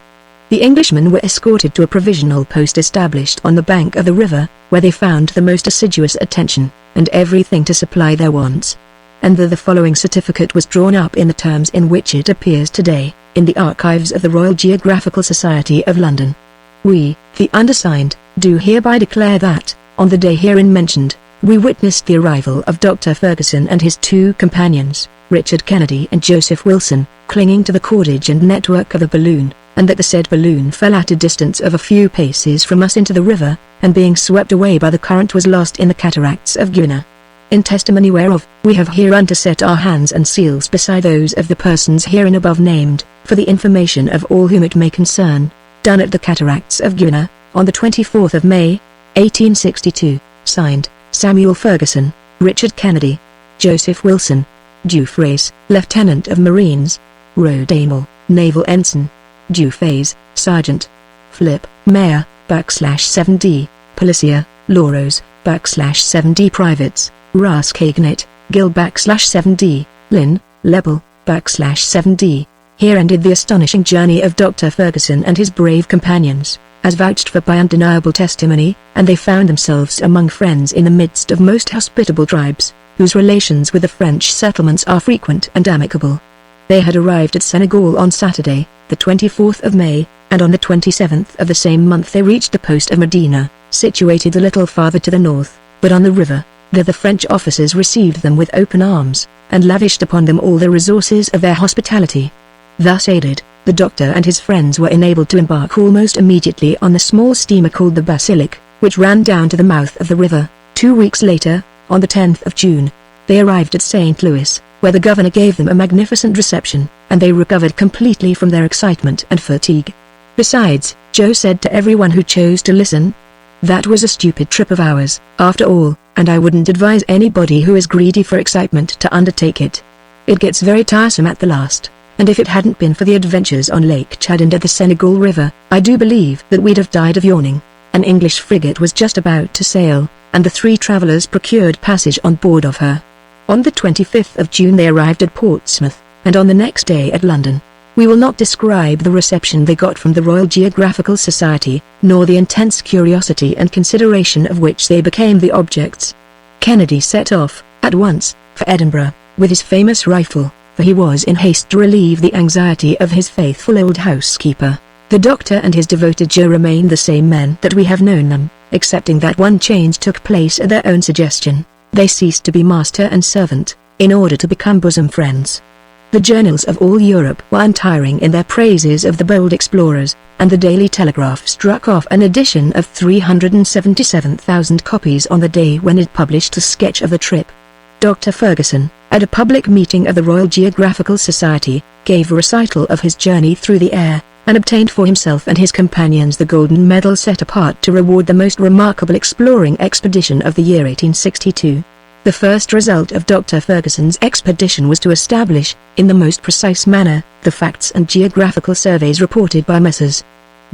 The Englishmen were escorted to a provisional post established on the bank of the river, where they found the most assiduous attention, and everything to supply their wants. And the following certificate was drawn up in the terms in which it appears today, in the archives of the Royal Geographical Society of London. "We, the undersigned, do hereby declare that, on the day herein mentioned, we witnessed the arrival of Dr. Ferguson and his 2 companions, Richard Kennedy and Joseph Wilson, clinging to the cordage and network of the balloon, and that the said balloon fell at a distance of a few paces from us into the river, and being swept away by the current was lost in the cataracts of Guiana. In testimony whereof, we have hereunto set our hands and seals beside those of the persons herein above named, for the information of all whom it may concern. Done at the cataracts of Guiana, on the 24th of May, 1862, signed, Samuel Ferguson, Richard Kennedy, Joseph Wilson, Dufresne, Lieutenant of Marines, Rodamel, Naval Ensign, Dufresne, Sergeant, Flip, Mayor, /7D, Policia, Lauros, /7D Privates, Raskagnet, Gil /7D, Lynn, Lebel, /7D. Here ended the astonishing journey of Dr. Ferguson and his brave companions, as vouched for by undeniable testimony, and they found themselves among friends in the midst of most hospitable tribes, whose relations with the French settlements are frequent and amicable. They had arrived at Senegal on Saturday, the 24th of May, and on the 27th of the same month they reached the post of Medina, situated a little farther to the north, but on the river. There the French officers received them with open arms, and lavished upon them all the resources of their hospitality. Thus aided, the doctor and his friends were enabled to embark almost immediately on the small steamer called the Basilic, which ran down to the mouth of the river. 2 weeks later, on the 10th of June, They arrived at St. Louis, where the governor gave them a magnificent reception, and they recovered completely from their excitement and fatigue. Besides, Joe said to everyone who chose to listen, "That was a stupid trip of ours, after all, and I wouldn't advise anybody who is greedy for excitement to undertake it. It gets very tiresome at the last, and if it hadn't been for the adventures on Lake Chad and at the Senegal River, I do believe that we'd have died of yawning." An English frigate was just about to sail, and the three travelers procured passage on board of her. On the 25th of June they arrived at Portsmouth, and on the next day at London. We will not describe the reception they got from the Royal Geographical Society, nor the intense curiosity and consideration of which they became the objects. Kennedy set off, at once, for Edinburgh, with his famous rifle, for he was in haste to relieve the anxiety of his faithful old housekeeper. The doctor and his devoted Joe remained the same men that we have known them, excepting that one change took place at their own suggestion. They ceased to be master and servant, in order to become bosom friends. The journals of all Europe were untiring in their praises of the bold explorers, and the Daily Telegraph struck off an edition of 377,000 copies on the day when it published a sketch of the trip. Dr. Ferguson, at a public meeting of the Royal Geographical Society, gave a recital of his journey through the air, and obtained for himself and his companions the golden medal set apart to reward the most remarkable exploring expedition of the year 1862. The first result of Dr. Ferguson's expedition was to establish, in the most precise manner, the facts and geographical surveys reported by Messrs.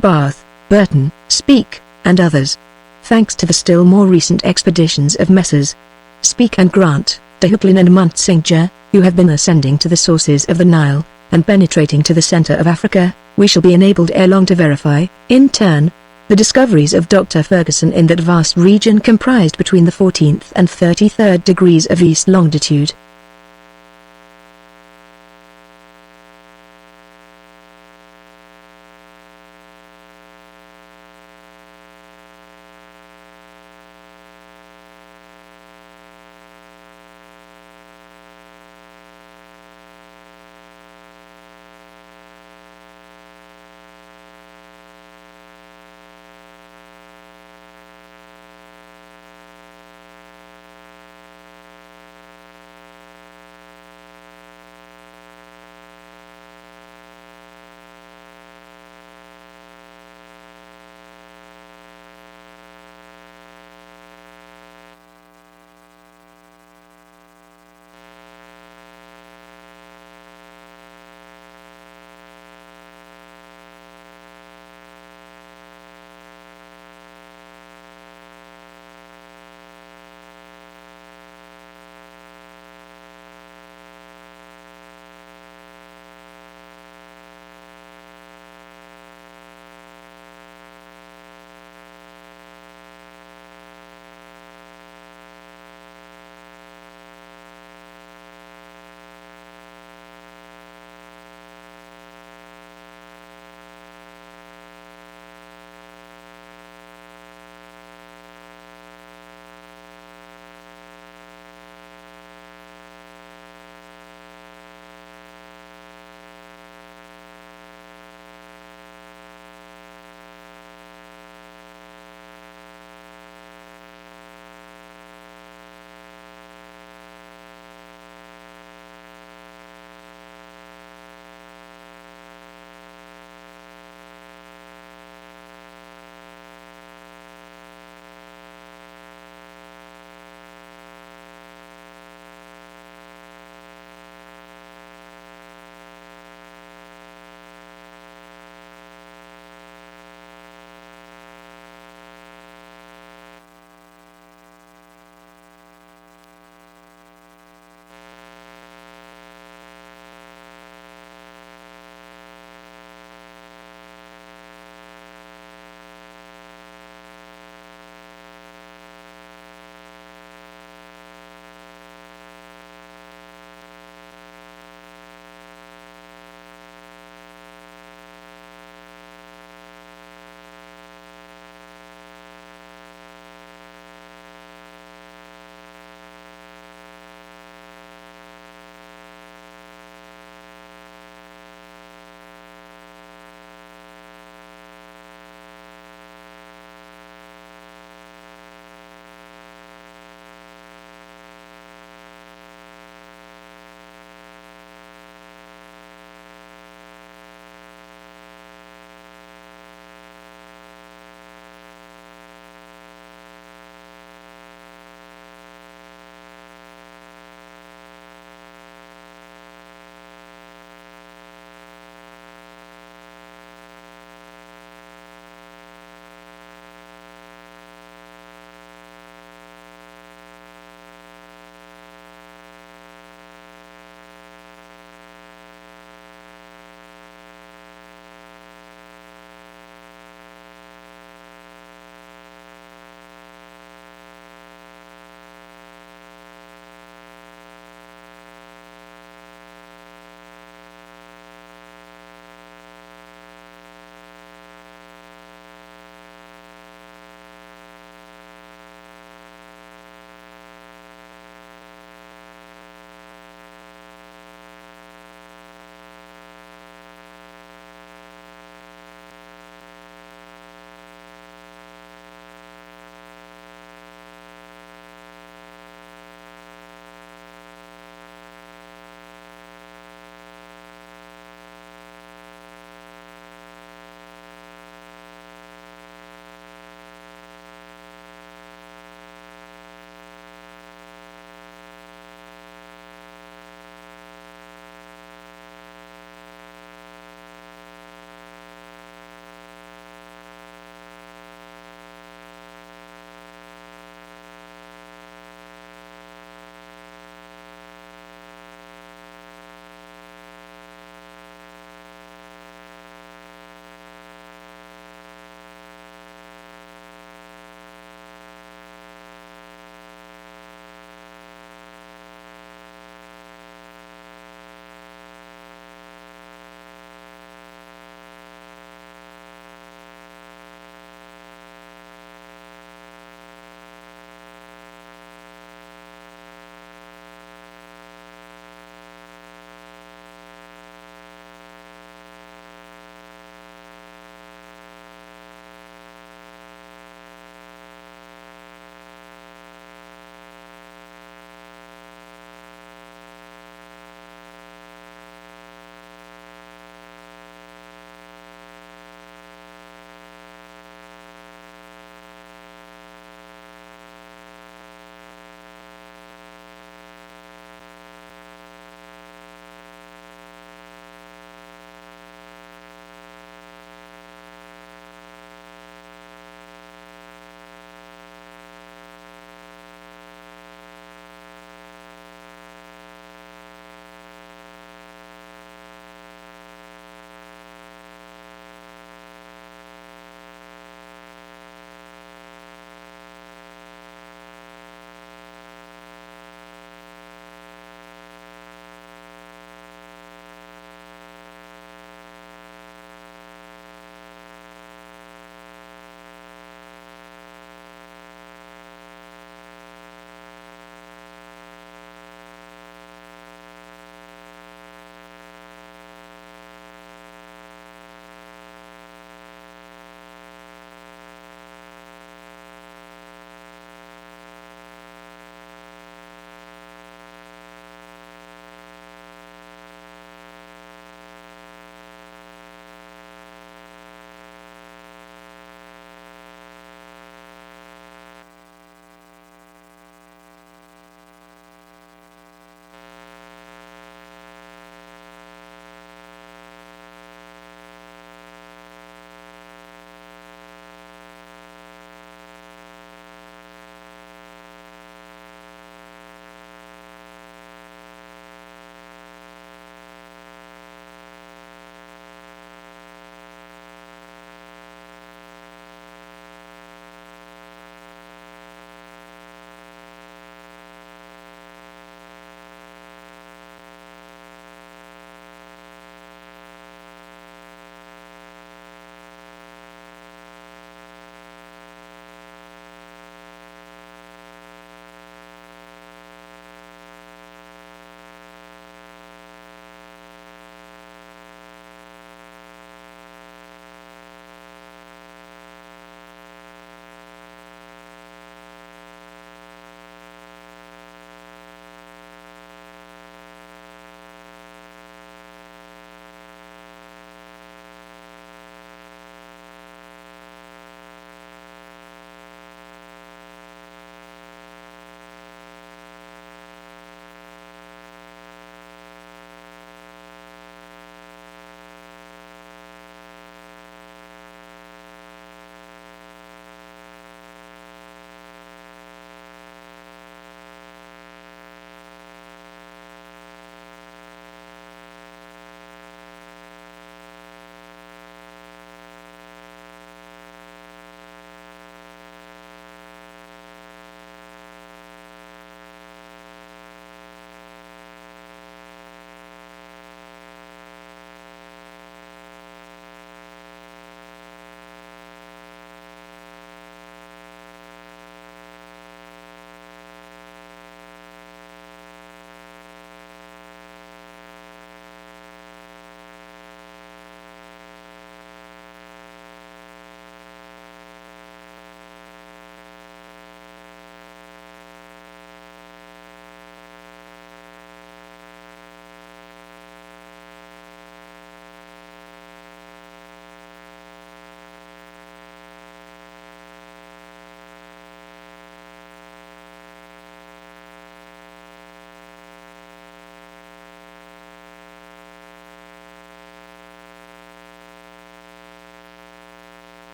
Bath, Burton, Speke, and others. Thanks to the still more recent expeditions of Messrs. Speke and Grant, de Heukelin and Montsaint-Jean, who have been ascending to the sources of the Nile, and penetrating to the center of Africa, we shall be enabled ere long to verify, in turn, the discoveries of Dr. Ferguson in that vast region comprised between the 14th and 33rd degrees of east longitude,